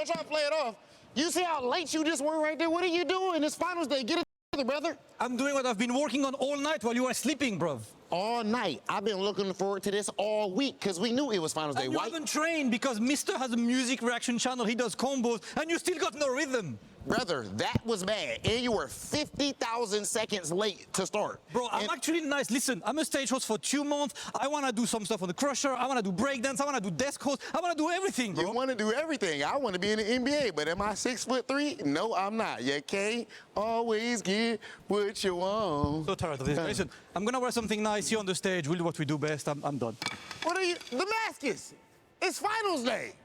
don't try to play it off. You see how late you just were right there? What are you doing? It's finals day. Get it together, brother. I'm doing what I've been working on all night while you were sleeping, bruv. All night. I've been looking forward to this all week because we knew it was finals day. And you haven't trained because Mister has a music reaction channel. He does combos, and you still got no rhythm. Brother, that was bad. And you were 50,000 seconds late to start. Bro, I'm actually nice. Listen, I'm a stage host for 2 months. I want to do some stuff on the Crusher. I want to do breakdance. I want to do desk host. I want to do everything, bro. You want to do everything. I want to be in the NBA, but am I 6'3"? No, I'm not. You can't always get what you want. So tired of this. Listen, I'm going to wear something nice here on the stage. We'll do what we do best. I'm done. What are you? Damascus. It's finals day.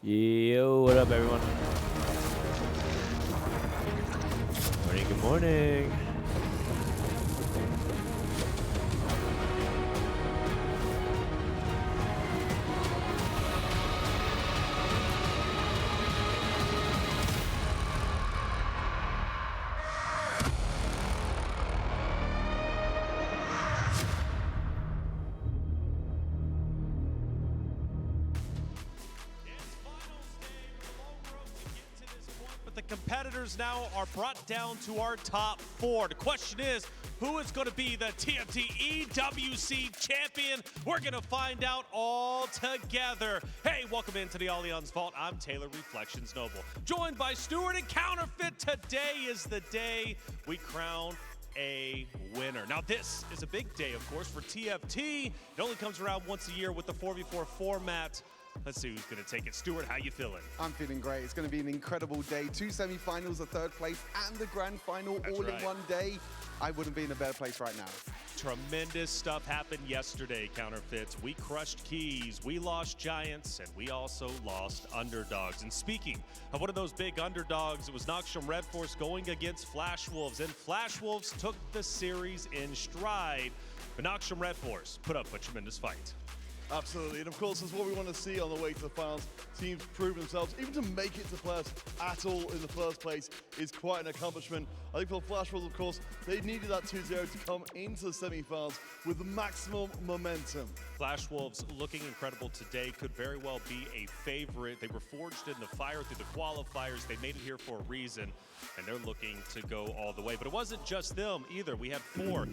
Yo, what up, everyone? Morning, good morning. Competitors now are brought down to our top 4. The question is, who is going to be the TFT EWC champion? We're going to find out all together. Hey, welcome into the Allianz Vault. I'm Taylor Reflections Noble, joined by Stuart and Counterfeit. Today is the day we crown a winner. Now, this is a big day, of course, for TFT. It only comes around once a year with the 4v4 format. Let's see who's going to take it. Stuart, how you feeling? I'm feeling great. It's going to be an incredible day. 2 semi-finals, a 3rd place, and the grand final all in one day. I wouldn't be in a better place right now. Tremendous stuff happened yesterday, Counterfeits. We crushed keys, we lost giants, and we also lost underdogs. And speaking of one of those big underdogs, it was Noxium Red Force going against FlashWolves, and FlashWolves took the series in stride. But Noxium Red Force put up a tremendous fight. Absolutely, and of course, that's what we want to see on the way to the finals. Teams prove themselves. Even to make it to playoffs at all in the first place is quite an accomplishment. I think for FlashWolves, of course, they needed that 2-0 to come into the semi-finals with maximum momentum. FlashWolves looking incredible today, could very well be a favorite. They were forged in the fire through the qualifiers. They made it here for a reason, and they're looking to go all the way. But it wasn't just them either. We had 4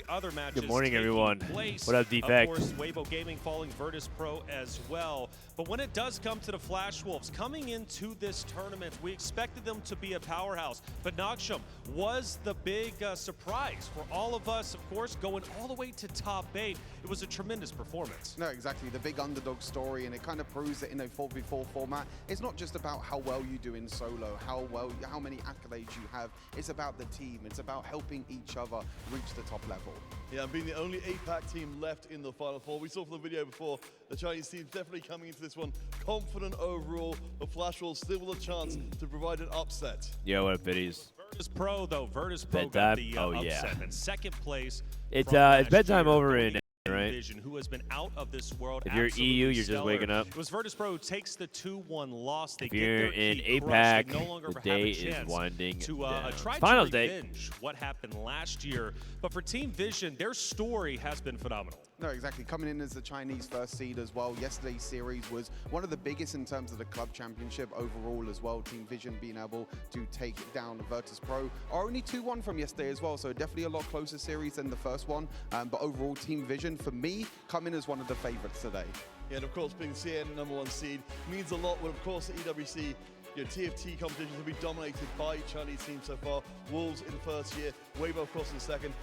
other matches. Good morning, everyone. Place. What up, Defect? Of course, Weibo Gaming falling Virtus Pro as well. But when it does come to the FlashWolves, coming into this tournament, we expected them to be a powerhouse. But Noxium was the big surprise for all of us, of course, going all the way to top 8. It was a tremendous performance. No, exactly. The big underdog story, and it kind of proves that in a 4v4 format, it's not just about how well you do in solo, how many accolades you have. It's about the team. It's about helping each other reach the top level. Yeah, and being the only APAC team left in the Final Four. We saw from the video before, the Chinese team definitely coming into this one confident overall, but FlashWolves still with a chance to provide an upset. Yo, what up, biddies? Virtus Pro, though. Virtus Pro got the upset. And second place. It's bedtime over in, right? Vision, who has been out of this world. If you're EU, you're just waking up. It was Virtus Pro who takes the 2-1 loss. They if you're in APAC, the day is winding down. Try Finals to day. revenge what happened last year. But for Team Vision, their story has been phenomenal. No, exactly. Coming in as the Chinese first seed as well. Yesterday's series was one of the biggest in terms of the club championship overall as well. Team Vision being able to take down Virtus Pro. Are only 2-1 from yesterday as well, so definitely a lot closer series than the first one. But overall, Team Vision, for me, come in as one of the favorites today. Yeah, and of course, being CN #1 seed means a lot when, of course, the EWC TFT competitions have been dominated by Chinese teams so far. Wolves in the first year, Weibo, of course, in the second.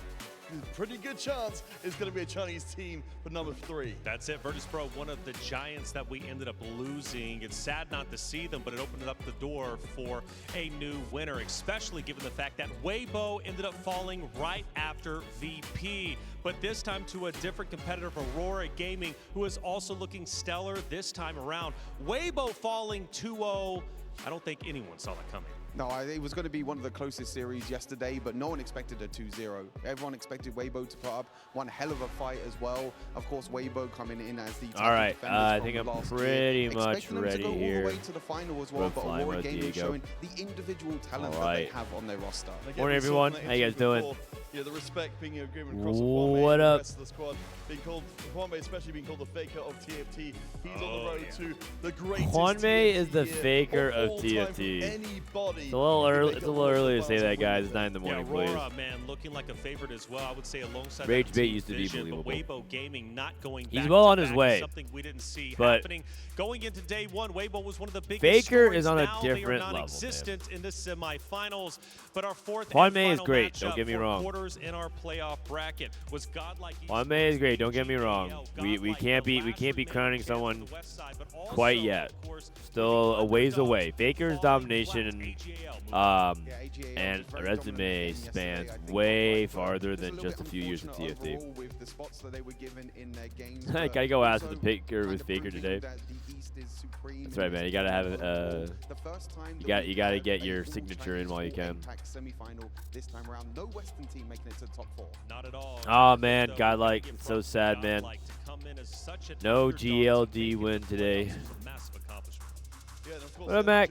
Pretty good chance it's going to be a Chinese team for #3. That's it. Virtus Pro, one of the giants that we ended up losing. It's sad not to see them, but it opened up the door for a new winner, especially given the fact that Weibo ended up falling right after VP. But this time to a different competitor, Aurora Gaming, who is also looking stellar this time around. Weibo falling 2-0. I don't think anyone saw that coming. No, it was going to be one of the closest series yesterday, but no one expected a 2-0. Everyone expected Weibo to put up one hell of a fight as well. Of course, Weibo coming in as the all right. I think I'm pretty much ready them to go here. all the way to the final as well, but Aurora Gaming showing the individual talent that they have on their roster. Morning, everyone. How you guys doing? the respect being given across Huanmie What and up? the rest of the squad. Being called, Huanmie especially being called the faker of TFT. He's on the road to the greatest Huanmie is the TFT faker of of all time TFT. from anybody. It's a little early. It's a little early to say Finals that, and guys. win It's them. 9 in the morning, Aurora, please. man, looking like a favorite as well. I would say alongside Rage that Bait Team used to be Vision, but believable. Weibo Gaming not going He's back well to on his back way, is something we didn't see but happening. Going into day one, Weibo was one of the biggest Faker stories. is on a Now different they are level, non-existent in the semifinals, but our fourth Huanmie and final is great, matchup don't get me for wrong. quarters in our playoff bracket was godlike. Huanmie is great. Don't get me wrong. We can't be crowning someone quite yet. Still a ways away. Faker's domination and resume spans way farther than just a few years of TFT. I gotta go ask the picker with Faker today. That's right, man. You gotta have you gotta get your signature in while you can. Not at all. Oh man, godlike. It's so sad, man. No GLD win today. What up, Mac?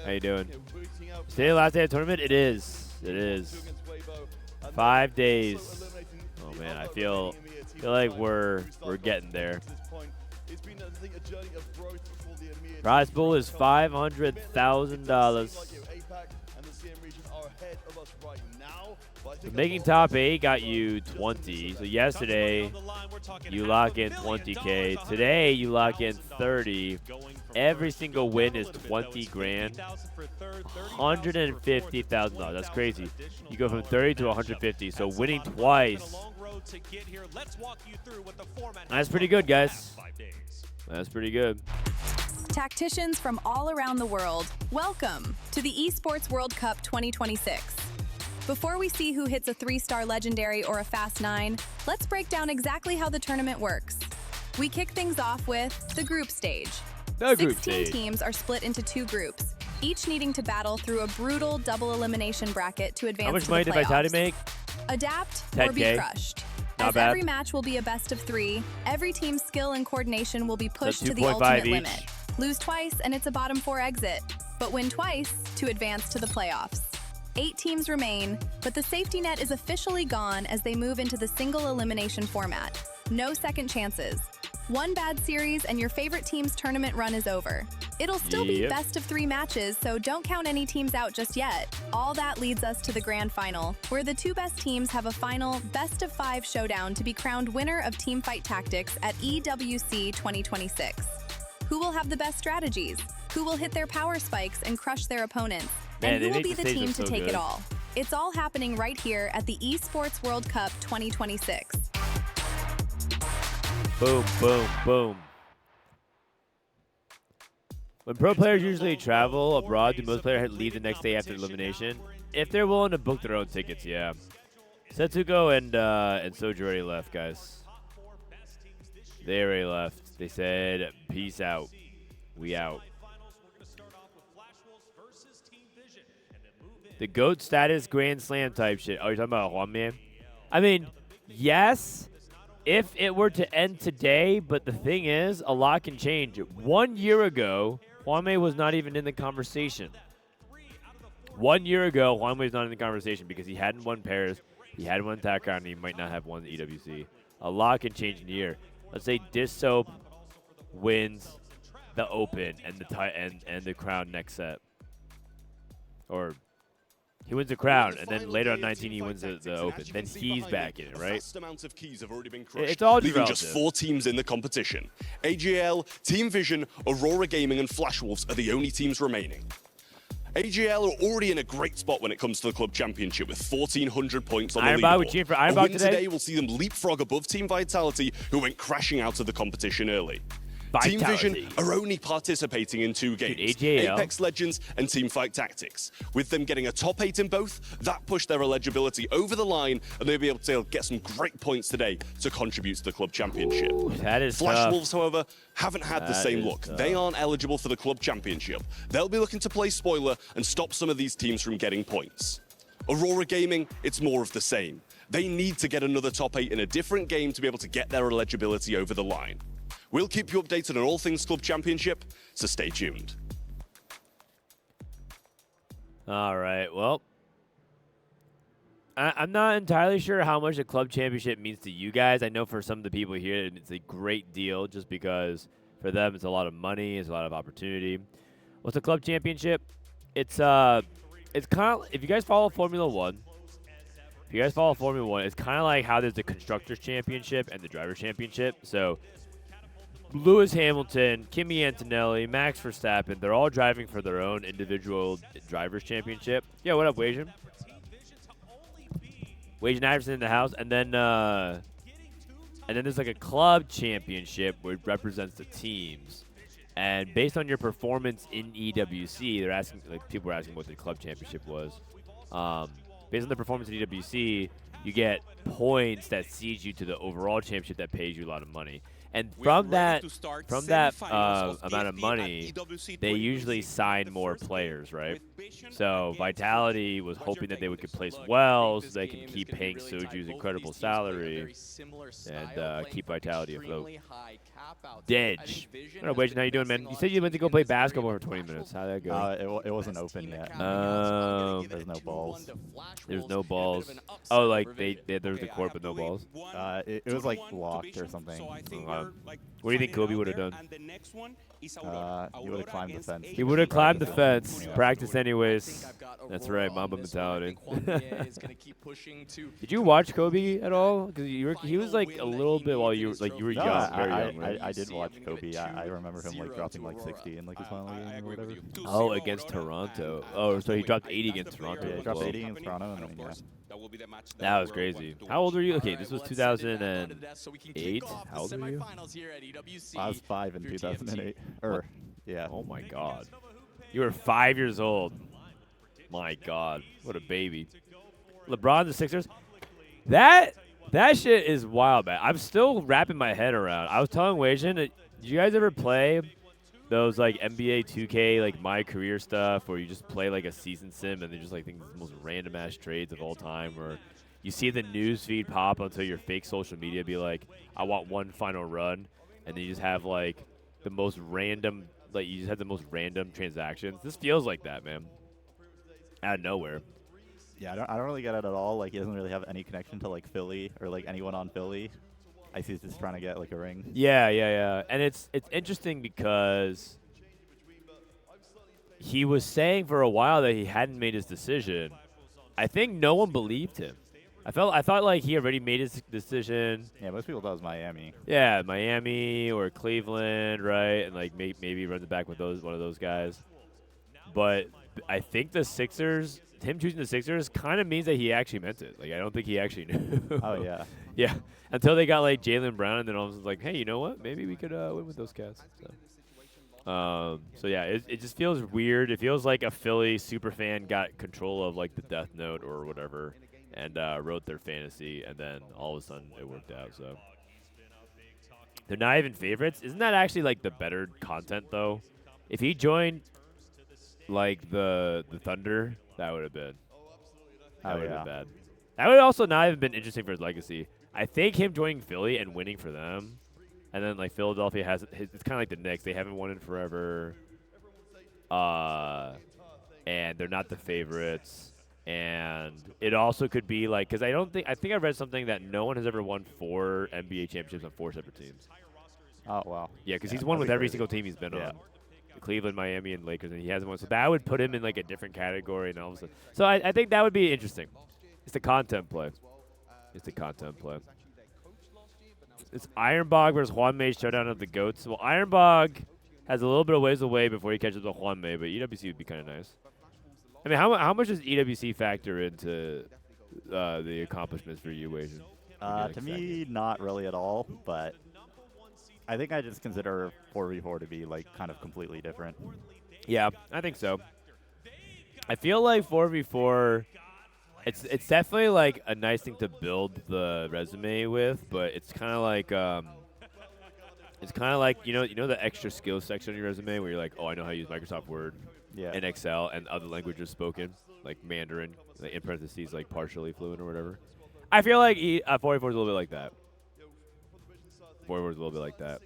How you doing? Is today the last day of the tournament? It is. It is. 5 days. Oh man, I feel like we're getting there. Prize pool is $500,000. Making top 8 got you 20. So yesterday you lock in 20K. Today you lock in 30. Every single win is 20 grand. $150,000. That's crazy. You go from 30 to 150. So winning twice. That's pretty good, guys. That's pretty good. Tacticians from all around the world, welcome to the Esports World Cup 2026. Before we see who hits a 3-star legendary or a fast 9, let's break down exactly how the tournament works. We kick things off with the group stage. 16 teams are split into 2 groups, each needing to battle through a brutal double elimination bracket to advance How much to money the did Vitality playoffs. make? Adapt or 10K. be crushed. Not As bad. every match will be a best of 3, every team's skill and coordination will be pushed to the 2.5 ultimate each. limit. Lose twice and it's a bottom 4 exit, but win twice to advance to the playoffs. 8 teams remain, but the safety net is officially gone as they move into the single elimination format. No second chances. One bad series and your favorite team's tournament run is over. It'll still be best of 3 matches, so don't count any teams out just yet. All that leads us to the grand final, where the 2 best teams have a final best of 5 showdown to be crowned winner of Teamfight Tactics at EWC 2026. Who will have the best strategies? Who will hit their power spikes and crush their opponents? Man, And who they will make be the the stage team look to so take good. it all? It's all happening right here at the Esports World Cup 2026. Boom, boom, boom. When pro players usually travel abroad, do most players leave the next day after elimination? If they're willing to book their own tickets, yeah. Setsuko and Soju already left, guys. They already left. They said, peace out. We out. The GOAT status Grand Slam type shit. Oh, you're talking about Huanmie? I mean, yes, if it were to end today, but the thing is, a lot can change. 1 year ago, Huanmie was not even in the conversation. 1 year ago, Huanmie was not in the conversation because he hadn't won Paris, he hadn't won TACCON, and he might not have won the EWC. A lot can change in a year. Let's say Dissoap wins the Open and the Crown next set. Or he wins the Crown, and then later on 19 he wins the Open. Then he's back in it, right? Vast amounts of keys have already been crushed, It's all leaving just relative. 4 teams in the competition. AGAL, Team Vision, Aurora Gaming, and FlashWolves are the only teams remaining. AGL are already in a great spot when it comes to the club championship with 1,400 points on the Ironbog, we leaderboard. cheering for A Ironbog win today? today will see them leapfrog above Team Vitality, who went crashing out of the competition early. Team Vitality. Vision are only participating in 2 games, AGL. Apex Legends and Teamfight Tactics. With them getting a top 8 in both, that pushed their eligibility over the line, and they'll be able to get some great points today to contribute to the club championship. Ooh, that is tough. FlashWolves, however, haven't had the That same is luck. tough. They aren't eligible for the club championship. They'll be looking to play spoiler and stop some of these teams from getting points. Aurora Gaming, it's more of the same. They need to get another top 8 in a different game to be able to get their eligibility over the line. We'll keep you updated on all things Club Championship, so stay tuned. All right, well. I'm not entirely sure how much a club championship means to you guys. I know for some of the people here, it's a great deal just because for them it's a lot of money, it's a lot of opportunity. What's a club championship? It's kind of, if you guys follow Formula One, it's kind of like how there's the constructors championship and the drivers championship. So Lewis Hamilton, Kimi Antonelli, Max Verstappen, they're all driving for their own individual drivers championship. Yeah, what up, Wajan? Wajan Iverson in the house, and then there's like a club championship where it represents the teams. And based on your performance in EWC, they're asking, like, people were asking what the club championship was. Based on the performance in EWC, you get points that seeds you to the overall championship that pays you a lot of money. And from that amount of money, they usually sign more players, right? So Vitality was hoping that they could place well so they can keep paying Soju's incredible salary and keep Vitality afloat. Dej. What up, Wajan? How you doing, man? You said you went to go play basketball for 20 minutes. How'd that go? It wasn't open yet. There's no balls. There's no balls. Oh, like there was the court but no balls? It was like locked or something. What do you think Kobe would have done? He would have climbed the fence. He would have climbed the fence. Practice anyways. That's right, Mamba mentality. Did you watch Kobe at all? Because he was like a little bit while you were young, very young. Right? I did watch Kobe. I remember him like dropping like 60 in like his final game or whatever. Oh, against Toronto. Oh, so he dropped 80 against Toronto. Yeah, he dropped 80 against Toronto, and then yeah. That was crazy. How old were you? Okay, this was 2008. How old were you? I was 5 in 2008. Yeah. Oh my God. You were 5 years old. My God, what a baby. LeBron, the Sixers. That shit is wild, man. I'm still wrapping my head around. I was telling Wajan, did you guys ever play those like NBA 2K like my career stuff where you just play like a season sim and they just like think the most random ass trades of all time, or you see the news feed pop onto your fake social media be like, I want one final run, and then you just have like the most random, like you just have the most random transactions. This feels like that, man. Out of nowhere. Yeah, I don't really get it at all. Like, he doesn't really have any connection to like Philly or like anyone on Philly. I see he's just trying to get like a ring. Yeah. And it's interesting because he was saying for a while that he hadn't made his decision. I think no one believed him. I thought like he already made his decision. Yeah, most people thought it was Miami. Yeah, Miami or Cleveland, right? And like maybe runs it back with one of those guys. But I think the Sixers, him choosing the Sixers, kind of means that he actually meant it. Like, I don't think he actually knew. Oh yeah. Yeah. Until they got like Jaylen Brown, and then all of a sudden like, hey, you know what? Maybe we could win with those cats. So yeah, it just feels weird. It feels like a Philly super fan got control of like the Death Note or whatever, and wrote their fantasy, and then all of a sudden it worked out. So they're not even favorites. Isn't that actually like the better content though? If he joined like the Thunder, that would have been. That would have been bad. That would also not have been interesting for his legacy. I think him joining Philly and winning for them, and then like Philadelphia has it's kind of like the Knicks. They haven't won in forever, and they're not the favorites. And it also could be like, because I think I read something that no one has ever won 4 NBA championships on 4 separate teams. Oh wow. Yeah, because he's won with every single team he's been on. Cleveland, Miami, and Lakers, and he hasn't won. So that would put him in like a different category, and all of a sudden. So I think that would be interesting. It's the content play. It's Ironbog versus Huanmie showdown of the GOATs. Well, Ironbog has a little bit of ways away before he catches up with Huanmie, but EWC would be kind of nice. I mean, how much does EWC factor into the accomplishments for you, Wajan? To me, not really at all, but I think I just consider 4v4 to be like kind of completely different. Yeah, I think so. I feel like 4v4, it's definitely like a nice thing to build the resume with, but it's kind of like you know the extra skills section on your resume where you're like, oh, I know how to use Microsoft Word and Excel and other languages spoken, like Mandarin, like in parentheses, like partially fluent or whatever. I feel like 4v4 is a little bit like that. 4v4 is a little bit like that.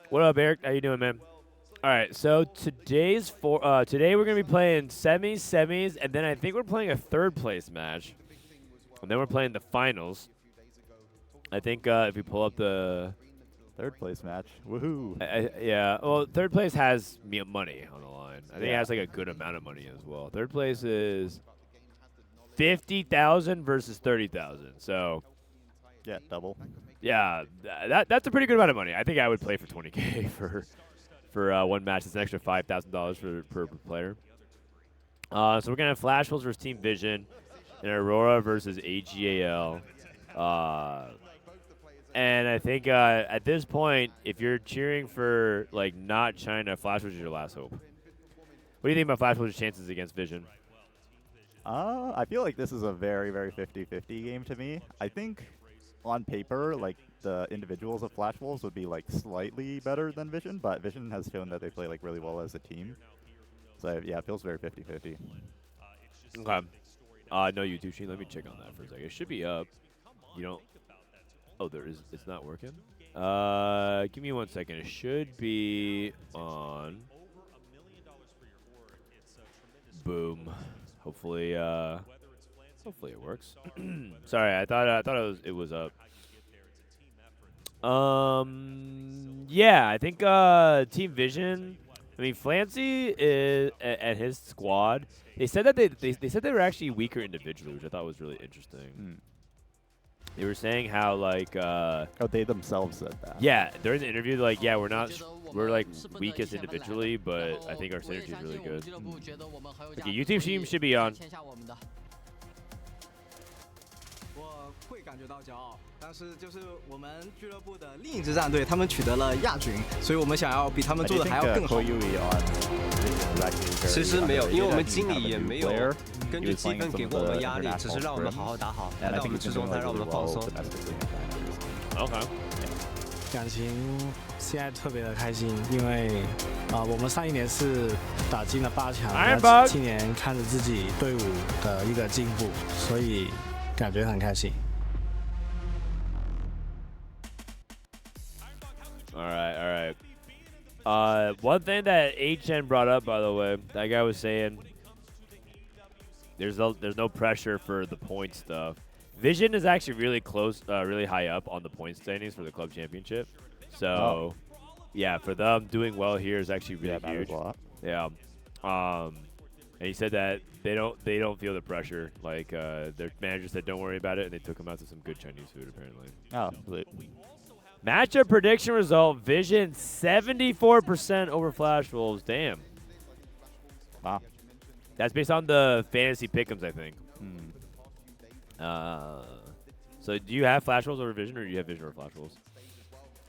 What up, Eric? How you doing, man? All right, so today we're gonna be playing semis, and then I think we're playing a third place match, and then we're playing the finals. I think if we pull up the Third place match. Woohoo. yeah, well, third place has money on the line. I think it has like a good amount of money as well. Third place is 50,000 versus 30,000. So Yeah, double. yeah, that's a pretty good amount of money. I think I would play for 20K for one match. It's an extra $5,000 per player. So we're gonna have FlashWolves versus Team Vision, and Aurora versus AGAL. And I think at this point, if you're cheering for like not China, FlashWolves is your last hope. What do you think about FlashWolves' chances against Vision? I feel like this is a very, very 50-50 game to me. I think on paper, like the individuals of FlashWolves would be like slightly better than Vision, but Vision has shown that they play like really well as a team. So yeah, it feels very 50-50. Okay. No YouTube stream. Let me check on that for a second. It should be up. You don't. Oh, there is. It's not working. Give me 1 second. It should be on. Boom. Hopefully it works. Sorry, I thought it was up. Yeah, I think Team Vision. I mean, Flancy is and his squad. They said that they said they were actually weaker individually, which I thought was really interesting. They were saying how like oh, they themselves said that. Yeah, during the interview, like we're like weakest individually, but I think our synergy is really good. Okay, YouTube stream should be on. 会感觉到骄傲，但是就是我们俱乐部的另一支战队，他们取得了亚军，所以我们想要比他们做的还要更好。其实没有，因为我们经理也没有根据积分给过我们压力，只是让我们好好打好，来到我们之中，再让我们放松。OK。感情现在特别的开心，因为我们上一年是打进了8强，今年看着自己队伍的一个进步，所以感觉很开心。 All right. One thing that Achen brought up, by the way, that guy was saying, there's no pressure for the point stuff. Vision is actually really close, really high up on the point standings for the club championship. So, yeah, for them doing well here is actually really huge. Yeah. And he said that they don't feel the pressure. Like their manager said, don't worry about it, and they took him out to some good Chinese food apparently. Oh. Matchup prediction result: Vision 74% over FlashWolves. Damn. Wow. That's based on the fantasy pick'ems, I think. So do you have FlashWolves over Vision, or do you have Vision over FlashWolves?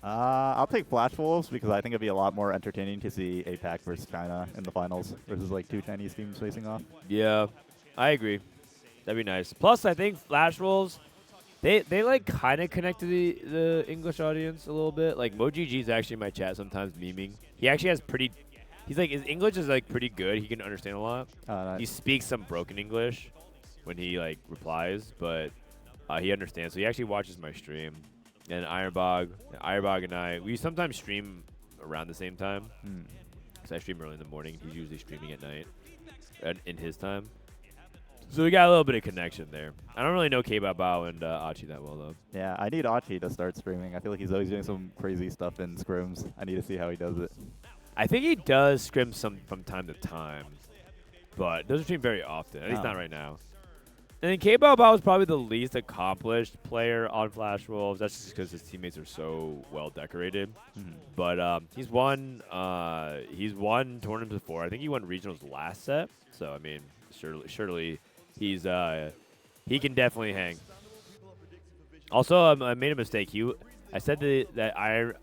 I'll take FlashWolves because I think it'd be a lot more entertaining to see APAC versus China in the finals versus like two Chinese teams facing off. Yeah, I agree. That'd be nice. Plus, I think FlashWolves, they like kind of connect to the English audience a little bit. Like MoGG is actually in my chat sometimes memeing. He actually has pretty. He's like his English is like pretty good. He can understand a lot. Nice. He speaks some broken English when he like replies, but he understands. So he actually watches my stream. And Ironbog and I, we sometimes stream around the same time. Because I stream early in the morning. He's usually streaming at night in his time. So we got a little bit of connection there. I don't really know kbaobao and Achi that well, though. Yeah, I need Achi to start streaming. I feel like he's always doing some crazy stuff in scrims. I need to see how he does it. I think he does scrim some from time to time. But doesn't stream very often. At least not right now. And then kbaobao is probably the least accomplished player on FlashWolves. That's just because his teammates are so well decorated. But he's won tournaments before. I think he won regionals last set. So I mean, surely he's he can definitely hang. Also, I made a mistake. I said that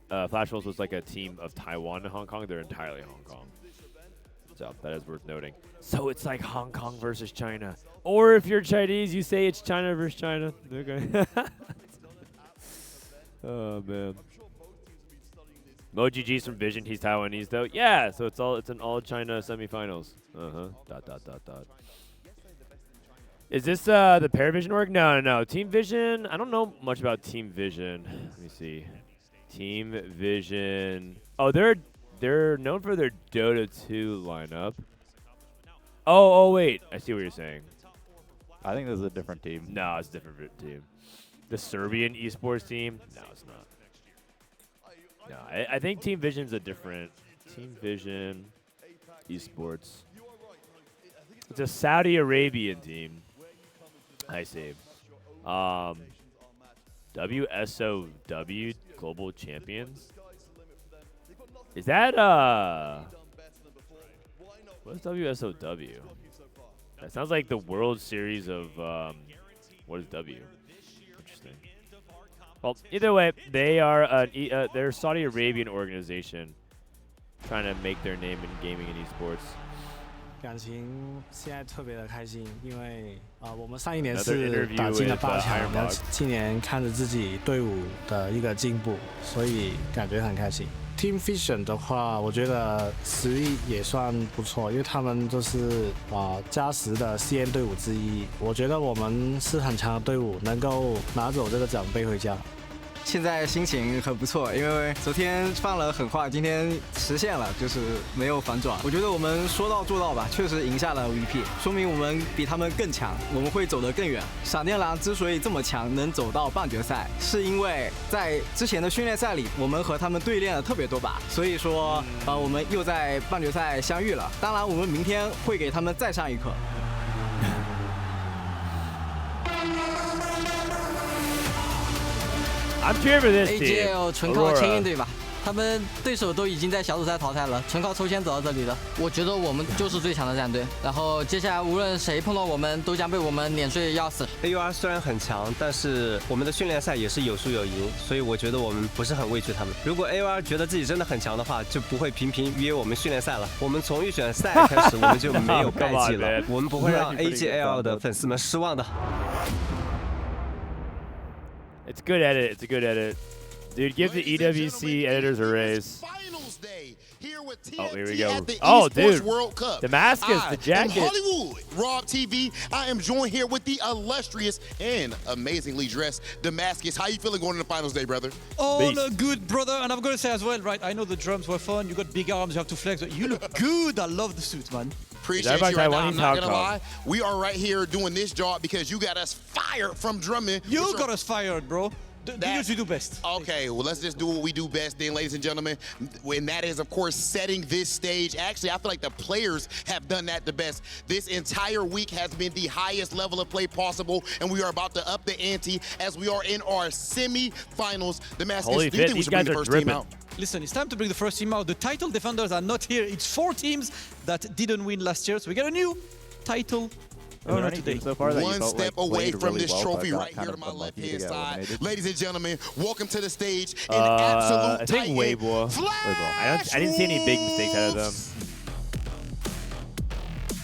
FlashWolves was like a team of Taiwan and Hong Kong. They're entirely Hong Kong. So that is worth noting. So it's like Hong Kong versus China. Or if you're Chinese, you say it's China versus China. Okay. Oh man. MoGG's from Vision. He's Taiwanese though. Yeah. So it's an all China semifinals. Is this the pair Vision org? No. Team Vision. I don't know much about Team Vision. Let me see. Team Vision. Oh, they're they're known for their Dota 2 lineup. Oh, wait. I see what you're saying. I think this is a different team. No, it's a different team. The Serbian esports team? No, it's not. No, I think Team Vision's a different Team Vision esports. It's a Saudi Arabian team. I see. WSOW Global Champions. Is that what's WSOW? That sounds like the World Series of what is W? Interesting. Well, either way, they are they're a Saudi Arabian organization trying to make their name in gaming and esports. 感情现在特别的开心，因为我们上一年是打进了8强，然后今年看着自己队伍的一个进步，所以感觉很开心。Team Vision 的话，我觉得实力也算不错，因为他们都是加10的 CN 队伍之一。我觉得我们是很强的队伍，能够拿走这个奖杯回家。 现在心情很不错，因为昨天放了狠话，今天实现了，就是没有反转。我觉得我们说到做到吧，确实赢下了 VP， 说明我们比他们更强，我们会走得更远。闪电狼之所以这么强，能走到半决赛，是因为在之前的训练赛里，我们和他们对练了特别多把，所以说我们又在半决赛相遇了。当然，我们明天会给他们再上一课。 I'm cheering for this team. AGAL 纯靠签运队吧，他们对手都已经在小组赛淘汰了，纯靠抽签走到这里的。我觉得我们就是最强的战队，然后接下来无论谁碰到我们，都将被我们碾碎要死。AUR 虽然很强，但是我们的训练赛也是有输有赢，所以我觉得我们不是很畏惧他们。如果 AUR 觉得自己真的很强的话，就不会频频约我们训练赛了。我们从预选赛开始，我们就没有败绩了，我们不会让 AGAL 的粉丝们失望的。 It's a good edit. It's a good edit. Dude, give the EWC editors a raise. Oh, here we go. Oh, dude. Damascus, the jacket. Hollywood, Rob TV. I am joined here with the illustrious and amazingly dressed Damascus. How you feeling going into the finals day, brother? All good, brother. And I'm going to say as well, right, I know the drums were fun. You got big arms, you have to flex. But you look good. I love the suit, man. Appreciate you right now. I'm not gonna lie. We are right here doing this job because you got us fired from drumming. You got us fired, bro. Do what you do best. Okay, well, let's just do what we do best then, ladies and gentlemen. And that is, of course, setting this stage. Actually, I feel like the players have done that the best. This entire week has been the highest level of play possible, and we are about to up the ante as we are in our semi-finals. Damascus, do you think we should bring the first team out? Listen, it's time to bring the first team out. The title defenders are not here. It's 4 teams that didn't win last year, so we get a new title. Today. So far that One step away from really this trophy right here to my left-hand side. Ladies and gentlemen, welcome to the stage. An absolute I think Weibo. I didn't see any big mistakes out of them.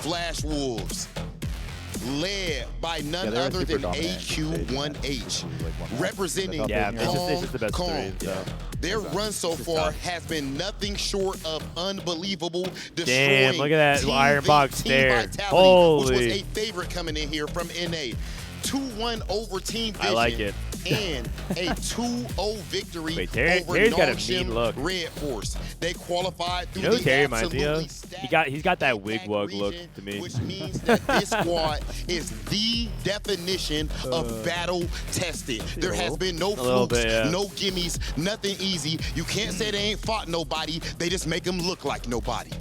FlashWolves, led by none other than AQ1H, representing it's just the best Kong. Their run so far has been nothing short of unbelievable. Damn, look at that Iron Box there. Holy. Which was a favorite coming in here from NA. 2-1 over Team Vision. I like it. And a 2-0 victory over Terry's got a mean look. Red Force. They qualified through the Terry reminds me of? He's got that wig-wug look to me. Which means that this squad is the definition of battle tested. There has been no flukes, no gimmies, nothing easy. You can't say they ain't fought nobody. They just make them look like nobody.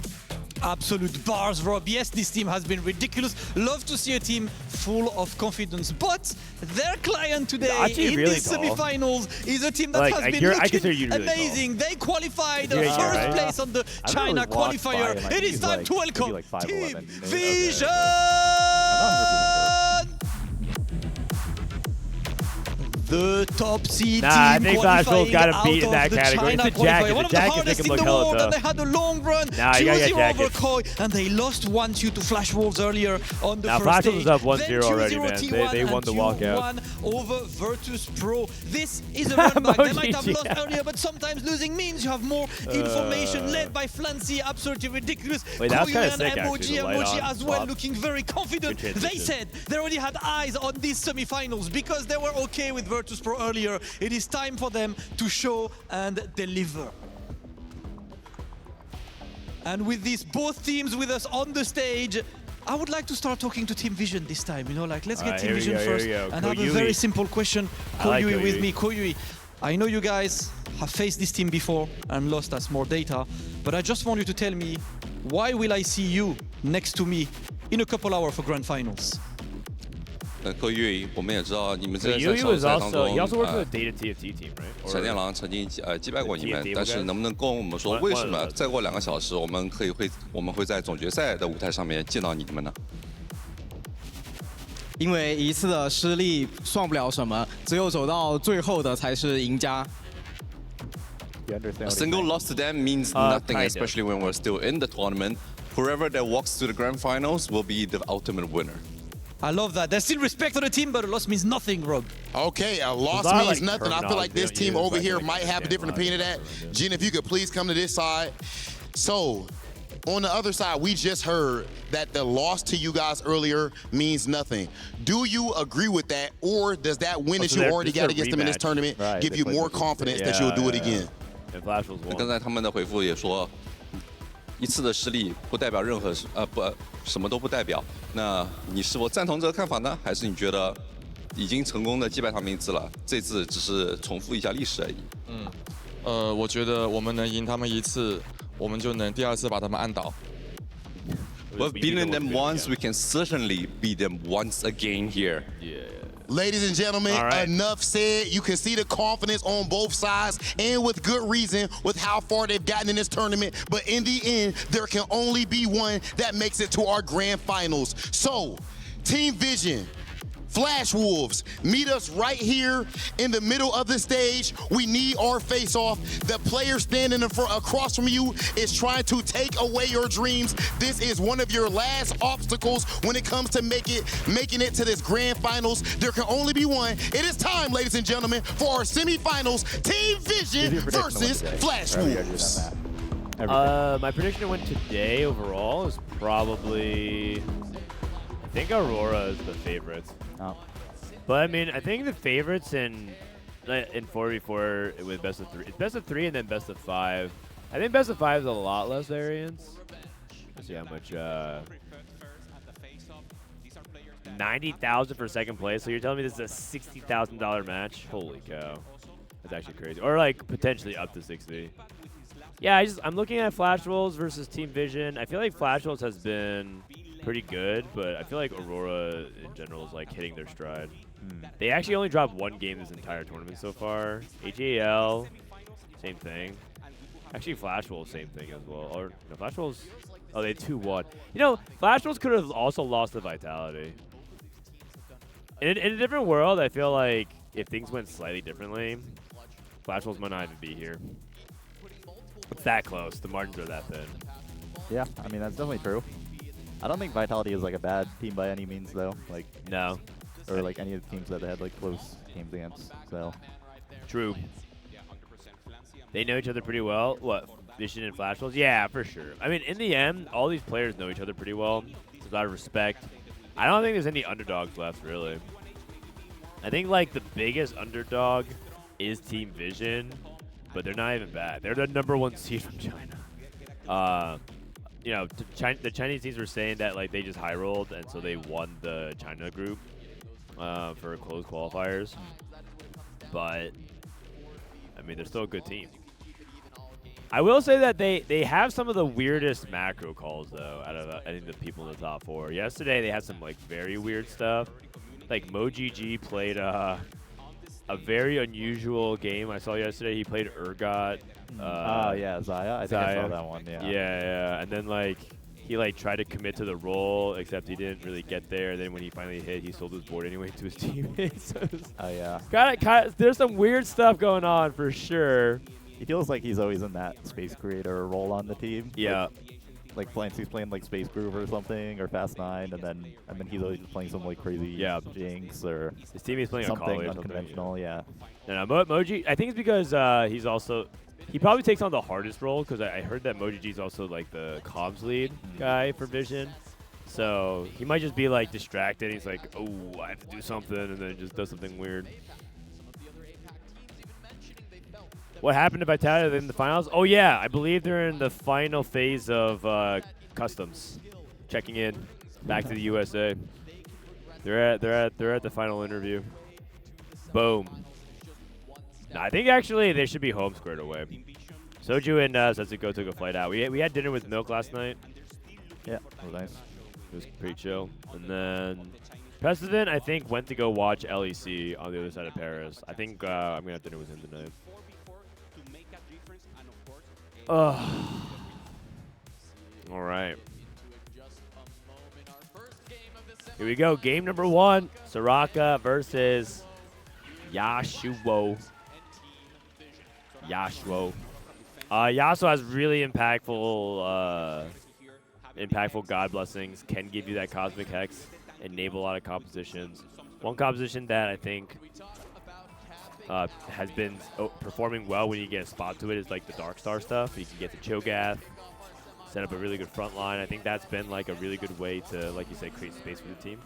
Absolute bars, Rob. Yes, this team has been ridiculous. Love to see a team full of confidence. But their client today in the semi-finals is a team that has been looking amazing. They qualified first place on the China qualifier. It is time to welcome Team Vision! The top seed team I think FlashWolves got him beat in that the category. China It's a jacket. One of the hardest in the world, and they had a long run. 2-0 over Koyui, and they lost 1-2 to FlashWolves earlier on the first FlashWolves day. was up 1-0 already, man. They won the walkout. 1 over Virtus Pro. This is a run back. They might have lost earlier, but sometimes losing means you have more information. Led by Flancy, absolutely ridiculous. Koyui and MoGG as well, looking very confident. They said they already had eyes on these semi-finals because they were okay with Virtus Pro earlier. It is time for them to show and deliver. And with these both teams with us on the stage, I would like to start talking to Team Vision this time. You know, like let's get Team Vision first. And have a very simple question. Koyui with me. Koyui, I know you guys have faced this team before and lost us more data, but I just want you to tell me, why will I see you next to me in a couple hours for Grand Finals? Koyui, 我们也知道你们在 Koyui was 赛当 also 中 he also worked for the Data TFT team, right? 闪电狼曾经击败过你们，但是能不能跟我们说为什么再过2个小时我们会在总决赛的舞台上面见到你们呢？因为一次的失利算不了什么，只有走到最后的才是赢家。A single loss to them means nothing, especially when we're still in the tournament. Whoever that walks to the grand finals will be the ultimate winner. I love that. There's still respect for the team, but a loss means nothing, Rob. Okay, a loss means nothing. I feel like this team over here might have a different opinion of that. Jen, if you could please come to this side. So, on the other side, we just heard that the loss to you guys earlier means nothing. Do you agree with that, or does that win that you already got against them in this tournament give you more confidence that you'll do it again? 刚才他们的回复也说，一次的失利不代表任何什么都不代表。那你是否赞同这个看法呢？还是你觉得已经成功的击败他们一次了，这次只是重复一下历史而已？我觉得我们能赢他们一次，我们就能第2次把他们按倒。We've beaten them once, we can certainly beat them once again here. Ladies and gentlemen, enough said. You can see the confidence on both sides, and with good reason, with how far they've gotten in this tournament. But in the end, there can only be one that makes it to our grand finals. So, Team Vision, FlashWolves, meet us right here in the middle of the stage. We need our face-off. The player standing in front, across from you is trying to take away your dreams. This is one of your last obstacles when it comes to making it to this grand finals. There can only be one. It is time, ladies and gentlemen, for our semifinals, Team Vision versus FlashWolves. My prediction to win today overall is probably, I think Aurora is the favorite. But I mean, I think the favorites in 4v4 with best of 3. It's best of 3 and then best of 5. I think best of 5 is a lot less variance. Let's see how much. 90,000 for second place. So you're telling me this is a $60,000 match? Holy cow, that's actually crazy. Or like potentially up to 60. Yeah, I'm looking at FlashWolves versus Team Vision. I feel like FlashWolves has been pretty good, but I feel like Aurora in general is like hitting their stride. They actually only dropped 1 game this entire tournament so far. AGAL, same thing. Actually, FlashWolves, same thing as well. Or no, FlashWolves, oh, they 2-1. You know, FlashWolves could have also lost the Vitality. In a different world, I feel like if things went slightly differently, FlashWolves might not even be here. It's that close. The margins are that thin. Yeah, I mean, that's definitely true. I don't think Vitality is like a bad team by any means, though. Like no, or like any of the teams that they had like close games against. So true. They know each other pretty well. What, Vision and FlashWolves? Yeah, for sure. I mean, in the end, all these players know each other pretty well. There's a lot of respect. I don't think there's any underdogs left, really. I think like the biggest underdog is Team Vision, but they're not even bad. They're the #1 seed from China. You know, the Chinese teams were saying that like they just high rolled and so they won the China group for closed qualifiers. But I mean, they're still a good team. I will say that they have some of the weirdest macro calls though out of I think the people in the top 4. Yesterday they had some like very weird stuff. Like MoGG played a very unusual game I saw yesterday. He played Urgot. Yeah, Zaya. I think I saw that one. Yeah. Yeah. And then like he like tried to commit to the role, except he didn't really get there. Then when he finally hit, he sold his board anyway to his teammates. Oh yeah. There's some weird stuff going on for sure. He feels like he's always in that space creator role on the team. Yeah. Like Flancy's playing like Space Groove or something, or Fast 9, and then he's always playing some like crazy Jinx or his team is playing something a unconventional. Yeah. No, MoGG. I think it's because he probably takes on the hardest role because I heard that MoGG is also like the comms lead guy for Vision. So he might just be like distracted. He's like, oh, I have to do something, and then just does something weird. What happened to Vitality in the finals? Oh yeah, I believe they're in the final phase of customs, checking in, back to the USA. They're at the final interview. Boom. No, I think actually they should be home squared away. Soju and Setsuko took a flight out. We had dinner with Milk last night. Yeah, it was nice. It was pretty chill. And then Precedent, I think, went to go watch LEC on the other side of Paris. I think I'm gonna have dinner with him tonight. All right. Here we go. Game number 1. Soraka versus Yasuo. Yasuo has really impactful God Blessings. Can give you that Cosmic Hex. Enable a lot of compositions. One composition that I think has been performing well when you get a spot to it is like the Dark Star stuff. You can get the Cho'Gath, set up a really good front line. I think that's been like a really good way to, like you said, create space for the team.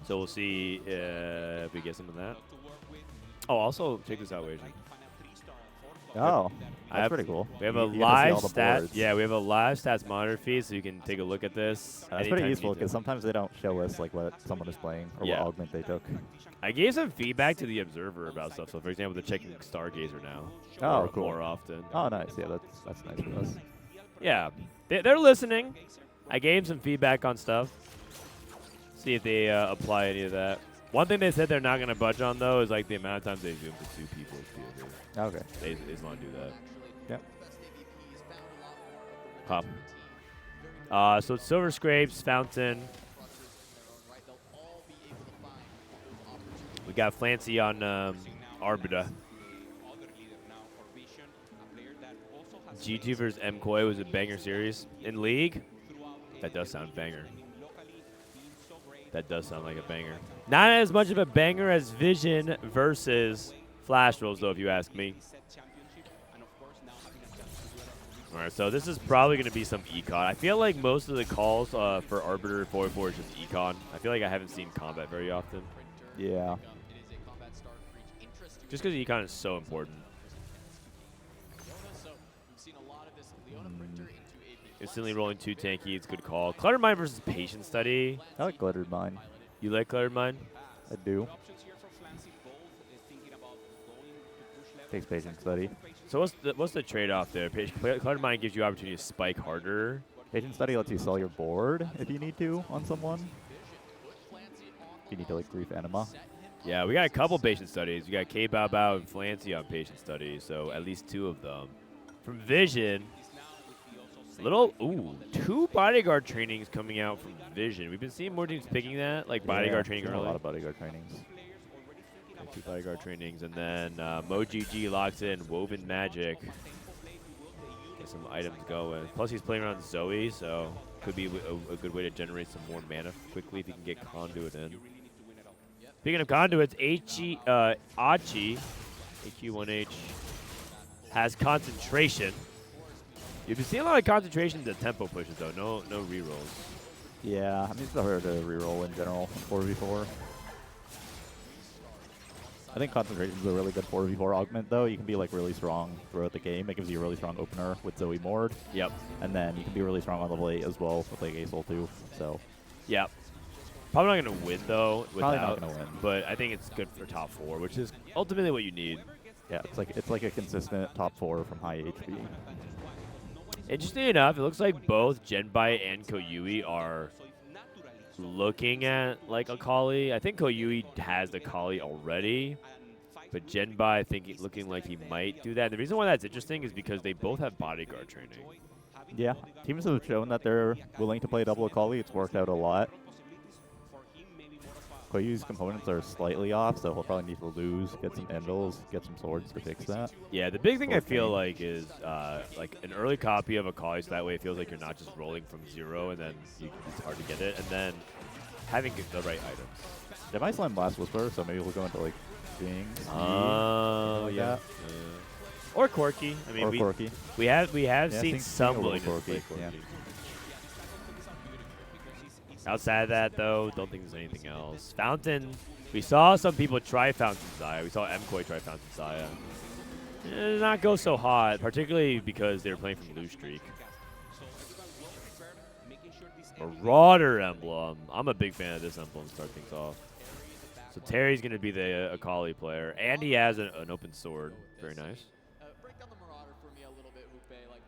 So we'll see if we get some of that. Oh, also check this out, Wage. Oh, that's pretty cool. We have a live stat. Yeah, we have a live stats monitor feed, so you can take a look at this. That's pretty useful because sometimes they don't show us like what someone is playing or what augment they took. I gave some feedback to the observer about stuff. So, for example, they're checking Stargazer now. Oh, cool. More often. Oh, nice. Yeah, that's nice for us. Yeah, they're listening. I gave some feedback on stuff. See if they apply any of that. One thing they said they're not going to budge on, though, is like the amount of times they zoom to 2 people. Okay. They just want to do that. Yep. So it's Silver Scrapes, Fountain. We got Flancy on Arbiter. G2 versus MKOI was a banger series. In League, that does sound banger. That does sound like a banger. Not as much of a banger as Vision versus FlashWolves, though, if you ask me. All right, so this is probably going to be some econ. I feel like most of the calls for Arbiter 4-4 is just econ. I feel like I haven't seen combat very often. Yeah. Just because econ is so important. Instantly rolling 2 tanky, it's a good call. Cluttered Mind versus Patient Study. I like Cluttered Mind. You like Cluttered Mind? I do. Takes Patient Study. So what's the trade-off there? Cluttered Mind gives you opportunity to spike harder. Patient Study lets you sell your board if you need to on someone. If you need to like grief Anima. Yeah, we got a couple Patient Studies. We got kbaobao and Flancy on Patient Study, so at least 2 of them. From Vision, 2 bodyguard trainings coming out from Vision. We've been seeing more teams picking that, like bodyguard training early. A lot of bodyguard trainings. 2 bodyguard trainings, and then MoGG locks in Woven Magic. Get some items going. Plus, he's playing around Zoe, so could be a good way to generate some more mana quickly if he can get Conduit in. Speaking of Conduits, Achi, AQ1H, has concentration. You've been seeing a lot of concentration to tempo pushes, though. No rerolls. Yeah, I'm just prefer to reroll in general, 4v4. I think concentration is a really good 4v4 augment, though. You can be like really strong throughout the game. It gives you a really strong opener with Zoe Mord. Yep. And then you can be really strong on level 8 as well with like Ace Ult too. So. Yep. Probably not going to win, though. Probably not going to win. But I think it's good for top 4, which is ultimately what you need. Yeah, it's like a consistent top 4 from high HP. Interesting enough, it looks like both Zhenbai and Koyui are looking at like Akali. I think Koyui has the Akali already, but Zhenbai I think looking like he might do that. And the reason why that's interesting is because they both have bodyguard training. Yeah, teams have shown that they're willing to play double Akali. It's worked out a lot. Koyui's components are slightly off, so he'll probably need to lose, get some anvils, get some swords to fix that. Yeah, the big thing I feel like is like an early copy of Akali, so that way it feels like you're not just rolling from 0 and then it's hard to get it, and then having the right items. They might slam Blast Whisper, so maybe we'll go into like Jing. Oh, yeah. Or Corki. I mean, Corki. We have seen some willingness to play Corki. Yeah. Outside of that, though, don't think there's anything else. Fountain, we saw some people try Fountain Xayah. We saw MKoy try Fountain Xayah. It did not go so hot, particularly because they were playing from Blue Streak. Marauder emblem. I'm a big fan of this emblem to start things off. So Terry's going to be the Akali player, and he has an open sword. Very nice.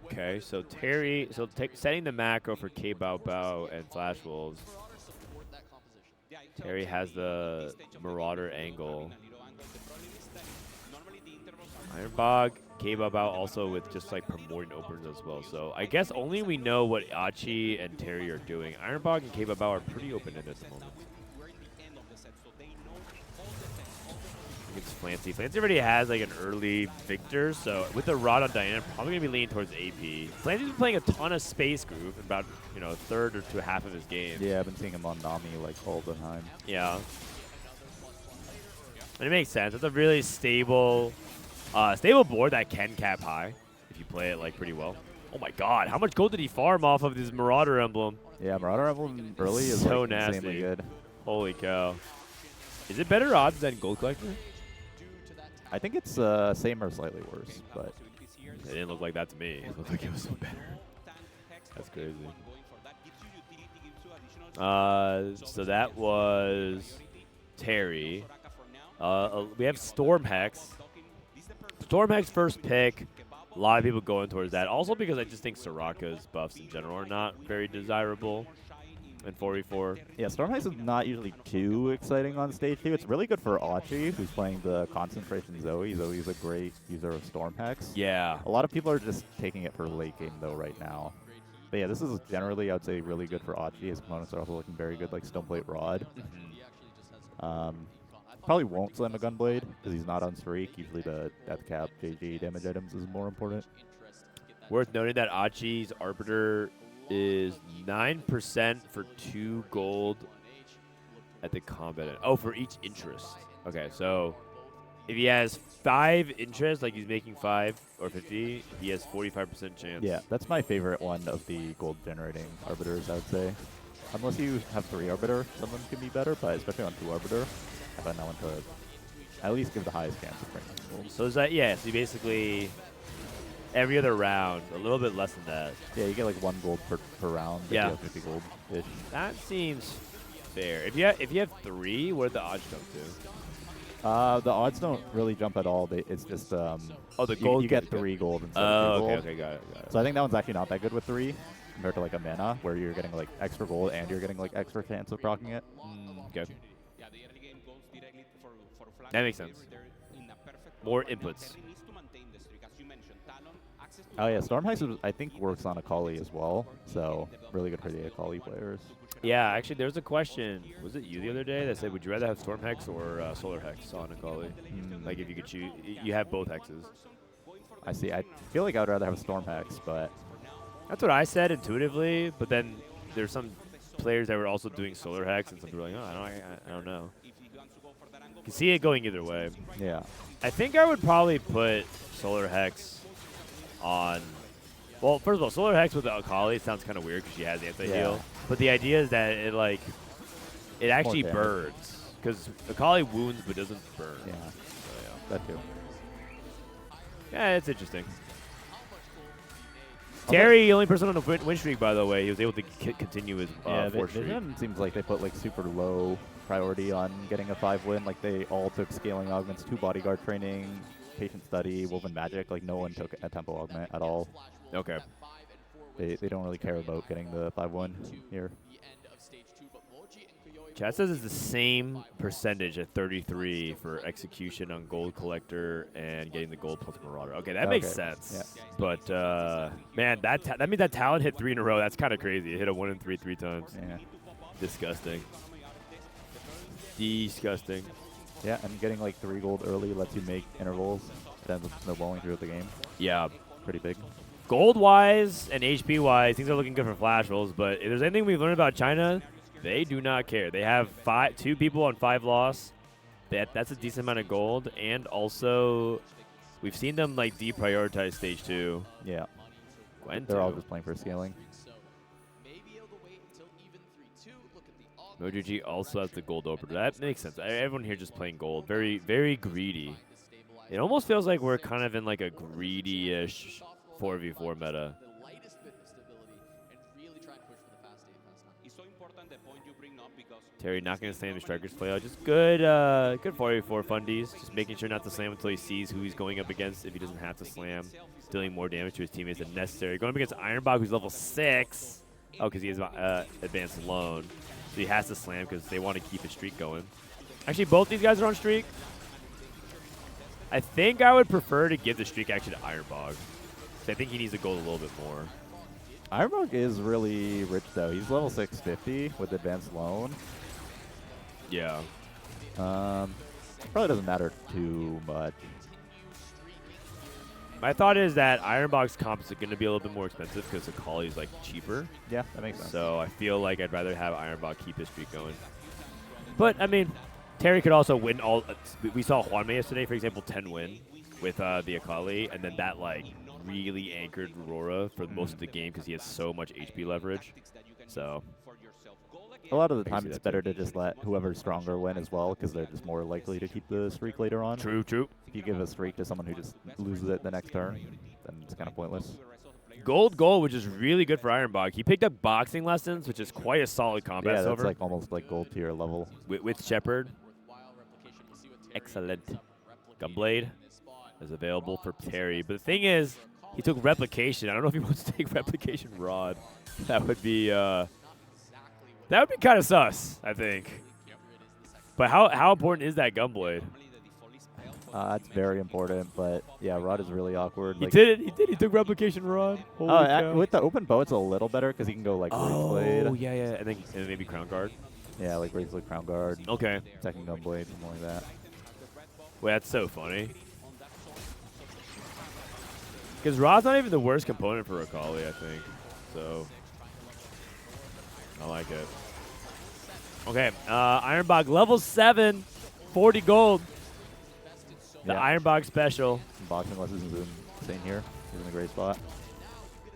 Okay, so Terry, setting the macro for kbaobao and FlashWolves. Terry has the Marauder angle. Ironbog, kbaobao also with just like Primordial openers as well. So I guess only we know what Achi and Terry are doing. Ironbog and kbaobao are pretty open-ended at the moment. It's Flancy. Flancy already has like an early victor, so with the Rod on Diana, probably gonna be leaning towards AP. Flancy's been playing a ton of Space Groove in about a third or to half of his game. Yeah, I've been seeing him on Nami like all the time. Yeah, and it makes sense. It's a really stable board that can cap high if you play it like pretty well. Oh my God, how much gold did he farm off of this Marauder emblem? Yeah, Marauder emblem early is so like nasty. insanely good. Holy cow! Is it better odds than Gold Collector? I think it's same or slightly worse, but it didn't look like that to me. It looked like it was better. That's crazy. So that was Terry. We have Storm Hex. Storm Hex first pick. A lot of people going towards that. Also because I just think Soraka's buffs in general are not very desirable in 4v4. Yeah, Storm Hex is not usually too exciting on stage 2. It's really good for Achi, who's playing the Concentration Zoe. Zoe's a great user of Storm Hex. Yeah. A lot of people are just taking it for late game, though, right now. But yeah, this is generally, I would say, really good for Achi. His components are also looking very good, like Stoneplate Rod. Probably won't slam a Gunblade, because he's not on streak. Usually the Death Cap, JG damage items is more important. Worth noting that Achi's Arbiter is 9% for 2 gold at the combat end. Oh, for each interest. Okay, so if he has 5 interests, like he's making 5 or 50, he has 45% chance. Yeah, that's my favorite one of the gold generating Arbiters, I would say. Unless you have 3 Arbiter, some of them can be better, but especially on 2 Arbiter, I find that one to at least give the highest chance of bringing gold. So is that, yeah, so you basically every other round, a little bit less than that. Yeah, you get like 1 gold per round. Yeah. You have 50 gold-ish. That seems fair. If you have 3, where the odds jump to? The odds don't really jump at all. It's just the gold. You get 3 gold instead of 2 gold. Okay, got it. So I think that one's actually not that good with 3 compared to like a mana, where you're getting like extra gold and you're getting like extra chance of proccing it. Okay. That makes sense. More inputs. Oh yeah, Storm Hex I think works on Akali as well, so really good for the Akali players. Yeah, actually, there was a question. Was it you the other day that said, would you rather have Storm Hex or Solar Hex on Akali? Like if you could choose, you have both hexes. I see. I feel like I would rather have a Storm Hex, but that's what I said intuitively. But then there's some players that were also doing Solar Hex, and some people were like, oh, I don't know. You can see it going either way. Yeah. I think I would probably put Solar Hex on. Well, first of all, Solar Hex with the Akali sounds kind of weird because she has anti-heal. Yeah. But the idea is that it actually burns. Because Akali wounds but doesn't burn. Yeah. So, yeah. That too. Yeah, it's interesting. Terry, only person on a win streak, by the way. He was able to continue his 4 streak. Vision seems like they put like super low priority on getting a 5 win. Like they all took scaling augments, 2 bodyguard training, patient study, woven magic. Like no one took a tempo augment at all. Okay. They don't really care about getting the 5-1 here. Chat says it's the same percentage at 33 for execution on Gold Collector and getting the Gold plus Marauder. Okay, that makes sense. Yeah. But, man, that means that talent hit 3 in a row. That's kind of crazy. It hit a 1 in 3 3 times. Yeah. Disgusting. Disgusting. Yeah, and getting like 3 gold early lets you make intervals. It ends up snowballing throughout the game. Yeah. Pretty big. Gold-wise and HP-wise, things are looking good for FlashWolves, but if there's anything we've learned about China, they do not care. They have 2 people on 5 loss. That's a decent amount of gold, and also we've seen them like deprioritize stage 2. Yeah. Gwent They're all just playing for scaling. MoGG also has the gold opener. That makes sense. Everyone here just playing gold. Very, very greedy. It almost feels like we're kind of in like a greedy-ish 4v4 meta. Terry not going to slam the strikers play out. Just good, good 4v4 fundies. Just making sure not to slam until he sees who he's going up against if he doesn't have to slam. Dealing more damage to his teammates than necessary. Going up against Ironbog, who's level 6. Oh, because he has advanced alone. So he has to slam because they want to keep his streak going. Actually, both these guys are on streak. I think I would prefer to give the streak actually to Ironbog. I think he needs to go a little bit more. Ironbog is really rich, though. He's level 650 with advanced loan. Yeah. Probably doesn't matter too much. My thought is that Ironbog's comp is going to be a little bit more expensive because Akali is like cheaper. Yeah, that makes sense. So I feel like I'd rather have Ironbog keep his streak going. But I mean, Terry could also win all. We saw Huanmie yesterday, for example, 10 win with the Akali, and then that like really anchored Aurora for most of the game because he has so much HP leverage. So a lot of the time, it's better to just let whoever's stronger win as well, because they're just more likely to keep the streak later on. True, true. If you give a streak to someone who just loses it the next turn, then it's kind of pointless. Gold, which is really good for Ironbog. He picked up boxing lessons, which is quite a solid combat silver. Yeah, that's like almost like gold tier level. With Shepard. Excellent. Gunblade is available for Terry. But the thing is, he took Replication. I don't know if he wants to take Replication Rod. That would be kind of sus, I think. But how important is that Gunblade? It's very important, but yeah, Rod is really awkward. He did it. He took Replication Rod. With the open bow, it's a little better because he can go like Rageblade. Oh, yeah. And then maybe Crown Guard. Yeah, like Rageblade, Crown Guard. Okay. Second Gunblade, something like that. Wait, that's so funny. Because Rod's not even the worst component for Akali, I think. So, I like it. Okay, Ironbog level 7, 40 gold. The Ironbog special. Boxing lessons is insane here. He's in a great spot.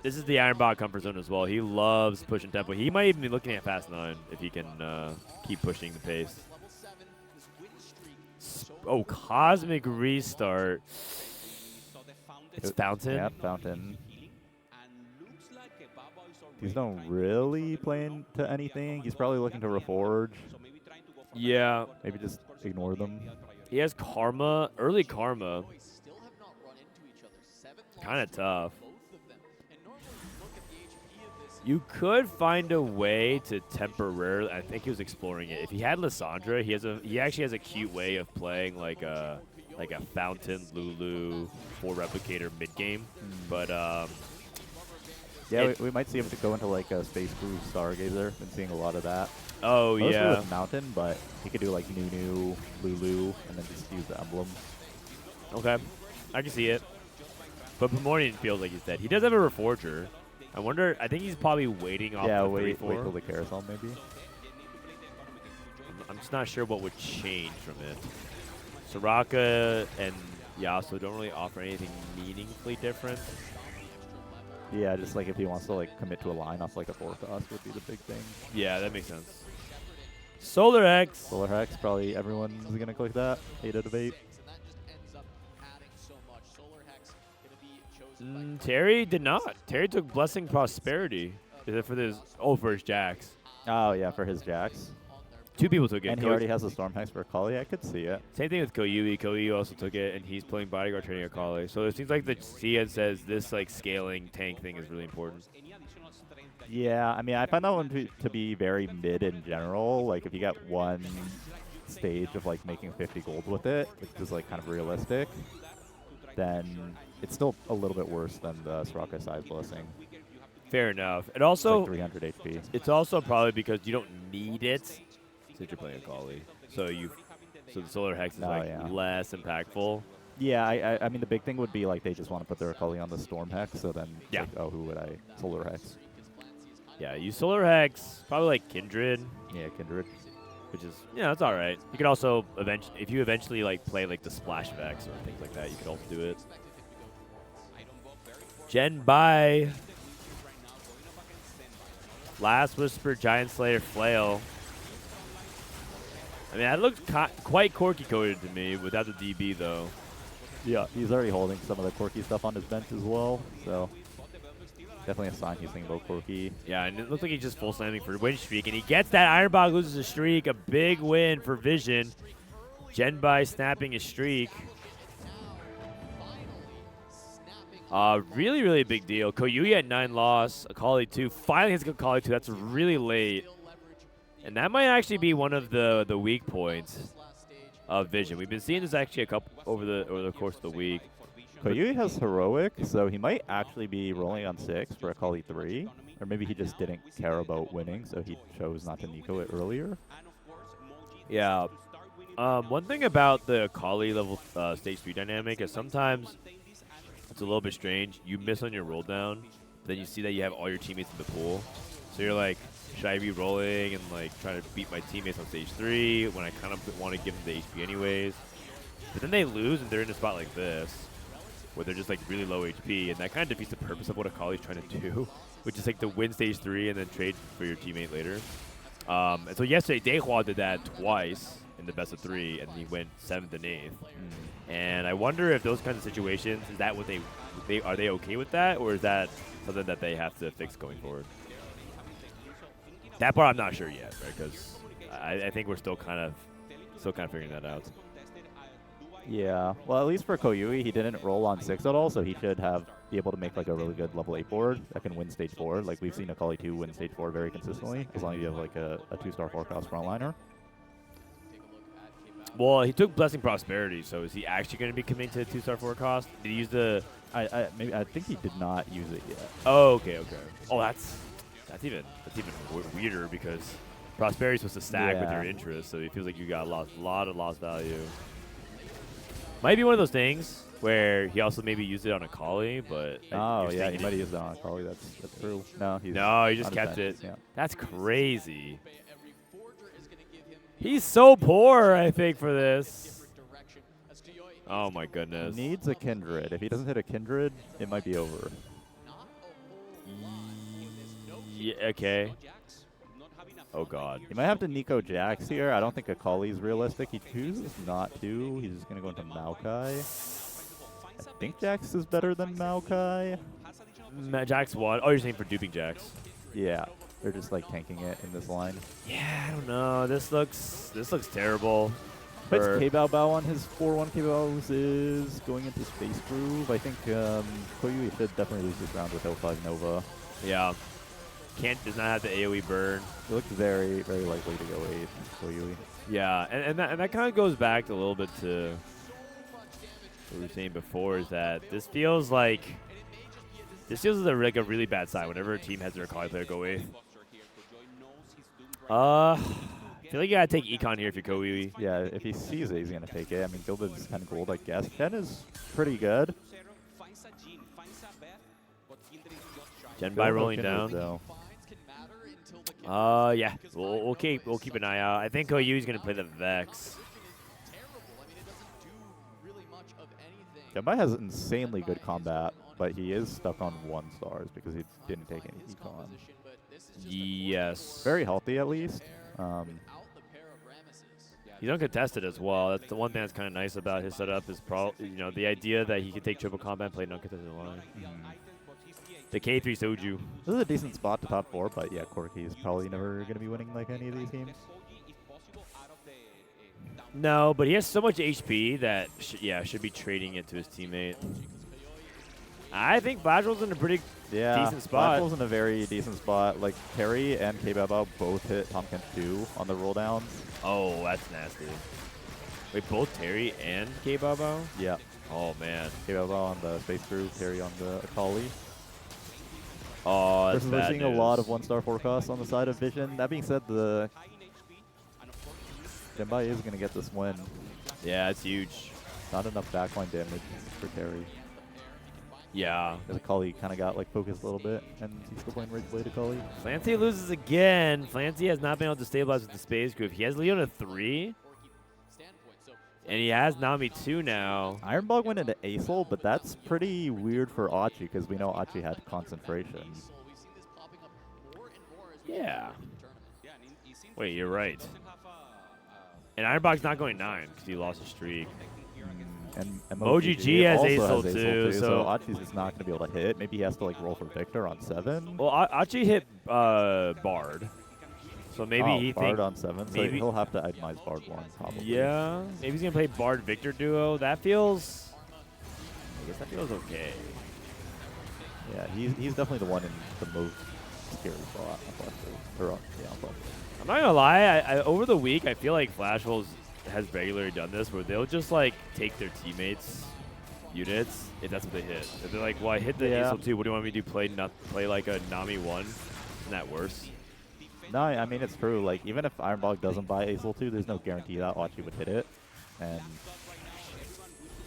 This is the Ironbog comfort zone as well. He loves pushing tempo. He might even be looking at Fast 9 if he can keep pushing the pace. Oh, Cosmic Restart. It's Fountain? Yeah, Fountain. He's not really playing to anything. He's probably looking to reforge. Yeah. Maybe just ignore them. He has Karma, early Karma. Kind of tough. You could find a way to temporarily. I think he was exploring it. If he had Lissandra, he actually has a cute way of playing like a Fountain, Lulu, 4 Replicator mid game. But yeah, we might see him to go into like a Space Crew Stargazer. Been seeing a lot of that. Oh, mostly yeah. with Mountain, but he could do like Nunu, Lulu, and then just use the emblem. Okay, I can see it. But Primordian feels like he's dead. He does have a Reforger. I wonder. I think he's probably waiting off. Yeah, the wait 3-4. till the carousel maybe. I'm just not sure what would change from it. Soraka and Yasuo don't really offer anything meaningfully different. Yeah, just like if he wants to like commit to a line off like a 4 cost would be the big thing. Yeah, that makes sense. Solar Hex. Solar Hex, probably everyone's gonna click that. 8 out of 8. Terry did not. Terry took Blessing Prosperity. Is it for this? Oh, for his Jax. Oh yeah, for his Jax. 2 people took it. And he already has a Storm Hex for Akali. I could see it. Same thing with Koyui. Koyui also took it, and he's playing Bodyguard training Akali. So it seems like the CN says this like scaling tank thing is really important. Yeah, I mean, I find that one to be very mid in general. Like, if you get one stage of like making 50 gold with it, which is like kind of realistic, then it's still a little bit worse than the Soraka Side Blessing. Fair enough. It also it's like 300 HP. It's also probably because you don't need it since you're playing Akali. So the Solar Hex is less impactful. Yeah, I mean the big thing would be like they just want to put their Akali on the Storm Hex, so then it's like, oh, who would I Solar Hex? Yeah, use Solar Hex, probably like Kindred. Yeah, Kindred. Which is, it's all right. You could also if you eventually like play like the Splash Vex or things like that, you could also do it. I mean, that looks quite Corki coded to me without the DB though. Yeah, he's already holding some of the Corki stuff on his bench as well, so definitely a sign he's thinking about Corki. Yeah, and it looks like he's just full slamming for win streak, and he gets that. Ironbog loses a streak, a big win for Vision. Zhenbai snapping his streak. Really, really big deal. Koyui at 9 loss, Akali 2. Finally hits Akali 2. That's really late. And that might actually be one of the weak points of Vision. We've been seeing this actually a couple over the course of the week. Koyui has Heroic, so he might actually be rolling on 6 for Akali 3. Or maybe he just didn't care about winning, so he chose not to Nico it earlier. Yeah. One thing about the Akali level stage 3 dynamic is sometimes it's a little bit strange. You miss on your roll down, then you see that you have all your teammates in the pool. So you're like, should I be rolling and like trying to beat my teammates on stage 3 when I kind of want to give them the HP anyways? But then they lose and they're in a spot like this, where they're just like really low HP, and that kind of defeats the purpose of what Akali's trying to do, which is like to win stage 3 and then trade for your teammate later. And so yesterday, Dehua did that twice in the best of 3, and he went 7th and 8th. And I wonder if those kinds of situations, is that what are they okay with that, or is that something that they have to fix going forward? That part I'm not sure yet, right? Because I think we're still kind of figuring that out. Yeah, well, at least for Koyui, he didn't roll on 6 at all, so he should be able to make like a really good level 8 board that can win stage 4. Like we've seen Akali 2 win stage 4 very consistently, as long as you have like a 2-star forecast frontliner. Well, he took Blessing Prosperity, so is he actually going to be committing to the 2-star forecast? Did he use the? I think he did not use it yet. Oh, okay. Oh, that's even weirder because Prosperity's supposed to stack with your interest, so it feels like you got a lot of lost value. Might be one of those things where he also maybe used it on Akali, but oh yeah, he might have used it on Akali. That's true. No, he just kept it. Yeah. That's crazy. He's so poor, I think, for this. Oh my goodness. He needs a Kindred. If he doesn't hit a Kindred, it might be over. Yeah, okay. Oh god. He might have to Nico Jax here. I don't think Akali's realistic. He chooses not to. He's just going to go into Maokai. I think Jax is better than Maokai. Jax won. Oh, you're saying for duping Jax? Yeah. They're just like tanking it in this line. Yeah, I don't know. This looks terrible. Puts kbaobao on his 4-1 kbaobaos is going into Space Groove. I think Koyui should definitely lose this round with L5 Nova. Yeah. Does not have the AoE burn. It looks very, very likely to go 8, Koyui. Yeah, and that kind of goes back a little bit to what we were saying before, is that this feels like a really bad sign whenever a team has their Akali player go 8. I feel like you gotta take Econ here if you're Koyui. Yeah, if he sees it, he's gonna take it. I mean, Gilbin's kind of gold, I guess. Chen is pretty good. Zhenbai rolling down. Yeah, we'll keep an eye out. I think Koyui's gonna play the Vex. Zhenbai has insanely good combat, but he is stuck on 1 stars because he didn't take any econ. Yes. Very healthy, at least. He's uncontested as well. That's the one thing that's kind of nice about his setup is the idea that he can take triple combat and play an uncontested line. The K3 Soju. This is a decent spot to top 4, but yeah, Corki is probably never going to be winning like any of these games. No, but he has so much HP that should be trading it to his teammate. I think FlashWolves in a pretty decent spot. FlashWolves in a very decent spot. Like Terry and kbaobao both hit Tompkins 2 on the roll downs. Oh, that's nasty. Wait, both Terry and kbaobao? Yeah. Oh man. kbaobao on the Space Crew, Terry on the Akali. Oh, that's bad We're seeing news. a lot of 1-star forecasts on the side of Vision. That being said, the Zhenbai is going to get this win. Yeah, it's huge. Not enough backline damage for Terry. Yeah. Because Akali kind of got like focused a little bit, and he's still playing Rage Blade Akali. Flancy loses again. Flancy has not been able to stabilize with the Space Group. He has Leona 3. And he has Nami 2 now. Ironbog went into Acel, but that's pretty weird for Achi because we know Achi had concentration. Yeah. Wait, you're right. And Ironbox's not going 9 because he lost a streak. And MoGG has also Azel too, so Achi's just not going to be able to hit. Maybe he has to like roll for Victor on 7. Well, Achi hit Bard. So maybe he Bard on 7, so maybe he'll have to itemize Bard 1 probably. Yeah, maybe he's going to play Bard-Victor duo. That feels... I guess that feels okay. Yeah, he's definitely the one in the most scary spot. I'm not gonna lie. Over the week, I feel like FlashWolves has regularly done this, where they'll just like take their teammates' units if that's what they hit. If they're like, "Well, I hit the Azel 2. What do you want me to do? Play like a Nami 1? Isn't that worse?" No, I mean it's true. Like even if Ironbog doesn't buy Azel 2, there's no guarantee that Achi would hit it, and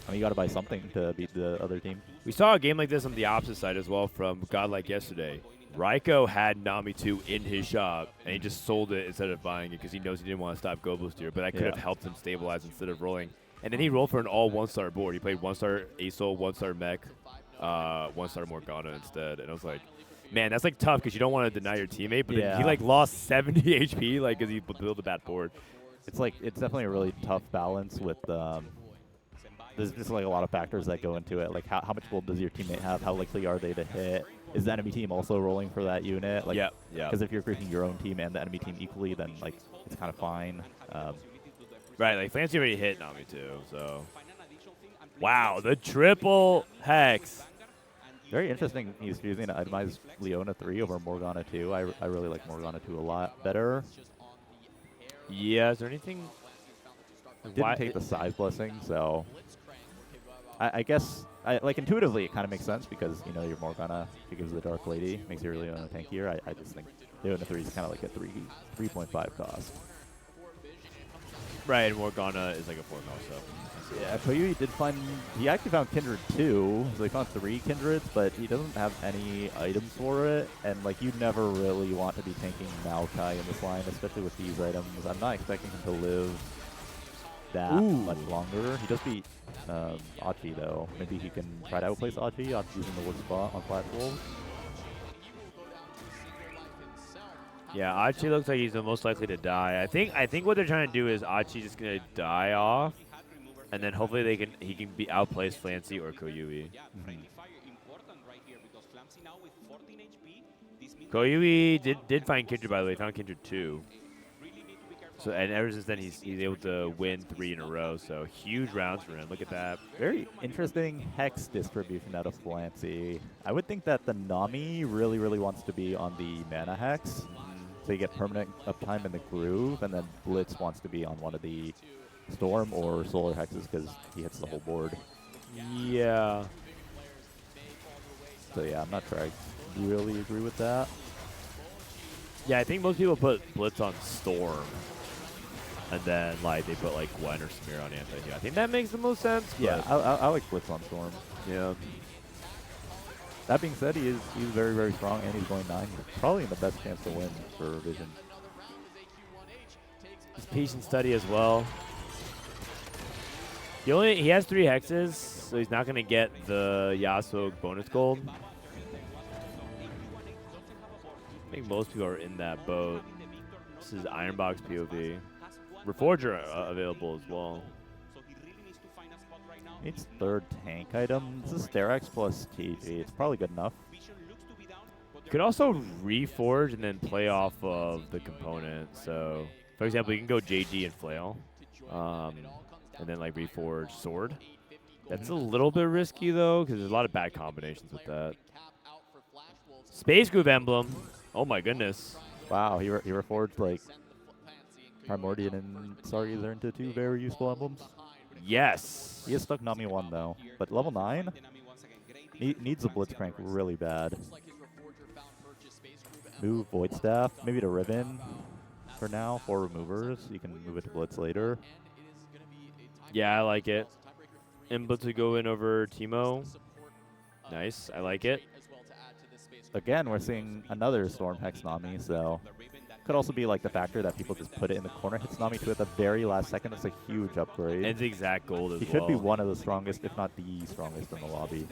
I mean you got to buy something to beat the other team. We saw a game like this on the opposite side as well from Godlike yesterday. Raikou had Nami 2 in his shop, and he just sold it instead of buying it because he knows he didn't want to stop Go Booster, but that could have helped him stabilize instead of rolling. And then he rolled for an all 1-star board. He played 1-star Azel, 1-star Mech, 1-star Morgana instead. And I was like, man, that's like tough because you don't want to deny your teammate, but then he like lost 70 HP like because he built a bad board. It's like it's definitely a really tough balance with there's just like a lot of factors that go into it. Like how much gold does your teammate have? How likely are they to hit? Is the enemy team also rolling for that unit? Like, yeah. Because if you're creeping your own team and the enemy team equally, then like it's kind of fine. Right, like Flancy already hit Nami too, so. Wow, the triple hex. Very interesting. He's choosing to itemize Leona 3 over Morgana 2. I really like Morgana 2 a lot better. Yeah, is there anything? Didn't take the size blessing, so I guess like intuitively it kind of makes sense because you know your Morgana, she gives the Dark Lady, makes your Leona tankier. I just think Leona 3 is kind of like a 3.5 cost. Right, and Morgana is like a 4 cost. So. Yeah, Koyui did find, he actually found Kindred 2, so he found 3 Kindreds, but he doesn't have any items for it, and like you never really want to be tanking Maokai in this line, especially with these items. I'm not expecting him to live that much longer. He does beat Achi though. Maybe he can try to outplace Achi. Achi's in the worst spot on FlashWolves. Yeah, Achi looks like he's the most likely to die. I think what they're trying to do is Achi's just gonna die off, and then hopefully he can be outplaced Flancy or Koyui. Koyui did find Kindred, by the way. He found Kindred 2. So, and ever since then, he's able to win 3 in a row. So, huge rounds for him. Look at that. Very interesting hex distribution out of Flancy. I would think that the Nami really, really wants to be on the mana hex. So you get permanent uptime in the groove, and then Blitz wants to be on one of the Storm or Solar hexes because he hits the whole board. Yeah. So yeah, I'm not sure I really agree with that. Yeah, I think most people put Blitz on Storm. And then, like, they put, like, Gwen or Smear on anti-heal. I think that makes the most sense. Yeah, I like Blitz on Storm. Yeah. That being said, he's very, very strong, and he's going 9. Probably in the best chance to win for Vision. He's patient study as well. He has 3 hexes, so he's not going to get the Yasuo bonus gold. I think most people are in that boat. This is Ironbox POV. Reforger available as well. Needs 3rd tank item. This is Sterex plus TG. It's probably good enough. You could also reforge and then play off of the component. So, for example, you can go JG and Flail, and then like reforge Sword. That's a little bit risky though, because there's a lot of bad combinations with that. Space Groove Emblem. Oh my goodness. Wow, he reforged like Primordian and Stargazer into 2 very useful emblems. Yes. He is stuck Nami 1 though, but level 9 needs a Blitzcrank really bad. Move Void Staff, maybe to Riven for now, 4 removers. You can move it to Blitz later. Yeah, I like it. Emblem to go in over Teemo. Nice, I like it. Again, we're seeing another Storm Hex Nami, so could also be like the factor that people just put it in the corner. Hits Nami 2 at the very last second. It's a huge upgrade. And it's exact gold as well. He should be one of the strongest, if not the strongest in the lobby.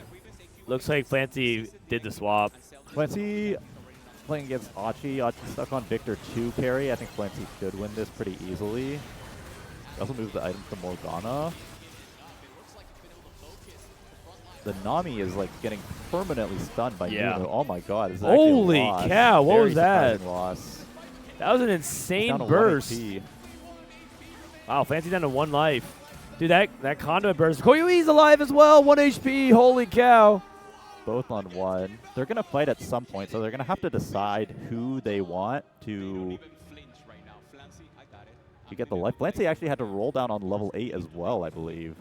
Looks like Flancy did the swap. Flancy playing against Achi. Achi stuck on Victor 2 carry. I think Flancy should win this pretty easily. Also moves the item to Morgana. The Nami is like getting permanently stunned by Nuno. Oh my god, is that Holy a loss. cow, what Very was that? surprising loss. That was an He's insane down to burst. 1 HP. Wow, Flancy down to 1 life. Dude, that conduit burst. Koyui's alive as well, 1 HP. Holy cow. Both on 1. They're going to fight at some point, so they're going to have to decide who they want to get the life. Flancy actually had to roll down on level 8 as well, I believe.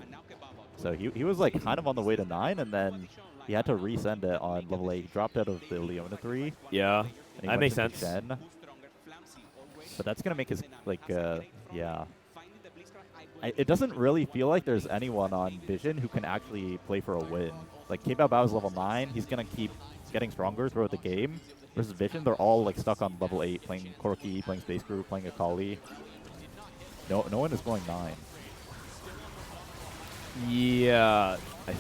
So he was like kind of on the way to 9, and then he had to resend it on level 8. He dropped out of the Leona 3. Yeah, that makes sense. But that's going to make his, like, yeah. It doesn't really feel like there's anyone on Vision who can actually play for a win. Like, kbaobao is level 9. He's going to keep getting stronger throughout the game. Versus Vision, they're all, like, stuck on level 8, playing Corki, playing Space Crew, playing Akali. No one is going 9. Yeah, I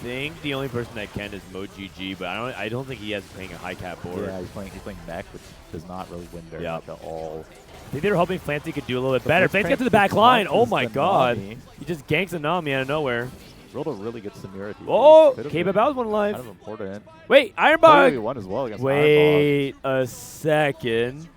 think the only person that can is MoGG, but I don't think he has playing a high cap board. Yeah, he's playing mech, which does not really win very much at all. I think they were hoping Flancy could do a little bit better. Flancy got to the back line. Oh my god. He just ganks a Nami out of nowhere. Rolled a really good Samira. Oh, kbaobao's 1 life. Kind of important. Wait, Ironbog. Koyui won as well against Wait a second.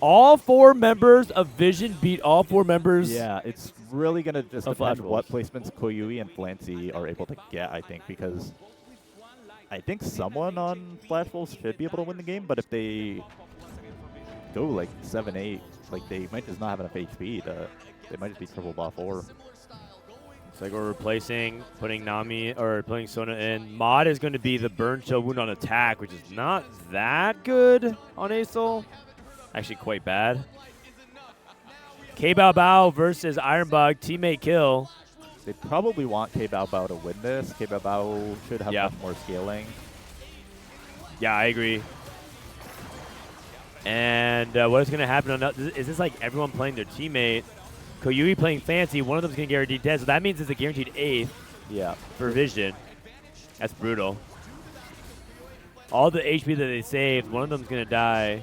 All 4 members of Vision beat all 4 members. Yeah, it's really going to just depend FlashWolves. what placements Koyui and Flancy are able to get, I think, because I think someone on FlashWolves should be able to win the game, but if they go like 7-8, like they might just not have enough HP to, they might just be triple buff 4. It's like we're putting Nami, or putting Sona in. Mod is going to be the Burn Chill Wound on attack, which is not that good on ASOL. Actually quite bad. kbaobao versus Ironbog, teammate kill. They probably want kbaobao to win this. kbaobao should have much more scaling. Yeah, I agree. And what is going to happen on that? Is this like everyone playing their teammate? Koyui playing Fancy, one of them's going to guaranteed dead, so that means it's a guaranteed 8th for Vision. That's brutal. All the HP that they saved, one of them's going to die.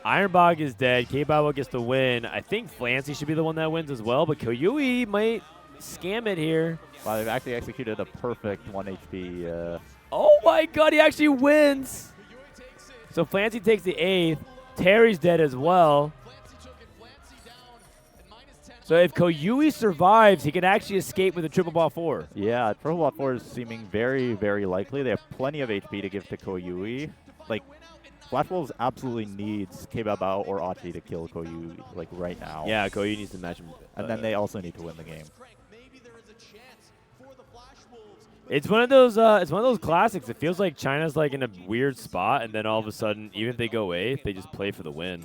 Ironbog is dead. kbaobao gets the win. I think Flancy should be the one that wins as well, but Koyui might scam it here. Wow, they've actually executed a perfect 1 HP. Oh my god, he actually wins! So Flancy takes the 8th. Terry's dead as well. So if Koyui survives, he can actually escape with a triple ball 4. Yeah, triple ball 4 is seeming very, very likely. They have plenty of HP to give to Koyui. Like, FlashWolves absolutely needs kbaobao or Achi to kill Koyui, like, right now. Yeah, Koyui needs to match him. And then they also need to win the game. It's one of those classics. It feels like China's like in a weird spot, and then all of a sudden, even if they go 8th, they just play for the win.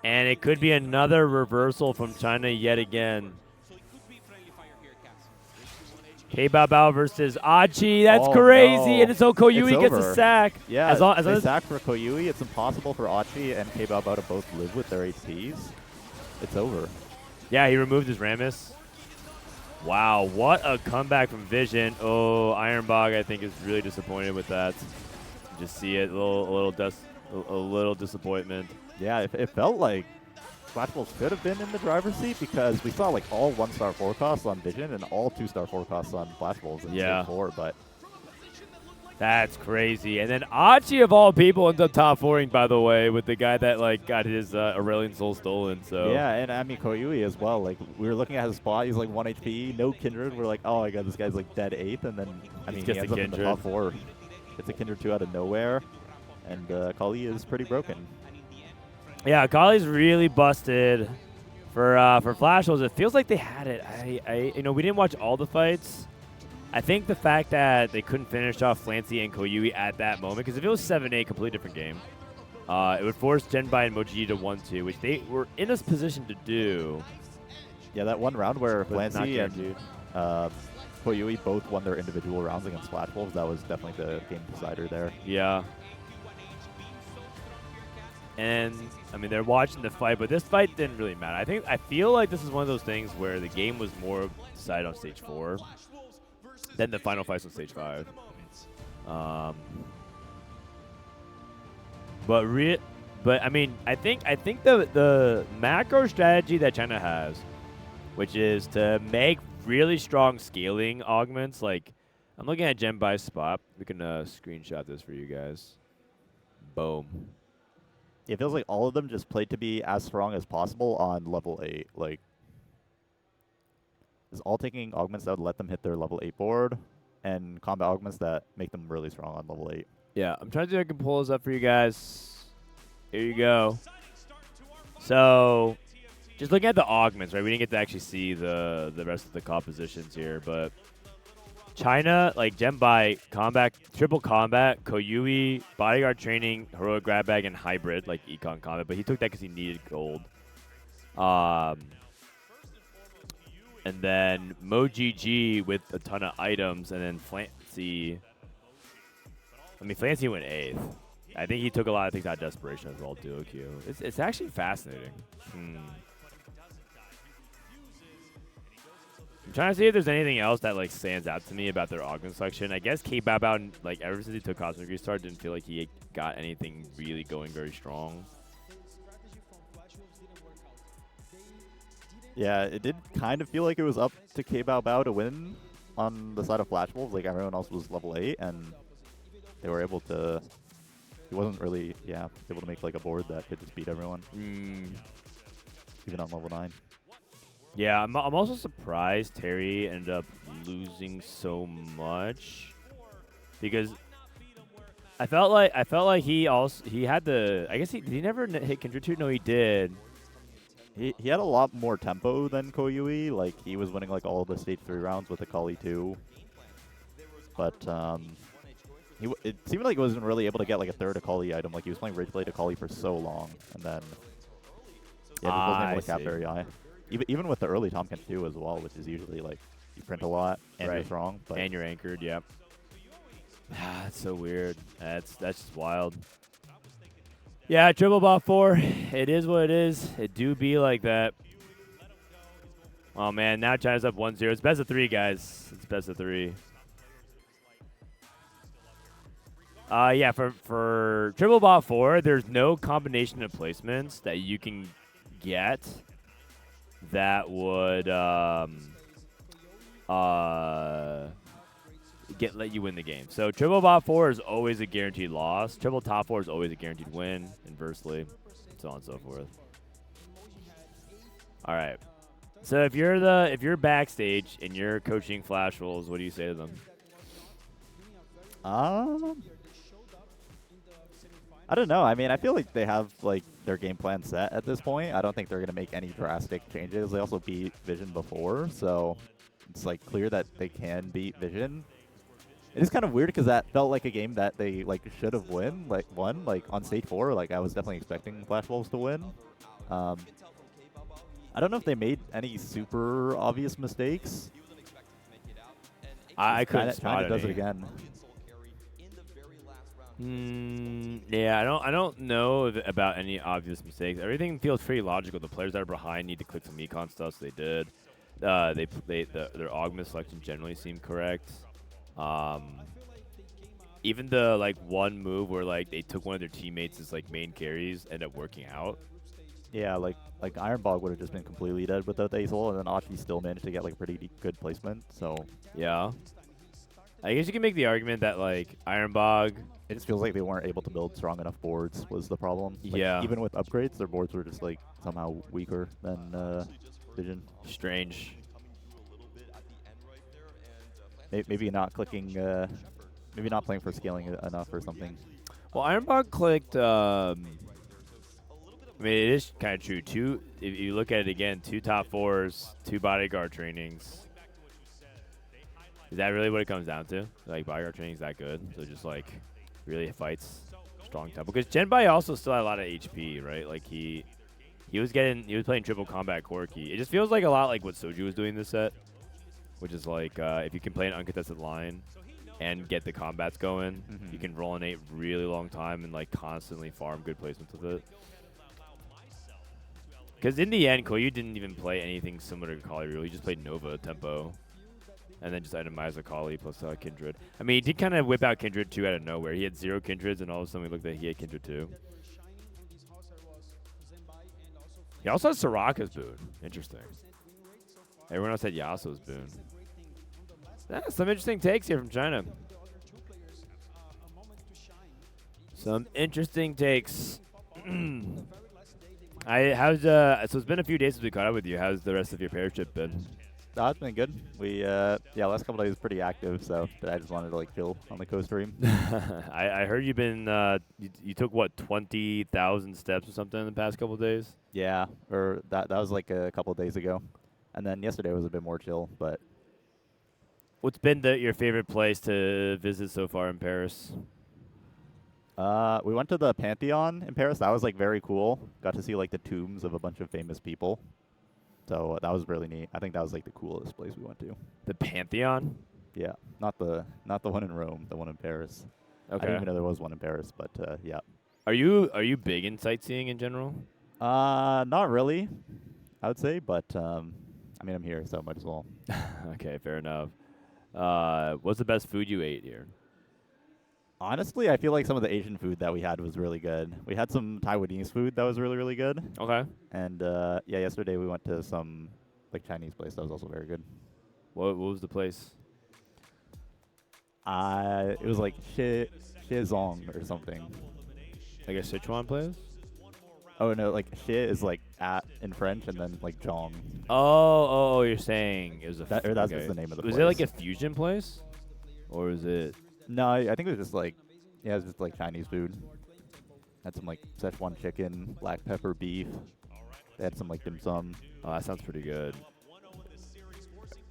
And it could be another reversal from China yet again. kbaobao versus Achi. That's crazy. No. And so Koyui gets a sack. Yeah, as they sack for Koyui. It's impossible for Achi and kbaobao to both live with their HPs. It's over. Yeah, he removed his Rammus. Wow, what a comeback from Vision. Oh, Ironbog, I think, is really disappointed with that. Just see it, a little disappointment. Yeah, it felt like FlashWolves could have been in the driver's seat because we saw like all 1-star forecasts on Vision and all 2-star forecasts on FlashWolves in Stage 4, but that's crazy. And then Achi of all people ends up top 4ing, by the way, with the guy that like got his Aurelion Soul stolen. So yeah, and I mean Koyui as well. Like we were looking at his spot, he's like 1 HP, no Kindred. We're like, oh my god, this guy's like dead 8th, and then I mean he ends up in the top 4. It's a Kindred 2 out of nowhere, and Kayle is pretty broken. Yeah, Kayle's really busted for FlashWolves. It feels like they had it. We didn't watch all the fights. I think the fact that they couldn't finish off Flancy and Koyui at that moment, because if it was 7-8, completely different game, it would force Zhenbai and MoGG to 1-2, which they were in a position to do. Yeah, that one round where Flancy and Koyui both won their individual rounds against FlashWolves, that was definitely the game decider there. Yeah. And I mean, they're watching the fight, but this fight didn't really matter. I feel like this is one of those things where the game was more decided on Stage 4 than the final fights on Stage 5. But But I mean, I think the macro strategy that China has, which is to make really strong scaling augments. Like, I'm looking at Zhenbai's spot. We can screenshot this for you guys. Boom. It feels like all of them just played to be as strong as possible on level 8. Like, it's all taking augments that would let them hit their level 8 board, and combat augments that make them really strong on level 8. Yeah, I'm trying to see if I can pull this up for you guys. Here you go. So, just looking at the augments, right? We didn't get to actually see the rest of the compositions here, but China, like Zhenbai, combat, triple combat, Koyui, bodyguard training, heroic grab bag, and hybrid, like econ combat. But he took that because he needed gold. And then MoGG with a ton of items, and then Flancy. I mean, Flancy went 8th. I think he took a lot of things out of desperation as well, WANIN. It's actually fascinating. I'm trying to see if there's anything else that like stands out to me about their augment selection. I guess kbaobao, like ever since he took Cosmic Restart, didn't feel like he got anything really going very strong. Yeah, it did kind of feel like it was up to kbaobao to win on the side of FlashWolves. Like everyone else was level 8, and they were able to. He wasn't really, able to make like a board that could just beat everyone, even on level 9. Yeah, I'm also surprised Terry ended up losing so much, because I felt like he had the, I guess did he never hit Kindred 2? No, he did. He had a lot more tempo than Koyui. Like he was winning like all of the stage 3 rounds with the Kali 2, but it seemed like he wasn't really able to get like a third Akali item. Like he was playing Rage Blade Akali for so long, and then he wasn't able to cap very high. Even with the early Tompkins too as well, which is usually like you print a lot and you're strong, but and you're anchored. Yep. That's so weird. That's just wild. Yeah, triple bot 4. It is what it is. It do be like that. Oh man, now China's up 1-0. It's best of 3, guys. It's best of 3. Yeah, for triple bot 4, there's no combination of placements that you can get that would let you win the game. So triple bot 4 is always a guaranteed loss. Triple top 4 is always a guaranteed win, inversely, so on and so forth. All right. So if you're backstage and you're coaching FlashWolves, what do you say to them? I don't know. I mean, I feel like they have like their game plan set at this point. I don't think they're going to make any drastic changes. They also beat Vision before, so it's like clear that they can beat Vision. It is kind of weird because that felt like a game that they like should have won on stage 4. Like I was definitely expecting FlashWolves to win. I don't know if they made any super obvious mistakes. I couldn't spot China does it again. Yeah, I don't know about any obvious mistakes. Everything feels pretty logical. The players that are behind need to click some econ stuff, so they did. Their augment selection generally seemed correct. Even the like one move where like they took one of their teammates as like main carries ended up working out. Yeah, like Ironbog would have just been completely dead without the Ace-Hole, and then Ahri still managed to get like a pretty good placement. So yeah, I guess you can make the argument that like Ironbog. It just feels like they weren't able to build strong enough boards was the problem. Like, yeah. Even with upgrades, their boards were just like somehow weaker than Vision. Strange. Maybe not clicking. Maybe not playing for scaling enough or something. Well, Ironbog clicked. I mean, it is kind of true. If you look at it again, 2 top 4s, 2 bodyguard trainings. Is that really what it comes down to? Like bodyguard training is that good? So just like really fights strong tempo. Because Zhenbai also still had a lot of HP, right? Like he was playing triple combat Corki. It just feels like a lot like what Soju was doing this set, which is like if you can play an uncontested line and get the combats going, you can roll an 8 really long time and like constantly farm good placements with it. Because in the end, Koyui didn't even play anything similar to Kali really. He just played Nova tempo. And then just itemized Akali plus Kindred. I mean, he did kind of whip out Kindred 2 out of nowhere. He had 0 Kindreds, and all of a sudden we looked at he had Kindred 2. He also has Soraka's boon. Interesting. Everyone else had Yasuo's boon. Some interesting takes here from China. Some interesting takes. So it's been a few days since we caught up with you. How's the rest of your pairship been? It's been good. We last couple days was pretty active, so I just wanted to like chill on the Costream. I heard you've been you took what 20,000 steps or something in the past couple of days. Yeah, or that was like a couple of days ago, and then yesterday was a bit more chill. But what's been your favorite place to visit so far in Paris? We went to the Pantheon in Paris. That was like very cool. Got to see like the tombs of a bunch of famous people. So that was really neat. I think that was like the coolest place we went to. The Pantheon? Yeah, not the one in Rome, the one in Paris. Okay. I didn't even know there was one in Paris, but yeah. Are you big in sightseeing in general? Not really, I would say, but I mean I'm here, so might as well. Okay, fair enough. What's the best food you ate here? Honestly, I feel like some of the Asian food that we had was really good. We had some Taiwanese food that was really, really good. Okay. And yeah, yesterday we went to some like Chinese place that was also very good. What was the place? It was like Shizong or something. Like a Sichuan place? Oh no, like Shi is like at in French, and then like Zhong. Oh, you're saying it was a. That's just the name of the place. Was it like a fusion place, or is it? No, I think it was just like, yeah, it was just like Chinese food. Had some like Szechuan chicken, black pepper beef. They had some like dim sum. Oh, that sounds pretty good.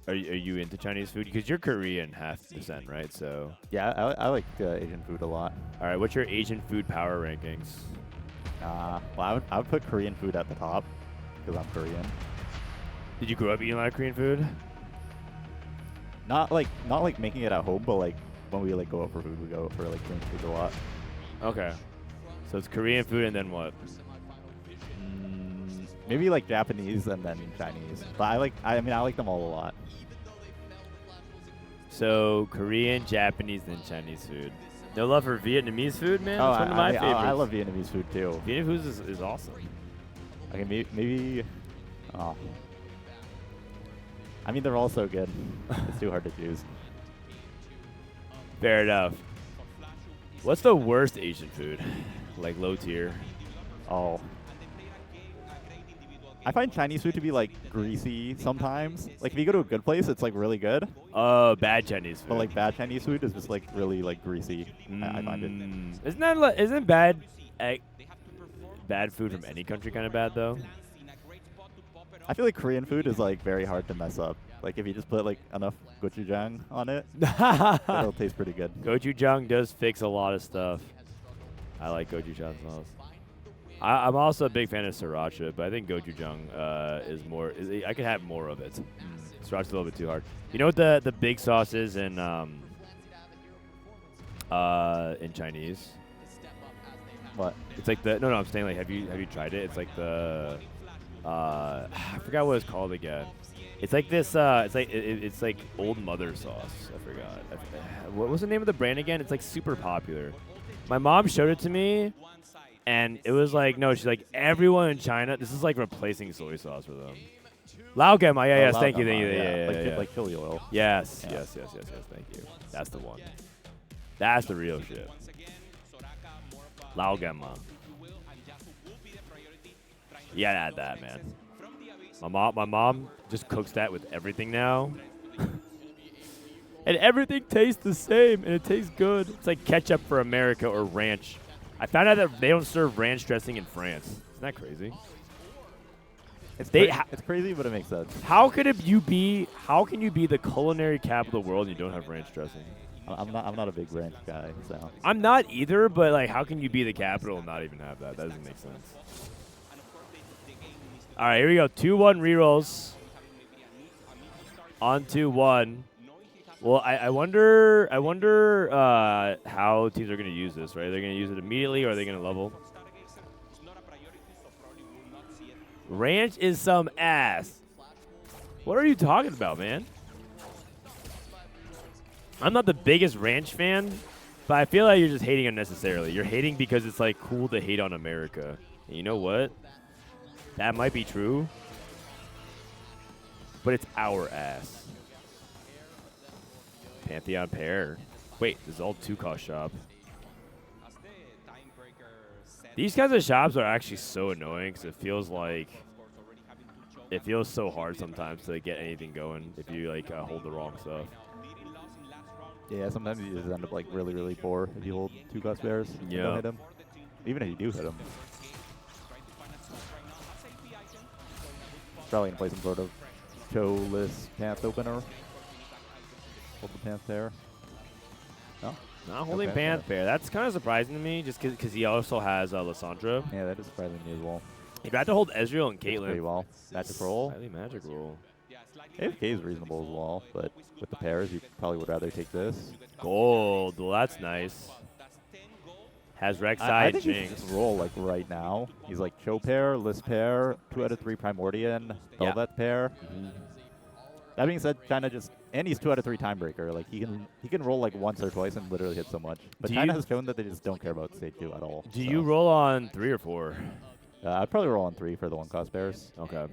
Are you into Chinese food? Because you're Korean half descent, right? So. Yeah, I like Asian food a lot. All right, what's your Asian food power rankings? Well, I would put Korean food at the top because I'm Korean. Did you grow up eating a lot of Korean food? Not like making it at home, but like. When we like go out for food, we go out for like Korean food a lot. Okay, so it's Korean food and then what? Maybe like Japanese and then Chinese. But I like them all a lot. So Korean, Japanese, then Chinese food. No love for Vietnamese food, man. Oh, That's one of my favorites. I love Vietnamese food too. Vietnamese food is awesome. Okay, maybe. Oh. I mean, they're all so good. It's too hard to choose. Fair enough. What's the worst Asian food? Like low tier? Oh. I find Chinese food to be like greasy sometimes. Like if you go to a good place, it's like really good. Oh, bad Chinese food. But like bad Chinese food is just like really like greasy. I find it. Isn't bad food from any country kind of bad though? I feel like Korean food is like very hard to mess up. Like if you just put like enough gochujang on it, it'll taste pretty good. Gochujang does fix a lot of stuff. I like gochujang sauce. I'm also a big fan of sriracha, but I think gochujang is more. I could have more of it. Sriracha's a little bit too hard. You know what the big sauce is in Chinese? What? It's like the no. I'm saying like have you tried it? It's like the I forgot what it's called again. It's like this. It's like old mother sauce. I forgot. What was the name of the brand again? It's like super popular. My mom showed it to me, and it was like no. She's like everyone in China. This is like replacing soy sauce for them. Laogama. Yeah, yes. Thank you. Yeah. Like chili oil. Yes. Yes. Thank you. That's the one. That's the real shit. Laogama. You gotta add that, man. My mom just cooks that with everything now. And everything tastes the same, and it tastes good. It's like ketchup for America or ranch. I found out that they don't serve ranch dressing in France. Isn't that crazy? It's crazy, but it makes sense. How can you be the culinary capital of the world and you don't have ranch dressing? I'm not a big ranch guy, so. I'm not either, but like, how can you be the capital and not even have that? That doesn't make sense. All right, here we go. 2-1 rerolls. On 2-1. Well, I wonder how teams are going to use this, right? They're going to use it immediately, or are they going to level? Ranch is some ass. What are you talking about, man? I'm not the biggest ranch fan, but I feel like you're just hating unnecessarily. You're hating because it's like cool to hate on America. And you know what? That might be true. But it's our ass. Pantheon pair. Wait, this is all 2-cost shop. These kinds of shops are actually so annoying because it feels so hard sometimes to get anything going if you like hold the wrong stuff. Yeah, sometimes you just end up like really, really poor if you hold 2-cost bears. Yeah. Don't hit them. Even if you do hit them. Probably gonna play some sort of Cho-less Panth opener. Hold the Panth pair. No? Not holding Panth pair. That's kind of surprising to me just because he also has Lissandra. Yeah, that is surprising to me as well. He'd have to hold Ezreal and Caitlyn. Pretty well. Magic roll. Slightly magic roll. AFK is reasonable as well, but with the pairs, you probably would rather take this. Gold. Well, that's nice. Has Rek'Sai, I think Jinx. he should just roll like right now. He's like Cho pair, List pair, 2 out of 3 Primordian, Velvet pair. That being said, China just, and he's 2 out of 3 Timebreaker. Like he can roll like once or twice and literally hit so much. But China has shown that they just don't care about stage 2 at all. Do you roll on 3 or 4? I'd probably roll on 3 for the 1-cost bears. Okay.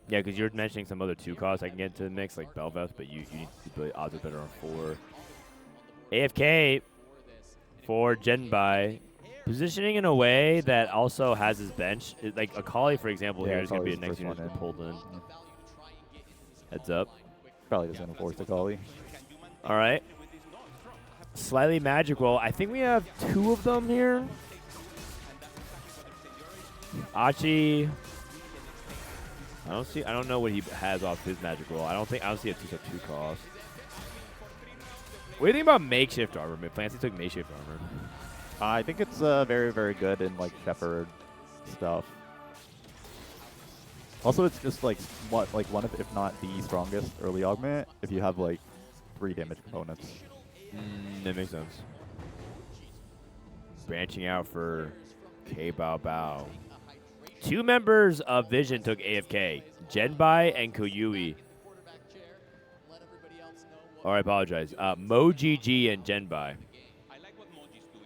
Yeah, because you're mentioning some other 2-costs I can get into the mix, like Bel'Veth, but you need odds are better on 4. AFK for Zhenbai, positioning in a way that also has his bench. Like Akali, for example, here is going to be a next unit that's pulled in. Heads up. Probably just going to force Akali. All right. Slightly magical. I think we have 2 of them here. Achi. I don't know what he has off his magic roll. I don't see a 2-cost. What do you think about makeshift armor? Flancy took makeshift armor. I think it's very, very good in like Shepherd stuff. Also, it's just like one of, if not the strongest early augment if you have like 3 damage components. That makes sense. Branching out for kbaobao. 2 members of Vision took AFK. Zhenbai and Koyui. Oh, I apologize. MoGG and Zhenbai.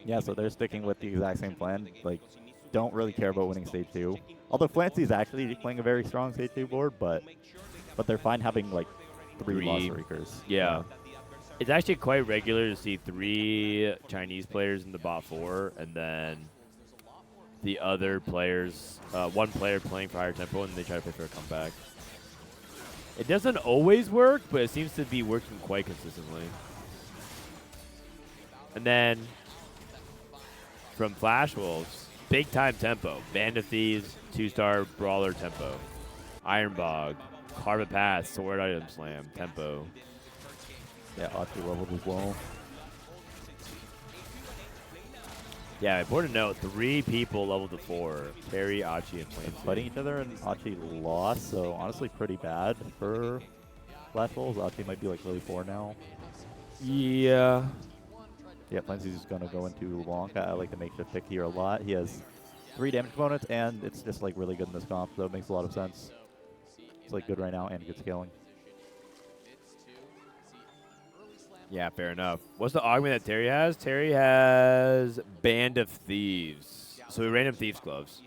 Yeah, so they're sticking with the exact same plan. Like, don't really care about winning stage 2. Although Flancy's actually playing a very strong stage 2 board, but they're fine having like 3 loss streakers. Yeah. It's actually quite regular to see 3 Chinese players in the bot 4, and then the other players, 1 player playing for higher tempo, and they try to play for a comeback. It doesn't always work, but it seems to be working quite consistently. And then from FlashWolves, big time tempo. Band of Thieves, 2-star brawler tempo. Ironbog, Carpet Path, Sword Item Slam, tempo. Yeah, Achi leveled as well. Yeah, important to note, 3 people leveled to 4. Terry, Achi, and Flancy. Fighting each other, and Achi lost, so honestly pretty bad for FlashWolves. Achi might be like really 4 now. Yeah. Yeah, Flancy's just going to go into Long. I like the makeshift pick here a lot. He has 3 damage components, and it's just like really good in this comp, so it makes a lot of sense. It's like good right now and good scaling. Yeah, fair enough. What's the augment that Terry has? Terry has Band of Thieves. So random Thieves gloves.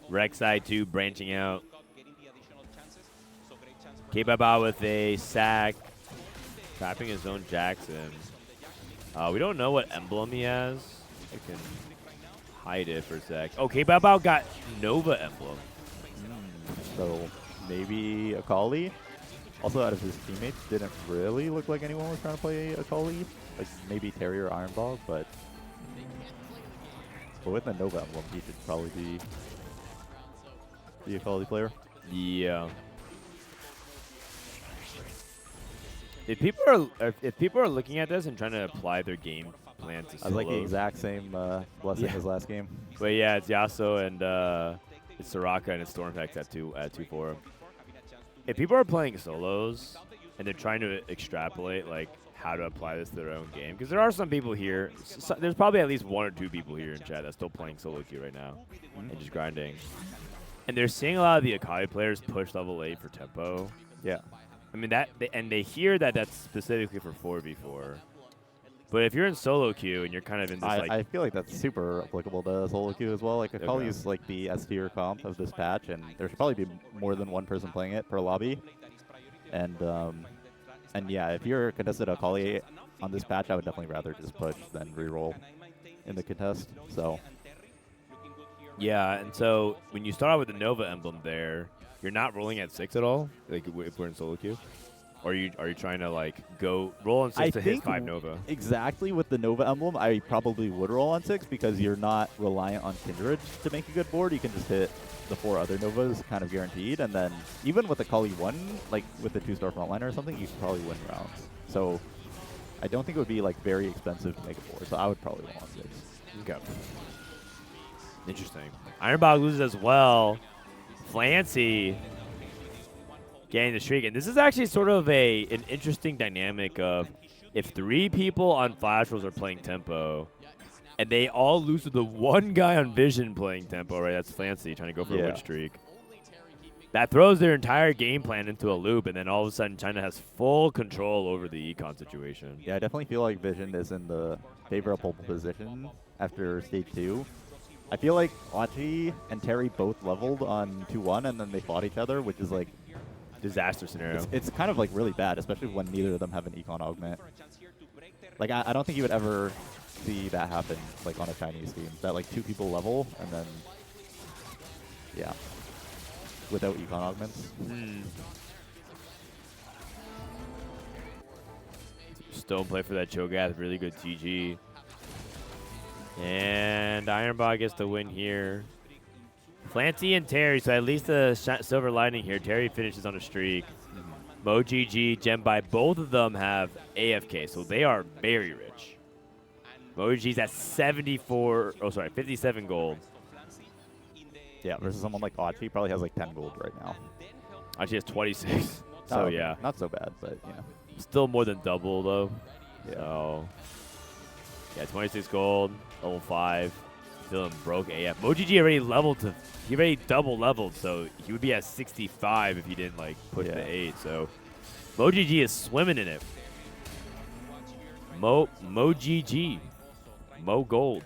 Rek'Sai 2 branching out. kbaobao with a sack. Trapping his own Jackson. We don't know what emblem he has. I can hide it for a sec. Oh, kbaobao got Nova emblem. So maybe Akali. Also, out of his teammates, didn't really look like anyone was trying to play Akali. Like maybe Terry or Ironbog, but with the Nova emblem, he should probably be the Akali player. Yeah. If people are looking at this and trying to apply their game plan to solos, I like the exact same blessing as last game. But yeah, it's Yasuo and it's Soraka and it's Stormpex at 2-4. If people are playing solos and they're trying to extrapolate like how to apply this to their own game, because there are some people here, there's probably at least 1 or 2 people here in chat that's still playing solo queue right now and just grinding. And they're seeing a lot of the Akali players push level 8 for tempo. Yeah. mean, and they hear that that's specifically for 4v4. But if you're in solo queue and you're kind of in this I feel like that's super applicable to solo queue as well. Like Akali is like the S tier comp of this patch, and there should probably be more than one person playing it per lobby. And yeah, if you're contested Akali on this patch, I would definitely rather just push than reroll in the contest. So yeah, and so when you start out with the Nova emblem there, you're not rolling at 6 at all. Like if we're in solo queue. Or are you trying to like go roll on 6 to hit 5 Nova? Exactly, with the Nova emblem, I probably would roll on 6 because you're not reliant on Kindred to make a good board. You can just hit the 4 other Novas kind of guaranteed, and then even with the Kayle 1, like with the 2-star frontliner or something, you could probably win rounds. So I don't think it would be like very expensive to make a board, so I would probably roll on 6. Okay. Interesting. Ironbog loses as well. Flancy getting the streak, and this is actually sort of an interesting dynamic of if 3 people on FlashWolves are playing tempo, and they all lose to the one guy on Vision playing tempo, right? That's Flancy trying to go for a win streak. That throws their entire game plan into a loop, and then all of a sudden China has full control over the econ situation. Yeah, I definitely feel like Vision is in the favorable position after stage 2. I feel like Achi and Terry both leveled on 2-1, and then they fought each other, which is like disaster scenario. It's kind of like really bad, especially when neither of them have an econ augment. Like I don't think you would ever see that happen like on a Chinese team. That like 2 people level and then yeah, without econ augments. Stone play for that Cho'Gath, really good TG. And Ironbog gets the win here. Flancy and Terry, so at least a silver lining here. Terry finishes on a streak. MoGG, Zhenbai, both of them have AFK, so they are very rich. MoGG's at 57 gold. Yeah, versus someone like Achi probably has like 10 gold right now. Achi has 26, so yeah. Not so bad, but yeah. Still more than double though. Yeah. So, yeah, 26 gold, level 5. Still broke AF. MoGG already leveled to, he already double leveled, so he would be at 65 if he didn't like push the 8. So MoGG is swimming in it. MoGG. Mo Gold.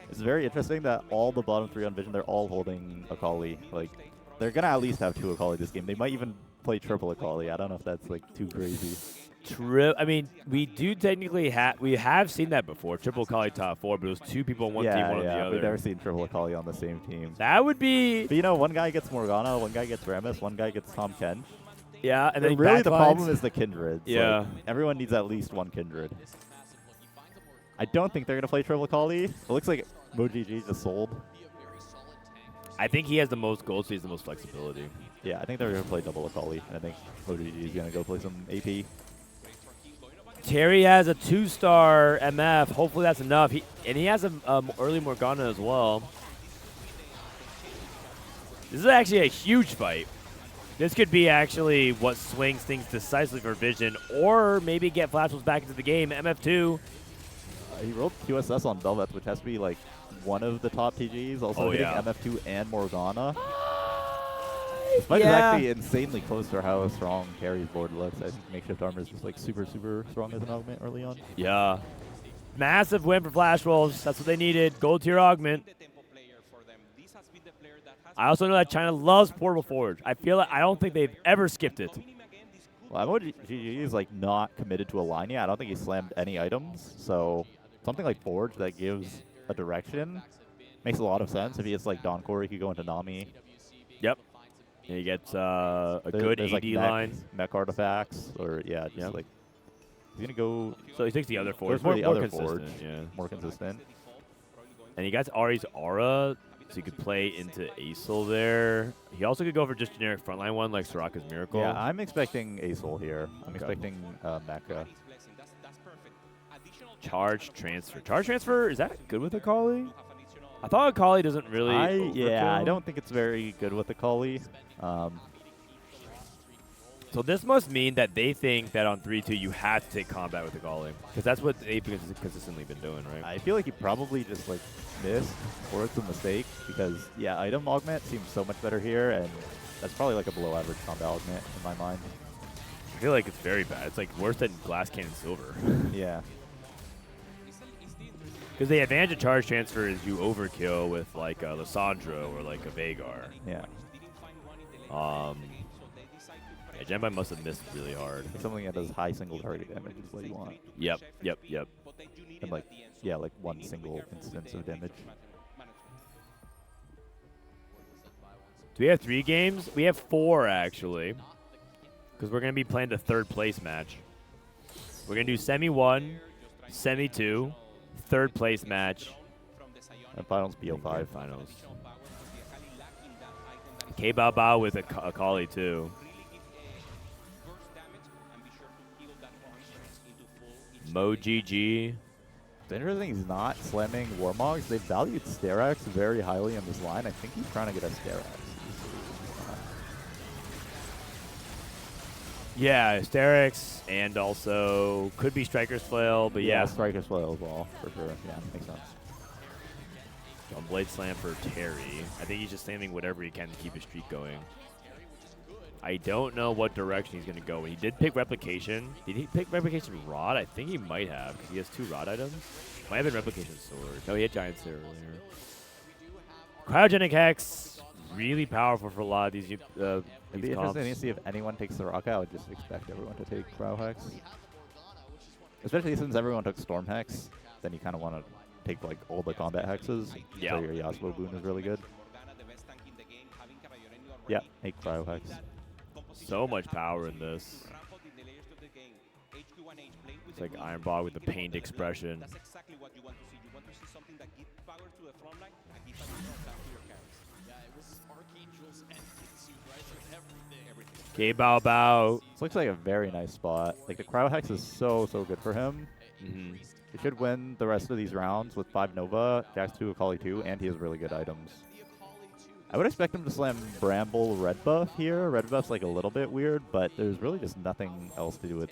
It's very interesting that all the bottom 3 on Vision, they're all holding Akali. Like, they're gonna at least have 2 Akali this game. They might even play triple Akali. I don't know if that's like too crazy. I mean, we do technically have seen that before. Triple Akali top 4, but it was 2 people on one team, one on the other. We've never seen triple Akali on the same team. That would be. But you know, one guy gets Morgana, one guy gets Rammus, one guy gets Tahm Kench. Yeah, and then really the problem is the Kindreds. Yeah. Like, everyone needs at least 1 Kindred. I don't think they're gonna play triple Akali. It looks like MoGG just sold. I think he has the most gold, so he has the most flexibility. Yeah, I think they're gonna play double Akali, and I think MoGG is gonna go play some AP. Terry has a 2-star MF. Hopefully that's enough. He has an early Morgana as well. This is actually a huge fight. This could be actually what swings things decisively for Vision, or maybe get FlashWolves back into the game. MF2. He rolled QSS on Velvet, which has to be like one of the top TGs. Also hitting MF2 and Morgana. This fight is actually insanely close to how strong Carry's board looks. I think Makeshift Armor is just like super strong as an augment early on. Yeah. Massive win for FlashWolves. That's what they needed. Gold tier augment. I also know that China loves Portable Forge. I don't think they've ever skipped it. Well, MoGG is like not committed to a line yet. I don't think he slammed any items. So something like Forge that gives a direction makes a lot of sense. If he gets like Dawncore, he could go into Nami. Yep. And he gets a good AD like line. Mech artifacts, or just like he's gonna go. So he takes the other Forge. More More consistent. Forge. Yeah. More consistent. And he got Ahri's Aura, so he could play into Acel there. He also could go for just generic frontline one like Soraka's Miracle. Yeah, I'm expecting Acel here. I'm expecting Mecha. Charge transfer. Charge transfer, is that good with Akali? I thought Akali doesn't really I don't think it's very good with Akali. So this must mean that they think that on 3-2 you have to take combat with Akali, because that's what they've consistently been doing, right? I feel like he probably just like missed, or it's a mistake, because item augment seems so much better here, and that's probably like a below average combat augment in my mind. feel like it's very bad. It's like worse than Glass Cannon Silver. Yeah. Because the advantage of charge transfer is you overkill with like a Lissandro or like a Veigar. Yeah. Yeah, Zhenbai must have missed really hard. Something that does high single target damage is what you want. Yep. And like, yeah, like one single instance of damage. Do we have 3 games? We have 4 actually. Because we're going to be playing the 3rd place match. We're going to do semi 1, semi 2, 3rd place match. And finals BO5. Finals. kbaobao with a Kayle too. MoGG. The interesting he's not slamming Warmogs. They valued Sterak's very highly in this line. I think he's trying to get a Sterak. Yeah, Sterak's and also could be Striker's Flail, but yeah. Striker's Flail as well, for sure. Yeah, makes sense. On Blade Slam for Terry. I think he's just slamming whatever he can to keep his streak going. I don't know what direction he's going to go. He did pick Replication. Did he pick Replication Rod? I think he might have, because he has 2 Rod items. Might have been Replication Sword. No, he had Giant Slayer earlier. Cryogenic Hex, really powerful for a lot of these It'd be interesting to see if anyone takes Soraka. I would just expect everyone to take Cryo Hex. Especially since everyone took Storm Hex, then you kind of want to take like all the combat hexes. Yeah. So your Yasuo boon is really good. Yeah, take Cryo Hex. So much power in this. It's like Iron Ball with the pained expression. kbaobao. This looks like a very nice spot. Like the Cryo Hex is so good for him. Mm-hmm. He should win the rest of these rounds with 5 Nova, Jax 2, Akali 2, and he has really good items. I would expect him to slam Bramble Red Buff here. Red Buff's like a little bit weird, but there's really just nothing else to do with...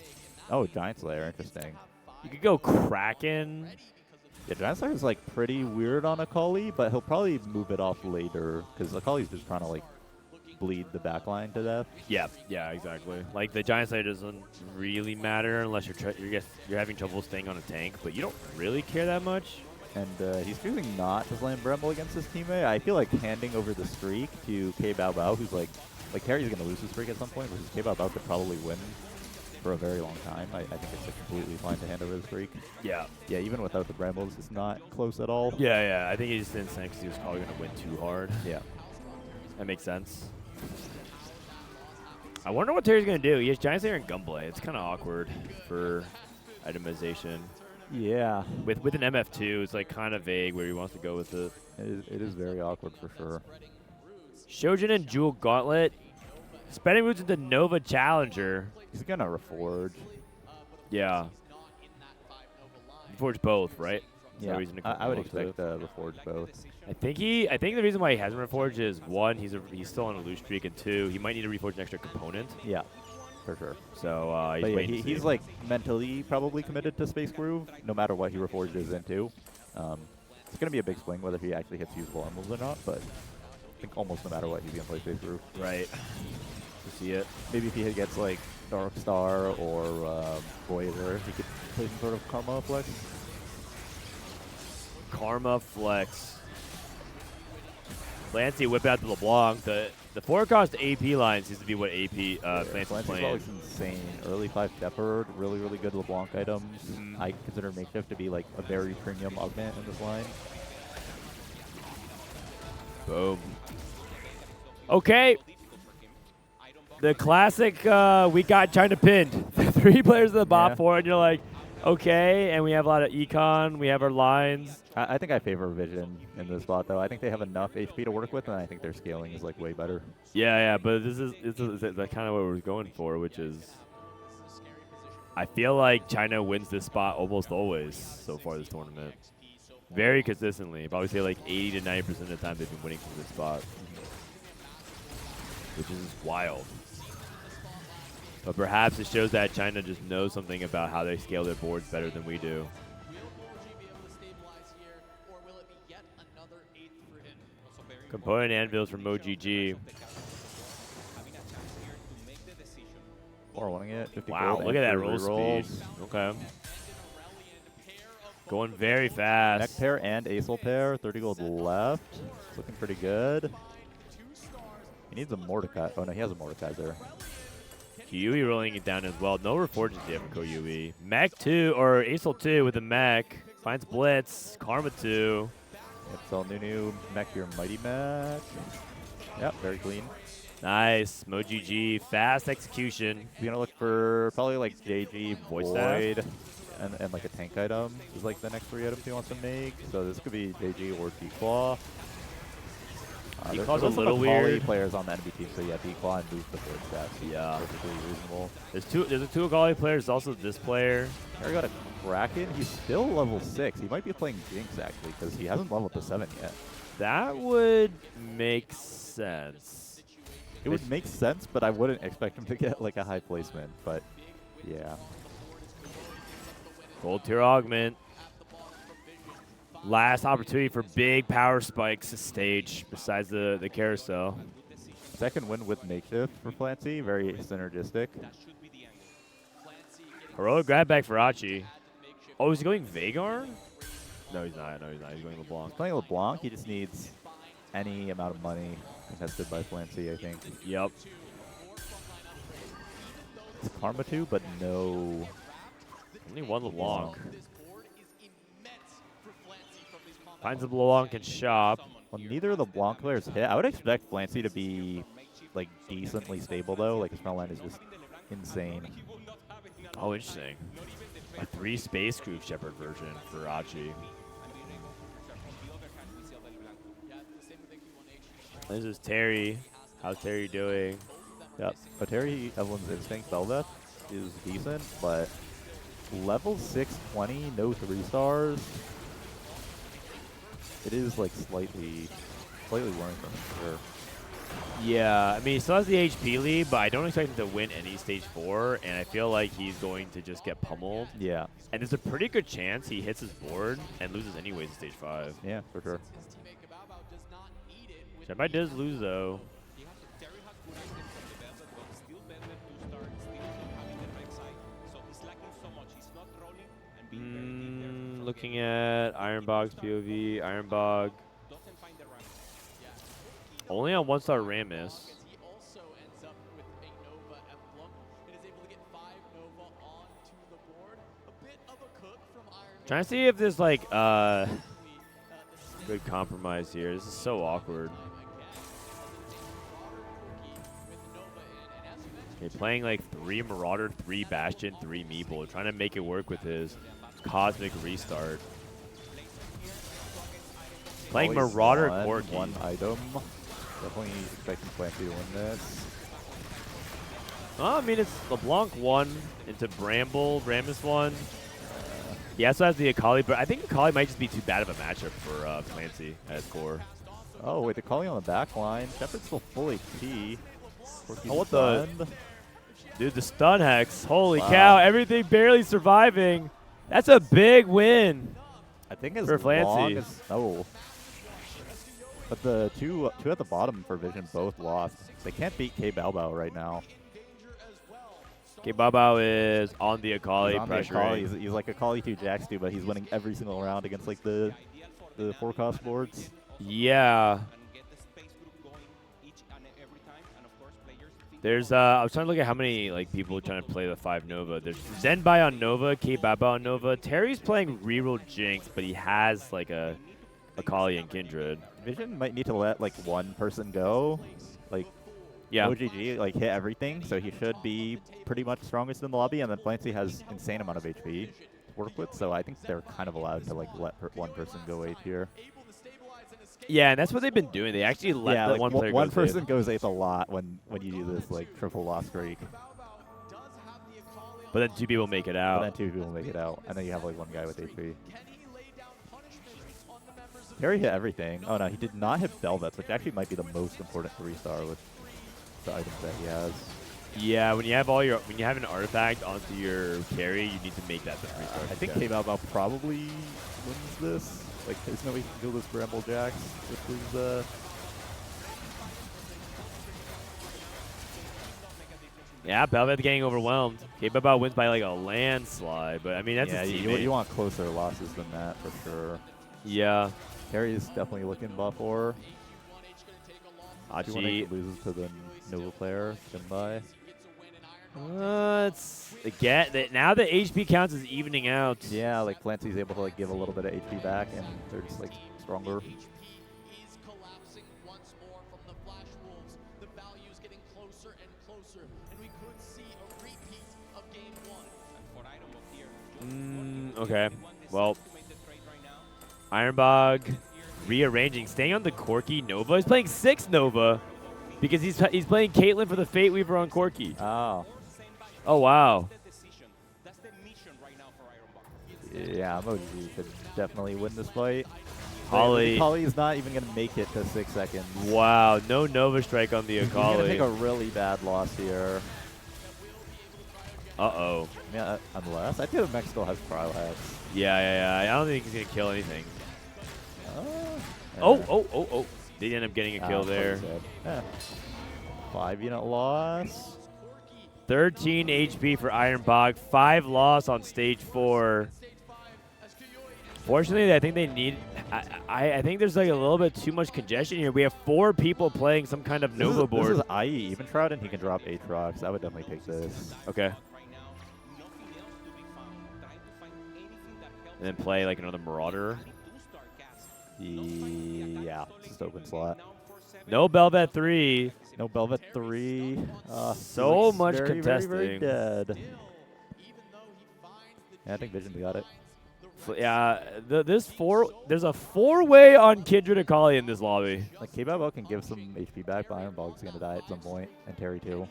Oh, Giant Slayer, interesting. You could go Kraken. Yeah, Giant Slayer is like pretty weird on Akali, but he'll probably move it off later, because Akali's just trying to like bleed the backline to death. Yeah, exactly. Like the Giant Slayer doesn't really matter unless you're having trouble staying on a tank, but you don't really care that much. And he's choosing not to slam Bramble against his teammate. I feel like handing over the streak to kbaobao, who's like Terry's going to lose his streak at some point, versus kbaobao could probably win for a very long time. I think it's like completely fine to hand over the streak. Yeah. Yeah, even without the Brambles, it's not close at all. Yeah. I think he just didn't because he was probably going to win too hard. Yeah. That makes sense. I wonder what Terry's going to do. He has Giant Slayer and Gunblade. It's kind of awkward for itemization. Yeah. With an MF2, it's like kind of vague where he wants to go with it. It is very awkward for sure. Shojin and Jewel Gauntlet. Spending roots into Nova Challenger. He's going to Reforge. Yeah. Reforge both, right? Yeah, I would expect Reforge both. I think the reason why he hasn't Reforged is 1, he's still on a loose streak, and 2, he might need to Reforge an extra component. Yeah. For sure. So he's like mentally probably committed to Space Groove, no matter what he reforges into. It's going to be a big swing whether he actually hits usable armors or not, but I think almost no matter what he's going to play Space Groove. Right. To see it. Maybe if he gets like Dark Star or Voyager, he could play some sort of Karma Flex. Karma Flex. Flancy whip out the LeBlanc. The 4-cost AP line seems to be what AP Flancy's playing. Flancy's insane. Early 5 Shepherd, really good LeBlanc items. I consider Makeshift to be like a very premium augment in this line. Boom. Okay. The classic, we got China pinned. 3 players in the bot 4, and you're like, okay, and we have a lot of econ. We have our lines. I think I favor Vision in this spot, though. I think they have enough HP to work with, and I think their scaling is like way better. Yeah, but this is kind of what we're going for, which is I feel like China wins this spot almost always so far this tournament. Very consistently. Probably say like 80 to 90% of the time they've been winning from this spot, which is wild. But perhaps it shows that China just knows something about how they scale their boards better than we do. Component anvils from MoGG. 4-1ing it. 50 Wow, gold look at that and roll rerolls. speed. Okay. Going very fast. Mech pair and Acel pair. 30 gold left. It's looking pretty good. He needs a Mordecai. Oh no, he has a Mordekaiser. Koyui rolling it down as well. No reforges yet for Koyui. Mech 2, or Acel 2 with the mech. Finds Blitz. Karma 2. Yep, so new mech your Mighty Mech. Yep, very clean. Nice. MoGG. Fast execution. He's going to look for probably like JG, Void Void, and like a tank item is like the next 3 items he wants to make. So this could be JG or D-Claw. D-Claw's a little some weird. Akali players on the enemy team, so yeah, D-Claw and boost the Void stats. Yeah. Perfectly reasonable. There's a 2 Akali players, also this player. Here got a Kraken. He's still level 6. He might be playing Jinx actually, because he hasn't leveled to 7 yet. That would make sense. It would make sense, but I wouldn't expect him to get like a high placement. But yeah. Gold tier augment. Last opportunity for big power spikes this stage, besides the carousel. Second win with makeshift for Flancy, very synergistic. Heroic grab back for Achi. Oh, is he going Vagar? No, he's not. No, he's not. He's going LeBlanc. He's playing LeBlanc. He just needs any amount of money contested by Flancy, I think. Yep. It's Karma 2, but no. Only one LeBlanc. Finds a LeBlanc in shop. Well, neither of the Blanc players hit. I would expect Flancy to be like decently stable though. Like his front line is just insane. Oh, interesting. A 3 Space Groove Shepherd version for Achi. This is Terry. How's Terry doing? Yep. But Terry, Evelynn's Instinct Velvet is decent, but level 620, no 3 stars. It is like slightly worrying for him, for sure. Yeah, I mean, he still has the HP lead, but I don't expect him to win any Stage 4, and I feel like he's going to just get pummeled. Yeah. And there's a pretty good chance he hits his board and loses anyways in Stage 5. Yeah, for sure. Zhenbai does lose, though. Looking at Ironbog's POV, Ironbog. Only on 1-star Rammus. Trying to see if there's like good compromise here. This is so awkward. Okay, playing like 3 Marauder, 3 Bastion, 3 Meeple. Trying to make it work with his Cosmic Restart. Playing Always Marauder one Corki. item. Definitely expecting Flancy to win this. Oh, I mean, it's LeBlanc 1 into Bramble. Rammus 1. He also has the Akali, but I think Akali might just be too bad of a matchup for Flancy at his core. Oh, wait, the Akali on the back line. Shepard's still full HP. Oh, what the? Dude, the stun hex. Holy Wow. cow, everything barely surviving. That's a big win. I think as for Flancy. long as no. But the two at the bottom for Vision both lost. They can't beat kbaobao right now. kbaobao is on the Akali pressure. He's like Akali 2 Jax 2, but he's winning every single round against like the forecast boards. Yeah. There's I was trying to look at how many like people are trying to play the 5 Nova. There's Zhenbai on Nova, kbaobao on Nova. Terry's playing reroll Jinx, but he has like a Akali and Kindred. Vision might need to let like one person go. Like yeah. MoGG like hit everything, so he should be pretty much strongest in the lobby, and then Flancy has insane amount of HP to work with, so I think they're kind of allowed to like let one person go 8 here. Yeah, and that's what they've been doing. They actually let yeah, the like one player one go person goes 8 a lot when you do this like triple loss streak. But then 2 people make it out. But then 2 people make it out, and then you have like one guy with HP. Terry hit everything. Oh no, he did not hit Velvets, which actually might be the most important 3-star with the items that he has. Yeah, when you have an artifact onto your carry, you need to make that the 3-star. I think kbaobao probably wins this. Like, there's no way he can kill this Bramble Jax, which is Yeah, Belvet getting overwhelmed. kbaobao wins by like a landslide, but I mean that's his teammate. You want closer losses than that for sure. Yeah. Terry's definitely looking buff or. Achi loses to the Nova player, Zhenbai. It's again now the HP counts is evening out. Yeah, like Flancy's able to like give a little bit of HP back, and they're just like stronger. Okay, well, Ironbog rearranging, staying on the Corki Nova. He's playing 6 Nova because he's playing Caitlyn for the Fate Weaver on Corki. Oh. Oh, wow. Yeah, MoGG could definitely win this fight. Holly. Holly's not even going to make it to 6 seconds. Wow, no Nova Strike on the Akali. He's going to take a really bad loss here. Uh-oh. Yeah, unless. I feel Mech still has cryo hacks. Yeah. I don't think he's going to kill anything. Oh. They end up getting a kill there. 5-unit loss. 13 HP for Ironbog. 5 loss on stage 4. Fortunately, I think they need... I think there's like a little bit too much congestion here. We have 4 people playing some kind of Nova board. This is IE even Shroud, and he can drop Aatrox. I would definitely take this. Okay. And then play like another Marauder. Yeah, just open slot. No Belvet 3. No Belvet 3. So much very, contesting. very dead. Yeah, I think Vision's got it. Yeah, there's a 4-way on Kindred Akali in this lobby. Like kbaobao can give some HP back, but Ironbog's gonna die at some point, and Terry too.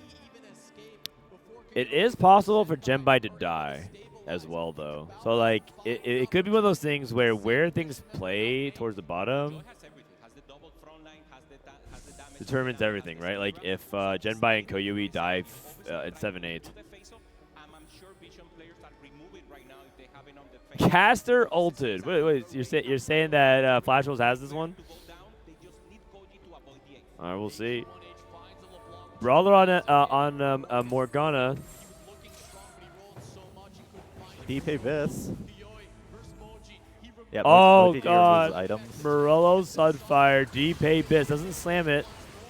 It is possible for Zhenbai to die as well, though. So like, it could be one of those things where things play towards the bottom determines everything, right? Like if Zhenbai and Koyui die at 7-8. Caster ulted. Wait, you're saying that FlashWolves has this one? All right, we'll see. Brawler on Morgana. DP Vis. Yeah, oh god. Morello Sunfire. Deepay Bis doesn't slam it.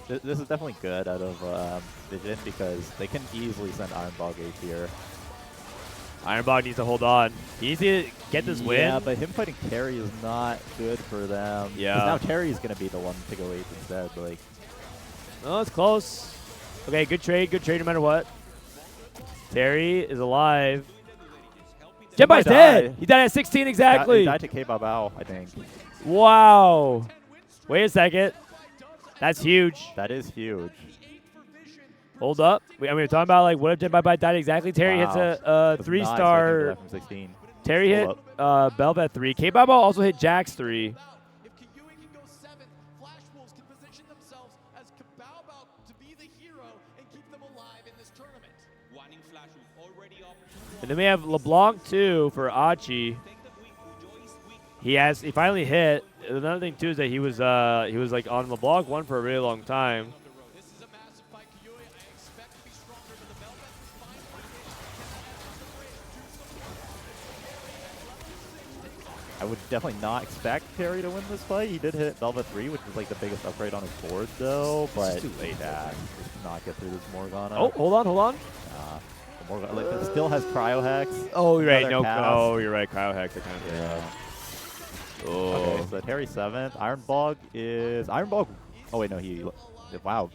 This is definitely good out of Vision because they can easily send Ironbog 8 here. Ironbog needs to hold on. He needs to get this win. Yeah, but him fighting Terry is not good for them. Yeah. Because now Terry's going to be the one to go 8 instead. Like. Oh, it's close. Okay, good trade no matter what. Terry is alive. Zhenbai's dead. He died at 16 exactly. He died to kbaobao, I think. Wow. Wait a second. That's huge. That is huge. Hold up. We're talking about like what if Zhenbai died exactly. Terry hits a 3-star. Terry hit Belvet 3. kbaobao also hit Jax 3. And then we have LeBlanc 2 for Achi. He finally hit. Another thing too is that he was like on LeBlanc 1 for a really long time. I would definitely not expect Terry to win this fight. He did hit Belvet 3, which is like the biggest upgrade on his board, though. But it's too late. Yeah, just not get through this Morgana. Oh, hold on. Morgana, like, it still has cryo hacks. Oh, you're right. Oh, you're right. Cryo hacks are kind of Oh. Okay, so Terry 7th. Ironbog. Oh wait, no, wow.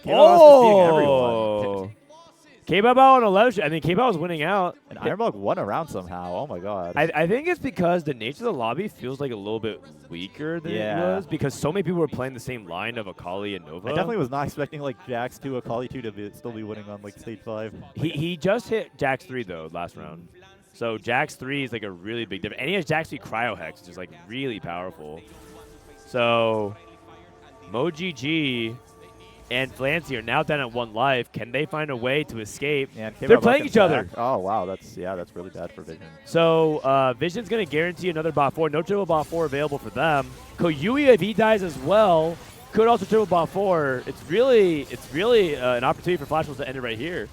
Oh. kbaobao on 11. I mean, kbaobao was winning out. And Ironbog won a round somehow. Oh my god. I think it's because the nature of the lobby feels like a little bit weaker than it was because so many people were playing the same line of Akali and Nova. I definitely was not expecting like Jax 2, Akali 2 to still be winning on like stage 5. He just hit Jax 3 though last round. So Jax 3 is like a really big difference. And he has Jax 3 Cryo Hex, which is like really powerful. So MoGG and Flancy are now down at 1 life. Can they find a way to escape? Yeah, they're playing each other. Oh wow, that's really bad for Vision. So Vision's gonna guarantee another bot 4. No triple bot 4 available for them. Koyui, if he dies as well, could also triple bot 4. It's really an opportunity for FlashWolves to end it right here.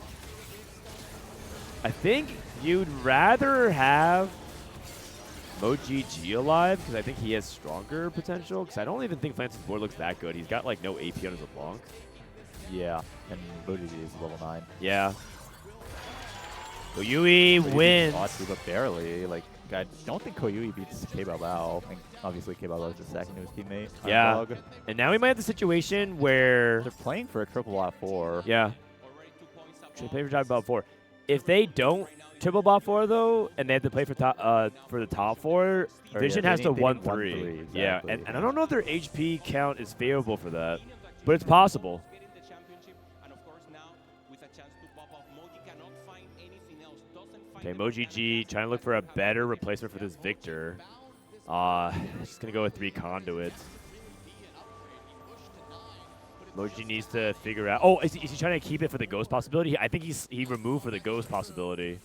I think you'd rather have MoGG alive because I think he has stronger potential. Because I don't even think Flancy's board looks that good. He's got like no AP on his LeBlanc. Yeah, and MoGG is level 9. Yeah. Koyui wins. But barely. Like, I don't think Koyui beats kbaobao. And obviously, kbaobao is just second to his teammate. Yeah. And now we might have the situation where they're playing for a triple bot 4. Yeah. Should play for triple bot 4. If they don't triple bot 4 though, and they have to play for the top 4, Vision has to 1-3. Exactly. Yeah. And I don't know if their HP count is favorable for that, but it's possible. Okay, MoGG trying to look for a better replacement for this Victor. Just going to go with 3 conduits. MoGG needs to figure out. Oh, is he trying to keep it for the ghost possibility? I think he removed for the ghost possibility.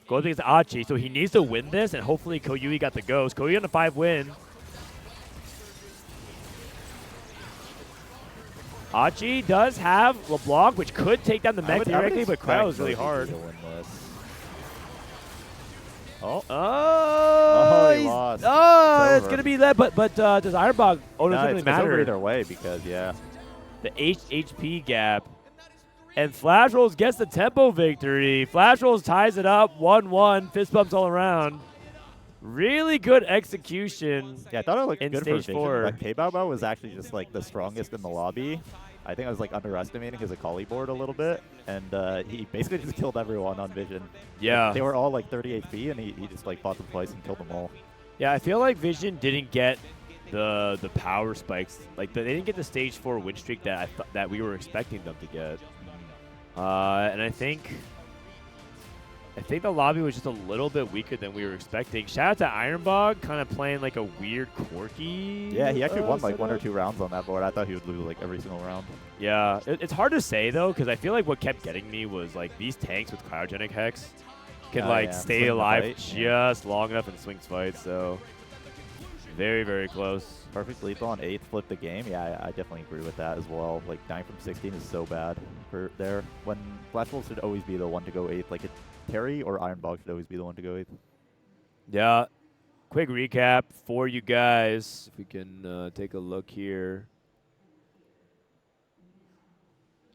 Goes against Achi, so he needs to win this, and hopefully Koyui got the ghost. Koyui on a 5 win. Achi does have LeBlanc, which could take down the mech theoretically, but Cryo is really hard. He lost. It's going to be led, but does Ironbog? Oh, it doesn't really matter. Over either way because, yeah. The HP gap. And FlashWolves gets the tempo victory. FlashWolves ties it up 1-1. Fist bumps all around. Really good execution. Yeah, I thought it looked in good stage for 4. But kbaobao was actually just like the strongest in the lobby. I think I was like underestimating his Akali board a little bit, and he basically just killed everyone on Vision. Yeah. They were all like 30 HP, and he just like fought them twice and killed them all. Yeah, I feel like Vision didn't get the power spikes. Like they didn't get the stage 4 win streak that that we were expecting them to get. And I think the lobby was just a little bit weaker than we were expecting. Shout out to Ironbog, kind of playing like a weird quirky. Yeah, he actually won like 1 or 2 rounds on that board. I thought he would lose like every single round. Yeah, it's hard to say though, because I feel like what kept getting me was like these tanks with cryogenic hex can stay alive just long enough and swings fights. So very, very close. Perfect lethal on 8th, flip the game. Yeah, I definitely agree with that as well. Like 9 from 16 is so bad for there. When FlashWolves should always be the one to go 8th. Like Terry or Ironbog should always be the one to go 8th. Yeah. Quick recap for you guys. If we can take a look here.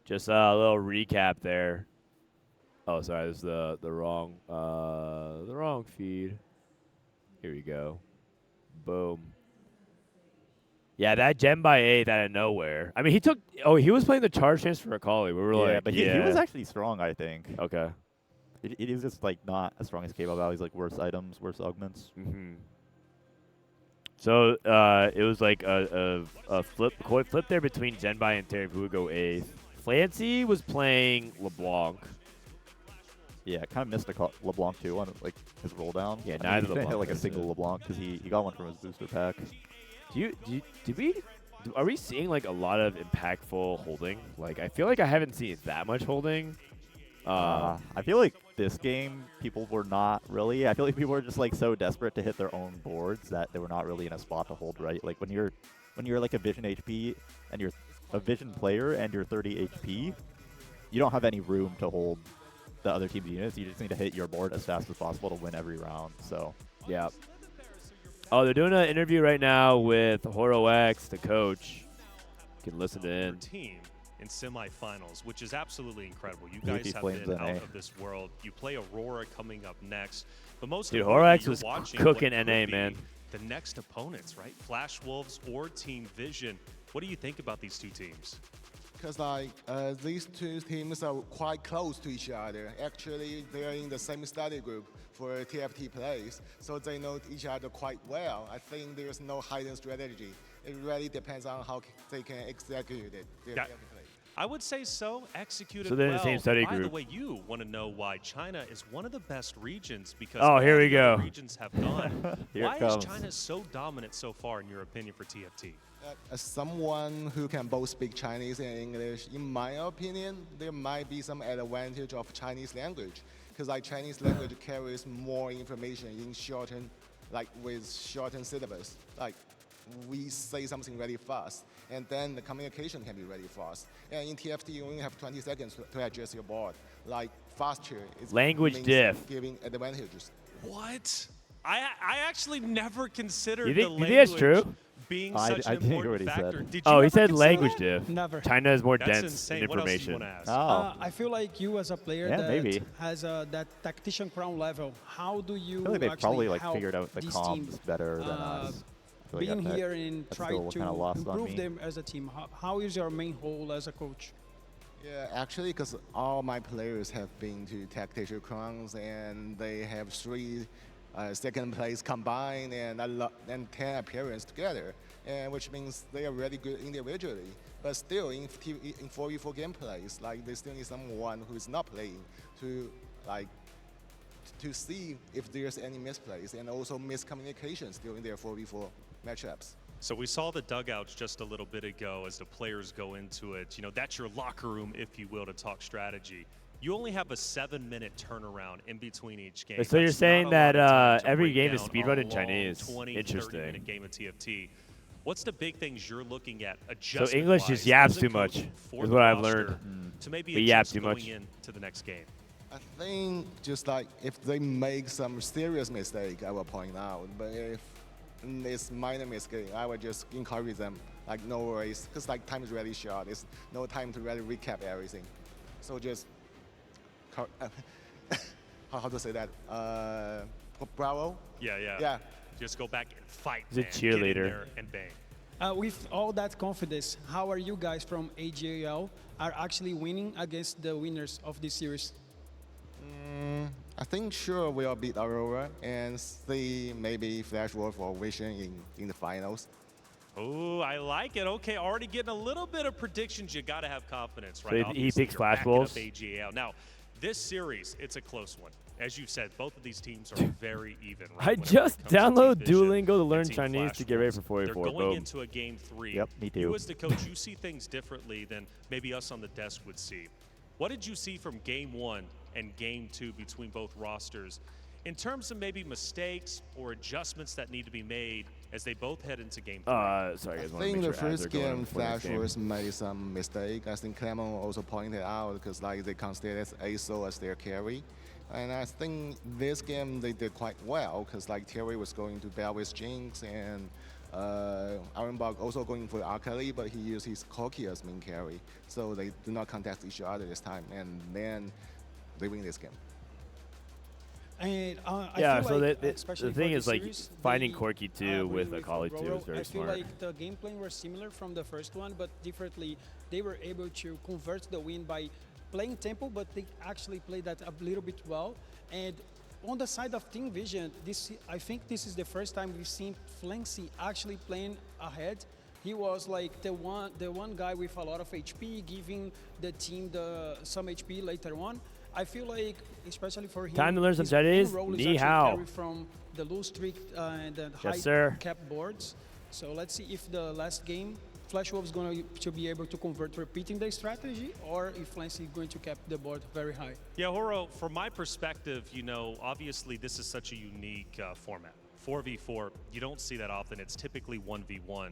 Just a little recap there. Oh, sorry, this is the wrong feed. Here we go. Boom. Yeah, that Zhenbai 8th out of nowhere. I mean, he was playing the charge chance for Akali. We were like, but he was actually strong, I think. Okay. He was just like not as strong as kbaobao. He's like worse items, worse augments. So it was like a coin flip there between Zhenbai and Terry, who would go 8th. Flancy was playing LeBlanc. Yeah, kind of missed a LeBlanc too on like his roll down. Yeah, neither LeBlanc didn't hit like a single LeBlanc because he got one from his booster pack. Are we seeing like a lot of impactful holding? Like I feel like I haven't seen that much holding. I feel like this game people were not really. I feel like people were just like so desperate to hit their own boards that they were not really in a spot to hold right. Like when you're like a Vision HP and you're a Vision player and you're 30 HP, you don't have any room to hold the other team's units. You just need to hit your board as fast as possible to win every round. So yeah. Oh, they're doing an interview right now with HoroX, the coach. You can listen in. Team in semifinals, which is absolutely incredible. You guys have been out of this world. You play Aurora coming up next, but most dude, HoroX was cooking NA, man. The next opponents, right? FlashWolves or Team Vision. What do you think about these two teams? Because these two teams are quite close to each other. Actually, they're in the same study group for TFT plays, so they know each other quite well. I think there's no hidden strategy. It really depends on how they can execute it. Yeah. I would say so. Executed so they're well. in the same study By group. the way, you want to know why China is one of the best regions because here we go. Regions have gone. Why is China so dominant so far, in your opinion, for TFT? As someone who can both speak Chinese and English, in my opinion, there might be some advantage of Chinese language, because Chinese language carries more information in shortened, with shortened syllabus. We say something really fast, and then the communication can be really fast. And in TFT, you only have 20 seconds to adjust your board. faster. Language diff. Giving advantages. What? I actually never considered You the think language that's true? being such an important factor. Did you Oh, he ever said consider language that? diff. Never. China is more That's dense insane. in What else do you information. wanna ask? I feel like you as a player Yeah, that maybe. has that tactician crown level, how do you I feel like they actually probably like help figured out the these comms teams, better than us. I feel like being that- here and that's try still to kinda lost on improve me. them as a team? How is your main role as a coach? Yeah, actually, because all my players have been to tactical crowns and they have 3 second place combined and 10 appearance together, and which means they are really good individually. But still, in 4v4 gameplays, like they still need someone who is not playing to to see if there's any misplays and also miscommunications during their 4v4 matchups. So we saw the dugouts just a little bit ago as the players go into it. You know, that's your locker room, if you will, to talk strategy. You only have a 7-minute turnaround in between each game. So you're That's saying not a lot of that time to every break game is down speedrun a in long Chinese. 20, Interesting. 30-minute game of TFT. What's the big things you're looking at So adjustment-wise English just as yaps a too coach much, for is the what I've roster learned. to maybe We yap adjust too going much. into the next game? I think just like if they make some serious mistake, I will point out. But if it's minor mistake, I would just encourage them, like no worries, because like time is really short. It's no time to really recap everything. So just, how to say that? Bravo? Yeah. Just go back and fight. He's a man. cheerleader. Get in there and bang. With all that confidence, how are you guys from AGAL are actually winning against the winners of this series? I think sure we'll beat Aurora and see maybe FlashWolves or Vision in the finals. Oh, I like it. Okay, already getting a little bit of predictions. You got to have confidence, right? So he Obviously, picks you're backing up FlashWolves? AGAL. Now, this series, it's a close one. As you said, both of these teams are very even. Right, I whenever it just comes to download Team Vision Duolingo to and learn Team Chinese to get ready FlashWolves. for 4v4. They're going Boom. into a game 3. Yep, me too. You as the coach, you see things differently than maybe us on the desk would see. What did you see from game 1 and game 2 between both rosters in terms of maybe mistakes or adjustments that need to be made as they both head into game 3? Sorry, guys. I think the first game, FlashWolves made some mistake. I think Clement also pointed out because like they considered ASO as their carry. And I think this game they did quite well because like Terry was going to battle with Jinx and Ironbark also going for Kayle, but he used his Koyui as main carry. So they do not contest each other this time, and then they win this game. And yeah, I feel so like, the thing is like finding Corky too with Akali too is very smart. I feel like the game plan were similar from the first one, but differently. They were able to convert the win by playing tempo, but they actually played that a little bit well. And on the side of Team Vision, I think this is the first time we've seen Flancy actually playing ahead. He was like the one guy with a lot of HP, giving the team some HP later on. I feel like, especially for him, Time to learn some his main Chinese. role is Ni actually hao. carry from the low streak and the Yes, high sir. cap boards. So let's see if the last game FlashWolves is going to be able to convert repeating the strategy, or if Flancy is going to cap the board very high. Yeah, Horo, from my perspective, you know, obviously this is such a unique format. 4v4, you don't see that often. It's typically 1v1.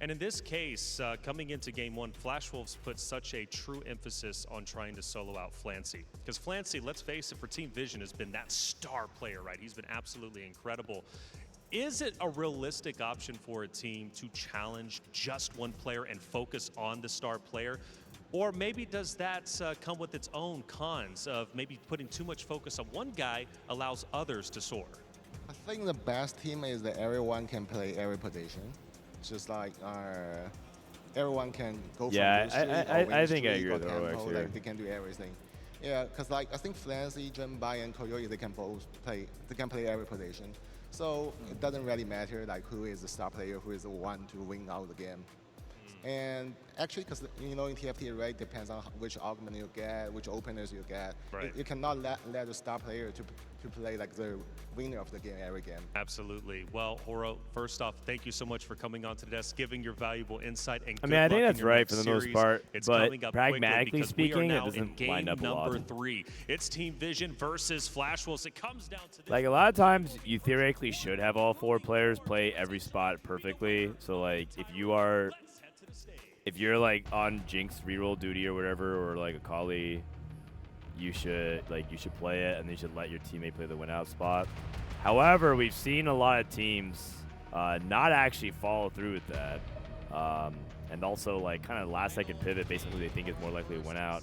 And in this case, coming into game 1, FlashWolves put such a true emphasis on trying to solo out Flancy. Because Flancy, let's face it, for Team Vision has been that star player, right? He's been absolutely incredible. Is it a realistic option for a team to challenge just one player and focus on the star player? Or maybe does that come with its own cons of maybe putting too much focus on one guy allows others to soar? I think the best team is that everyone can play every position. Just like everyone can go yeah, from I think I agree with tempo, actually. like they can do everything. Yeah, because like I think Flancy, Zhenbai, and Koyui, they can both play. They can play every position. So it doesn't really matter like who is the star player, who is the one to win out the game. And actually, because you know in TFT, right, depends on which argument you get, which openers you get. Right. You cannot let the star player to play like the winner of the game every game. Absolutely. Well, Horo, first off, thank you so much for coming on to the desk, giving your valuable insight. And I mean, I think that's right for the most series. part, It's but coming up pragmatically quickly because we are speaking, it now in doesn't game line up a lot. number 3. It's Team Vision versus FlashWolves. It comes down to this. Like a lot of times, you theoretically should have all 4 players play every spot perfectly. So like, if you're like on Jinx reroll duty or whatever, or like Akali, you should play it, and you should let your teammate play the win out spot. However, we've seen a lot of teams not actually follow through with that, and also like kind of last second pivot basically they think is more likely to win out.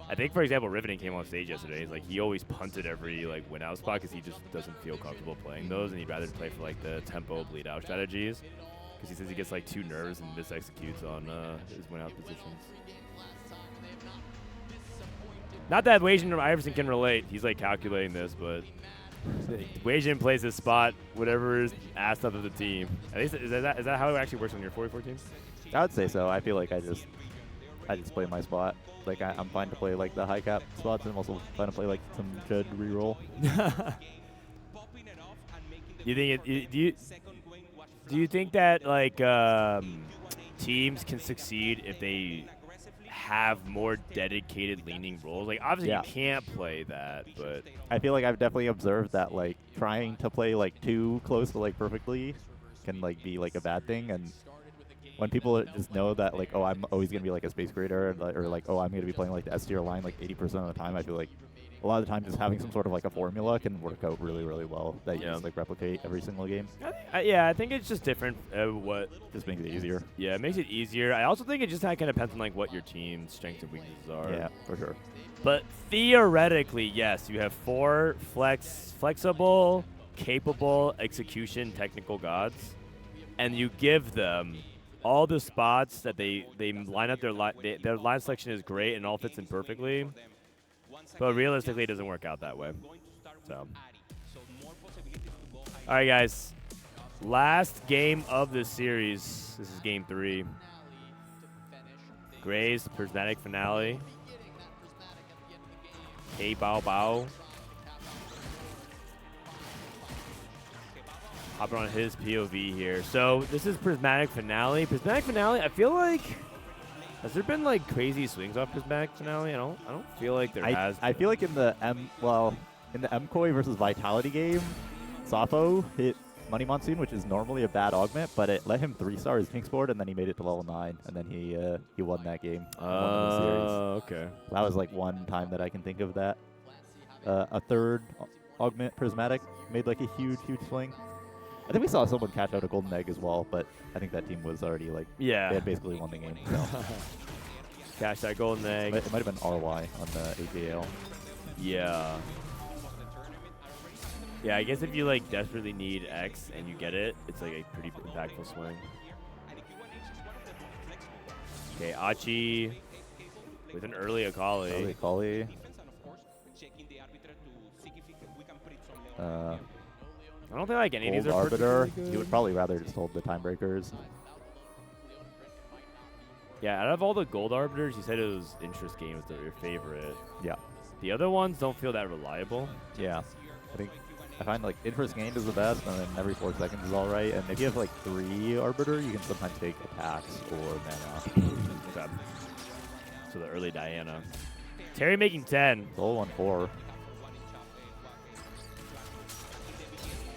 I think, for example, Riveting came on stage yesterday. He's like, he always punted every like win out spot because he just doesn't feel comfortable playing those, and he'd rather play for like the tempo bleed out strategies because he says he gets like too nervous and misexecutes on his win out positions. Not that Weijin or Iverson can relate. He's like calculating this, but Weijin plays his spot, whatever is asked of the team. At least is that how it actually works on your 44 teams? I would say so. I feel like I just play my spot. Like I'm fine to play like the high cap spots, and I'm also fine to play like some Jud reroll. Do you think that like teams can succeed if they have more dedicated leaning roles? Like obviously you can't play that, but I feel like I've definitely observed that like trying to play like too close to like perfectly can like be like a bad thing. And when people just know that like, oh, I'm always gonna be like a space creator, or like, oh, I'm gonna be playing like the S tier line like 80% of the time, I feel like a lot of the time just having some sort of like a formula can work out really, really well that you just like replicate every single game. Yeah, I think it's just different. What just makes it easier. Yeah, it makes it easier. I also think it just kind of depends on like what your team's strengths and weaknesses are. Yeah, for sure. But theoretically, yes, you have 4 flexible, capable execution technical gods, and you give them all the spots that they line up. Their line selection is great and all fits in perfectly. But realistically, it doesn't work out that way. So, all right, guys. Last game of the series. This is game 3. Gray's Prismatic finale. kbaobao. Hopping on his POV here. So this is Prismatic finale. Prismatic finale. I feel like. Has there been like crazy swings off Prismatic finale? I don't feel like there has. I feel like in the MKOI versus Vitality game, Sappho hit Money Monsoon, which is normally a bad augment, but it let him 3-star his Jinx board, and then he made it to level 9, and then he won that game. Oh, okay. That was like one time that I can think of that. A third augment Prismatic made like a huge swing. I think we saw someone catch out a golden egg as well, but I think that team was already like, they had basically won the game. So. Catch that golden egg. It might have been RY on the AGAL. Yeah. Yeah, I guess if you like desperately need X and you get it, it's like a pretty impactful swing. Okay, Achi with an early Akali. I don't think like any of these are Arbiter. He would probably rather just hold the time breakers. Yeah, out of all the gold arbiters, you said it was interest game was your favorite. Yeah. The other ones don't feel that reliable. Yeah. I find like interest gained is the best, and then every 4 seconds is all right. And if you have like 3 arbiter, you can sometimes take attacks or mana. Okay. So the early Diana. Terry making 10. Goal 1-4.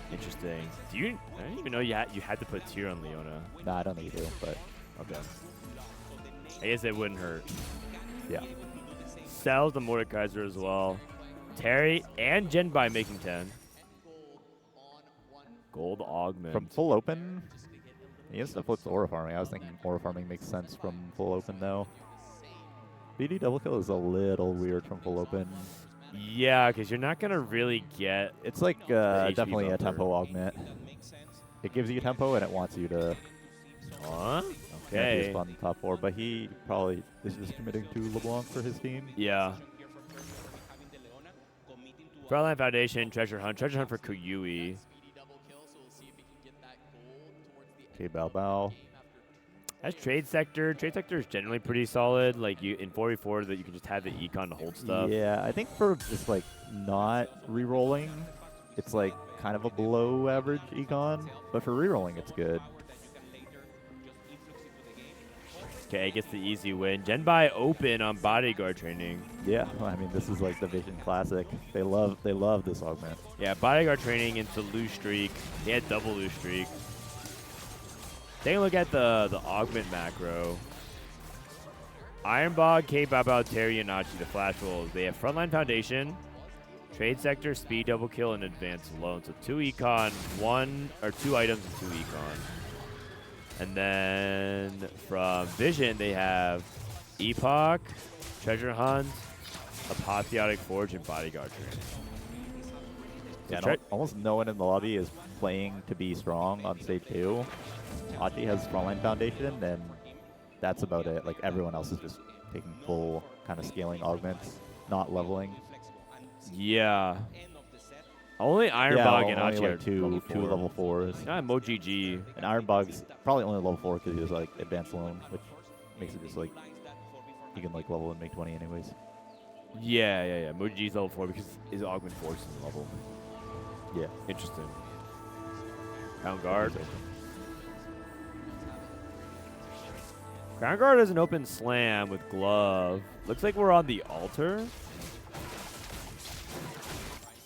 Interesting. I didn't even know you had to put tier on Leona. Nah, I don't think you do, but okay. I guess it wouldn't hurt. Yeah. Sells the Mordekaiser as well. Terry and Zhenbai making 10. Gold augment. From full open, he has to flip to aura farming. I was thinking aura farming makes sense from full open though. BD double kill is a little weird from full open. Yeah, because you're not going to really get... It's like definitely a tempo augment. It gives you tempo and it wants you to... Okay. Fun top 4, but he probably is just committing to LeBlanc for his team. Yeah. Frontline Foundation, Treasure Hunt for Koyui. kbaobao. As trade sector is generally pretty solid. Like you in 4v4 that you can just have the econ to hold stuff. Yeah, I think for just like not re-rolling, it's like kind of a below average econ, but for re-rolling it's good. Okay, gets the easy win. Zhenbai open on bodyguard training. Yeah, I mean this is like the Vision classic. They love this augment. Yeah, bodyguard training into loose streak. He had double loose streak. Take a look at the augment macro. Ironbog, kbaobao, Terry, and Achi, the FlashWolves. They have Frontline Foundation, Trade Sector, Speed Double Kill, and Advanced alone. So 2 Econ, 1 or 2 items and 2 Econ. And then from Vision, they have Epoch, Treasure Hunt, Apotheotic Forge, and Bodyguard Train. Yeah, almost no one in the lobby is playing to be strong on stage 2. Achi has Frontline Foundation, and that's about it. Like, everyone else is just taking full kind of scaling augments, not leveling. Yeah. Only Ironbog and Achi like are two level 4s. Yeah, MoGG. And Ironbog's probably only level 4 because he was like advanced alone, which makes it just like you can like level and make 20 anyways. Yeah. MoGG's level 4 because his augment force is level. Yeah. Interesting. Crown Guard. Crown Guard has an open slam with glove. Looks like we're on the altar.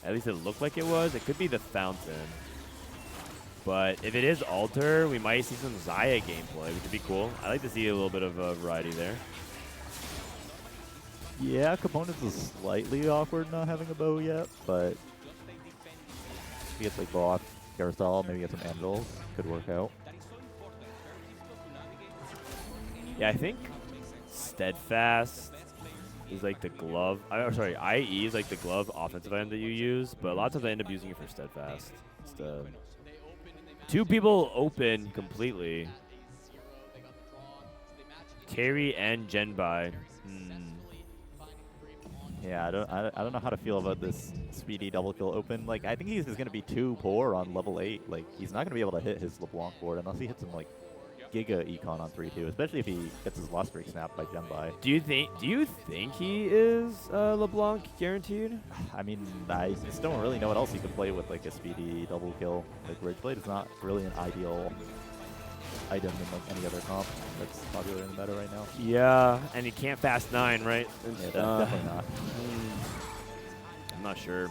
At least it looked like it was. It could be the fountain. But if it is altar, we might see some Xayah gameplay, which would be cool. I like to see a little bit of a variety there. Yeah, Components is slightly awkward not having a bow yet, but he gets like bow off carousel, maybe get some angels. Could work out. Yeah, I think Steadfast is like the glove. Sorry, IE is like the glove offensive item that you use, but lots of them end up using it for Steadfast instead. 2 people open completely. Terry and Zhenbai. Yeah, I don't know how to feel about this speedy double kill open. Like, I think he's just gonna be too poor on level 8. Like, he's not gonna be able to hit his LeBlanc board unless he hits some like Giga Econ on 3-2, especially if he gets his lost streak snapped by Zhenbai. Do you think he is LeBlanc guaranteed? I mean, I just don't really know what else he could play with like a speedy double kill. Like, Ridgeblade is not really an ideal item in like any other comp that's popular in the meta right now. Yeah, and he can't fast 9, right? Yeah, definitely not. I'm not sure.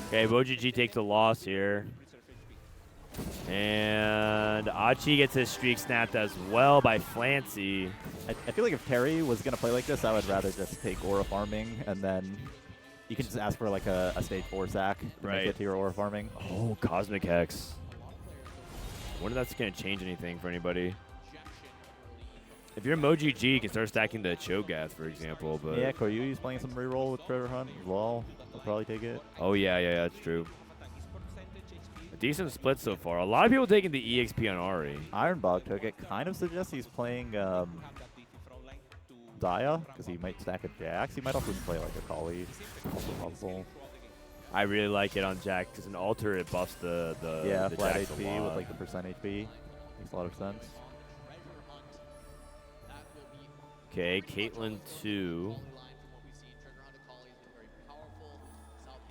Okay, MoGG takes the loss here. And Achi gets his streak snapped as well by Flancy. I feel like if Terry was going to play like this, I would rather just take aura farming, and then you can just ask for like a stage 4 sack to make it to your aura farming. Oh, Cosmic Hex. I wonder if that's going to change anything for anybody. If you're MoGG, you can start stacking the Cho'Gath, for example. But yeah, Koyui's playing some reroll with Treasure Hunt as well. I'll probably take it. Oh, yeah, that's true. A decent split so far. A lot of people taking the EXP on Ahri. Ironbog took it. Kind of suggests he's playing Xayah, because he might stack a Jax. He might also play like a Kayle. Also possible. I really like it on Jax, because an altar, it buffs the flat Jax HP with like the percent HP. Makes a lot of sense. Okay, Caitlyn 2.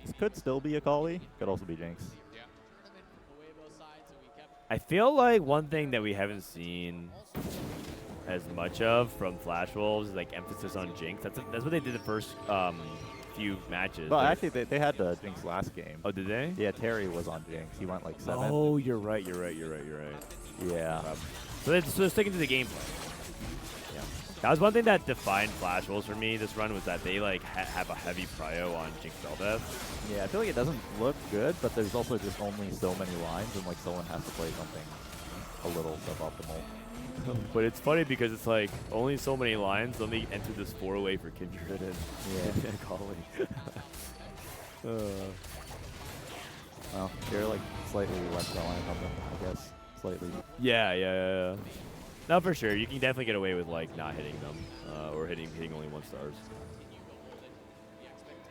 This could still be a Kayle. Could also be Jinx. I feel like one thing that we haven't seen as much of from FlashWolves is like emphasis on Jinx. That's what they did the first few matches. Well, actually, they had Jinx last game. Oh, did they? Yeah, Terry was on Jinx. He went like 7. Oh, you're right. Yeah. So they're sticking to the gameplay. Yeah. That was one thing that defined FlashWolves for me this run, was that they like have a heavy prio on Jinx Veldeath. Yeah, I feel like it doesn't look good, but there's also just only so many lines, and like someone has to play something a little suboptimal. But it's funny because it's like only so many lines. Let me enter this 4-way for Kindred and Kayle. Well, you're like slightly less reliant on them, I guess. Slightly. Yeah. No, for sure. You can definitely get away with like not hitting them or hitting only 1-stars.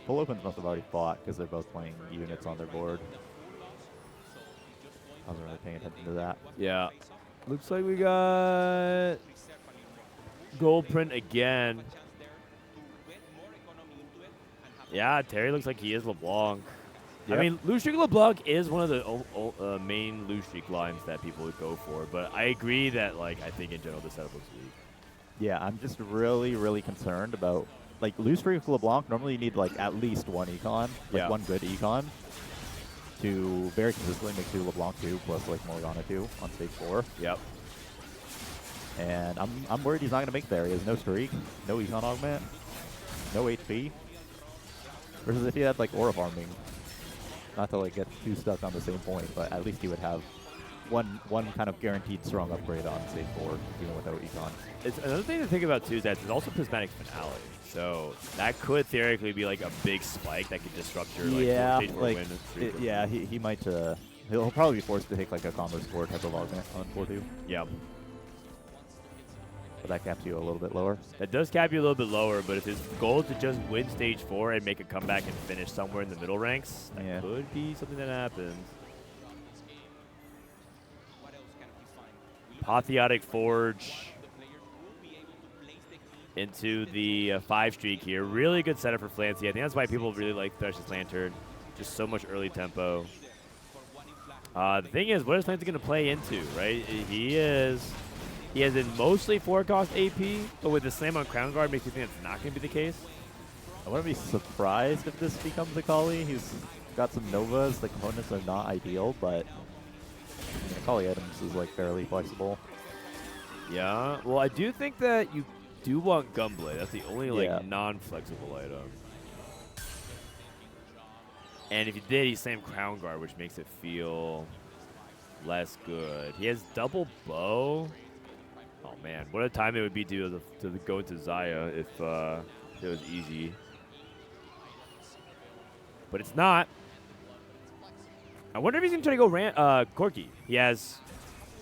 Full Opens must have already fought because they're both playing units on their board. I wasn't really paying attention to that. Yeah. Looks like we got gold print again. Yeah, Terry looks like he is LeBlanc. Yep. I mean, Loose Streak LeBlanc is one of the main Loose Streak lines that people would go for, but I agree that, like, I think in general the setup looks weak. Yeah, I'm just really, really concerned about, like, Loose Streak LeBlanc, normally you need, like, at least one econ, like one good econ. to very consistently make 2 LeBlanc 2 plus like Morgana 2 on stage 4. Yep. And I'm worried he's not going to make there. He has no streak, no econ augment, no HP. Versus if he had like aura farming, not to like get too stuck on the same point, but at least he would have one kind of guaranteed strong upgrade on stage 4, even without econ. It's another thing to think about too is that there's also Prismatic Finale, so that could theoretically be like a big spike that could disrupt your stage 4 like win. yeah, he might. He'll probably be forced to take like a combo score type of augment on 4-2. Yeah. But that caps you a little bit lower. That does cap you a little bit lower, but if his goal is to just win stage 4 and make a comeback and finish somewhere in the middle ranks, that could be something that happens. Apotheotic Forge into the 5 streak here. Really good setup for Flancy. I think that's why people really like Thresh's Lantern. Just so much early tempo. The thing is, what is Flancy going to play into, right? He has been mostly 4-cost AP, but with the slam on Crown Guard makes you think that's not going to be the case. I wouldn't be surprised if this becomes a Kayle. He's got some Novas. The components are not ideal, but Kayle items is like fairly flexible. Yeah, well, I do think that you do want Gunblade. That's the only like non-flexible item. And if you did, he slammed Crown Guard, which makes it feel less good. He has double bow. Oh man, what a time it would be to go into Xayah if it was easy. But it's not. I wonder if he's gonna try to go Corki. He has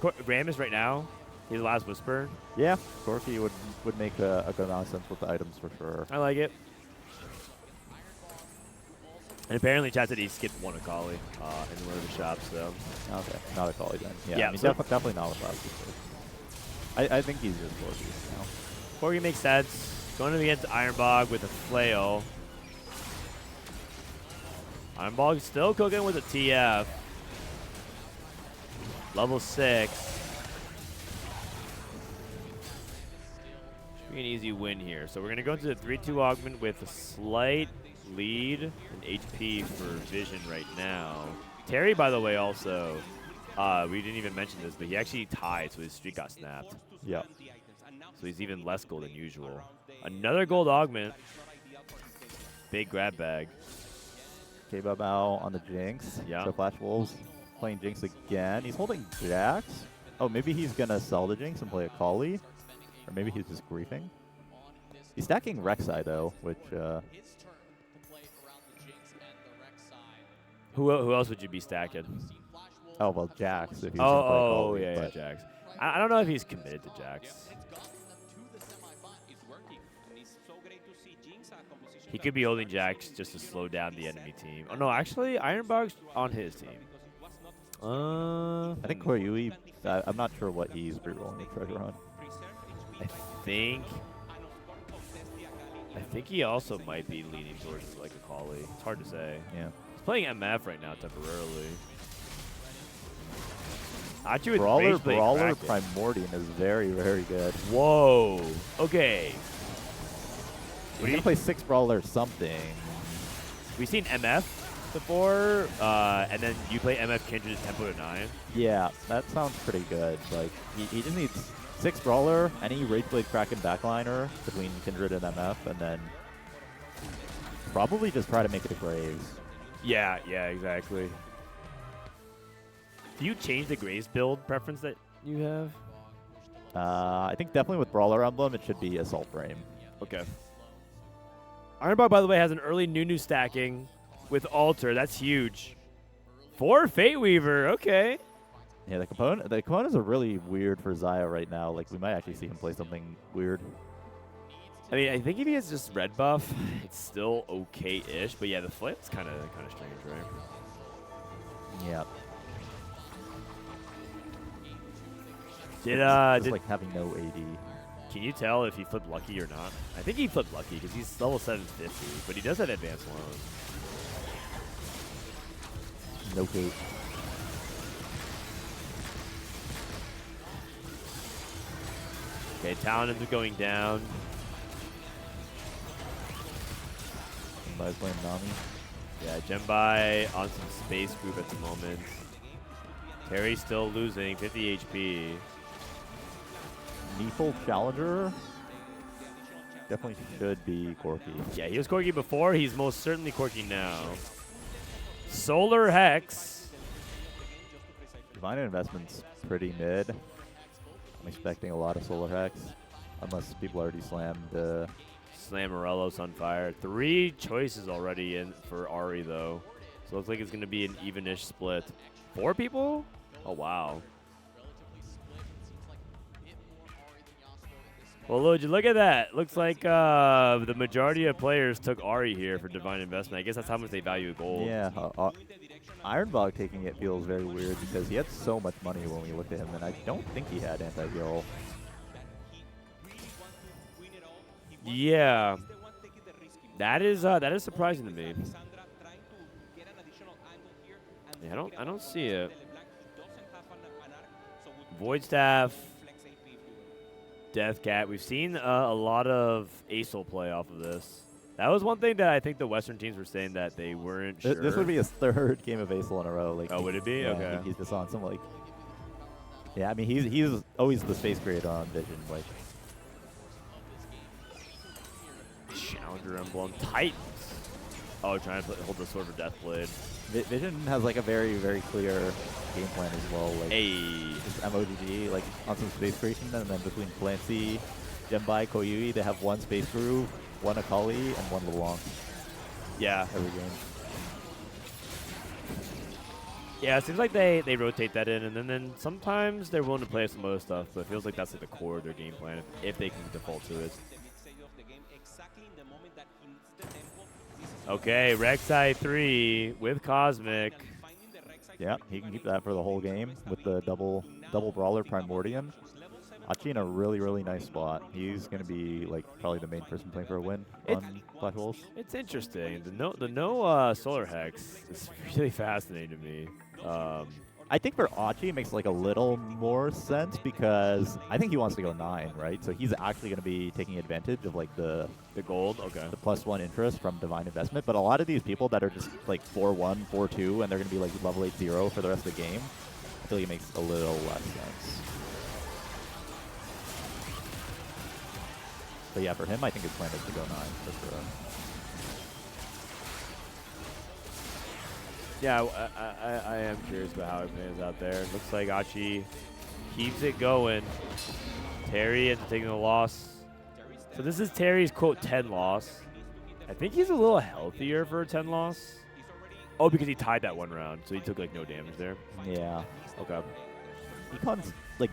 Rammus right now. He's the last Whisper. Yeah, Corki would make a good amount of sense with the items for sure. I like it. And apparently, chat said he skipped one Akali in one of the shops. So okay, not Akali then. Yeah, yeah, I mean, so definitely not with last. I think he's just Corki now. Corki makes sense. Going against Ironbog with a flail. Ironbog still cooking with a TF. Level 6. Should be an easy win here. So we're going to go into the 3-2 augment with a slight lead in HP for Vision right now. Terry, by the way, also, we didn't even mention this, but he actually tied, so his streak got snapped. Yeah. So he's even less gold than usual. Another gold augment. Big grab bag. kbaobao on the Jinx. Yeah. So FlashWolves playing Jinx again. He's holding Jax. Oh, maybe he's going to sell the Jinx and play a Kayle. Or maybe he's just griefing. He's stacking Rek'Sai, though, which... Who else would you be stacking? Oh, well, Jax. If he's yeah, Jax. I don't know if he's committed to Jax. He could be holding Jax just to slow down the enemy team. Oh, no, actually, Ironbog's on his team. I think Koyui, I'm not sure what he's rerolling the treasure on. I think he also might be leaning towards like a Kayle. It's hard to say. Yeah. He's playing MF right now temporarily. Brawler Primordium is very, very good. Whoa. Okay. We're going to play 6 Brawler something. We've seen MF before, and then you play MF Kindred tempo to 9. Yeah, that sounds pretty good. Like, he just needs 6 Brawler, any Rageblade Kraken backliner between Kindred and MF, and then probably just try to make it a Graves. Yeah, exactly. Do you change the Graves build preference that you have? I think definitely with Brawler Emblem, it should be Assault Frame. Okay. Ironbog, by the way, has an early Nunu stacking with Alter. That's huge. 4 Fate Weaver. Okay. Yeah, the components are really weird for Xayah right now. Like, we might actually see him play something weird. I mean, I think if he has just red buff, it's still okay-ish. But yeah, the flip's kind of strange, right? Yeah. Did like having no AD. Can you tell if he flipped Lucky or not? I think he flipped Lucky because he's level 750, but he does have advanced loan. No gate. Okay, Talon is going down. Somebody's playing Nami. Yeah, Zhenbai on some space group at the moment. Terry still losing, 50 HP. Neefle Challenger definitely should be Corki. Yeah, he was Corki before. He's most certainly Corki now. Solar Hex. Divine Investment's pretty mid. I'm expecting a lot of Solar Hex, unless people already slammed Slam Morello, Sunfire. 3 choices already in for Ahri, though. So it looks like it's going to be an even-ish split. 4 people? Oh, wow. Well, look at that. Looks like the majority of players took Ahri here for Divine Investment. I guess that's how much they value gold. Yeah, Ironbog taking it feels very weird because he had so much money when we looked at him, and I don't think he had anti-heal. Yeah, that is surprising to me. Yeah, I don't see it. Void Staff, Death Cat. We've seen a lot of Acel play off of this. That was one thing that I think the Western teams were saying that they weren't sure. This would be his 3rd game of Acel in a row. Like, oh, would it be? Yeah, okay. He's just on some like. Yeah, I mean he's always the space creator on Vision. Like. Challenger Emblem. Titans. Oh, trying to hold the Sword of Deathblade. Vision has like a very, very clear game plan as well. Like just MoGG, like on some space creation, and then between Flancy, Zhenbai, Koyui, they have 1 space groove, 1 Akali, and 1 LeBlanc. Yeah. Every game. Yeah, it seems like they rotate that in, and then sometimes they're willing to play some other stuff, but it feels like that's like the core of their game plan if they can default to it. Okay, Rek'Sai 3 with Cosmic. Yeah, he can keep that for the whole game with the double brawler Primordium. Achi in a really, really nice spot. He's going to be like probably the main person playing for a win on FlashWolves. It's interesting. The no Solar Hex is really fascinating to me. I think for Achi it makes like a little more sense because I think he wants to go 9, right? So he's actually going to be taking advantage of like the gold, okay, the +1 interest from Divine Investment. But a lot of these people that are just like 4-1, 4-2, and they're going to be like level 8-0 for the rest of the game, I feel like it makes a little less sense. But yeah, for him, I think his plan is to go 9 for sure. Yeah, I am curious about how it plays out there. Looks like Achi keeps it going. Terry ends up taking the loss. So this is Terry's, quote, 10 loss. I think he's a little healthier for a 10 loss. Oh, because he tied that 1 round, so he took, like, no damage there. Yeah. Okay. Econ's, like,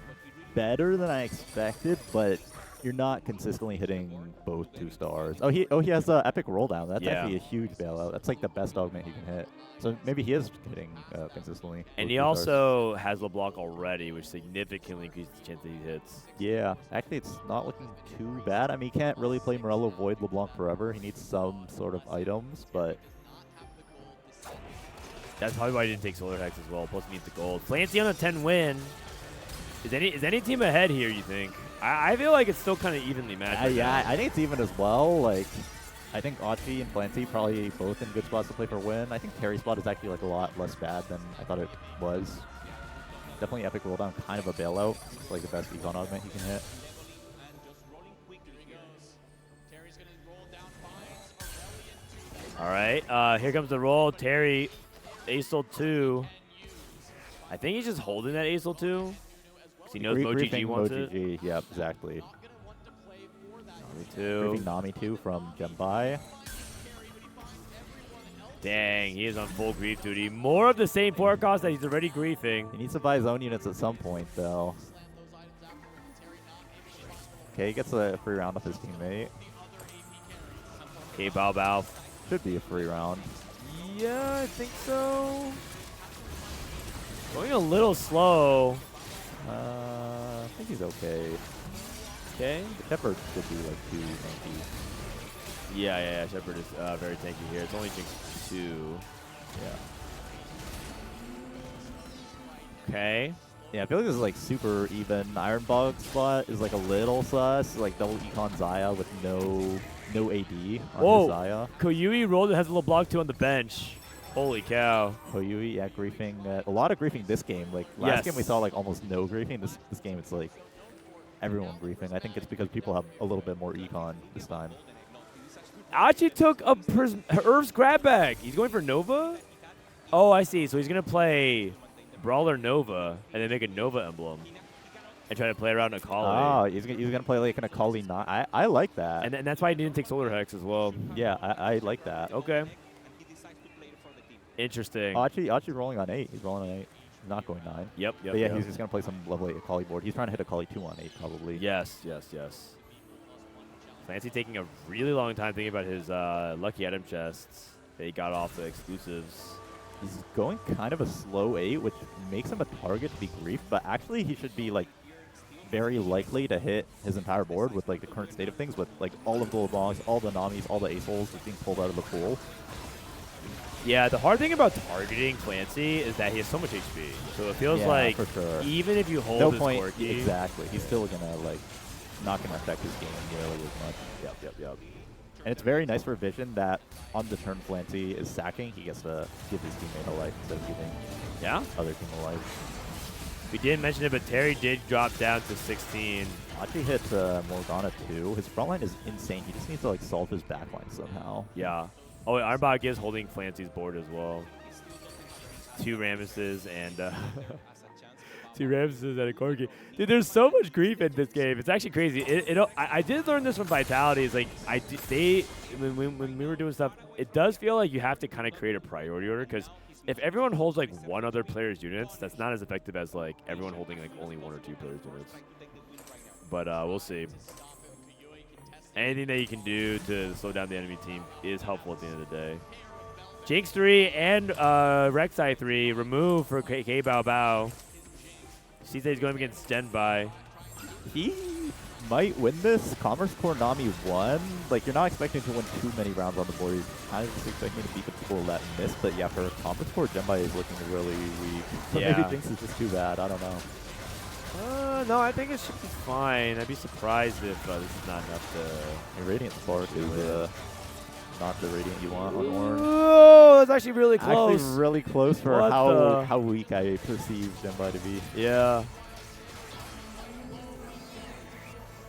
better than I expected, but you're not consistently hitting both 2 stars. Oh, he has Epic Roll Down. That's actually a huge bailout. That's like the best augment he can hit. So maybe he is hitting consistently. And he also has LeBlanc already, which significantly increases the chance that he hits. Yeah, actually it's not looking too bad. I mean, he can't really play Morello Void LeBlanc forever. He needs some sort of items, but... That's probably why he didn't take Solar Hex as well, plus needs the gold. Flancy on a 10 win. Is any team ahead here, you think? I feel like it's still kind of evenly matched. Yeah, I think it's even as well. Like, I think Achi and Flancy probably both in good spots to play for win. I think Terry's spot is actually like a lot less bad than I thought it was. Definitely Epic Roll Down, kind of a bailout. It's like the best Econ augment you can hit. All right, here comes the roll. Terry, Acel 2. I think he's just holding that Acel 2. He knows MoGG wants it. Yep, exactly. Nami 2. Nami 2 from Zhenbai. Dang, he is on full grief duty. More of the same port cost that he's already griefing. He needs to buy his own units at some point, though. Okay, he gets a free round off his teammate. kbaobao. Should be a free round. Yeah, I think so. Going a little slow. I think he's okay. Okay. The Shepherd should be like 2 tanky. Yeah, Shepherd is very tanky here. It's only Jinx 2. Yeah. Okay. Yeah, I feel like this is like super even. Ironbog spot is like a little sus, like double Econ Xayah with no AD on his Xayah. Koyui rolled and has a little block 2 on the bench. Holy cow. Koyui, yeah, griefing. A lot of griefing this game. Like, last game we saw, like, almost no griefing. This game, it's like everyone griefing. I think it's because people have a little bit more econ this time. Achi took a Irv's grab bag. He's going for Nova? Oh, I see. So he's going to play Brawler Nova and then make a Nova emblem and try to play around Akali. Oh, he's gonna play like an Akali. I like that. And that's why he didn't take Solar Hex as well. Yeah, I like that. Okay. Interesting. Achi rolling on 8. He's rolling on 8. Not going 9. Yep. But yeah, he's just gonna play some level 8 Akali board. He's trying to hit Akali 2 on 8 probably. Yes. Flancy taking a really long time thinking about his lucky item chests that he got off the exclusives. He's going kind of a slow 8, which makes him a target to be griefed, but actually he should be like very likely to hit his entire board with like the current state of things, with like all of the LeBlancs, all the Namis, all the Ace holes just being pulled out of the pool. Yeah, the hard thing about targeting Flancy is that he has so much HP. So it feels like for sure. Even if you hold his Corki, exactly, he's still gonna like not gonna affect his game nearly as much. Yep. And it's very nice for Vision that on the turn Flancy is sacking, he gets to give his teammate a life instead of giving other team a life. We didn't mention it, but Terry did drop down to 16. Achi hit Morgana too. His front line is insane. He just needs to like solve his back line somehow. Yeah. Oh, wait, Armbach is holding Flancy's board as well. 2 Ramesses and 2 Ramesses and a Corki. Dude, there's so much grief in this game. It's actually crazy. I did learn this from Vitality. It's like when we were doing stuff, it does feel like you have to kind of create a priority order, because if everyone holds like one other player's units, that's not as effective as like everyone holding like only 1 or 2 players' units. But we'll see. Anything that you can do to slow down the enemy team is helpful at the end of the day. Jinx 3 and Rek'Sai 3 removed for kbaobao. Sees that he's going against Zhenbai. He might win this. Commerce Core Nami 1. Like, you're not expecting to win too many rounds on the board. You're kind of just expecting to beat the people that miss. But yeah, for Commerce Core, Zhenbai is looking really weak. So maybe Jinx is just too bad. I don't know. No, I think it should be fine. I'd be surprised if this is not enough to... Radiant Spark is not the Radiant you want on Orange. Oh, that's actually really close. Actually really close for how weak I perceive Zhenbai to be. Yeah.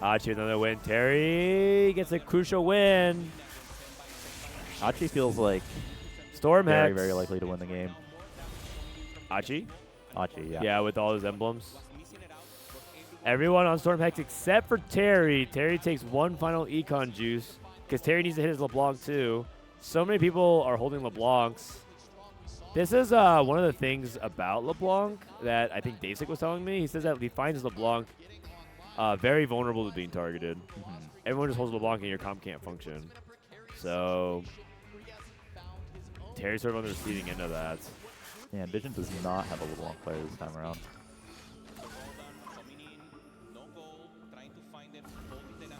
Achi another win. Terry gets a crucial win. Achi feels like Storm Hex. Very likely to win the game. Achi? Achi, yeah. Yeah, with all his emblems. Everyone on Storm Hex except for Terry. Terry takes 1 final econ juice because Terry needs to hit his LeBlanc too. So many people are holding LeBlancs. This is one of the things about LeBlanc that I think Dasik was telling me. He says that he finds LeBlanc very vulnerable to being targeted. Everyone just holds LeBlanc and your comp can't function. So Terry's sort of on the receiving end of that. Yeah, Vision does not have a LeBlanc player this time around.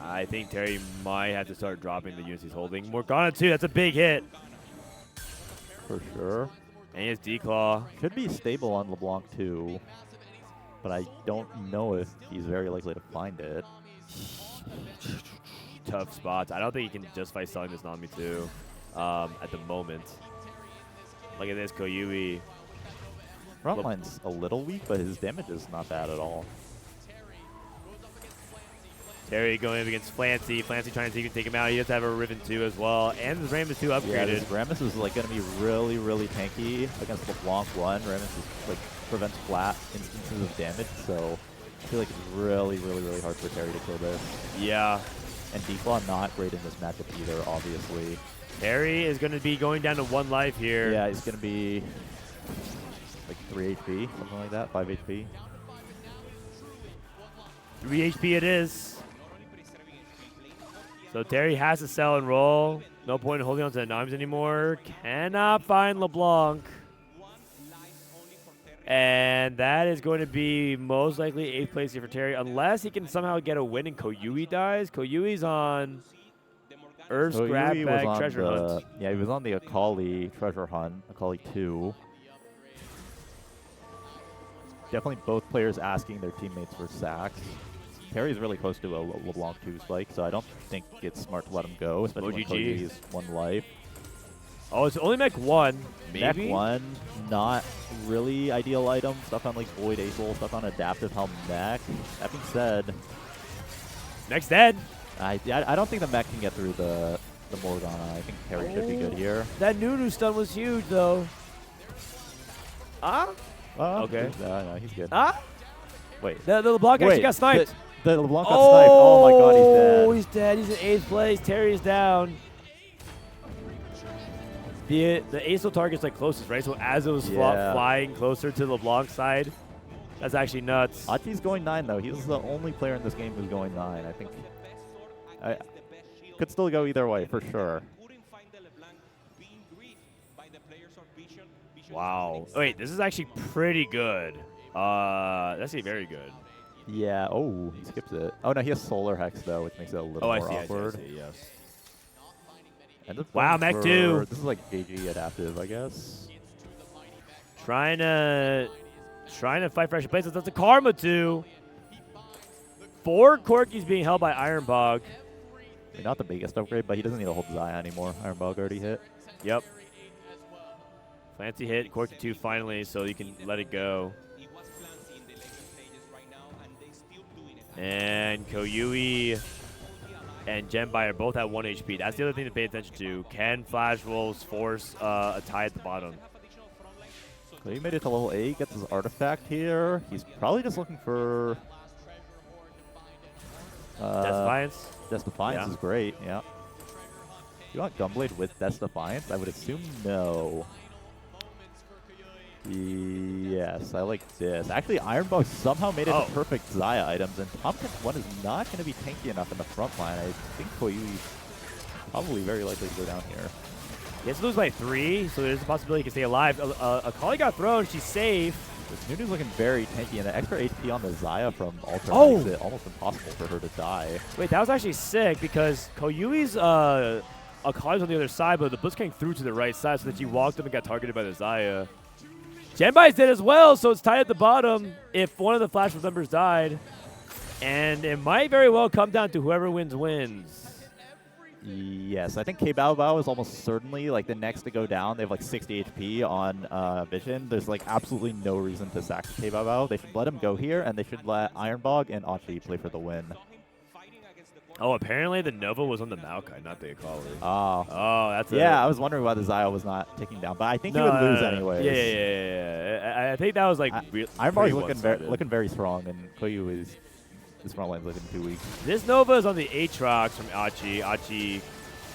I think Terry might have to start dropping the units he's holding. Morgana too, that's a big hit. For sure. And he has Declaw. Should be stable on LeBlanc too, but I don't know if he's very likely to find it. Tough spots. I don't think he can justify selling this Nami too at the moment. Look at this, Koyui. Frontline's a little weak, but his damage is not bad at all. Terry going up against Flancy. Flancy trying to see if he can take him out. He does have a Riven 2 as well. And his Rammus 2 upgraded. Yeah, this Rammus is like going to be really, really tanky against LeBlanc 1. Rammus is, like, prevents flat instances of damage, so I feel like it's really, really, really hard for Terry to kill this. Yeah. And Declaw not great in this matchup either, obviously. Terry is going to be going down to 1 life here. Yeah, he's going to be like 3 HP, something like that, 5 HP. 3 HP it is. So Terry has to sell and roll. No point in holding on to the Namis anymore. Cannot find LeBlanc. And that is going to be most likely 8th place here for Terry, unless he can somehow get a win and Koyui dies. Koyui's on Earth's Grab Bag Treasure Hunt. Yeah, he was on the Akali Treasure Hunt, Akali 2. Definitely both players asking their teammates for sacks. Terry's really close to a LeBlanc 2 spike, so I don't think it's smart to let him go, especially when Koyui is 1 life. Oh, it's only mech 1. Maybe? Mech 1, not really ideal item. Stuff on like Void Azel, stuff on Adaptive Helm Mech. That being said, Mech's dead. I don't think the mech can get through the Morgana. I think Terry should be good here. That Nunu stun was huge, though. Okay. No, he's good. Wait. The LeBlanc actually got sniped. The LeBlanc got sniped. Oh my god, he's dead. Oh, he's dead. He's in 8th place. Terry's down. The Azel target's like closest, right? So as it was flying closer to LeBlanc's side, that's actually nuts. Achi's going 9 though. He's the only player in this game who's going 9. I think could still go either way for sure. Wow. Wait, this is actually pretty good. That's actually very good. Yeah. Oh, he skips it. Oh no, he has Solar Hex though, which makes it a little more awkward. I see, yes. And wow, Mech 2. This is like JG adaptive, I guess. Trying to fight fresh places. That's a Karma 2. 4 Corkis being held by Ironbog. I mean, not the biggest upgrade, but he doesn't need to hold Zaya anymore. Ironbog already hit. Yep. Flancy hit, Corki 2 finally, so you can let it go. And Koyui and Zhenbai are both at 1 HP. That's the other thing to pay attention to. Can FlashWolves force a tie at the bottom? So he made it to level 8, gets his artifact here. He's probably just looking for... Death Defiance? Death Defiance is great, yeah. You want Gunblade with Death Defiance? I would assume no. Yes, I like this. Actually, Ironbog somehow made it to perfect Zaya items, and Tompkins 1 is not going to be tanky enough in the front line. I think Koyui probably very likely to go down here. He has to lose by 3, so there's a possibility he can stay alive. Akali got thrown. She's safe. This Nunu's looking very tanky, and the extra HP on the Zaya from Ultra makes it almost impossible for her to die. Wait, that was actually sick because Koyui's Akali's on the other side, but the Blitzcrank threw to the right side, so that she walked up and got targeted by the Zaya. Zhenbai's dead as well, so it's tied at the bottom if one of the FlashWolves members died. And it might very well come down to whoever wins. Yes, I think kbaobao is almost certainly like the next to go down. They have like 60 HP on Vision. There's like absolutely no reason to sack kbaobao. They should let him go here, and they should let Ironbog and Achi play for the win. Oh, apparently the Nova was on the Maokai, not the Akali. Oh. Oh, that's I was wondering why the Zaya was not taking down, but I think he would lose anyways. Yeah. I think that was like Ironbog's looking very strong, and Koyui is his front line's looking 2 weak. This Nova is on the Aatrox from Achi. Achi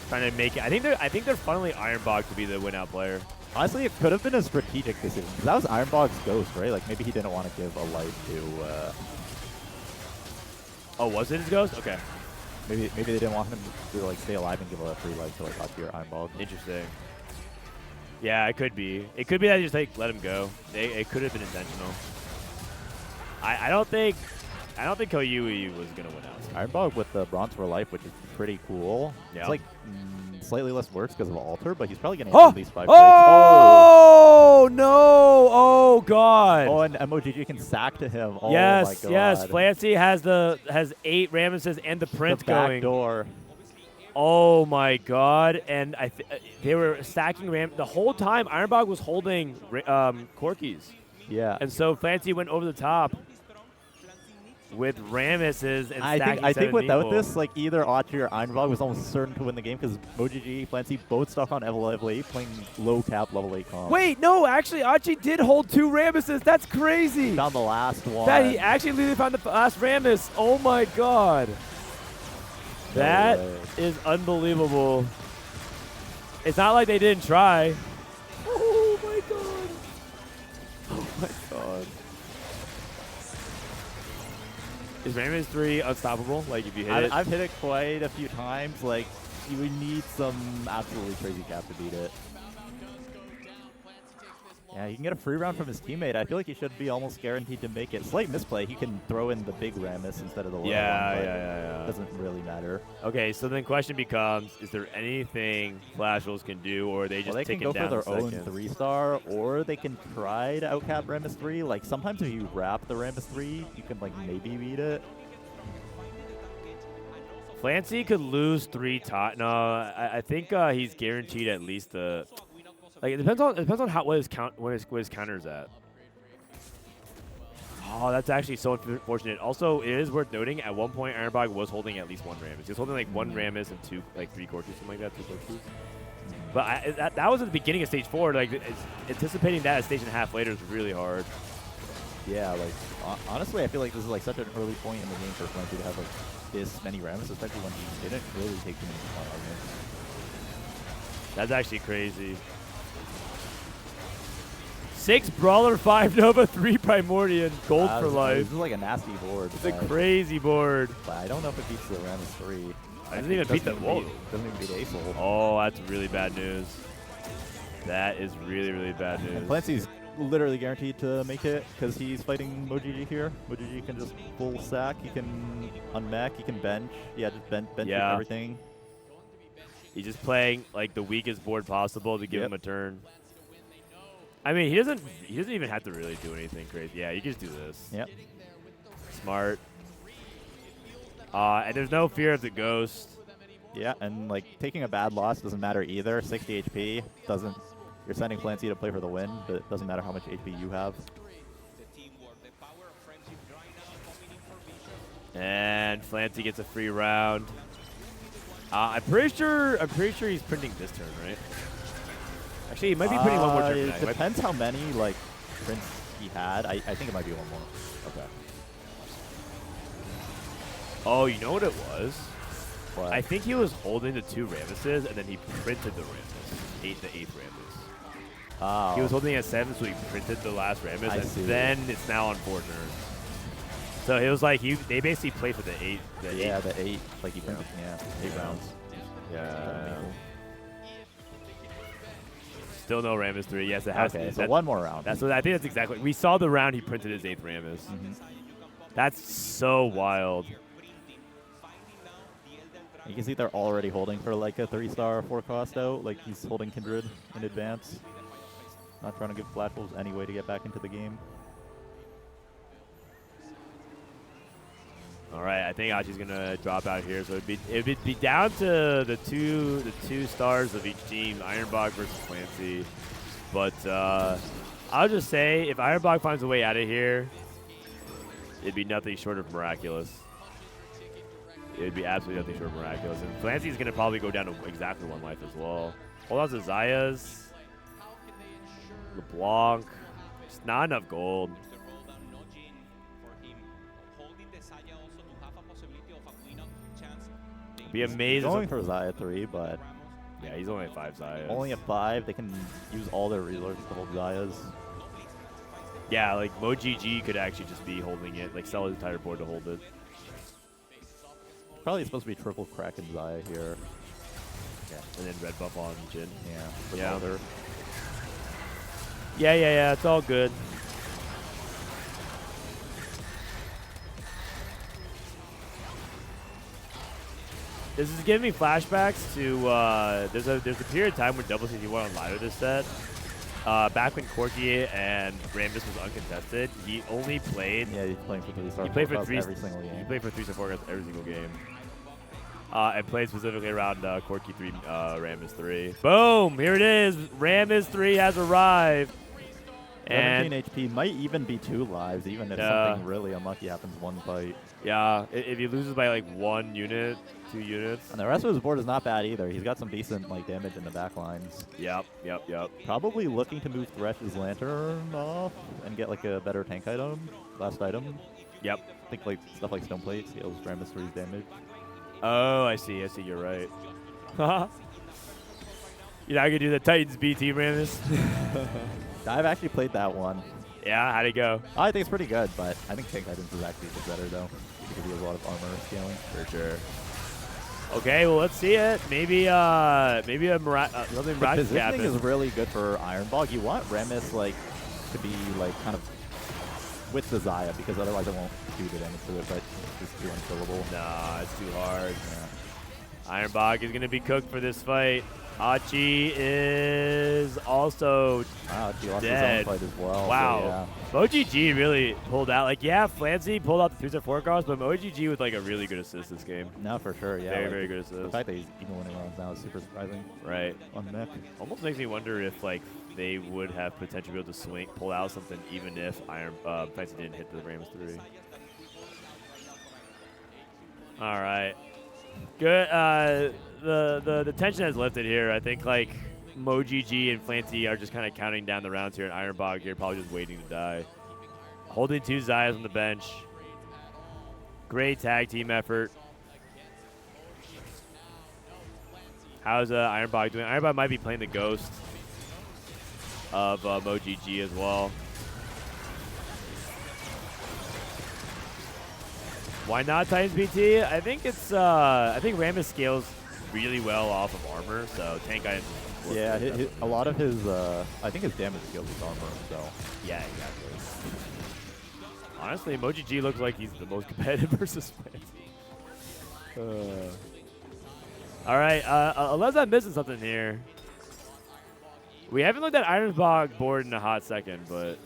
trying to make it. I think they're funneling Ironbog to be the win-out player. Honestly, it could have been a strategic decision because that was Ironbog's ghost, right? Like maybe he didn't want to give a life to. Oh, was it his ghost? Okay. Maybe they didn't want him to like stay alive and give a free life to like Achi or Ironbog. Interesting. Yeah, it could be. It could be that they just like let him go. It could have been intentional. I don't think Koyui was gonna win out. Ironbog with the Bronze for life, which is pretty cool. Yeah. It's like slightly less works because of Alter, but he's probably gonna hit at least 5 Oh no! Oh god! Oh, and MoGG can sack to him. Oh yes, my god. yes. Flancy has 8 Ramesses and the Prince the back going. door. Oh my god! And they were stacking Ram the whole time. Ironbog was holding Corkis. Yeah. And so Flancy went over the top with Ramesses and I think without this, like either Achi or Ironbog was almost certain to win the game because MoGG, Flancy both stuck on level 8 playing low cap level 8 comp. Wait, no, actually Achi did hold 2 Ramesses. That's crazy. Found the last one. That he actually literally found the last Ramess. Oh my god. That is unbelievable. It's not like they didn't try. Oh my god. Oh my god. Is Ramess 3 unstoppable? Like if you hit it? I've hit it quite a few times. Like you would need some absolutely crazy cap to beat it. Yeah, you can get a free round from his teammate. I feel like he should be almost guaranteed to make it. Slight misplay. He can throw in the big Ramess instead of the little one. Yeah. Doesn't really matter. Okay, so then the question becomes: is there anything FlashWolves can do, or are they just taking down they can go for their own second? 3-star, or they can try to outcap Ramess 3. Like sometimes if you wrap the Ramess 3, you can like maybe beat it. Flancy could lose 3 top. No, I think he's guaranteed at least the. Like it depends on how what his counters at. Oh, that's actually so unfortunate. Also, it is worth noting at one point Ironbog was holding at least one Rammus. He was holding like one Rammus and three Corkus, something like that, 2 Corkus. But that was at the beginning of stage 4. Like anticipating that at stage and a half later is really hard. Yeah, like honestly, I feel like this is like such an early point in the game for Flancy to have like this many Rammus, especially when he didn't really take too many arguments. That's actually crazy. 6 Brawler, 5 Nova, 3 Primordial, gold for life. This is like a nasty board. It's a crazy board. But I don't know if it beats the Rammus 3. I doesn't even beat the wall. Doesn't even beat Acel. Oh, that's really bad news. That is really, really bad news. And Flancy's literally guaranteed to make it because he's fighting MoGG here. MoGG can just full sack. He can unmech. He can bench. Yeah, just bench everything. He's just playing like the weakest board possible to give him a turn. I mean, he doesn't even have to really do anything crazy. Yeah, you can just do this. Yep. Smart. And there's no fear of the ghost. Yeah, and like taking a bad loss doesn't matter either. 60 HP doesn't. You're sending Flancy to play for the win, but it doesn't matter how much HP you have. And Flancy gets a free round. I'm pretty sure he's printing this turn, right? Actually, he might be putting one more turn. It depends how many like prints he had. I think it might be one more. Okay. Oh, you know what it was? What? I think he was holding the 2 Rammuses, and then he printed the Rammus, the 8th Rammus. Oh. He was holding at 7, so he printed the last Rammus, and then it's now on 4 turns. So it was like they basically played for the 8. The 8. Like he printed, 8 rounds. Yeah. Still no Rammus 3. Yes, it has to be. So one more round. That's what I think. That's exactly. We saw the round he printed his 8th Rammus. That's so wild. You can see they're already holding for like a 3-star 4-cost out. Like he's holding Kindred in advance. Not trying to give FlashWolves any way to get back into the game. All right, I think Achi's gonna drop out here, so it'd be down to the two stars of each team, Ironbog versus Flancy. But I'll just say, if Ironbog finds a way out of here, it'd be nothing short of miraculous. It'd be absolutely nothing short of miraculous. And Flancy's gonna probably go down to exactly 1 life as well. Hold on to Zayas, LeBlanc, just not enough gold. Be amazing. Going for Zaya 3, but yeah, he's only at 5 Zayas. Only at 5. They can use all their resources to hold Zayas. Yeah, like MoGG could actually just be holding it, like sell his entire board to hold it. Probably supposed to be triple Kraken Zaya here. Yeah, and then red buff on Jhin. Yeah. Yeah, it's all good. This is giving me flashbacks to there's a period of time when Double CC went on live this set. Back when Corki and Rammus was uncontested, he only played. Yeah, he's playing for 3-star. He played for every single game. He played for 3-star forecast every single game. And played specifically around Corki 3, Rammus 3. Boom! Here it is. Rammus 3 has arrived. 17 HP might even be 2 lives, even if something really unlucky happens 1 fight. Yeah, if he loses by like 1 unit, 2 units. And the rest of his board is not bad either. He's got some decent like damage in the back lines. Yep. Probably looking to move Thresh's Lantern off and get like a better tank item, last item. Yep. I think like stuff like Stone Plate heals Rammus 3's damage. Oh, I see, you're right. You're not gonna do the Titans BT Rammus? I've actually played that one. Yeah, how'd it go? I think it's pretty good, but I think Tank Titans is actually just better though, because he has a lot of armor scaling. For sure. Okay, well let's see it. Maybe something Positioning happen. is really good for Ironbog. You want Rammus like to be like kind of with the Zaya, because otherwise it won't do the damage to it, but it's just too unkillable. Nah, it's too hard. Yeah. Ironbog is gonna be cooked for this fight. Achi is also he lost dead. his own fight as well. Wow. So, yeah. MoGG really pulled out. Like, yeah, Flancy pulled out the 2-star 4-cost, but MoGG with like a really good assist this game. No, for sure. Yeah. Very, very good assist. The fact that he's even winning rounds now is super surprising. Right. On mech. Almost makes me wonder if like they would have potentially be able to pull out something even if Flancy didn't hit the Rams 3. All right. Good. The tension has lifted here. I think like MoGG and Flancy are just kind of counting down the rounds here, and Ironbog here probably just waiting to die. Holding 2 Zayas on the bench. Great tag team effort. How's Ironbog doing? Ironbog might be playing the ghost of MoGG as well. Why not Titans BT? I think it's I think Rammus scales really well off of armor, so tank items. Yeah, a lot of his I think his damage scales with armor, so yeah, exactly. Honestly, MoGG looks like he's the most competitive versus Flancy. All right, unless I'm missing something here. We haven't looked at Ironbog board in a hot second, but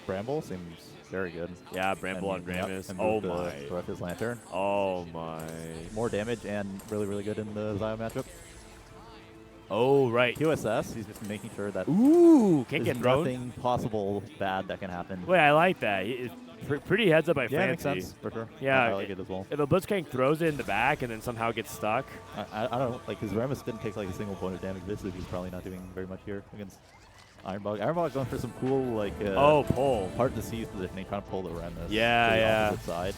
Bramble seems very good. Yeah, Bramble on Rammus. Yep, Oh my. Throw his lantern. Oh my. More damage and really, really good in the Zio matchup. Oh, right. QSS, he's just making sure that can't get thrown. Nothing possible bad that can happen. Wait, I like that. Pretty heads up by Yeah, Flancy. makes sense, for sure. Yeah, I like it as well. If a Blitzcrank throws it in the back and then somehow gets stuck. I don't know, like, because Rammus didn't take like a single point of damage this, so he's probably not doing very much here against Ironbog. Ironbog going for some cool, like, pull. Hard to see positioning, trying to pull the Rammus. Yeah, to the yeah. opposite side.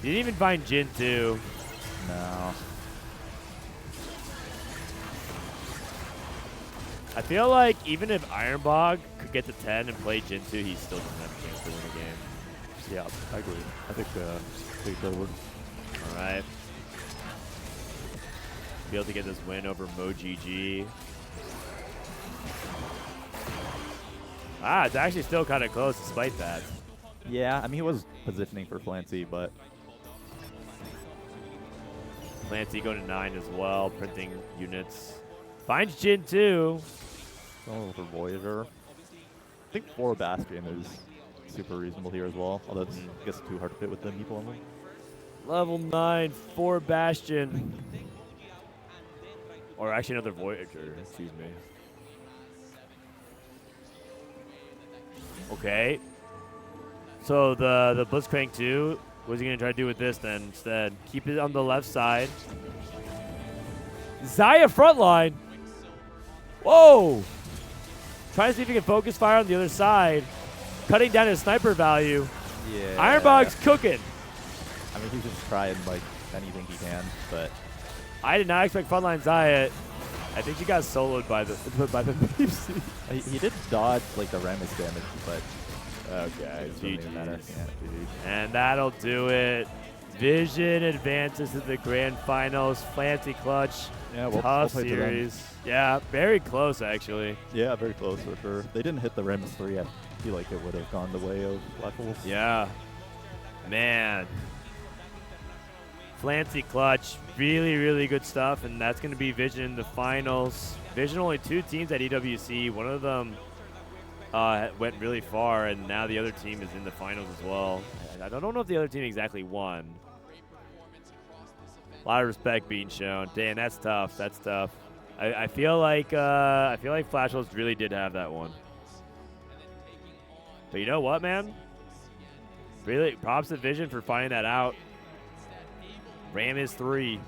He didn't even find Jin, too. No. I feel like even if Ironbog could get to 10 and play Jin 2, he still doesn't have a chance to win the game. Yeah, I agree. I think big forward. All right. Be able to get this win over MoGG. It's actually still kind of close despite that. Yeah, I mean, he was positioning for Flancy, but Flancy going to 9 as well, printing units. Finds Jin 2. Going over Voyager. I think 4 Bastion is super reasonable here as well, although it's, I guess, too hard to fit with the meeple on them. Level 9, 4 Bastion. Or actually another Voyager, excuse me. Okay. So the Blitzcrank 2, what's he going to try to do with this then instead? Keep it on the left side. Zaya frontline. Whoa. Trying to see if he can focus fire on the other side. Cutting down his sniper value. Yeah. Ironbog's cooking. I mean, he's just trying, like, anything he can, but I did not expect frontline Zaya. I think she got soloed by the BBC. He did dodge, like, the Rammus damage, but okay, GG. And that'll do it. Vision advances to the grand finals. Flancy clutch. Yeah, tough we'll series. Yeah, very close actually. Yeah, very close for sure. They didn't hit the Rammus 3. I feel like it would have gone the way of FlashWolves. Yeah, man. Flancy clutch, really, really good stuff, and that's going to be Vision in the finals. Vision only 2 teams at EWC. One of them went really far, and now the other team is in the finals as well. I don't know if the other team exactly won. A lot of respect being shown. Damn, that's tough. That's tough. I feel like FlashWolves really did have that one. But you know what, man? Really, props to Vision for finding that out. Ram is 3.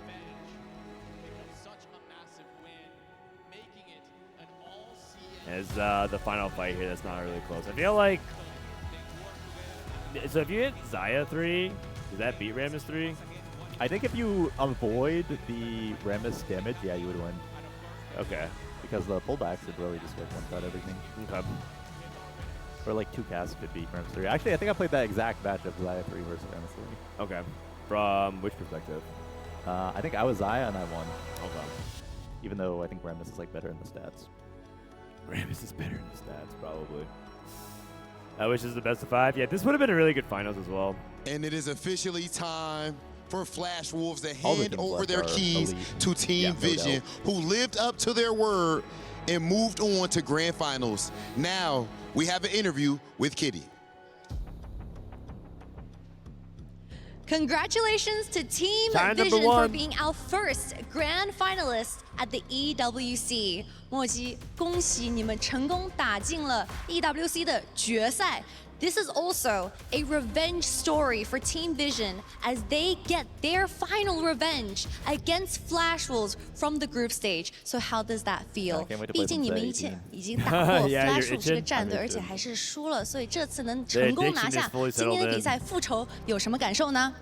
As the final fight here, that's not really close. I feel like, so if you hit Zaya 3, does that beat Rammus 3? I think if you avoid the Rammus damage, yeah, you would win. Okay. Because the pullbacks would really just like one-shot everything. Okay. Or like 2 casts could beat Rammus 3. Actually, I think I played that exact matchup, Zaya 3 versus Rammus 3. Okay. From which perspective? I think I was Zaya and I won. Okay. Even though I think Rammus is like better in the stats. Rammus is better in the stats, probably. Which is the best of 5. Yeah, this would have been a really good finals as well. And it is officially time for FlashWolves to hand over their keys to Team Vision, who lived up to their word and moved on to grand finals. Now, we have an interview with Kitty. Congratulations to Team Vision for being our first grand finalist at the EWC. 莫基，恭喜你们成功打进了 EWC 的决赛。This is also a revenge story for Team Vision as they get their final revenge against FlashWolves from the group stage. So how does that feel? 毕竟你们已经打过 FlashWolves 这个战队，而且还是输了，所以这次能成功拿下今天的比赛复仇，有什么感受呢？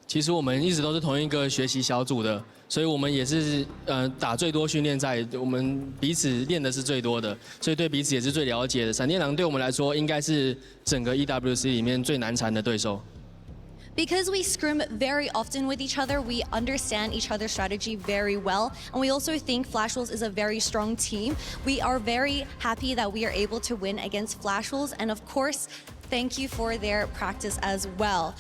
其实我们一直都是同一个学习小组的，所以我们也是打最多训练赛，我们彼此练的是最多的，所以对彼此也是最了解的。闪电狼对我们来说应该是整个 EWC 里面最难缠的对手。Because we scrim very often with each other, we understand each other's strategy very well, and we also think FlashWolves is a very strong team. We are very happy that we are able to win against FlashWolves, and of course, thank you for their practice as well.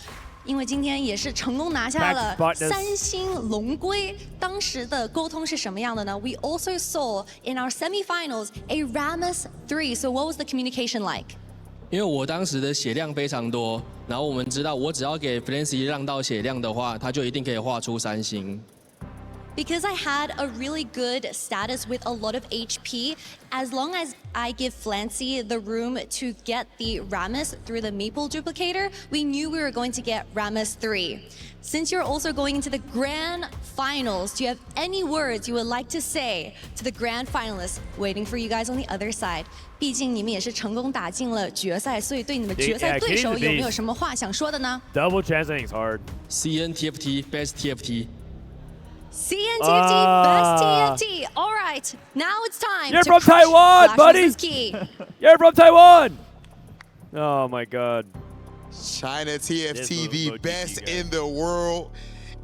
因为今天也是成功拿下了3星龙龟，当时的沟通是什么样的呢 ？We also saw in our semifinals a Rammus 3. So what was the communication like? 因为我当时的血量非常多，然后我们知道我只要给 Flancy 让到血量的话，他就一定可以画出3星。Because I had a really good status with a lot of HP, as long as I give Flancy the room to get the Rammus through the Maple duplicator, we knew we were going to get Rammus 3. Since you're also going into the grand finals, do you have any words you would like to say to the grand finalists waiting for you guys on the other side? 毕竟你们也是成功打进了决赛，所以对你们决赛对手有没有什么话想说的呢 ？Double translating is hard. CNTFT best TFT. CNTFT, best TFT. All right, now it's time. You're to from Taiwan, buddy. Key. You're from Taiwan. Oh my God. China TFT, the best in the world.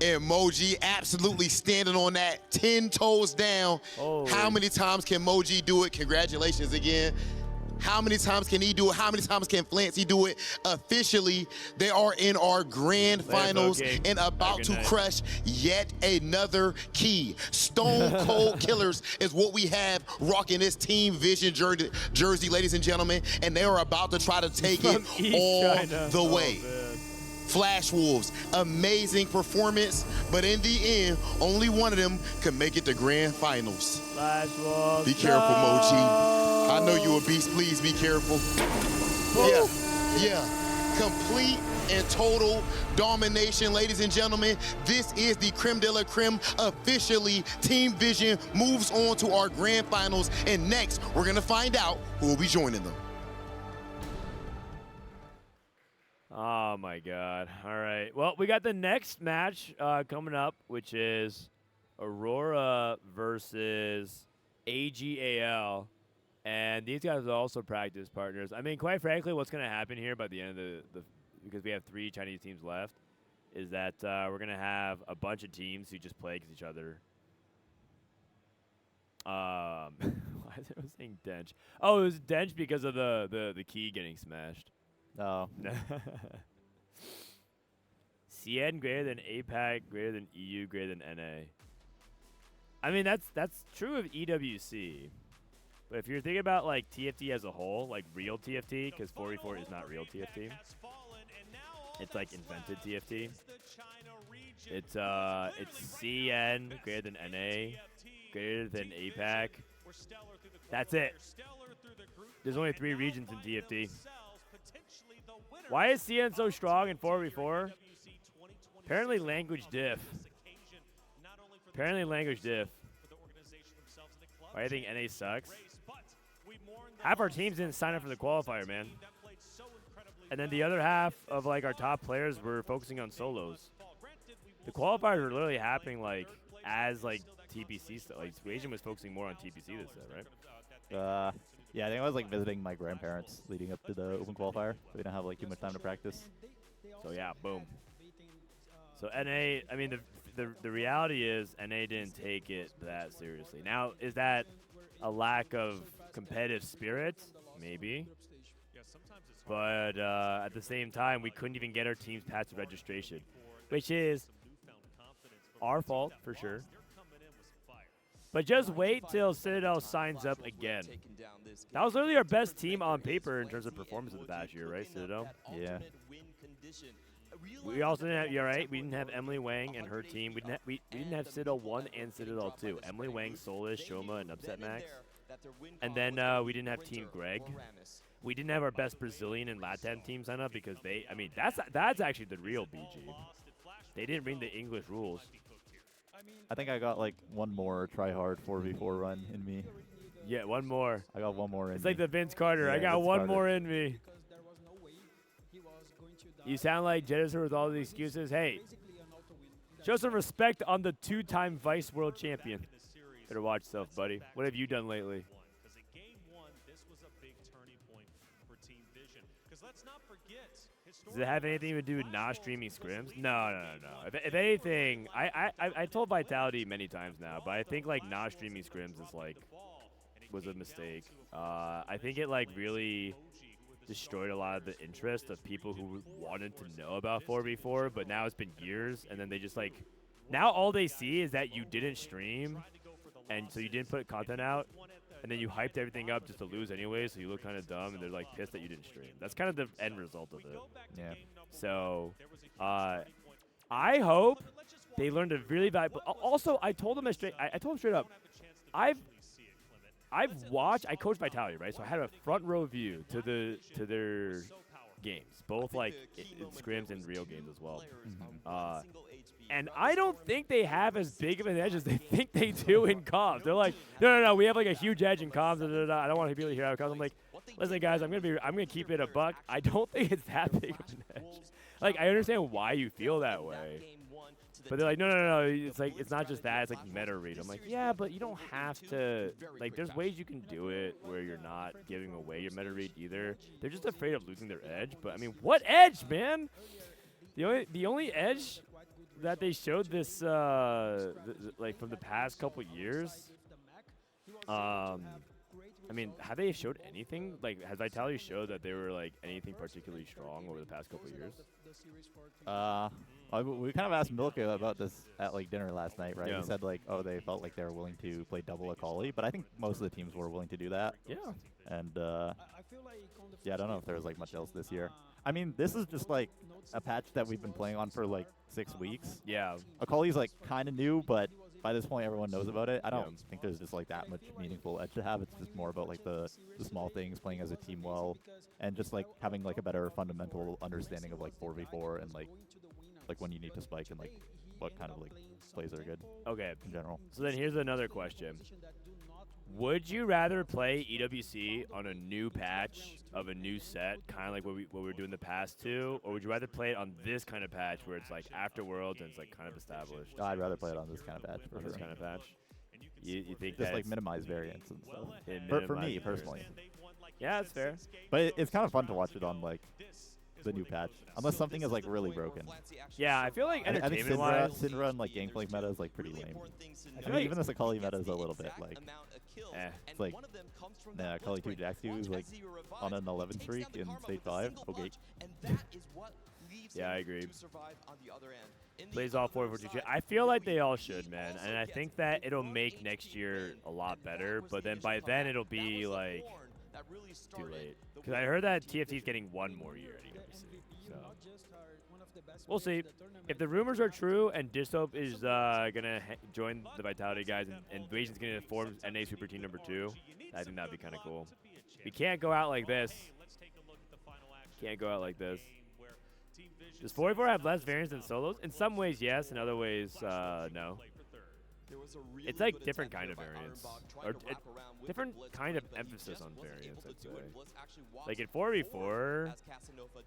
And MoGG absolutely standing on that 10 toes down. Holy. How many times can MoGG do it? Congratulations again. How many times can he do it? How many times can Flancy do it? Officially, they are in our grand finals and about to crush yet another key. Stone Cold Killers is what we have rocking this Team Vision jersey, ladies and gentlemen, and they are about to try to take it all the way. FlashWolves, amazing performance, but in the end, only one of them can make it to grand finals. FlashWolves. Be careful, MoGG. I know you a beast. Please be careful. Yeah. Complete and total domination, ladies and gentlemen. This is the creme de la creme. Officially, Team Vision moves on to our grand finals, and next, we're gonna find out who will be joining them. Oh my God. All right. Well, we got the next match coming up, which is Aurora versus AGAL. And these guys are also practice partners. I mean, quite frankly, what's going to happen here by the end of because we have 3 Chinese teams left, is that we're going to have a bunch of teams who just play against each other. Why is it saying Dench? Oh, it was Dench because of the key getting smashed. Oh. CN greater than APAC, greater than EU, greater than NA. I mean, that's true of EWC. But if you're thinking about like TFT as a whole, like real TFT, because 4v4 is not real TFT. It's like invented TFT. It's CN greater than NA, greater than APAC. That's it. There's only 3 regions in TFT. Why is CN so strong in 4v4? Apparently language diff. Why do you think NA sucks? Half our teams didn't sign up for the qualifier, man. And then the other half of like our top players were focusing on solos. The qualifiers are literally happening like as like TPC stuff. Like Asian was focusing more on TPC this set, right? Yeah, I think I was like visiting my grandparents leading up to the open qualifier, so we didn't have like too much time to practice. So yeah, boom. So NA, I mean the reality is NA didn't take it that seriously. Now, is that a lack of competitive spirit? Maybe. But at the same time, we couldn't even get our teams past the registration, which is our fault for sure. But just wait till Citadel signs up again. That was literally our best team on paper in terms of performance of the past year, right, Citadel? Yeah. We also didn't have, you're right, we didn't have Emily Wang and her team. We didn't have Citadel 1 and Citadel 2. Emily Wang, Solis, Shoma, and Upset Max. And then we didn't have Team Greg. We didn't have our best Brazilian and Latam team sign up because I mean, that's actually the real BG. They didn't bring the English rules. I think I got like one more try hard 4v4 run in me. Yeah, one more. I got one more in me. It's like the Vince Carter. Yeah, I got Vince one Carter. more in me. You sound like Jettison with all the excuses. Hey, show some respect on the 2-time Vice World Champion. Better watch yourself, buddy. What have you done lately? Does it have anything to do with not streaming scrims? No. If anything, I told Vitality many times now, but I think like not streaming scrims is like was a mistake. I think it like really destroyed a lot of the interest of people who wanted to know about 4v4, but now it's been years, and then they just like now all they see is that you didn't stream, and so you didn't put content out. And then you hyped everything up just to lose anyway, so you look kind of dumb, and they're like pissed that you didn't stream. That's kind of the end result of it. Yeah. So, I hope they learned a really valuable. Also, I told them straight. I told them straight up. I've watched. I coach Vitality, right? So I had a front row view to their games, both like in scrims and real games as well. And I don't think they have as big of an edge as they think they do in comms. They're like, no, we have like a huge edge in comms. I don't want people to hear out comms. I'm like, listen, guys, I'm gonna keep it a buck. I don't think it's that big of an edge. Like, I understand why you feel that way, but they're like, no. It's like it's not just that. It's like meta read. I'm like, yeah, but you don't have to. Like, there's ways you can do it where you're not giving away your meta read either. They're just afraid of losing their edge. But I mean, what edge, man? The only edge that they showed this like from the past couple years. I mean, have they showed anything? Like, has Vitality showed that they were like anything particularly strong over the past couple years? We kind of asked Milka about this at like dinner last night, right? Yeah. He said like, oh, they felt like they were willing to play double Akali, but I think most of the teams were willing to do that. Yeah. And yeah, I don't know if there was like much else this year. I mean, this is just like a patch that we've been playing on for like 6 weeks. Yeah. Akali's like kind of new, but by this point everyone knows about it. I don't think there's just like that much meaningful edge to have. It's just more about like the small things, playing as a team well, and just like having like a better fundamental understanding of like 4v4 and like when you need to spike and like what kind of like plays are good. Okay. In general. So then here's another question. Would you rather play EWC on a new patch of a new set, kind of like what we were doing the past two, or would you rather play it on this kind of patch where it's like after Worlds and it's like kind of established? I'd rather play it on this kind of patch. For this kind of patch. You think just that's like minimize variance and stuff. For minimize me personally. Yeah, that's fair. But it's kind of fun to watch it on like the new patch, unless something is like really broken. Yeah, I feel like I think entertainment-wise, Syndra and like Gangplank meta is like pretty lame. I mean, even this Akali meta is a little bit like, it's like, nah, Akali 2 Jax 2 is like on an 11 streak in stage 5. Okay. Yeah, I agree. Plays all 4-4-2. I feel like they all should, man, and I think that it'll make next year a lot better. But then by then it'll be like too late. Because I heard that TFT is getting one more year at EWC. So we'll see. If the rumors are true and Distop is gonna join the Vitality guys and Wasion's gonna form NA Super Team number 2, I think that'd be kind of cool. We can't go out like this. Can't go out like this. Does 4v4 have less variance than solos? In some ways, yes. In other ways, no. It's like different kind of variance, or different kind of emphasis on variance, I'd say. Like in 4v4,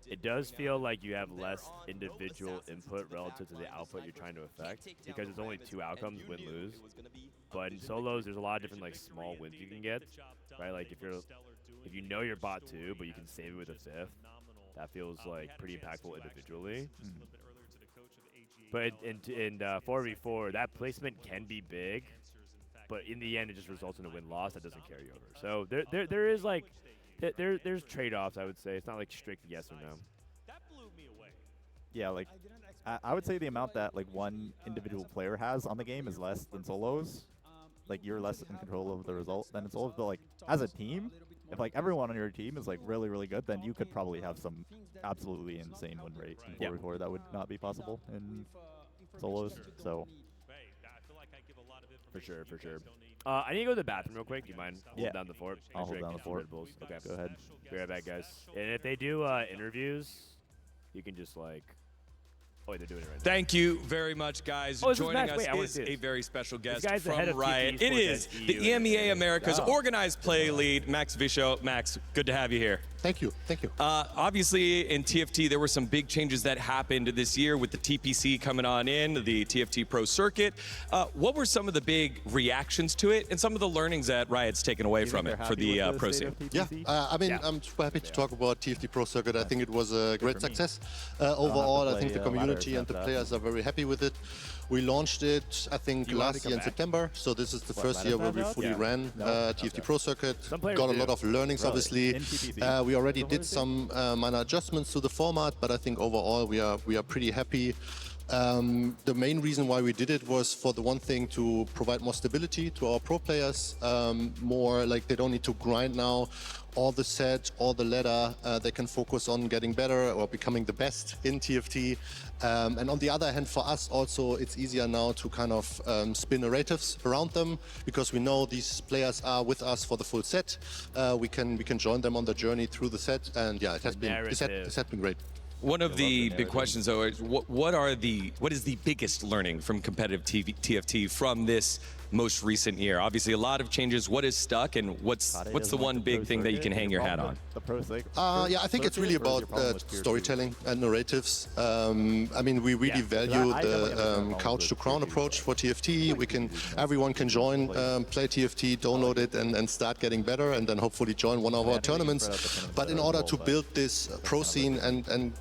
it does feel like you have less individual input relative to the output you're trying to affect, because there's only 2 outcomes, win-lose. But in solos, there's a lot of different like small wins you can get, right? Like if you know you're bot 2, but you can save it with a 5th, that feels like pretty impactful individually. But in 4v4, that placement can be big, but in the end, it just results in a win-loss that doesn't carry over. So there is like there's trade-offs. I would say it's not like strict yes or no. Yeah, like I would say the amount that like one individual player has on the game is less than solos. like you're less in control of the result, then it's always like as a team, if like everyone on your team is like really, really good, then you could probably have some absolutely insane win rate in 4v4 that would not be possible in solos. So for sure, for sure. I need to go to the bathroom real quick. Do you mind holding down the fort? I'll hold down the fort. Okay, go ahead. Be right back, guys. And if they do interviews, you can just like. Oh, they're doing it right now. Thank you very much, guys. Joining us is a very special guest from Riot. It is the EMEA Americas Organized Play Lead, Max Visho. Max, good to have you here. Thank you. Thank you. Obviously, in TFT, there were some big changes that happened this year with the TPC coming on in, the TFT Pro Circuit. What were some of the big reactions to it and some of the learnings that Riot's taken away from it for the pro scene? Yeah, I mean, I'm super happy to talk about TFT Pro Circuit. I think it was a great success. Overall, I think the community and the players are very happy with it. We launched it, I think, last year in September. So this is the first year where we fully ran TFT Pro Circuit. Got a lot of learnings, obviously. We already did some minor adjustments to the format, but I think overall we are pretty happy. The main reason why we did it was, for the one thing, to provide more stability to our pro players. More like they don't need to grind now all the set, all the ladder. They can focus on getting better or becoming the best in TFT. And on the other hand, for us also, it's easier now to kind of spin narratives around them, because we know these players are with us for the full set. We can join them on the journey through the set, and yeah, it has been great. One of the big questions, though, is what is the biggest learning from competitive TFT from this most recent year? Obviously, a lot of changes. What is stuck, and what's the one big thing that you can hang your hat on? Yeah, I think it's really about storytelling and narratives. I mean, we really value the couch to crown approach for TFT. Everyone can join, play TFT, download it, and start getting better, and then hopefully join one of our tournaments. But in order to build this pro scene and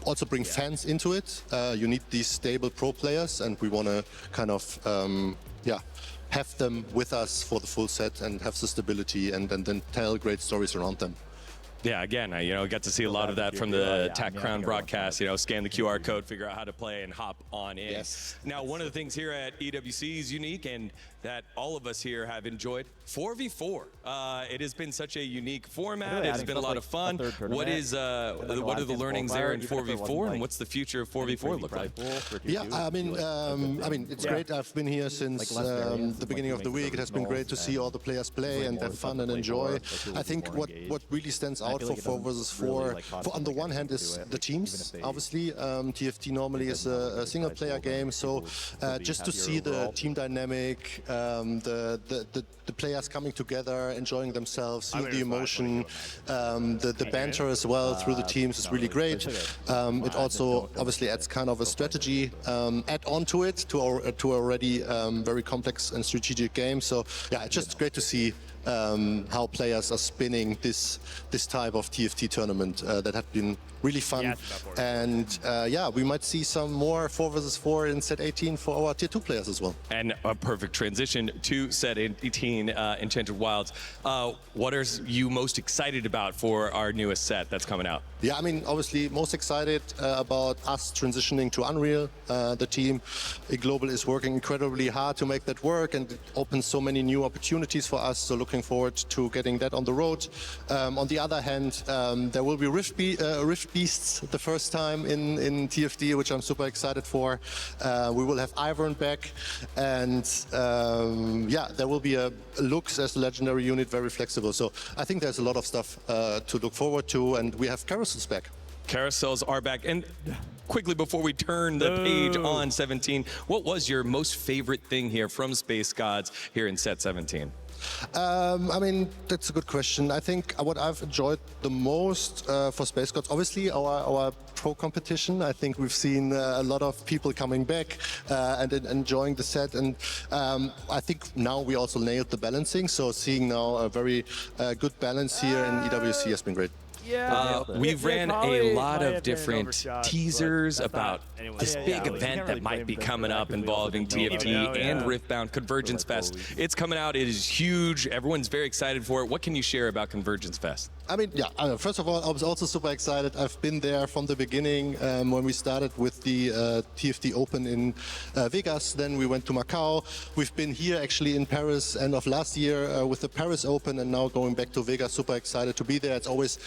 also bring fans into it, you need these stable pro players, and we want to kind of have them with us for the full set and have the stability, and then tell great stories around them. Yeah, again, got to see a lot of that from the TAC Crown broadcast. Scan the QR code, figure out how to play, and hop on in. Yes. Now, one of the things here at EWC is unique, and that all of us here have enjoyed 4v4. It has been such a unique format. It's been a lot of fun. What are the learnings there in 4v4, and what's the future of 4v4 look like? Yeah, I mean, it's great. I've been here since the beginning of the week. It has been great to see all the players play and have fun and enjoy. I think what really stands out for 4 versus 4, on the one hand, is the teams. Obviously, TFT normally is a single-player game, so just to see the team dynamic, the players coming together, enjoying themselves, seeing the emotion, the banter as well through the teams is really great. It also obviously adds kind of a strategy add-on to it, to already very complex and strategic game. So yeah, it's just great to see how players are spinning this type of TFT tournament that have been really fun. And yeah, we might see some more 4 versus 4 in set 18 for our tier 2 players as well. And a perfect transition to set 18, Enchanted Wilds. What are you most excited about for our newest set that's coming out? Yeah, I mean, obviously most excited about us transitioning to Unreal. The team Global is working incredibly hard to make that work, and it opens so many new opportunities for us. So looking forward to getting that on the road. On the other hand, there will be Rift Beasts the first time in TFT, which I'm super excited for. We will have Ivern back, and yeah, there will be a Lux as a legendary unit, very flexible. So I think there's a lot of stuff to look forward to, and we have Carousels back. Carousels are back. And quickly, before we turn the page on 17, what was your most favorite thing here from Space Gods here in set 17? I mean, that's a good question. I think what I've enjoyed the most for Space Gods, obviously our pro competition. I think we've seen a lot of people coming back and enjoying the set, and I think now we also nailed the balancing. So seeing now a very good balance here in EWC has been great. We've ran a lot of different teasers about this big event that might be coming up involving TFT and Riftbound, Convergence Fest. It's coming out. It is huge. Everyone's very excited for it. What can you share about Convergence Fest? I mean, yeah, first of all, I was also super excited. I've been there from the beginning when we started with the TFT Open in Vegas. Then we went to Macau. We've been here actually in Paris end of last year with the Paris Open, and now going back to Vegas. Super excited to be there. It's always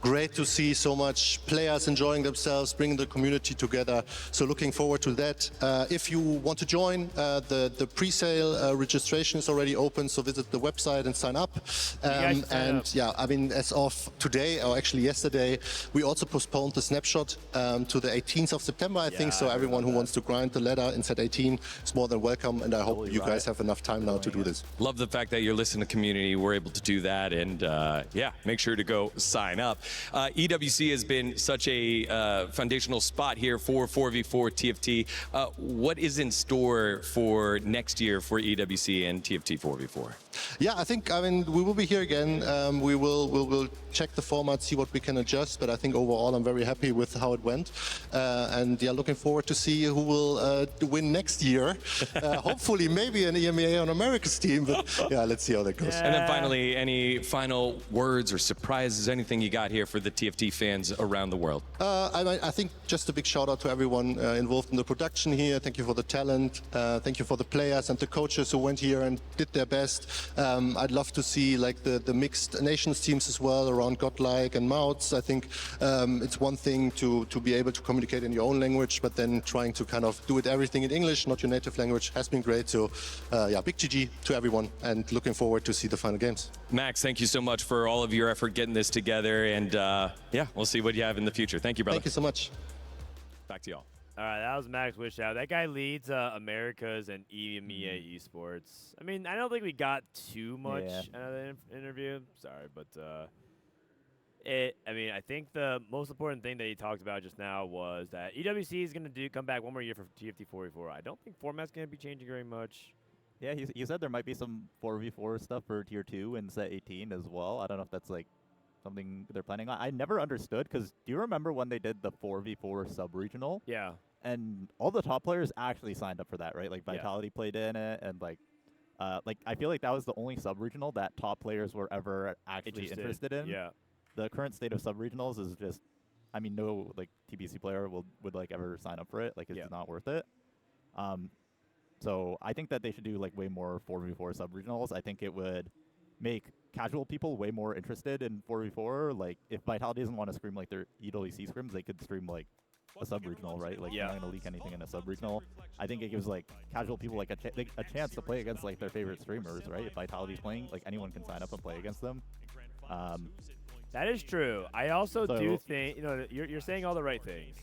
great to see so much players enjoying themselves, bringing the community together. So looking forward to that. If you want to join, the pre-sale registration is already open, so visit the website and sign up. Yeah, I mean, as of today, or actually yesterday, we also postponed the snapshot to the 18th of September, I think. So everyone who wants to grind the ladder in set 18 is more than welcome, and I hope you guys have enough time now to do this. Love the fact that you're listening to community. We're able to do that, and yeah, make sure to go sign up. EWC has been such a foundational spot here for 4v4 TFT. What is in store for next year for EWC and TFT 4v4? Yeah, I think, I mean, we will be here again. We'll check the format, see what we can adjust, but I think overall I'm very happy with how it went. And yeah, looking forward to see who will win next year. Hopefully maybe an EMEA on America's team, but yeah, let's see how that goes. And then finally, any final words or surprises, anything you got here for the TFT fans around the world? I think just a big shout out to everyone involved in the production here. Thank you for the talent. Thank you for the players and the coaches who went here and did their best. I'd love to see like the mixed nations teams as well around Godlike and Mouts. I think it's one thing to be able to communicate in your own language, but then trying to kind of do it everything in English, not your native language, has been great. So yeah, big GG to everyone, and looking forward to see the final games. Max, thank you so much for all of your effort getting this together, and yeah, we'll see what you have in the future. Thank you, brother. Thank you so much. Back to y'all. All right, that was Max Wishout. That guy leads Americas and EMEA esports. I mean, I don't think we got too much out of the interview. Sorry, but I mean, I think the most important thing that he talked about just now was that EWC is going to come back one more year for TFT 4v4. I don't think format's going to be changing very much. Yeah, he said there might be some 4v4 stuff for Tier 2 in Set 18 as well. I don't know if that's like something they're planning on. I never understood, because do you remember when they did the 4v4 sub-regional? Yeah. And all the top players actually signed up for that, right? Like Vitality played in it, and like I feel like that was the only sub-regional that top players were ever actually interested in. Yeah. The current state of sub-regionals is just, I mean, no like TBC player would like ever sign up for it. Like, it's not worth it. So I think that they should do like way more 4v4 sub-regionals. I think it would make casual people way more interested in 4v4. Like, if Vitality doesn't want to stream like their EWC scrims, they could stream like a sub-regional, right? Like, you're not going to leak anything in a sub-regional. I think it gives like casual people like a chance to play against like their favorite streamers, right? If Vitality's playing, like anyone can sign up and play against them. That is true. I also do think, you know, you're saying all the right things.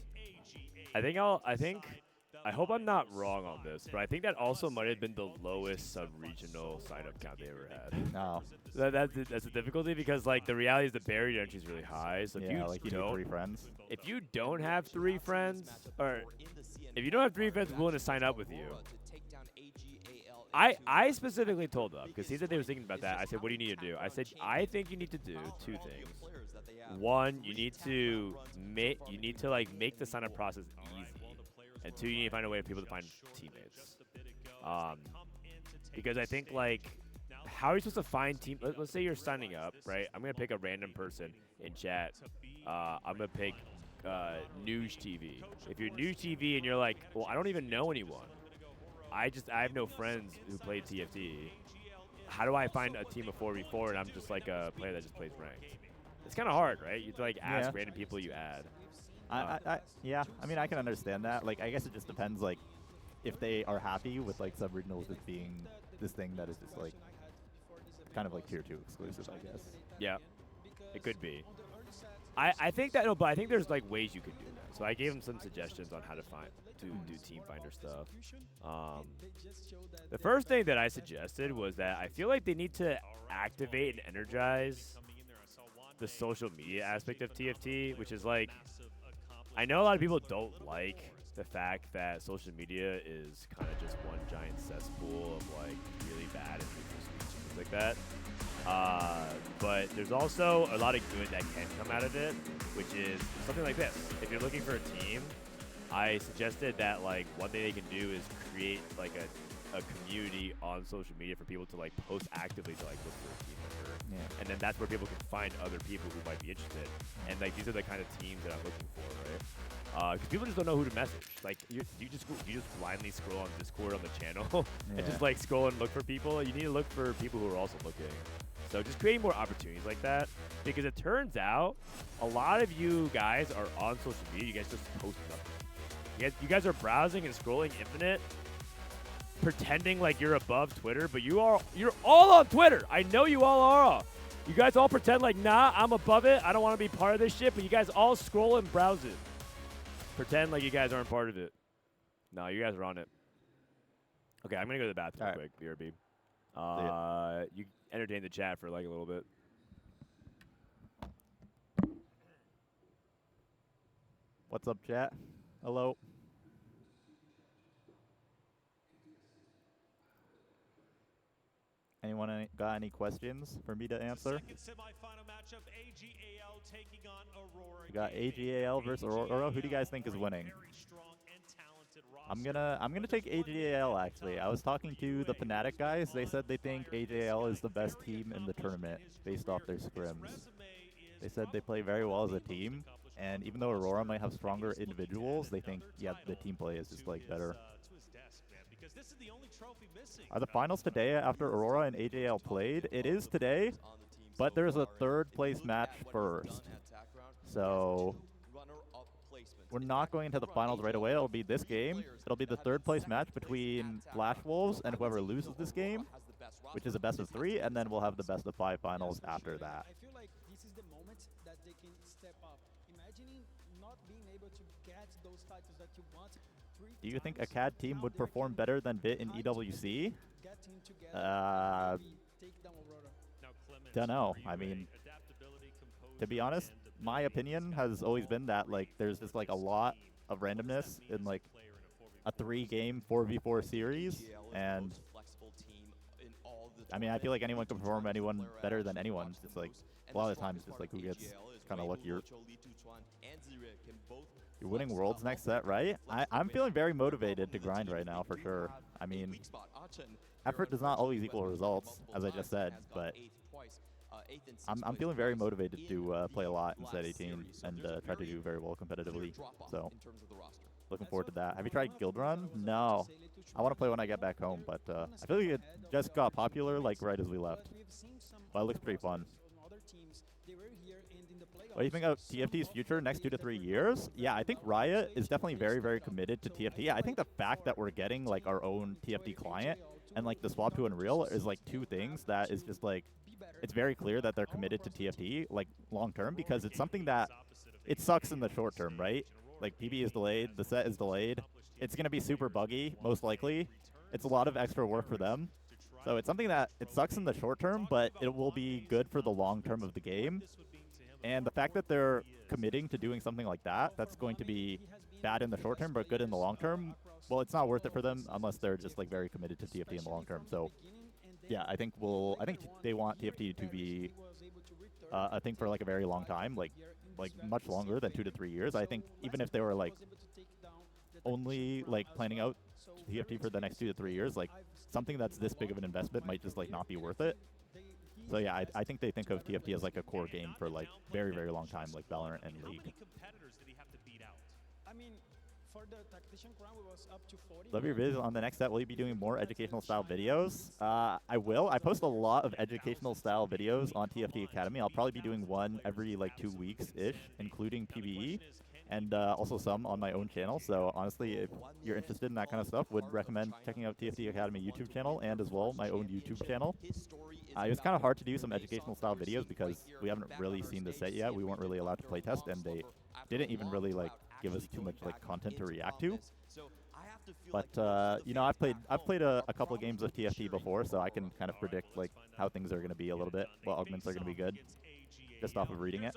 I hope I'm not wrong on this, but I think that also might have been the lowest sub-regional sign-up count they ever had. No. That's a difficulty, because like the reality is the barrier to entry is really high. So if you need 3 friends. If you don't have 3 friends, or if you don't have 3 friends willing to sign up with you, I specifically told them, because he said they were thinking about that. I said, what do you need to do? I said, I think you need to do 2 things. One, you need to like make the sign-up process easy. And 2, you need to find a way for people to find teammates. Because I think, like, how are you supposed to find team? Let's say you're signing up, right? I'm going to pick a random person in chat. I'm going to pick News TV. If you're News TV and you're like, well, I don't even know anyone. I have no friends who play TFT. How do I find a team of 4v4 and I'm just like a player that just plays ranked? It's kind of hard, right? You have to like ask random people you add. Yeah, I mean, I can understand that. Like, I guess it just depends, like, if they are happy with, like, sub-regionals just being this thing that is just, like, kind of, like, Tier 2 exclusive, I guess. Yeah, it could be. I think that, no, but I think there's, like, ways you could do that. So I gave him some suggestions on how to do team finder stuff. The first thing that I suggested was that I feel like they need to activate and energize the social media aspect of TFT, which is, like, I know a lot of people don't like the fact that social media is kind of just one giant cesspool of like really bad and hateful speech and things like that. But there's also a lot of good that can come out of it, which is something like this. If you're looking for a team, I suggested that like one thing they can do is create like a community on social media for people to like post actively to like look for a team member. and then that's where people can find other people who might be interested. And like these are the kind of teams that I'm looking for, right? Because people just don't know who to message. Like you just blindly scroll on Discord on the channel and just like scroll and look for people. You need to look for people who are also looking. So just creating more opportunities like that, because it turns out a lot of you guys are on social media. You guys just post nothing. You guys are browsing and scrolling infinite, pretending like you're above Twitter, but you're all on Twitter. I know you all are. You guys all pretend like, nah, I'm above it. I don't want to be part of this shit, but you guys all scroll and browse it. Pretend like you guys aren't part of it. No, you guys are on it. Okay, I'm going to go to the bathroom real quick, BRB. You entertain the chat for like a little bit. What's up, chat? Hello. Anyone got any questions for me to answer? We got AGAL versus Aurora. Who do you guys think is winning? I'm gonna take AGAL actually. I was talking to the Fnatic guys. They said they think AGAL is the best team in the tournament based off their scrims. They said they play very well as a team, and even though Aurora might have stronger individuals, they think the team play is just like better. Are the finals today after Aurora and AGAL played? It is today, but there's a third place match first. So we're not going into the finals right away. It'll be this game. It'll be the third place match between FlashWolves and whoever loses this game, which is a best of 3, and then we'll have the best of 5 finals after that. I feel like this is the moment that they can step up. Imagining not being able to get those titles that you want. Do you think a CAD team would perform better than BIT in EWC? Don't know. I mean, to be honest, my opinion has always been that like there's just like a lot of randomness in like a 3-game 4v4 series, and I mean I feel like anyone can perform anyone better than anyone. It's like a lot of the times it's just like who gets kind of luckier. You're winning Worlds next set, right? I'm feeling very motivated to grind right now, for sure. I mean, effort does not always equal results, as I just said, but I'm feeling very motivated to play a lot in set 18 and try to do very well competitively. So, looking forward to that. Have you tried Guild Run? No. I want to play when I get back home, but I feel like it just got popular like right as we left. But it looks pretty fun. What do you think of TFT's future next 2 to 3 years? Yeah, I think Riot is definitely very, very committed to TFT. Yeah, I think the fact that we're getting like our own TFT client and like the swap to Unreal is like 2 things that is just like, it's very clear that they're committed to TFT like long term, because it's something that it sucks in the short term, right? Like PB is delayed, the set is delayed. It's going to be super buggy, most likely. It's a lot of extra work for them. So it's something that it sucks in the short term, but it will be good for the long term of the game. And the fact that they're committing to doing something like that, that's going to be bad in the short term, but good in the long term, well, it's not worth it for them unless they're just like very committed to TFT in the long term. So, yeah, I think they want TFT to be a thing for like a very long time, like much longer than 2 to 3 years. I think even if they were like only like planning out TFT for the next 2 to 3 years, like something that's this big of an investment might just like not be worth it. So yeah, I think they think of TFT as like a core game for like very, very long time, like Valorant and League. Love your videos. On the next set, will you be doing more educational style videos? I will. I post a lot of educational style videos on TFT Academy. I'll probably be doing one every like 2 weeks-ish, including PvE, and also some on my own channel. So honestly, if you're interested in that kind of stuff, would recommend checking out TFT Academy YouTube channel and as well my own YouTube channel. It was kind of hard to do some educational style videos because we haven't really seen the set yet. We weren't really allowed to play test, and they didn't even really like give us too much like content to react to. But you know, I've played a couple of games of TFT before, so I can kind of predict like how things are going to be a little bit, what augments are going to be good, just off of reading it.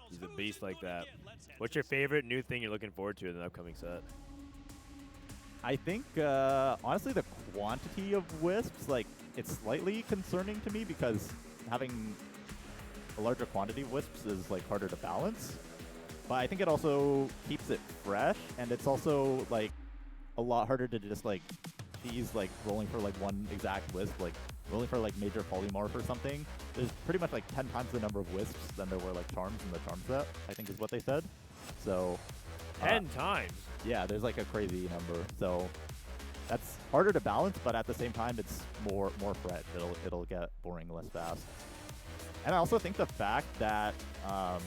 He's a beast like that. What's your favorite new thing you're looking forward to in the upcoming set? I think honestly the quantity of wisps, like, it's slightly concerning to me because having a larger quantity of wisps is like harder to balance. But I think it also keeps it fresh, and it's also like a lot harder to just like these like rolling for like one exact wisp like rolling for like major polymorph or something, there's pretty much like 10 times the number of wisps than there were like charms in the charm set, I think is what they said. So 10 times? Yeah, there's like a crazy number. So that's harder to balance, but at the same time, it's more fret. It'll get boring less fast. And I also think the fact that, I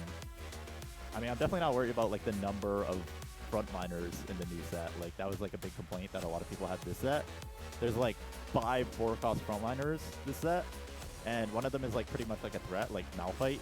mean, I'm definitely not worried about like the number of frontliners in the new set. Like that was like a big complaint that a lot of people had this set. There's like 5 4-cost frontliners this set, and one of them is like pretty much like a threat, like Malphite.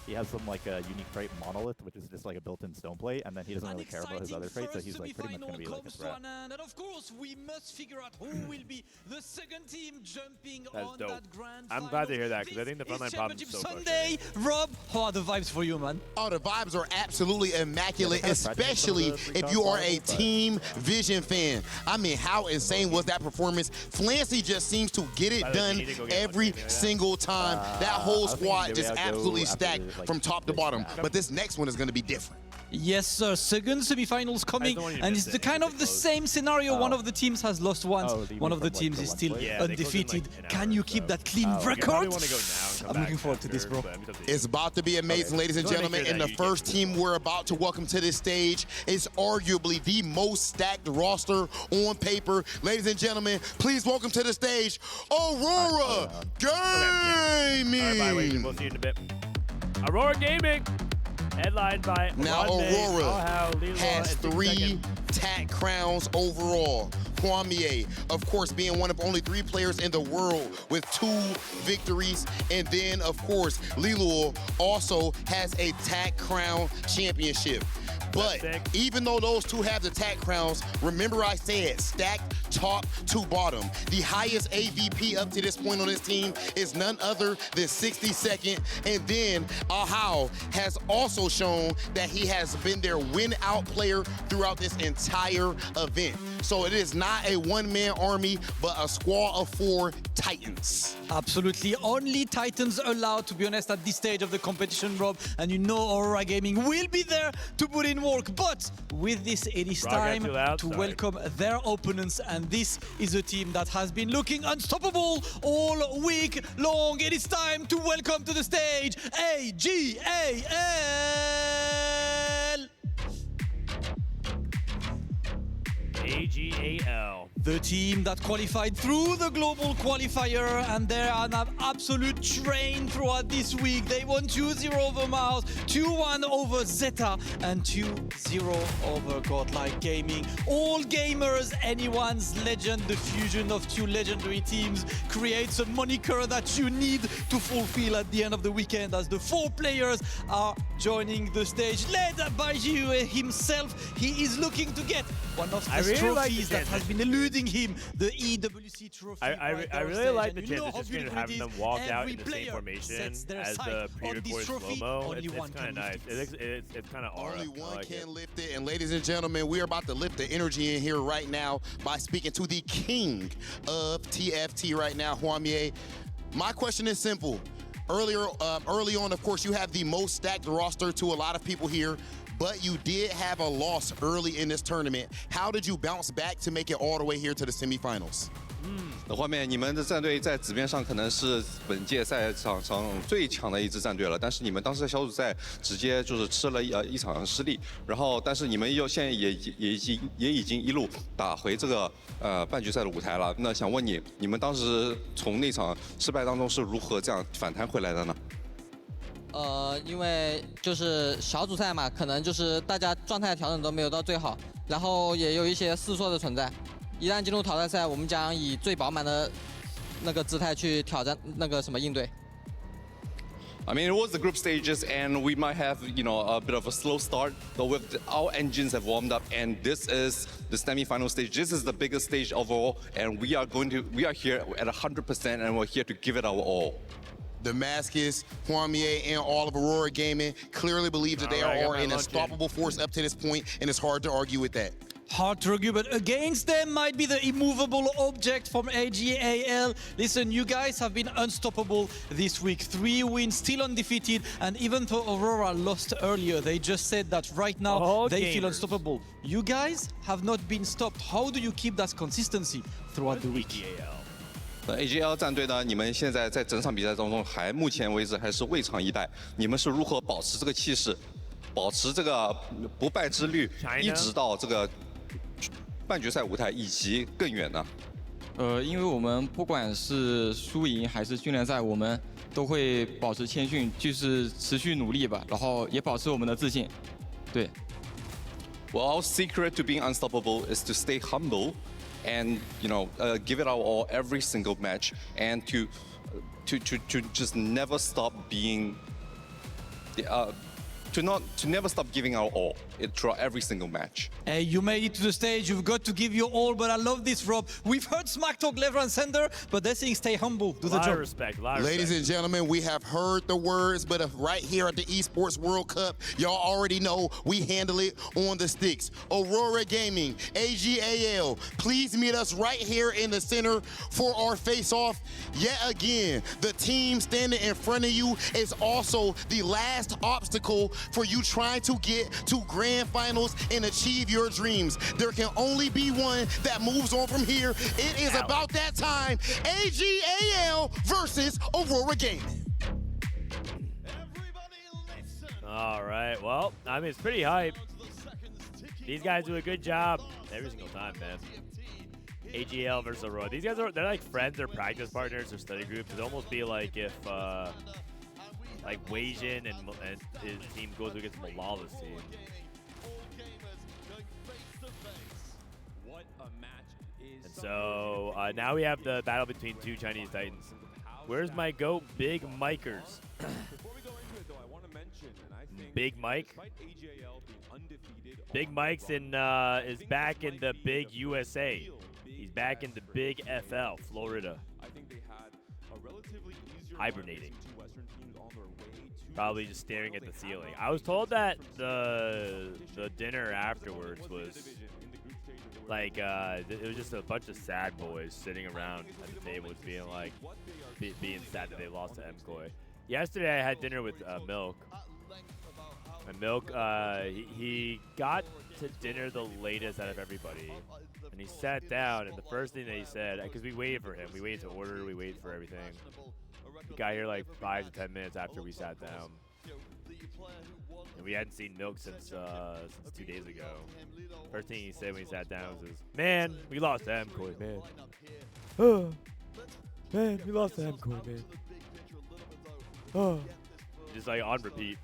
He has some like a unique trait, Monolith, which is just like a built-in stone plate, and then he doesn't really care about his other traits, so he's like pretty much going to be like a threat. And of course, we must figure out who will be the second team jumping on dope. that grand I'm glad to hear that, because I think the frontline problem is so Sunday. Rob, how are the vibes for you, man? Oh, the vibes are absolutely immaculate, especially if you are a Team Vision fan. I mean, how insane was that performance? Flancy just seems to get it done every single time. That whole squad just absolutely stacked from top to bottom. But this next one is going to be different. Yes, sir. Second semifinals coming, and it's the kind of the same scenario. One of the teams has lost once. One of the teams is still undefeated. Can you keep that clean record? I'm looking forward to this, bro. It's about to be amazing, ladies and gentlemen. And the first team we're about to welcome to this stage is arguably the most stacked roster on paper. Ladies and gentlemen, please welcome to the stage, Aurora Gaming. We'll see you in a bit. Aurora Gaming, headlined by now Aurora has 3 TAC crowns overall. Huanmie, of course, being one of only 3 players in the world with 2 victories. And then, of course, Liluo also has a TAC crown championship. But even though those 2 have the TAC crowns, remember I said stacked top to bottom. The highest AVP up to this point on this team is none other than 62nd. And then Ahaoei has also shown that he has been their win-out player throughout this entire event. So it is not a one-man army, but a squad of 4 Titans. Absolutely. Only Titans allowed, to be honest, at this stage of the competition, Rob. And you know Aurora Gaming will be there to put in work. But with this, it is time to welcome their opponents. And this is a team that has been looking unstoppable all week long. It is time to welcome to the stage AGAL. AGAL. The team that qualified through the global qualifier, and they are an absolute train throughout this week. They won 2-0 over Mouse, 2-1 over Zeta, and 2-0 over Godlike Gaming. All gamers, anyone's legend. The fusion of 2 legendary teams creates a moniker that you need to fulfill at the end of the weekend, as the 4 players are joining the stage, led by Riyue himself. He is looking to get one of the trophies that has been eluding him, the EWC trophy. I really like the transition of having them walk out in the same formation as the pre-recorded slow-mo. It's kind of nice. It's kind of aura. Only one can lift it. And ladies and gentlemen, we are about to lift the energy in here right now by speaking to the king of TFT right now, Huanmie. My question is simple. Early on, of course, you have the most stacked roster to a lot of people here, but you did have a loss early in this tournament. How did you bounce back to make it all the way here to the semifinals? 那画面，你们的战队在纸面上可能是本届赛场上最强的一支战队了，但是你们当时在小组赛直接就是吃了一场失利，然后但是你们现在也已经一路打回这个半决赛的舞台了。那想问你，你们当时从那场失败当中是如何这样反弹回来的呢？因为就是小组赛嘛，可能就是大家状态调整都没有到最好，然后也有一些试错的存在。 一旦进入淘汰赛，我们将以最饱满的那个姿态去挑战那个什么应对。 I mean, it was the group stages, and we might have, you know, a bit of a slow start, but our engines have warmed up, and this is the semi-final stage. This is the biggest stage overall, and we are here at 100%, and we're here to give it our all. Damascus, Huanmie, and all of Aurora Gaming clearly believe that they are an unstoppable force up to this point, and it's hard to argue with that. Hard to argue, but against them might be the immovable object from AGAL. Listen, you guys have been unstoppable this week. 3 wins, still undefeated, and even though Aurora lost earlier, they just said that right now they feel unstoppable. You guys have not been stopped. How do you keep that consistency throughout the week? AGL 战队呢，你们现在在整场比赛当中目前为止还是未尝一败，你们是如何保持这个气势，保持这个不败之率，一直到这个半决赛舞台以及更远呢？因为我们不管是输赢还是训练赛，我们都会保持谦逊，就是持续努力吧，然后也保持我们的自信。对。Well, our secret to being unstoppable is to stay humble, and give it our all every single match, and to just never stop being. To never stop giving our all throughout every single match. Hey, you made it to the stage, you've got to give your all, but I love this, Rob. We've heard smack talk left and center, but they're saying stay humble, do the job. Respect, Ladies and gentlemen, we have heard the words, but right here at the Esports World Cup, y'all already know we handle it on the sticks. Aurora Gaming, AGAL, please meet us right here in the center for our face-off. Yet again, the team standing in front of you is also the last obstacle for you trying to get to grand finals and achieve your dreams. There can only be one that moves on from here. It is about that time. AGAL versus Aurora Gaming. All right, well, I mean, it's pretty hype. These guys do a good job every single time, man. AGL versus Aurora. These guys they're like friends, they're practice partners, they're study groups. It'd almost be like if like Weijin and his team goes against Malala's team. And so now we have the battle between two Chinese Titans. Where's my goat, Big Mikers? Big Mike. Big Mike's is back in the Big USA. He's back in the Big FL, Florida. Hibernating. Probably just staring at the ceiling. I was told that the dinner afterwards was like it was just a bunch of sad boys sitting around at the tables being like being sad that they lost to MKOI. Yesterday I had dinner with Milk. And Milk he got to dinner the latest out of everybody. And he sat down, and the first thing that he said, because we waited for him, we waited to order, we waited for everything. We got here like 5 to 10 minutes after we sat down. And we hadn't seen Milk since 2 days ago. First thing he said when he sat down was, "Man, we lost to MKOI, man. Oh, man, we lost to MKOI, man. Oh." Just like on repeat.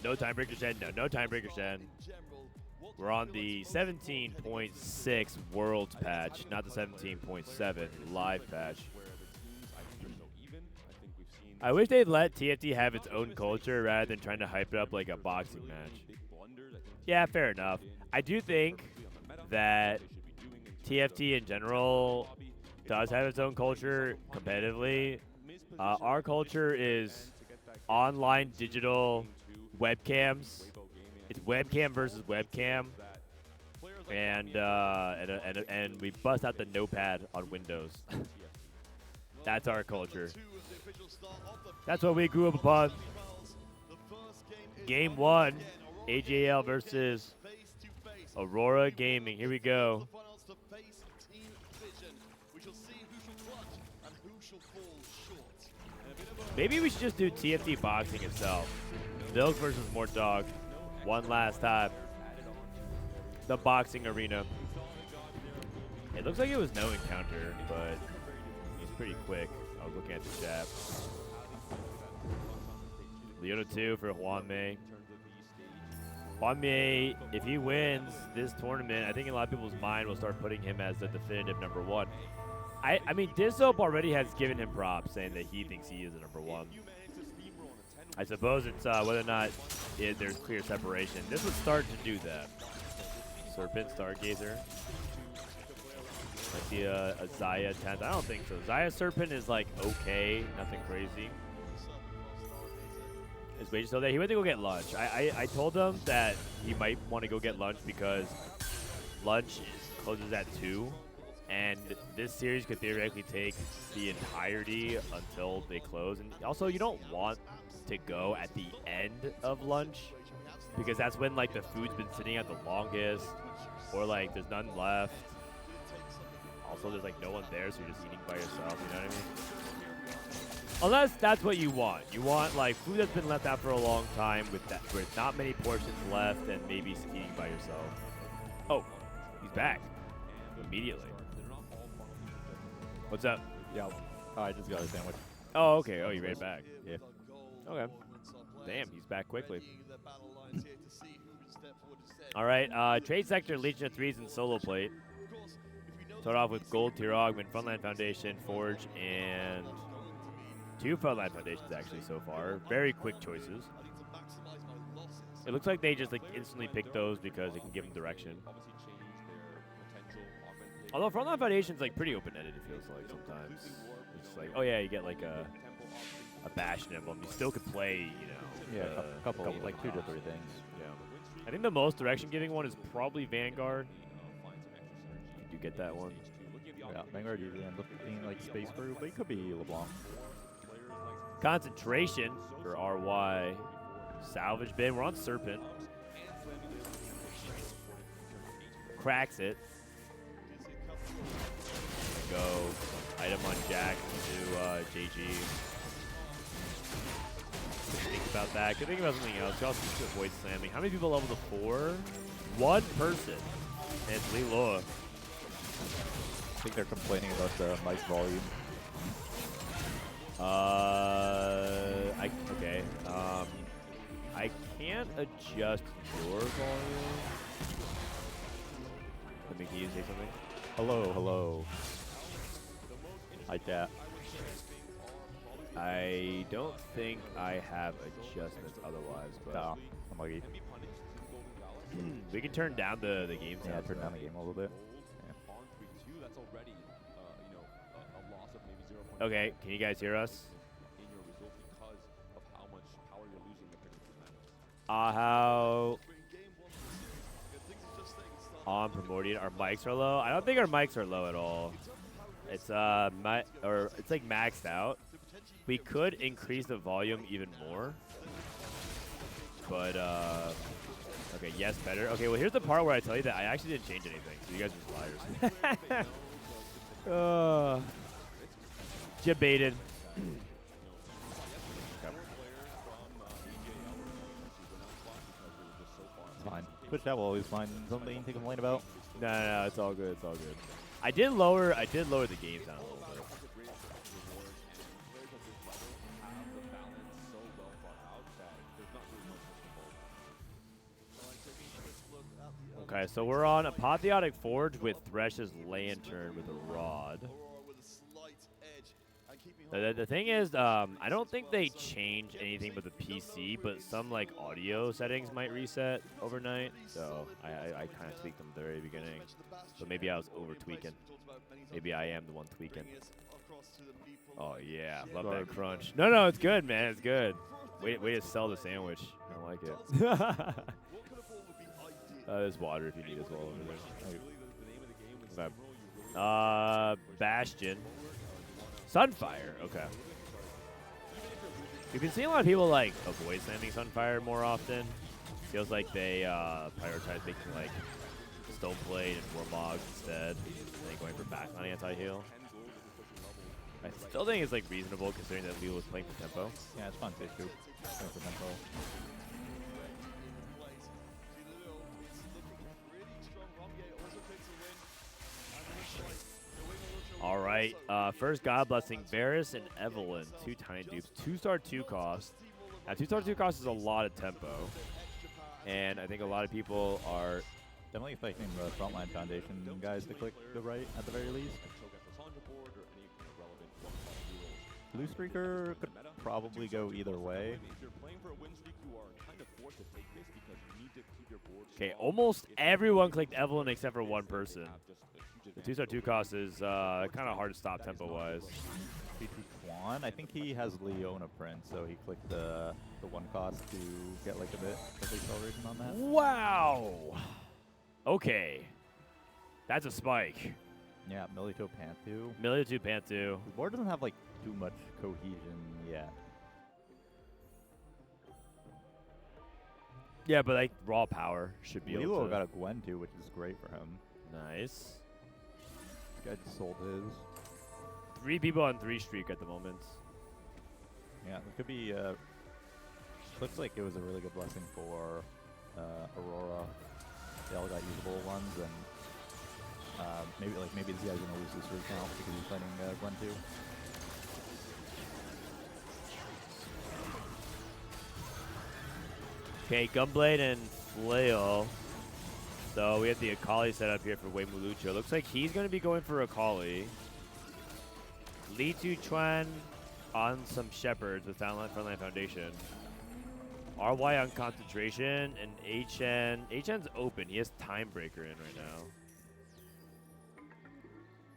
No tiebreaker Shen, no tiebreaker Shen. We're on the 17.6 Worlds patch, not the 17.7 live patch. I wish they'd let TFT have its own culture rather than trying to hype it up like a boxing match. Yeah, fair enough. I do think that TFT in general does have its own culture competitively. Our culture is online digital webcams. It's webcam versus webcam, and we bust out the notepad on Windows. That's our culture. That's what we grew up upon. Game 1, AGL versus Aurora Gaming. Here we go. Maybe we should just do TFT boxing itself. Milk versus Mortdog. One last time. The boxing arena. It looks like it was no encounter, but it was pretty quick. I was looking at the chat. Liluo 2 for Huanmie. Huanmie, if he wins this tournament, I think in a lot of people's mind will start putting him as the definitive #1. I mean, Dissoap already has given him props, saying that he thinks he is the #1. I suppose it's whether or not there's clear separation. This would start to do that. Serpent, Stargazer. I see a Xayah 10th. I don't think so. Xayah Serpent is like okay, nothing crazy. Is Wage still there? He went to go get lunch. I told him that he might want to go get lunch because lunch closes at 2. And this series could theoretically take the entirety until they close. And also, you don't want to go at the end of lunch because that's when like the food's been sitting at the longest or like there's none left. Also, there's like no one there, so you're just eating by yourself. You know what I mean? Unless that's what you want. You want like food that's been left out for a long time with not many portions left and maybe eating by yourself. Oh, he's back immediately. What's up? Yeah, I just got a sandwich. Oh, okay. Oh, you made it back. Yeah. Okay. Damn, he's back quickly. All right, trade sector, Legion of Threes and solo plate. Start off with Gold, Tier Augment, Frontline Foundation, Forge, and 2 Frontline Foundations actually so far. Very quick choices. It looks like they just like instantly pick those because it can give them direction. Although Frontline Foundation's like pretty open-ended, it feels like sometimes. It's like, oh yeah, you get like a Bastion emblem. You still could play, you know. Yeah, a couple like 2 to 3 things. Yeah. I think the most direction-giving one is probably Vanguard. You do get that one. Yeah, Vanguard usually ends up being like Space Brew, but it could be LeBlanc. Concentration for RY. Salvage bin. We're on Serpent. Cracks it. Go. Item on Jack to JG. Think about that. Could think about something else. You also need to avoid slamming. How many people level to 4? 1 person. And it's Liluo. I think they're complaining about the mic volume. Okay. I can't adjust your volume. Let me, can you say something? Hello. Hi, chat. I don't think I have adjustments otherwise, but no, I'm lucky. We can turn down the game sound. Yeah, turn down the game a little bit. Yeah. Okay, can you guys hear us? Ahaoei on Primordial. Our mics are low. I don't think our mics are low at all. It's it's like maxed out. We could increase the volume even more. But okay, yes, better. Okay, well here's the part where I tell you that I actually didn't change anything, so you guys are just liars. Debated. It's fine. Twitch chat will always find something to complain about. No, it's all good. It's all good. I did lower the game down a little bit. Okay, so we're on Apotheotic Forge with Thresh's Lantern with a rod. The thing is, I don't think they change anything with the PC, but some like audio settings might reset overnight. So I kind of tweaked them at the very beginning. So maybe I was over tweaking. Maybe I am the one tweaking. Oh yeah, love that crunch. No, it's good, man. It's good. Way to sell the sandwich. I like it. There's water if you need as well over there. Okay. Bastion. Sunfire, okay. You've been seeing a lot of people like avoid slamming Sunfire more often. Feels like they prioritize making like Stoneblade and Warmog instead, and then going for backline anti-heal. I still think it's like reasonable considering that Liluo was playing for tempo. Yeah, it's fun too. Playing for tempo. All right, first God Blessing, Varus and Evelynn, 2 tiny dupes, 2-star 2 cost. Now 2-star 2 cost is a lot of tempo, and I think a lot of people are definitely expecting the Frontline Foundation guys to click the right at the very least. Blue Streaker could probably go either way. Okay, almost everyone clicked Evelynn except for 1 person. The 2-star 2 cost is kind of hard to stop tempo-wise. LiTuChuan, I think he has Leona Prince, so he clicked the 1 cost to get like a bit of acceleration on that. Wow! Okay. That's a spike. Yeah, Milito Panthu. Milito Panthu. The board doesn't have like too much cohesion yet. Yeah, but like raw power should be able to. Liluo got a Gwen too, which is great for him. Nice. Guides sold his. 3 people on 3 streak at the moment. Yeah, it could be. Looks like it was a really good blessing for Aurora. They all got usable ones, and maybe this guy's gonna lose this streak now because he's fighting Gwen too. Okay, Gunblade and Flail. So we have the Akali set up here for Weimuluoqiu. Looks like he's going to be going for Akali. LiTuChuan on some Shepherds with Frontline Foundation. RY on Concentration, and Achen. Achen's open. He has Timebreaker in right now.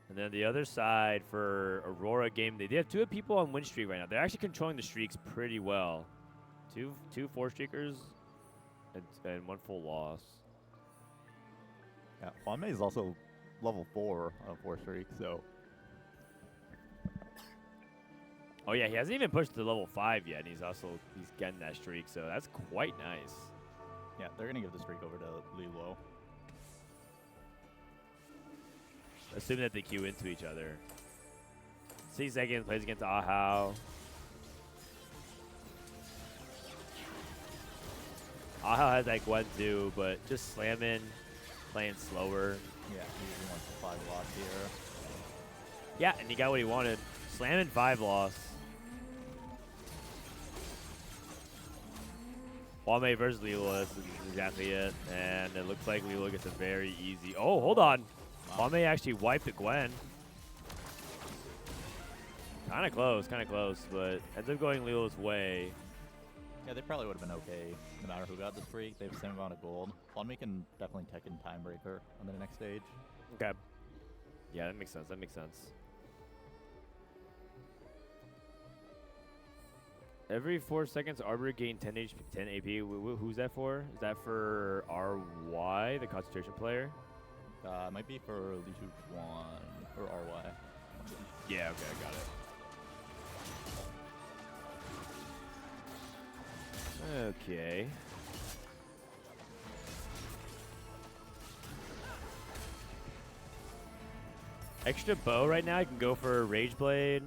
And then the other side for Aurora game, they have 2 people on win streak right now. They're actually controlling the streaks pretty well. Two 4-streakers and 1 full loss. Yeah, Huanmie is also level 4 on 4 streak, so. Oh yeah, he hasn't even pushed to level 5 yet, and he's getting that streak, so that's quite nice. Yeah, they're gonna give the streak over to Liluo. Assuming that they queue into each other. 6 seconds, plays against Ahaoei. Ahaoei has that Gwen too, but just slamming, playing slower. Yeah, he usually wants the 5 loss here. Yeah, and he got what he wanted. Slamming 5 loss. Huanmie versus Liluo, that's exactly it. And it looks like Liluo gets a very easy. Oh, hold on. Wow. Huanmie actually wiped the Gwen. Kind of close, but ends up going Liluo's way. Yeah, they probably would have been okay no matter who got the streak. They have the same amount of gold. Huanmie can definitely tech in Timebreaker on the next stage. Okay. Yeah, that makes sense. Every 4 seconds, Arbiter gain 10 HP, 10 AP. Who's that for? Is that for RY, the concentration player? It might be for LiTuChuan or RY. Yeah, okay, I got it. Okay. Extra bow right now. I can go for Rage Blade.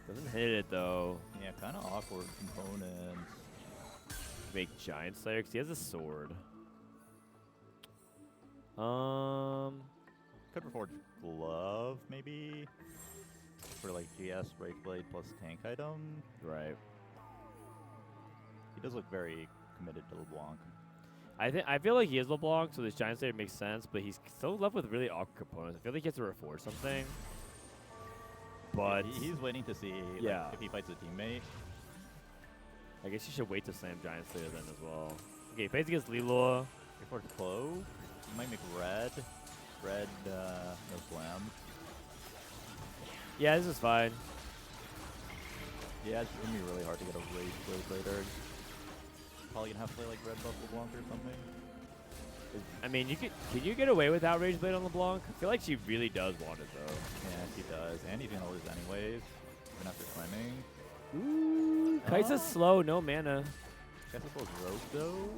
Doesn't hit it though. Yeah, kind of awkward component. Make Giant Slayer because he has a sword. Could reforge Glove maybe for like GS Rage Blade plus tank item. Right. He does look very committed to LeBlanc. I feel like he is LeBlanc, so this Giant Slayer makes sense, but he's still left with really awkward components. I feel like he has to reforge something. But yeah, he's waiting to see like, if he fights a teammate. I guess you should wait to slam Giant Slayer then as well. Okay, fights against Liluo. Reforge Clove. He might make red. Red, no slam. Yeah, this is fine. Yeah, it's going to be really hard to get a Rage Blade later. Probably going to have to play like Red Buff LeBlanc or something. I mean, can you get away without Rage Blade on LeBlanc? I feel like she really does want it though. Yeah, she does. And he's going to lose anyways, even after slamming. Ooh, Kai'Sa's slow, no mana. Kai'Sa goes Rogue though.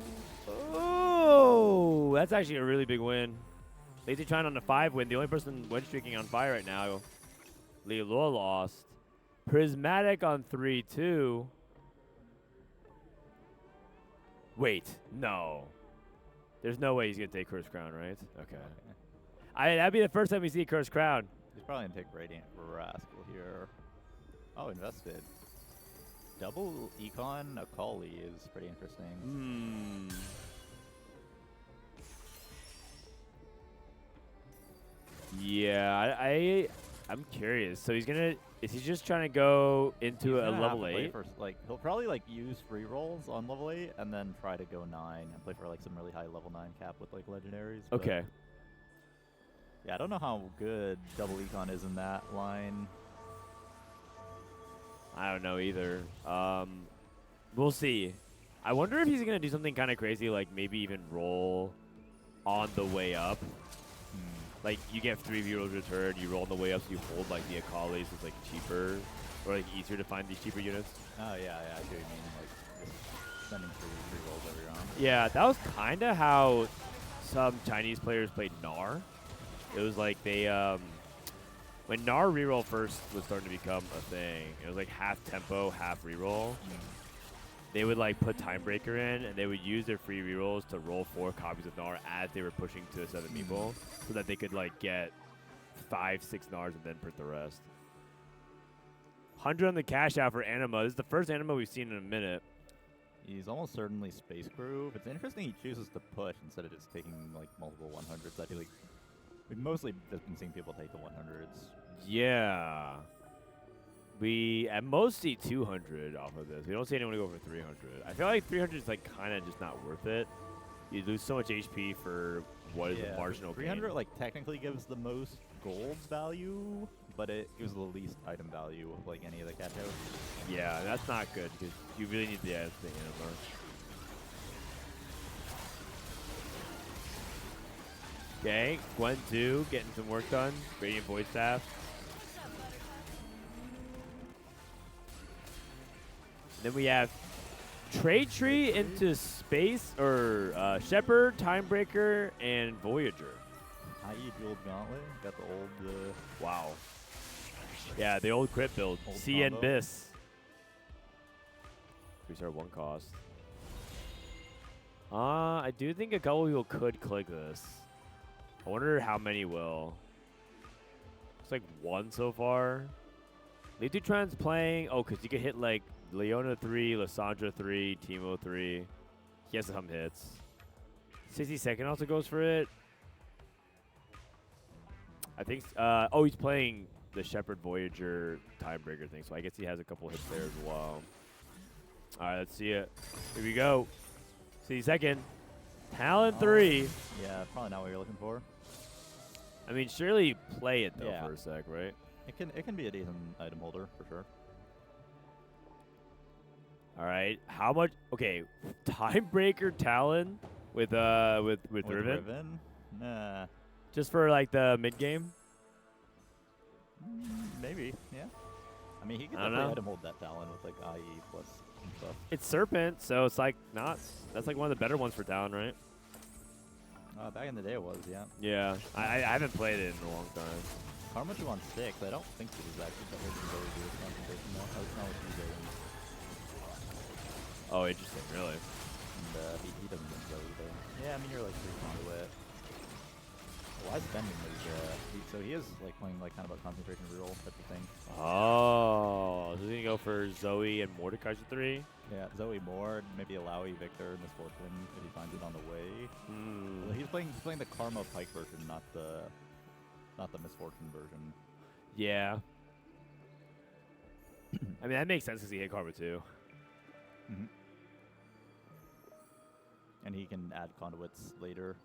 Oh, that's actually a really big win. LiTuChuan on the 5 win. The only person win streaking on 5 right now. Liluo lost. Prismatic on 3-2. Wait, no. There's no way he's going to take Cursed Crown, right? Okay. That'd be the first time we see a Cursed Crown. He's probably going to take Radiant Rascal here. Oh, invested. Double Econ Akali is pretty interesting. Yeah, I'm curious. So is he just trying to go into a level 8? He'll probably like use Rerolls on level 8 and then try to go 9 and play for like some really high level 9 cap with like legendaries. Okay. Yeah, I don't know how good double Econ is in that line. I don't know either. We'll see. I wonder if he's going to do something kind of crazy, like maybe even roll on the way up. Like, you get 3 Rerolls return, you roll on the way up, so you hold, like, the Akalis is, like, cheaper, or, like, easier to find these cheaper units. Oh, yeah, I see what you mean. Like, just sending 3 Rerolls every round. Yeah, that was kind of how some Chinese players played Gnar. It was like they when Gnar reroll first was starting to become a thing, it was like half tempo, half reroll. They would like put Timebreaker in, and they would use their free rerolls to roll 4 copies of Gnar as they were pushing to 7 people, so that they could like get 5, 6 Gnars and then print the rest. 100 on the cash out for Anima. This is the first Anima we've seen in a minute. He's almost certainly Space Crew. It's interesting he chooses to push instead of just taking like multiple 100s. I feel like we've mostly just been seeing people take the 100s. Yeah. We at most see 200 off of this. We don't see anyone go for 300. I feel like 300 is like kind of just not worth it. You lose so much HP for what is a marginal 300 gain. like technically gives the most gold value, but it gives the least item value of like any of the catch outs. Yeah, that's not good because you really need the Anima. Okay, Gwen 2 getting some work done. Radiant Void Staff. Then we have Trade Tree into Space, or Shepherd, Timebreaker, and Voyager. I.e. Dual Gauntlet. Got the old... wow. Yeah, the old crit build. CN Bis. 3-star 1 cost. I do think a couple people could click this. I wonder how many will. It's like 1 so far. LiTuChuan's playing. Oh, because you can hit like Leona 3, Lissandra 3, Teemo 3. He has some hits. 60-second also goes for it. I think. Oh, he's playing the Shepherd Voyager Timebreaker thing, so I guess he has a couple hits there as well. All right, let's see it. Here we go. 60-second. Talon 3. Yeah, probably not what you're looking for. I mean, surely play it though for a sec, right? It can be a decent item holder for sure. All right, how much? Okay, Timebreaker Talon with Riven. Nah. Just for like the mid game. Maybe, yeah. I mean, he could I don't definitely know. item hold that Talon with like IE plus and stuff. It's Serpent, so it's like not. That's like one of the better ones for Talon, right? Back in the day it was, yeah. Yeah, I haven't played it in a long time. Karma on 6. I don't think it is actually better than very good concentration though. That's not what he's doing. Oh, interesting, really. And he doesn't think so either. Yeah, I mean you're like 3 conduit. Why spending is so he is like playing like kind of a concentration reroll type of thing. Oh, so he's gonna go for Zoe and Mordecai 3. Yeah, Zoe Mord, maybe Ahaoei Victor, Misfortune if he finds it on the way. Well, he's playing the Karma Pike version, not the Misfortune version. Yeah. I mean that makes sense because he hit Karma too. And he can add conduits later.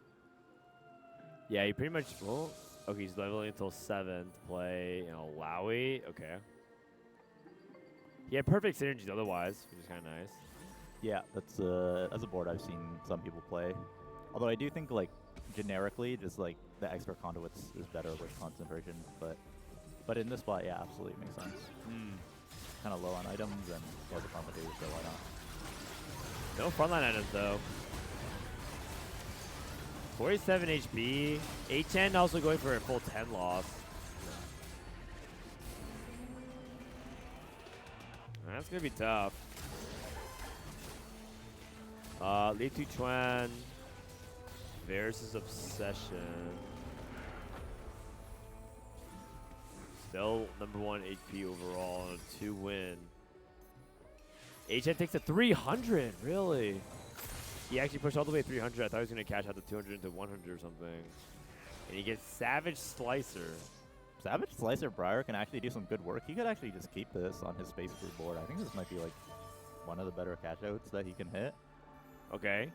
Yeah, he pretty much. Well, okay, he's leveling until 7 to play Ahaoei. Okay. He had perfect synergies otherwise, which is kind of nice. Yeah, that's a board I've seen some people play. Although I do think like generically, just like the extra conduits is better with concentration. But in this spot, yeah, absolutely makes sense. Kind of low on items and he has a Karma too, so why not? No frontline items though. 47 HP. Achen also going for a full 10 loss. That's gonna be tough. LiTuChuan versus Obsession. Still #1 HP overall and a 2-win. Achen takes a 300, really? He actually pushed all the way 300. I thought he was going to cash out the 200 into 100 or something. And he gets Savage Slicer. Savage Slicer Briar can actually do some good work. He could actually just keep this on his Space Crew board. I think this might be like one of the better catch outs that he can hit. Okay.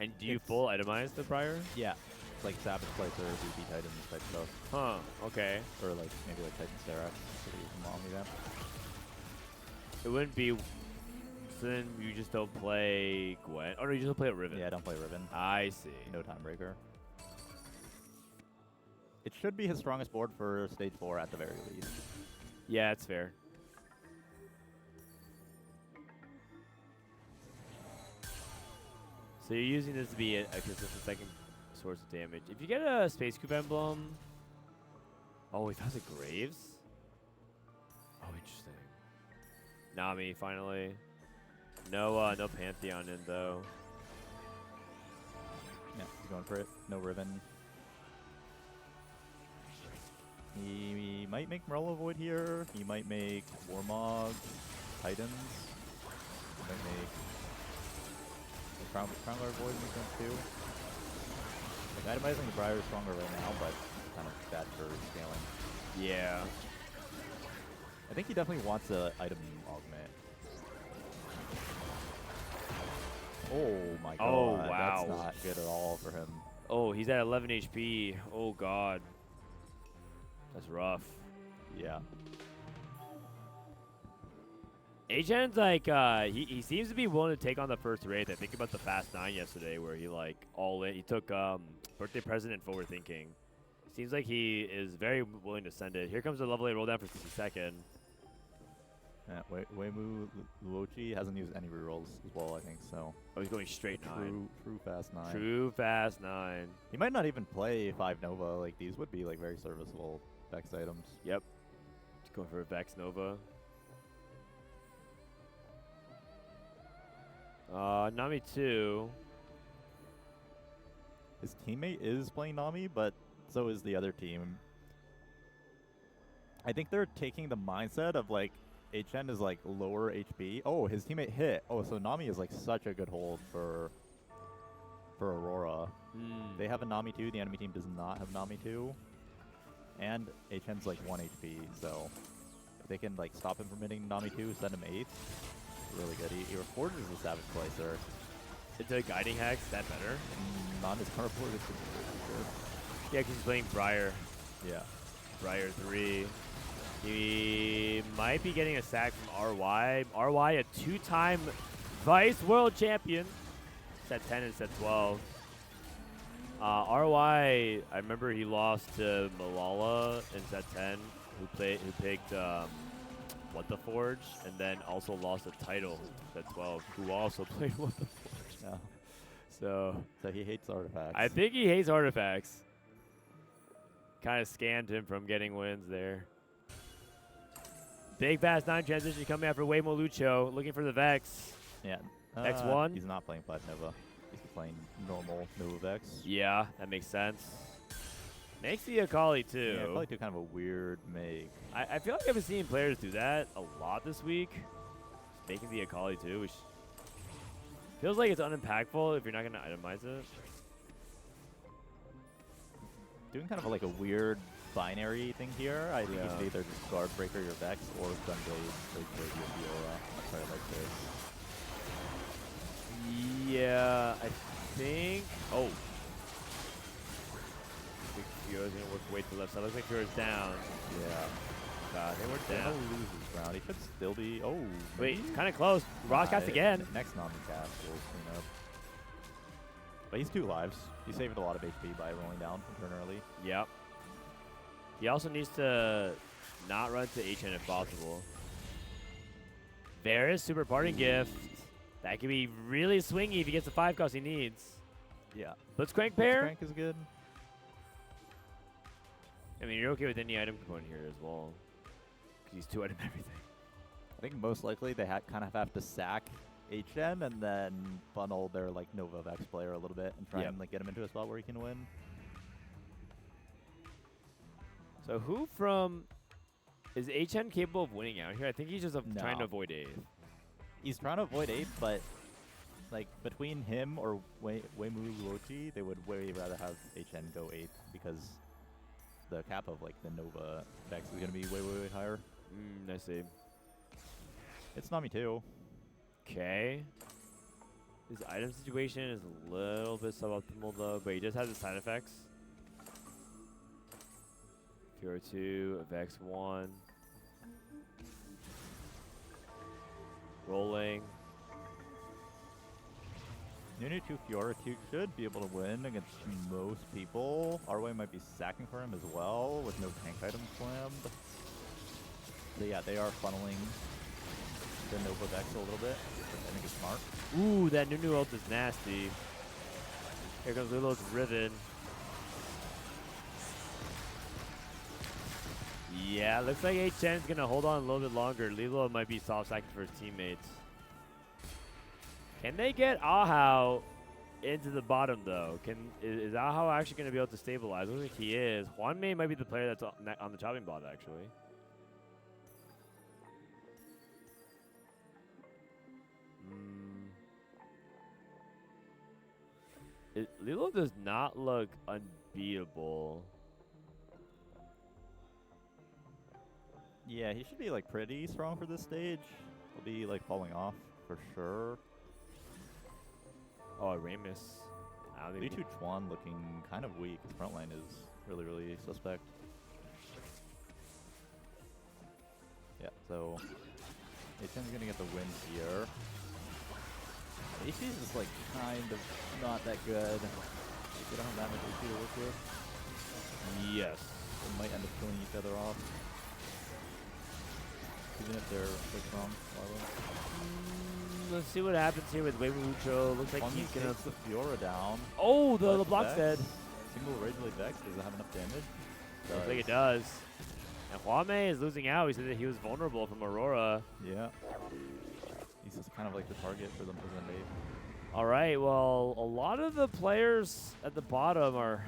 And do you full itemize the Briar? Yeah. It's like Savage Slicer, BB Titans type stuff. Huh, okay. Or like maybe like Titan Serac. So you can mommy them. It wouldn't be... So then you just don't play Gwen? Oh no, you just don't play Riven. Yeah, I don't play Riven. I see. No Timebreaker. It should be his strongest board for Stage 4 at the very least. Yeah, it's fair. So you're using this to be a consistent second source of damage. If you get a Space Cube Emblem... Oh, he throws a Graves? Oh, interesting. Nami, finally. No, no Pantheon in, though. Yeah, he's going for it. No Riven. He might make Morello Void here. He might make Warmog, Titans. He might make Crown Guard Void makes sense too. Like, itemizing the Briar is stronger right now, but kind of bad for scaling. Yeah. I think he definitely wants an item augment. Oh my god. Oh, wow. That's not good at all for him. Oh, he's at 11 HP. Oh, God. That's rough. Yeah. Achen's like, he seems to be willing to take on the first raid. I think about the Fast 9 yesterday where he like all in. He took birthday present and forward thinking. Seems like he is very willing to send it. Here comes the level 8 roll down for 62nd. Yeah, Weimuluoqiu hasn't used any rerolls as well, I think, so. Oh, he's going straight 9. True Fast 9. True Fast 9. He might not even play 5 Nova. Like, these would be like very serviceable Vex items. Yep. He's going for a Vex Nova. Nami 2. His teammate is playing Nami, but so is the other team. I think they're taking the mindset of like, Achen is like lower HP. Oh, his teammate hit. Oh, so Nami is like such a good hold for Aurora. They have a Nami 2. The enemy team does not have Nami 2. And Achen's like 1 HP, so if they can like stop him from hitting Nami 2, send him 8th. Really good. He reforges the Savage Slicer. Into Guiding Hex, is that better? Not his cardboard, it's good. Yeah, because he's playing Briar. Yeah. Briar 3. He might be getting a sack from RY. RY, a 2-time Vice World Champion. Set 10 and set 12. RY, I remember he lost to Malala in set 10, who picked What the Forge, and then also lost a title set 12, who also played What the Forge. Yeah. So he hates artifacts. I think he hates artifacts. Kind of scanned him from getting wins there. Big Fast 9 transition coming after Weimuluoqiu, looking for the Vex. Yeah. X1. He's not playing 5 Nova. He's playing normal Nova Vex. Yeah, that makes sense. Makes the Akali too. Yeah, Akali too kind of a weird make. I feel like I've been seeing players do that a lot this week. Making the Akali too, which feels like it's unimpactful if you're not going to itemize it. Doing kind of like a weird binary thing here. I think you should either just Guard Breaker your Vex or Gunblade your Aurora. That's what I like this. Yeah, I think. Oh. Fiora's going to work way to the left side. Looks like Fiora's down. Yeah. God, they were down. He'll lose this round. He should still be. Oh. Wait, it's kind of close. Ross cast again. Next non-cast will clean up. But he's 2 lives. He saved a lot of HP by rolling down from turn early. Yep. He also needs to not run to Achen if possible. Varus, Super Parting Gift. That could be really swingy if he gets the 5 cost he needs. Yeah. Blitzcrank pair? Blitzcrank is good. I mean, you're okay with any item component here as well. Because he's 2 item everything. I think most likely they kind of have to sack Achen and then funnel their like Nova Vex player a little bit and try and like get him into a spot where he can win. So who from... Is Achen capable of winning out here? I think he's just trying to avoid 8th. He's trying to avoid 8th, but like between him or Weimuluoqiu, they would way rather have Achen go 8th because the cap of like the Nova Vex is going to be way higher. I see. It's Nami too. Okay. His item situation is a little bit suboptimal though, but he just has the side effects. Fiora 2, Vex 1. Rolling. Nunu 2 Fiora 2 should be able to win against most people. Ahaoei might be sacking for him as well with no tank items slammed. So yeah, they are funneling the Nova Vex a little bit. I think it's smart. Ooh, that Nunu ult is nasty. Here comes Liluo's Riven. Yeah, looks like Achen's going to hold on a little bit longer. Liluo might be soft-sacking for his teammates. Can they get Ahaoei into the bottom, though? Is Ahaoei actually going to be able to stabilize? I don't think he is. Huanmie might be the player that's on the chopping block, actually. Liluo does not look unbeatable. Yeah, he should be like pretty strong for this stage. He'll be like falling off for sure. Oh, Ramus. LiTuChuan looking kind of weak. His front line is really, really suspect. Yeah, so Achen's gonna get the win here. AC is just like kind of not that good. They don't have that much AC to work with. Yes. They might end up killing each other off. Even if they're like strong. Let's see what happens here with Weimuluoqiu. Looks like he's gonna the Fiora down. Oh, the block's dead. Single Rage Blade Vex, does it have enough damage? Looks like it does. And Huanmie is losing out. He said that he was vulnerable from Aurora. Yeah. He's just kind of like the target for them for Zhenbai. All right, well, a lot of the players at the bottom are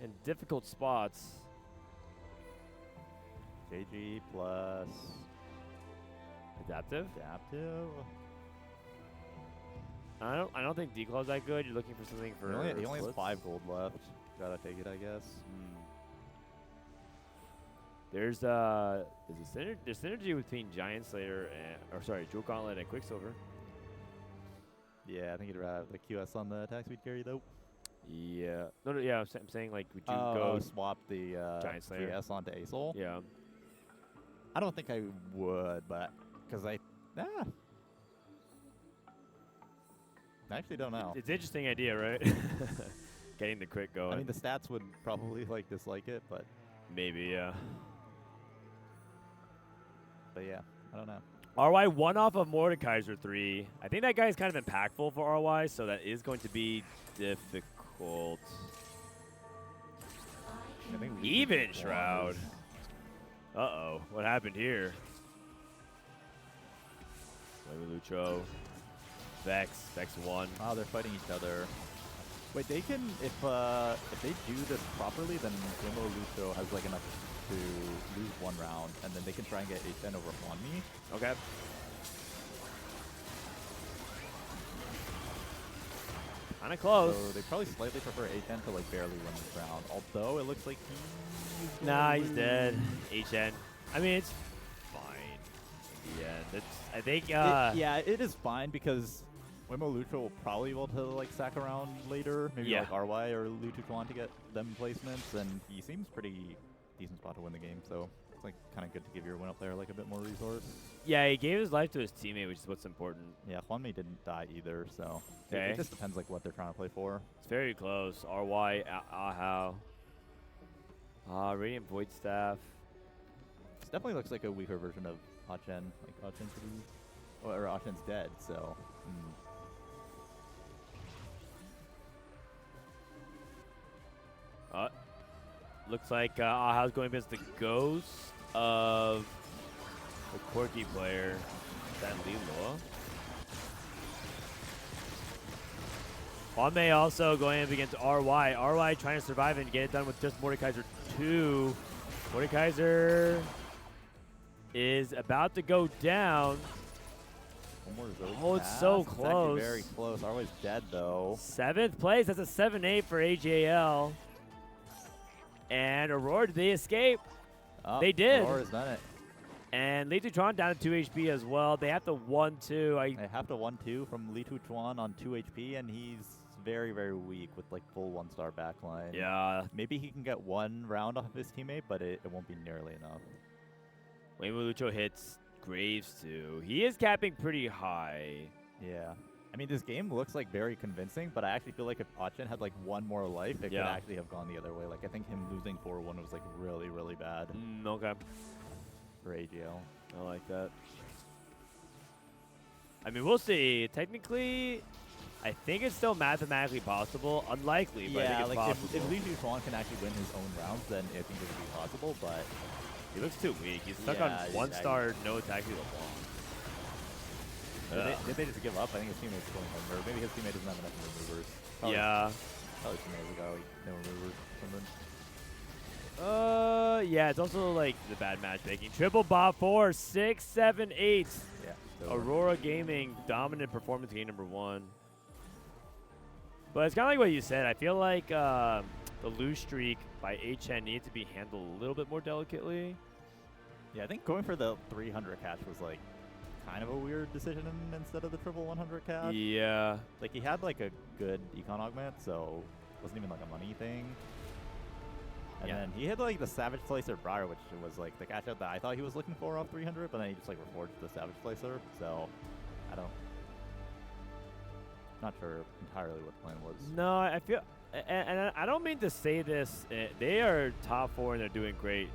in difficult spots. JG plus Adaptive. I don't think Declaw's that good. You're looking for something for. He only has 5 gold left. Gotta take it, I guess. There's there's synergy between Giant Slayer and Jewel Gauntlet and Quicksilver. Yeah, I think you'd rather the QS on the attack speed carry though. Yeah. No, yeah. I'm saying like, would you go swap the Giant Slayer GS onto Asol? Yeah. I don't think I would, but because I actually don't know. It's an interesting idea, right? Getting the crit going. I mean, the stats would probably like dislike it, but maybe, yeah. But yeah, I don't know. RY one off of Mordekaiser 3. I think that guy is kind of impactful for RY, so that is going to be difficult. Even Shroud. Uh-oh. What happened here? Weimuluoqiu. Vex 1. Oh, they're fighting each other. Wait, they can, if they do this properly, then Weimuluoqiu has like enough to lose 1 round, and then they can try and get Achen over Huanmie. Okay. Kind of close. So they probably slightly prefer Achen to like barely win this round, although it looks like he's he's dead. Achen. I mean, it's fine. In the end, I think. Yeah, it is fine because Weimuluoqiu will probably be able to like sack around later, maybe like RY or LiTuChuan to get them placements, and he seems pretty decent spot to win the game, so it's like kind of good to give your win-up player like a bit more resource. Yeah, he gave his life to his teammate, which is what's important. Yeah, Huanmie didn't die either, so it just depends like what they're trying to play for. It's very close. RY, Ahaoei. Radiant Void Staff. This definitely looks like a weaker version of Achen. Like Achen's pretty, or Achen's dead, so. Looks like Ahaoei's going against the ghost of the quirky player. Is that Liluo? Huanmie also going up against RY. RY trying to survive and get it done with just Mordekaiser 2. Mordekaiser is about to go down. Oh, it's so close. It's very close. RY's dead though. 7th place. That's a 7-8 for AGAL. And Aurora, did they escape? They did. Aurora's done it. And LiTuChuan down to 2 HP as well. They have to 1-2. They have to 1-2 from LiTuChuan on 2 HP, and he's very, very weak with like full 1-star backline. Yeah. Maybe he can get 1 round off of his teammate, but it won't be nearly enough. Weimuluoqiu hits Graves too. He is capping pretty high. Yeah. I mean, this game looks like very convincing, but I actually feel like if Achen had like 1 more life, it could actually have gone the other way. Like I think him losing 4-1 was like really, really bad. Okay. For AGL. I like that. I mean, we'll see. Technically, I think it's still mathematically possible. Unlikely, but I think it's possible. If LiTuChuan can actually win his own rounds, then I think it would be possible, but He looks too weak. He's stuck on 1-star, no attack to the wall. Did they just give up? I think his teammate's going home, or maybe his teammate doesn't have enough removers. Probably, Yeah. Probably teammate got like no removers or something. Yeah, it's also like the bad matchmaking. Triple bot 4, 6, 7, 8. Yeah. Aurora Gaming, dominant performance game #1. But it's kind of like what you said. I feel like the lose streak by Achen needs to be handled a little bit more delicately. Yeah, I think going for the 300 catch was like kind of a weird decision instead of the triple 100 catch. Yeah. Like he had like a good econ augment, so it wasn't even like a money thing. And then he hit like the Savage Placer Briar, which was like the catch out that I thought he was looking for off 300, but then he just like reforged the Savage Placer. So I don't. Not sure entirely what the plan was. No, I feel, and I don't mean to say this. They are top 4 and they're doing great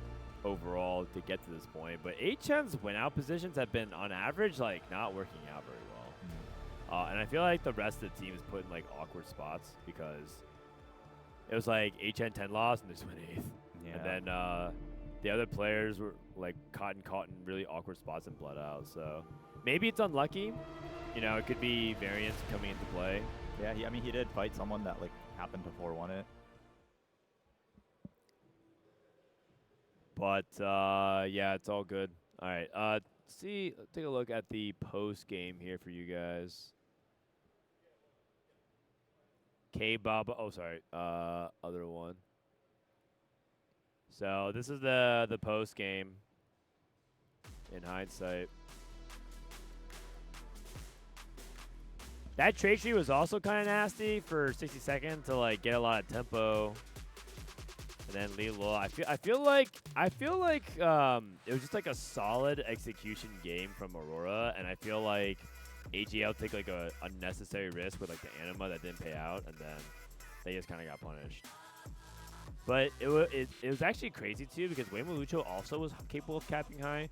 overall to get to this point. But Achen's win out positions have been on average like not working out very well. And I feel like the rest of the team is put in like awkward spots because it was like Achen 10 loss and they just went 8th. Yeah. And then the other players were like caught in really awkward spots and bled out. So maybe it's unlucky. You know, it could be variance coming into play. Yeah, I mean, he did fight someone that like happened to 4-1 it. But yeah, it's all good. All right, let's take a look at the post game here for you guys. kbaobao, oh sorry, other one. So this is the post game. In hindsight, that trade tree was also kind of nasty for 60 seconds to like get a lot of tempo. And then Liluo, I feel like it was just like a solid execution game from Aurora, and I feel like AGL took like a unnecessary risk with like the anima that didn't pay out, and then they just kind of got punished. But it was actually crazy too because Weimuluoqiu also was capable of capping high.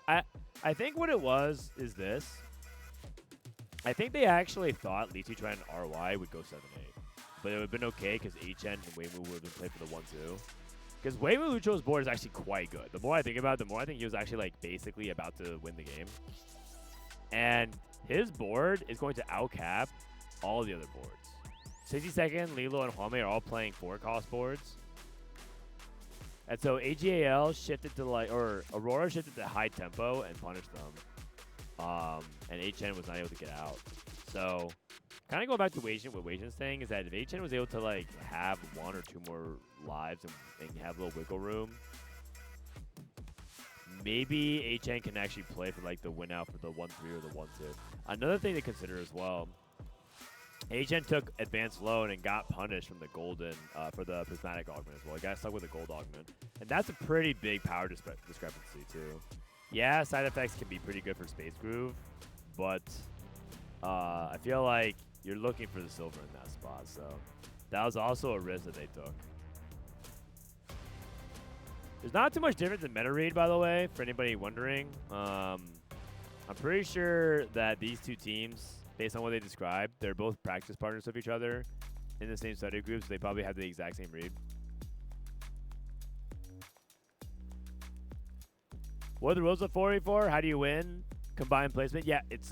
I think what it was is this. I think they actually thought LiTuChuan and RY would go 7-8. But it would have been okay because Achen and Weimu would have been played for the 1-2. Because Weimuluoqiu's board is actually quite good. The more I think about it, the more I think he was actually like basically about to win the game. And his board is going to outcap all the other boards. 60 second, Liluo and Huanmie are all playing 4-cost boards. And so AGAL shifted to like, or Aurora shifted to high tempo and punished them. And Achen was not able to get out. So kind of going back to what Weijen's saying is that if Achen was able to like have 1 or 2 more lives and have a little wiggle room, maybe Achen can actually play for like the win out for the 1-3 or the 1-2. Another thing to consider as well, Achen took advanced load and got punished from the golden for the prismatic augment as well. He got stuck with a gold augment, and that's a pretty big power discrepancy too. Yeah, side effects can be pretty good for Space Groove, but I feel like you're looking for the silver in that spot, so that was also a risk that they took. There's not too much difference in meta read, by the way, for anybody wondering. I'm pretty sure that these two teams, based on what they described, they're both practice partners of each other in the same study groups. So they probably have the exact same read. What are the rules of 4v4? How do you win? Combined placement? Yeah, it's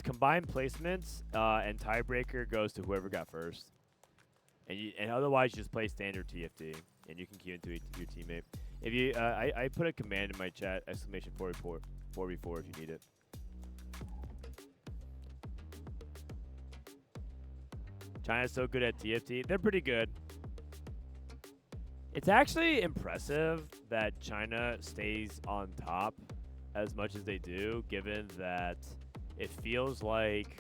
combined placements, and tiebreaker goes to whoever got first. And otherwise, you just play standard TFT, and you can queue into your teammate. If you, I put a command in my chat, exclamation 4v4 if you need it. China's so good at TFT. They're pretty good. It's actually impressive that China stays on top as much as they do, given that it feels like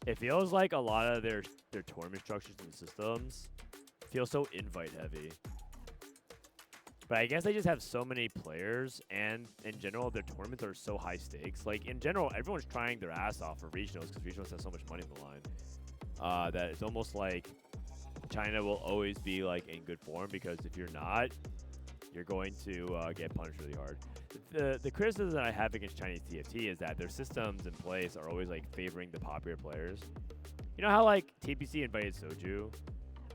a lot of their tournament structures and systems feel so invite heavy. But I guess they just have so many players, and in general, their tournaments are so high stakes. Like in general, everyone's trying their ass off for regionals because regionals have so much money on the line. That it's almost like China will always be like in good form, because if you're not, you're going to get punished really hard. The criticism that I have against Chinese TFT is that their systems in place are always like favoring the popular players. You know how like TPC invited Soju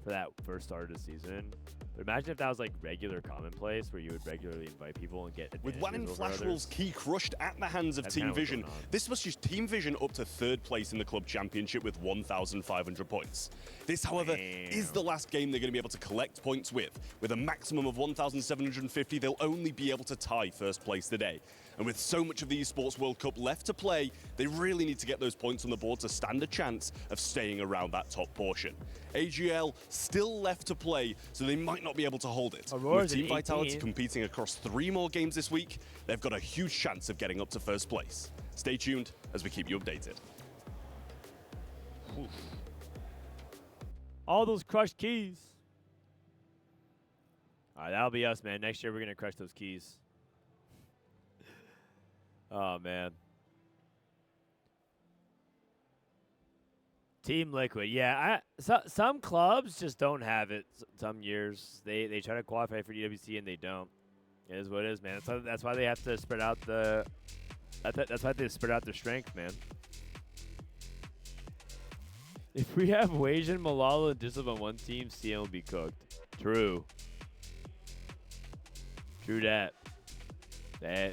for that first start of the season, But imagine if that was like regular commonplace where you would regularly invite people and get With advantages WANIN over FlashWolves others. key crushed at the hands of That's Team kinda what's Vision, going on. this pushes Team Vision up to 3rd place in the club championship with 1,500 points. This, however, is the last game they're going to be able to collect points with. With a maximum of 1,750, they'll only be able to tie 1st place today. And with so much of the Esports World Cup left to play, they really need to get those points on the board to stand a chance of staying around that top portion. AGAL still left to play, so they might not be able to hold it. Aurora's With Team at Vitality 18. competing across 3 more games this week, they've got a huge chance of getting up to 1st place. Stay tuned as we keep you updated. Oof. All those crushed keys. All right, that'll be us, man. Next year, we're going to crush those keys. Oh, man. Team Liquid. Yeah, some clubs just don't have it some years. They try to qualify for EWC and they don't. It is what it is, man. That's why they have to spread out the... That's why they spread out their strength, man. If we have Weijin, Malala, and Discipline on one team, CM will be cooked. True. True that.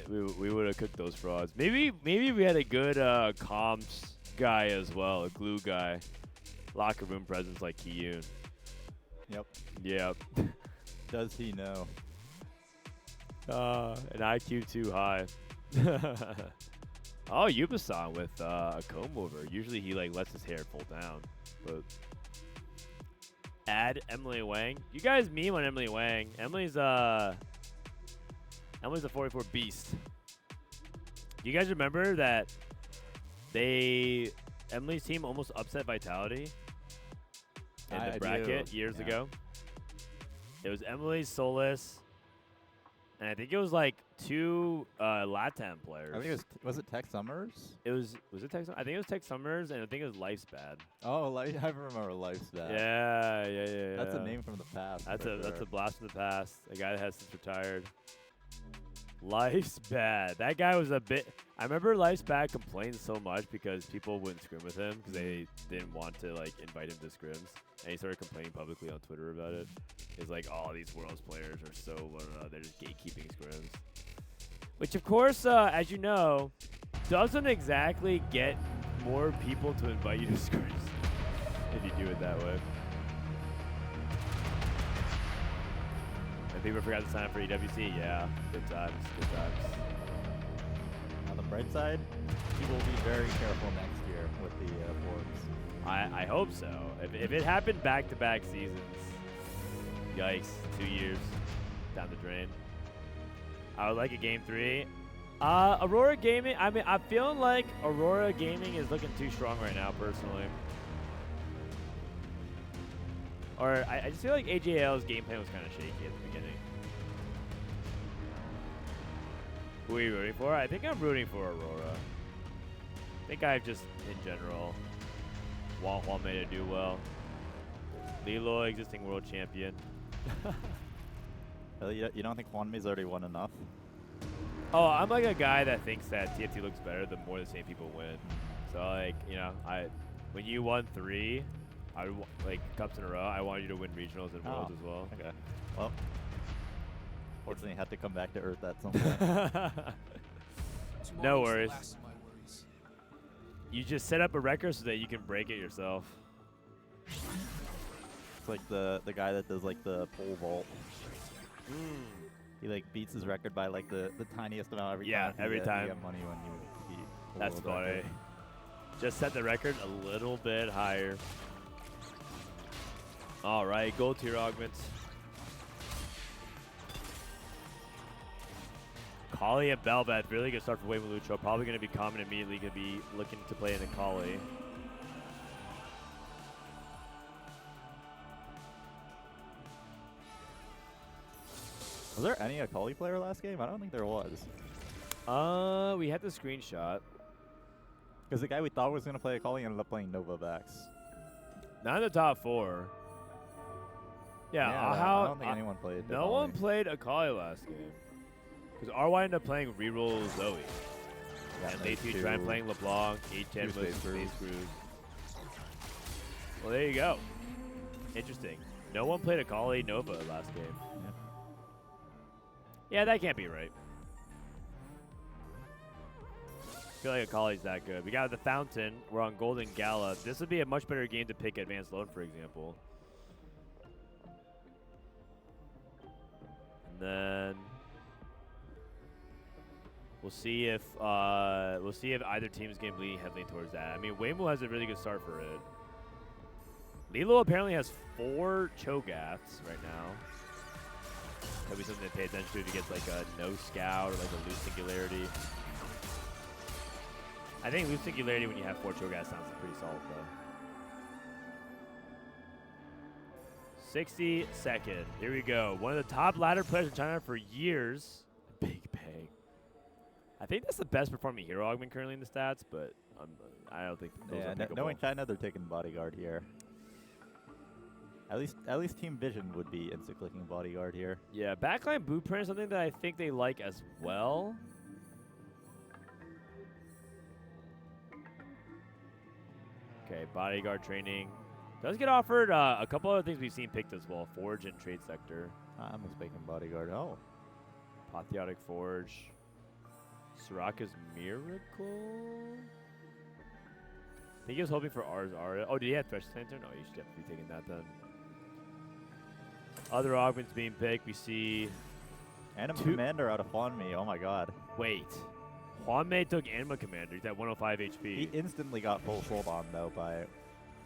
We would have cooked those frauds. Maybe we had a good comms guy as well, a glue guy. Locker room presence like Kiyun. Yep. Yep. Does he know? An IQ too high. Oh, Yubasan with a comb over. Usually he like lets his hair fall down, but add Emily Wang. You guys meme on Emily Wang. Emily's a 44 beast. You guys remember that Emily's team almost upset Vitality in the bracket years ago? It was Emily, Solis, and I think it was like 2 LATAM players. I think was it Tech Summers? Was it Tech Summers? I think it was Tech Summers, and I think it was Life's Bad. Oh, I remember Life's Bad. Yeah. That's a name from the past. That's a blast from the past. A guy that has since retired. Life's Bad. That guy was a bit... I remember Life's Bad complained so much because people wouldn't scrim with him because they didn't want to like invite him to scrims. And he started complaining publicly on Twitter about it. He's like, oh, these Worlds players are so... they're just gatekeeping scrims. Which, of course, as you know, doesn't exactly get more people to invite you to scrims if you do it that way. And people forgot to sign up for EWC. Yeah, good times, good times. On the bright side, he will be very careful next year with the Forbes. I hope so. If it happened back-to-back seasons, yikes, 2 years down the drain. I would like a Game 3. Aurora Gaming, I mean, I'm feeling like Aurora Gaming is looking too strong right now, personally. Or I just feel like AGAL's game plan was kind of shaky at the beginning. Who are you rooting for? I think I'm rooting for Aurora. I think I just, in general, want Huanmie to do well. Liluo, existing world champion. You don't think Huanmie's already won enough? Oh, I'm like a guy that thinks that TFT looks better the more the same people win. So like, you know, when you won 3, like cups in a row, I wanted you to win regionals and worlds as well. Okay. Well, fortunately, had to come back to earth at some point. No worries. You just set up a record so that you can break it yourself. It's like the guy that does like the pole vault. He like beats his record by like the tiniest amount every time. Yeah, every time. You get money when you beat the That's world funny. record. Just set the record a little bit higher. All right, gold tier augments. Kayle and Bel'Veth, really good start for Weimuluoqiu. Probably going to be common immediately. Going to be looking to play in the Kayle. Was there any Akali player last game? I don't think there was. We had the screenshot. Because the guy we thought was going to play Akali ended up playing Novavax. Not in the top 4. Yeah, I don't think anyone played No one played Akali last game. Because RY ended up playing Reroll Zoe. Yeah, and they two tried playing LeBlanc, 8-10 with Space Cruise. Well, there you go. Interesting. No one played Akali Nova last game. Yeah, that can't be right. I feel like Akali's that good. We got the Fountain. We're on Golden Gala. This would be a much better game to pick Advanced Loan, for example. And then we'll see if either team's game leaning heavily towards that. I mean, Weimuluoqiu has a really good start for it. Liluo apparently has 4 Cho'Gaths right now. That'll be something to pay attention to get like a no scout or like a loose singularity. I think loose singularity when you have 4 Cho'Gaths sounds pretty solid though. 60-second. Here we go. One of the top ladder players in China for years. Big Bang. I think that's the best performing hero augment currently in the stats, but I don't think those are pickable. Knowing China, they're taking Bodyguard here. At least Team Vision would be insta-clicking Bodyguard here. Yeah, backline blueprint is something that I think they like as well. Okay, Bodyguard training. Does get offered a couple other things we've seen picked as well. Forge and Trade Sector. I'm expecting Bodyguard. Oh. Patriotic Forge. Soraka's Miracle. I think he was hoping for R's Aria. Oh, did he have Thresh Lantern? No, you should definitely be taking that then. Other augments being picked. We see Anima Commander out of Huanmie. Oh my god. Wait. Huanmie took Anima Commander. He's at 105 HP. He instantly got full sold on though by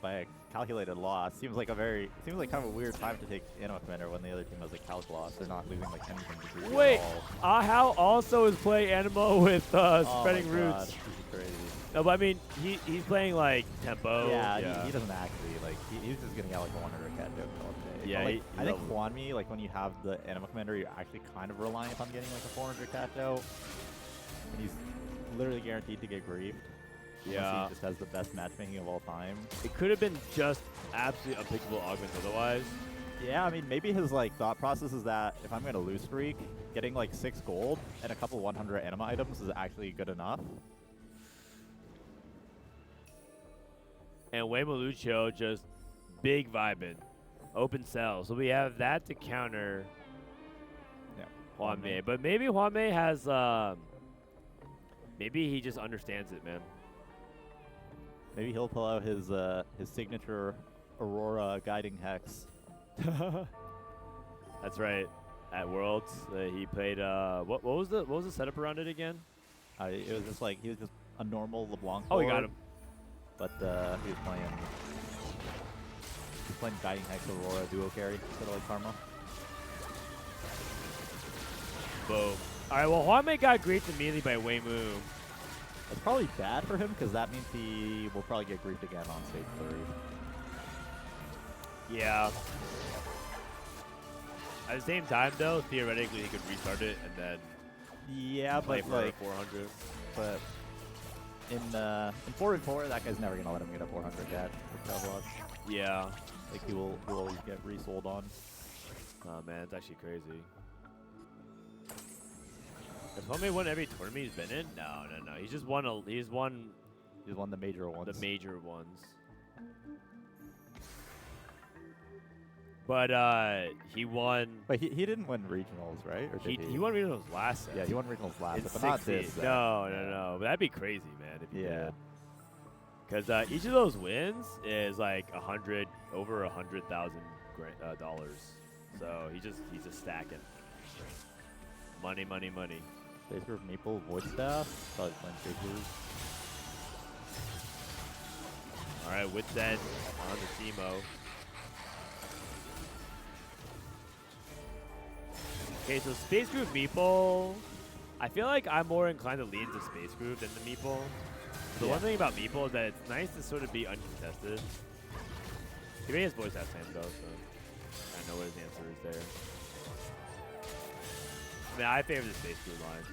a calculated loss. Seems like kind of a weird time to take Anima Commander when the other team has a calc loss. They're not losing like anything to do. Wait, Ahao also is playing Anima with Spreading Roots. This is crazy. No, but I mean, he's playing like tempo. Yeah, he doesn't actually like. He's just getting out like 100 cat joke all day. Yeah, like, I think Huanmie, like when you have the Anima Commander, you're actually kind of reliant on getting like a 400 cat joke. And he's literally guaranteed to get griefed. Yeah. He just has the best matchmaking of all time. It could have been just absolutely unpickable augments otherwise. Yeah, I mean, maybe his like thought process is that if I'm going to lose streak, getting like 6 gold and a couple 100 anima items is actually good enough. And Weimuluoqiu just big vibing. Open cell. So we have that to counter Huanmie. But maybe Huanmie has maybe he just understands it, man. Maybe he'll pull out his signature Aurora guiding hex. That's right. At Worlds, he played. What was the setup around it again? It was just like he was just a normal LeBlanc. Oh, he got him. But he was playing guiding hex Aurora duo carry instead of like Karma. Boom. All right. Well, Huanmie got griefed immediately by Weimuluoqiu. That's probably bad for him because that means he will probably get griefed again on stage 3. Yeah. At the same time, though, theoretically he could restart it and then play for like 400. But in 4v4, that guy's never gonna let him get a 400 catch with Calvlock. Yeah. Like he will always get resold on. Oh man, it's actually crazy. Has Huanmie won every tournament he's been in? No. He's just won. He's won the major ones. The major ones. But he won. But he didn't win regionals, right? Or did he won regionals last set. Yeah, he won regionals last set, but 60. not this set. No. But that'd be crazy, man. If he did. Because each of those wins is like over $100,000. So he's just stacking. Money. Space Group Maple Void Staff. Probably playing Space Group. All right, with that on the Teemo. Okay, so Space Group Meeple. I feel like I'm more inclined to lean to Space Group than the Meeple. The one thing about Meeple is that it's nice to sort of be uncontested. He may his voice has time though, so I know what his answer is there. I mean, I favor the Space Group line.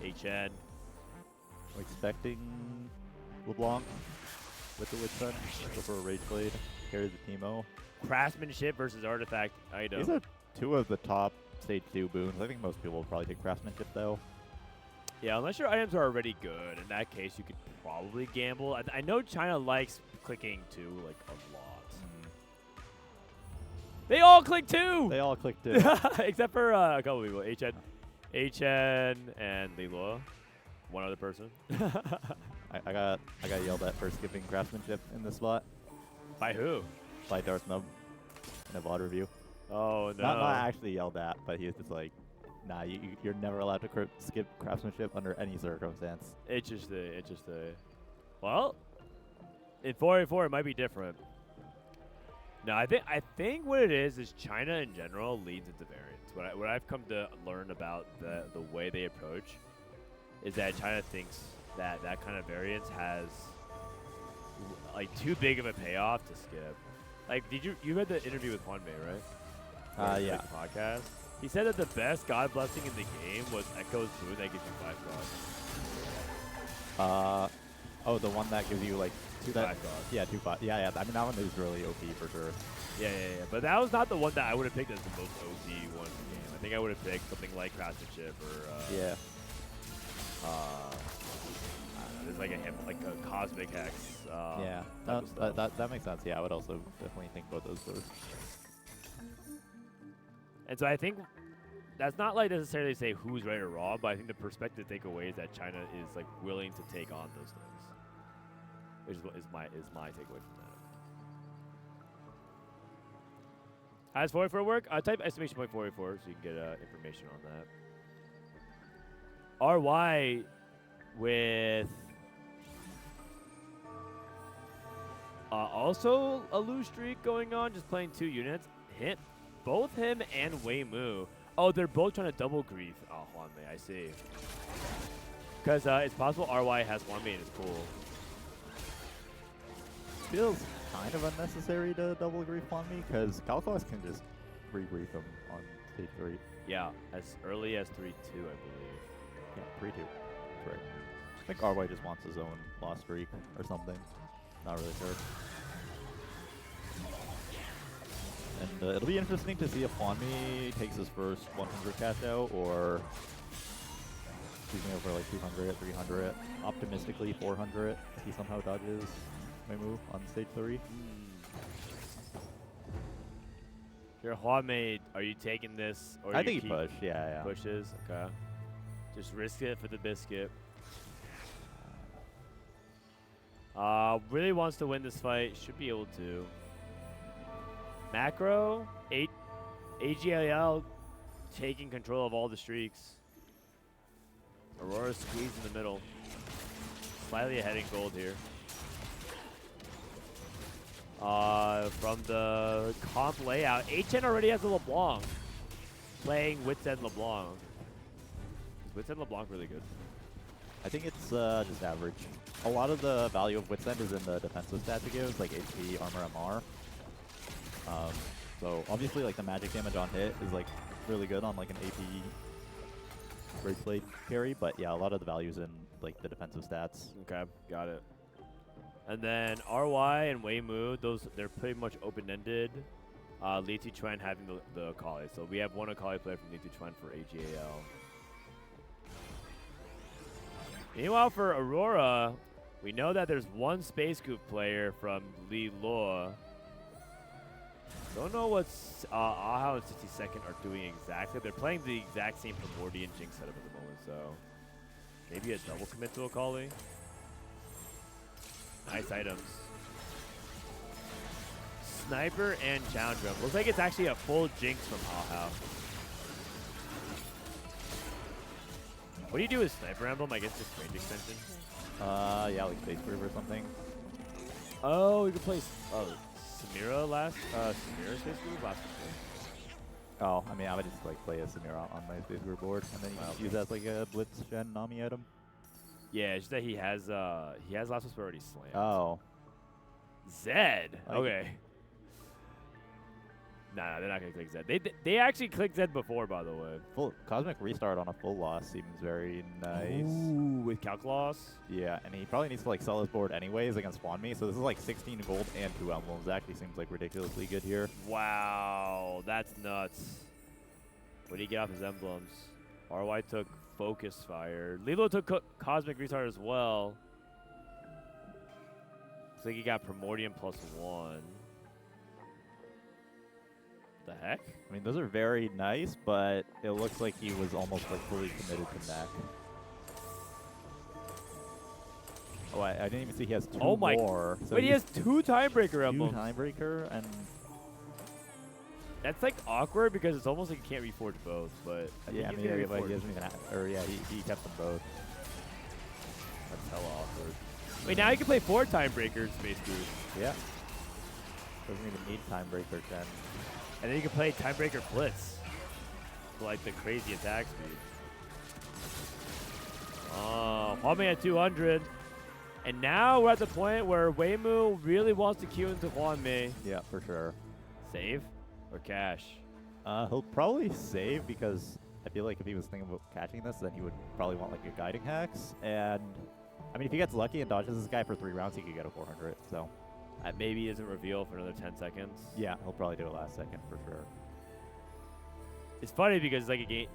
Achen. I'm expecting LeBlanc with the Witch Punch. Go for a Rage Blade. Carry the Teemo. Craftsmanship versus artifact item. These are 2 of the top stage 2 boons. I think most people will probably take Craftsmanship though. Yeah, unless your items are already good. In that case, you could probably gamble. I know China likes clicking too, like a lot. They all click too. They all click too. Except for a couple people. Achen and Liluo. One other person. I got yelled at for skipping craftsmanship in this spot. By who? By Darth Nub in a VOD review. Oh no. Not actually yelled at, but he was just like, nah, you're never allowed to skip craftsmanship under any circumstance. Interesting. Well, in 4v4 it might be different. No, I think what it is China in general leads into variants. What I've come to learn about the way they approach is that China thinks that kind of variance has like too big of a payoff to skip. Like, you read the interview with Huanmie, right? Yeah. Podcast. He said that the best God blessing in the game was Ekko's boon that gives you 5 gods. Oh, the one that gives you like 5 gods. Yeah, 2 5. Yeah. I mean, that one is really OP for sure. Yeah. But that was not the one that I would have picked as the most OP one in the game. I think I would have picked something like craftsmanship or yeah. There's like a cosmic hex. Yeah, that makes sense. Yeah, I would also definitely think about those first. And so I think that's not like necessarily say who's right or wrong, but I think the perspective to take away is that China is like willing to take on those things, which is my takeaway from that. How does 4v4 work? Type estimation point 4v4 so you can get information on that. RY with also a lose streak going on, just playing 2 units. Both him and Weimuluoqiu. Oh, they're both trying to double grief. Oh, Huanmie, I see. Because it's possible RY has Huanmie in his pool. Feels kind of unnecessary to double grief Huanmie because Calcos can just re-grief him on stage 3. Yeah, as early as 3-2, I believe. Yeah, 3-2. Right. I think RY just wants his own lost streak or something. Not really sure. And it'll be interesting to see if Huanmie takes his first 100 cash out or he's going over like 200, 300, optimistically 400 if he somehow dodges my move on stage 3. Your Huanmie, are you taking this? Or I think he push, yeah. Pushes, okay. Just risk it for the biscuit. Really wants to win this fight. Should be able to. Macro, AGAL taking control of all the streaks. Aurora squeezed in the middle. Slightly ahead in gold here. From the comp layout, Achen already has a LeBlanc. Playing Wits End LeBlanc. Is Wits End LeBlanc really good? I think it's just average. A lot of the value of Wits End is in the defensive stats it gives, like HP, armor, MR. So obviously, like the magic damage on hit is like really good on like an AP great play carry, but yeah, a lot of the values in like the defensive stats. Okay, got it. And then RY and Weimuluoqiu, they're pretty much open-ended. LiTuChuan having the Akali. So we have one Akali player from LiTuChuan for AGAL. Meanwhile, for Aurora, we know that there's one Space Goop player from Liluo. Don't know what Ahaoei and 62nd are doing exactly. They're playing the exact same Primordial Jinx setup at the moment, so maybe a double commit to Akali. Nice items. Sniper and Challenge Drum. Looks like it's actually a full Jinx from Ahaoei. What do you do with Sniper Emblem? I guess just range extension? Yeah, like Space Groove or something. Oh, you can play Samira last? Samira Space Groove last week. Oh, I mean, I would just like play a Samira on my Space Groove board, and then you can use that as like a Blitz Gen Nami item. Yeah, it's just that he has Last Whisper already slammed. Oh. Zed. Okay. Nah, they're not gonna click Zed. They actually clicked Zed before, by the way. Full Cosmic Restart on a full loss seems very nice. Ooh, with Calc loss. Yeah, and he probably needs to like sell his board anyways against Huanmie. So this is like 16 gold and 2 emblems. Actually seems like ridiculously good here. Wow, that's nuts. What did he get off his emblems? RY took Focus Fire. Liluo took Cosmic Restart as well. Looks like he got Primordium +1. the heck? I mean, those are very nice, but it looks like he was almost like fully committed to mech. Oh, I didn't even see he has two more. So wait, he has 2 Timebreaker emblems. 2 Timebreaker, and that's like awkward because it's almost like you can't reforge both. But yeah, I mean, he doesn't even have, or yeah, he kept them both. That's hella awkward. Wait, now you can play 4 Timebreakers, basically. Yeah. Doesn't even need Timebreaker then. And then you can play Timebreaker Blitz for like the crazy attack speed. Oh, Huanmie at 200. And now we're at the point where Weimu really wants to queue into Huanmie. Yeah, for sure. Save or cash? He'll probably save because I feel like if he was thinking about catching this, then he would probably want like a guiding hex. And I mean, if he gets lucky and dodges this guy for 3 rounds, he could get a 400. So maybe isn't reveal for another 10 seconds. Yeah, he'll probably do it last second for sure. It's funny because like a game,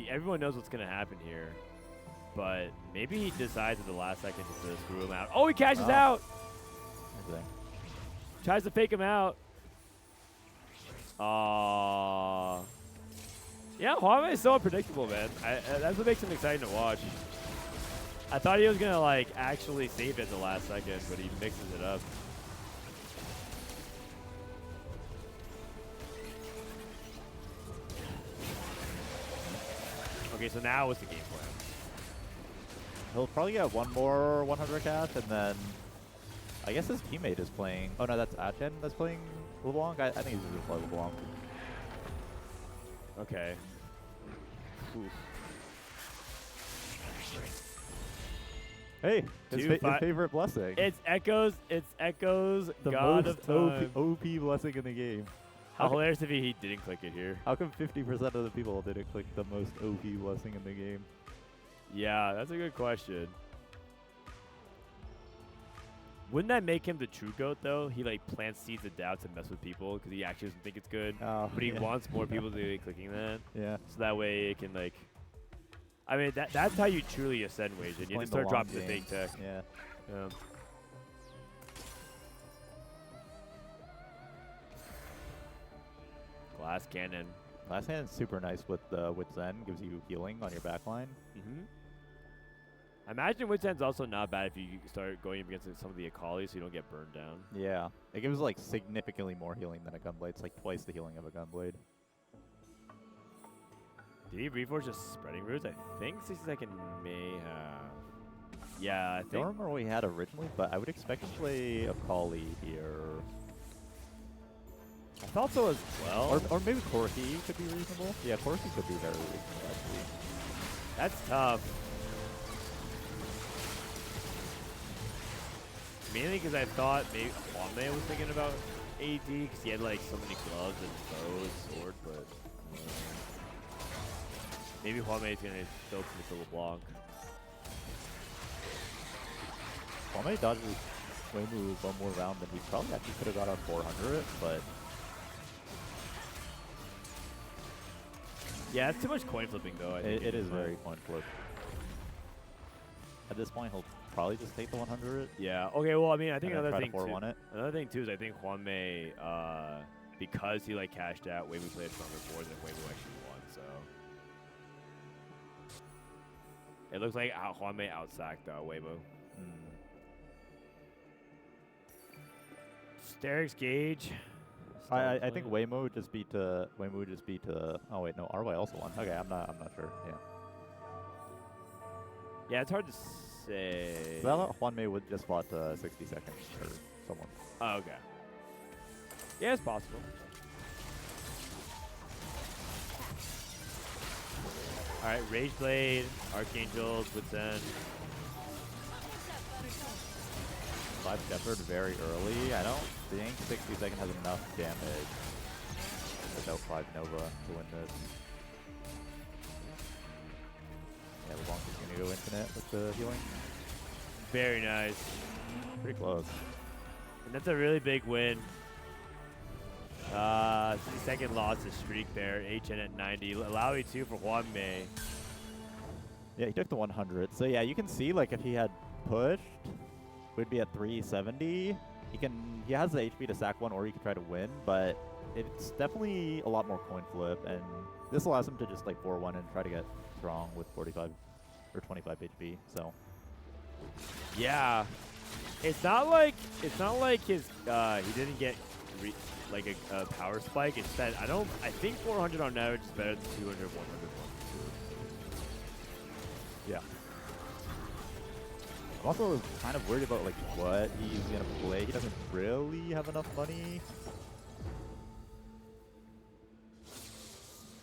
everyone knows what's gonna happen here, but maybe he decides at the last second to screw him out. Oh, he cashes out. Tries to fake him out. Yeah, Huanmie is so unpredictable, man. That's what makes him exciting to watch. I thought he was gonna like actually save it at the last second, but he mixes it up. Okay, so now what's the game plan? He'll probably get one more 100 cash, and then I guess his teammate is playing. Oh no, that's Achen that's playing LeBlanc. I think he's going to play LeBlanc. Okay. Oof. Hey, his favorite blessing. It's Ekko's the God most of Time. OP blessing in the game. How hilarious if he didn't click it here. How come 50% of the people didn't click the most OP blessing in the game? Yeah, that's a good question. Wouldn't that make him the true GOAT, though? He, like, plants seeds of doubt to mess with people because he actually doesn't think it's good. Oh, but he wants more people to be clicking that. Yeah. So that way it can, like... I mean, that's how you truly ascend, Weijin. You just start dropping the fake tech. Yeah. Yeah. Glass Cannon. Glass Cannon's super nice with Zen. Gives you healing on your backline. Mm-hmm. I imagine Wit Zen's also not bad if you start going up against some of the Akali so you don't get burned down. Yeah. It gives like significantly more healing than a Gunblade. It's like twice the healing of a Gunblade. Did he reforge just spreading roots? I think 60 second may have. Yeah, I think. Don't remember what he had originally, but I would expect to play Akali here. I thought so as well. Or maybe Corki could be reasonable. Yeah, Corki could be very reasonable, actually. That's tough. Mainly because I thought maybe Huanmie was thinking about AD because he had like so many gloves and bows, sword, but maybe Huanmie is going to still commit to LeBlanc. Huanmie dodges Weimu one more round than we probably actually could have got our 400, but yeah, it's too much coin flipping though. I think it is very coin flip. At this point, he'll probably just take the 100. Yeah. Okay. Well, I mean, I think and another thing too. It. Another thing too is I think Huanmie, because he like cashed out, Weimu played stronger board than Weimu actually won. So it looks like Huanmie outsacked Weimu. Sterix Gauge. I think Weimu just beat oh wait, no, RY also won. Okay, I'm not sure. Yeah. Yeah, it's hard to say. Well, I thought Huanmie would just fought 60 seconds or someone. Oh, okay. Yeah, it's possible. All right, Rage Blade, Archangels with Zen. 5 Shepherd very early. I don't think 60 seconds has enough damage without 5 Nova to win this. Yeah, LeBlanc is going to go infinite with the healing. Very nice. Pretty close. And that's a really big win. 60-second loss to streak there. Achen at 90. Alawi 2 for Huanmie. Yeah, he took the 100. So yeah, you can see like if he had pushed, we'd be at 370. He has the HP to sack one, or he could try to win. But it's definitely a lot more coin flip, and this allows him to just like 4-1 and try to get strong with 45 or 25 HP. So yeah, it's not like his he didn't get like a power spike. It's that I think 400 on average is better than 200, 100. Yeah. I'm also kind of worried about like what he's gonna play. He doesn't really have enough money.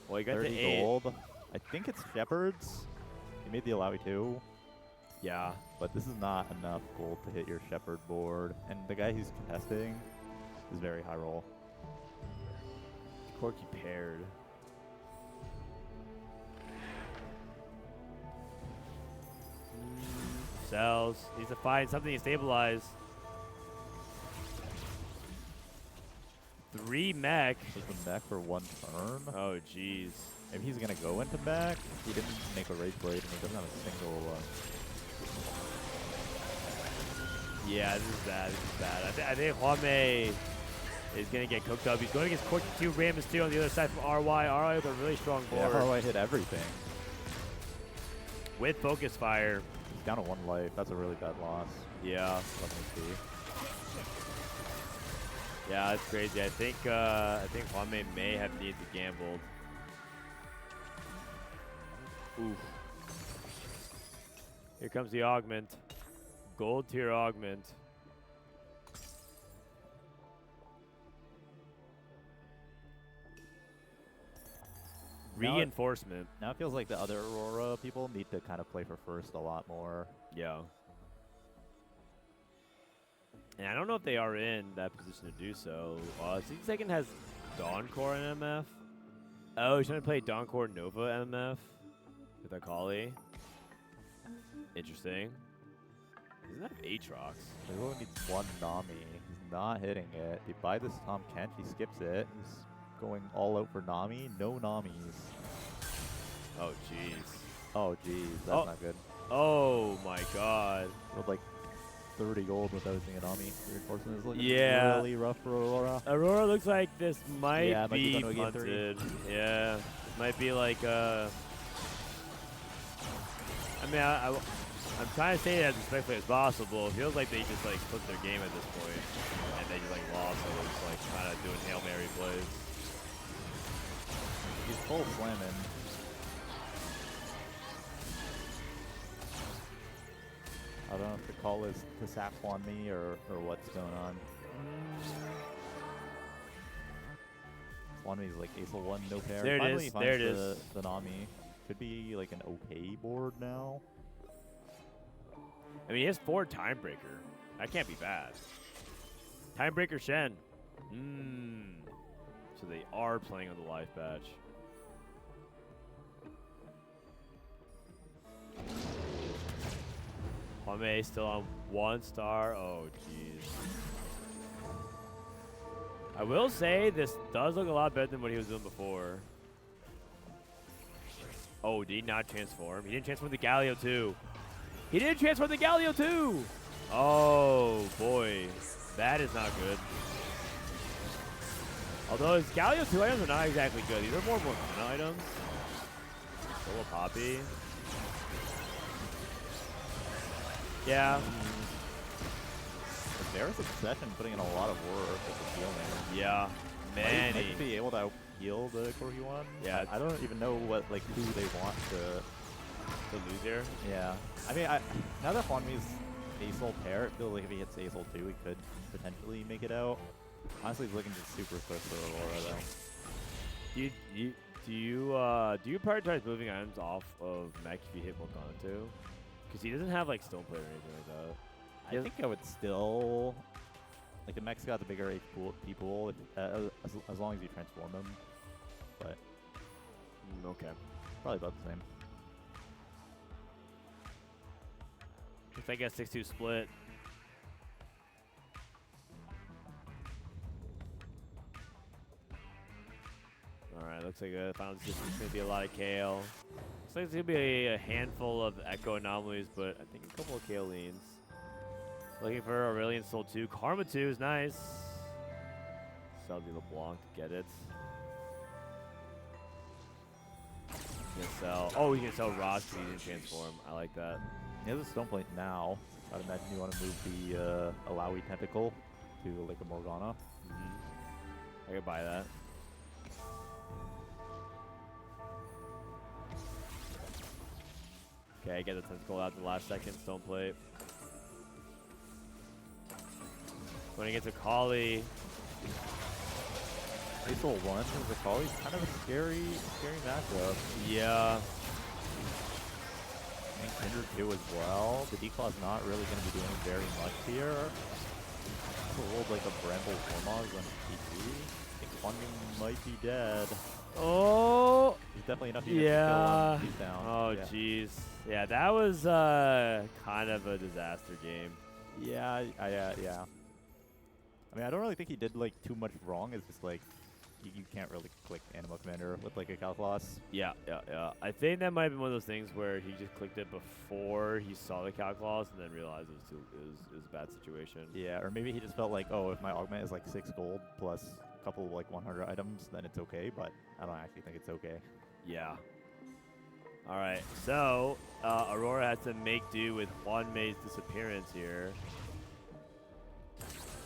Well, you got 30 the 8 gold. I think it's Shepherds. He made the Alawi too. Yeah. But this is not enough gold to hit your Shepherd board. And the guy he's contesting is very high roll. Corky paired. Sells. Needs to find something to stabilize. 3 mech. Just a mech for 1 turn. Oh, jeez. Maybe he's gonna go into mech. He didn't make a Rage Blade, and he doesn't have a single. Yeah, this is bad. This is bad. I think Huanmie is gonna get cooked up. He's going against Corky 2, Rammus 2 on the other side from RY. RY with a really strong board. Yeah, RY hit everything. With Focus Fire. He's down to 1 life. That's a really bad loss. Yeah. Let me see. Yeah, that's crazy. I think Huanmie may have needed to gamble. Oof. Here comes the augment. Gold tier augment. Reinforcement. Now it feels like the other Aurora people need to kind of play for first a lot more. Yeah. And I don't know if they are in that position to do so. Second has Dawncore and MF. Oh, he's trying to play Dawncore Nova MF with Akali. Interesting. He doesn't have Aatrox. He only needs 1 Nami. He's not hitting it. They buy this Tom Kench. He skips it. He's going all out for Nami. No Namis. Oh, jeez. Oh, jeez. That's not good. Oh, my God. With like 30 gold without using a Nami. Reinforcement is looking really rough for Aurora. Aurora looks like this might be punted. Yeah. This might be like I mean, I'm trying to say it as respectfully as possible. It feels like they just like flipped their game at this point, and they just like lost. So it's like kind of doing Hail Mary plays. He's full slamming. I don't know if the call is to sap Huanmie or what's going on. Huanmie's like Ace 1, no pair. There it Finally is. Finds There it is. The Nami. Could be like an okay board now. I mean, he has 4 Timebreaker. That can't be bad. Timebreaker Shen. So they are playing on the life batch. Huanmie still on 1 star. Oh, jeez. I will say this does look a lot better than what he was doing before. Oh, did he not transform? He didn't transform the Galio too. He didn't transform the Galio too. Oh, boy. That is not good. Although his Galio 2 items are not exactly good. These are more mana items. Solo Poppy. Yeah. Varus Obsession putting in a lot of work with the healing. Yeah. Man. Might be able to heal the Koyui. Yeah. I don't even know what who they want to lose here. Yeah. I mean, now that Huanmie's Ace-ult pair, it feels like if he hits Ace-ult 2, he could potentially make it out. Honestly, he's looking just super quick for Aurora though. Do you prioritize moving items off of mech if you hit Morgana too? Because he doesn't have like Stoneplate or anything like that. I think I would still like the mech's got the bigger HP pool as long as you transform them. But okay, probably about the same. Looks like a 6-2 split. Alright, looks like the final decision is going to be a lot of Kayle. Looks like it's going to be a handful of Ekko anomalies, but I think a couple of Kayle leans. Looking for Aurelion Soul 2. Karma 2 is nice. sell the LeBlanc to get it. He can sell. Oh, he can sell Ross because he didn't transform. I like that. He has a stone plate now. I'd imagine you want to move the Ahaoei tentacle to like a Morgana. I could buy that. Okay, get the tentacle out the last second. Stone plate. When he gets a Kayle. Basal 1 is a Kayle's kind of a scary matchup. Yeah. And Kindred 2 as well. The Declaw's not really going to be doing very much here. Rolled like a Bramble Hormuz on PT. I think Huanmie might be dead. Oh! He's definitely enough units to kill him. He's down. Oh, jeez. Yeah, that was kind of a disaster game. Yeah, yeah. I mean, I don't really think he did like too much wrong. It's just like you can't really click Anima Commander with like a Calcloss. Yeah. I think that might have been one of those things where he just clicked it before he saw the Calcloss and then realized it was a bad situation. Yeah, or maybe he just felt like, oh, if my augment is like 6 gold plus a couple of like 100 items, then it's okay. But I don't actually think it's okay. Yeah. All right, so Aurora has to make do with Huanmie's disappearance here.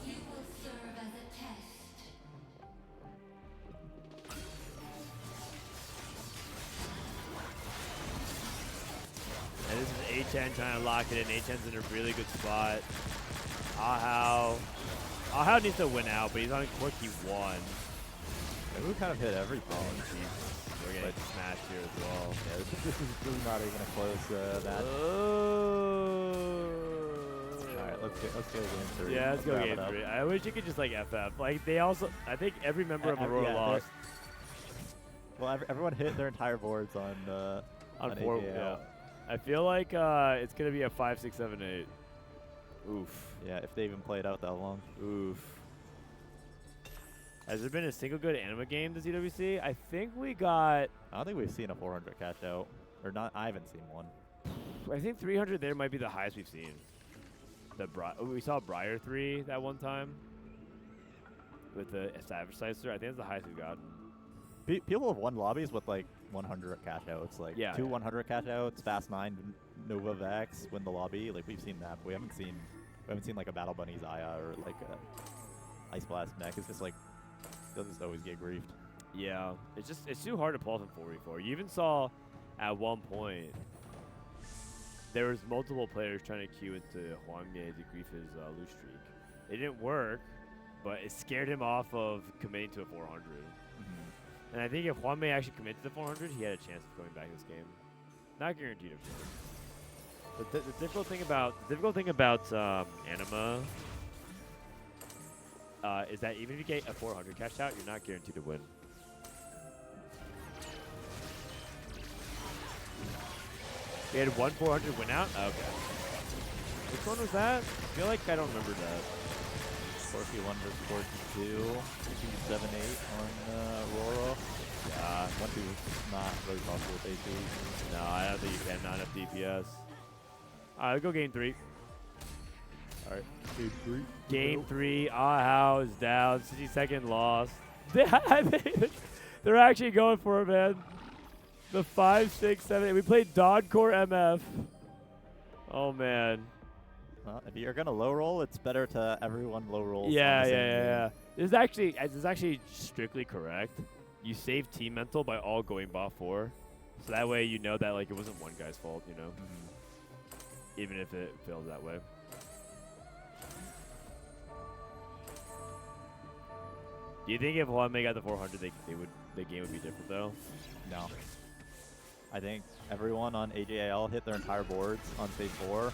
You will serve as a test. And this is Achen trying to lock it in. Achen's in a really good spot. Ahao needs to win out, but he's on quickie 1. Maybe we kind of hit everything. We're getting smashed here as well. Yeah, this is really not even a close match. Alright, let's go game 3. Yeah, let's go game 3. I wish you could just like FF. Like they also, I think every member of Aurora lost. Well, everyone hit their entire boards on 4. AGAL. Yeah. I feel like it's gonna be a 5, 6, 7, 8. Oof. Yeah, if they even played out that long. Oof. Has there been a single good anima game this EWC? I think we got... I don't think we've seen a 400 cash out. Or not, I haven't seen one. I think 300 there might be the highest we've seen. We saw Briar 3 that one time. With the Savage Slicer. I think that's the highest we've gotten. People have won lobbies with like 100 cash outs. Like 100 cash outs, Fast 9, Nova Vex, win the lobby. Like we've seen that. But we haven't seen like a Battle Bunny Zaya or like a Ice Blast mech. It's just like they'll just always get griefed. Yeah, it's too hard to pull off in 4v4. You even saw at one point there was multiple players trying to queue into Huanmie to grief his loose streak. It didn't work, but it scared him off of committing to a 400. And I think if Huanmie actually committed to the 400, he had a chance of going back this game. Not guaranteed, of course. But the difficult thing about anima is that even if you get a 400 cash out, you're not guaranteed to win. You had one 400 win out? Okay. Which one was that? I feel like I don't remember that. 4v1 versus 4v2. 2-7-8 on Aurora. Yeah, 1-2 is not really possible with AP. No, I don't think you can. Not enough DPS. Alright, let's go game 3. Alright. Game 3. Game 3. Ahao is down. 60-second loss. They're actually going for it, man. The 5, 6, 7, 8. We played Dodcore MF. Oh, man. Well, if you're gonna low roll, it's better to everyone low roll. Yeah. This is actually strictly correct. You save team mental by all going bot 4, so that way you know that like it wasn't one guy's fault, you know. Even if it failed that way. Do you think if Huanmie got the 400, the game would be different though? No. I think everyone on AGAL hit their entire boards on stage 4.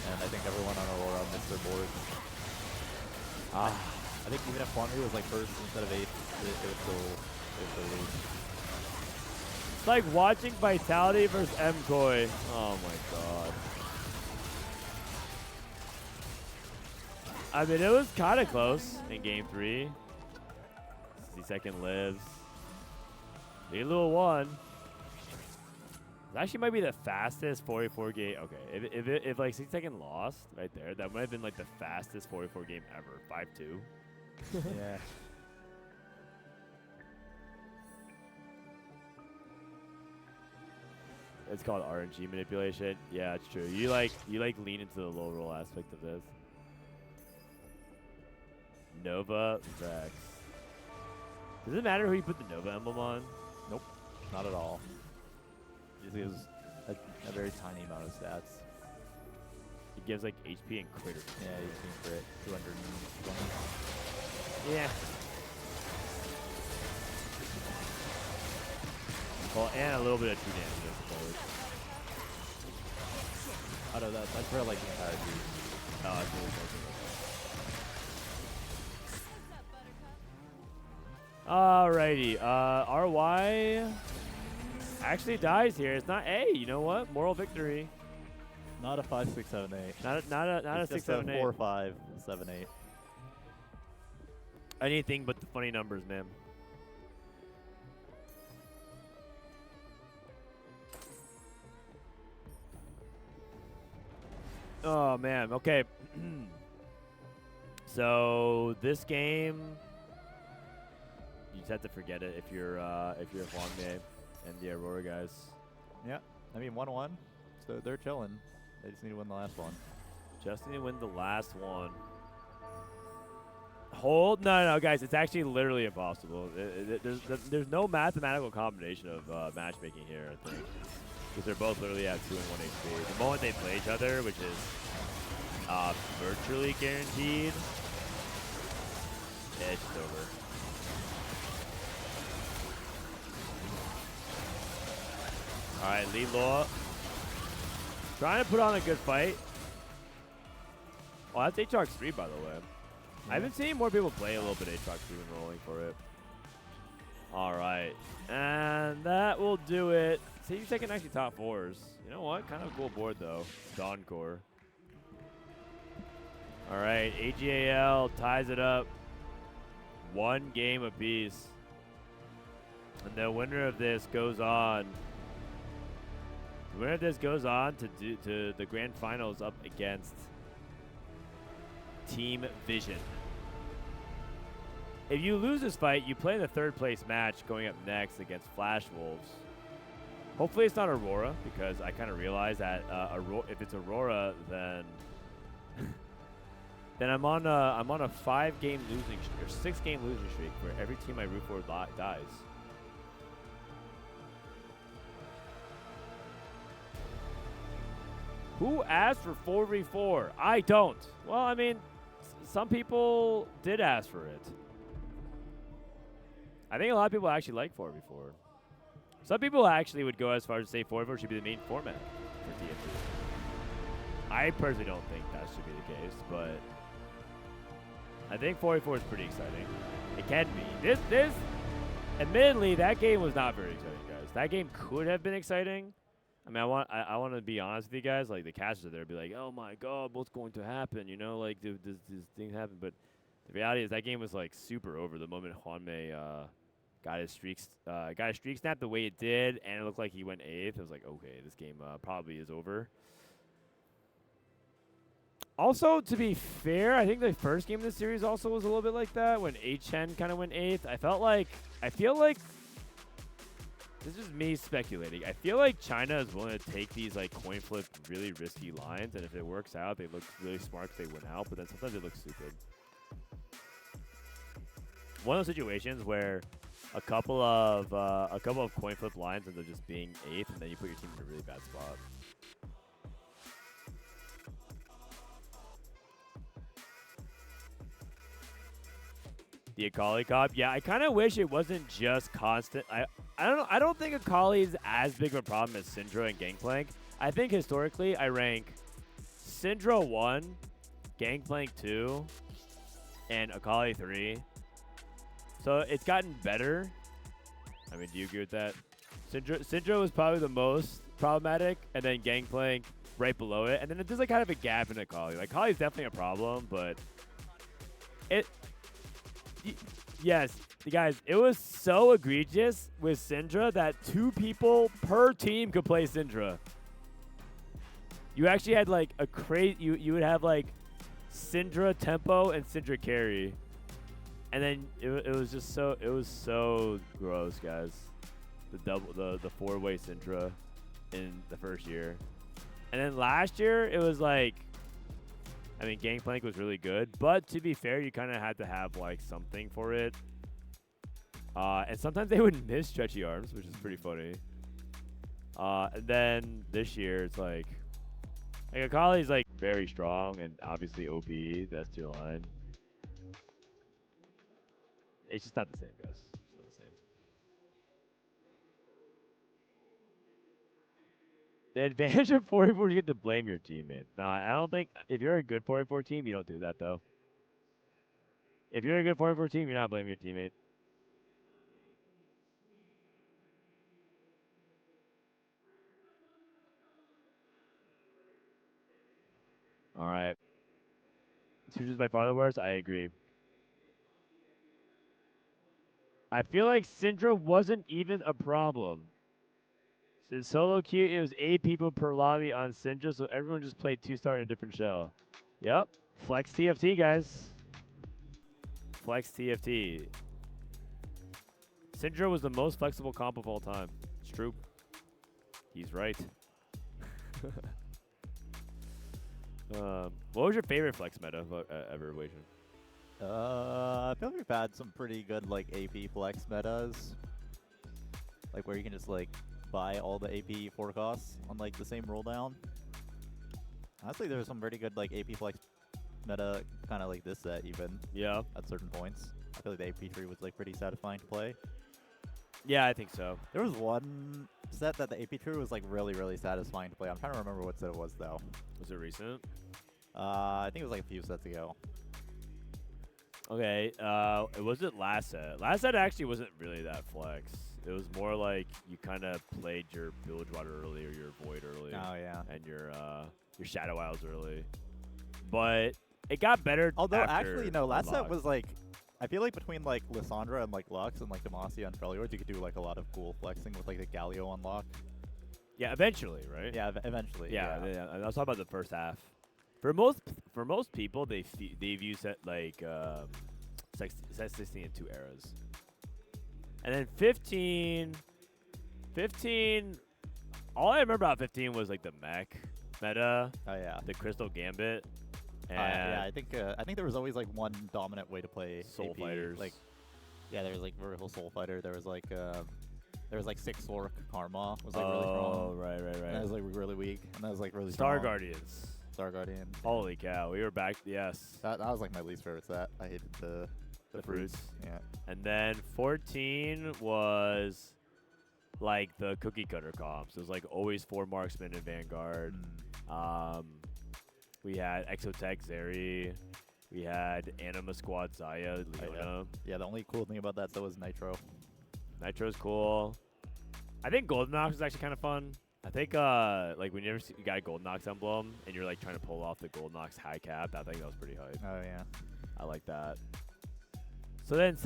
And I think everyone on Aurora missed their boards. I think even if Huanmie was like first instead of 8th, it would still lose. It's like watching Vitality versus MKoy. Oh my god. I mean, it was kind of close in game 3. 60-second lives. Liluo won. It actually might be the fastest 4v4 game. Okay, if like 60-second lost right there, that might have been like the fastest 4v4 game ever. 5-2. Yeah. It's called RNG manipulation. Yeah, it's true. You like lean into the low roll aspect of this. Nova Vex. Does it matter who you put the Nova emblem on? Nope, not at all. Just gives a very tiny amount of stats. It gives like HP and crit. Yeah, you can crit 220. Yeah. Well, and a little bit of true damage, I suppose. I don't know, that's for like the entire team. Oh, that's really close. Alrighty, RY actually dies here. It's not A. You know what? Moral victory. Not a 5, 6, 7, 8. Not a 6, 7, 8. 4, 5, 7, 8. Anything but the funny numbers, man. Oh man. Okay. So this game, you just have to forget it if you're Huanmie and the Aurora guys. Yeah, I mean 1-1, so they're chilling. They just need to win the last one. Just need to win the last one. Hold, no, guys, it's actually literally impossible. There's no mathematical combination of matchmaking here, I think, because they're both literally at 2 and 1 HP. The moment they play each other, which is virtually guaranteed, it's just over. All right, Liluo trying to put on a good fight. Oh, that's Aatrox 3, by the way. I've been seeing more people play a little bit Aatrox 3 and rolling for it. All right, and that will do it. See, you're taking actually top 4s. You know what? Kind of a cool board, though. Dawncore. All right, AGAL ties it up. 1 game apiece. And the winner of this goes on. The winner of this goes on to the grand finals up against Team Vision. If you lose this fight, you play in the 3rd place match going up next against FlashWolves. Hopefully it's not Aurora, because I kind of realized that if it's Aurora, then then I'm on a 5-game losing streak, or 6-game losing streak, where every team I root for dies. Who asked for 4v4? I don't. Well, I mean, some people did ask for it. I think a lot of people actually like 4v4. Some people actually would go as far as to say 4v4 should be the main format for TFT. I personally don't think that should be the case, but I think 4v4 is pretty exciting. It can be. This, admittedly, that game was not very exciting, guys. That game could have been exciting. I mean, I want to be honest with you guys. Like, the casters are there, be like, oh my god, what's going to happen? You know, like, this thing happen. But the reality is that game was like super over the moment Huanmie got his streak snapped the way it did, and it looked like he went 8th. I was like, okay, this game probably is over. Also, to be fair, I think the first game of the series also was a little bit like that when Achen kind of went 8th. I feel like this is me speculating. I feel like China is willing to take these like coin flip, really risky lines, and if it works out, they look really smart because they win out. But then sometimes they look stupid. One of those situations where a couple of coin flip lines end up just being 8th, and then you put your team in a really bad spot. The Akali cop, yeah, I kind of wish it wasn't just constant. I don't think Akali is as big of a problem as Syndra and Gangplank. I think historically I rank Syndra 1, Gangplank 2, and Akali 3. So it's gotten better. I mean, do you agree with that? Syndra was probably the most problematic, and then Gangplank right below it, and then there's like kind of a gap in Akali. Like, Akali's definitely a problem, but yes, guys, it was so egregious with Syndra that 2 people per team could play Syndra. You actually had like a crazy, you would have like Syndra tempo and Syndra carry. And then it was just so gross, guys. The 4-way Syndra in the first year. And then last year, it was like, I mean, Gangplank was really good, but to be fair, you kind of had to have like something for it. And sometimes they would miss stretchy arms, which is pretty funny. And then this year, it's like Akali's like very strong and obviously OP, that's tier line. It's just not the same, guys. It's not the same. The advantage of 4v4 is you get to blame your teammate. No, I don't think if you're a good 4v4 team, you don't do that though. If you're a good 4v4 team, you're not blaming your teammate. All right. Sushis by far the worst. I agree. I feel like Syndra wasn't even a problem. Since solo queue, it was 8 people per lobby on Syndra, so everyone just played 2-star in a different shell. Yep. Flex TFT, guys. Flex TFT. Syndra was the most flexible comp of all time. It's true. He's right. What was your favorite flex meta ever, Wation? I feel like we've had some pretty good like AP flex metas, like where you can just like buy all the AP forecasts on like the same roll down. Honestly, there's some pretty good like AP flex meta kind of like this set even. Yeah. At certain points, I feel like the AP tree was like pretty satisfying to play. Yeah, I think so. There was one set that the AP tree was like really satisfying to play. I'm trying to remember what set it was though. Was it recent? I think it was like a few sets ago. Okay, it wasn't last set. Last set actually wasn't really that flex. It was more like you kind of played your Bilge Water early or your Void early. Oh, yeah. And your Shadow Isles early. But it got better. Although after actually, no, last set Unlock. was like, I feel like between like Lissandra and like Lux and like Demacia and Freljord, you could do like a lot of cool flexing with like the Galio unlock. Yeah, eventually, right? Yeah, eventually. Yeah. I was talking about the first half. For most people, they view set like set 16 in 2 eras. And then 15, all I remember about 15 was like the mech meta. Oh yeah. The Crystal Gambit. And Yeah, I think there was always like one dominant way to play Soul AP. Fighters. Like, yeah, there was like Vertical Soul Fighter. There was like 6 Sork Karma was like really strong. Oh, right. And that was like really weak. And that was like really Star strong. Guardians. Star Guardian. Holy cow, we were back. Yes. That was like my least favorite set. I hated the fruits. Yeah. And then 14 was like the cookie cutter comps. It was like always 4 marksmen in Vanguard. We had Exotech Zeri. We had Anima Squad Zaya, Leona. Yeah, the only cool thing about that though was Nitro. Nitro's cool. I think Golden Ox is actually kind of fun. I think like when you got a Golden Ox emblem and you're like trying to pull off the Golden Ox high cap, I think that was pretty hype. Oh yeah. I like that. So then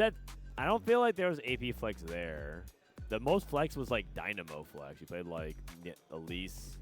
I don't feel like there was AP flex there. The most flex was like Dynamo flex. You played like Elise.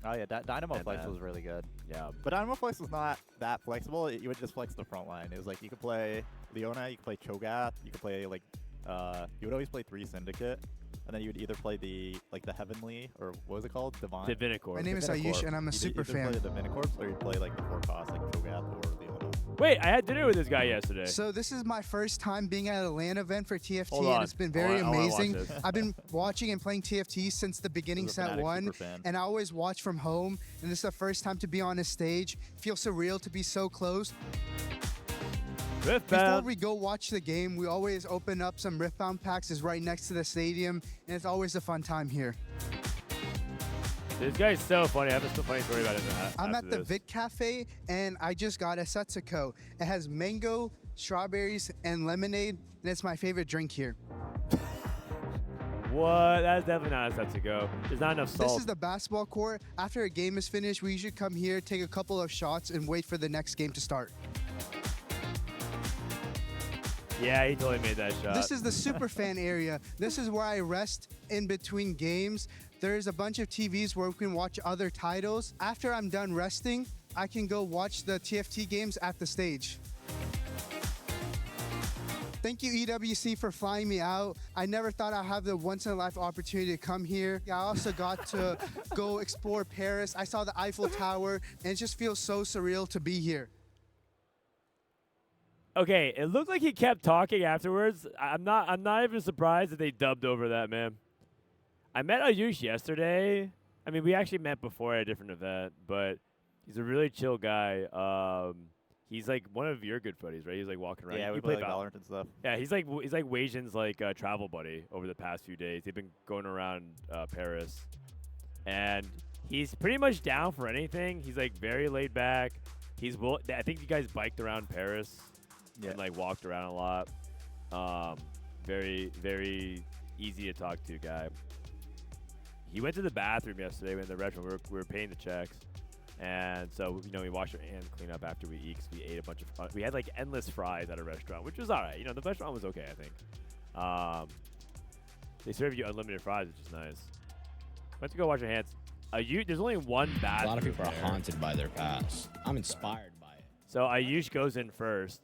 Oh yeah, Dynamo Flex was really good. Yeah. But Dynamo Flex was not that flexible. You would just flex the front line. It was like you could play Leona, you could play Cho'Gath, you could play like you would always play 3 Syndicate, and then you would either play the Heavenly or what was it called? Divinicorp. My name is Ayush and I'm a super fan. You'd either play the Divinicorp or you'd play like the 4 cost like Cho'Gath or Leona. Wait, I had dinner with this guy yesterday. So this is my first time being at a LAN event for TFT, Hold and on. it's been very I wanna watch amazing. this. I've been watching and playing TFT since the beginning, set Fnatic 1, superfan. and I always watch from home, and this is the first time to be on a stage. Feels surreal to be so close. Before we go watch the game, we always open up some Riftbound packs. It's right next to the stadium, and it's always a fun time here. This guy's so funny. I have a funny story about him. I'm at the Vit Cafe, and I just got a Setsuko. It has mango, strawberries, and lemonade, and it's my favorite drink here. What? That's definitely not a set to go. There's not enough salt. This is the basketball court. After a game is finished, we usually come here, take a couple of shots, and wait for the next game to start. Yeah, he totally made that shot. This is the super fan area. This is where I rest in between games. There's a bunch of TVs where we can watch other titles. After I'm done resting, I can go watch the TFT games at the stage. Thank you, EWC, for flying me out. I never thought I'd have the once-in-a-life opportunity to come here. I also got to go explore Paris. I saw the Eiffel Tower, and it just feels so surreal to be here. Okay, it looked like he kept talking afterwards. I'm not even surprised that they dubbed over that, man. I met Ayush yesterday. I mean, we actually met before at a different event, but he's a really chill guy. He's like one of your good buddies, right? He's like walking around. Yeah, we play like Valorant and stuff. Yeah, he's like Wei Jin's like travel buddy over the past few days. They've been going around Paris, and he's pretty much down for anything. He's like very laid back. I think you guys biked around Paris. Yeah. And like walked around a lot. Very, very easy to talk to guy. He went to the bathroom yesterday in the restaurant. We were paying the checks. And so, we washed our hands, clean up after we eat, 'cause we ate a bunch of we had like endless fries at a restaurant, which was all right. The restaurant was okay, I think. They serve you unlimited fries, which is nice. Went to go wash your hands. There's only one bathroom. A lot of people there. are haunted by their past. I'm inspired by it. So Ayush goes in first.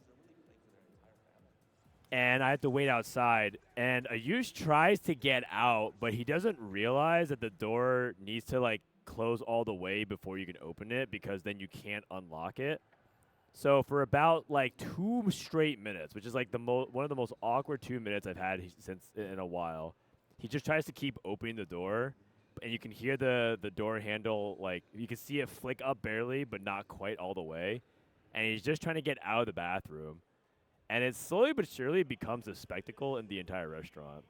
And I have to wait outside. And Ayush tries to get out, but he doesn't realize that the door needs to like close all the way before you can open it, because then you can't unlock it. So for about like 2 straight minutes, which is like one of the most awkward 2 minutes I've had since in a while, he just tries to keep opening the door, and you can hear the door handle, like you can see it flick up barely, but not quite all the way. And he's just trying to get out of the bathroom. And it slowly but surely becomes a spectacle in the entire restaurant,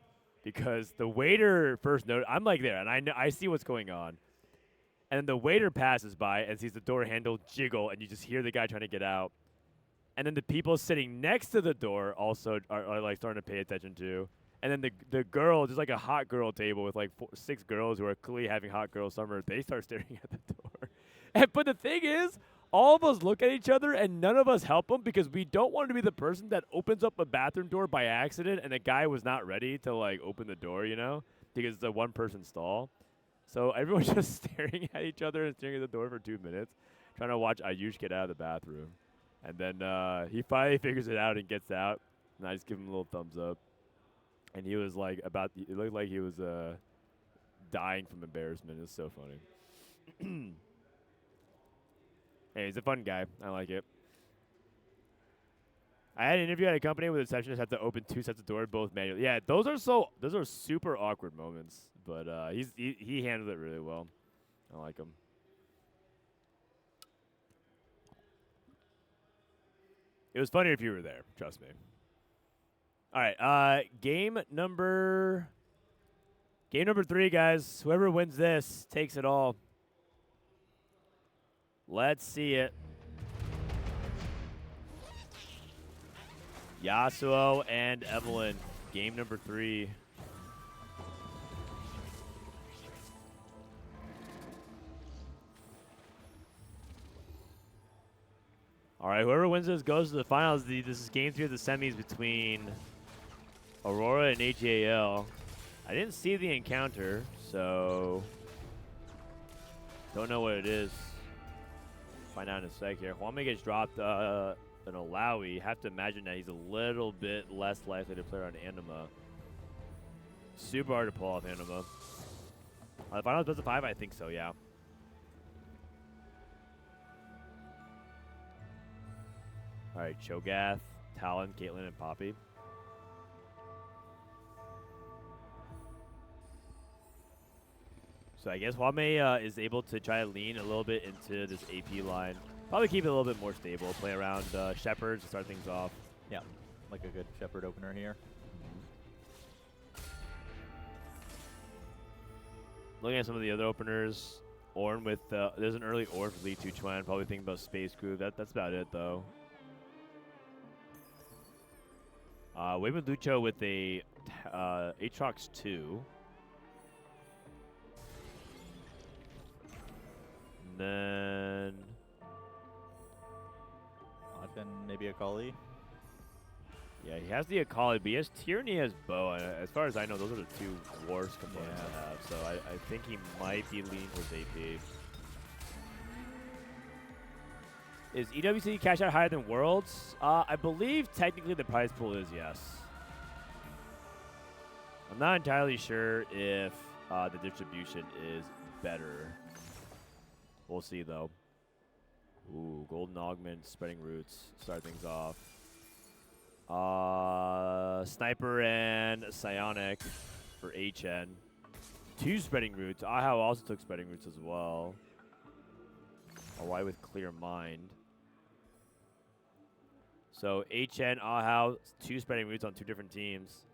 because the waiter first noticed, I'm like there, and I see what's going on. And then the waiter passes by and sees the door handle jiggle, and you just hear the guy trying to get out. And then the people sitting next to the door also are like starting to pay attention too. And then the girl, just like a hot girl table with like 6 girls who are clearly having hot girl summer, they start staring at the door. But the thing is, all of us look at each other and none of us help them, because we don't want to be the person that opens up a bathroom door by accident and the guy was not ready to like open the door, because it's a one-person stall. So everyone's just staring at each other and staring at the door for 2 minutes, trying to watch Ayush get out of the bathroom. And then he finally figures it out and gets out, and I just give him a little thumbs up. And he was like it looked like he was dying from embarrassment. It was so funny. Hey, he's a fun guy. I like it. I had an interview at a company where the receptionist had to open 2 sets of doors, both manually. Yeah, those are super awkward moments, but he handled it really well. I like him. It was funnier if you were there, trust me. All right, game number 3, guys. Whoever wins this takes it all. Let's see it. Yasuo and Evelynn, game number 3. All right, whoever wins this goes to the finals. This is game 3 of the semis between Aurora and AGAL. I didn't see the encounter, so don't know what it is. Find out in a sec here. Huanmie gets dropped an Alawi. Have to imagine that he's a little bit less likely to play on Anima. Super hard to pull off Anima. The finals best of 5, I think so, yeah. All right, Cho'Gath, Talon, Caitlyn, and Poppy. So I guess Huanmie is able to try to lean a little bit into this AP line. Probably keep it a little bit more stable. Play around Shepherds to start things off. Yeah, like a good Shepherd opener here. Looking at some of the other openers. Ornn with, there's an early Ornn for LiTuChuan. Probably thinking about Space Groove. That's about it, though. Weimuluoqiu with a Aatrox 2. And then Achen, maybe a Kayle. Yeah, he has the Akali, but he has Tyranny as bow. As far as I know, those are the 2 worst components I have. So I think he might be leaning towards AP. Is EWC cash out higher than Worlds? I believe technically the prize pool is yes. I'm not entirely sure if the distribution is better. We'll see though. Ooh, Golden Augment, Spreading Roots, start things off. Sniper and Psionic for Achen. 2 Spreading Roots. Ahao also took Spreading Roots as well. Aurora with Clear Mind. So Achen, Ahao, 2 Spreading Roots on 2 different teams.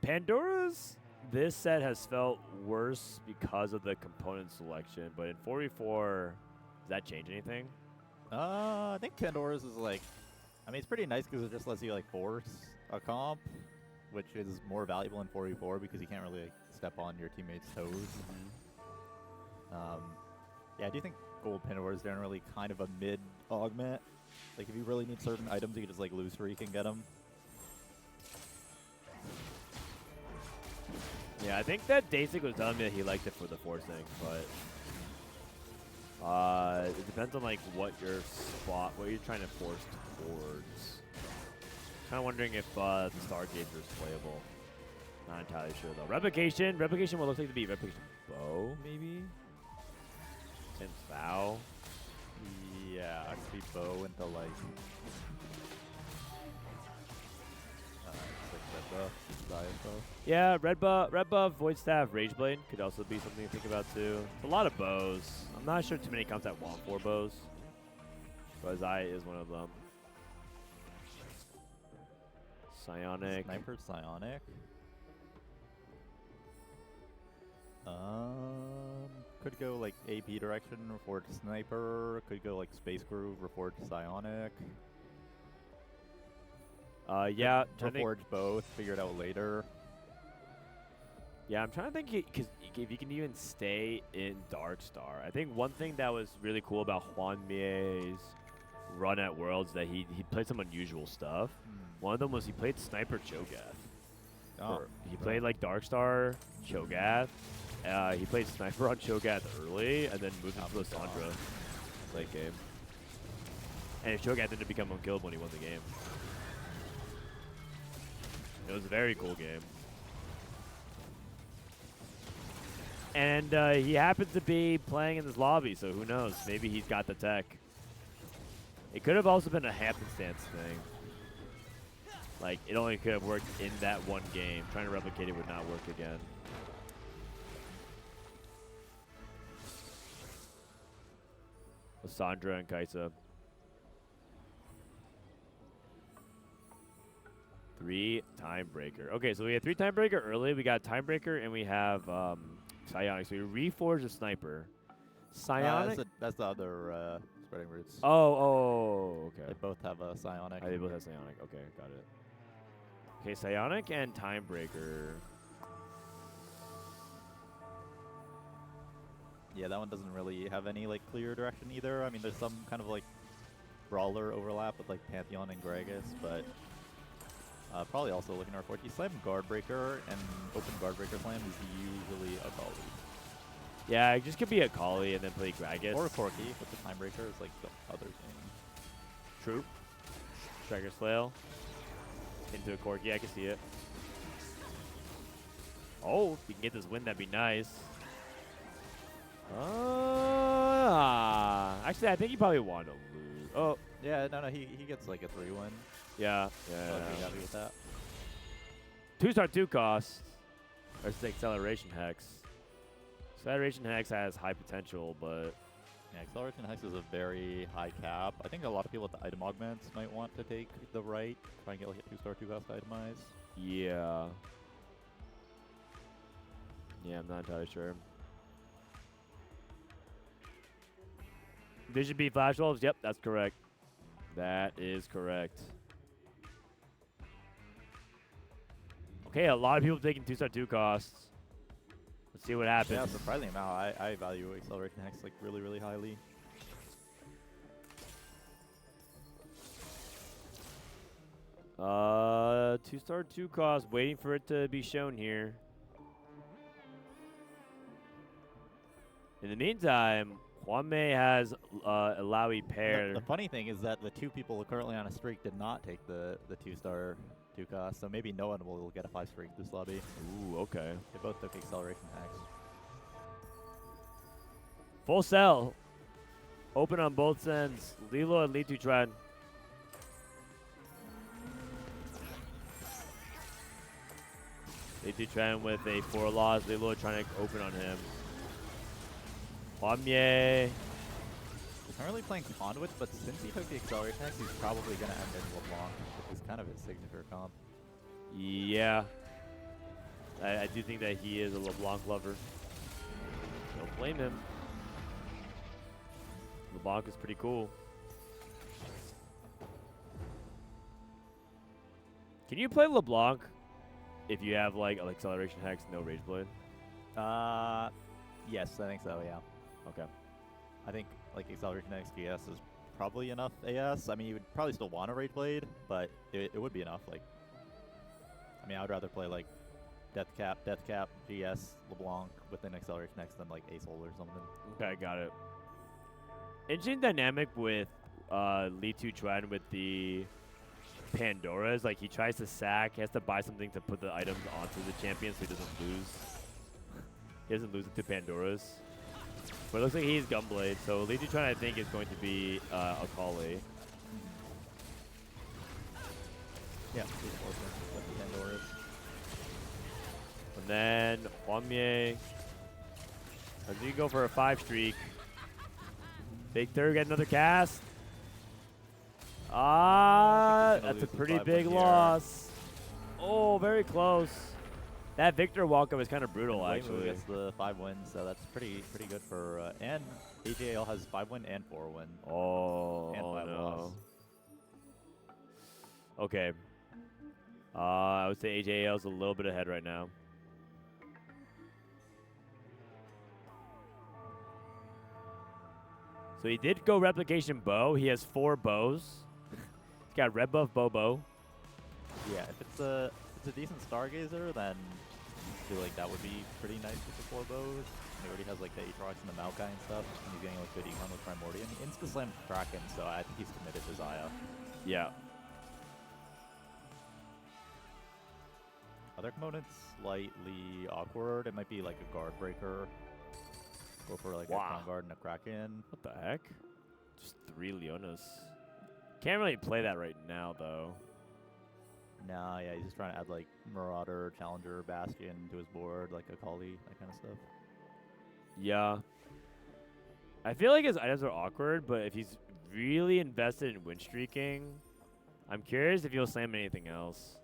Pandora's this set has felt worse because of the component selection, but in 4v4, does that change anything? I think Pandora's is like, I mean, it's pretty nice because it just lets you like force a comp, which is more valuable in 4v4 because you can't really like, step on your teammates' toes. Yeah, I do think gold Pandora is generally kind of a mid augment. Like if you really need certain items, you can just like loose freak and get them. Yeah, I think that Dasik was telling me that he liked it for the forcing, but it depends on like what your spot, what you're trying to force towards. Kind of wondering if the Stargazer is playable. Not entirely sure though. Replication what looks like to be Replication Bow, maybe? Since Vow. Yeah, I could be bow into like red buff, Diet buff. Yeah, red buff, Void Staff, Rage Blade could also be something to think about too. It's a lot of bows. I'm not sure too many comps that want 4 bows, but Zai is one of them. Psionic. Sniper Psionic. Could go like AP direction, Reforged Sniper. Could go like Space Groove, Reforged Psionic. Yeah, Reforge both, figure it out later. Yeah, I'm trying to think because if you can even stay in Darkstar. I think one thing that was really cool about Huanmie's run at Worlds that he played some unusual stuff. One of them was he played Sniper Cho'Gath. Oh, he played like Darkstar Cho'Gath. He played Sniper on Cho'Gath early and then moved into Lissandra late game. And Cho'Gath didn't become unkillable when he won the game. It was a very cool game. And he happens to be playing in this lobby, so who knows? Maybe he's got the tech. It could have also been a happenstance thing. Like, it only could have worked in that one game. Trying to replicate it would not work again. Lissandra and Kaisa. 3 Timebreaker. Okay, so we had 3 Timebreaker early. We got Timebreaker and we have Psionic. So we reforged a Sniper. Psionic? That's the other Spreading Roots. Oh, okay. They both have a Psionic. They both have Psionic. Okay, got it. Okay, Psionic and Timebreaker. Yeah, that one doesn't really have any like clear direction either. I mean, there's some kind of like brawler overlap with like Pantheon and Gragas, but probably also looking at R4. Slam Guardbreaker and open Guardbreaker Slam is usually a Kali. Yeah, it just could be a Kali and then play Gragas. Or a Corki, but the Timebreaker is like the other thing. True. Striker Flail. Into a Corki, I can see it. Oh, if you can get this win, that'd be nice. Actually, I think he probably wanted to lose. Oh. Yeah, no, he gets like a 3 win. Yeah, So I'd be happy with that. 2-star 2 cost. Versus Acceleration Hex. Acceleration Hex has high potential, but... Yeah, Acceleration Hex is a very high cap. I think a lot of people with the item augments might want to take the right, try and get like a 2-star 2 cost itemized. Yeah. Yeah, I'm not entirely sure. Vision B FlashWolves? Yep, that's correct. That is correct. Okay, a lot of people taking 2-star 2 costs. Let's see what happens. Yeah, surprising amount. I value Acceleration Hex like really, really highly. Uh, 2-star 2 cost. Waiting for it to be shown here. In the meantime, Huanmie has Illaoi paired. The funny thing is that the 2 people currently on a streak did not take the 2-star 2 cost, so maybe no one will get a 5 streak this lobby. Ooh, okay. They both took acceleration hacks. Full sell. Open on both ends. Liluo and LiTuChuan. LiTuChuan with a 4 loss. Liluo trying to open on him. Huanmie. He's currently playing Conduit, but since he took the acceleration hacks, he's probably going to end in LeBlanc, which is kind of his signature comp. Yeah. I do think that he is a LeBlanc lover. Don't blame him. LeBlanc is pretty cool. Can you play LeBlanc if you have like an acceleration hex, no rage blade? Yes, I think so, yeah. Okay. I think like acceleration hex GS is probably enough AS. I mean, you would probably still want a rage blade, but it would be enough. Like, I mean, I would rather play like Death Cap, GS, LeBlanc with an acceleration hex than like Asol or something. Okay, got it. Interesting dynamic with LiTuChuan with the Pandoras. Like, he tries to sack, he has to buy something to put the items onto the champion so he doesn't lose. He doesn't lose it to Pandoras. But it looks like he's Gunblade, so LiTuChuan I think is going to be Akali. Yeah, he's closer with the Pandoras. And then Huanmie. As you go for a 5 streak. Big Thurr get another cast. That's a pretty big loss. Oh, very close. That Victor walk-up is kind of brutal, actually. Gets the 5 wins, so that's pretty good for. And AGAL has 5 win and 4 win. Oh, and 5 no. loss. Okay. I would say AGAL's a little bit ahead right now. So he did go replication bow. He has 4 bows. He's got red buff bow. Yeah, if it's a decent Stargazer, then I feel like that would be pretty nice with the 4 bows. He already has like the Aatrox and the Maokai and stuff, and he's getting like good econ with Primordium. Insta-slam Kraken, so I think he's committed to Xayah. Yeah. Other components slightly awkward. It might be like a guard breaker. Go for like a Crown Guard and a Kraken. What the heck? Just 3 Leonas. Can't really play that right now, though. Nah, yeah, he's just trying to add like Marauder, Challenger, Bastion to his board, like Akali, that kind of stuff. Yeah. I feel like his items are awkward, but if he's really invested in win streaking, I'm curious if he'll slam anything else.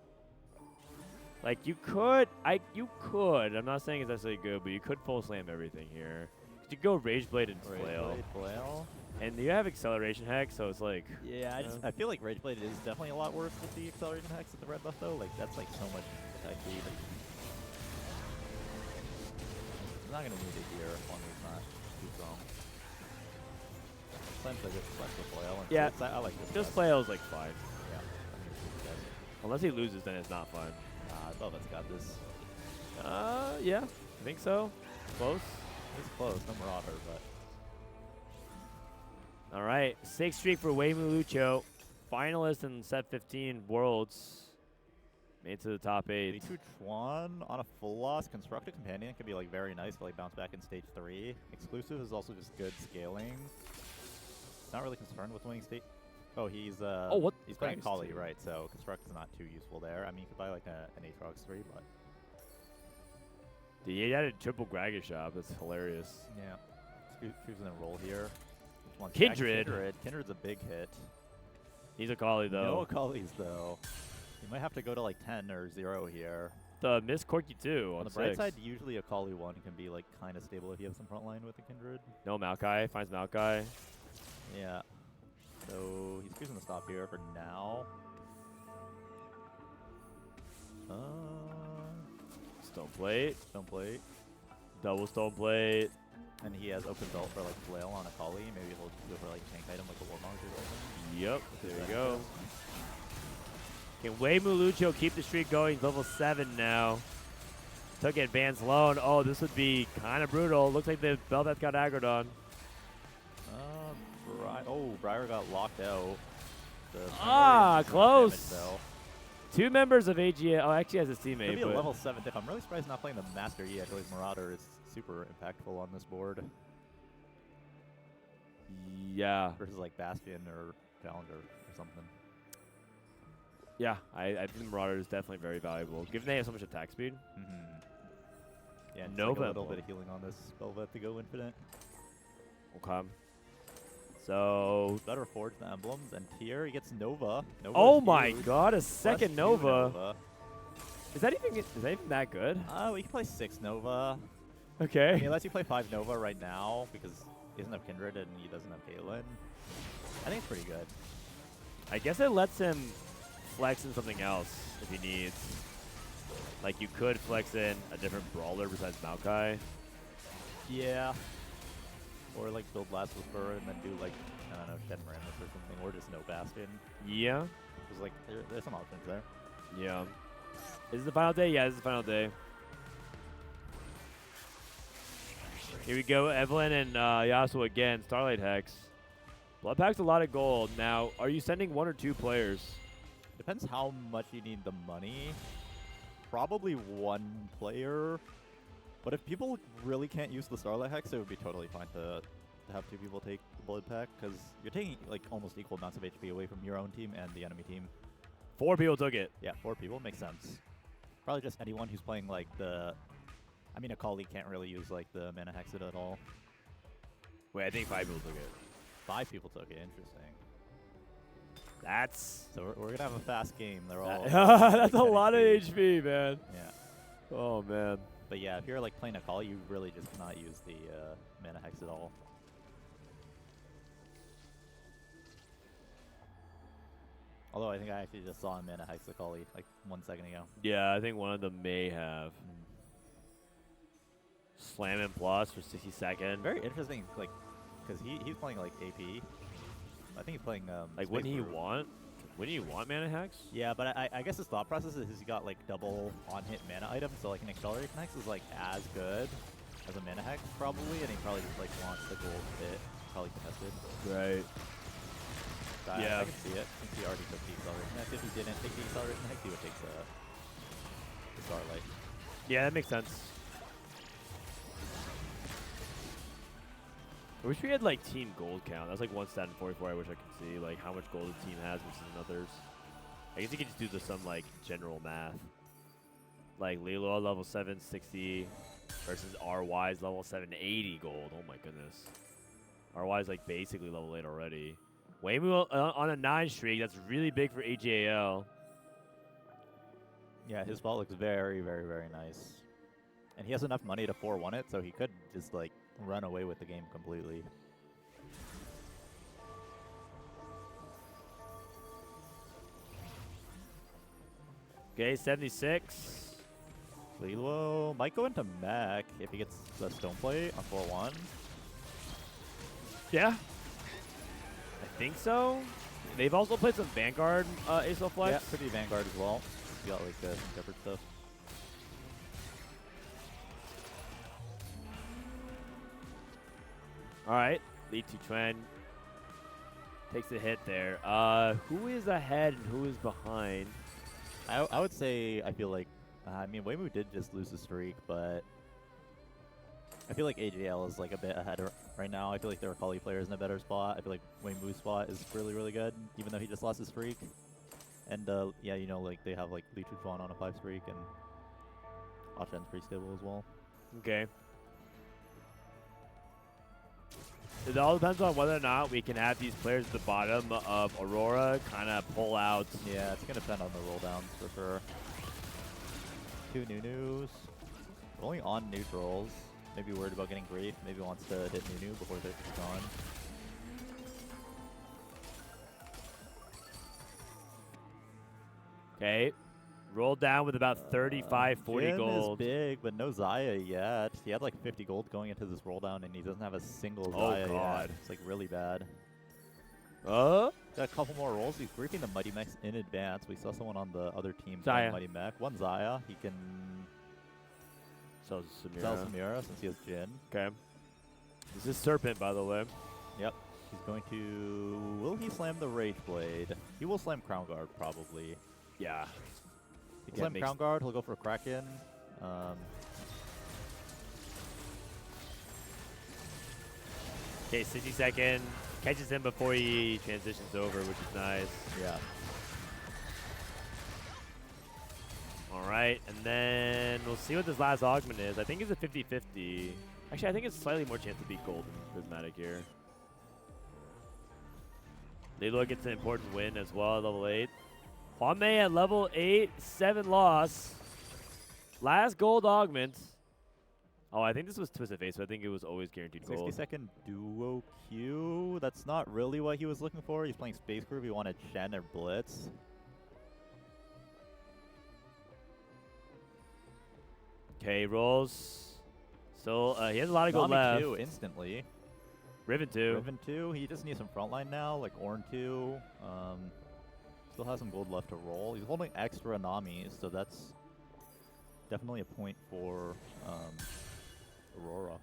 Like, you could, I'm not saying it's necessarily good, but you could full slam everything here. You go Rage Blade and Flail. And you have Acceleration Hex, so it's like... Yeah, I feel like Rage Blade is definitely a lot worse with the Acceleration Hex with the red buff, though. Like, that's like so much attack speed. He's not going to need it here as long as it's not too strong. Slams like this, flex the Flail. And Yeah, I like this. Just Flail's like fine. Yeah. Unless he loses, then it's not fine. Velvet's got this. Yeah, I think so. Close. It's close, no Marauder, but... All right, 6th streak for Weimuluoqiu. Finalist in Set 15 Worlds. Made to the top 8. LiTuChuan on a full loss. Construct a Companion can be like very nice to like bounce back in stage 3. Exclusive is also just good scaling. Not really concerned with winning stage... Oh, he's he's playing Kayle, right? So Construct is not too useful there. I mean, you could buy like an Aatrox 3, but... He added triple Gragger Shop. That's hilarious. Yeah. Choosing a roll here. Kindred. Kindred's a big hit. He's a Kayle, though. No Akali's, though. You might have to go to like 10 or 0 here. The Miss Corky 2 on the bright side, usually a Kayle 1 can be like kind of stable if you have some front line with the Kindred. No Maokai. Finds Maokai. Yeah. So he's choosing to stop here for now. Stone Plate. Stone Plate. Double Stone Plate. And he has open belt for like Flail on a Kayle. Maybe he'll go for like tank item like a Warmog or something. Yep. There you go. Can Weimuluoqiu keep the streak going? He's level 7 now. Took advanced loan. Oh, this would be kind of brutal. Looks like the Velvet got aggroed on. Oh, Briar got locked out. Close. Damage, 2 members of AGA. Oh, actually has a teammate. Could be a but level 7 diff. I'm really surprised not playing the Master E. I feel like Marauder is super impactful on this board. Yeah. Versus like Bastion or Challenger or something. Yeah, I think Marauder is definitely very valuable, given they have so much attack speed. Yeah, and Nova like a little emblem. bit of healing on this Velvet to go infinite. Okay. So better forge the emblems, and here he gets Nova. Oh my god, a second Nova. Is that even that good? We can play 6 Nova. Okay. He lets you play 5 Nova right now because he doesn't have Kindred and he doesn't have Kayle. I think it's pretty good. I guess it lets him flex in something else if he needs. Like you could flex in a different brawler besides Maokai. Yeah. Or like build Last Whisper and then do like, I don't know, Shenmue or something, or just no Bastion. Yeah. There's like, there's some options there. Yeah. Is it the final day? Yeah, this is the final day. Here we go, Evelynn and Yasuo again, Starlight Hex. Blood Pack's a lot of gold. Now, are you sending 1 or 2 players? Depends how much you need the money. Probably 1 player. But if people really can't use the Starlight Hex, it would be totally fine to have 2 people take the Blood Pack, because you're taking like almost equal amounts of HP away from your own team and the enemy team. 4 people took it. Yeah, 4 people makes sense. Probably just anyone who's playing like the... I mean, a colleague can't really use like the Mana Hexit at all. Wait, I think 5 people took it. 5 people took it, interesting. That's... So we're going to have a fast game. They're all... That's a lot of HP, man. Yeah. Oh, man. But yeah, if you're like playing a call, you really just cannot use the Mana Hex at all. Although I think I actually just saw a Mana Hex the Kali like 1 second ago. Yeah, I think one of them may have. Slam and plus for 60 seconds. Very interesting, like, because he's playing like AP. I think he's playing like wouldn't he want Mana Hex? Yeah, but I guess his thought process is he's got like double on-hit mana items, so like an Acceleration Hex is like as good as a Mana Hex probably, and he probably just like wants the gold hit, probably contested. Right. Yeah, I can see it. Since he already took the Acceleration Hex. If he didn't take the Acceleration Hex, he would take the Starlight. Yeah, that makes sense. I wish we had like team gold count. That's like 1 stat in 44. I wish I could see like how much gold the team has versus others. I guess you could just do some like general math. Like Liluo level 760 versus RY's level 780 gold. Oh my goodness. RY's like basically level 8 already. Weimu on a 9 streak. That's really big for AGAL. Yeah, his ball looks very, very, very nice. And he has enough money to 4-1 it, so he could just like run away with the game completely. Okay, 76. Liluo might go into mech if he gets the stone plate on 4-1. Yeah. I think so. They've also played some Vanguard ASO Flex. Yeah, could be Vanguard as well. You got like some different stuff. All right, LiTuChuan takes a hit there. Who is ahead and who is behind? I would say I feel like, I mean, Weimu did just lose the streak, but I feel like AGL is like a bit ahead right now. I feel like there are Kali players in a better spot. I feel like Weimu's spot is really, really good, even though he just lost his streak. And yeah, you know, like they have like LiTuChuan on a 5 streak, and Achen's pretty stable as well. Okay. It all depends on whether or not we can have these players at the bottom of Aurora kind of pull out. Yeah, it's going to depend on the roll downs for sure. 2 Nunus. Only on neutrals. Maybe worried about getting Grief. Maybe wants to hit Nunu before they're gone. Okay. Rolled down with about 35, 40 Jin gold. is big, but no Xayah yet. He had like 50 gold going into this roll down, and he doesn't have a single Xayah God. yet. It's like really bad. Got a couple more rolls. He's griefing the Mighty Mechs in advance. We saw someone on the other team Xayah. playing Mighty Mech. 1 Xayah. He can sell Samira. Samira since he has Jin. Okay. This is Serpent, by the way. Yep. He's going to... Will he slam the Rage Blade? He will slam Crown Guard, probably. Yeah. He'll slam Crown Guard, he'll go for Kraken. Okay, 60-second. Catches him before he transitions over, which is nice. Yeah. All right, and then we'll see what this last augment is. I think it's a 50-50. Actually, I think it's slightly more chance to beat gold than Prismatic here. Liluo gets an important win as well at level 8. Huanmie at level 8, 7 loss. Last gold augment. Oh, I think this was Twisted Fate, so I think it was always guaranteed gold. 60-second duo Q. That's not really what he was looking for. He's playing Space Group. He wanted Shen or Blitz. Okay, rolls. So he has a lot of gold left. 2 instantly. Riven 2. Riven 2. He just needs some frontline now, like Ornn 2. Still has some gold left to roll. He's holding extra Nami, so that's definitely a point for Aurora.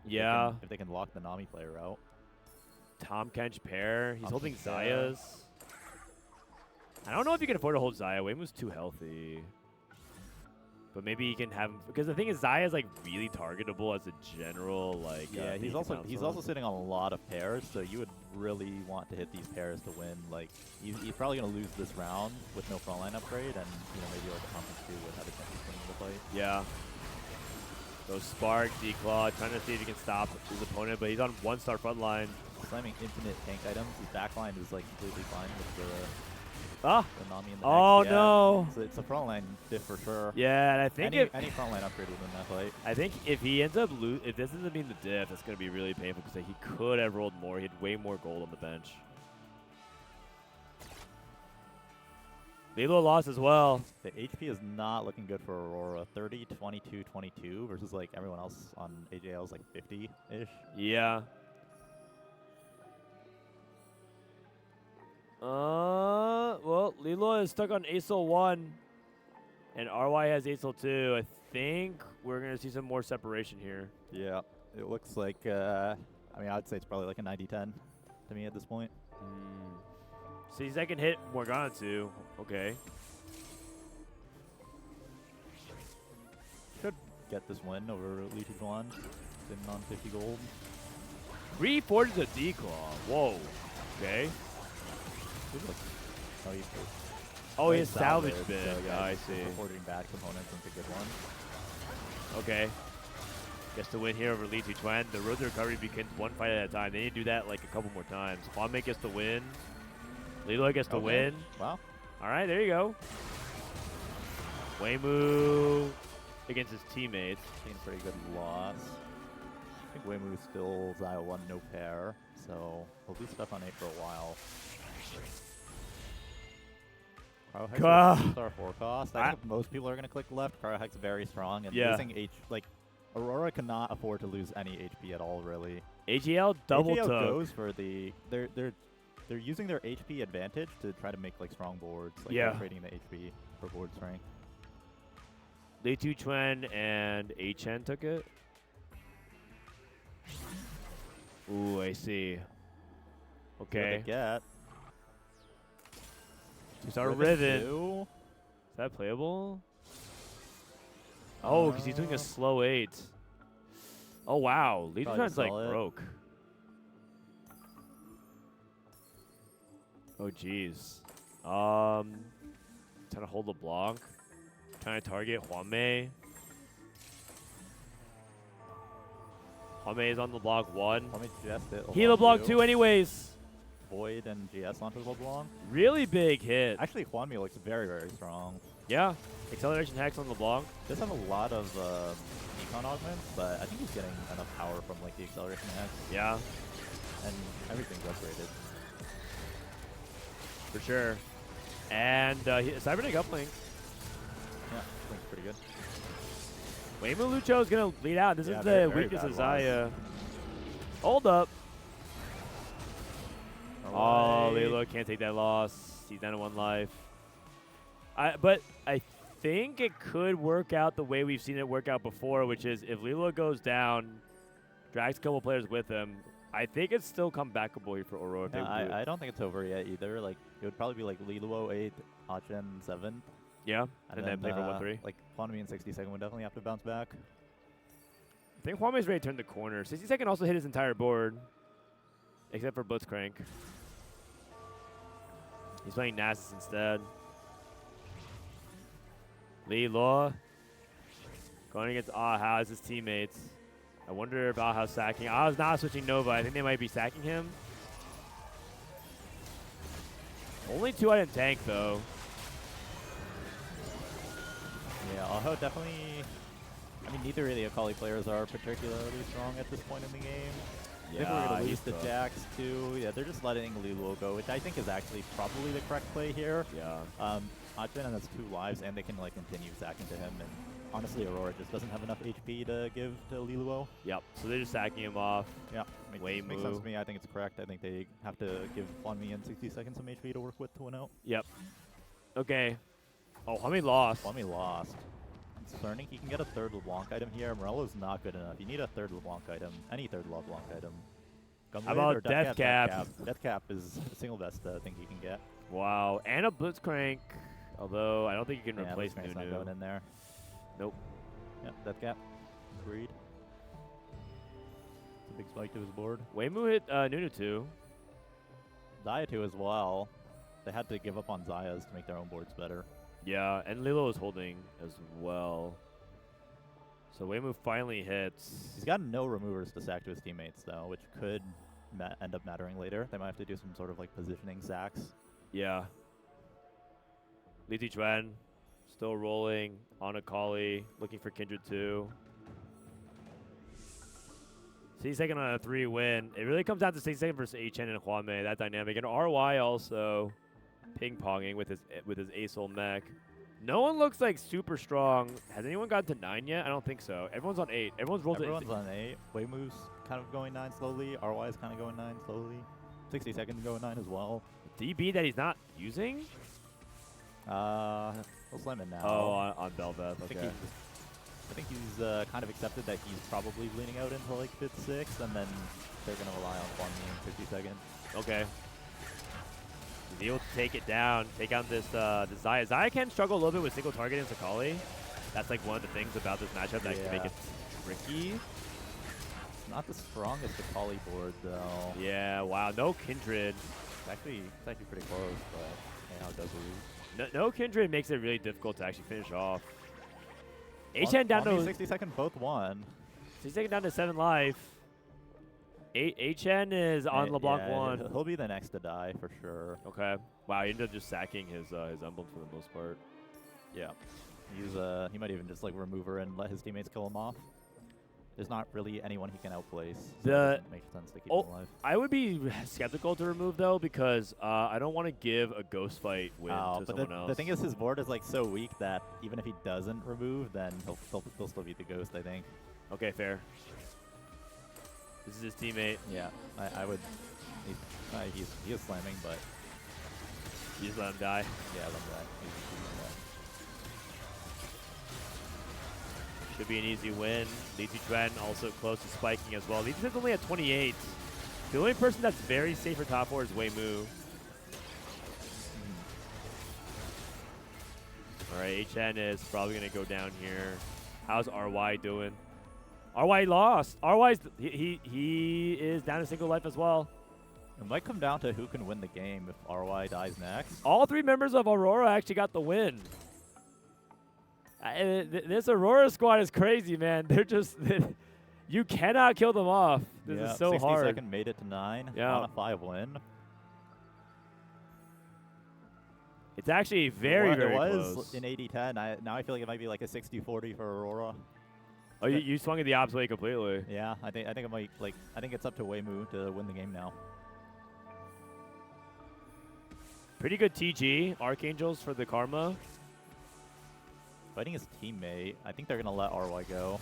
Yeah. If they can lock the Nami player out. Tom Kench pair. He's holding Kench Xayahs. I don't know if you can afford to hold Xayah. Weimu's too healthy. But maybe you can have him, because the thing is, Xayah is like really targetable as a general, like. Yeah, he's also sitting on a lot of pairs, so you would really want to hit these pairs to win. Like he's probably gonna lose this round with no frontline upgrade, and maybe like a Thompson 2 would have a chance of winning the fight. Yeah. So Spark, Declaw, trying to see if he can stop his opponent, but he's on 1-star front line. Slamming infinite tank items. His backline is like completely fine with the. Ah! The Nami and the Oh X, no! So it's a frontline diff for sure. Yeah, and I think any frontline upgrade would win that fight. I think if he ends up if this ends up being the diff, it's gonna be really painful because he could have rolled more. He had way more gold on the bench. Liluo lost as well. The HP is not looking good for Aurora. 30, 22, 22 versus like everyone else on AGAL is like 50-ish. Yeah. Well, Liluo is stuck on ASOL 1, and RY has ASOL 2. I think we're going to see some more separation here. Yeah, it looks like, I mean, I would say it's probably like a 90-10 to me at this point. 60-second hit, Morgana 2. Okay. Should get this win over LiTuChuan, sitting on 50 gold. 3 forges a Declaw. Whoa. Okay. Oh, he has salvage bid. So yeah, I see. Supporting bad components into good ones. Okay. Gets the win here over LiTuChuan. The road to recovery begins one fight at a time. They need to do that like a couple more times. Huanmie gets the win. Liluo gets the win. Wow. All right, there you go. Weimu against his teammates. Taking a pretty good loss. I think Weimu still Xayah 1 no pair, so he'll be stuck on 8 for a while. Cryohex is our forecast. I think most people are going to click left. Cryohex very strong, and losing Aurora cannot afford to lose any HP at all, really. AGL double AGL took. goes for the they're using their HP advantage to try to make like strong boards, like trading the HP for board strength. LiTuChuan and Achen took it. Ooh, I see. Okay. Get. Two-star Riven. Is that playable? Oh, because he's doing a slow 8. Oh, wow. LiTuChuan's like broke. Oh, jeez. Trying to hold the block. Trying to target Huanmie. Huanmie is on the block 1. He the block 2 anyways. Void and GS onto LeBlanc. Really big hit. Actually, Huanmie looks very, very strong. Yeah. Acceleration hex on LeBlanc. Does have a lot of econ augments, but I think he's getting enough power from like the acceleration hex. Yeah. And everything's upgraded. For sure. And Cybernetic uplink. Yeah, uplink's pretty good. Weimuluoqiu is going to lead out. This is the weakness of Xayah. Hold up. Oh, Liluo can't take that loss. He's down to 1 life. But I think it could work out the way we've seen it work out before, which is if Liluo goes down, drags a couple players with him, I think it's still comebackable here for Aurora. No, I don't think it's over yet either. Like, it would probably be like Liluo 8th, Achen 7th. Yeah, and then play for 1-3. Like, Huanmie in 60-second would definitely have to bounce back. I think Huanmie's ready to turn the corner. 60-second also hit his entire board, except for Blitzcrank. He's playing Nasus instead. Liluo going against Ahao as his teammates. I wonder if Ahao's sacking. Ahao's not switching Nova. I think they might be sacking him. Only 2 item tank though. Yeah, Ahao definitely. I mean, neither of the Akali players are particularly strong at this point in the game. Yeah, if we're going to lose the Jax too, yeah, they're just letting Liluo go, which I think is actually probably the correct play here. Yeah. Achen has 2 lives, and they can like continue sacking to him. And honestly, Aurora just doesn't have enough HP to give to Liluo. Yep. So they're just sacking him off. Yeah. Makes sense to me. I think it's correct. I think they have to give Huanmie in 60 seconds some HP to work with to win out. Yep. Okay. Oh, Huanmie lost. Huanmie lost. Concerning, he can get a 3rd LeBlanc item here. Morello's not good enough. You need a 3rd LeBlanc item. Any 3rd LeBlanc item. How about Death Cap? Death Cap is a single best I think he can get. Wow. And a Blitzcrank. Although, I don't think you can replace Blitzcrank's not Nunu. going in there. Nope. Yep, Death Cap. Agreed. It's a big spike to his board. Weimu hit Nunu too. Xayah too as well. They had to give up on Xayah's to make their own boards better. Yeah, and Liluo is holding as well. So Weimu finally hits. He's got no removers to sack to his teammates though, which could end up mattering later. They might have to do some sort of like positioning sacks. Yeah. LiTuChuan still rolling on Akali, looking for Kindred 2. 60-second on a 3 win. It really comes down to 60-second versus Achen and Huanmie, that dynamic. And RY also ping-ponging with his Ace-ul mech. No one looks like super strong. Has anyone gotten to 9 yet? I don't think so. Everyone's on 8. Everyone's on 8. Weimu's kind of going 9 slowly. RY is kind of going 9 slowly. 60 seconds going 9 as well. DB that he's not using? He'll slam it now. Oh, on Bel'Veth. Okay. I think he's kind of accepted that he's probably leaning out into like 5th, 6th, and then they're going to rely on Huanmie in 60 seconds. Okay. He's able to take it down, take out this Xayah. Xayah can struggle a little bit with single target in Akali. That's like one of the things about this matchup that can make it tricky. It's not the strongest Akali board though. Yeah, wow, no Kindred. It's actually pretty close, but Ahao does lose. No Kindred makes it really difficult to actually finish off. Achen down to 60 seconds, both won. 60 seconds down to 7 life. Achen is on LeBlanc 1. He'll be the next to die for sure. Okay. Wow, he ended up just sacking his emblem for the most part. Yeah. He might even just like remove her and let his teammates kill him off. There's not really anyone he can outplace. So it makes sense to keep him alive. I would be skeptical to remove though because I don't want to give a ghost fight win to someone else. The thing is, his board is like so weak that even if he doesn't remove, then he'll still beat the ghost, I think. Okay, fair. This is his teammate. Yeah, I would. He is slamming, but you just let him die. Yeah, let him die. Should be an easy win. LiTuChuan also close to spiking as well. LiTuChuan's only at 28. The only person that's very safe for top 4 is Weimu. All right, Achen is probably going to go down here. How's RY doing? RY lost. RY's he is down to single life as well. It might come down to who can win the game if RY dies next. All 3 members of Aurora actually got the win. This Aurora squad is crazy, man. They're just you cannot kill them off. This is so 60 hard. Second made it to 9 yeah. on a 5 win. It's actually very close. close. In 80-10. Now I feel like it might be like a 60-40 for Aurora. Oh, you swung it the opposite way completely. Yeah, I think it might I think it's up to Weimu to win the game now. Pretty good TG. Archangels for the Karma. Fighting his teammate. I think they're gonna let RY go.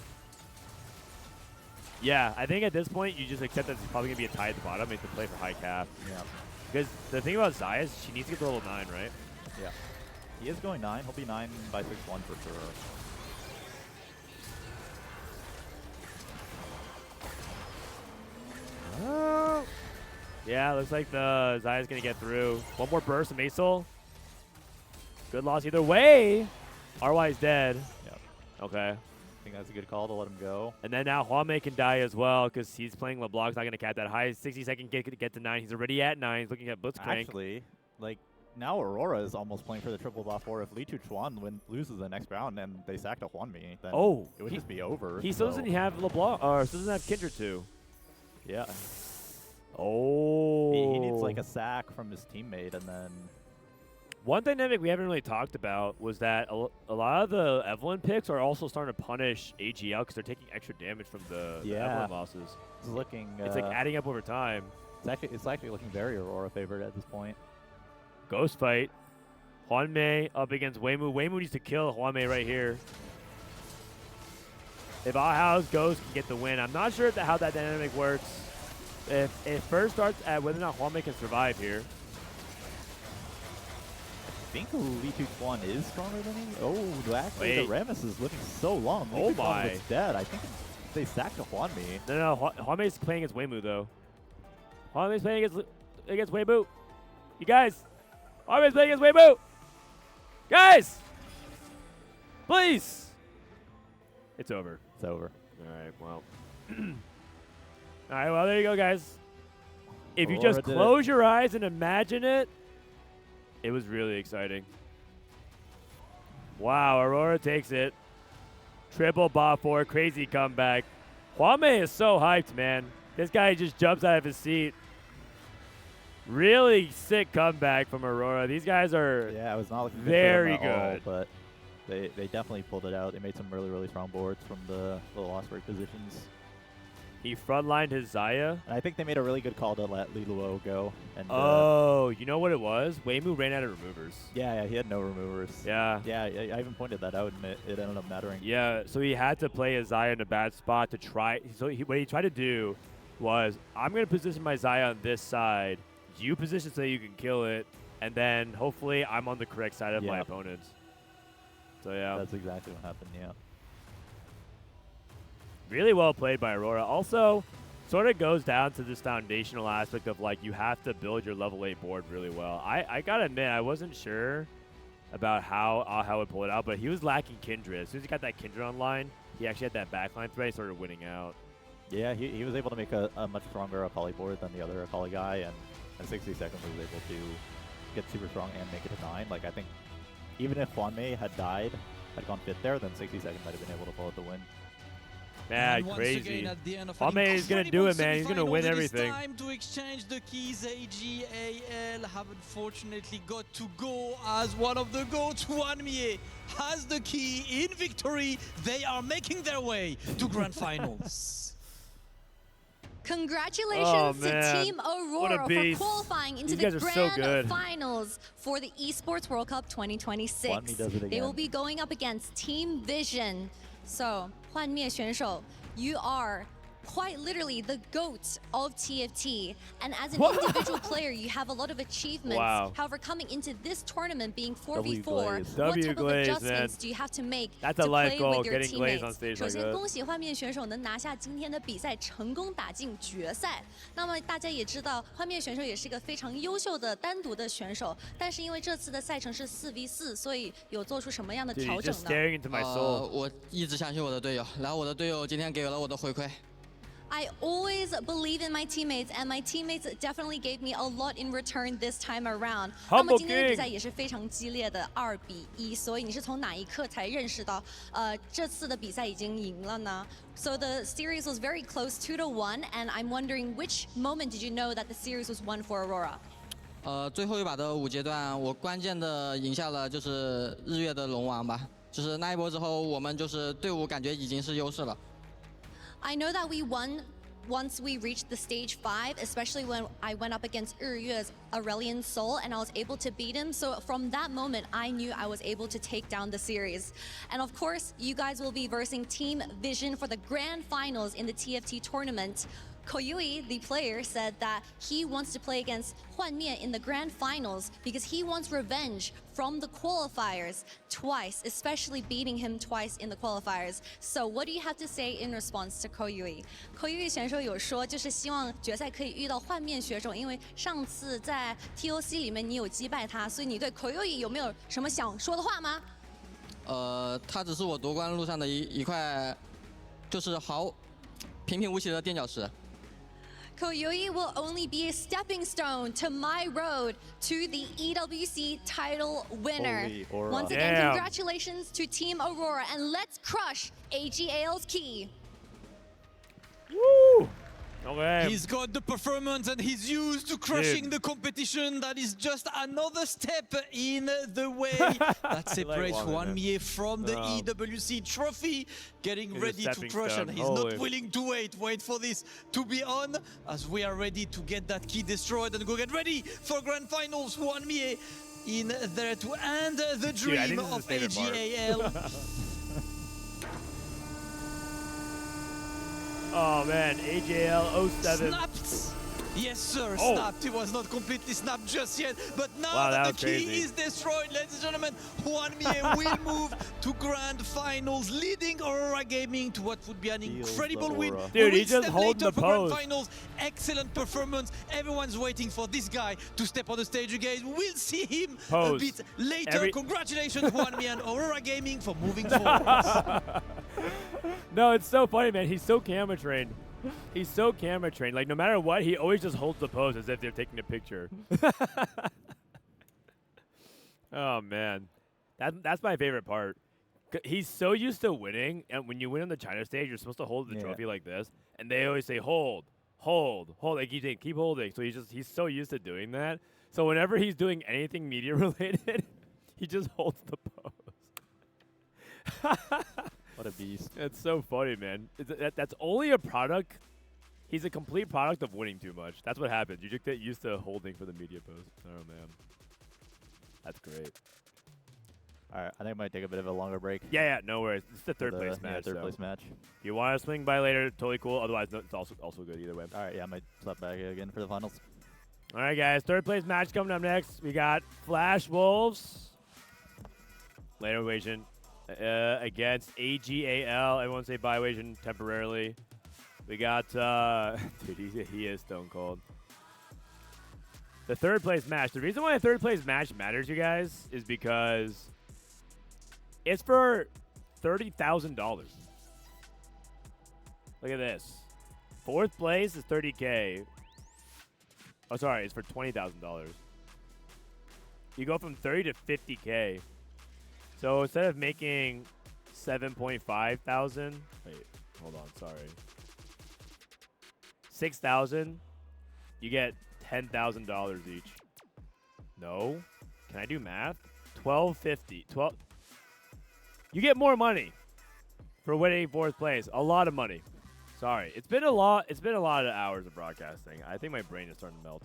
Yeah, I think at this point you just accept that it's probably gonna be a tie at the bottom and to play for high cap. Yeah. Because the thing about Xayah is she needs to get to level 9, right? Yeah. He is going 9. He'll be 9 by 6-1 for sure. Yeah, looks like the Xayah's going to get through. One more burst of Maisel. Good loss either way. RY's dead. Yep. Okay. I think that's a good call to let him go. And then now Huanmie can die as well because he's playing LeBlanc's not going to cap that high. 60-second get to 9. He's already at 9. He's looking at Blitzcrank. Actually, like, now Aurora is almost playing for the triple buff 4. If LiTuChuan loses the next round and they sack to Huanmie, then it would just be over. He still doesn't have LeBlanc, or still doesn't have Kindred too. Yeah. Oh. He needs like a sack from his teammate, and then... One dynamic we haven't really talked about was that a lot of the Evelynn picks are also starting to punish AGL because they're taking extra damage from the Evelynn losses. It's looking... it's like adding up over time. It's actually looking very Aurora favored at this point. Ghost fight. Huanmie up against Weimu. Weimu needs to kill Huanmie right here. If Ahaoei's Ghost can get the win, I'm not sure how that dynamic works. If it first starts at whether or not Huanmie can survive here. I think LiTuChuan is stronger than he. Oh, actually, the Rammus is living so long. Oh my! Is dead. I think they sacked to Huanmie. No, Huanmie's playing against Weimu though. Huanmie's playing against Weimu. You guys, Huanmie's playing against Weimu. Guys, please. It's over. It's over. All right. Well. All right. Well, there you go, guys. If you just close your eyes and imagine it. It was really exciting. Wow, Aurora takes it. Triple bot 4, crazy comeback. Huanmie is so hyped, man. This guy just jumps out of his seat. Really sick comeback from Aurora. These guys are I was not looking very good, good. But they definitely pulled it out. They made some really, really strong boards from the lost break positions. He frontlined his Xayah. And I think they made a really good call to let Liluo go. And you know what it was? Weimu ran out of removers. Yeah, he had no removers. Yeah. Yeah, I even pointed that out, and it ended up mattering. Yeah, so he had to play his Xayah in a bad spot to try. So what he tried to do was, I'm going to position my Xayah on this side. You position so you can kill it, and then hopefully I'm on the correct side of my opponents. So yeah. That's exactly what happened, yeah. Really well played by Aurora. Also, sort of goes down to this foundational aspect of, like, you have to build your level 8 board really well. I gotta admit, I wasn't sure about how Ahaoei would pull it out, but he was lacking Kindred. As soon as he got that Kindred online, he actually had that backline threat. He started winning out. Yeah, he was able to make a much stronger Akali board than the other Akali guy, and in 60 seconds was able to get super strong and make it to 9. Like, I think even if Huanmie had died, had gone 5th there, then 60 seconds might have been able to pull out the win. Man, crazy. Huanmie is going to do it, man. He's going to win everything. It's time to exchange the keys. AGAL have unfortunately got to go as one of the GOATs. Huanmie has the key in victory. They are making their way to Grand Finals. Congratulations to Team Aurora for qualifying into the Grand Finals for the Esports World Cup 2026. They will be going up against Team Vision. So, Huanmie 选手, you are quite literally the GOAT of TFT. And as an individual player, you have a lot of achievements. However, coming into this tournament being 4v4, what type of adjustments do you have to make to play with your teammates? 首先，恭喜Huanmie 选手能拿下今天的比赛，成功打进决赛。那么大家也知道，Huanmie 选手也是一个非常优秀的单独的选手，但是因为这次的赛程是4v4，所以有做出什么样的调整呢？我一直相信我的队友，然后我的队友今天给了我的回馈。I always believe in my teammates, and my teammates definitely gave me a lot in return this time around. 那么今天的比赛也是非常激烈的2-1，所以你是从哪一刻才认识到，这次的比赛已经赢了呢？ So the series was very close, 2-1, and I'm wondering which moment did you know that the series was won for Aurora? 最后一把的5阶段，我关键的赢下了就是日月的龙王吧。就是那一波之后，我们就是队伍感觉已经是优势了。 I know that we won once we reached the stage 5, especially when I went up against Riyue's Aurelian Soul and I was able to beat him. So from that moment, I knew I was able to take down the series. And of course, you guys will be versing Team Vision for the Grand Finals in the TFT tournament. Koyui, the player, said that he wants to play against Huanmie in the grand finals because he wants revenge from the qualifiers twice, especially beating him twice in the qualifiers. So what do you have to say in response to Koyui? Koyui 选手有说，就是希望决赛可以遇到换面选手，因为上次在 TOC 里面你有击败他，所以你对 Koyui 有没有什么想说的话吗？他只是我夺冠路上的一块，就是平平无奇的垫脚石。Koyui will only be a stepping stone to my road to the EWC title winner. Once again, congratulations to Team Aurora, and let's crush AGAL's key. Woo! Okay. He's got the performance and he's used to crushing the competition. That is just another step in the way that separates Huanmie from the EWC trophy. Getting ready to crush, and he's not willing to wait for this to be on, as we are ready to get that key destroyed and go get ready for grand finals. Huanmie in there to end the dream of AGAL. Oh man, AGAL 07. Snapped! Yes, sir, snapped. It was not completely snapped just yet, but now that the key is destroyed, ladies and gentlemen, Huanmie will move to grand finals, leading Aurora Gaming to what would be an incredible win. Dude, he just holding the pose. Grand finals, excellent performance. Everyone's waiting for this guy to step on the stage again. We'll see him a bit later. Congratulations, Huanmie and Aurora Gaming, for moving forward. No, it's so funny, man. He's so camera trained. He's so camera trained. Like, no matter what, he always just holds the pose as if they're taking a picture. Oh, man. That's my favorite part. He's so used to winning, and when you win on the China stage, you're supposed to hold the trophy like this, and they always say, hold, hold, hold. Like, keep holding. So he's so used to doing that. So whenever he's doing anything media-related, he just holds the pose. What a beast. It's so funny, man. That's only a product. He's a complete product of winning too much. That's what happens. You just get used to holding for the media pose. Oh, man. That's great. All right, I think I might take a bit of a longer break. Yeah, no worries. It's the third place match. Third place match. If you want to swing by later, totally cool. Otherwise, no, it's also good either way. All right, yeah, I might slap back again for the finals. All right, guys. Third place match coming up next. We got FlashWolves. Later Wasian. Against AGAL. Everyone say bye Wasian temporarily. We got, dude, he is stone cold. The third place match. The reason why a third place match matters, you guys, is because it's for $30,000. Look at this. Fourth place is $30K. Oh, sorry, it's for $20,000. You go from 30 to 50K. So instead of making 7.5 thousand, wait, hold on, sorry. 6,000, you get $10,000 each. No, can I do math? 1250. 12. You get more money for winning fourth place. A lot of money. Sorry, it's been a lot. It's been a lot of hours of broadcasting. I think my brain is starting to melt.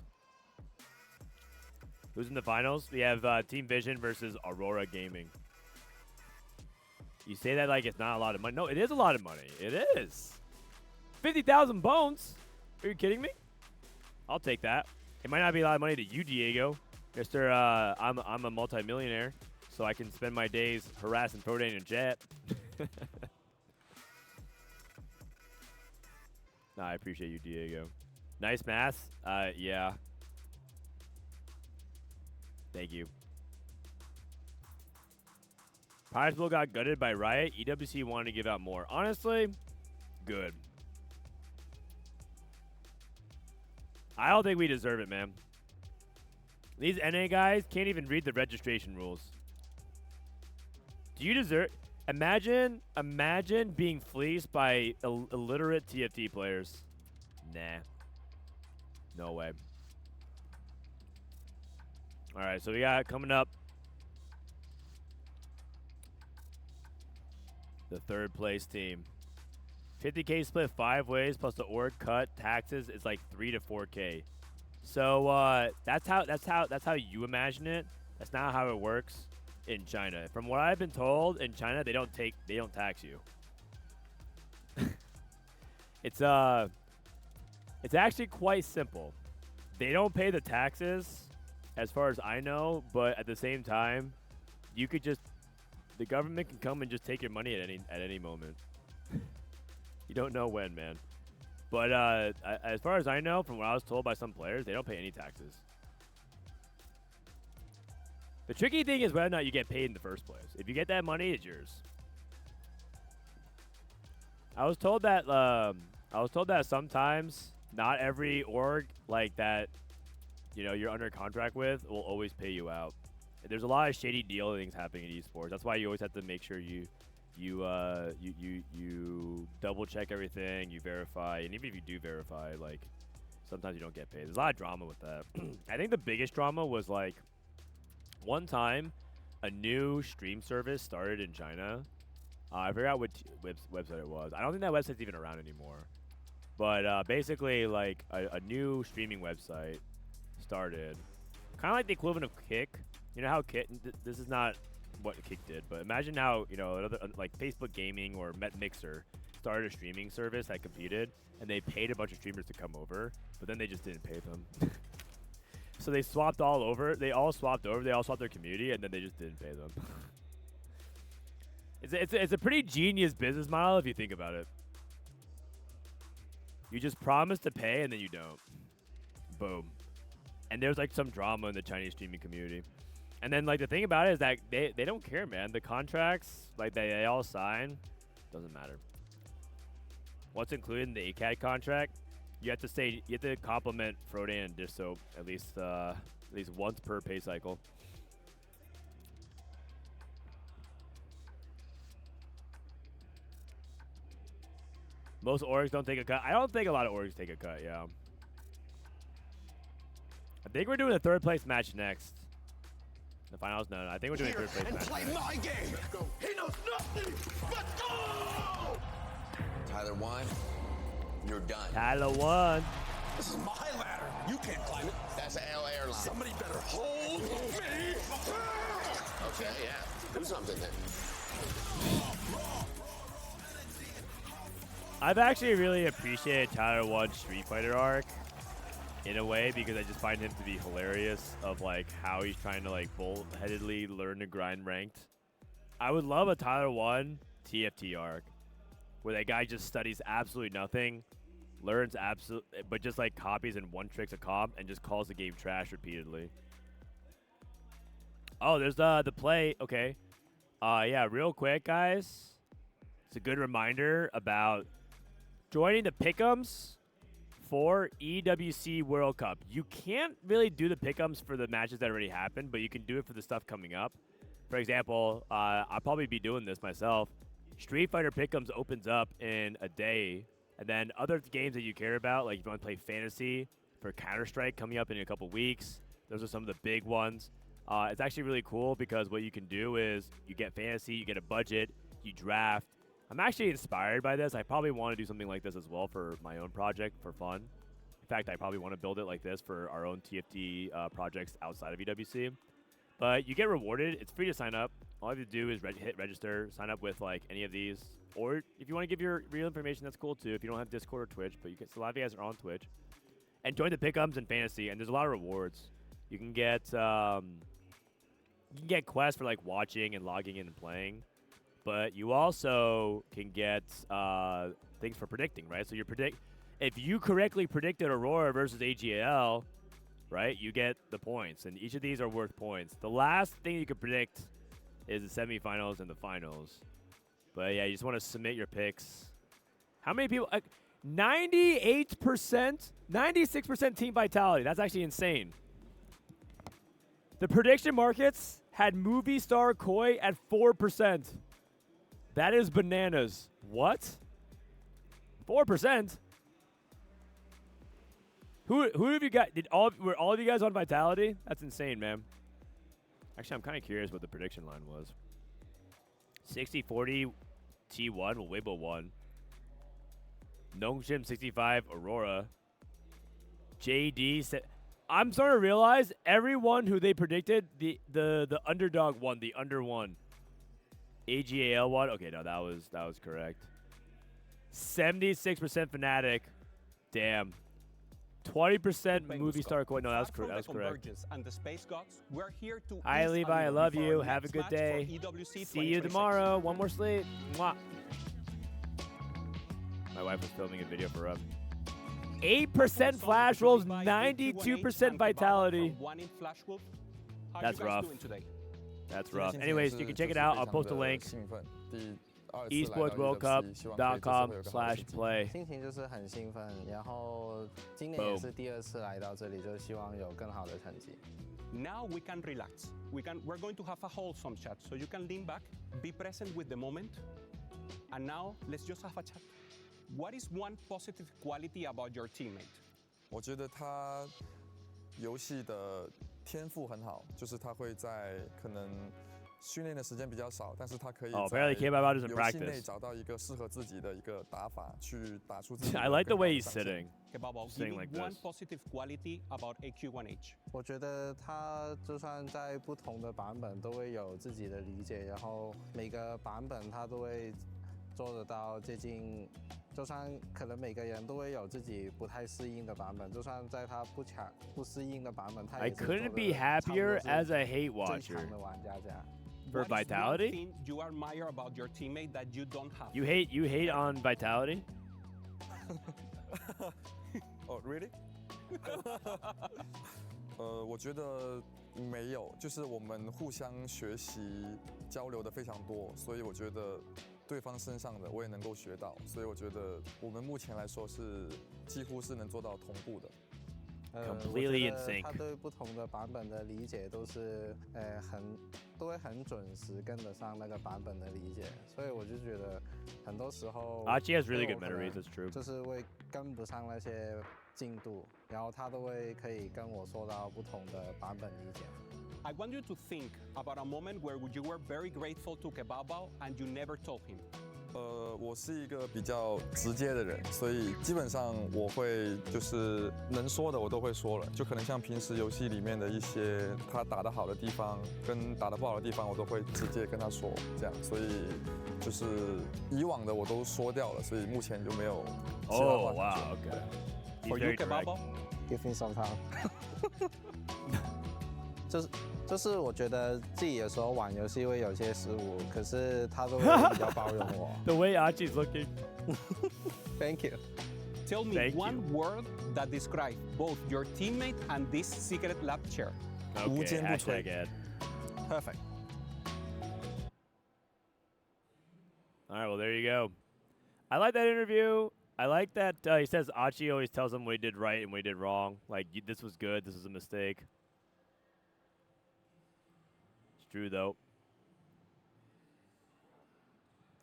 Who's in the finals? We have Team Vision versus Aurora Gaming. You say that like it's not a lot of money. No, it is a lot of money. It is. 50,000 bones. Are you kidding me? I'll take that. It might not be a lot of money to you, Diego. Mr. I'm a multimillionaire, so I can spend my days harassing Frodan and Jet. Nah, I appreciate you, Diego. Nice math. Yeah. Thank you. Prize Pool got gutted by Riot. EWC wanted to give out more. Honestly, good. I don't think we deserve it, man. These NA guys can't even read the registration rules. Do you deserve... Imagine being fleeced by illiterate TFT players. Nah. No way. All right, so we got coming up the third place team. 50K split 5 ways plus the org cut taxes is like 3 to 4K. So that's how you imagine it. That's not how it works in China. From what I've been told, in China they don't tax you. It's It's actually quite simple. They don't pay the taxes, as far as I know, but at the same time, you could just, the government can come and just take your money at any moment. You don't know when, man. But as far as I know, from what I was told by some players, they don't pay any taxes. The tricky thing is whether or not you get paid in the first place. If you get that money, it's yours. I was told that sometimes not every org like that, you know, you're under contract with will always pay you out. There's a lot of shady dealings happening in esports. That's why you always have to make sure you double check everything, you verify, and even if you do verify, like sometimes you don't get paid. There's a lot of drama with that. I think the biggest drama was like one time a new stream service started in China. I forgot which website it was. I don't think that website's even around anymore. But basically, like a new streaming website started, kind of like the equivalent of Kick. You know how Kick? This is not what Kick did, but imagine how, you know, another, like Facebook Gaming or Mixer started a streaming service that competed, and they paid a bunch of streamers to come over, but then they just didn't pay them. So they swapped all over. They all swapped over. They all swapped their community, and then they just didn't pay them. It's a pretty genius business model if you think about it. You just promise to pay, and then you don't. Boom. And there's like some drama in the Chinese streaming community. And then like the thing about it is that they don't care, man. The contracts, like they all sign, doesn't matter. What's included in the ACAD contract? You have to compliment Frodan and Disso at least once per pay cycle. Most orgs don't take a cut. I don't think a lot of orgs take a cut, yeah. I think we're doing a third place match next. The finals? No, I think we're doing a third place match play next. my game. He knows nothing. Let's go! Tyler won. You're done. Tyler won. This is my ladder. You can't climb it. That's an L airline. Somebody better hold me. Okay, yeah. Do something then. I've actually really appreciated Tyler 1's Street Fighter arc in a way because I just find him to be hilarious of like how he's trying to like bullheadedly learn to grind ranked. I would love a Tyler 1 TFT arc where that guy just studies absolutely nothing, learns but just like copies and one tricks a comp and just calls the game trash repeatedly. Oh, there's the play. Okay. Yeah, real quick, guys. It's a good reminder about joining the pick'ems for EWC World Cup. You can't really do the pick'ems for the matches that already happened, but you can do it for the stuff coming up. For example, I'll probably be doing this myself. Street Fighter pick'ems opens up in a day, and then other games that you care about, like if you want to play Fantasy for Counter-Strike coming up in a couple weeks, those are some of the big ones. It's actually really cool because what you can do is you get Fantasy, you get a budget, you draft. I'm actually inspired by this. I probably want to do something like this as well for my own project for fun. In fact, I probably want to build it like this for our own TFT projects outside of EWC. But you get rewarded. It's free to sign up. All you have to do is hit register, sign up with like any of these. Or if you want to give your real information, that's cool too. If you don't have Discord or Twitch, but you can, so a lot of you guys are on Twitch. And join the pick'ems and Fantasy, and there's a lot of rewards. You can get quests for like watching and logging in and playing. But you also can get things for predicting, right? So if you correctly predicted Aurora versus AGAL, right, you get the points, and each of these are worth points. The last thing you can predict is the semifinals and the finals. But yeah, you just want to submit your picks. How many people? 98%, 96% team vitality. That's actually insane. The prediction markets had movie star Koyui at 4%. That is bananas. What? 4%? Who have you got? Were all of you guys on Vitality? That's insane, man. Actually, I'm kind of curious what the prediction line was. 60-40 T1, well, Weibo won. Nongshim 65 Aurora. JD said, I'm starting to realize everyone who they predicted, the underdog won, the under won. AGAL won. Okay, no, that was correct. 76% Fnatic. Damn. 20% movie star coin. No, that was correct. That was correct. And the space gods, we're here to Hi, Levi. I love you. Have a good day. See you tomorrow. One more sleep. Mwah. My wife was filming a video for us. 8% flash rolls, 92% vitality. That's rough. That's rough. Anyways, you can check it out. I'll post a link. esportsworldcup.com/play. 心情就是很兴奋，然后今年也是第2次来到这里，就希望有更好的成绩。Now we can relax. We're going to have a wholesome chat, so you can lean back, be present with the moment, and now let's just have a chat. What is one positive quality about your teammate? 我觉得他游戏的天赋很好，就是他会在可能训练的时间比较少，但是他可以在游戏内找到一个适合自己的一个打法，去打出自己。I like the way he's sitting. Sitting like this. One positive quality about AQ1H. 我觉得他就算在不同的版本都会有自己的理解，然后每个版本他都会做得到接近。就算可能每个人都会有自己不太适应的版本，就算在他不适应的版本，他也是做得 I couldn't be happier as a hate watcher. 最强的玩家这样。For vitality? You admire about your teammate that you don't have. You hate on vitality? Oh, really? 我觉得没有，就是我们互相学习交流的非常多，所以我觉得对方身上的我也能够学到，所以我觉得我们目前来说是几乎是能做到同步的。Completely in sync. 他对不同的版本的理解都是都会很准时跟得上那个版本的理解，所以我就觉得很多时候 Achi has really good meta reads, that's true. 就是会跟不上那些进度，然后他都会可以跟我说到不同的版本理解。I want you to think about a moment where you were very grateful to kbaobao and you never told him. 我是一个比较直接的人，所以基本上我会就是能说的我都会说了，就可能像平时游戏里面的一些他打得好的地方跟打得不好的地方，我都会直接跟他说，这样，所以就是以往的我都说掉了，所以目前就没有其他话题。Wow, okay. For you, kbaobao? Give me some time. 就是我觉得自己有时候玩游戏会有些失误，可是他都会比较包容我。The way Achi's looking. Thank you. Tell me one word that describes both your teammate and this secret lab chair. Okay, #ad. Perfect. All right, well, there you go. I like that interview. I like that he says Achi always tells him what he did right and what he did wrong. Like, this was good, this was a mistake. True though.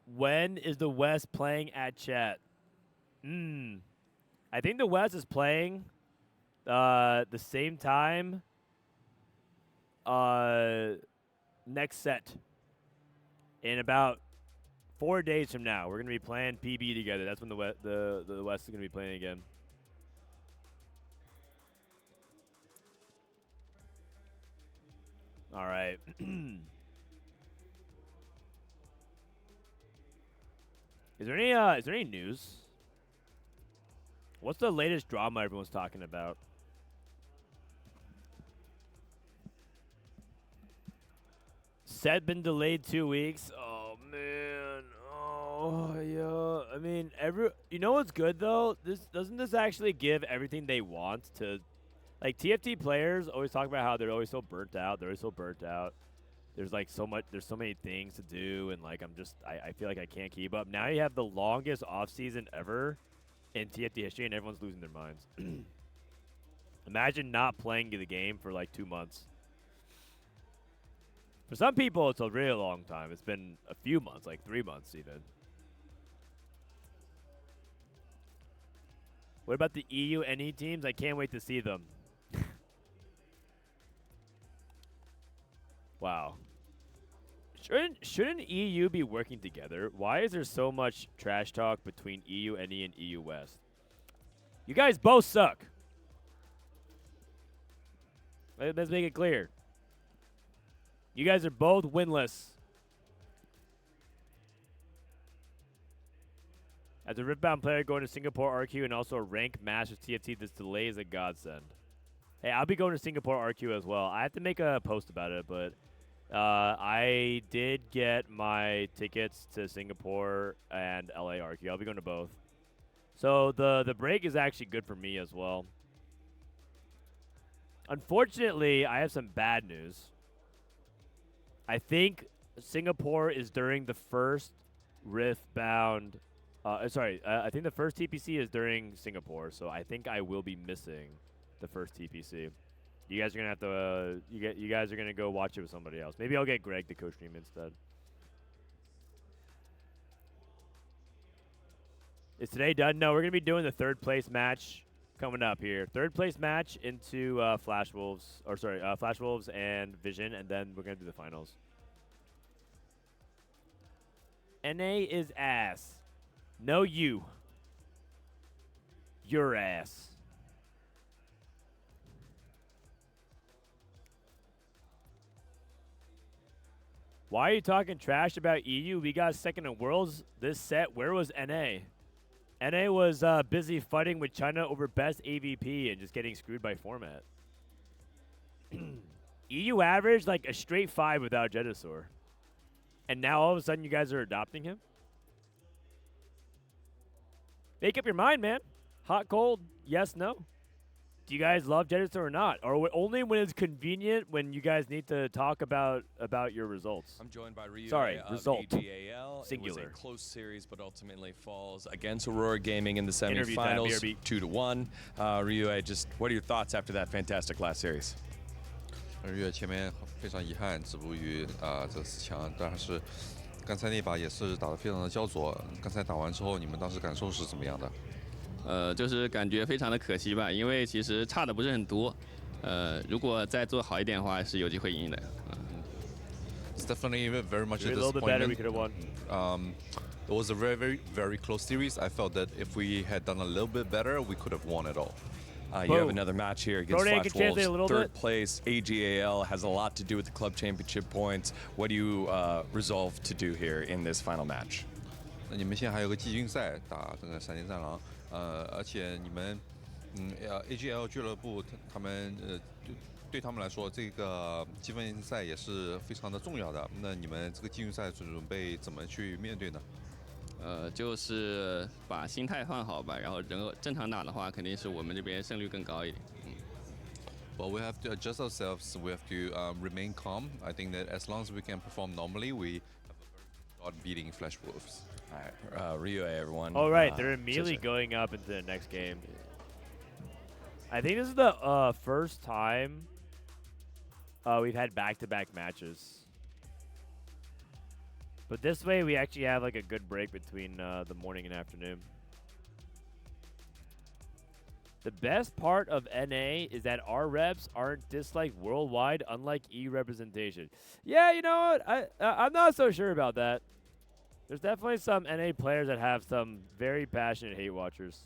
When is the West playing at chat? I think the West is playing the same time next set. In about 4 days from now, we're gonna be playing PB together. That's when the West is gonna be playing again. All right. Is there any news? What's the latest drama everyone's talking about? Set been delayed 2 weeks. Oh man. Oh yeah. I mean, you know what's good though? Doesn't this actually give everything they want to? Like, TFT players always talk about how they're always so burnt out. They're always so burnt out. There's like there's so many things to do, and like I feel like I can't keep up. Now you have the longest off season ever in TFT history, and everyone's losing their minds. Imagine not playing the game for like 2 months. For some people, it's a really long time. It's been a few months, like 3 months even. What about the EU NE teams? I can't wait to see them. Wow. Shouldn't EU be working together? Why is there so much trash talk between EU NE and EU West? You guys both suck. Let's make it clear. You guys are both winless. As a Riftbound player going to Singapore RQ and also a rank match with TFT, this delay is a godsend. Hey, I'll be going to Singapore RQ as well. I have to make a post about it, but I did get my tickets to Singapore and LA RQ. I'll be going to both. So the break is actually good for me as well. Unfortunately, I have some bad news. I think Singapore is during the first Riftbound. I think the first TPC is during Singapore, so I think I will be missing the first TPC. You guys are gonna have to. You guys are gonna go watch it with somebody else. Maybe I'll get Greg to co-stream instead. Is today done? No, we're gonna be doing the third place match coming up here. Third place match into FlashWolves, FlashWolves and Vision, and then we're gonna do the finals. NA is ass. No, you. Your ass. Why are you talking trash about EU? We got second in Worlds this set. Where was NA? NA was busy fighting with China over best AVP and just getting screwed by format. EU averaged like a straight 5 without Jetasaur. And now all of a sudden you guys are adopting him? Make up your mind, man. Hot, cold, yes, no. Do you guys love Jetasaur or not? Or only when it's convenient when you guys need to talk about your results? I'm joined by Riyue. Sorry, result. AGAL. Singular. It was a close series, but ultimately falls against Aurora Gaming in the semifinals, 2-1. Riyue, what are your thoughts after that fantastic last series? Riyue 前面非常遗憾止步于这个4强，但是刚才那把也是打得非常的焦灼。刚才打完之后，你们当时感受是怎么样的？就是感觉非常的可惜吧，因为其实差的不是很多，如果再做好一点的话，是有机会赢的。It's definitely very much a disappointment. It was a very close series. I felt that if we had done a little bit better, we could have won it all. You have another match here against FlashWolves. Third place, AGAL has a lot to do with the club championship points. What do you resolve to do here in this final match? 那你们现在还有个季军赛打这个闪电战狼，而且你们AGL 俱乐部他们对他们来说，这个积分赛也是非常的重要的。那你们这个季军赛准备怎么去面对呢？就是把心态放好吧，然后正常打的话，肯定是我们这边胜率更高一点。Well, we have to adjust ourselves. We have to remain calm. I think that as long as we can perform normally, we have a very good shot beating FlashWolves. All right, Riyue, everyone. All right, they're immediately going up into the next game. I think this is the first time we've had back-to-back matches. But this way, we actually have like a good break between the morning and afternoon. The best part of NA is that our reps aren't disliked worldwide, unlike E representation. Yeah, you know what? I'm not so sure about that. There's definitely some NA players that have some very passionate hate watchers.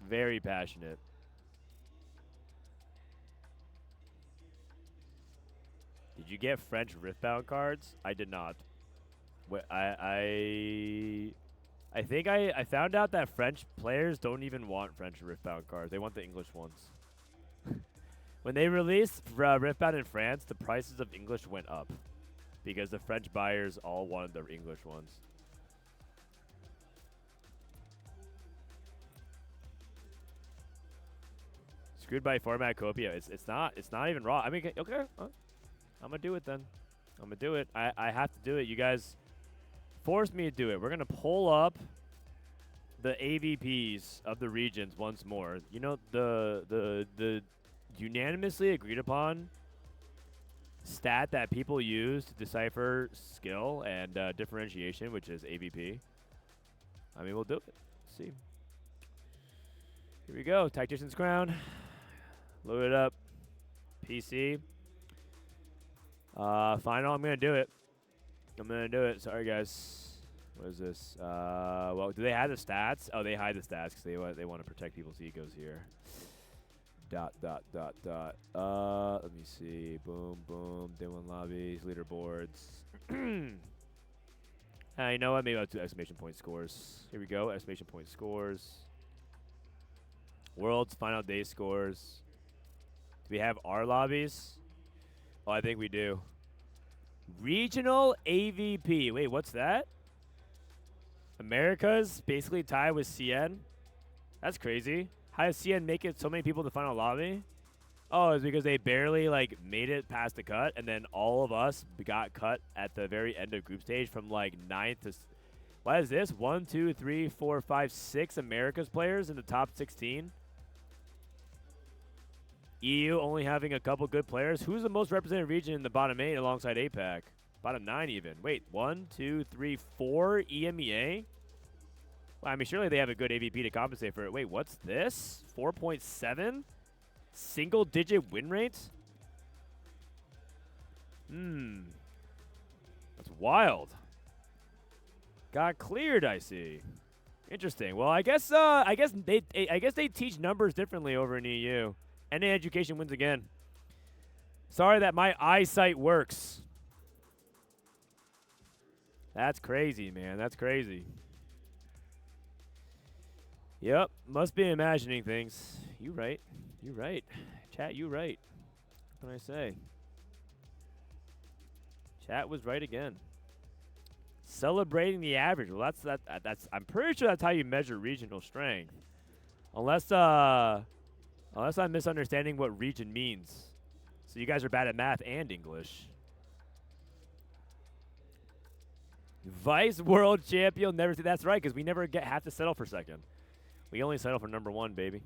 Very passionate. Did you get French Riftbound cards? I did not. I think I found out that French players don't even want French Riftbound cards. They want the English ones. When they released Riftbound in France, the prices of English went up because the French buyers all wanted the English ones. Screwed by format copia. It's not even raw. I mean, okay, I'm gonna do it then. I'm gonna do it. I have to do it. You guys forced me to do it. We're gonna pull up the AVPs of the regions once more. You know, the unanimously agreed upon stat that people use to decipher skill and differentiation, which is AVP. I mean, we'll do it. Let's see. Here we go. Tactician's Crown. Load it up. PC. Final. I'm gonna do it. I'm gonna do it. Sorry, guys. What is this? Well, do they have the stats? Oh, they hide the stats because they want to protect people's egos here. ... Let me see. Boom, boom. Day one lobbies, leaderboards. You know what? Maybe I'll do exclamation point scores. Here we go. Exclamation point scores. World's final day scores. Do we have our lobbies? Oh, I think we do. Regional AVP. Wait, what's that? America's basically tied with CN. That's crazy. How does CN make it so many people in the final lobby? Oh, it's because they barely like made it past the cut, and then all of us got cut at the very end of group stage from like 9th to. What is this? 1, 2, 3, 4, 5, 6 America's players in the top 16. EU only having a couple good players. Who's the most represented region in the bottom 8 alongside APAC? Bottom 9 even. Wait, 1, 2, 3, 4 EMEA? Well, I mean, surely they have a good AVP to compensate for it. Wait, what's this? 4.7? Single-digit win rates? That's wild. Got cleared, I see. Interesting. Well, I guess they teach numbers differently over in EU. NA Education wins again. Sorry that my eyesight works. That's crazy, man. That's crazy. Yep, must be imagining things. You right. You right. Chat, you right. What can I say? Chat was right again. Celebrating the average. Well, that's I'm pretty sure that's how you measure regional strength. Unless I'm misunderstanding what region means. So you guys are bad at math and English. Vice World Champion, never see. That's right, because we never have to settle for second. We only settle for number 1, baby.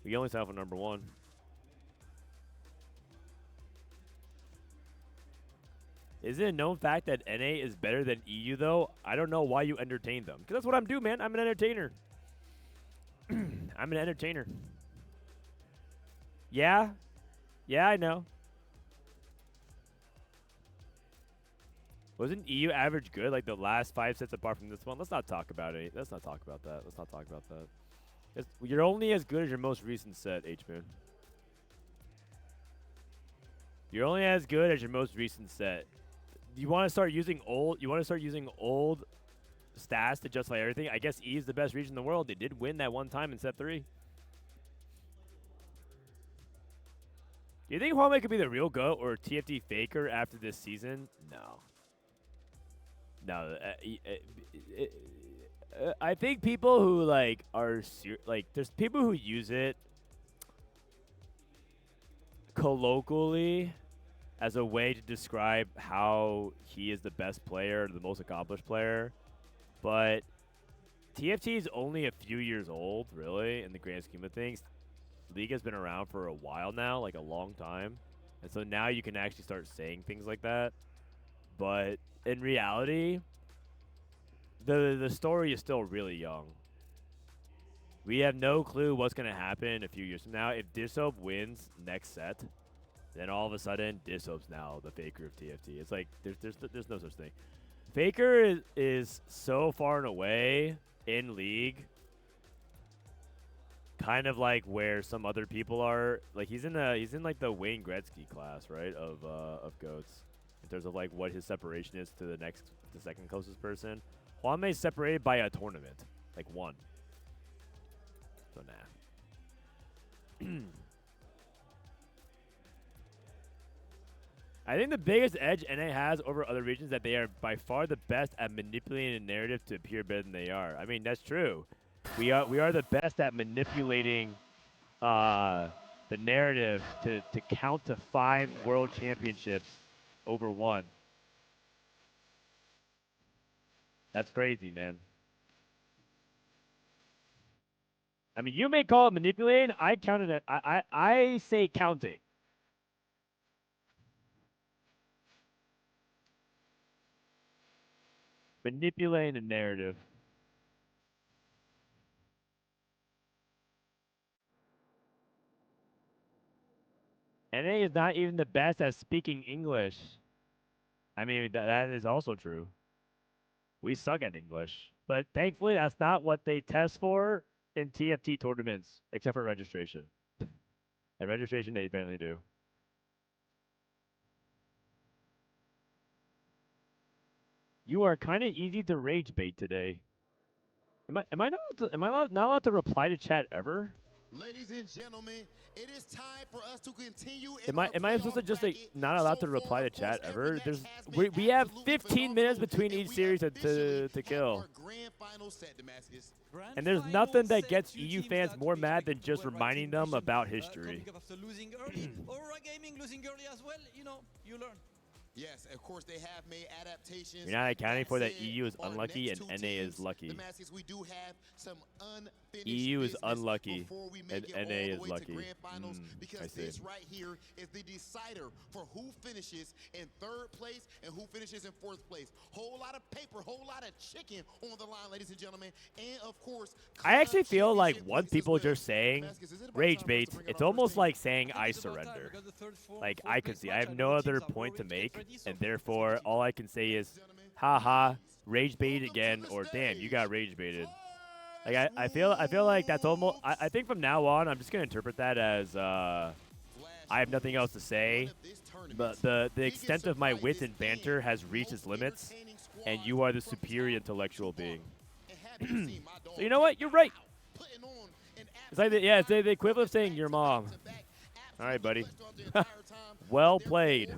We only settle for number 1. Is it a known fact that NA is better than EU, though? I don't know why you entertain them. Because that's what I'm doing, man. I'm an entertainer. I'm an entertainer. Yeah? Yeah, I know. Wasn't EU average good, like the last 5 sets apart from this one? Let's not talk about it. Let's not talk about that. Let's not talk about that. You're only as good as your most recent set, H-Moon. You're only as good as your most recent set. You want to start using old stats to justify everything? I guess E is the best region in the world. They did win that one time in set 3. Do you think Huanmie could be the real GOAT or TFT faker after this season? No. No. I think people who there's people who use it colloquially as a way to describe how he is the best player, the most accomplished player. But TFT is only a few years old, really, in the grand scheme of things. League has been around for a while now, like a long time. And so now you can actually start saying things like that. But in reality, the story is still really young. We have no clue what's going to happen a few years from now. If Dissoap wins next set, then all of a sudden, Dissoap's now the faker of TFT. It's like, there's no such thing. Faker is so far and away in League, kind of like where some other people are. Like, he's in like the Wayne Gretzky class, right, of GOATs, in terms of like what his separation is to the second closest person. Huanmie is separated by a tournament, like 1. So nah. I think the biggest edge NA has over other regions is that they are by far the best at manipulating a narrative to appear better than they are. I mean, that's true. We are the best at manipulating the narrative to count to 5 world championships over 1. That's crazy, man. I mean, you may call it manipulating. I count it. I say counting. Manipulating a narrative. NA is not even the best at speaking English. I mean, that is also true. We suck at English. But thankfully, that's not what they test for in TFT tournaments, except for registration. And registration, they apparently do. You are kind of easy to rage bait today. Am I not allowed to reply to chat ever? Ladies and gentlemen, it is time for us to continue. Am I supposed to just like not allowed to reply to chat ever? We have 15 minutes between each series to kill. And there's nothing that gets EU fans more mad than just reminding them about history. Aurora Gaming losing early as well, you know, you learn. Yes, of course they have made adaptations. You're not accounting for that EU is unlucky and NA is lucky. We do have some EU is unlucky and NA is lucky. Because this right here is the decider for who finishes in 3rd place and who finishes in 4th place. Whole lot of paper, whole lot of chicken on the line, ladies and gentlemen. And of course, I actually feel like once people just saying rage bait, it's almost like saying I surrender. Like I could see, I have no other point to make, and therefore all I can say is, haha, rage bait again, or damn, you got rage baited. Like I feel like that's almost. I think from now on, I'm just gonna interpret that as I have nothing else to say, but the extent of my wit and banter has reached its limits, and you are the superior intellectual being. So you know what? You're right. It's like it's the equivalent of saying your mom. All right, buddy. Well played.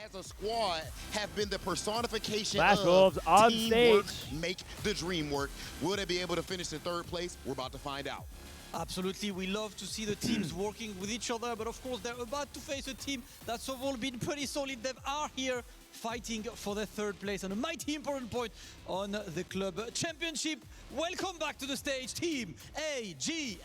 As a squad, have been the personification FlashWolves of on teamwork, stage. make the dream work. Will they be able to finish in 3rd place? We're about to find out. Absolutely, we love to see the teams working with each other, but of course they're about to face a team that's overall been pretty solid. They are here fighting for their 3rd place and a mighty important point on the club championship. Welcome back to the stage, team AGAL.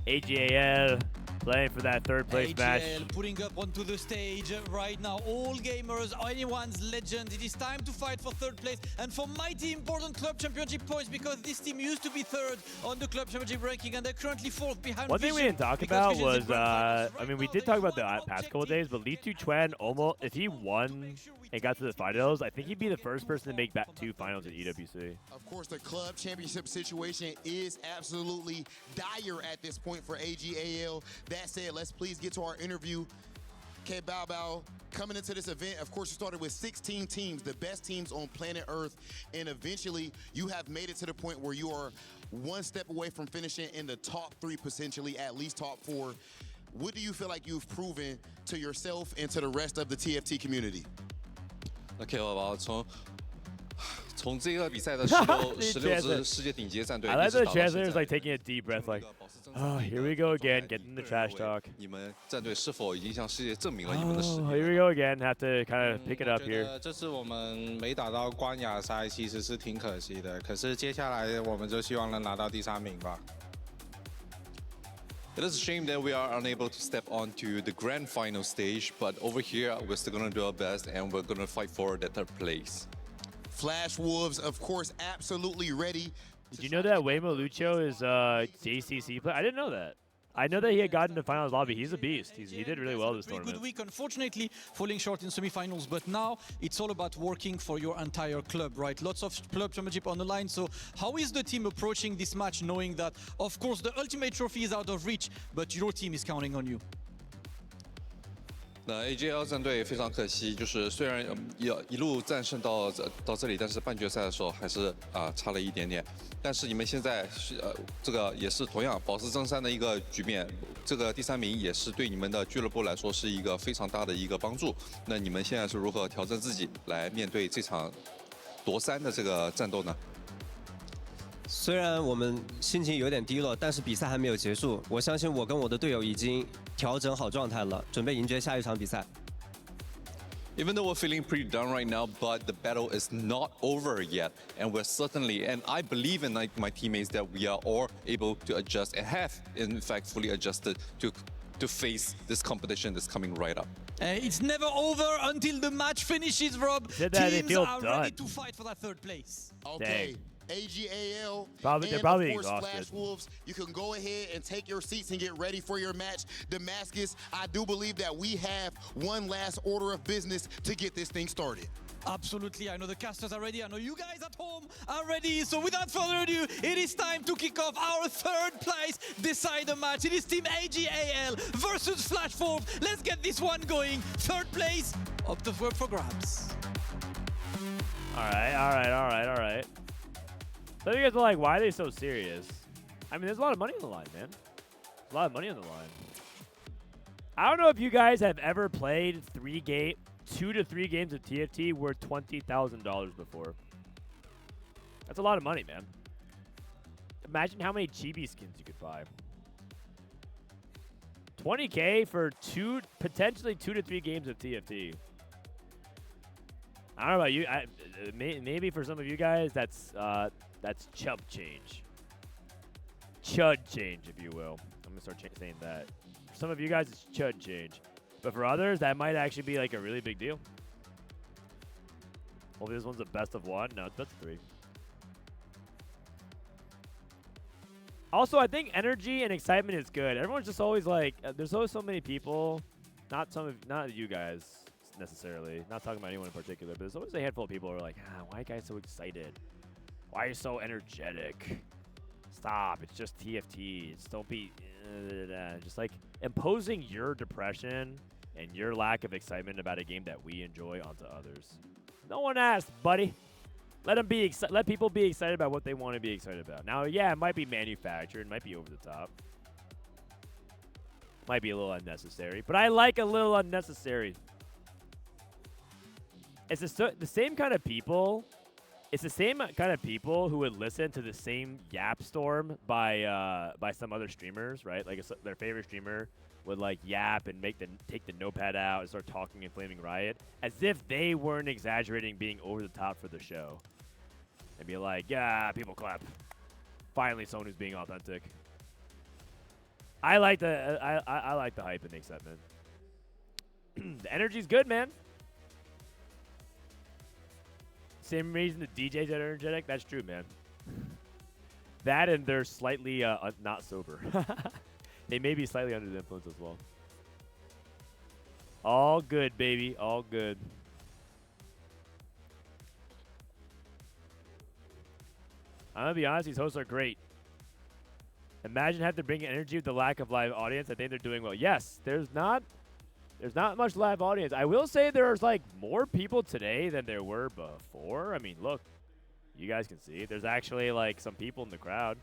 AGAL. Playing for that 3rd place match. Putting up onto the stage right now. All gamers, anyone's legend. It is time to fight for 3rd place and for mighty important club championship points, because this team used to be 3rd on the club championship ranking and they're currently 4th behind One thing we didn't talk about was, I mean, we did talk about the past couple of days, but LiTuChuan almost, if he won and got to the finals, I think he'd be the first person to make back 2 finals at EWC. Of course, the club championship situation is absolutely dire at this point for AGAL. That said, let's please get to our interview. kbaobao, coming into this event, of course, you started with 16 teams, the best teams on planet Earth, and eventually you have made it to the point where you are one step away from finishing in the top 3, potentially at least top 4. What do you feel like you've proven to yourself and to the rest of the TFT community? kbaobao 从这个比赛的16支世界顶级战队， I like the translators like taking a deep breath, like, oh, here we go again, getting the trash talk. 你们战队是否已经向世界证明了你们的实力？ Oh, here we go again. Have to kind of pick it up here. 这次我们没打到冠亚赛，其实是挺可惜的。可是接下来我们就希望能拿到第3名吧。 It is a shame that we are unable to step onto the grand final stage, but over here we're still gonna do our best and we're gonna fight for that 3rd place. FlashWolves, of course, absolutely ready. Did you know that Weimuluoqiu is JCC player? I didn't know that. I know that he had gotten to finals lobby. He's a beast. He did really well this tournament. Good week, unfortunately, falling short in semifinals. But now it's all about working for your entire club, right? Lots of club championship on the line. So how is the team approaching this match, knowing that, of course, the ultimate trophy is out of reach, but your team is counting on you? 那 AGL 战队非常可惜，就是虽然一路战胜到这里，但是半决赛的时候还是差了一点点。但是你们现在这个也是同样保持争三的一个局面，这个第3名也是对你们的俱乐部来说是一个非常大的一个帮助。那你们现在是如何调整自己来面对这场夺3的这个战斗呢？ 虽然我们心情有点低落，但是比赛还没有结束。我相信我跟我的队友已经调整好状态了，准备迎接下一场比赛。Even though we're feeling pretty down right now, but the battle is not over yet, and we're certainly, and I believe in my teammates that we are all able to adjust and have, in fact, fully adjusted to face this competition that's coming right up. It's never over until the match finishes, Rob. Teams are ready to fight for that 3rd place. Okay. Dang. AGAL, they're probably and of course exhausted. FlashWolves, you can go ahead and take your seats and get ready for your match. Damascus, I do believe that we have one last order of business to get this thing started. Absolutely, I know the casters are ready, I know you guys at home are ready, so without further ado, it is time to kick off our third place decider match. It is Team AGAL versus FlashWolves. Let's get this one going. Third place, up for grabs. Alright. So you guys are like, why are they so serious? I mean, there's a lot of money on the line, man. There's a lot of money on the line. I don't know if you guys have ever played 2 to 3 games of TFT worth $20,000 before. That's a lot of money, man. Imagine how many chibi skins you could buy. 20K for potentially 2 to 3 games of TFT. I don't know about you. Maybe for some of you guys, that's chub change. Chud change, if you will. I'm gonna start saying that. For some of you guys, it's chud change. But for others, that might actually be like a really big deal. Hopefully this one's a best of 1. No, it's best of 3. Also, I think energy and excitement is good. Everyone's just always like, there's always so many people, not you guys necessarily, not talking about anyone in particular, but there's always a handful of people who are like, why are you guys so excited? Why are you so energetic? Stop, it's just TFT. Just don't be, just like imposing your depression and your lack of excitement about a game that we enjoy onto others. No one asked, buddy. Let people be excited about what they want to be excited about. Now, yeah, it might be manufactured, it might be over the top. Might be a little unnecessary, but I like a little unnecessary. It's the same kind of people. It's the same kind of people who would listen to the same yap storm by some other streamers, right? Like their favorite streamer would like yap and take the notepad out and start talking and flaming riot, as if they weren't exaggerating, being over the top for the show. And be like, yeah, people clap. Finally, someone who's being authentic. I like the I like the hype and the excitement. The energy's good, man. Same reason the DJs are energetic. That's true, man. That and they're slightly not sober. They may be slightly under the influence as well. All good, baby. All good. I'm going to be honest, these hosts are great. Imagine having to bring energy with the lack of live audience. I think they're doing well. Yes, there's not much live audience. I will say there's like more people today than there were before. I mean, look, you guys can see. There's actually like some people in the crowd.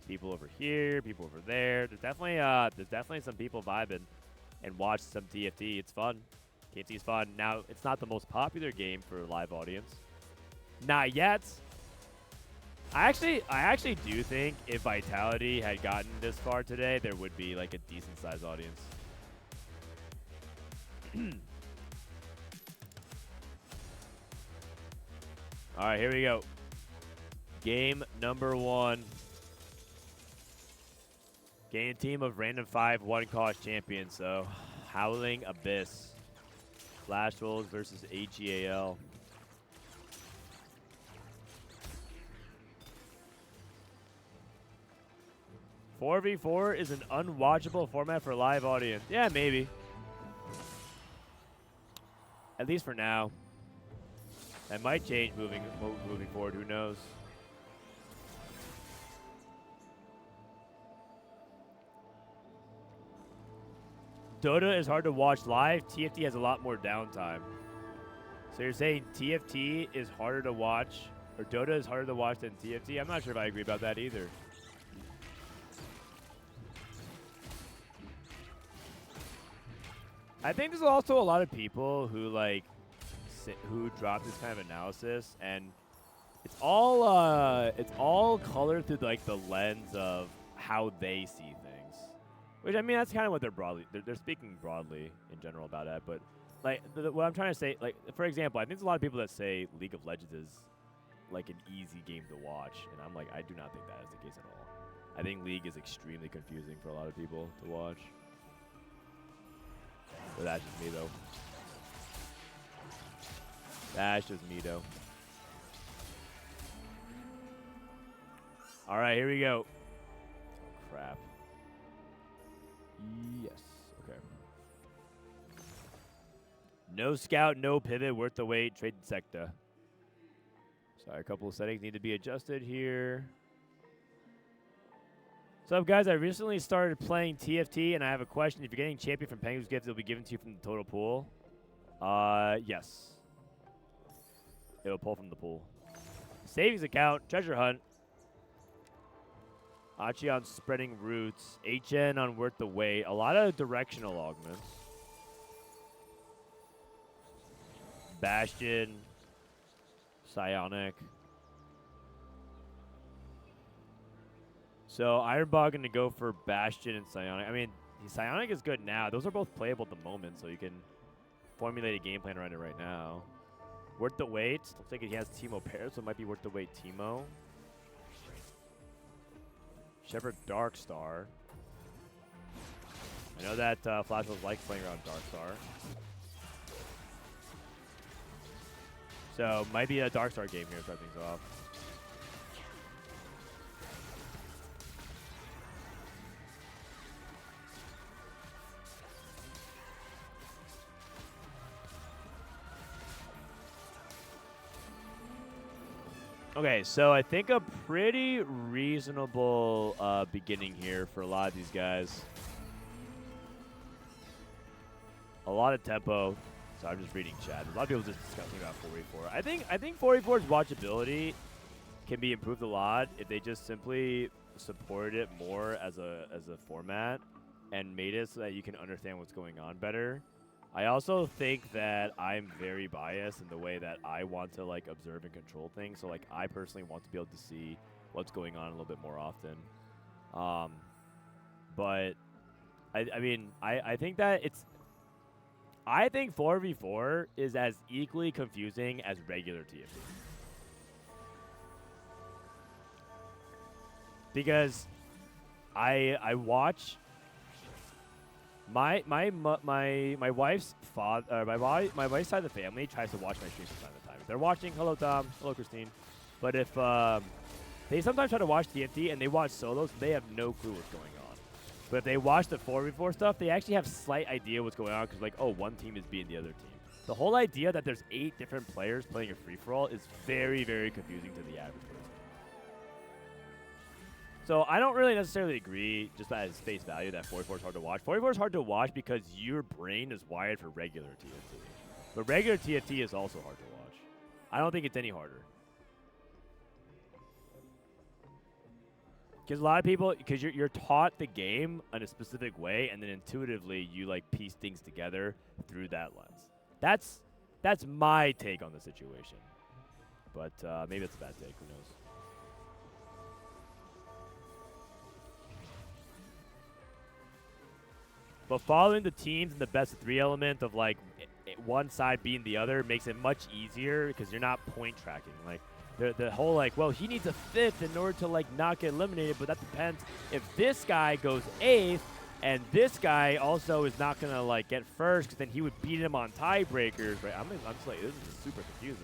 People over here, people over there. There's definitely some people vibing and watch some TFT. It's fun. TFT is fun. Now, it's not the most popular game for live audience. Not yet. I actually do think if Vitality had gotten this far today, there would be like a decent sized audience. All right, here we go. Game number 1. Game team of random 5 1-cost champions. So, Howling Abyss, FlashWolves versus AGAL. "4v4 is an unwatchable format for live audience." Yeah, maybe. At least for now. That might change moving forward. Who knows? Dota is hard to watch live. TFT has a lot more downtime. So you're saying TFT is harder to watch, or Dota is harder to watch than TFT? I'm not sure if I agree about that either. I think there's also a lot of people who who drop this kind of analysis, and it's all colored through like the lens of how they see things. Which, I mean, that's kind of what they're speaking broadly in general about that. But like what I'm trying to say, like for example, I think there's a lot of people that say League of Legends is like an easy game to watch, and I'm like, I do not think that is the case at all. I think League is extremely confusing for a lot of people to watch. But that's just me, though. That's just me, though. All right, here we go. Oh, crap. Yes. Okay. No scout, no pivot, worth the wait, trade sector. Sorry, a couple of settings need to be adjusted here. What's up, guys? I recently started playing TFT, and I have a question. If you're getting champion from Penguin's Gift, it'll be given to you from the total pool. Yes. It will pull from the pool. Savings account, treasure hunt. Achi on spreading roots. Achen on worth the wait. A lot of directional augments. Bastion. Psionic. So Ironbog going to go for Bastion and Psionic. I mean, Psionic is good now. Those are both playable at the moment, so you can formulate a game plan around it right now. Worth the wait. Looks like he has Teemo pairs, so it might be worth the wait Teemo. Shepherd Darkstar. I know that FlashWolves like playing around Darkstar. So might be a Darkstar game here to start things off. Okay, so I think a pretty reasonable beginning here for a lot of these guys. A lot of tempo. So I'm just reading chat. A lot of people just discussing about 4v4. I think 4v4's watchability can be improved a lot if they just simply supported it more as a format and made it so that you can understand what's going on better. I also think that I'm very biased in the way that I want to like observe and control things. So like I personally want to be able to see what's going on a little bit more often. But I mean I think that I think 4v4 is as equally confusing as regular TFT. Because I watch my wife's father, my wife's side of the family tries to watch my streams from time to time. If they're watching, hello Tom, hello Christine. But if they sometimes try to watch TFT and they watch solos, they have no clue what's going on. But if they watch the 4v4 stuff, they actually have slight idea what's going on because like, oh, one team is beating the other team. The whole idea that there's 8 different players playing a free-for-all is very, very confusing to the average person. So I don't really necessarily agree, just as face value, that 4v4 is hard to watch. 4v4 is hard to watch because your brain is wired for regular TFT. But regular TFT is also hard to watch. I don't think it's any harder. Because a lot of people, because you're taught the game in a specific way, and then intuitively you like piece things together through that lens. That's my take on the situation. But maybe it's a bad take, who knows. But following the teams in the best of 3 element of like one side beating the other makes it much easier because you're not point tracking. Like the whole like, well, he needs a 5th in order to like not get eliminated, but that depends if this guy goes 8th and this guy also is not gonna like get first because then he would beat him on tiebreakers, right? I'm just like, this is super confusing.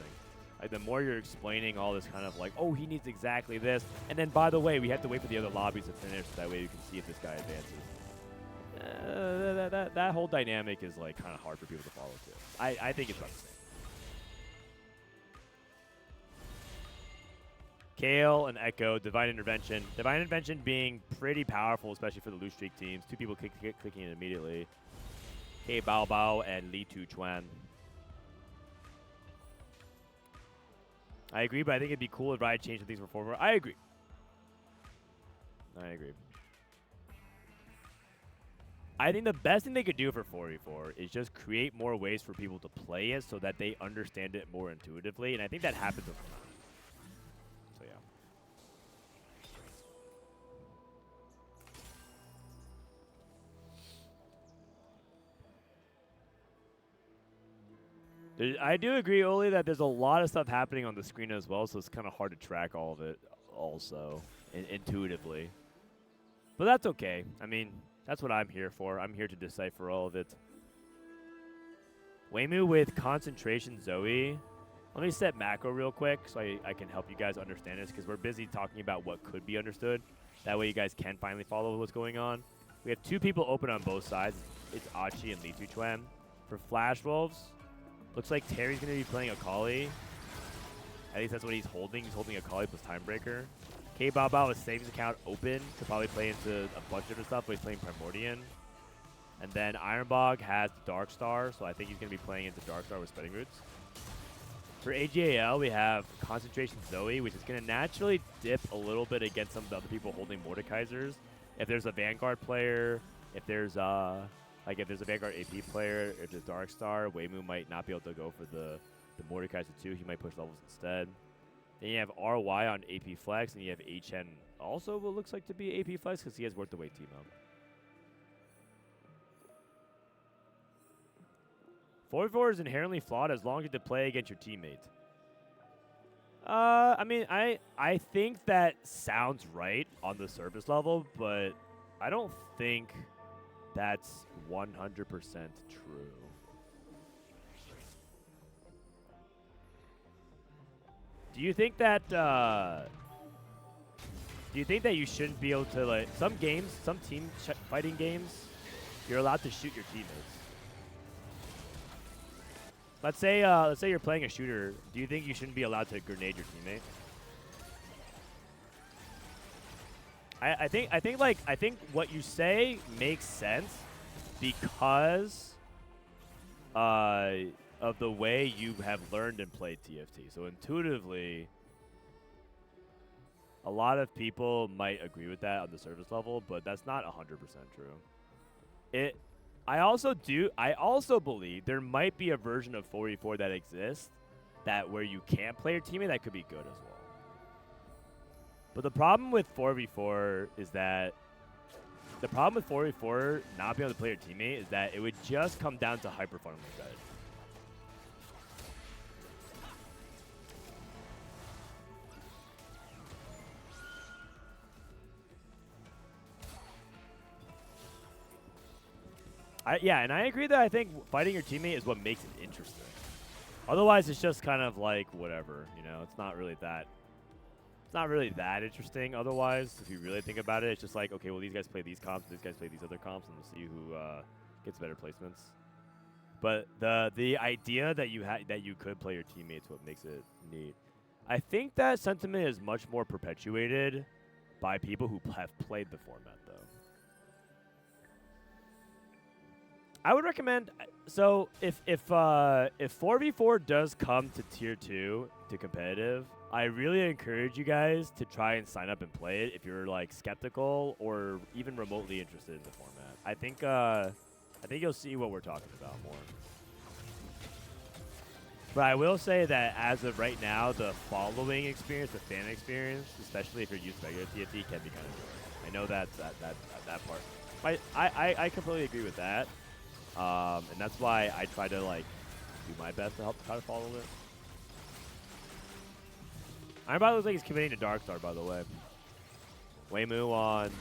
Like the more you're explaining all this kind of like, oh, he needs exactly this, and then by the way, we have to wait for the other lobbies to finish so that way you can see if this guy advances. That whole dynamic is like kind of hard for people to follow too. I think it's about the same. Kayle and Ekko, Divine Intervention. Divine Intervention being pretty powerful, especially for the loose streak teams. 2 people clicking it immediately. kbaobao and LiTuChuan. I agree, but I think it'd be cool if Riot changed some things for 4v4. I agree. I think the best thing they could do for 4v4 is just create more ways for people to play it so that they understand it more intuitively, and I think that happens over time. So yeah. I do agree, Oli, that there's a lot of stuff happening on the screen as well, so it's kind of hard to track all of it also intuitively. But that's okay. I mean, that's what I'm here for. I'm here to decipher all of it. Weimu with concentration Zoe. Let me set macro real quick so I can help you guys understand this because we're busy talking about what could be understood. That way you guys can finally follow what's going on. We have 2 people open on both sides. It's Achi and LiTuChuan. For FlashWolves, Looks like Terry's going to be playing Akali. At least that's what he's holding. He's holding Akali plus Timebreaker. kbaobao has savings account open to probably play into a bunch of other stuff, but he's playing Primordian. And then Ironbog has the Darkstar, so I think he's going to be playing into Darkstar with Spreading Roots. For AGAL, we have Concentration Zoe, which is going to naturally dip a little bit against some of the other people holding Mordekaisers. If there's a Vanguard player, if there's a Vanguard AP player, if there's Darkstar, Weimu might not be able to go for the Mordekaiser too. He might push levels instead. Then you have RY on AP Flex, and you have Achen also what looks like to be AP Flex because he has Worth the Wait team up. 4v4 is inherently flawed as long as you play against your teammate. I mean, I think that sounds right on the surface level, but I don't think that's 100% true. Do you think that you shouldn't be able to, like, some games, some team fighting games, you're allowed to shoot your teammates? Let's say you're playing a shooter. Do you think you shouldn't be allowed to grenade your teammate? I think what you say makes sense because of the way you have learned and played TFT. So intuitively, a lot of people might agree with that on the surface level, but that's not 100% true. I also believe there might be a version of 4v4 that exists that where you can't play your teammate that could be good as well. But the problem with 4v4 is that the problem with 4v4 not being able to play your teammate is that it would just come down to hyper funneling strategy. Yeah, and I agree that I think fighting your teammate is what makes it interesting. Otherwise, it's just kind of like whatever, you know. It's not really that interesting. Otherwise, if you really think about it, it's just like, okay, well, these guys play these comps, these guys play these other comps, and we'll see who gets better placements. But the idea that you could play your teammates, what makes it neat. I think that sentiment is much more perpetuated by people who have played the format, though. I would recommend, so if 4v4 does come to tier 2 to competitive, I really encourage you guys to try and sign up and play it if you're like skeptical or even remotely interested in the format. I think you'll see what we're talking about more. But I will say that as of right now, the following experience, the fan experience, especially if you're used to regular TFT, can be kind of boring. I know that's that part. I completely agree with that. And that's why I try to like do my best to help try to follow it. Ironbog looks like he's committing to Darkstar, by the way. Weimu on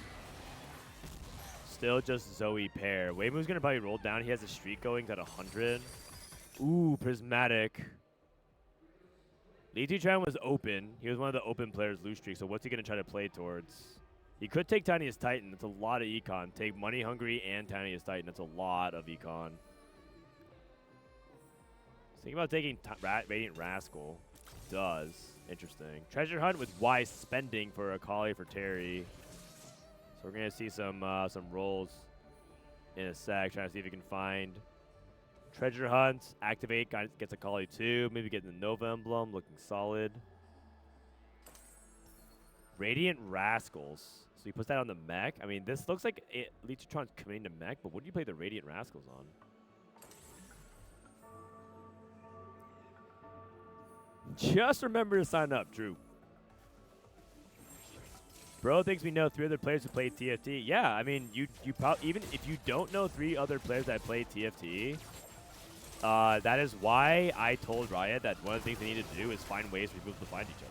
still just Zoe pair. Weimu's gonna probably roll down. He has a streak going at 100. Ooh, Prismatic. LiTuChuan was open. He was one of the open players lose streak. So what's he gonna try to play towards? He could take Tiniest Titan. That's a lot of econ. Take Money Hungry and Tiniest Titan. That's a lot of econ. Think about taking Radiant Rascal. Does. Interesting. Treasure Hunt with wise spending for Akali for Terry. So we're going to see some rolls in a sec. Trying to see if we can find Treasure Hunt. Activate. Gets Akali too. Maybe get the Nova Emblem. Looking solid. Radiant Rascals. So he puts that on the mech. I mean, this looks like LiTuChuan's committing to mech, but what do you play the Radiant Rascals on? Just remember to sign up, Drew. Bro thinks we know 3 other players who play TFT. Yeah, I mean, you probably, even if you don't know 3 other players that play TFT, that is why I told Riot that one of the things they needed to do is find ways for people to find each other.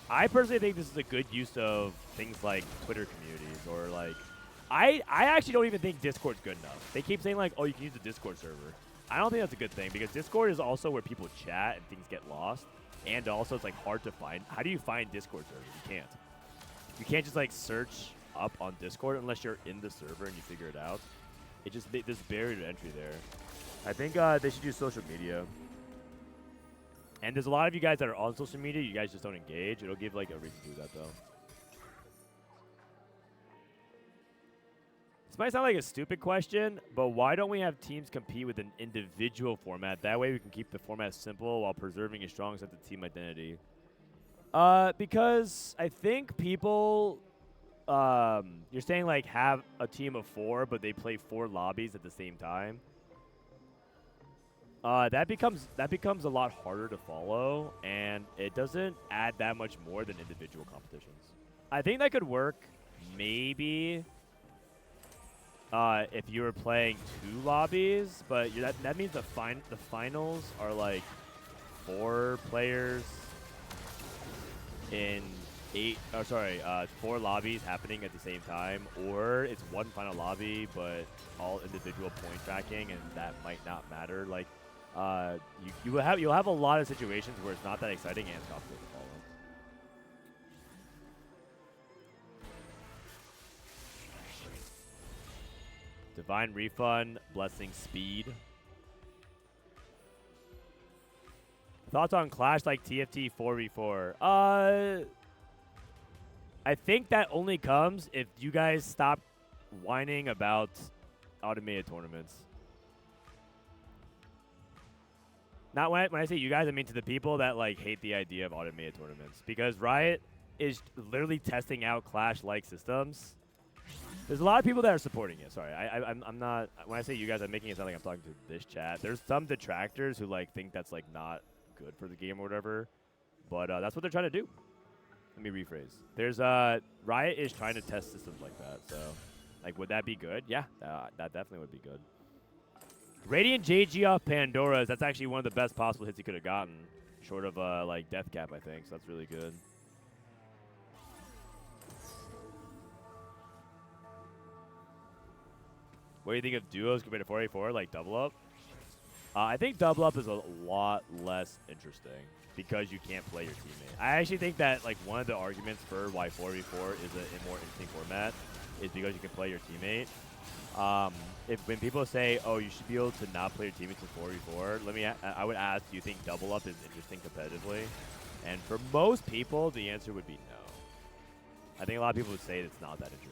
I personally think this is a good use of things like Twitter communities or like, I actually don't even think Discord's good enough. They keep saying like, oh, you can use the Discord server. I don't think that's a good thing because Discord is also where people chat and things get lost. And also it's like hard to find. How do you find Discord servers? You can't. You can't just like search up on Discord unless you're in the server and you figure it out. It just, there's barrier to entry there. I think they should do social media. And there's a lot of you guys that are on social media. You guys just don't engage. It'll give like a reason to do that though. This might sound like a stupid question, but why don't we have teams compete with an individual format? That way we can keep the format simple while preserving a strong sense of team identity. Because I think people, you're saying like have a team of 4, but they play 4 lobbies at the same time. That becomes a lot harder to follow, and it doesn't add that much more than individual competitions. I think that could work, maybe. If you were playing 2 lobbies, but that means the finals are like 4 players in 4 lobbies happening at the same time, or it's 1 final lobby but all individual point tracking, and that might not matter. Like, you'll have a lot of situations where it's not that exciting and it's complicated to follow. Divine Refund, Blessing Speed. Thoughts on Clash like TFT 4v4? I think that only comes if you guys stop whining about automated tournaments. Not when I say you guys, I mean to the people that like hate the idea of automated tournaments, because Riot is literally testing out Clash-like systems. There's a lot of people that are supporting it. Sorry, I'm not. When I say you guys, I'm making it sound like I'm talking to this chat. There's some detractors who like think that's like not good for the game or whatever, but that's what they're trying to do. Let me rephrase. There's Riot is trying to test systems like that. So, like, would that be good? Yeah, that definitely would be good. Radiant JG off Pandora's. That's actually one of the best possible hits he could have gotten, short of like Death Cap, I think. So that's really good. What do you think of duos compared to 4v4, like double up? I think double up is a lot less interesting because you can't play your teammate. I actually think that like one of the arguments for why 4v4 is a more interesting format is because you can play your teammate. When people say, "Oh, you should be able to not play your teammates in 4v4," I would ask, do you think double up is interesting competitively? And for most people, the answer would be no. I think a lot of people would say it's not that interesting.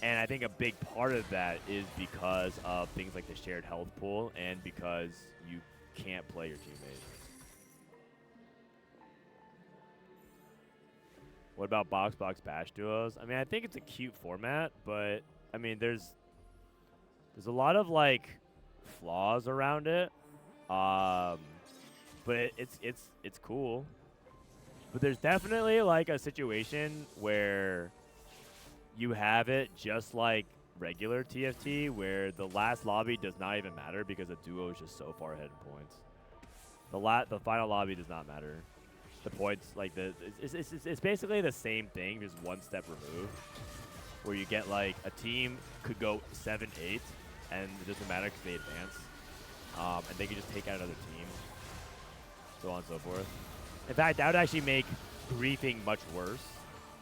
And I think a big part of that is because of things like the shared health pool and because you can't play your teammates. What about box bash duos? I mean, I think it's a cute format, but I mean, there's a lot of like flaws around it. But it's cool. But there's definitely like a situation where you have it just like regular TFT, where the last lobby does not even matter because the duo is just so far ahead in points. The final lobby does not matter. The points, like it's basically the same thing, just one step removed, where you get like a team could go 7-8, and it doesn't matter because they advance, and they can just take out another team, so on and so forth. In fact, that would actually make griefing much worse.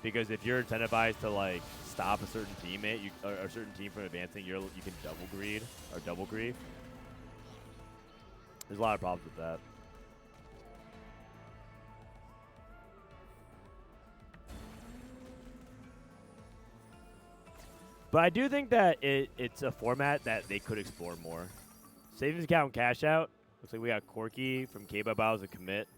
Because if you're incentivized to like stop a certain teammate, or a certain team from advancing, you can double greed or double grief. There's a lot of problems with that. But I do think that it's a format that they could explore more. Savings account and cash out. Looks like we got Corky from kbaobao as a commit.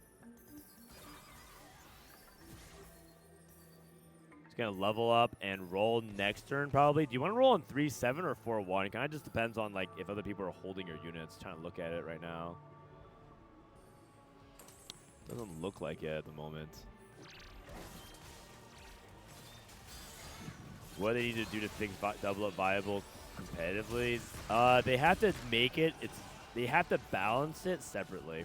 Gonna level up and roll next turn probably. Do you want to roll on 3-7 or 4-1? It kind of just depends on like if other people are holding your units. Trying to look at it right now. Doesn't look like it at the moment. What they need to do to think double up viable competitively? They have to make it. They have to balance it separately.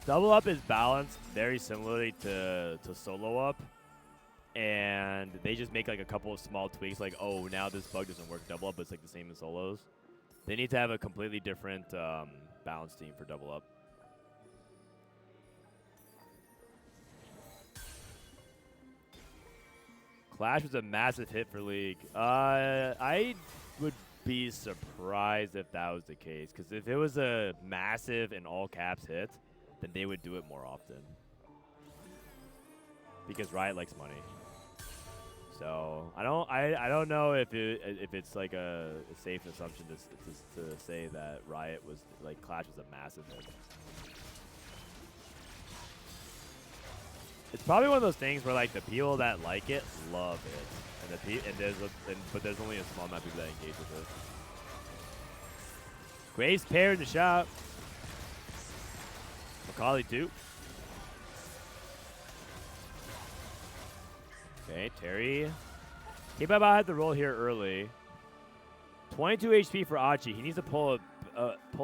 Double up is balanced very similarly to solo up. And they just make like a couple of small tweaks, like, oh, now this bug doesn't work double up, but it's like the same as solos. They need to have a completely different balance team for double up. Clash was a massive hit for League. I would be surprised if that was the case. Because if it was a massive and all caps hit, then they would do it more often. Because Riot likes money. So I don't know if it's like a safe assumption to say that Riot was like Clash was a massive hit. It's probably one of those things where like the people that like it love it, but there's only a small amount of people that engage with it. Grace pair in the shop. Macaulay too. Okay, Terry. kbaobao had the roll here early. 22 HP for Achi. He needs to pull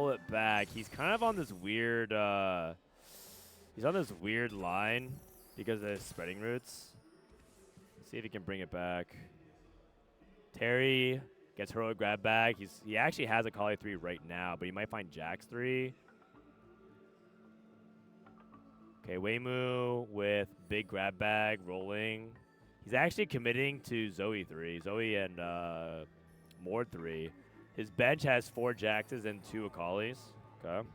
it back. He's kind of on this weird. He's on this weird line because of his spreading roots. Let's see if he can bring it back. Terry gets heroic grab back. He actually has a Kali 3 right now, but he might find Jax 3. Okay, Weimu with big grab bag rolling. He's actually committing to Zoe 3. Zoe and Mord 3. His bench has 4 Jaxes and 2 Akalis. Okay.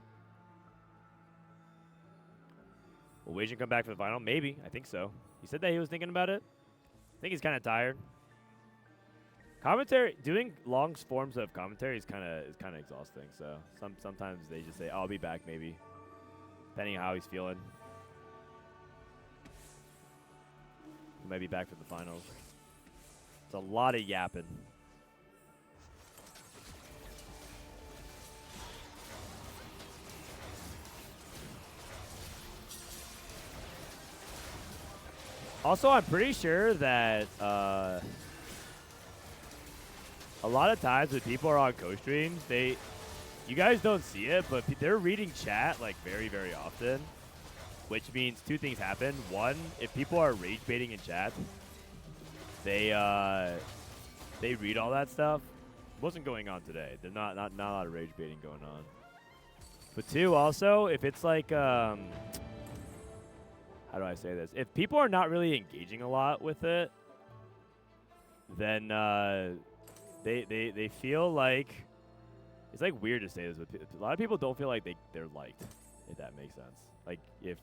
Will Weijin come back for the final? Maybe. I think so. He said that he was thinking about it. I think he's kind of tired. Commentary, doing long forms of commentary is kind of exhausting. So sometimes they just say, "I'll be back," maybe, depending on how he's feeling. He might be back for the finals. It's a lot of yapping. Also, I'm pretty sure that a lot of times when people are on Costream, you guys don't see it, but they're reading chat like very, very often. Which means 2 things happen. One, if people are rage baiting in chat, they read all that stuff. It wasn't going on today. There's not a lot of rage baiting going on. But 2, also, if it's like how do I say this? If people are not really engaging a lot with it, then they feel like it's like weird to say this, but a lot of people don't feel like they're liked, if that makes sense. Like if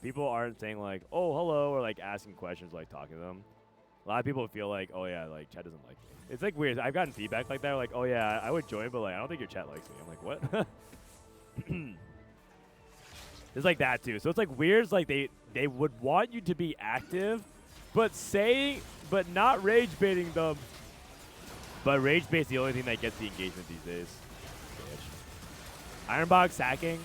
people aren't saying like, oh, hello, or like asking questions, like talking to them, a lot of people feel like, oh yeah, like chat doesn't like me. It's like weird. I've gotten feedback like that, like, oh yeah, I would join, but like I don't think your chat likes me. I'm like, what? It's like that too. So it's like weird. It's like they would want you to be active, but not rage baiting them. But rage bait's the only thing that gets the engagement these days. Ironbog sacking.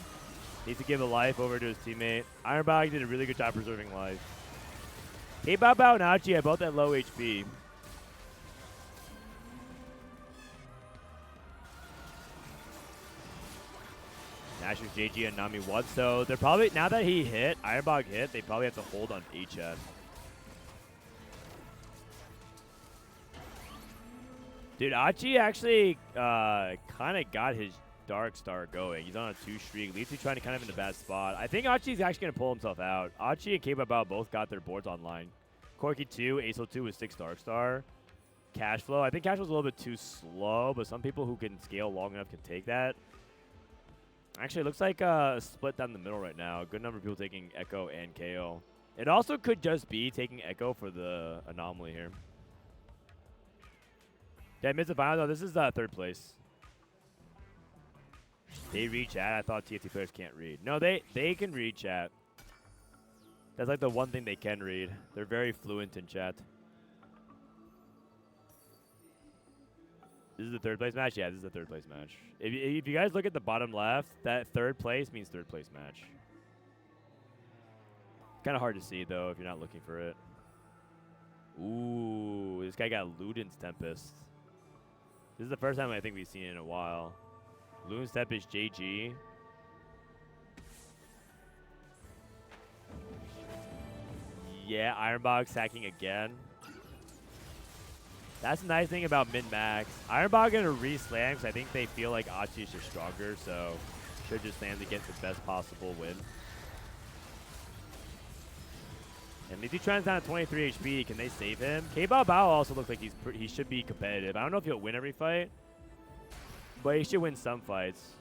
Needs to give a life over to his teammate. Ironbog did a really good job preserving life. kbaobao and Achi are both at low HP. Nash's JG and Nami won. So they're probably, now that he hit, Ironbog hit, they probably have to hold on HN. Dude, Achi actually kind of got his Dark Star going. He's on a 2 streak. LiTuChuan kind of in a bad spot. I think Achi's actually going to pull himself out. Achi and kbaobao both got their boards online. Corki 2, Acel 2 with 6 Dark Star. Cashflow. I think Cashflow's a little bit too slow, but some people who can scale long enough can take that. Actually, it looks like a split down the middle right now. A good number of people taking Ekko and Kayle. It also could just be taking Ekko for the anomaly here. Did I miss the final? No, this is 3rd place. They read chat. I thought TFT players can't read. No, they can read chat. That's like the one thing they can read. They're very fluent in chat. This is the 3rd place match? Yeah, this is the 3rd place match. If you guys look at the bottom left, that 3rd place means 3rd place match. Kind of hard to see, though, if you're not looking for it. Ooh, this guy got Luden's Tempest. This is the first time I think we've seen it in a while. Luden's Tempest JG. Yeah, Ironbog sacking again. That's the nice thing about min-max. Ironbog going to re-slam because I think they feel like Achi is just stronger, so should just slam to get the best possible win. And LiTuChuan's down at 23 HP. Can they save him? kbaobao also looks like he should be competitive. I don't know if he'll win every fight, but he should win some fights.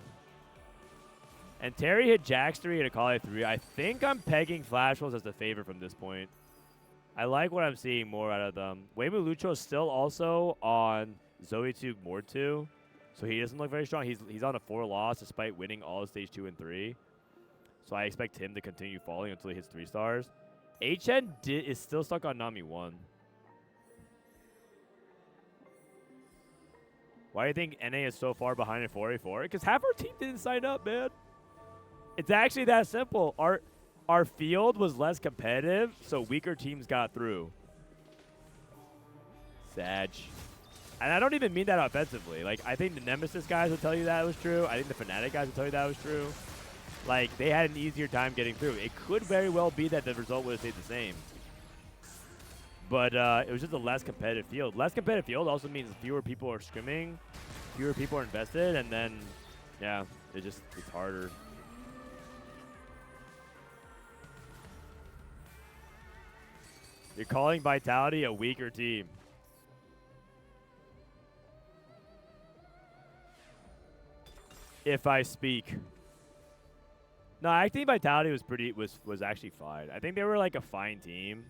And Terry hit Jax 3 and Akali 3. I think I'm pegging FlashWolves as the favorite from this point. I like what I'm seeing more out of them. Weimuluoqiu is still also on Zoe 2, Mord 2. So he doesn't look very strong. He's on a 4 loss despite winning all of stage 2 and 3. So I expect him to continue falling until he hits 3 stars. Achen is still stuck on Nami 1. Why do you think NA is so far behind in 4v4? Because half our team didn't sign up, man. It's actually that simple. Our field was less competitive, so weaker teams got through. Sag. And I don't even mean that offensively. Like, I think the Nemesis guys will tell you that was true. I think the Fnatic guys will tell you that was true. Like, they had an easier time getting through. It could very well be that the result would have stayed the same. But it was just a less competitive field. Less competitive field also means fewer people are scrimming, fewer people are invested, and then, yeah, it's harder. You're calling Vitality a weaker team. If I speak. No, I think Vitality was actually fine. I think they were like a fine team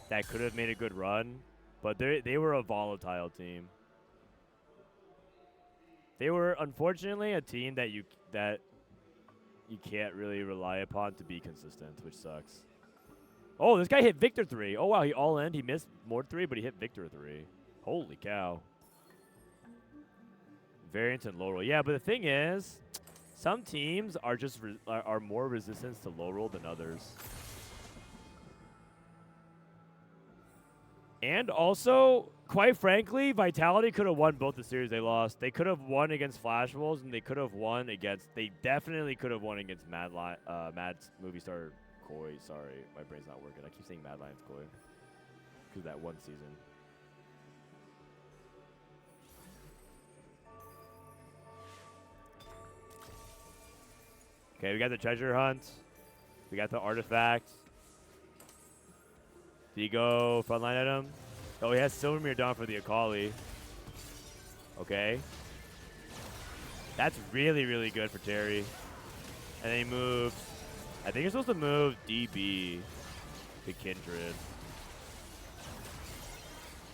that could have made a good run, but they were a volatile team. They were unfortunately a team that you can't really rely upon to be consistent, which sucks. Oh, this guy hit Victor 3. Oh, wow, he all-in. He missed Mord 3, but he hit Victor 3. Holy cow. Variance and low roll. Yeah, but the thing is, some teams are just are more resistant to low roll than others. And also, quite frankly, Vitality could have won both the series they lost. They could have won against FlashWolves, and they could have won against... They definitely could have won against Mad's movie star... Koyui, sorry, my brain's not working. I keep saying Mad Lions Koyui because of that one season. Okay, we got the treasure hunt. We got the artifact. Vigo frontline item. Oh, he has Silvermere down for the Akali. Okay. That's really, really good for Terry. And then he moves. I think you're supposed to move DB to Kindred.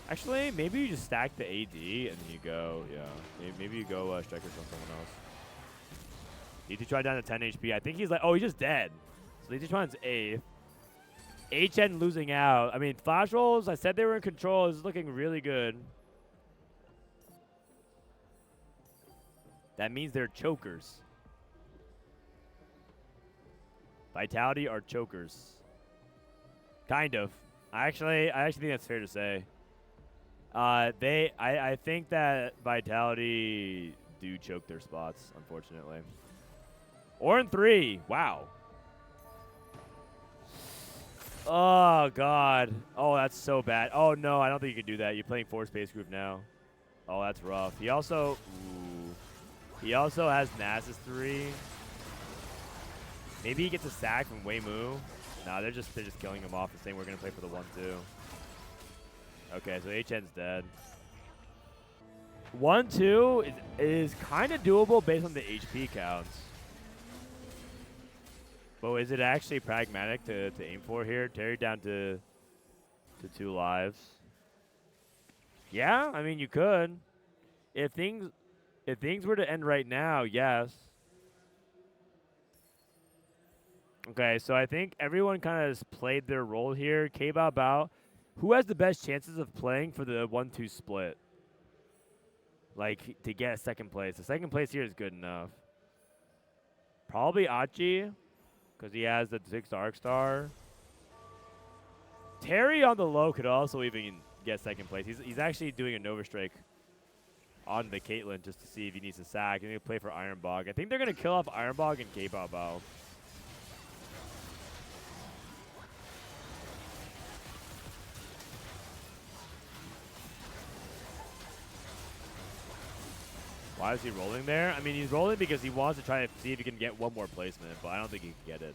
Actually, maybe you just stack the AD and then you go, yeah. Maybe you go Striker from someone else. LiTuChuan down to 10 HP. I think he's like, oh, he's just dead. So LiTuChuan's 8th. Achen losing out. I mean, FlashWolves, I said they were in control. This is looking really good. That means they're chokers. Vitality are chokers. Kind of. I actually think that's fair to say. I think that Vitality do choke their spots, unfortunately. Or in 3. Wow. Oh, God. Oh, that's so bad. Oh, no, I don't think you can do that. You're playing 4 space group now. Oh, that's rough. He also... Ooh. He also has Nasus 3. Maybe he gets a sack from Weimu. Nah, they're just killing him off and saying we're going to play for the 1-2. Okay, so Achen's dead. 1-2 is kind of doable based on the HP counts. But is it actually pragmatic to aim for here? Terry down to 2 lives. Yeah, I mean you could. If things were to end right now, yes. Okay, so I think everyone kind of has played their role here. kbaobao, who has the best chances of playing for the 1-2 split? Like, to get second place. The second place here is good enough. Probably Achi, because he has the 6 Arc Star. Terry on the low could also even get second place. He's actually doing a Nova Strike on the Caitlyn just to see if he needs a sack. And he'll play for Iron Bog. I think they're going to kill off Iron Bog and kbaobao. Why is he rolling there? I mean, he's rolling because he wants to try to see if he can get one more placement, but I don't think he can get it.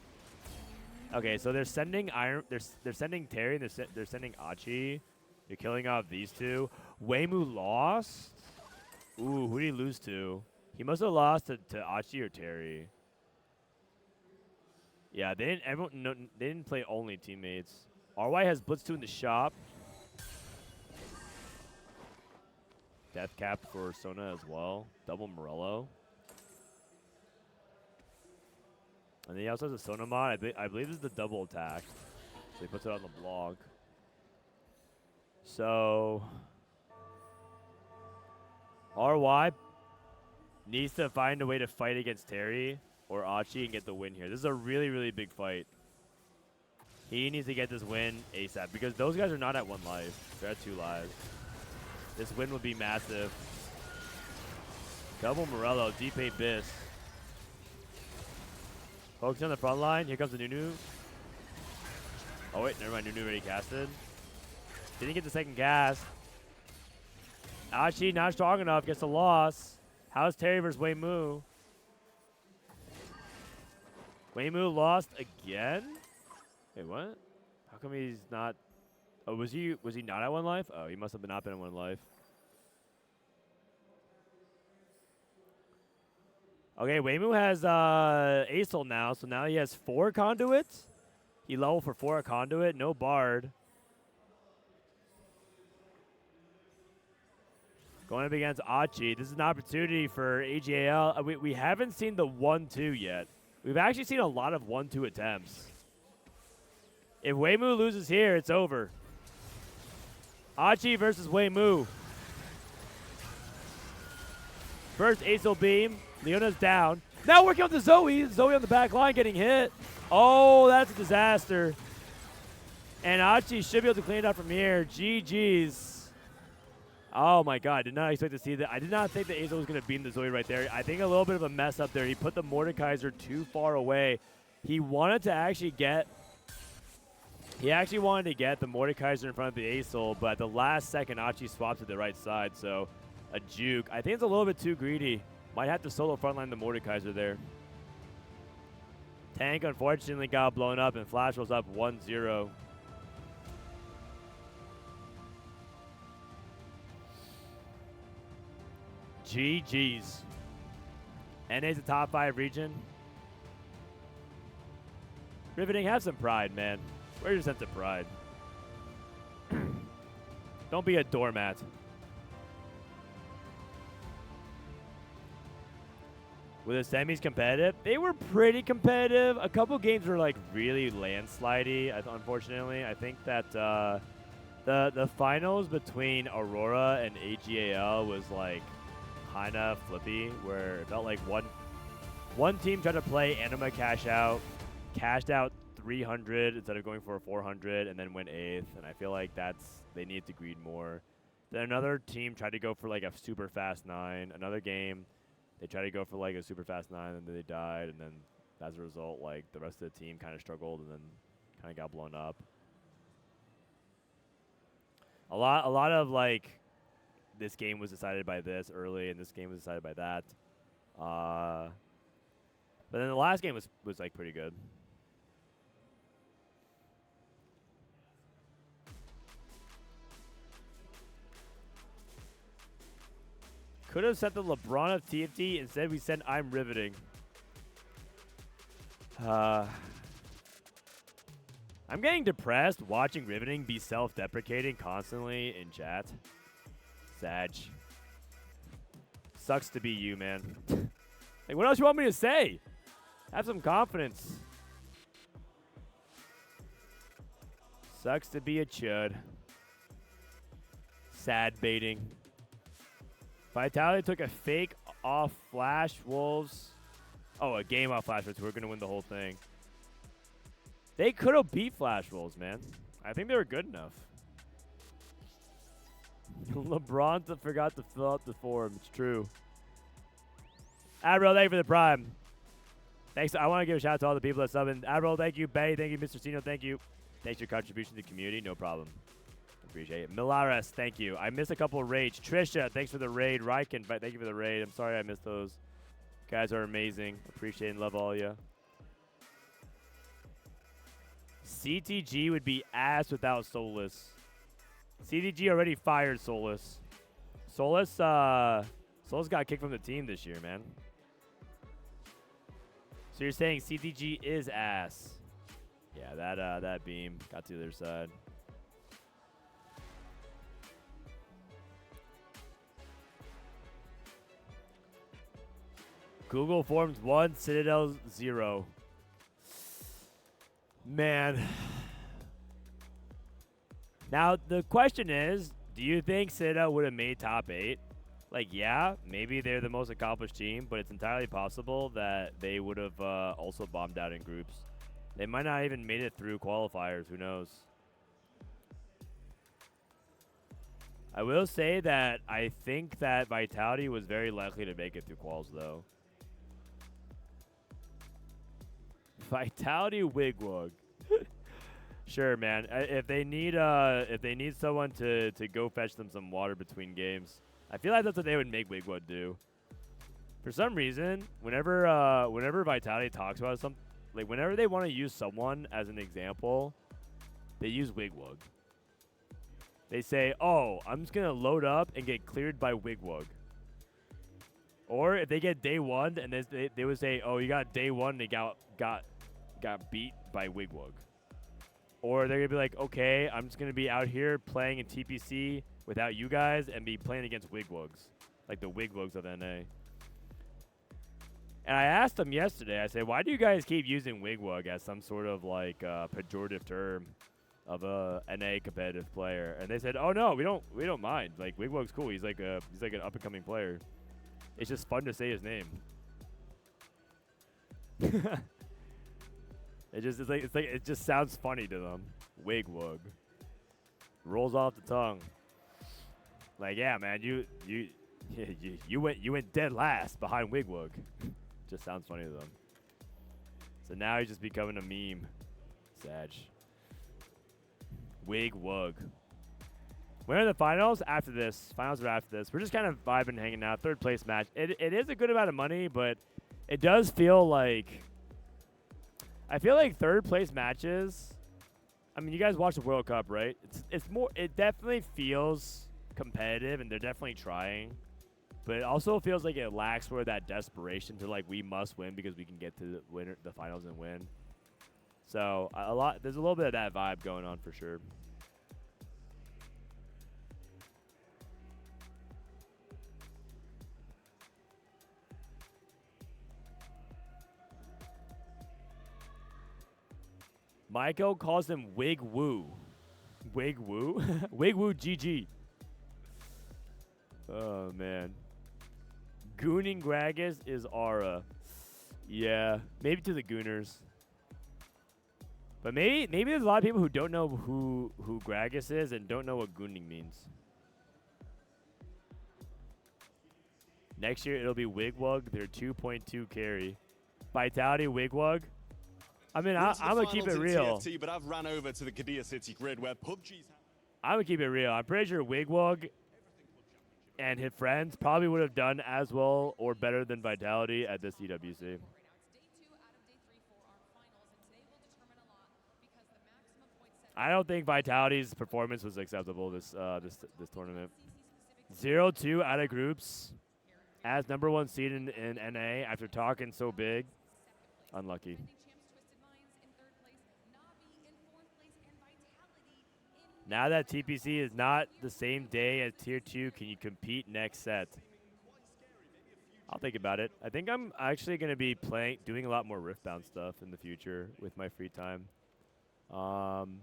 Okay, so they're sending they're sending Terry, and they're sending Achi. They're killing off these 2. Weimu lost. Ooh, who did he lose to? He must have lost to Achi or Terry. Yeah, they didn't. They didn't play only teammates. RY has Blitz 2 in the shop. Death cap for Sona as well. Double Morello. And then he also has a Sona mod. I believe this is the double attack. So he puts it on the blog. So RY needs to find a way to fight against Terry or Achi and get the win here. This is a really, really big fight. He needs to get this win ASAP because those guys are not at 1 life. They're at 2 lives. This win would be massive. Double Morello, deep 8 Biss. Focusing on the front line. Here comes the Nunu. Oh wait, never mind. Nunu already casted. Didn't get the second cast. Achi not strong enough. Gets a loss. How's Terry versus Weimu? Weimu lost again? Wait, what? How come he's not? Oh, was he not at 1 life? Oh, he must have not been at 1 life. Okay, Weimu has Acel now, so now he has 4 conduits. He leveled for 4 conduit, no bard. Going up against Achi. This is an opportunity for AGAL. We haven't seen the 1-2 yet. We've actually seen a lot of 1-2 attempts. If Weimu loses here, it's over. Achi versus Weimu. First Acel beam. Leona's down. Now working on the Zoe. Zoe on the back line getting hit. Oh, that's a disaster. And Achi should be able to clean it up from here. GG's. Oh my god, did not expect to see that. I did not think that Acel was going to beam the Zoe right there. I think a little bit of a mess up there. He put the Mordekaiser too far away. He wanted to actually get... He actually wanted to get the Mordekaiser in front of the Acel, but at the last second, Achi swapped to the right side, so a juke. I think it's a little bit too greedy. Might have to solo frontline the Mordekaiser there. Tank, unfortunately, got blown up, and Flash was up 1-0. GG's. NA's a top 5 region. Riveting, have some pride, man. Where's your sense of pride? Don't be a doormat. Were the semis competitive? They were pretty competitive. A couple games were like really landslidey, unfortunately. I think that the finals between Aurora and AGAL was like kind of flippy, where it felt like one team tried to play Anima cashed out 300 instead of going for a 400 and then went 8th, and I feel like they need to greed more. Then another team tried to go for like a super fast 9. Another game, they tried to go for like a super fast 9 and then they died, and then as a result, like the rest of the team kind of struggled and then kind of got blown up. A lot of like this game was decided by this early and this game was decided by that. But then the last game was like pretty good. Could have sent the LeBron of TFT. Instead, we sent I'm riveting. I'm getting depressed watching riveting be self-deprecating constantly in chat. Sag. Sucks to be you, man. Like, what else you want me to say? Have some confidence. Sucks to be a chud. Sad baiting. Vitality took a fake off FlashWolves. Oh, a game off FlashWolves. We're going to win the whole thing. They could have beat FlashWolves, man. I think they were good enough. LeBron forgot to fill out the form. It's true. Admiral, thank you for the prime. Thanks. I want to give a shout out to all the people that subbed in. Admiral, thank you. Bay, thank you. Mr. Sino, thank you. Thanks for your contribution to the community. No problem. Appreciate it. Milares, thank you. I missed a couple of raids. Trisha, thanks for the raid. Ryken, thank you for the raid. I'm sorry I missed those. You guys are amazing. Appreciate and love all of you. CTG would be ass without Solus. CTG already fired Solus. Solus Souls got kicked from the team this year, man. So you're saying CTG is ass? Yeah, that beam got to the other side. Google Forms 1, Citadel 0. Man. Now, the question is, do you think Citadel would have made top 8? Like, yeah, maybe they're the most accomplished team, but it's entirely possible that they would have also bombed out in groups. They might not even made it through qualifiers. Who knows? I will say that I think that Vitality was very likely to make it through quals, though. Vitality Wigwag. Sure, man. If they need someone to go fetch them some water between games, I feel like that's what they would make Wigwag do. For some reason, whenever Vitality talks about something, like whenever they want to use someone as an example, they use Wigwag. They say, "Oh, I'm just gonna load up and get cleared by Wigwag." Or if they get day 1 and they would say, "Oh, you got day 1 and they got beat by Wigwag." Or they're gonna be like, "Okay, I'm just gonna be out here playing in TPC without you guys and be playing against Wigwags, like the Wigwags of NA." And I asked them yesterday, I said, "Why do you guys keep using Wigwag as some sort of like pejorative term of a NA competitive player?" And they said, "Oh no, we don't mind. Like Wigwag's cool. He's like an up and coming player. It's just fun to say his name." It just sounds funny to them. Wigwag rolls off the tongue. Like, yeah, man, you went dead last behind Wigwag. Just sounds funny to them. So now he's just becoming a meme. Sag. Wigwag. When are the finals? After this. Finals are after this. We're just kind of vibing, hanging out. 3rd place match. It is a good amount of money, but it does feel like... I feel like 3rd place matches... I mean, you guys watch the World Cup, right? It's more... It definitely feels competitive, and they're definitely trying. But it also feels like it lacks sort of that desperation to, like, we must win because we can get to the finals and win. So, there's a little bit of that vibe going on for sure. Michael calls him Wig Woo. Wig Woo? Wig Woo GG. Oh, man. Gooning Gragas is Aura. Yeah, maybe to the Gooners. But maybe there's a lot of people who don't know who Gragas is and don't know what Gooning means. Next year, it'll be Wigwag, their 2.2 carry. Vitality Wigwag. I mean, I'm going to keep it real. TFT, but I've ran over to the Qiddiya City grid where PUBG's... I'm going to keep it real. I'm pretty sure Wigwag and his friends probably would have done as well or better than Vitality at this EWC. I don't think Vitality's performance was acceptable this tournament. 0-2 out of groups as #1 seed in NA after talking so big. Unlucky. Now that TPC is not the same day as Tier 2, can you compete next set? I'll think about it. I think I'm actually going to be doing a lot more Riftbound stuff in the future with my free time. I'm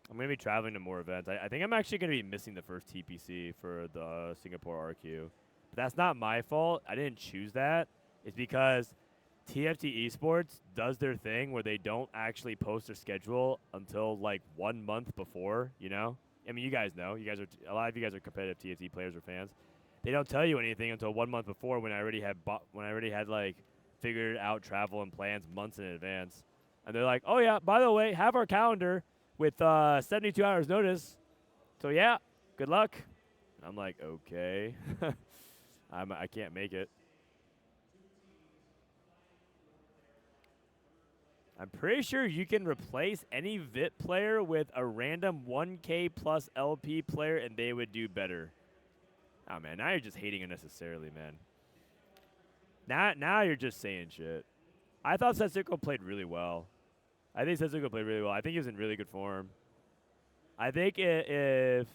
going to be traveling to more events. I think I'm actually going to be missing the first TPC for the Singapore RQ. But that's not my fault. I didn't choose that. It's because TFT Esports does their thing where they don't actually post their schedule until like 1 month before, you know? I mean, you guys know. A lot of you guys are competitive TFT players or fans. They don't tell you anything until 1 month before when I already had like figured out travel and plans months in advance. And they're like, "Oh yeah, by the way, have our calendar with 72 hours notice. So yeah, good luck." And I'm like, "Okay." I can't make it. I'm pretty sure you can replace any VIP player with a random 1K plus LP player and they would do better. Oh, man, now you're just hating unnecessarily, man. Now you're just saying shit. I thought Setsuko played really well. I think Setsuko played really well. I think he was in really good form. I think I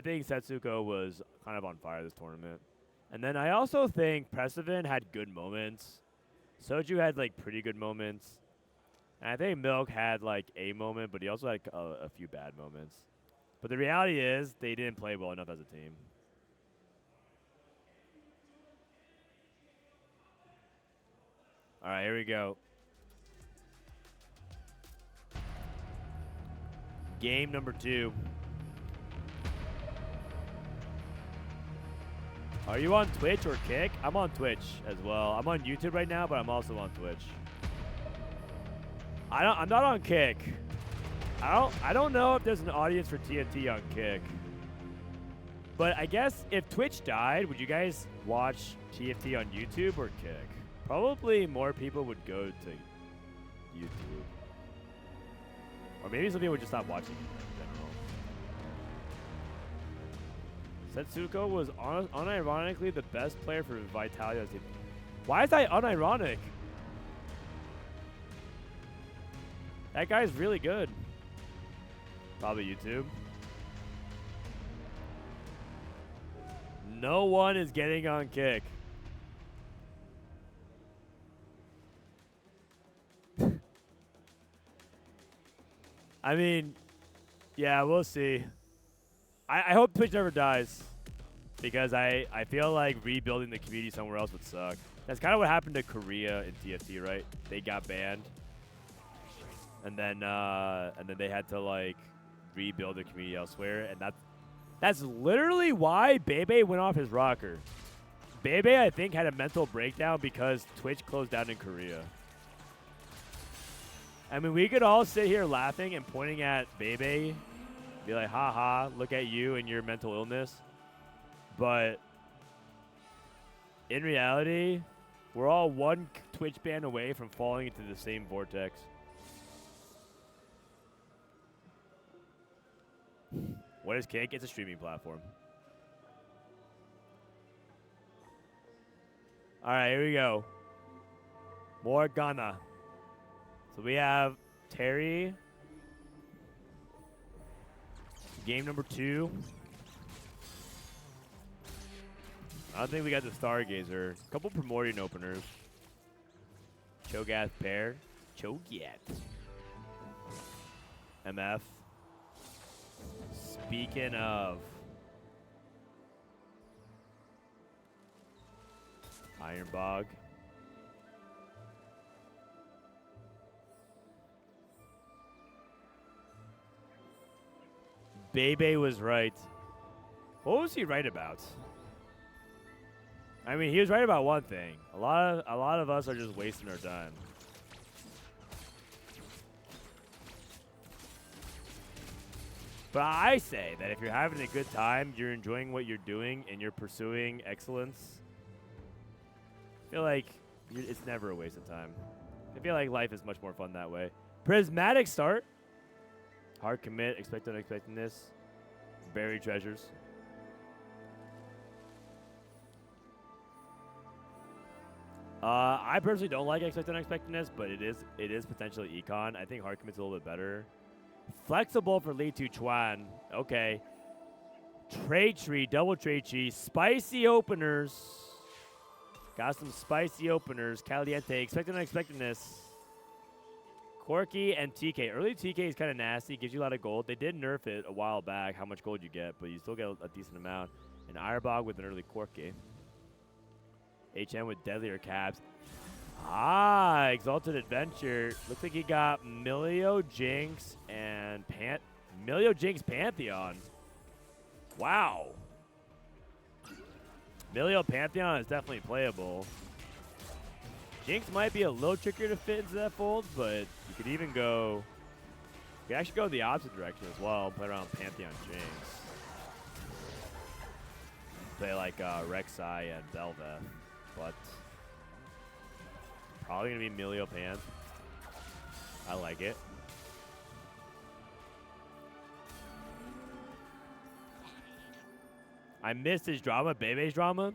think Setsuko was kind of on fire this tournament. And then I also think Pressivin had good moments. Soju had, like, pretty good moments. And I think Milk had, like, a moment, but he also had a few bad moments. But the reality is they didn't play well enough as a team. All right, here we go. Game number 2. Are you on Twitch or Kick? I'm on Twitch as well. I'm on YouTube right now, but I'm also on Twitch. I'm not on Kick. I don't know if there's an audience for TNT on Kick. But I guess if Twitch died, would you guys watch TFT on YouTube or Kick? Probably more people would go to YouTube. Or maybe some people would just stop watching it in general. Setsuko was unironically the best player for Vitalia's team. Why is that unironic? That guy's really good. Probably YouTube. No one is getting on Kick. I mean, yeah, we'll see. I hope Twitch never dies because I feel like rebuilding the community somewhere else would suck. That's kind of what happened to Korea in TFT, right? They got banned, and then they had to like rebuild the community elsewhere, and that's literally why Bebe went off his rocker. Bebe, I think, had a mental breakdown because Twitch closed down in Korea. I mean, we could all sit here laughing and pointing at Bebe, be like, ha ha, look at you and your mental illness. But in reality, we're all one Twitch ban away from falling into the same vortex. What is Kick? It's a streaming platform. All right, here we go. More Ghana. So we have Terry. Game number 2. I don't think we got the Stargazer. A couple Primordial openers. Cho'Gath pair. Cho'Gath. MF. Speaking of. Ironbog. Bebe was right. What was he right about? I mean, he was right about one thing. A lot of us are just wasting our time. But I say that if you're having a good time, you're enjoying what you're doing, and you're pursuing excellence, I feel like it's never a waste of time. I feel like life is much more fun that way. Prismatic start. Hard commit, expect unexpectedness. Buried treasures. I personally don't like expect unexpectedness, but it is potentially econ. I think hard commit's a little bit better. Flexible for LiTuChuan. Okay. Trade tree, double trade tree, spicy openers. Got some spicy openers. Caliente, expect unexpectedness. Corky and TK. Early TK is kind of nasty. Gives you a lot of gold. They did nerf it a while back, how much gold you get, but you still get a decent amount. And Ironbog with an early Corky. HM with deadlier caps. Ah, Exalted Adventure. Looks like he got Milio, Jinx, and Milio, Jinx, Pantheon. Wow. Milio Pantheon is definitely playable. Jinx might be a little trickier to fit into that fold, but you could even go... You could actually go the opposite direction as well. Play around Pantheon Jinx. Play like Rek'Sai and Bel'Veth, but... Probably going to be Milio Pan. I like it. I missed his drama, Bebe's drama.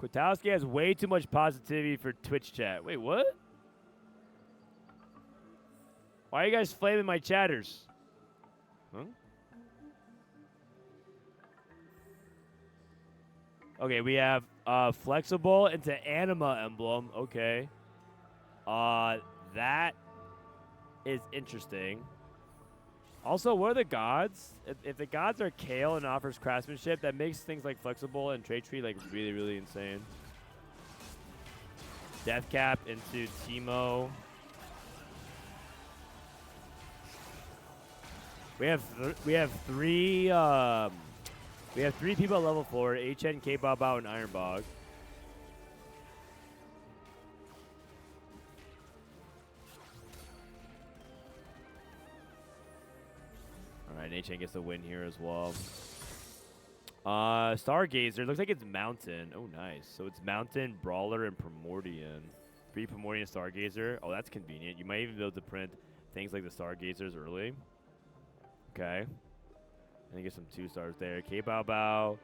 Kwiatkowski has way too much positivity for Twitch chat. Wait, what? Why are you guys flaming my chatters? Huh? Okay, we have flexible into anima emblem. Okay. That is interesting. Also, what are the gods? If the gods are Kayle and offers craftsmanship, that makes things like flexible and trade tree like really, really insane. Death cap into Teemo. We have three people at level 4: Achen, kbaobao, and Ironbog. All right, Achen gets the win here as well. Stargazer looks like it's Mountain. Oh, nice. So it's Mountain, Brawler, and Primordian. 3 Primordian Stargazer. Oh, that's convenient. You might even be able to print things like the Stargazers early. Okay. And get some 2 stars there. kbaobao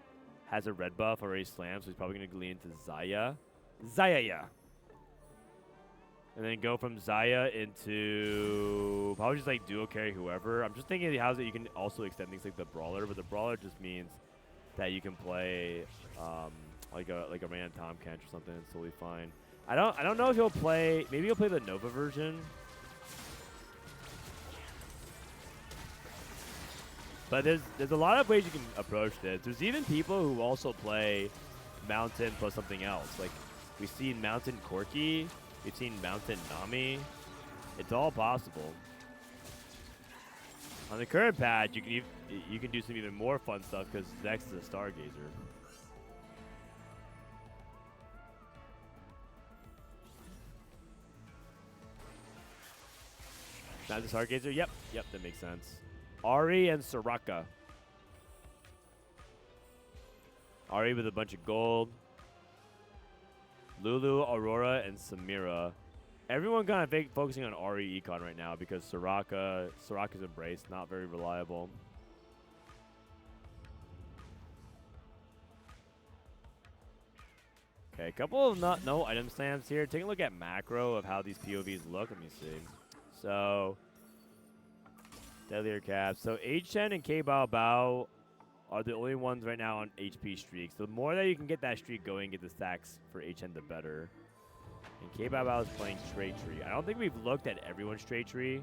has a red buff already slammed, so he's probably going to lean into Xayah. Xayah. And then go from Xayah into probably just like duo carry whoever. I'm just thinking how that you can also extend things like the Brawler, but the Brawler just means that you can play like a random Tom Kench or something. It's totally fine. I don't know if he'll play. Maybe he'll play the Nova version. But there's a lot of ways you can approach this. There's even people who also play Mountain plus something else. Like we've seen Mountain Corki, we've seen Mountain Nami. It's all possible. On the current patch, you can do some even more fun stuff because Zex is a Stargazer. Not the Stargazer? Yep, that makes sense. Ahri and Soraka. Ahri with a bunch of gold. Liluo, Aurora, and Samira. Everyone kind of focusing on Ahri econ right now because Soraka's embraced, not very reliable. Okay, a couple of no item slams here. Take a look at macro of how these POVs look. Let me see. So, Deadlier Caps. So, Achen and kbaobao are the only ones right now on HP streaks. The more that you can get that streak going, get the stacks for Achen, the better. And kbaobao is playing straight tree. I don't think we've looked at everyone's straight tree.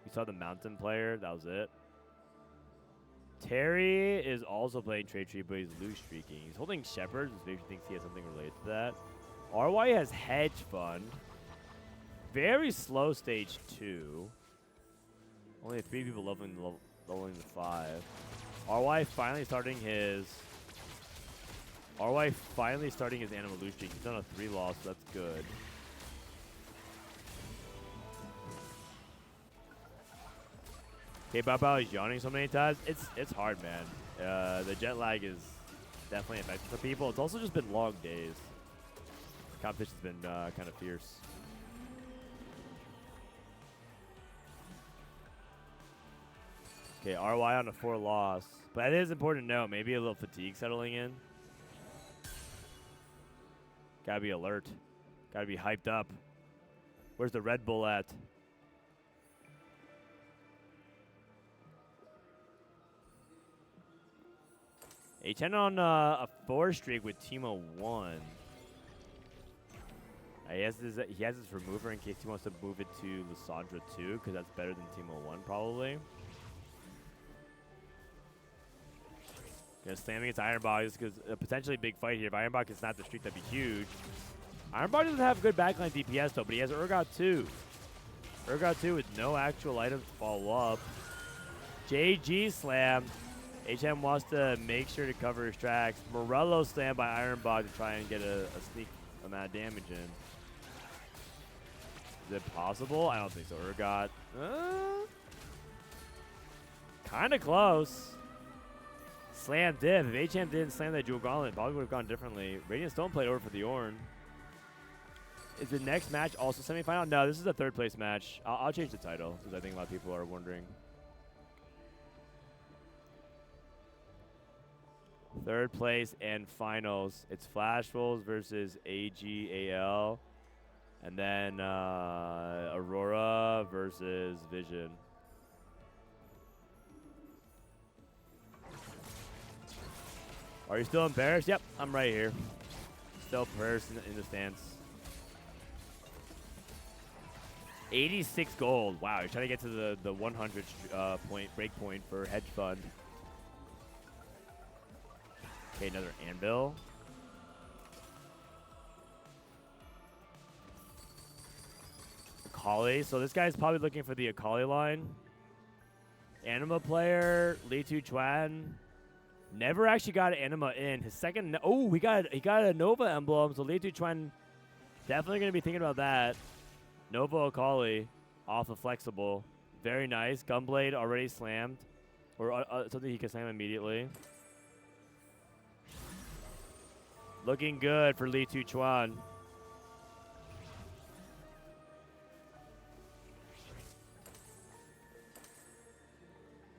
We saw the Mountain player. That was it. Terry is also playing trade tree, but he's loose streaking. He's holding Shepard, which makes me think he has something related to that. RY has Hedge Fund. Very slow stage 2. Only 3 people leveling the 5. RY finally starting his animal loose streak. He's done a 3 loss, so that's good. kbaobao is yawning so many times. It's hard, man. The jet lag is definitely affecting some people. It's also just been long days. Competition's been kind of fierce. Okay, RY on a 4 loss. But it is important to know, maybe a little fatigue settling in. Gotta be alert. Gotta be hyped up. Where's the Red Bull at? Achen on a 4 streak with Teemo 1. He has his remover in case he wants to move it to Lissandra 2, because that's better than Teemo 1 probably. Gonna slam against Ironbog just because a potentially big fight here. If Ironbog can snap the streak, that'd be huge. Ironbog doesn't have good backline DPS though, but he has Urgot 2. Urgot 2 with no actual items to follow up. JG slam. HM wants to make sure to cover his tracks. Morello slammed by Ironbog to try and get a sneak amount of damage in. Is it possible? I don't think so. Urgot. Kind of close. Slam diff. If HM didn't slam that Jewel Gauntlet, probably would have gone differently. Radiant Stone played over for the Ornn. Is the next match also semifinal? No, this is a third place match. I'll change the title because I think a lot of people are wondering. Third place and finals. It's FlashWolves versus AGAL. And then Aurora versus Vision. Are you still embarrassed? Yep, I'm right here. Still prayers in the stance. 86 gold. Wow, you're trying to get to the 100 point break point for hedge fund. Okay, another anvil. Akali. So this guy's probably looking for the Akali line. Anima player, LiTuChuan. Never actually got an Anima in. His second. Oh, he got a Nova emblem. So LiTuChuan definitely gonna be thinking about that. Nova Akali off of flexible. Very nice. Gunblade already slammed, or something he can slam immediately. Looking good for LiTuChuan.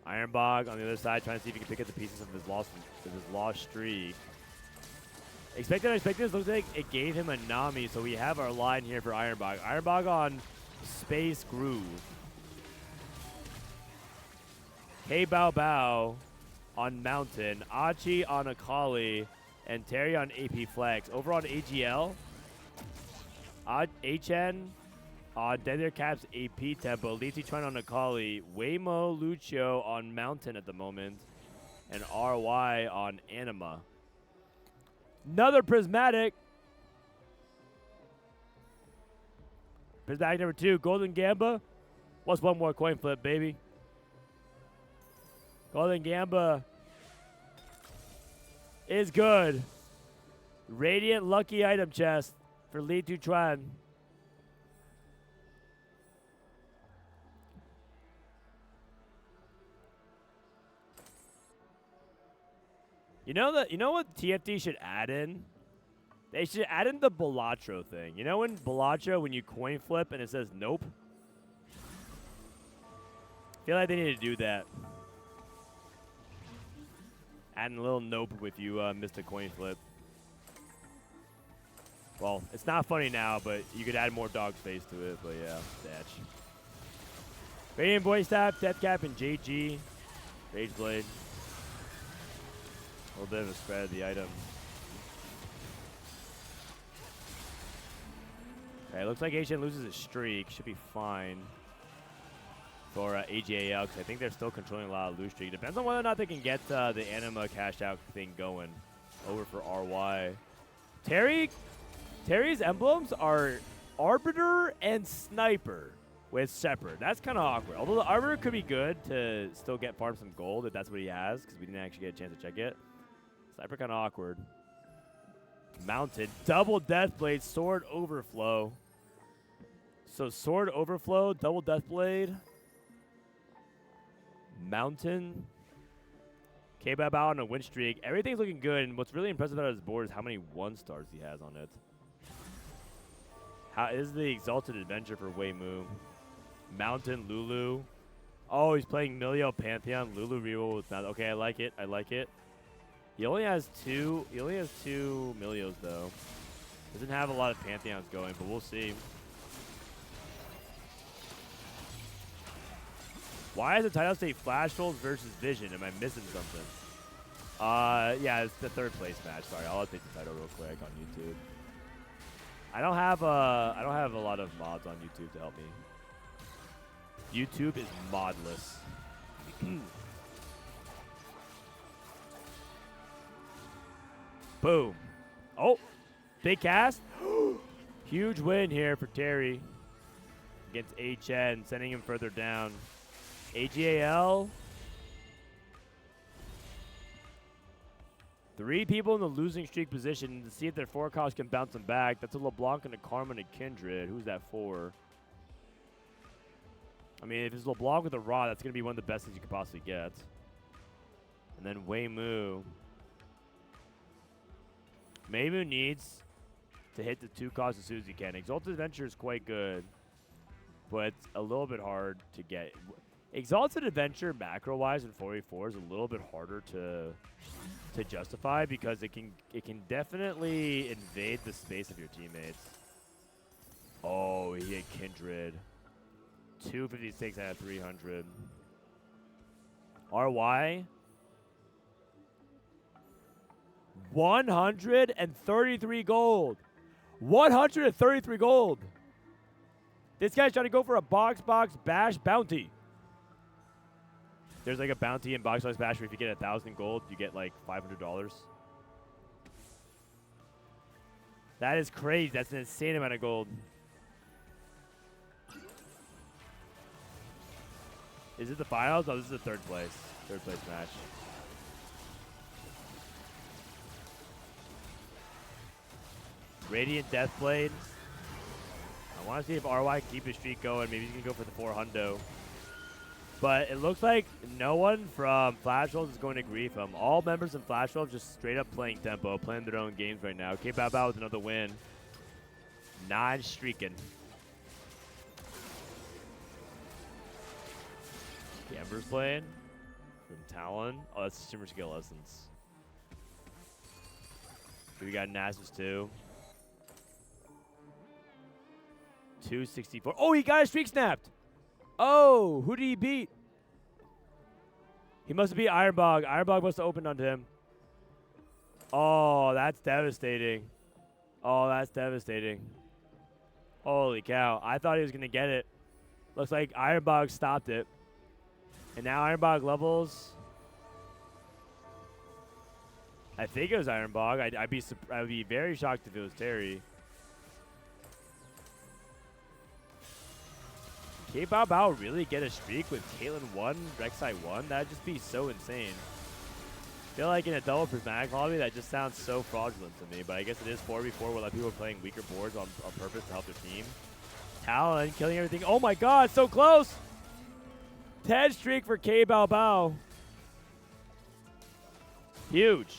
Ironbog on the other side, trying to see if he can pick up the pieces of his lost streak. Expected unexpected. Looks like it gave him a Nami, so we have our line here for Ironbog. Ironbog on Space Groove. kbaobao on Mountain. Achi on Akali. And Terry on AP Flex. Over on AGL. Achen on Nethercap's AP Tempo. LiTuChuan on Akali. Weimuluoqiu on Mountain at the moment. And RY on Anima. Another Prismatic. Prismatic number 2. Golden Gamba. What's one more coin flip, baby? Golden Gamba is good. Radiant lucky item chest for LiTuChuan. You know what TFT should add in? They should add in the Balatro thing. You know when Balatro, when you coin flip and it says nope? I feel like they need to do that. Adding a little nope with you, Mr. Coin Flip. Well, it's not funny now, but you could add more dog face to it, but yeah, Datch. Radiant Boy Staff, Deathcap, and JG. Rageblade. A little bit of a spread of the item. Okay, looks like Achen loses his streak. Should be fine for AGAL, because I think they're still controlling a lot of loose streak. Depends on whether or not they can get the Anima cash out thing going. Over for RY. Terry's emblems are Arbiter and Sniper with Shepherd. That's kind of awkward. Although the Arbiter could be good to still farm some gold if that's what he has, because we didn't actually get a chance to check it. Sniper kind of awkward. Mounted. Double Deathblade, Sword Overflow. So Sword Overflow, double Deathblade. Mountain. kbaobao on a win streak. Everything's looking good, and what's really impressive about his board is how many 1-stars he has on it. How is the Exalted Adventure for Weimu? Mountain, Lulu. Oh, he's playing Milio Pantheon. Lulu reroll with Mountain. Okay, I like it. I like it. He only has two Milios though. Doesn't have a lot of Pantheons going, but we'll see. Why is the title say FlashWolves versus Vision? Am I missing something? Yeah, it's the third place match. Sorry, I'll update the title real quick on YouTube. I don't have a lot of mods on YouTube to help me. YouTube is modless. Boom. Oh, big cast. Huge win here for Terry against Achen, sending him further down. AGAL. 3 people in the losing streak position to see if their forecast can bounce them back. That's a LeBlanc and a Carmen and Kindred. Who's that for? I mean, if it's LeBlanc with a Raw, that's going to be one of the best things you could possibly get. And then Weimu. Weimu needs to hit the 2 costs as soon as you can. Exalted Adventure is quite good, but it's a little bit hard to get. Exalted Adventure macro-wise in 4v4 is a little bit harder to justify because it can definitely invade the space of your teammates. Oh, he hit Kindred. 256 out of 300. RY. 133 gold. 133 gold. This guy's trying to go for a box bash bounty. There's like a bounty in box bash where if you get 1,000 gold, you get like $500. That is crazy. That's an insane amount of gold. Is it the finals? Oh, this is the third place match. Radiant Deathblade. I want to see if RY can keep his streak going. Maybe he can go for the 400. But it looks like no one from FlashWolves is going to grief him. All members in FlashWolves just straight up playing tempo, playing their own games right now. kbaobao with another win. 9 streaking. Amber's playing from Talon. Oh, that's Shimmer Skill Lessons. We got Nasus too. 264. Oh, he got a streak snapped. Oh, who did he beat? He must have beat Ironbog. Ironbog must have opened onto him. Oh, that's devastating. Oh, that's devastating. Holy cow. I thought he was going to get it. Looks like Ironbog stopped it. And now Ironbog levels. I think it was Ironbog. I'd be very shocked if it was Terry. kbaobao really get a streak with Caitlyn 1, Rek'Sai 1? That'd just be so insane. I feel like in a double Prismatic lobby, that just sounds so fraudulent to me. But I guess it is 4v4 where a lot of people are playing weaker boards on purpose to help their team. Talon killing everything. Oh my god, so close! 10 streak for kbaobao. Huge.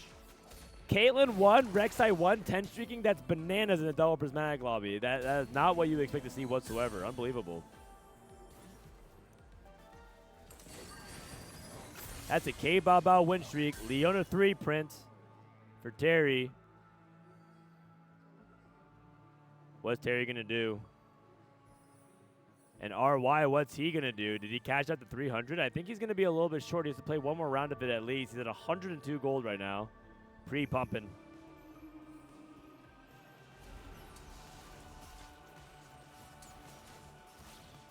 Caitlyn 1, Rek'Sai 1, 10 streaking. That's bananas in a double Prismatic lobby. That is not what you expect to see whatsoever. Unbelievable. That's a kbaobao win streak. Leona 3 print for Terry. What's Terry going to do? And RY, what's he going to do? Did he cash out the 300? I think he's going to be a little bit short. He has to play one more round of it at least. He's at 102 gold right now. Pre-pumping.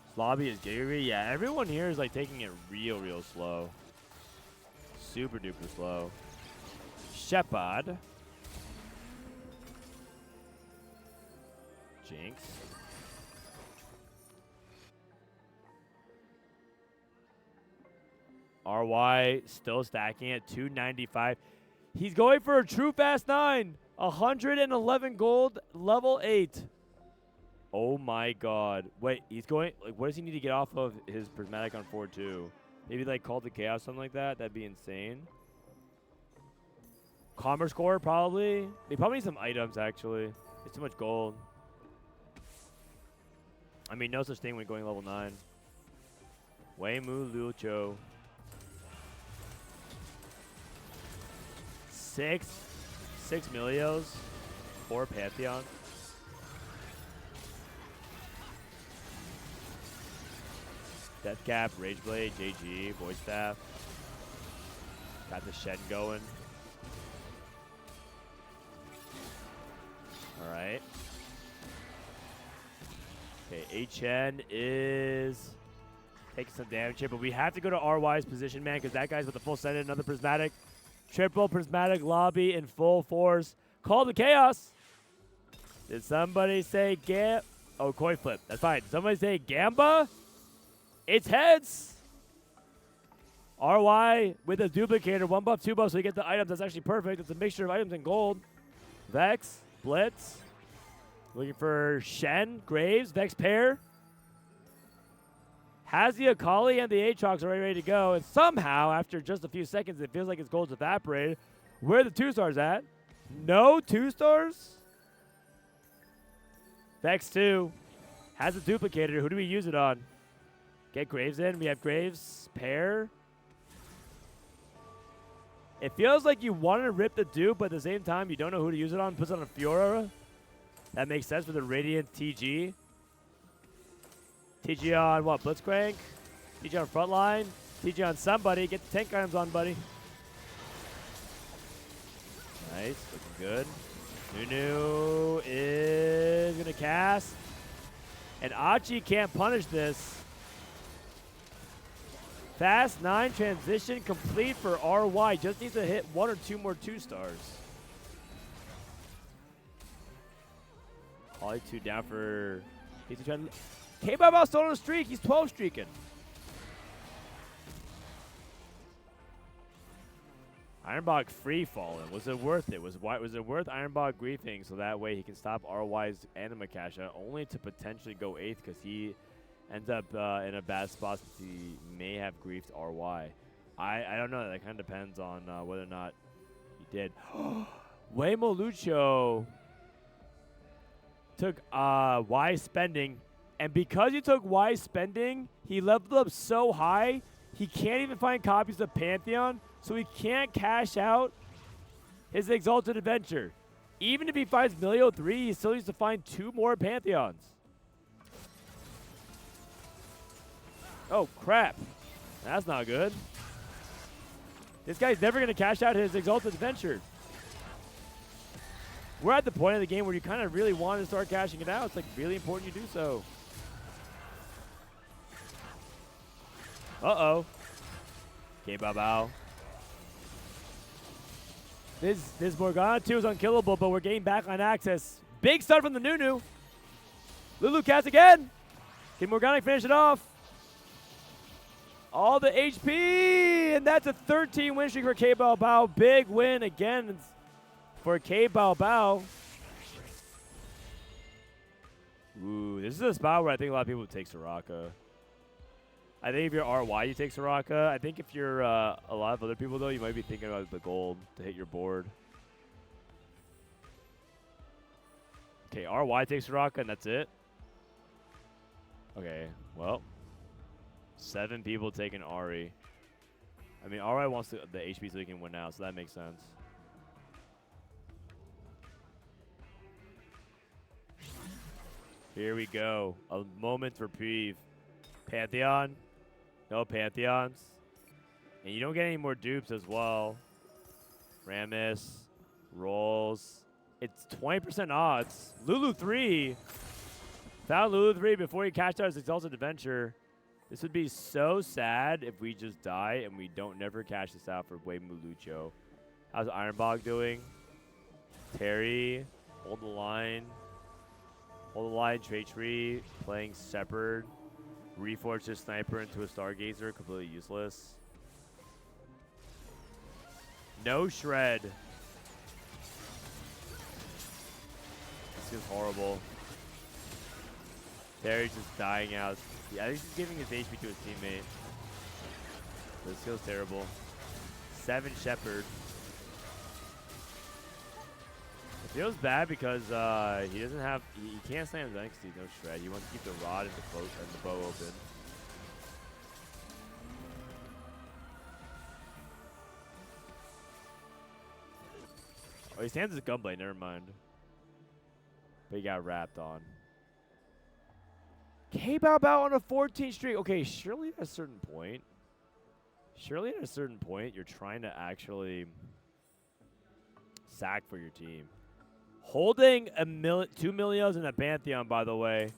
This lobby is Gary. Yeah, everyone here is like taking it real slow. Super duper slow. Shepard. Jinx. RY still stacking at 295. He's going for a true fast 9. 111 gold, level 8. Oh my god. Wait, he's going, like, what does he need to get off of his Prismatic on 4-2? Maybe like Call to Chaos, something like that. That'd be insane. Commerce Core, probably. They probably need some items, actually. It's too much gold. I mean, no such thing when going level 9. Weimuluoqiu. 6 Milios. 4 Pantheon. Deathcap, Rageblade, JG, Void Staff. Got the Shen going. Alright. Okay, Achen is taking some damage here, but we have to go to RY's position, man, because that guy's with the full set. Another Prismatic. Triple Prismatic lobby in full force. Call to Chaos. Did somebody say Oh, coin flip. That's fine. Did somebody say Gamba? It's heads. RY with a duplicator. 1 buff, 2 buffs, so you get the items. That's actually perfect. It's a mixture of items and gold. Vex, Blitz. Looking for Shen, Graves, Vex pair. Has the Akali and the Aatrox already ready to go. And somehow, after just a few seconds, it feels like his gold's evaporated. Where are the 2 stars at? No 2 stars? Vex 2 has a duplicator. Who do we use it on? Get Graves in. We have Graves. Pair. It feels like you want to rip the dupe, but at the same time, you don't know who to use it on. Puts on a Fiora. That makes sense for the Radiant TG. TG on what? Blitzcrank? TG on frontline? TG on somebody. Get the tank items on, buddy. Nice. Looking good. Nunu is going to cast. And Achi can't punish this. Fast 9 transition complete for RY. Just needs to hit 1 or 2 more 2-stars. Ollie 2 down for LiTuChuan. kbaobao still on a streak. He's 12 streaking. Ironbog free falling. Was it worth it? Was it worth Ironbog griefing so that way he can stop RY's anima cash out only to potentially go 8th because he ends up in a bad spot since he may have griefed RY. I don't know. That kind of depends on whether or not he did. Weimuluoqiu took Y spending, and because he took Y spending, he leveled up so high he can't even find copies of Pantheon, so he can't cash out his Exalted Adventure. Even if he finds Milio 3, he still needs to find 2 more Pantheons. Oh, crap. That's not good. This guy's never going to cash out his Exalted Adventure. We're at the point of the game where you kind of really want to start cashing it out. It's like really important you do so. Uh-oh. kbaobao. This Morgana 2 is unkillable, but we're getting back on access. Big stun from the Nunu. Lulu cast again. Can Morgana finish it off? All the HP, and that's a 13 win streak for kbaobao. Big win again for kbaobao. Ooh, this is a spot where I think a lot of people would take Soraka. I think if you're RY, you take Soraka. I think if you're a lot of other people, though, you might be thinking about the gold to hit your board. Okay, RY takes Soraka, and that's it. Okay, well. 7 people taking Ahri. I mean, RY wants the HP so he can win out, so that makes sense. Here we go. A moment's reprieve. Pantheon. No Pantheons. And you don't get any more dupes as well. Rammus. Rolls. It's 20% odds. Lulu 3. Found Lulu 3 before he cashed out his Exalted Adventure. This would be so sad if we just die and we don't never cash this out for Weimuluoqiu. How's Ironbog doing? Terry, hold the line. Hold the line, trade tree, playing Shepherd. Reforge his sniper into a Stargazer, completely useless. No shred. This is horrible. Terry's just dying out. Yeah, I think he's giving his HP to his teammate. This feels terrible. 7 Shepherd. It feels bad because he doesn't have. He can't stand his NXT, no shred. He wants to keep the rod and the bow open. Oh, he stands his gunblade. Never mind. But he got wrapped on. kbaobao on a 14 streak. Okay, surely at a certain point, you're trying to actually sack for your team. Holding 2 Milios and a Pantheon, by the way.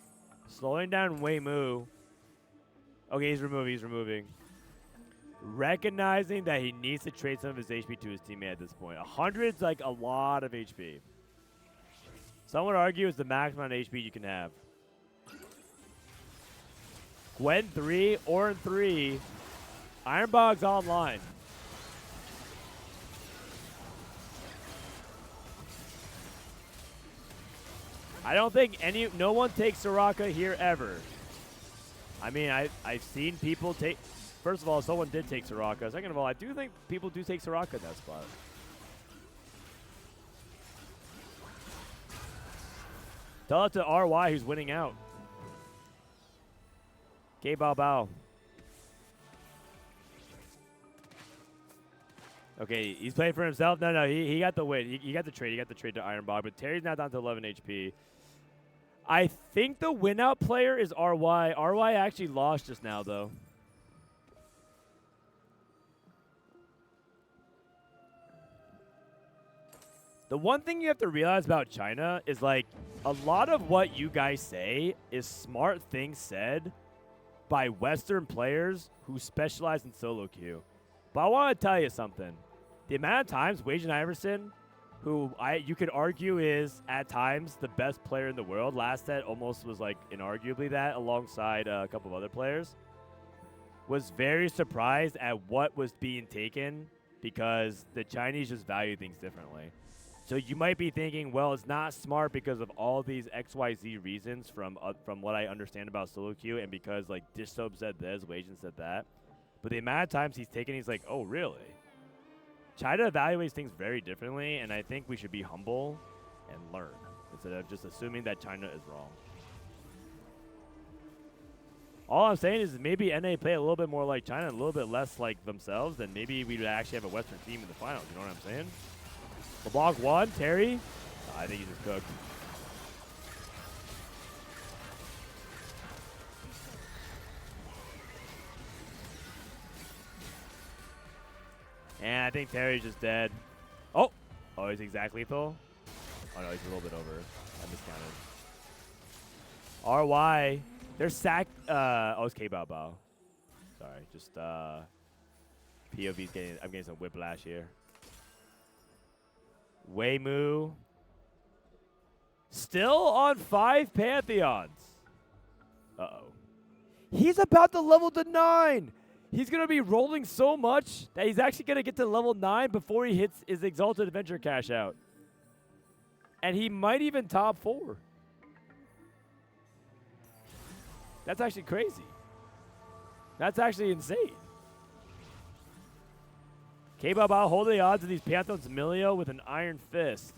Slowing down Weimu. Okay, he's removing. Recognizing that he needs to trade some of his HP to his teammate at this point. 100's like a lot of HP. Some would argue it's the maximum amount of HP you can have. Gwen 3, Orin 3. Ironbog's online. I don't think no one takes Soraka here ever. I mean, I've seen people take. First of all, someone did take Soraka. Second of all, I do think people do take Soraka in that spot. Tell it to RY who's winning out. Kbaobao. Okay, he's playing for himself. No, he got the win. He got the trade. He got the trade to Ironbog, but Terry's now down to 11 HP. I think the win-out player is RY. RY actually lost just now, though. The one thing you have to realize about China is, like, a lot of what you guys say is smart things said by Western players who specialize in solo queue. But I want to tell you something. The amount of times Wajan Iverson, who you could argue is at times the best player in the world, last set almost was like inarguably that alongside a couple of other players, was very surprised at what was being taken because the Chinese just value things differently. So you might be thinking, well, it's not smart because of all these XYZ reasons from what I understand about solo queue and because like Dishsoap said this, Wajan said that. But the amount of times he's taken, he's like, oh, really? China evaluates things very differently, and I think we should be humble and learn instead of just assuming that China is wrong. All I'm saying is maybe NA play a little bit more like China, a little bit less like themselves, then maybe we would actually have a Western team in the finals. You know what I'm saying? LeBlanc won. Terry? I think he just cooked. And I think Terry's just dead. Oh! Oh, he's exact lethal? Oh, no, he's a little bit over. I miscounted. RY. They're sack. Oh, it's kbaobao. Sorry, just POV's getting. I'm getting some whiplash here. Weimu. Still on 5 Pantheons. Uh-oh. He's about to level to 9. He's going to be rolling so much that he's actually going to get to level 9 before he hits his Exalted Adventure cash out. And he might even top 4. That's actually crazy. That's actually insane. kbaobao holding on to these Pantheons Emilio with an Iron Fist.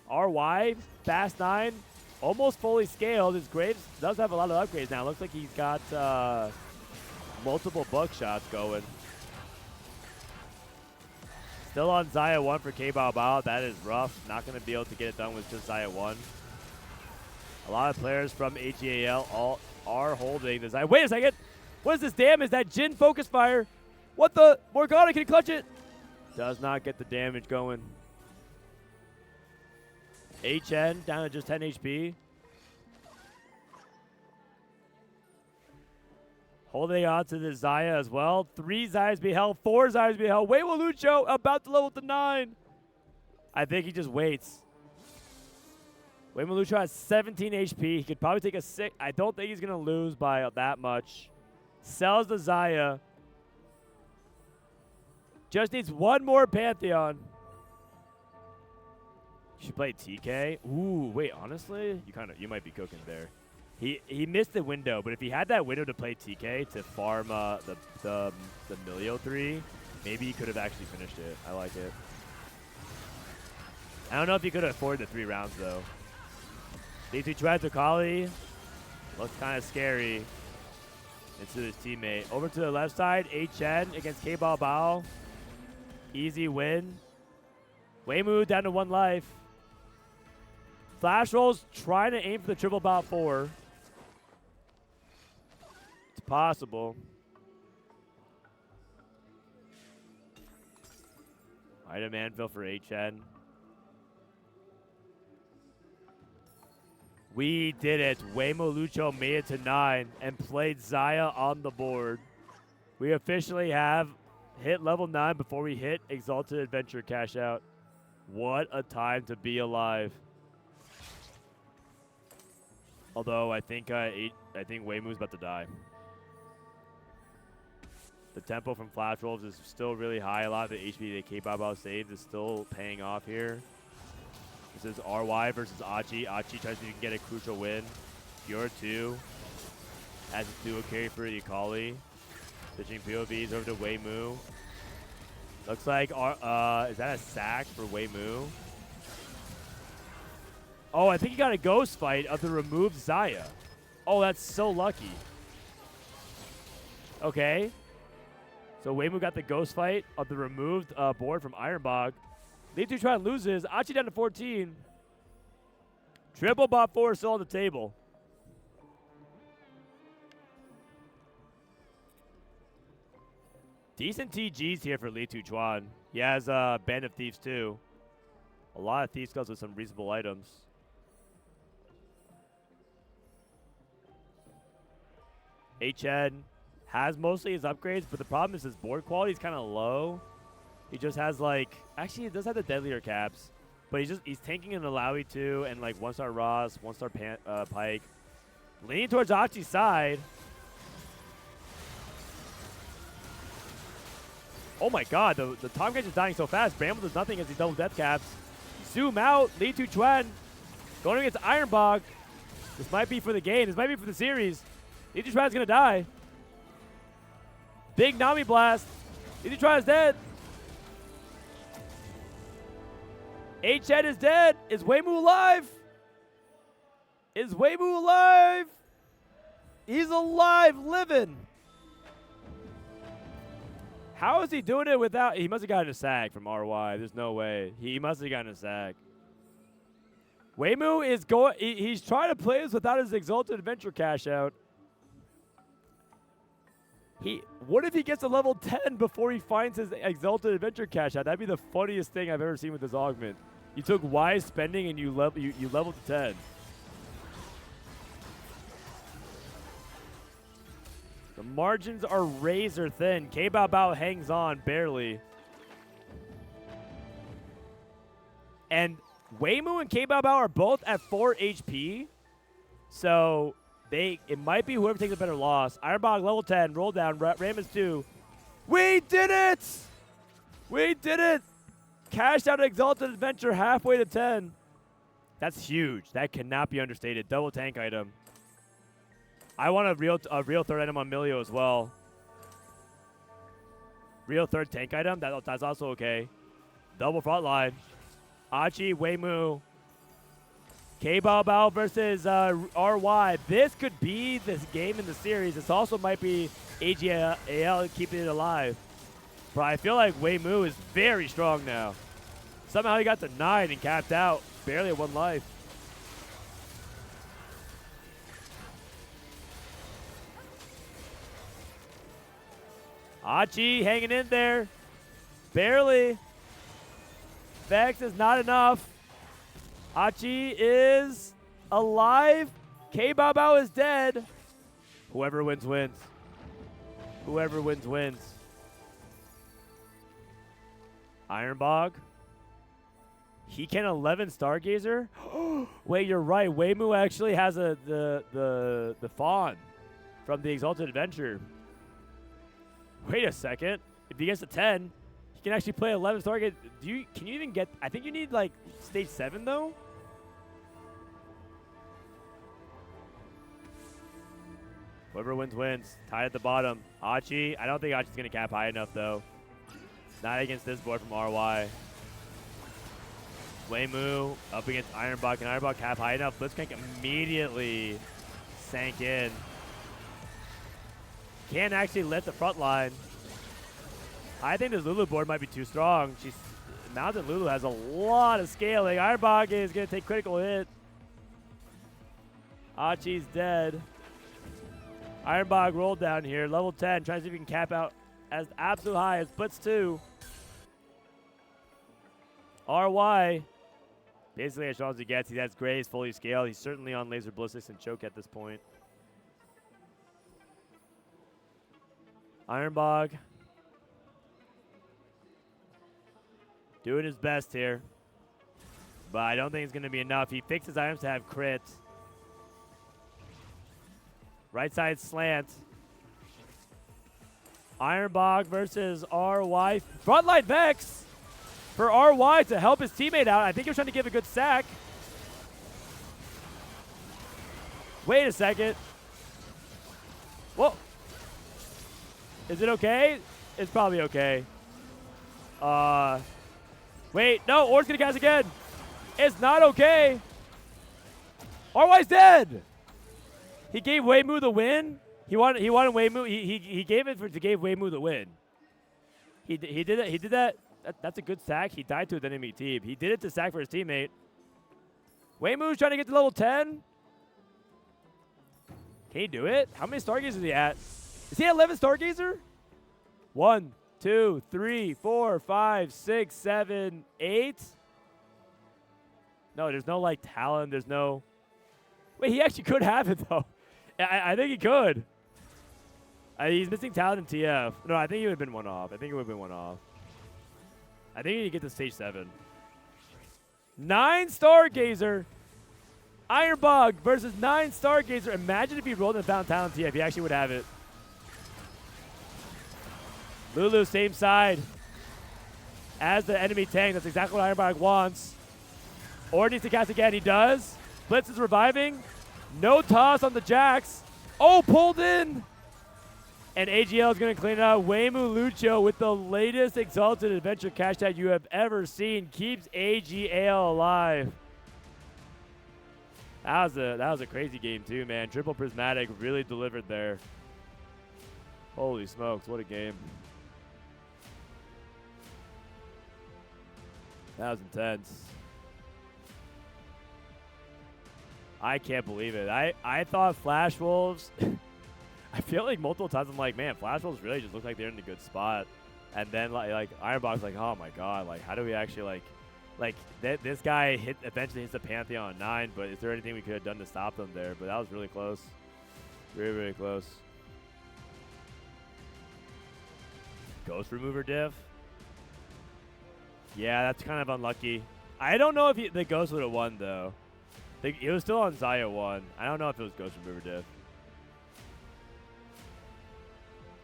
RY, Fast 9, almost fully scaled. His Graves does have a lot of upgrades now. Looks like he's got multiple buckshots going. Still on Xayah 1 for kbaobao. That is rough. Not going to be able to get it done with just Xayah 1. A lot of players from AGAL all are holding the Xayah. Wait a second. What is this damage? That Jhin focus fire. What the? Morgana can clutch it. Does not get the damage going. Achen down to just 10 HP. Holding on to the Xayah as well. 3 Xayahs be held. 4 Xayahs be held. Weimuluoqiu about to level to 9. I think he just waits. Weimuluoqiu has 17 HP. He could probably take a 6. I don't think he's going to lose by that much. Sells the Xayah. Just needs 1 more Pantheon. You should play TK. Ooh, wait, honestly, you might be cooking there. He missed the window, but if he had that window to play TK to farm the Milio 3, maybe he could have actually finished it. I like it. I don't know if he could afford the 3 rounds though. LiTuChuan to Kayle. Looks kind of scary. Into his teammate. Over to the left side, Achen against kbaobao. Easy win. Weimu down to 1 life. FlashWolves trying to aim for the triple bot 4. It's possible. Item anvil for Achen. We did it. Weimuluoqiu made it to 9 and played Xayah on the board. We officially have hit level 9 before we hit Exalted Adventure cash out. What a time to be alive. Although I think Weimu's about to die. The tempo from FlashWolves is still really high. A lot of the HP that kbaobao saves is still paying off here. This is RY versus Achi. Achi tries to get a crucial win. Pure 2 as a duo carry for Kayle. Switching POVs over to Weimu. Looks like, is that a sack for Weimu? Oh, I think he got a ghost fight of the removed Xayah. Oh, that's so lucky. Okay. So Weimuluoqiu got the ghost fight of the removed board from Ironbog. LiTuChuan loses. Achi down to 14. Triple bot 4 still on the table. Decent TGs here for LiTuChuan. He has Band of Thieves too. A lot of Thieves skulls with some reasonable items. Achen has mostly his upgrades, but the problem is his board quality is kind of low. He just has like, actually he does have the deadlier caps, but he's tanking an Alawi too, and like 1-star Ross, 1-star Pike. Leaning towards Achi's side. Oh my god, the Tom Cage is dying so fast. Bramble does nothing as he double death caps. Zoom out, LiTuChuan going against Ironbog. This might be for the game. This might be for the series. LiTuChuan's gonna die. Big Nami blast. LiTuChuan is dead. Achen is dead. Is Weimuluoqiu alive? Is Weimuluoqiu alive? He's alive, living. How is he doing it without... He must have gotten a sack from RY. There's no way. He must have gotten a sack. Weimuluoqiu is going... He's trying to play this without his Exalted Adventure cash out. What if he gets to level 10 before he finds his Exalted Adventure cash out? That'd be the funniest thing I've ever seen with this augment. You took wise spending and you leveled to 10. The margins are razor thin. kbaobao hangs on barely. And Weimuluoqiu and kbaobao are both at 4 HP. So it might be whoever takes a better loss. Ironbog level 10, roll down, Ram is 2. We did it! We did it! Cashed out Exalted Adventure halfway to 10. That's huge. That cannot be understated. Double tank item. I want a real third item on Milio as well. Real third tank item? That's also okay. Double front line. Achi, Weimuluoqiu. kbaobao versus RY. This could be this game in the series. This also might be AGAL keeping it alive. But I feel like Weimuluoqiu is very strong now. Somehow he got the 9 and capped out. Barely at 1 life. Achi hanging in there. Barely. Vex is not enough. Achi is alive. kbaobao is dead. Whoever wins, wins. Whoever wins, wins. Ironbog. He can 11 Stargazer. Wait, you're right. Weimuluoqiu actually has the fawn from the Exalted Adventure. Wait a second. If he gets to 10, he can actually play 11 Stargazer. Can you even get? I think you need like stage 7 though. Whoever wins, wins. Tied at the bottom. Achi. I don't think Achi's gonna cap high enough though. Not against this board from RY. Weimuluoqiu up against Ironbog. Can Ironbog cap high enough? Blitzcrank immediately sank in. Can't actually lift the front line. I think this Lulu board might be too strong. Mountain Lulu has a lot of scaling. Ironbog is going to take critical hit. Achi's dead. Ironbog rolled down here. Level 10. Trying to see if he can cap out as absolute high as Blitz 2. RY. Basically as strong as he gets. He has Graves fully scaled. He's certainly on Laser Ballistics and Choke at this point. Ironbog. Doing his best here. But I don't think it's going to be enough. He fixed his items to have crit. Right side slant. Ironbog versus RY. Frontline Vex for RY to help his teammate out. I think he was trying to give a good sack. Wait a second. Whoa. Is it okay? It's probably okay. Wait, no, Or's gonna cast again. It's not okay. RY's dead. He gave Weimu the win. He wanted Weimu. He gave it to give Weimu the win. He did it. He did that. That's a good sack. He died to his enemy team. He did it to sack for his teammate. Weimu's trying to get to level 10. Can he do it? How many Stargazers is he at? Is he at 11 Stargazer? 1, 2, 3, 4, 5, 6, 7, 8. No, there's no like talent. There's no. Wait, he actually could have it though. I think he could. He's missing talent in TF. No, I think he would have been one off. I think he need to get to stage 7. 9 Stargazer. Ironbog versus 9 Stargazer. Imagine if he rolled and found talent TF. He actually would have it. Lulu, same side as the enemy tank. That's exactly what Ironbog wants. Or needs to cast again. He does. Blitz is reviving. No toss on the Jax. Oh, pulled in. And AGL is going to clean it out. Weimuluoqiu with the latest Exalted Adventure cash tag you have ever seen. Keeps AGL alive. That was a crazy game too, man. Triple Prismatic really delivered there. Holy smokes, what a game. That was intense. I can't believe it. I thought FlashWolves, I feel like multiple times I'm like, man, FlashWolves really just look like they're in a good spot. And then like Ironbog's like, oh my god, like how do we actually this guy eventually hits the Pantheon on 9, but is there anything we could have done to stop them there? But that was really close. Really, really close. Ghost Remover diff. Yeah, that's kind of unlucky. I don't know if the Ghost would have won, though. It was still on Xayah 1. I don't know if it was Ghost Remover diff.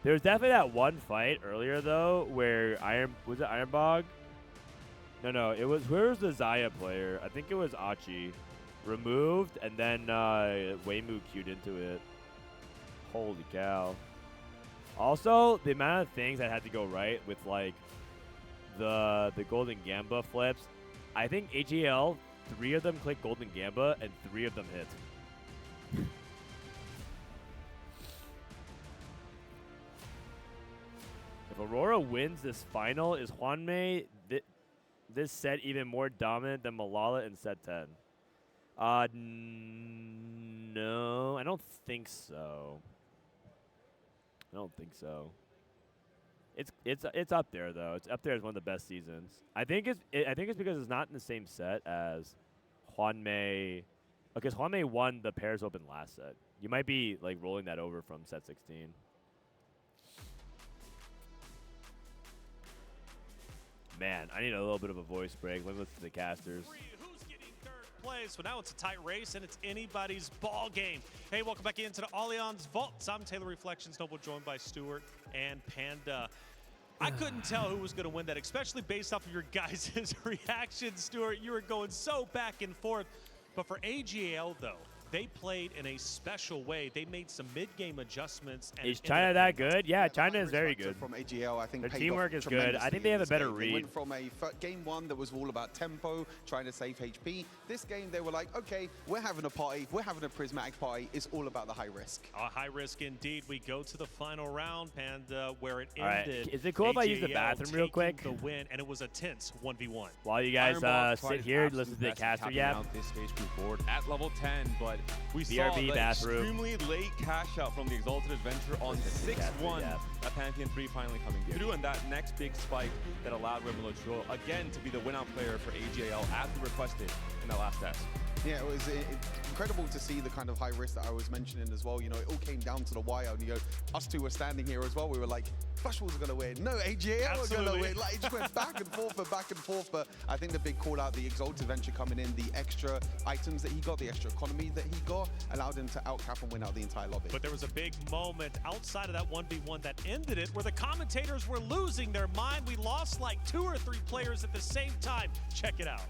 There was definitely that one fight earlier, though, where was it Ironbog? No, it was, where was the Xayah player? I think it was Achi. Removed, and then Weimu queued into it. Holy cow. Also, the amount of things that had to go right with, like, the Golden Gamba flips. I think AGL, 3 of them clicked Golden Gamba, and 3 of them hit. If Aurora wins this final, is Huanmie this set even more dominant than Malala in set 10? No, I don't think so. It's up there though. It's up there as one of the best seasons. I think it's because it's not in the same set as Huanmie. Because Huanmie won the Pairs Open last set. You might be like rolling that over from set 16. Man, I need a little bit of a voice break. Let me listen to the casters. Who's getting third place? So now it's a tight race, and it's anybody's ball game. Hey, welcome back into the Allianz Vaults. I'm Taylor Reflections Noble, joined by Stuart and Panda. I couldn't tell who was going to win that, especially based off of your guys' reaction, Stuart. You were going so back and forth. But for AGAL, though, they played in a special way. They made some mid-game adjustments. And is China that good? Yeah, China is very good. From AGL, I think their teamwork is good. I think they have a better read. They went from a game 1 that was all about tempo, trying to save HP. This game, they were like, okay, we're having a party. We're having a Prismatic party. It's all about the high risk. A high risk indeed. We go to the final round, Panda, where it all ended. Right. Is it cool if I use the bathroom real quick? The win, and it was a tense 1v1. While you guys sit here and listen to the caster yap. This stage move forward at level 10, but we BRB saw the bathroom. extremely late cash out from the Exalted Adventure on 6-1. That Pantheon 3 finally coming through, and that next big spike that allowed Weimuluoqiu again to be the win-out player for AGAL as we requested in that last test. Yeah, it was incredible to see the kind of high risk that I was mentioning as well. You know, it all came down to the wire, and you know, us two were standing here as well. We were like, FlashWolves are going to win. No, AGAL are going to win. Like, it just went back and forth. But I think the big call out, the Exalted Venture coming in, the extra items that he got, the extra economy that he got, allowed him to outcap and win out the entire lobby. But there was a big moment outside of that 1v1 that ended it, where the commentators were losing their mind. We lost like 2 or 3 players at the same time. Check it out.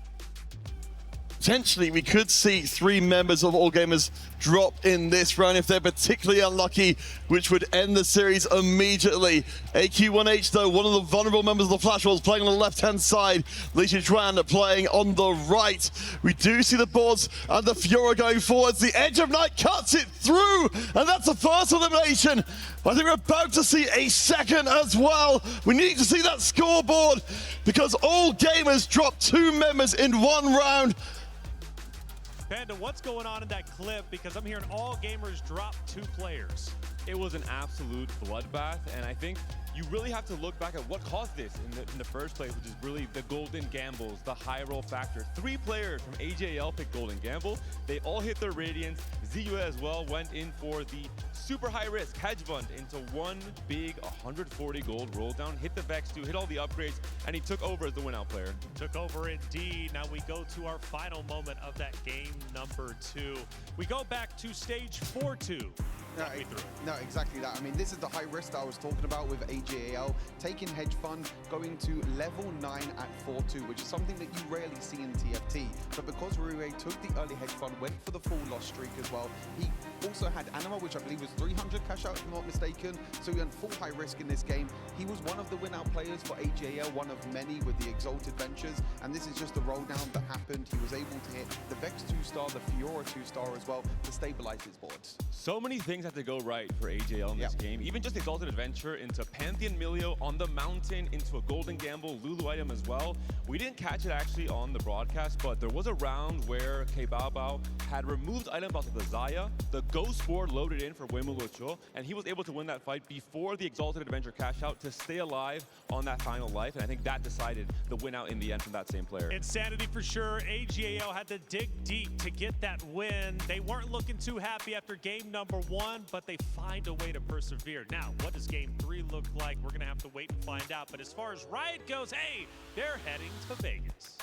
potentially we could see 3 members of All Gamers drop in this round if they're particularly unlucky, which would end the series immediately. AQ1H though, one of the vulnerable members of the FlashWolves playing on the left-hand side, LiTuChuan playing on the right. We do see the boards and the Fiora going forwards. The Edge of Night cuts it through, and that's the first elimination. I think we're about to see a second as well. We need to see that scoreboard because All Gamers dropped 2 members in 1 round. Panda, what's going on in that clip? Because I'm hearing All Gamers drop 2 players. It was an absolute bloodbath, and I think you really have to look back at what caused this in the first place, which is really the golden gambles, the high roll factor. 3 players from AGAL picked golden gamble. They all hit their radiance. Ziyue as well went in for the super high risk hedge fund into one big 140 gold roll down, hit the Vex 2, hit all the upgrades, and he took over as the win out player. Took over indeed. Now we go to our final moment of that game number 2. We go back to stage 4-2. No, exactly that. I mean, this is the high risk that I was talking about with AGAL, taking hedge fund, going to level 9 at 4-2, which is something that you rarely see in TFT. But because Riyue took the early hedge fund, went for the full loss streak as well, he also had Anima, which I believe was 300 cash out, if I'm not mistaken. So he went full high risk in this game. He was one of the win out players for AGAL, one of many with the Exalted Ventures. And this is just the roll down that happened. He was able to hit the Vex 2-star, the Fiora 2-star as well to stabilize his boards. So many things have to go right for AGL in this game. Even just Exalted Adventure into Pantheon Milio on the mountain, into a Golden Gamble Lulu item as well. We didn't catch it actually on the broadcast, but there was a round where kbaobao had removed items off of the Xayah. The Ghost Board loaded in for Weimuluoqiu, and he was able to win that fight before the Exalted Adventure cash out to stay alive on that final life. And I think that decided the win out in the end from that same player. Insanity for sure. AGAL had to dig deep to get that win. They weren't looking too happy after game number 1, but they find a way to persevere. Now, what does game 3 look like? We're gonna have to wait and find out. But as far as Riot goes, hey, they're heading to Vegas.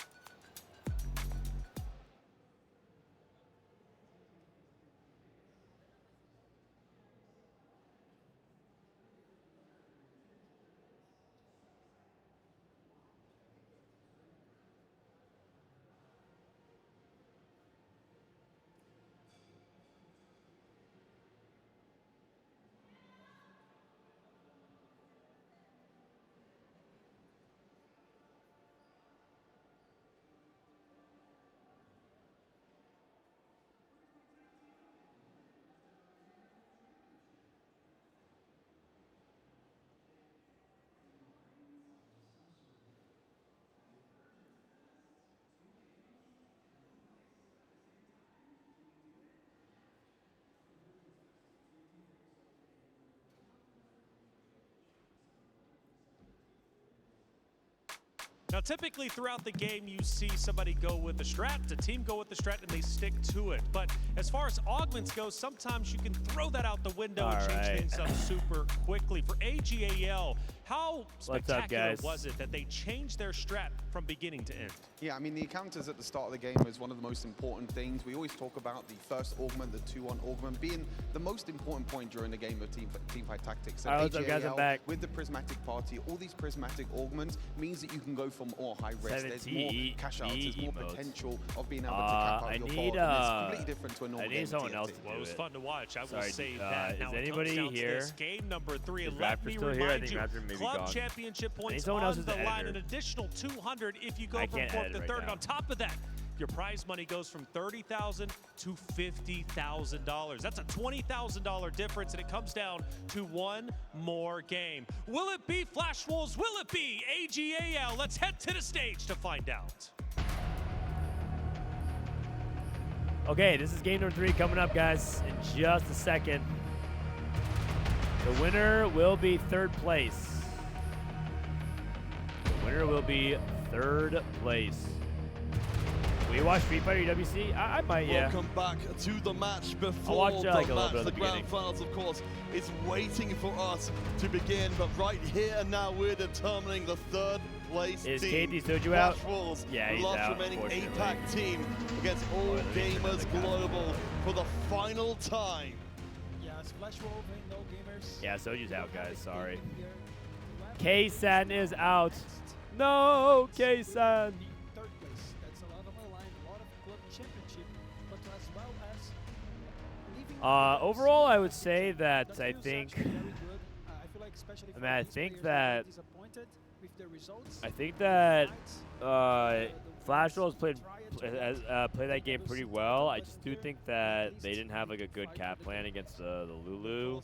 Now, typically throughout the game, you see somebody go with the strat, the team go with the strat, and they stick to it. But as far as augments go, sometimes you can throw that out the window and change things up super quickly. For AGAL, how spectacular was it that they changed their strat from beginning to end? Yeah, I mean, the encounters at the start of the game is one of the most important things. We always talk about the first augment, the 2-1 augment, being the most important point during the game of teamfight tactics. So what's up, guys? I'm back. With the Prismatic party, all these Prismatic augments means that you can go for more high risk. There's more cash outs, there's more potential of being able to cap out your board. And it's completely different to a normal game. I need someone else to do Well, it was fun to watch. I will say is that. Now anybody it comes down here? To this game number 3. Is Let Raptor me still here? I remind think you, Raptor may be club gone. championship points someone else on is the the line. editor. An additional 200 if you go I from can't 4th edit to right 3rd. And now. on top of that, your prize money goes from $30,000 to $50,000. That's a $20,000 difference, and it comes down to one more game. Will it be FlashWolves? Will it be AGAL? Let's head to the stage to find out. Okay, this is game number 3 coming up, guys, in just a second. The winner will be 3rd place. The winner will be 3rd place. Will you watch Street Fighter EWC? I might, yeah. Welcome back to the match before watch, like, the a little match. bit of The the grand beginning. finals, of course, is waiting for us to begin. But right here and now, we're determining the 3rd place Is team. KD Soju out? FlashWolves, Yeah, the he's last out, remaining unfortunately. APAC team against All Gamers Global for the final time. Yes, FlashWolves and No Gamers. Yeah, Soju's out, guys. Sorry. K-San is out. No, K-San. Third place. That's a lot of a line, a lot of club Overall, I would say that I think FlashWolves played that game pretty well. I just do think that they didn't have like a good cap plan against the Liluo.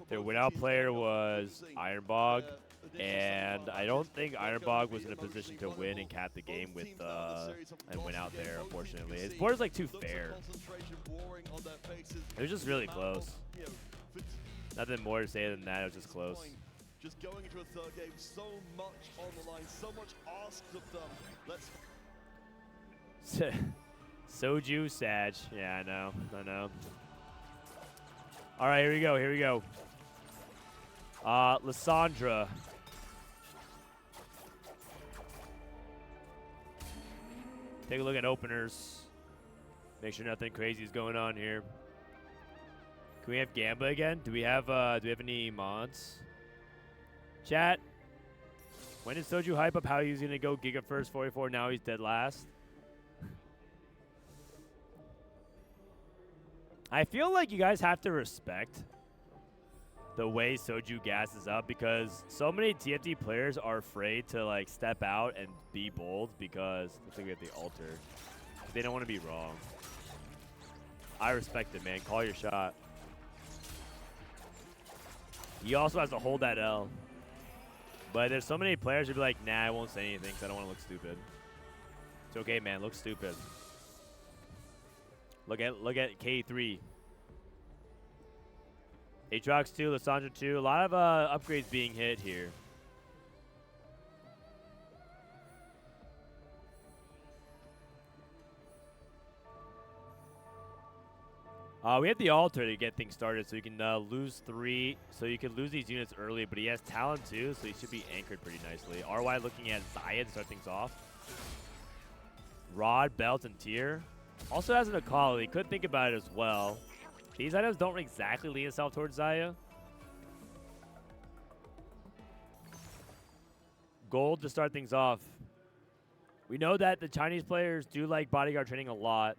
Their win-out player was Ironbog, and I don't think Ironbog was in a position to win and cap the game with and win out there. Unfortunately, his board is like too fair. It was just really close. Nothing more to say than that. It was just close. Just going into a third game, so much on the line, so much asked of them. Let's Soju Sag. Yeah, I know. All right, here we go. Lissandra. Take a look at openers. Make sure nothing crazy is going on here. Can we have Gamba again? Do we have any mods? Chat. When did Soju hype up how he was gonna go Giga first 44? Now he's dead last. I feel like you guys have to respect the way Soju gasses up because so many TFT players are afraid to like step out and be bold because looks like we have the altar. They don't want to be wrong. I respect it, man. Call your shot. He also has to hold that L. But there's so many players who'd be like, nah, I won't say anything because I don't want to look stupid. It's okay, man. Look stupid. Look at K3. Aatrox 2, Lissandra 2. A lot of upgrades being hit here. We have the altar to get things started, so you can lose 3. So you can lose these units early, but he has Talon too, so he should be anchored pretty nicely. RY looking at Zaya to start things off. Rod, Belt, and Tier. Also has an AGAL. He could think about it as well. These items don't exactly lean itself towards Zaya. Gold to start things off. We know that the Chinese players do like bodyguard training a lot.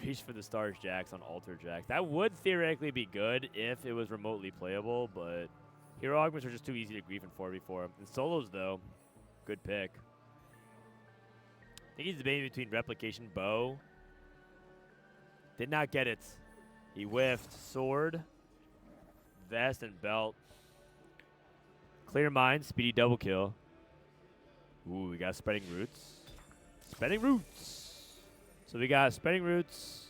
Reach for the Stars Jacks on Altar Jack. That would theoretically be good if it was remotely playable, but hero augments are just too easy to grief in 4v4. In solos, though, good pick. I think he's debating between Replication Bow. Did not get it. He whiffed. Sword, Vest, and Belt. Clear Mind, Speedy Double Kill. Ooh, we got Spreading Roots. Spreading Roots. So we got Spreading Roots,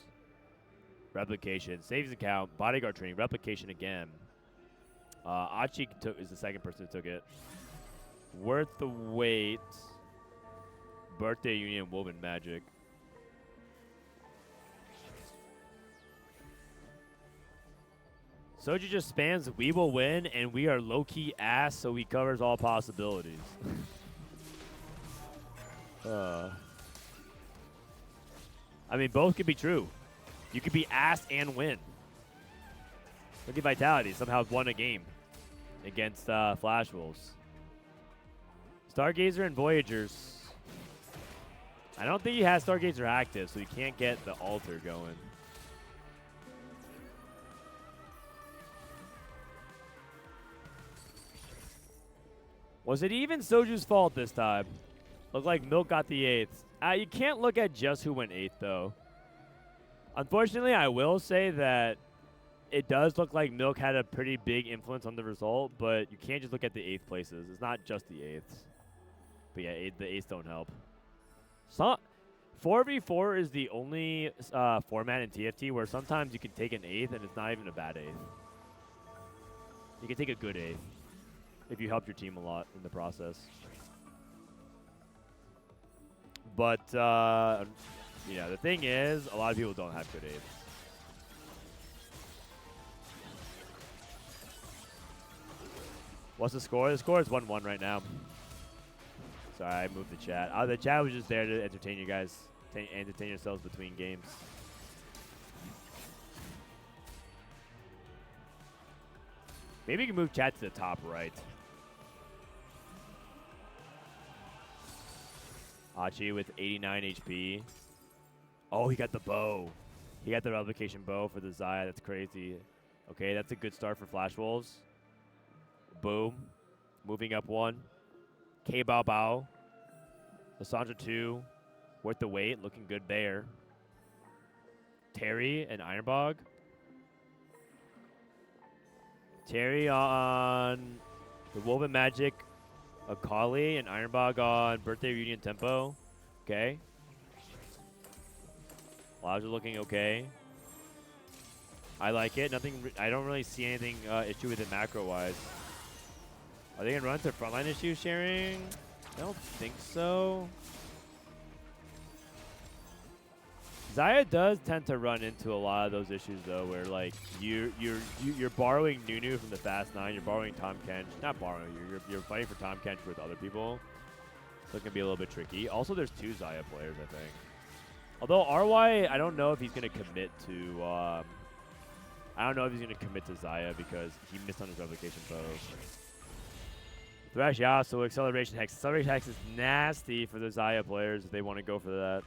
Replication, Saves Account, Bodyguard Training, Replication again. Achi is the second person who took it. Worth the Wait, Birthday Union, Woven Magic. Soju just spams, we will win, and we are low-key ass, so he covers all possibilities. I mean, both could be true. You could be ass and win. Look at Vitality. Somehow won a game against FlashWolves. Stargazer and Voyagers. I don't think he has Stargazer active, so he can't get the altar going. Was it even Soju's fault this time? Looked like Milk got the 8th. You can't look at just who went 8th, though. Unfortunately, I will say that it does look like Milk had a pretty big influence on the result, but you can't just look at the 8th places. It's not just the 8ths. But yeah, the 8ths don't help. 4v4 is the only format in TFT where sometimes you can take an 8th and it's not even a bad 8th. You can take a good 8th if you help your team a lot in the process. But, yeah, the thing is, a lot of people don't have good 8ths. What's the score? The score is 1-1 right now. Sorry, I moved the chat. The chat was just there to entertain you guys, entertain yourselves between games. Maybe you can move chat to the top right. Achi with 89 HP. Oh, he got the bow. He got the replication bow for the Xayah. That's crazy. Okay, that's a good start for FlashWolves. Boom. Moving up 1. kbaobao. Lissandra 2. Worth the wait. Looking good there. Terry and Ironbog. Terry on the Woven Magic, Akali, and Ironbog on Birthday Reunion Tempo. Okay. Lives are looking okay. I like it. I don't really see anything issue with it macro-wise. Are they going to run to frontline issue sharing? I don't think so. Xayah does tend to run into a lot of those issues though, where like you're borrowing Nunu from the Fast 9, you're borrowing Tahm Kench, not borrowing, you're fighting for Tahm Kench with other people, so it can be a little bit tricky. Also, there's 2 Xayah players, I think. Although RY, I don't know if he's gonna commit to. I don't know if he's gonna commit to Xayah because he missed on his replication bow. Thresh Yasuo, Acceleration Hex. Acceleration Hex is nasty for the Xayah players if they want to go for that.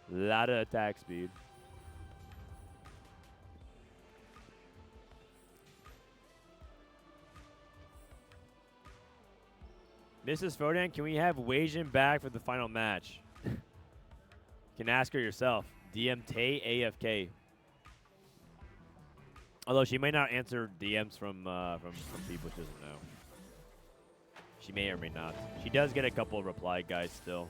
Lot of attack speed. Mrs. Frodan, can we have Weijin back for the final match? You can ask her yourself. DM Tay AFK. Although she may not answer DMs from people she doesn't know. She may or may not. She does get a couple of reply guys still.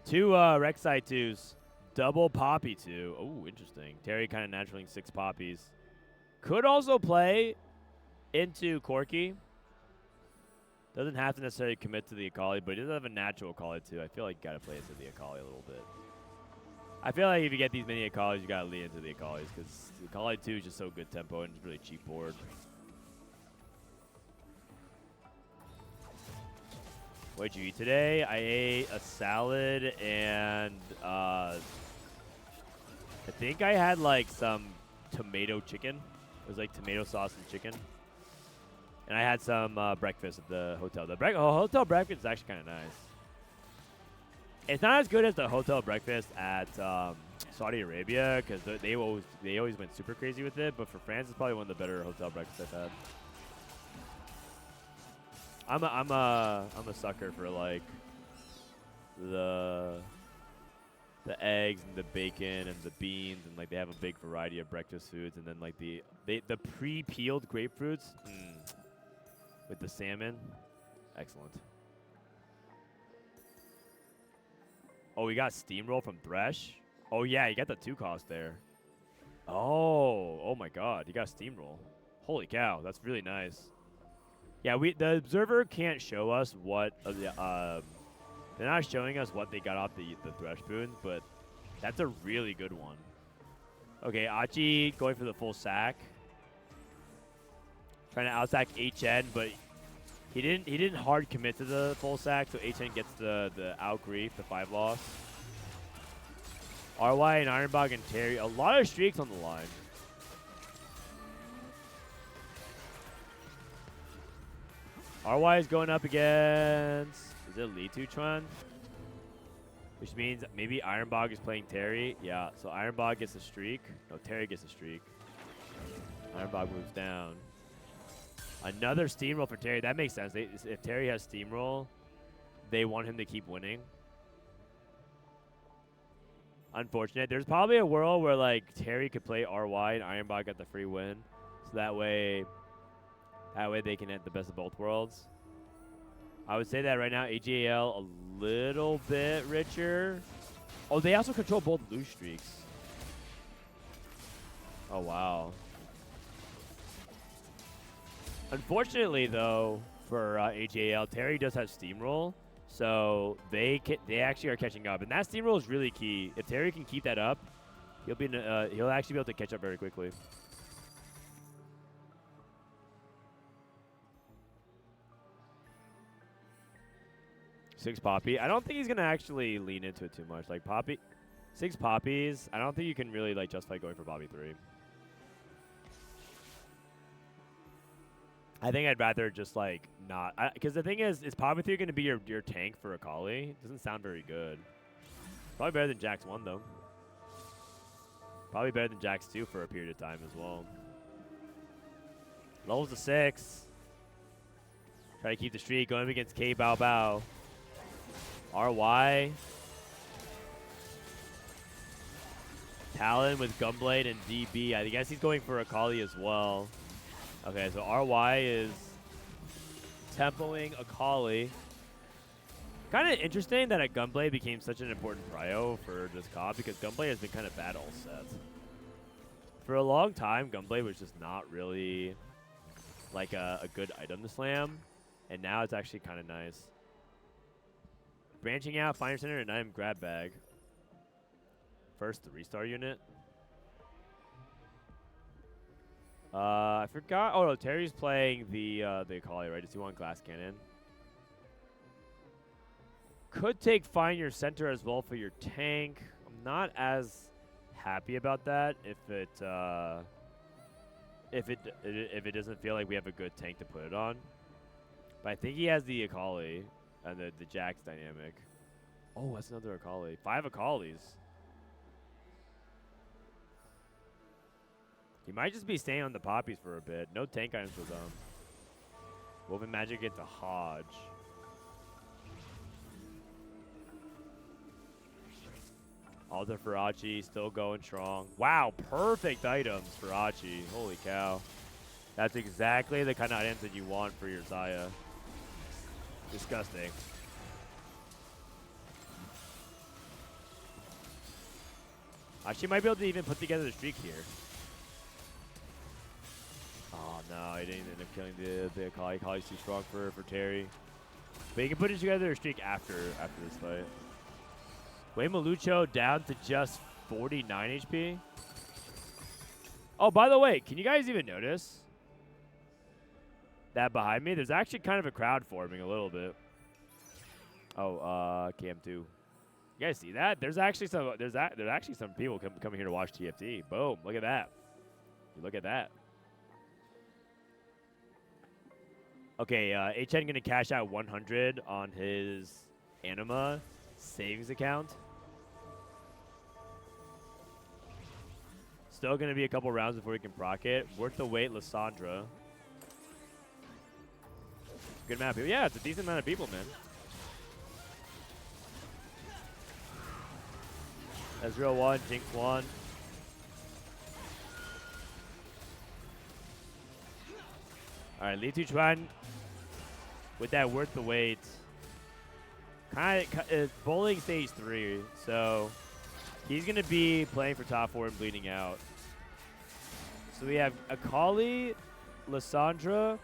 Two Rek'Sai 2s. Double Poppy 2. Oh, interesting. Terry kind of naturally 6 Poppies. Could also play into Corki. Doesn't have to necessarily commit to the Akali, but he does have a natural Akali too. I feel like you got to play into the Akali a little bit. I feel like if you get these many Akalis, you got to lean into the Akalis because the Akali 2 is just so good tempo and it's really cheap board. What did you eat today? I ate a salad and I think I had like some tomato chicken. It was like tomato sauce and chicken. And I had some breakfast at the hotel. The hotel breakfast is actually kind of nice. It's not as good as the hotel breakfast at Saudi Arabia because they always went super crazy with it. But for France, it's probably one of the better hotel breakfasts I've had. I'm a sucker for like the eggs and the bacon and the beans and like they have a big variety of breakfast foods and then like the pre-peeled grapefruits with the salmon, excellent. Oh, we got steamroll from Thresh. Oh yeah, you got the 2 cost there. Oh my God, you got steamroll. Holy cow, that's really nice. Yeah, the observer can't show us what they're not showing us what they got off the Thresh boon, but that's a really good one. Okay, Achi going for the full sack, trying to outsack Achen, but he didn't hard commit to the full sack, so Achen gets the outgrief, the 5 loss. RY and Ironbog and Terry, a lot of streaks on the line. RY is going up against, is it LiTuChuan? Which means maybe Ironbog is playing Terry. Yeah, so Ironbog gets a streak. No, Terry gets a streak. Ironbog moves down. Another steamroll for Terry. That makes sense. If Terry has steamroll, they want him to keep winning. Unfortunate. There's probably a world where like Terry could play RY and Ironbog got the free win. So that way they can hit the best of both worlds. I would say that right now, AGAL a little bit richer. Oh, they also control both lose streaks. Oh, wow. Unfortunately, though, for AGAL, Terry does have steamroll, so they actually are catching up, and that steamroll is really key. If Terry can keep that up, he'll actually be able to catch up very quickly. Six Poppy. I don't think he's gonna actually lean into it too much. Like Poppy, 6 Poppies. I don't think you can really like justify going for Poppy 3. I think I'd rather just like not, because the thing is Power 3 going to be your tank for Akali? It doesn't sound very good. Probably better than Jax 1 though. Probably better than Jax 2 for a period of time as well. Levels to 6. Try to keep the streak going against kbaobao. RY. Talon with Gunblade and DB. I guess he's going for Akali as well. Okay, so RY is tempoing Akali. Kind of interesting that a Gunblade became such an important prio for this comp because Gunblade has been kind of bad all set. For a long time, Gunblade was just not really like a good item to slam, and now it's actually kind of nice. Branching out, Finder Center, and item grab bag. First 3-star unit. I forgot. Oh no, Terry's playing the Akali, right? Does he want Glass Cannon? Could take Find Your Center as well for your tank. I'm not as happy about that if it doesn't feel like we have a good tank to put it on. But I think he has the Akali and the Jax dynamic. Oh, that's another Akali. 5 Akalis. He might just be staying on the poppies for a bit. No tank items with them. Woven Magic into Hodge. Alter for Achi, still going strong. Wow, perfect items for Achi. Holy cow. That's exactly the kind of items that you want for your Xayah. Disgusting. Achi might be able to even put together the streak here. Oh no, he didn't end up killing the Akali. Akali's too strong for Terry. But he can put it together a streak after this fight. Weimuluoqiu down to just 49 HP. Oh, by the way, can you guys even notice that behind me? There's actually kind of a crowd forming a little bit. Oh, Cam 2. You guys see that? There's actually some people coming here to watch TFT. Boom! Look at that. Look at that. Okay, Achen gonna cash out 100 on his Anima savings account. Still gonna be a couple rounds before he can proc it. Worth the wait, Lissandra. Good amount of people. Yeah, it's a decent amount of people, man. Ezreal 1, Jinx 1. Alright, LiTuChuan with that worth the wait. Kind of bowling stage 3, so he's gonna be playing for top 4 and bleeding out. So we have Akali, Lissandra.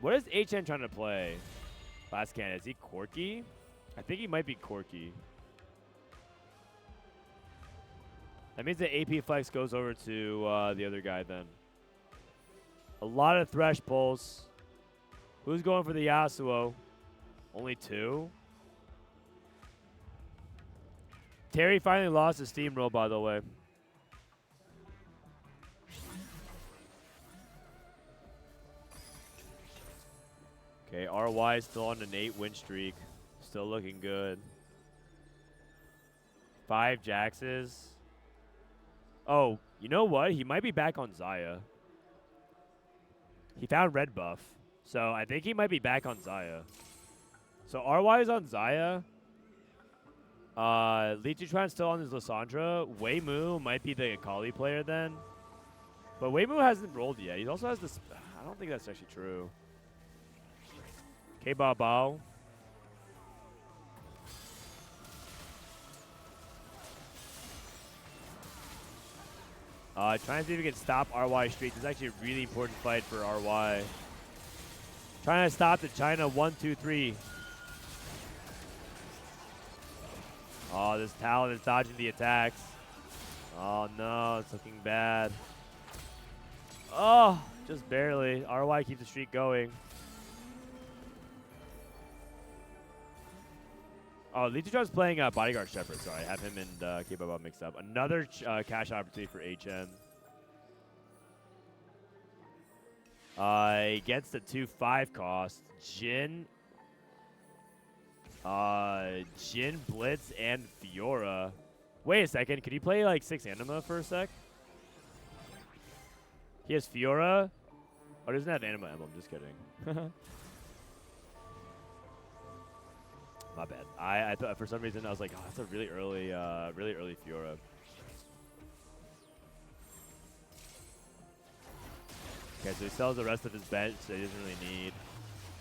What is HN trying to play? Last can, is he Corki? I think he might be Corki. That means the AP flex goes over to the other guy then. A lot of Thresh pulls. Who's going for the Yasuo? Only 2? Terry finally lost his steamroll, by the way. Okay, RY still on an 8-win streak. Still looking good. 5 Jaxes. Oh, you know what? He might be back on Xayah. He found red buff. So I think he might be back on Xayah. So RY is on Xayah. LiTuChuan still on his Lissandra. Weimu might be the Akali player then. But Weimu hasn't rolled yet. He also has this. I don't think that's actually true. kbaobao. Trying to see if we can stop RY streak. This is actually a really important fight for RY. Trying to stop the China 1-2-3. Oh, this Talon is dodging the attacks. Oh no, it's looking bad. Oh, just barely. RY keeps the streak going. Oh, LiTuChuan's playing Bodyguard Shepherd. Sorry, I have him and kbaobao mixed up. Another cash opportunity for Achen. Against the 2/5 cost, Jhin, Blitz, and Fiora. Wait a second, could he play like 6 Anima for a sec? He has Fiora. Oh, doesn't have Anima Emblem. Just kidding. My bad. I thought for some reason I was like, oh, that's a really early Fiora. Okay, so he sells the rest of his bench that he doesn't really need.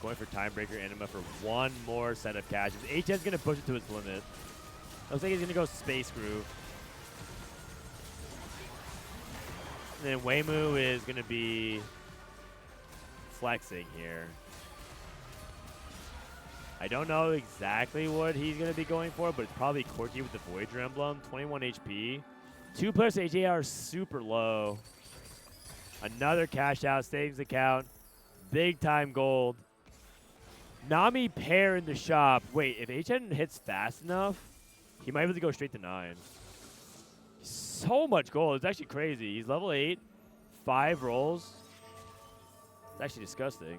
Going for Timebreaker Anima for one more set of cashes. Achen's going to push it to its limit. Looks like he's going to go Space Groove. And then Weimu is going to be flexing here. I don't know exactly what he's going to be going for, but it's probably Corki with the Voyager Emblem. 21 HP. 2 players HA are super low. Another cash out savings account. Big time gold. Nami pair in the shop. Wait, if Achen hits fast enough, he might be able to go straight to 9. So much gold. It's actually crazy. He's level 8. 5 rolls. It's actually disgusting.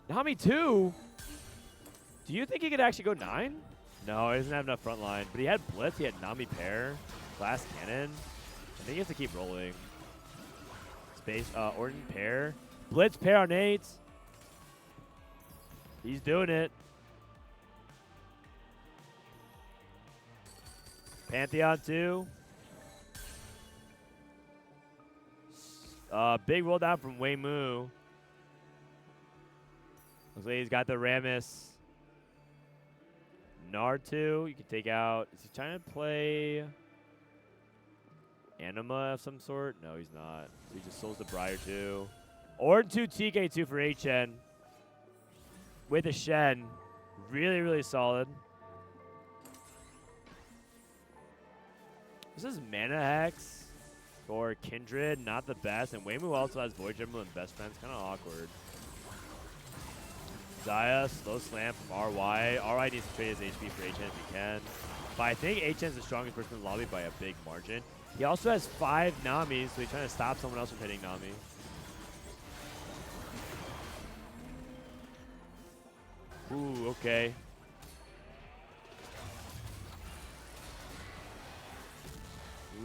Nami 2? Do you think he could actually go 9? No, he doesn't have enough front line. But he had Blitz. He had Nami pair. Glass Cannon. I think he has to keep rolling. Space, Orton pair. Blitz pair on 8. He's doing it. Pantheon 2. Big roll down from Weimu. Looks like he's got the Rammus. Nard2, you can take out. Is he trying to play Anima of some sort? No, he's not. So he just souls the Briar 2. Orton 2, TK2 for Achen. With a Shen. Really, really solid. This is Mana Hex for Kindred, not the best. And Weimu also has Void Gemble and Best Friends. Kind of awkward. Zaya, slow slam from RY. RY needs to trade his HP for Achen if he can. But I think Achen's the strongest person in the lobby by a big margin. He also has 5 Namis, so he's trying to stop someone else from hitting Nami. Ooh, okay.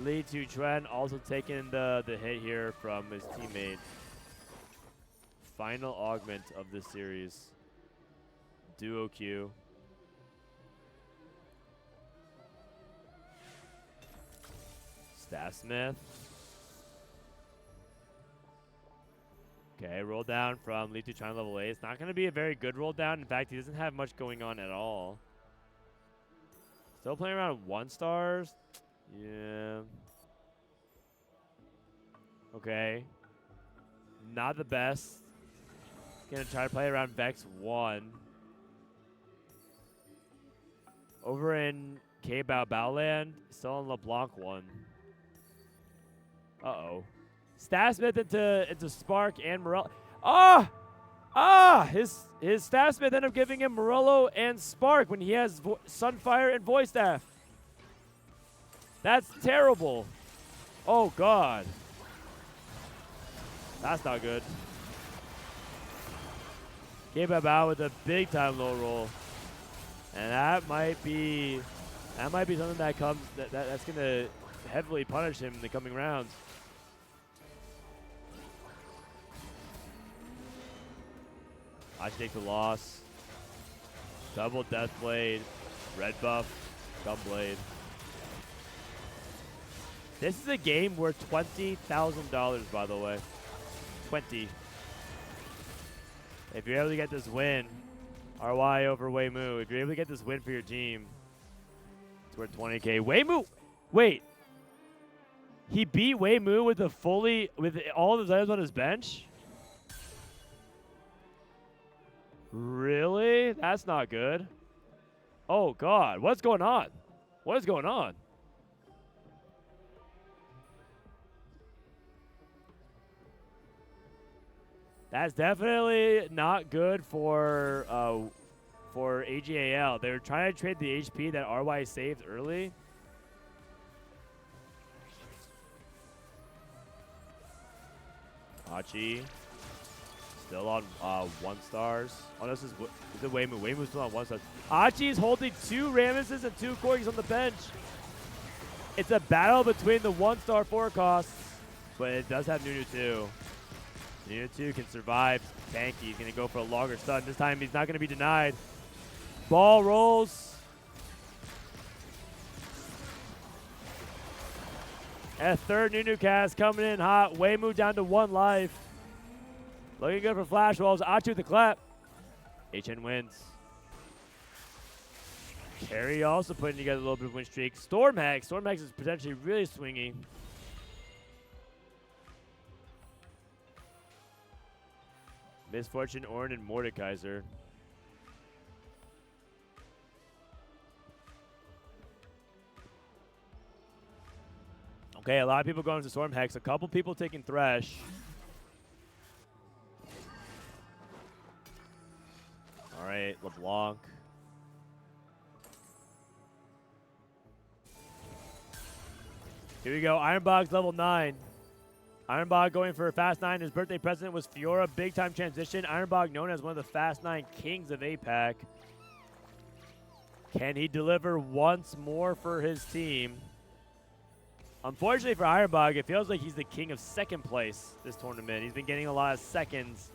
LiTuChuan also taking the hit here from his teammate. Final augment of this series. Duo Q. Staffsmith. Okay, roll down from LiTuChuan level 8. It's not going to be a very good roll down. In fact, he doesn't have much going on at all. Still playing around 1 stars. Yeah. Okay. Not the best. Gonna try to play around Vex 1. Over in kbaobao land, still on LeBlanc 1. Uh-oh. Staffsmith into Spark and Morello. His Staffsmith ended up giving him Morello and Spark when he has Sunfire and Voice Staff. That's terrible. Oh, God. That's not good. kbaobao with a big time low roll. And that might be something that comes that's gonna heavily punish him in the coming rounds. Ache takes a loss. Double Deathblade, red buff, Gunblade. This is a game worth $20,000, by the way. 20. If you're able to get this win, RY over Weimu. If you're able to get this win for your team, it's worth 20K. Weimu, wait. He beat Weimu with all of his items on his bench? Really? That's not good. Oh, God. What's going on? What is going on? That's definitely not good for for AGAL. They were trying to trade the HP that RY saved early. Hachi still on 1 stars. Oh, this is it Weimu. Weimu's still on 1 star. Hachi's holding 2 Ramesses and 2 Corgis on the bench. It's a battle between the 1-star 4 costs, but it does have Nunu too. Nunu 2 can survive. Tanky. He's going to go for a longer stun. This time he's not going to be denied. Ball rolls. And a third Nunu cast coming in hot. Weimu down to 1 life. Looking good for FlashWolves. Achu with the clap. Achen wins. Carry also putting together a little bit of win streak. Stormhex. Stormhex is potentially really swingy. Misfortune, Ornn, and Mordekaiser. Okay, a lot of people going to Stormhex. A couple people taking Thresh. All right, LeBlanc. Here we go. Ironbog's level 9. Ironbog going for a Fast 9. His birthday present was Fiora. Big time transition. Ironbog known as one of the Fast 9 kings of APAC. Can he deliver once more for his team? Unfortunately for Ironbog, it feels like he's the king of second place this tournament. He's been getting a lot of seconds,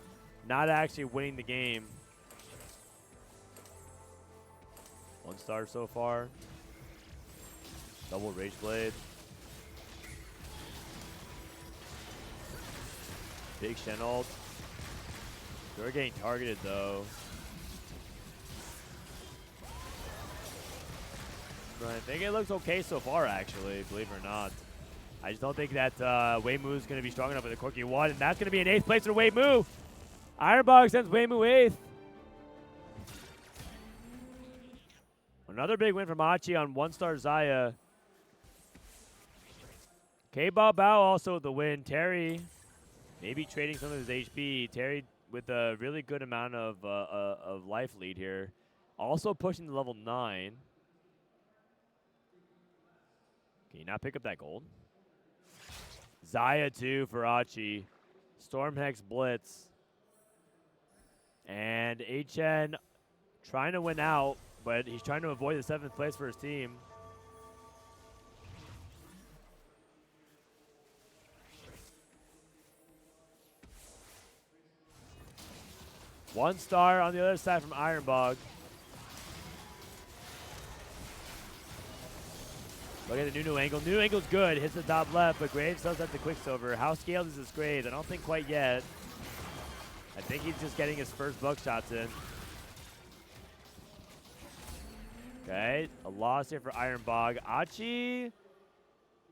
not actually winning the game. 1 star so far. Double Rage Blade. Big Shen ult. They're getting targeted though. But I think it looks okay so far actually, believe it or not. I just don't think that Weimu is going to be strong enough with the Corki 1, and that's going to be an 8th place for Weimu. Ironbog sends Weimu 8th. Another big win from Hachi on 1-star Xayah. kbaobao also with the win. Terry maybe trading some of his HP. Terry with a really good amount of life lead here. Also pushing to level 9. Can you not pick up that gold? Xayah 2 for Hachi. Stormhex Blitz. And Achen trying to win out, but he's trying to avoid the 7th place for his team. One star on the other side from Ironbog. Look at the Nunu angle. Nunu angle's good. Hits the top left, but Graves does have the Quicksilver. How scaled is this Graves? I don't think quite yet. I think he's just getting his first buck shots in. Okay, a loss here for Ironbog. Achi,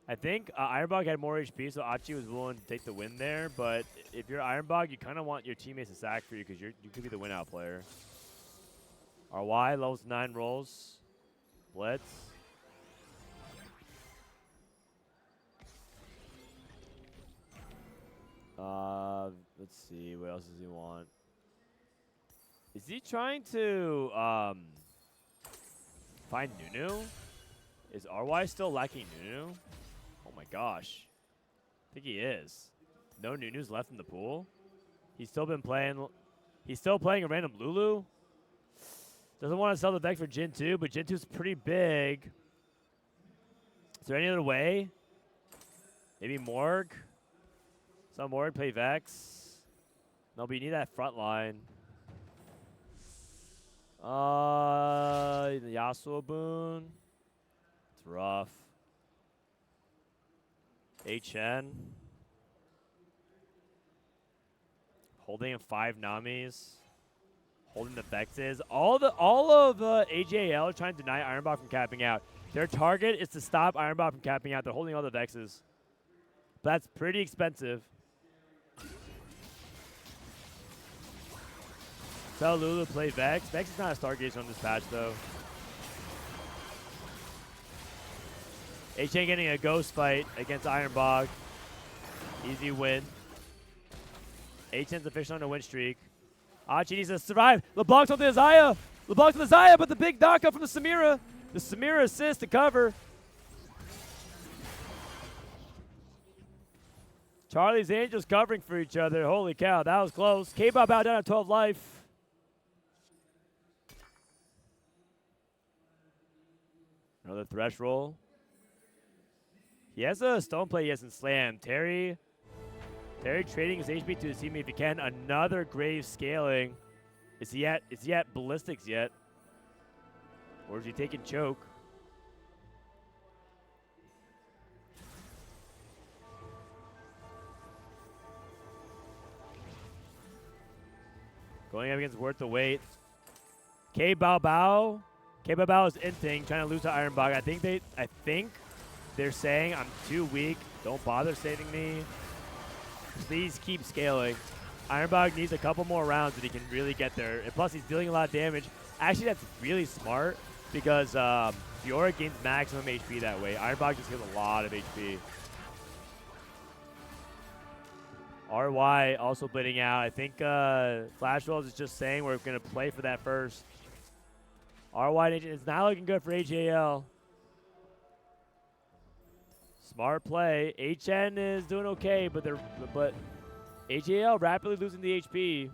I think Ironbog had more HP, so Achi was willing to take the win there. But if you're Ironbog, you kind of want your teammates to sack for you because you could be the win-out player. RY levels 9 rolls. Blitz. Let's see, what else does he want? Is he trying to find Nunu? Is RY still lacking Nunu? Oh my gosh. I think he is. No Nunus left in the pool. He's still playing a random Lulu. Doesn't want to sell the Vex for Jin 2, but Jin 2's pretty big. Is there any other way? Maybe Morg? Some Morg play Vex. No, but you need that front line. The Yasuo boon. It's rough. Achen. Holding 5 Namis. Holding the Vexes. All of AGAL are trying to deny Ironbog from capping out. Their target is to stop Ironbog from capping out. They're holding all the Vexes. But that's pretty expensive. Tell Lulu to play Vex. Vex is not a Stargazer on this patch, though. Achen getting a ghost fight against Ironbog. Easy win. Achen's official on a win streak. Hachi needs to survive. LeBlanc's on the Xayah. LeBlanc to the Zaya, but the big knockup from the Samira. The Samira assist to cover. Charlie's Angels covering for each other. Holy cow, that was close. kbaobao down at 12 life. Another Thresh roll. He has a stone play he hasn't slammed. Terry trading his HP to his teammate if he can. Another grave scaling. Is he at ballistics yet? Or is he taking choke? Going up against Worth the Wait. kbaobao. kbaobao is inting, trying to lose to Ironbog. I think they're saying I'm too weak. Don't bother saving me. Please keep scaling. Ironbog needs a couple more rounds and he can really get there. And plus, he's dealing a lot of damage. Actually, that's really smart because Fiora gains maximum HP that way. Ironbog just gets a lot of HP. RY also bleeding out. I think FlashWolves is just saying we're going to play for that first. RY is not looking good for AGAL. Smart play. HN is doing okay, but AGAL rapidly losing the HP.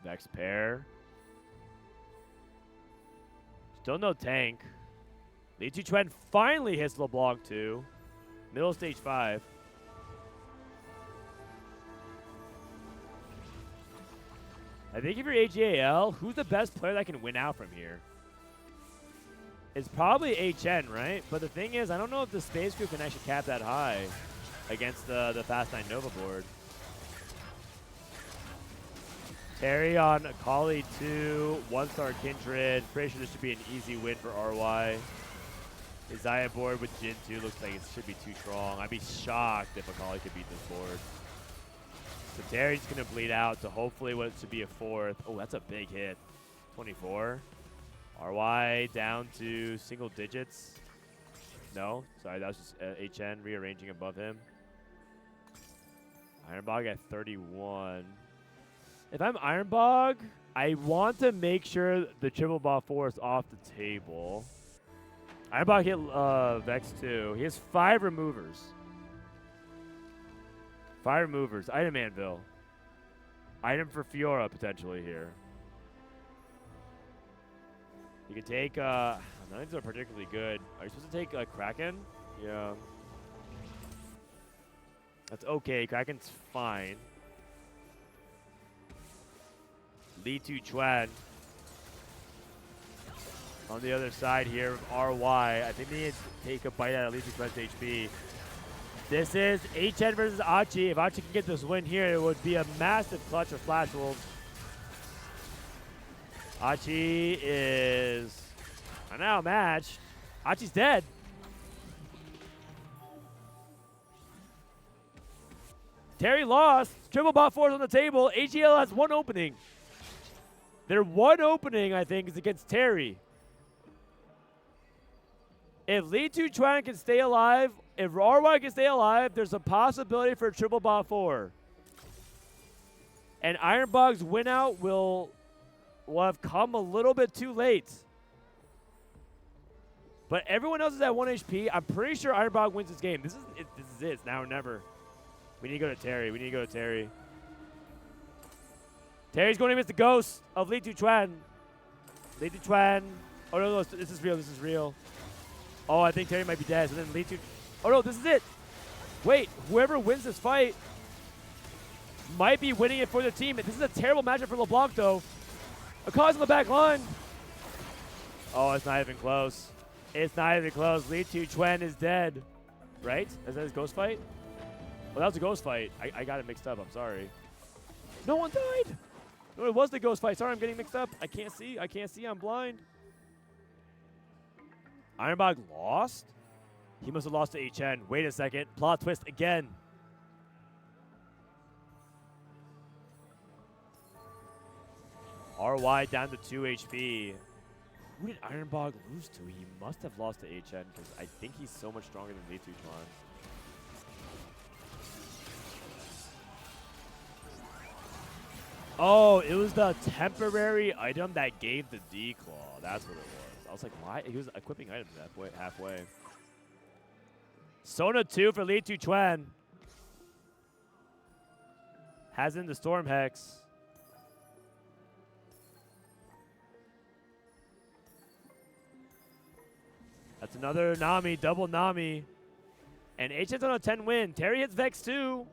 Next pair. Still no tank. LiTuChuan finally hits LeBlanc too. Middle stage 5. I think if you're AGAL, who's the best player that can win out from here? It's probably HN, right? But the thing is, I don't know if the space crew can actually cap that high against the Fast 9 Nova board. Terry on Kayle 2, 1-star Kindred. Pretty sure this should be an easy win for RY. His Zaya board with Jin 2 looks like it should be too strong. I'd be shocked if Kayle could beat this board. So Terry's going to bleed out to hopefully what should be a 4th. Oh, that's a big hit. 24. RY down to single digits. No, sorry, that was just HN rearranging above him. Ironbog at 31. If I'm Ironbog, I want to make sure the triple ball 4 is off the table. Ironbog hit Vex 2. He has 5 removers. 5 removers. Item Anvil. Item for Fiora potentially here. You can take, none of these are particularly good. Are you supposed to take Kraken? Yeah. That's okay. Kraken's fine. LiTuChuan on the other side here of RY. I think they need to take a bite out of LiTuChuan's HP. This is HN versus Achi. If Achi can get this win here, it would be a massive clutch for FlashWolves. Achi is now matched. Achi's dead. Terry lost. Triple bot 4 is on the table. AGL has 1 opening. Their 1 opening, I think, is against Terry. If LiTuChuan can stay alive, if RY can stay alive, there's a possibility for a triple bot 4. And Ironbog's win out will have come a little bit too late. But everyone else is at 1 HP. I'm pretty sure Ironbog wins this game. This is it. It's now or never. We need to go to Terry. Terry's going against the ghost of LiTuChuan. Oh, no, this is real. Oh, I think Terry might be dead. So then LiTuChuan. Oh, no, this is it. Wait, whoever wins this fight might be winning it for the team. This is a terrible matchup for LeBlanc, though. A cause in the back line. Oh, it's not even close. LiTuChuan is dead. Right? Is that his ghost fight? Well, that was a ghost fight. I got it mixed up. I'm sorry. No one died. No, it was the ghost fight. Sorry, I'm getting mixed up. I can't see. I'm blind. Ironbog lost? He must have lost to HN. Wait a second. Plot twist again. RY down to 2 HP. Who did Ironbog lose to? He must have lost to HN because I think he's so much stronger than LiTuChuan. Oh, it was the temporary item that gave the D-Claw. That's what it was. I was like, why? He was equipping items halfway. Sona 2 for LiTuChuan. Has in the Storm Hex. That's another Nami, double Nami. And Achen's on a 10 win. Terry hits Vex 2.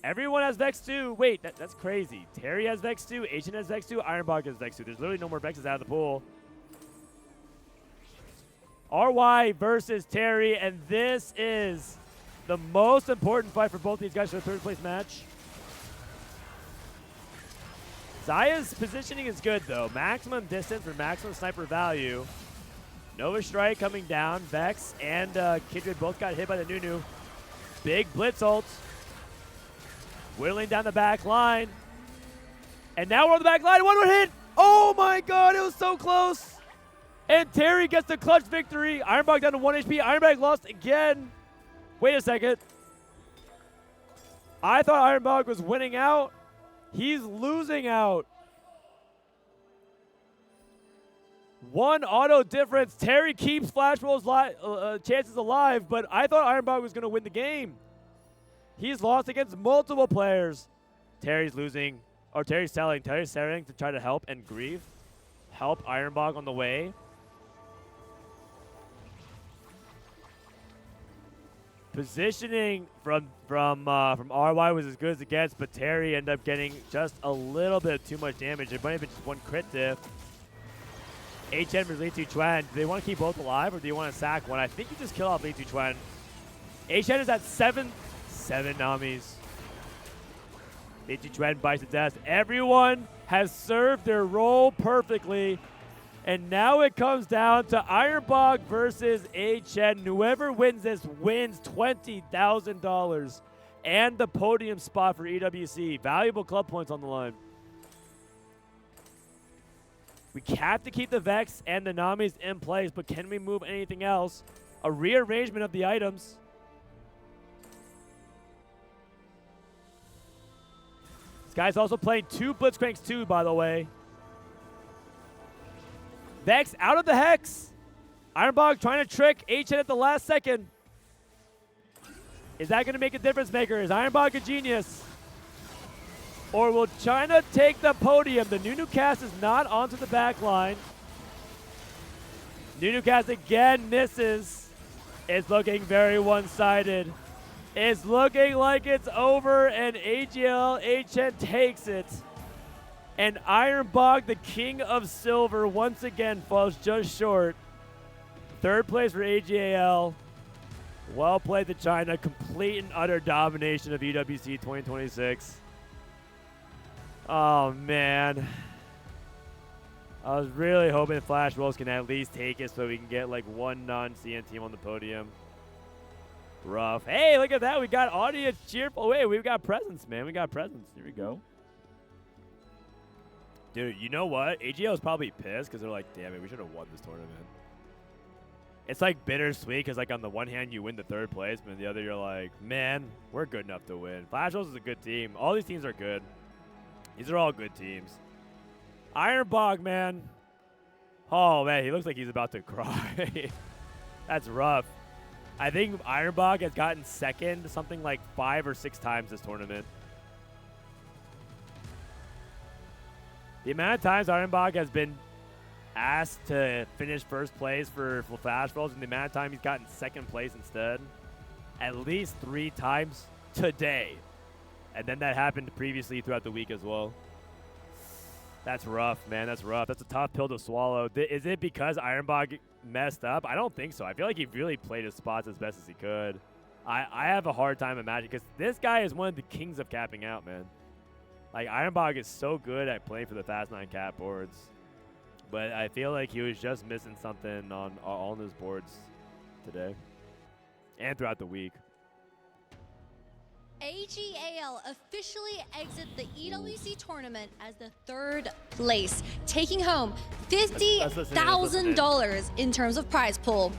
Everyone has Vex 2. Wait, that's crazy. Terry has Vex 2. Achen has Vex 2. Ironbog has Vex 2. There's literally no more Vexes out of the pool. RY versus Terry, and this is the most important fight for both these guys for the third place match. Zaya's positioning is good, though. Maximum distance for maximum sniper value. Nova Strike coming down. Vex and Kindred both got hit by the Nunu. Big Blitz ult. Whittling down the back line. And now we're on the back line. One more hit. Oh, my God. It was so close. And Terry gets the clutch victory. Ironbog down to 1 HP. Ironbog lost again. Wait a second. I thought Ironbog was winning out. He's losing out. One auto difference. Terry keeps FlashWolves chances alive, but I thought Ironbog was going to win the game. He's lost against multiple players. Terry's losing, or Terry's selling. Terry's selling to try to help and grieve. Help Ironbog on the way. Positioning from RY was as good as it gets, but Terry ended up getting just a little bit too much damage. It might have been just one crit diff. Achen versus LiTuChuan. Do they want to keep both alive, or do you want to sack one? I think you just kill off LiTuChuan. Achen is at 7 Namis. LiTuChuan bites the death. Everyone has served their role perfectly. And now it comes down to Ironbog versus Achen. Whoever wins this wins $20,000 and the podium spot for EWC. Valuable club points on the line. We have to keep the Vex and the Namis in place, but can we move anything else? A rearrangement of the items. This guy's also playing 2 Blitzcranks 2, by the way. Vex out of the Hex. Ironbog trying to trick Achen at the last second. Is that going to make a difference maker? Is Ironbog a genius? Or will China take the podium? The Nunu cast is not onto the back line. Nunu cast again misses. It's looking very one-sided. It's looking like it's over, and AGL Achen takes it. And Ironbog, the king of silver, once again falls just short. Third place for AGAL. Well played to China. Complete and utter domination of EWC 2026. Oh, man. I was really hoping FlashWolves can at least take it so we can get like one non-CN team on the podium. Rough. Hey, look at that. We got audience cheerful. Wait, we've got presents, man. We got presents. Here we go. Dude, you know what? AGL is probably pissed because they're like, damn it, we should have won this tournament. It's like bittersweet because like on the one hand you win the third place, but on the other you're like, man, we're good enough to win. FlashWolves is a good team. All these teams are good. These are all good teams. Ironbog, man. Oh, man, he looks like he's about to cry. That's rough. I think Ironbog has gotten second something like 5 or 6 times this tournament. The amount of times Ironbog has been asked to finish first place for FlashWolves and the amount of time he's gotten second place instead, at least 3 times today. And then that happened previously throughout the week as well. That's rough, man. That's rough. That's a tough pill to swallow. Is it because Ironbog messed up? I don't think so. I feel like he really played his spots as best as he could. I have a hard time imagining because this guy is one of the kings of capping out, man. Like, Ironbog is so good at playing for the Fast 9 cap boards. But I feel like he was just missing something on his boards today and throughout the week. AGAL officially exit the EWC tournament as the 3rd place, taking home $50,000 in terms of prize pool.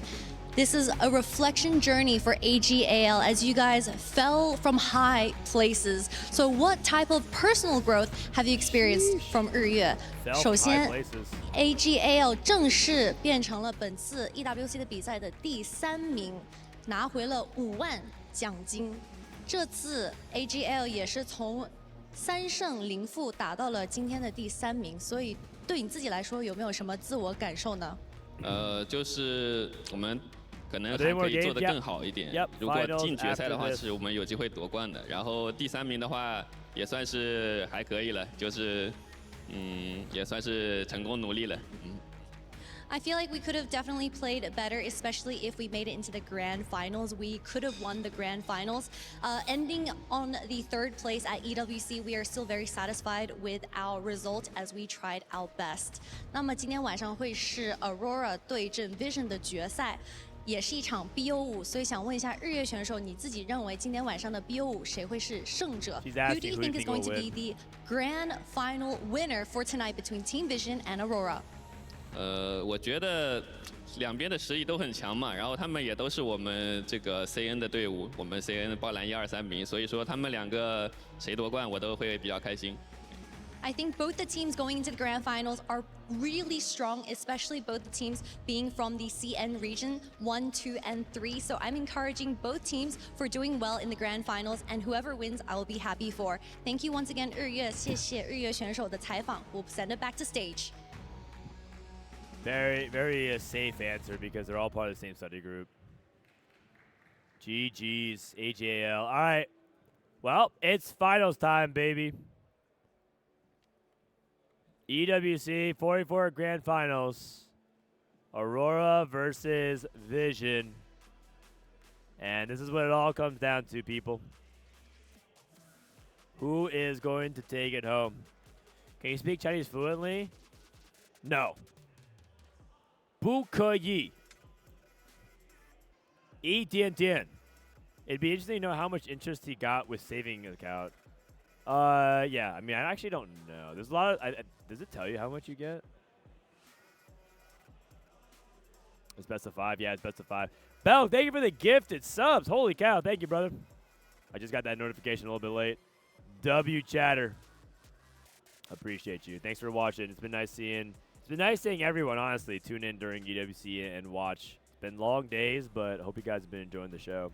This is a reflection journey for AGAL as you guys fell from high places. So what type of personal growth have you experienced from Riyue? 首先 AGAL 正式变成了本次 EWC 的比赛的第3名，拿回了5万奖金。这次 AGAL 也是从3胜0负打到了今天的第3名，所以对你自己来说有没有什么自我感受呢？就是我们可能还可以做得更好一点。如果进决赛的话，是我们有机会夺冠的。然后第3名的话，也算是还可以了，就是也算是成功努力了。I feel like we could have definitely played better, especially if we made it into the grand finals. We could have won the grand finals. Ending on the 3rd place at EWC, we are still very satisfied with our result as we tried our best. 那么今天晚上会是 Aurora 对阵 Vision 的决赛，也是一场 BO5， 所以想问一下日月选手，你自己认为今天晚上的 BO5 谁会是胜者 ？Who do you think is going to be the grand final winner for tonight between Team Vision and Aurora? 我觉得两边的实力都很强嘛，然后他们也都是我们这个 CN 的队伍，我们 CN 包揽1、2、3名，所以说他们两个谁夺冠我都会比较开心。I think both the teams going into the grand finals are really strong, especially both the teams being from the CN region 1, 2, and 3. So I'm encouraging both teams for doing well in the grand finals, and whoever wins, I will be happy for. Thank you once again, 日月，谢谢日月选手的采访。We'll send it back to stage. Very safe answer because they're all part of the same study group. GG's, AGAL. All right. Well, it's finals time, baby. EWC 44 Grand Finals. Aurora versus Vision. And this is what it all comes down to, people. Who is going to take it home? Can you speak Chinese fluently? No. 不可以. 一点点. It'd be interesting to know how much interest he got with saving an account. Yeah, I mean, I actually don't know. There's a lot of... does it tell you how much you get? It's best of 5. Yeah, it's best of 5. Bell, thank you for the gifted subs. Holy cow. Thank you, brother. I just got that notification a little bit late. W Chatter. Appreciate you. Thanks for watching. It's been nice seeing everyone, honestly, tune in during EWC and watch. It's been long days, but I hope you guys have been enjoying the show.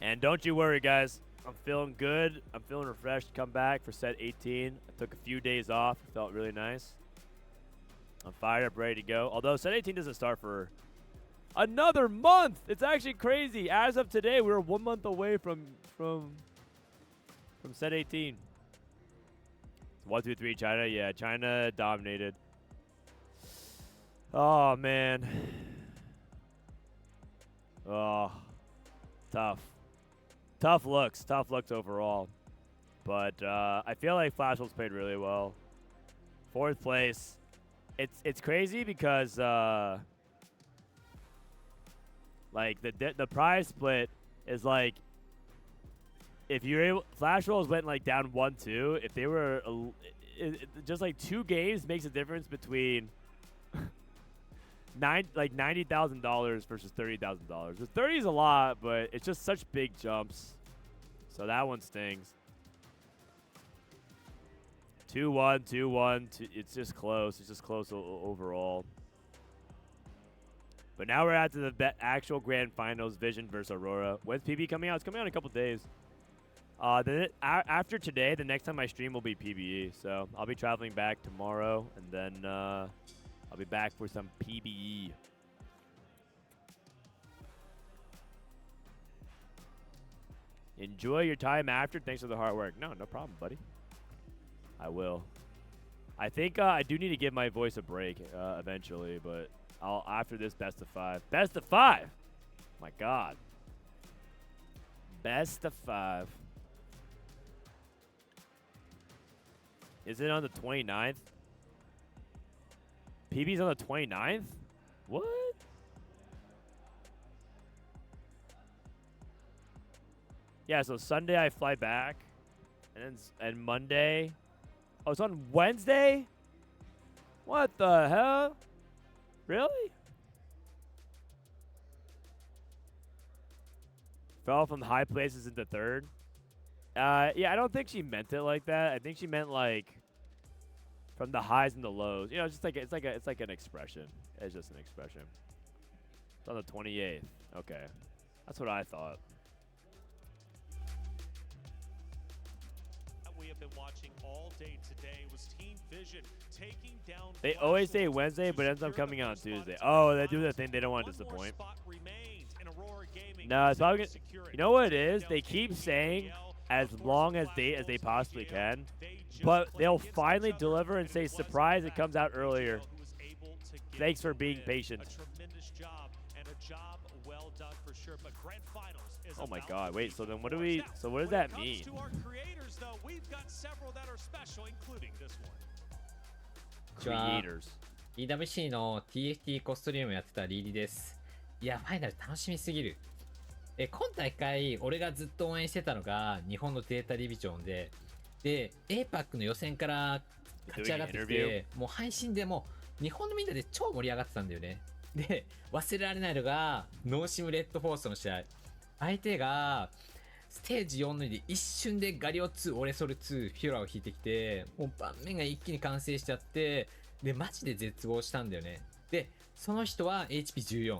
And don't you worry, guys. I'm feeling good. I'm feeling refreshed to come back for set 18. I took a few days off. It felt really nice. I'm fired up, ready to go. Although set 18 doesn't start for another month. It's actually crazy. As of today, we're 1 month away from set 18. 1, 2, 3, China. Yeah, China dominated. Oh, man. Oh, tough. Tough looks overall. But I feel like FlashWolves played really well. 4th place. It's crazy because like the prize split is like if you're able, FlashWolves went like down 1-2. If they were just like 2 games makes a difference between $90,000 versus $30,000. The 30 is a lot, but it's just such big jumps. So that one stings. 2-1, 2-1. It's just close. It's just close overall. But now we're at the actual grand finals, Vision versus Aurora. When's PB coming out? It's coming out in a couple days. Then after today, the next time I stream will be PBE. So I'll be traveling back tomorrow, and then I'll be back for some PBE. Enjoy your time after. Thanks for the hard work. No problem, buddy. I will. I think I do need to give my voice a break eventually, but I'll after this best of 5. Best of 5! My God. Best of 5. Is it on the 29th? PB's on the 29th? What? Yeah, so Sunday I fly back, and Monday. Oh, it's on Wednesday? What the hell? Really? Fell from high places into third. Yeah, I don't think she meant it like that. I think she meant like from the highs and the lows. You know, it's just like it's like an expression. It's just an expression. It's on the 28th. Okay, that's what I thought. We have been watching all day today was Team Vision taking down. They always say Wednesday, but it ends up coming out on Tuesday. Oh, they do the thing. They don't want to disappoint. No, it's probably gonna, you know what it is? They keep saying as long as they possibly can, but they'll finally deliver and say, surprise, it comes out earlier. Thanks for being patient. Oh my God! Wait. So then, what do we? So what does that mean? Creators. EWC の TFT コストリームやってたリリです。いや、ファイナル楽しみすぎる。今大会、俺がずっと応援してたのが日本のデータディビジョンで、APAC の予選から勝ち上がってきて、もう配信でも日本のみんなで超盛り上がってたんだよね。で、忘れられないのがノーシムレッドフォースの試合。相手がステージ4ので一瞬でガリオ2、オレソル2、フィオラを引いてきて、もう盤面が一気に完成しちゃって、で、マジで絶望したんだよね。で、その人は HP14。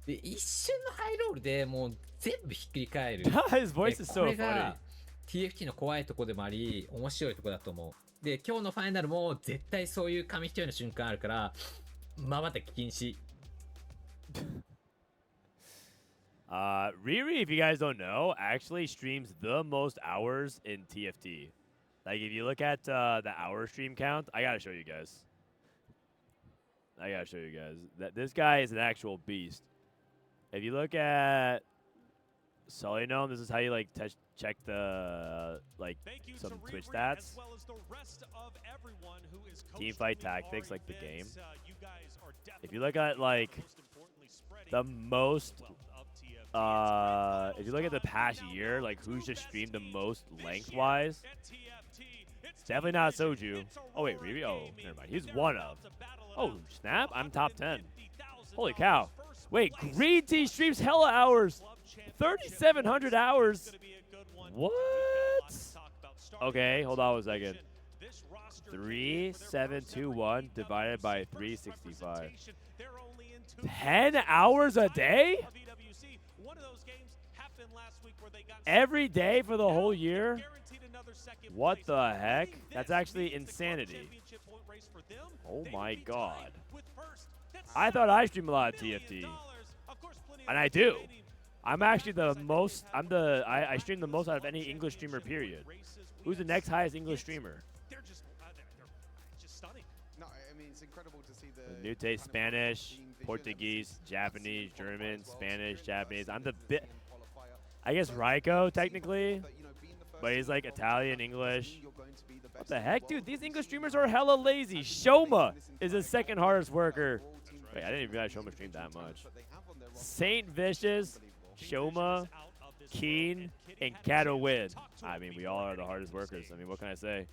で、一瞬のハイロールでもう全部ひっくり返る。His voice is so funny. これが TFT の怖いとこでもあり、面白いとこだと思う。で、今日のファイナルも絶対そういう紙一重の瞬間あるから、まばたき禁止。Riri, if you guys don't know, actually streams the most hours in TFT. Like, if you look at the hour stream count, I gotta show you guys. That this guy is an actual beast. If you look at Solinome, this is how you like check the some Twitch stats. Teamfight tactics, like the game. If you look at like the most, if you look at the past year, like who's just streamed the most lengthwise, it's definitely not Soju. Oh wait, Riri? Oh, never mind. He's one of. Oh snap! I'm top 10. Holy cow! Wait, Green Tea streams hella hours. 3,700 hours. What? Okay, hold on a second. 3,721 divided by 365. 10 hours a day? Every day for the whole year? What the heck? That's actually insanity. Oh my God. I thought I stream a lot of TFT. And I do. I'm actually the most, I stream the most out of any English streamer, period. Who's the next highest English streamer? They're just stunning. No, I mean, it's incredible to see the Nute, Spanish, Portuguese, Japanese, German, Spanish, Japanese. I'm the I guess Raiko, technically. But he's like Italian, English. What the heck, dude? These English streamers are hella lazy. Shoma is the second hardest worker. Wait, I didn't even realize Shoma streamed that much. Saint Vicious, Shoma, Keen, and Katowin. I mean, we all are the hardest workers. I mean, what can I say?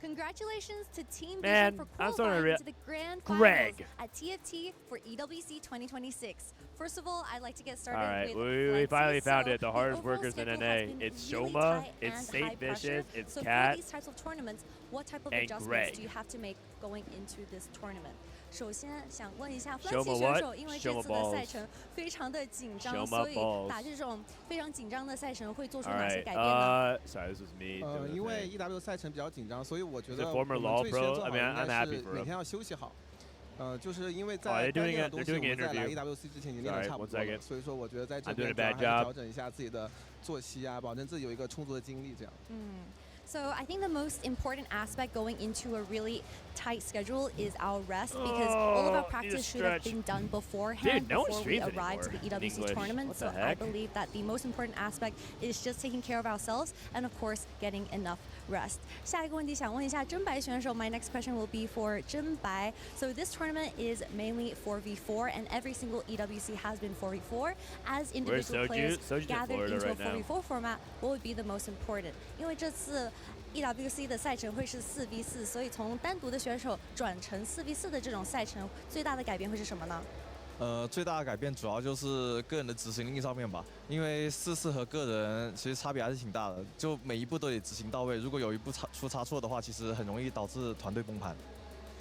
Congratulations to Team Vision for qualifying to the Grand Finals at TFT for EWC 2026. First of all, I'd like to get started with we finally found it. The hardest workers in NA. It's Shoma, it's Saint Vicious, it's Kat, for these types of tournaments, what type of adjustments do you have to make going into this tournament? 首先想问一下 Flancy 选手，因为这次的赛程非常的紧张，所以打这种非常紧张的赛程会做出哪些改变呢 ？Sorry, this was me. 因为 EW 赛程比较紧張，所以我觉得 former law pro. I mean, I'm happy for him. 每天要休息好。就是因为在单练的东西我们在来 EWC 之前已经练得差不多了，所以说我觉得在这边还是调整一下自己的作息啊，保证自己有一个充足的精力这样。So I think the most important aspect going into a really tight schedule is our rest because all of our practice should have been done beforehand before we arrive to the EWC tournament. So I believe that the most important aspect is just taking care of ourselves and of course getting enough rest. 下一个问题想问一下真白选手 My next question will be for 真白. So this tournament is mainly 4v4 and every single EWC has been 4v4. As individual players gathered into a 4v4 format, what would be the most important? 因为这次 EWC 的赛程会是4v4，所以从单独的选手转成4v4的这种赛程，最大的改变会是什么呢？最大的改变主要就是个人的执行力上面吧，因为4-4和个人其实差别还是挺大的，就每一步都得执行到位，如果有一步出差错的话，其实很容易导致团队崩盘。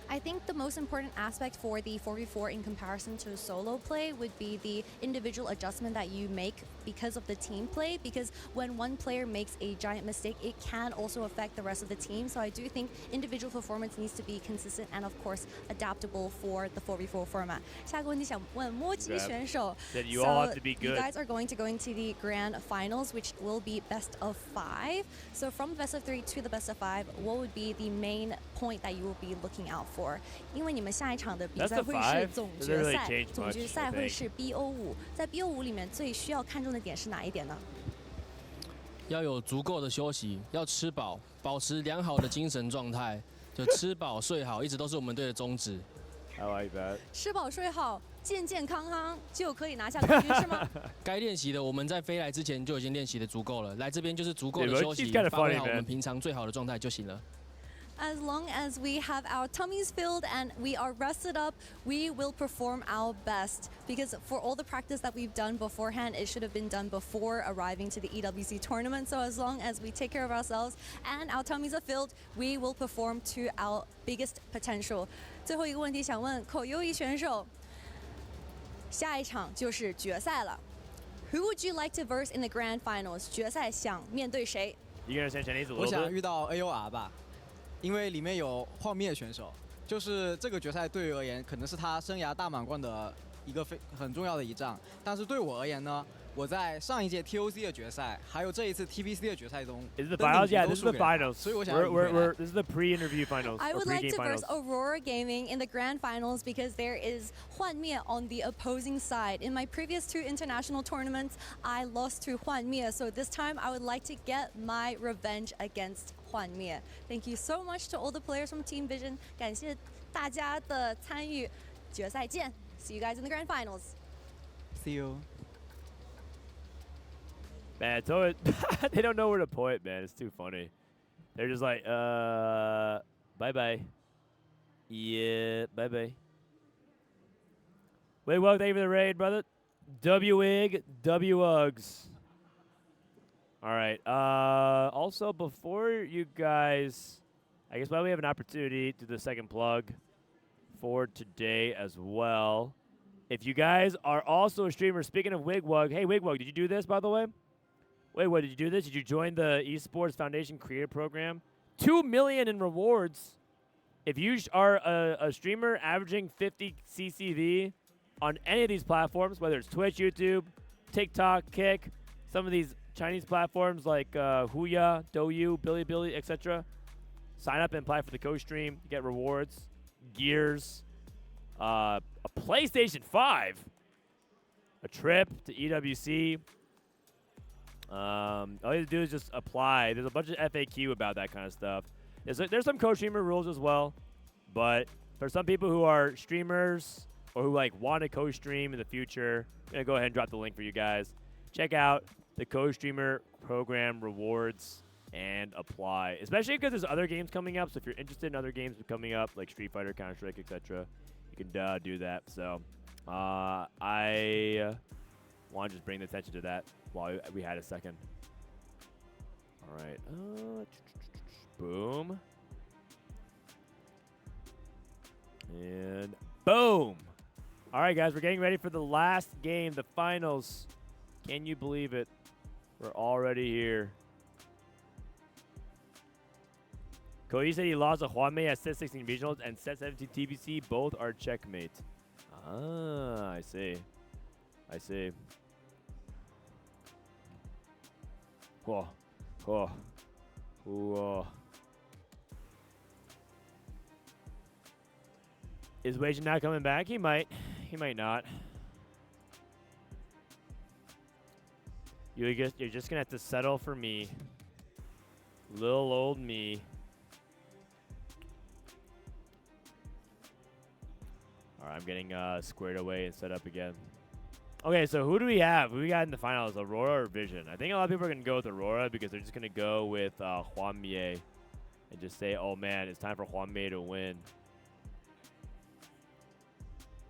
I think the most important aspect for the 4v4 in comparison to solo play would be the individual adjustment that you make because of the team play, because when one player makes a giant mistake, it can also affect the rest of the team. So I do think individual performance needs to be consistent and of course adaptable for the 4v4 format. 下个问题想问MoGG 选手 Then you all have to be good. You guys are going to go into the grand finals, which will be best of 5. So from best of 3 to the best of 5, what would be the main point that you will be looking out for? 因为你们下一场的比赛会是总决赛，总决赛会是 BO5， 在 BO5 里面最需要看重的点是哪一点呢？要有足够的休息，要吃饱，保持良好的精神状态，就吃饱睡好，一直都是我们队的宗旨。I like that. 吃饱睡好，健健康康就可以拿下冠军是吗？该练习的我们在飞来之前就已经练习的足够了，来这边就是足够的休息，发挥好我们平常最好的状态就行了。As long as we have our tummies filled and we are rested up, we will perform our best. Because for all the practice that we've done beforehand, it should have been done before arriving to the EWC tournament. So as long as we take care of ourselves and our tummies are filled, we will perform to our biggest potential. 最后一个问题想问Koyui选手，下一场就是决赛了。Who would you like to verse in the grand finals? 决赛想面对谁？我想遇到 AOR 吧。因为里面有幻灭选手，就是这个决赛对于而言可能是他生涯大满贯的一个很重要的一仗。但是对我而言呢，我在上一届 TOC 的决赛，还有这一次 TBC 的决赛中，This is the finals, yeah, this is the finals. 所以我想this is the pre-interview finals. I would like to verse Aurora Gaming in the grand finals because there is Huanmie on the opposing side. In my previous 2 international tournaments, I lost to Huanmie, so this time I would like to get my revenge against Huanmie. Thank you so much to all the players from Team Vision. 感谢大家的参与，决赛见。See you guys in the grand finals. See you. Man, it's always they don't know where to point, man. It's too funny. They're just like, bye-bye. Yeah, bye-bye. Wait, well, thank you for the raid, brother. W-Ig, W-Ugs. All right. Also, before you guys, I guess while we have an opportunity to do the second plug for today as well. If you guys are also a streamer, speaking of Wigwug, hey, Wigwug, did you do this, by the way? Wait, what, did you do this? Did you join the Esports Foundation Creator Program? 2 million in rewards. If you are a streamer averaging 50 CCV on any of these platforms, whether it's Twitch, YouTube, TikTok, Kick, some of these Chinese platforms like Huya, Douyu, Bilibili, etc., sign up and apply for the Costream, get rewards, gears, a PlayStation 5, a trip to EWC. All you have to do is just apply. There's a bunch of FAQ about that kind of stuff. There's some co-streamer rules as well, but for some people who are streamers or who like want to co-stream in the future, I'm gonna go ahead and drop the link for you guys. Check out the co-streamer program rewards and apply, especially because there's other games coming up. So if you're interested in other games coming up, like Street Fighter, Counter-Strike, etc., you can do that. So I want to just bring the attention to that while we had a second. All right. Boom. And boom. All right, guys, we're getting ready for the last game, the finals. Can you believe it? We're already here. Koyui said he lost to Huanmie at set 16 regionals and set 17 TBC. Both are checkmate. Ah, I see. I see. Whoa. Whoa. Whoa. Is Weijin not coming back? He might. He might not. You're just gonna have to settle for me. Little old me. Alright, I'm getting squared away and set up again. Okay, so who do we have? Who we got in the finals? Aurora or Vision? I think a lot of people are gonna go with Aurora because they're just gonna go with Huanmie and just say, oh man, it's time for Huanmie to win.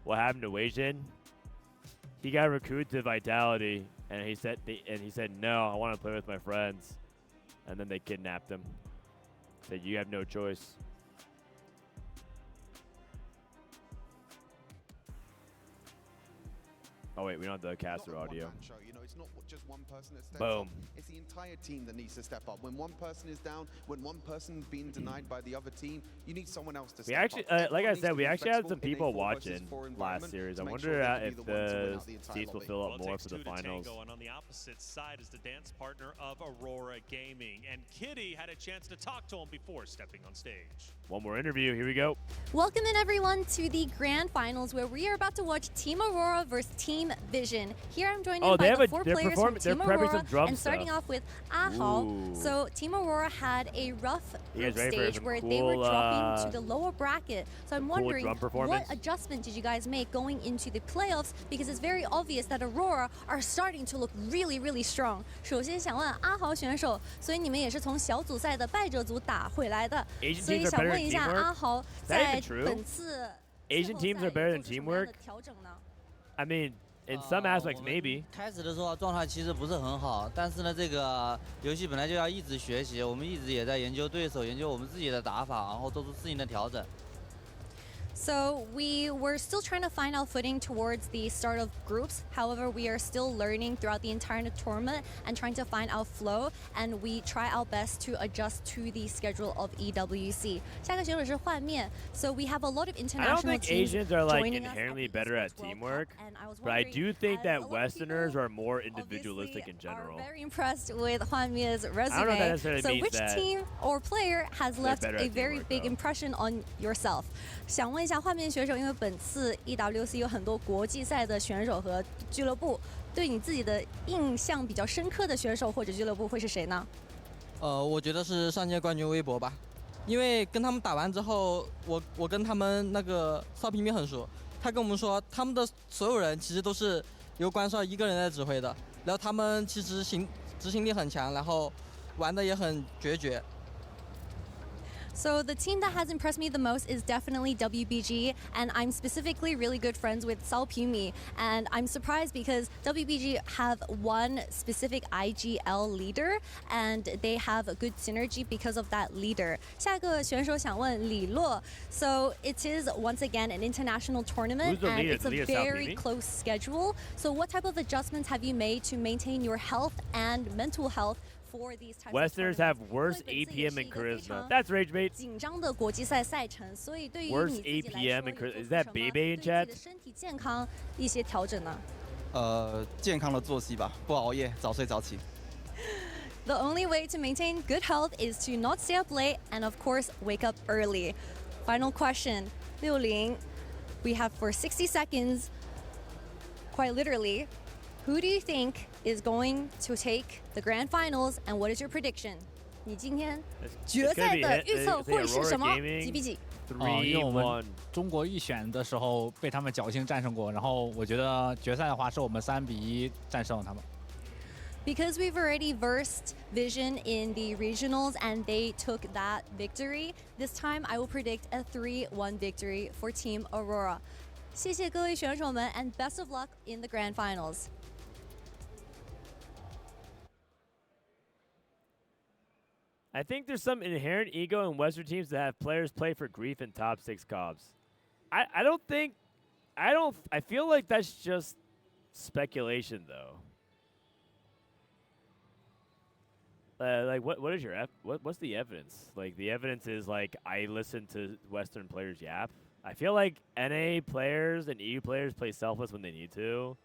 What happened to Weijin? He got recruited to Vitality, and he said no, I want to play with my friends, and then they kidnapped him. Said you have no choice. Oh wait, we don't have the caster audio. You know, it's not just one person that steps Boom. up. It's the entire team that needs to step up. When one person is down, when one person's being denied by the other team, you need someone else to We step actually, up. like I said, we actually had flexible some in a people 4 versus watching 4 last environment series. I to make wonder sure they can if be the ones to win the out the entire seats will lobby. fill Well, up it more takes for the 2 to finals. tango, and on the opposite side is the dance partner of Aurora Gaming. And Kitty had a chance to talk to him before stepping on stage. One more interview. Here we go. Welcome in everyone to the grand finals where we are about to watch Team Aurora versus Team Vision. Here I'm joined in by the 4 players from Team Aurora, and starting off with Ahaoei. So Team Aurora had a rough group stage where they were dropping to the lower bracket. So I'm wondering, what adjustment did you guys make going into the playoffs? Because it's very obvious that Aurora are starting to look really, really strong. 首先想问阿豪选手，所以你们也是从小组赛的败者组打回来的，所以想问一下阿豪，在本次 Asian teams are better than teamwork. I mean, in some aspects, maybe. 开始的时候状态其实不是很好，但是呢，这个游戏本来就要一直学习，我们一直也在研究对手，研究我们自己的打法，然后做出适应的调整。 So we were still trying to find our footing towards the start of groups. However, we are still learning throughout the entire tournament and trying to find our flow. And we try our best to adjust to the schedule of EWC. 下个选手是Huanmie. So we have a lot of international I don't think teams Asians are like joining us inherently better at teamwork, but I do think that Westerners are more individualistic in general. Very impressed with Huanmie's resume. I don't know if that necessarily so means which that team or player has left better a at very teamwork, big though. impression on yourself? 想问一下Huanmie选手，因为本次 EWC 有很多国际赛的选手和俱乐部，对你自己的印象比较深刻的选手或者俱乐部会是谁呢？我觉得是上届冠军微博吧，因为跟他们打完之后，我跟他们那个邵平平很熟，他跟我们说他们的所有人其实都是由关少一个人在指挥的，然后他们其实执行力很强，然后玩的也很决绝。 So the team that has impressed me the most is definitely WBG, and I'm specifically really good friends with Sao Pumi, and I'm surprised because WBG have one specific IGL leader, and they have a good synergy because of that leader. 下个选手想问Liluo. So it is once again an international tournament, and it's a very close schedule. So what type of adjustments have you made to maintain your health and mental health? For these types Westerners have worse APM and charisma. That's rage bait. 紧张的国际赛赛程，所以对于 Worse 你自己来 APM 说 and charisma. Is that Bebe in 对自己 chat? 的身体健康一些调整呢？健康的作息吧，不熬夜，早睡早起。 The only way to maintain good health is to not stay up late and of course wake up early. Final question, Liu Ling. We have for 60 seconds, quite literally, who do you think is going to take the grand finals and what is your prediction? 你今天决赛的预测会是什么？几比几？因为我们中国预选的时候被他们侥幸战胜过，然后我觉得决赛的话是我们3比1战胜了他们。 Because we've already versed Vision in the regionals and they took that victory, this time I will predict a 3-1 victory for Team Aurora. 谢谢各位选手们 and best of luck in the grand finals. I think there's some inherent ego in Western teams that have players play for grief in top 6 comps. I feel like that's just speculation though. Like what is your what's the evidence? Like the evidence is like I listen to Western players yap. I feel like NA players and EU players play selfless when they need to.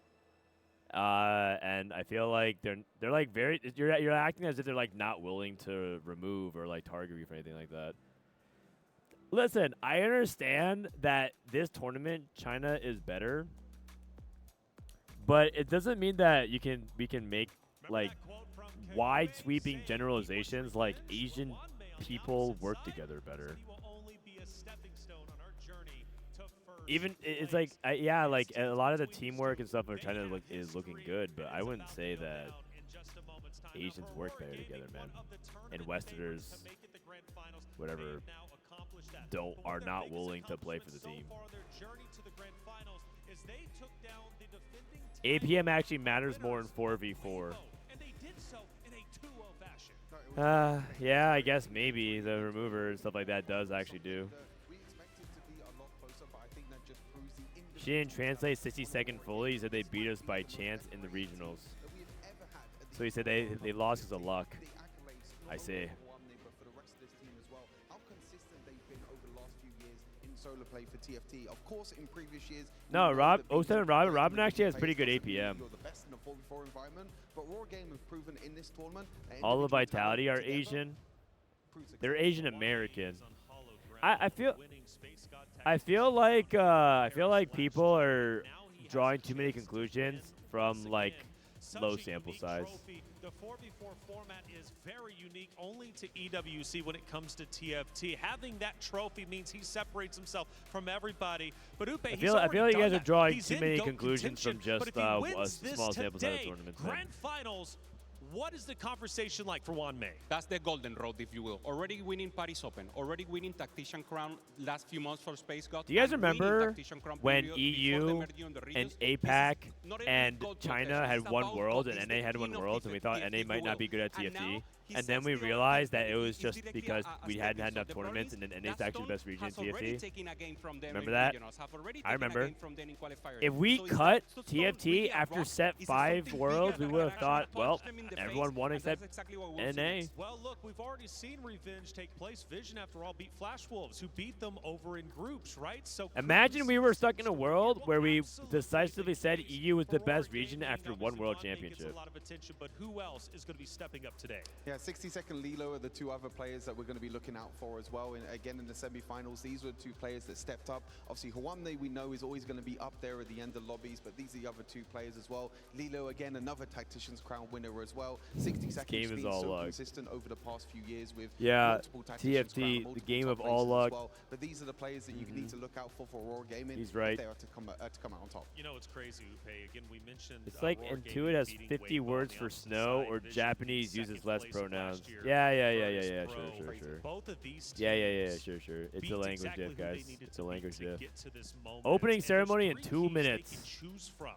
And I feel like they're like very you're acting as if they're like not willing to remove or like target grief or anything like that. Listen, I understand that this tournament China is better, but it doesn't mean that we can make like wide sweeping generalizations like Asian people work together better. Even it's like yeah, like a lot of the teamwork and stuff are trying to is looking good, but I wouldn't say that Asians work better together, man. And Westerners whatever are not willing to play for the team. APM actually matters more in 4v4. Yeah, I guess maybe the remover and stuff like that does actually do. She didn't translate 60-second fully. He said they beat us by chance in the regionals. So he said they lost because of luck. I see. Solo play for TFT. Of course, in previous years, no, 07 Robin actually has pretty good APM. All the Vitality are Asian. They're Asian American. I feel like people are drawing too many conclusions from like low sample size. The 4v4 format is very unique only to EWC when it comes to TFT. Having that trophy means he separates himself from everybody. But Upe, I feel like you guys are drawing too many conclusions from just a small sample size tournament. Grand finals. What is the conversation like for Huanmie? That's the golden road, if you will. Already winning Paris Open, already winning Tactician Crown last few months for Space God. Do you guys remember when EU and APAC and China had one world and NA had one world, and we thought NA might not be good at TFT? And then we realized that it was just because we hadn't had enough tournaments, and then NA's actually the best region in TFT. Remember that? I remember. If we cut TFT after set 5 worlds, we would have thought, well, everyone won except NA. Well, look, we've already seen revenge take place. Vision, after all, beat FlashWolves, who beat them over in groups, right? So imagine we were stuck in a world where we decisively said EU was the best region after one world championship. A lot of attention, but who else is going to be stepping up today? Yeah, 60-second Liluo are the two other players that we're going to be looking out for as well. And again, in the semi-finals, these were two players that stepped up. Obviously, Huanmie, we know, is always going to be up there at the end of lobbies, but these are the other two players as well. Liluo, again, another Tactician's Crown winner as well. 60 seconds being so consistent over the past few years with multiple Tactician's TFT, Crown, the game of places all as luck. well. But these are the players that you need to look out for Aurora Gaming. He's right. If they are to come out on top. You know, it's crazy, Upe. Again, we mentioned it's like Aurora Intuit has 50 words for snow, or Japanese uses less pronouns. Yeah, sure. Both of these sure. It's a language diff, guys. It's a language diff. Opening ceremony in 2 minutes. Choose from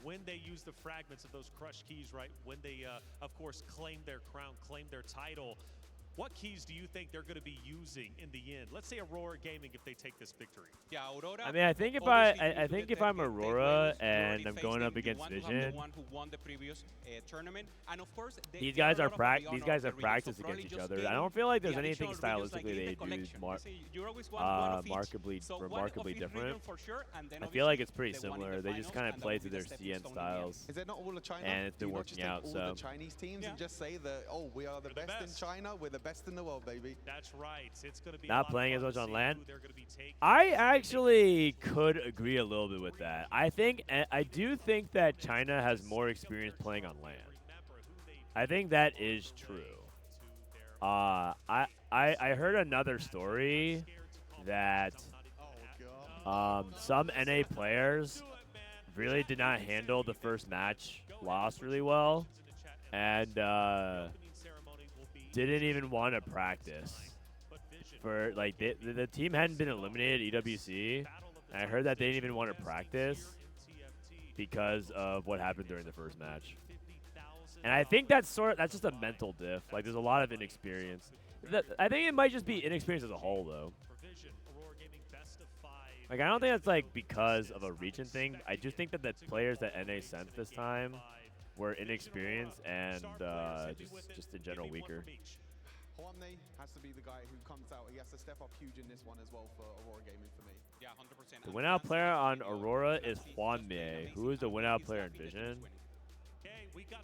when they use the fragments of those crushed keys, right? When they, of course, claim their crown, claim their title. What keys do you think they're going to be using in the end? Let's say Aurora Gaming if they take this victory. Yeah, Aurora. I mean, I think if I'm Aurora and I'm going up against Vision, these guys have practiced against each other. I don't feel like there's anything stylistically they do remarkably different. I feel like it's pretty similar. They just kind of play to their CN styles, and it's been working out. So the Chinese teams and just say that, oh, we are the best in China. We're the best in the world, baby. That's right. It's going to be not playing as much on LAN. I actually could agree a little bit with that. I do think that China has more experience playing on LAN. I think that is true. I heard another story that some NA players really did not handle the first match loss really well, and didn't even want to practice. For like the team hadn't been eliminated at EWC, and I heard that they didn't even want to practice because of what happened during the first match. And I think that's just a mental diff. Like there's a lot of inexperience. I think it might just be inexperience as a whole though. Like I don't think that's like because of a region thing. I just think that the players that NA sent this time were inexperienced and just in general weaker. Huanmie has to be the guy who comes out. He has to step up huge in this one as well for Aurora Gaming for me. Yeah, 100%. The win-out player on Aurora is Huanmie. Who is the win-out player in Vision?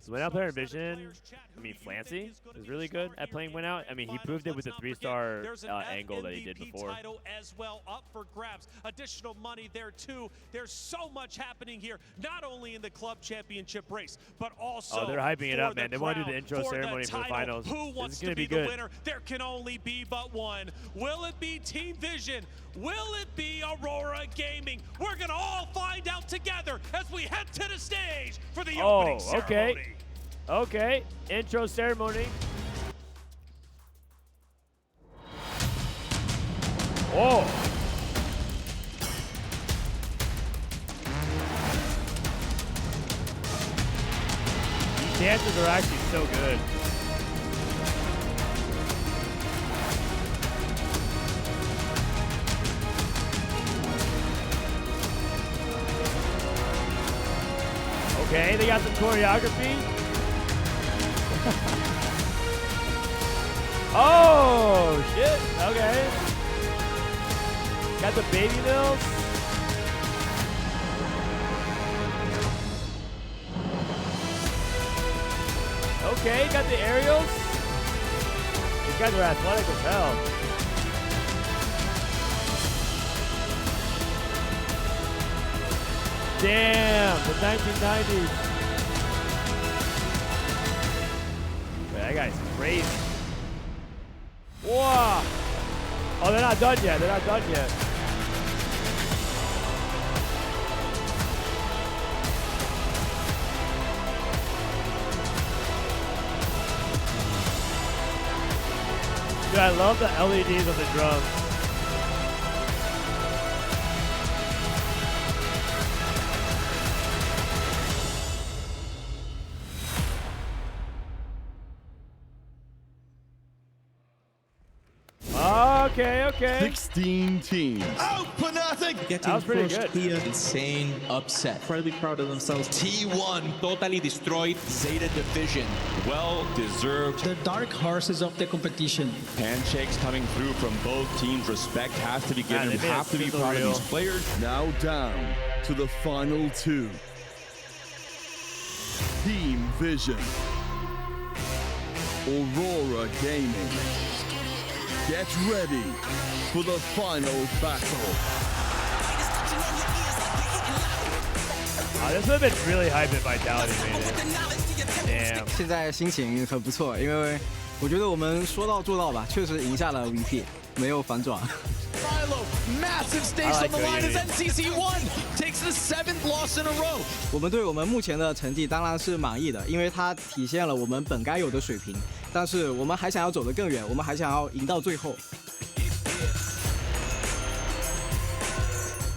The win-out player in Vision, I mean, Flancy is really good at playing win-out. I mean, he proved it with the 3-star angle that he did before. Title as well up for grabs. Additional money there too. There's so much happening here, not only in the club championship race, but also. Oh, they're hyping it up, man. They want to do the intro ceremony for the finals. Who wants to be the winner? There can only be but one. Will it be Team Vision? Will it be Aurora Gaming? We're gonna all find out together as we head to the stage for the opening ceremony. Okay, intro ceremony. Whoa. These dances are actually so good. Okay, they got some choreography. Oh, shit. Okay. Got the baby mills. Okay, got the aerials. These guys are athletic as hell. Damn, the 1990s. Man, that guy's crazy. Whoa. Oh, they're not done yet. They're not done yet. Dude, I love the LEDs on the drums. Okay. 16 teams. Oh, Prismatic! That was pretty good. Here, insane upset. Incredibly proud of themselves. T1 totally destroyed Zeta Division. Well deserved. The dark horses of the competition. Handshakes coming through from both teams. Respect has to be given. We have to be proud of these players. Now down to the final two. Team Vision. Aurora Gaming. Get ready for the final battle. This would have been really hype if Vitality made it. Damn. 现在心情很不错，因为我觉得我们说到做到吧，确实赢下了 VP， 没有反转。 Massive stakes on the line as NCC1 takes the 7th loss in a row. 我们对我们目前的成绩当然是满意的，因为它体现了我们本该有的水平。但是我们还想要走得更远，我们还想要赢到最后。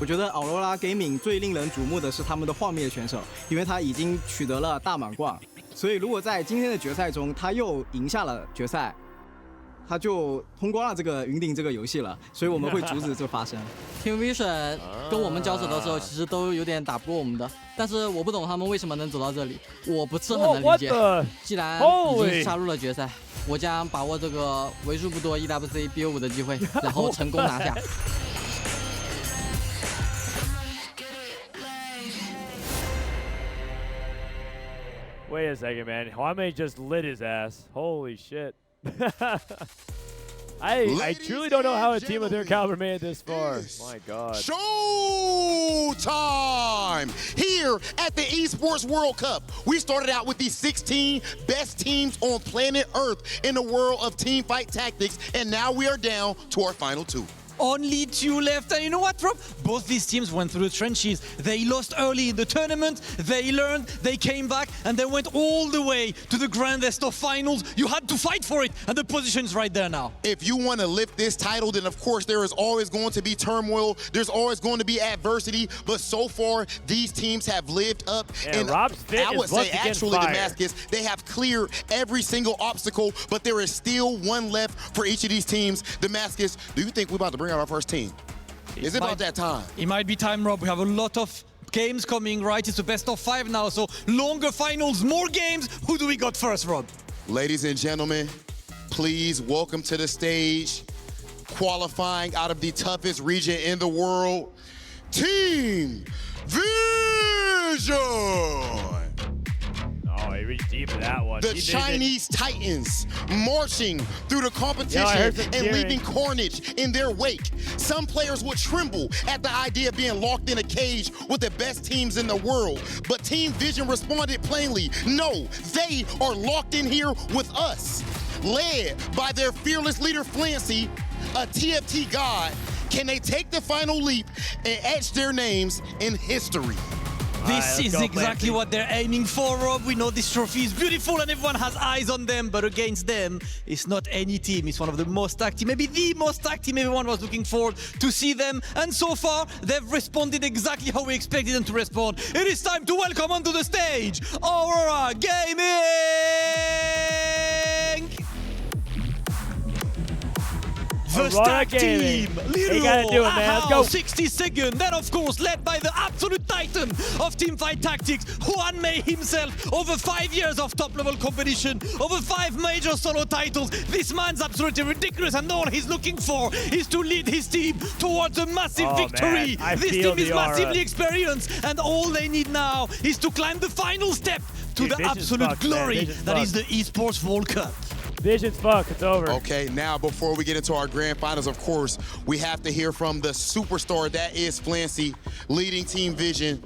我觉得 Aurora Gaming 最令人瞩目的是他们的幻灭选手，因为他已经取得了大满贯，所以如果在今天的决赛中他又赢下了决赛。 他就通关了这个云顶这个游戏了，所以我们会阻止这发生。Team Vision 跟我们交手的时候，其实都有点打不过我们的，但是我不懂他们为什么能走到这里，我不是很能理解。既然已经杀入了决赛，我将把握这个为数不多 EWC BO5 的机会，然后成功拿下。Wait a second, man. Huanmie just lit his ass. Holy shit. I truly don't know how a team of their caliber made it this far. My God. Show time here at the Esports World Cup. We started out with the 16 best teams on planet Earth in the world of team fight tactics, and now we are down to our final two. Only 2 left, and you know what, Rob? Both these teams went through the trenches. They lost early in the tournament, they learned, they came back, and they went all the way to the grandest of finals. You had to fight for it, and the position's right there now. If you want to lift this title, then of course there is always going to be turmoil, there's always going to be adversity, but so far these teams have lived up. And Rob's fit I would say actually Damascus, they have cleared every single obstacle, but there is still one left for each of these teams. Damascus, do you think we're about to bring out our first team? Is it about that time? It might be time, Rob. We have a lot of games coming, right? It's the best of 5 now, so longer finals, more games. Who do we got first, Rob? Ladies and gentlemen, please welcome to the stage, qualifying out of the toughest region in the world, Team Vision! Oh, he reached deep in that one. The Chinese Titans marching through the competition and leaving carnage in their wake. Some players would tremble at the idea of being locked in a cage with the best teams in the world. But Team Vision responded plainly, no, they are locked in here with us. Led by their fearless leader, Flancy, a TFT god, can they take the final leap and etch their names in history? This is exactly what they're aiming for, Rob. We know this trophy is beautiful and everyone has eyes on them, but against them, it's not any team. It's one of the most stacked team, maybe the most stacked team everyone was looking forward to see them. And so far, they've responded exactly how we expected them to respond. It is time to welcome onto the stage, Aurora Gaming! The stack team, Liluo, Ahaoei, 62nd, then of course led by the absolute titan of teamfight tactics, Huanmie himself, over 5 years of top-level competition, over 5 major solo titles. This man's absolutely ridiculous, and all he's looking for is to lead his team towards a massive victory. This team is massively experienced, and all they need now is to climb the final step to the absolute glory that is the Esports World Cup. Vision's fuck, it's over. Okay, now before we get into our grand finals, of course, we have to hear from the superstar that is Flancy, leading Team Vision.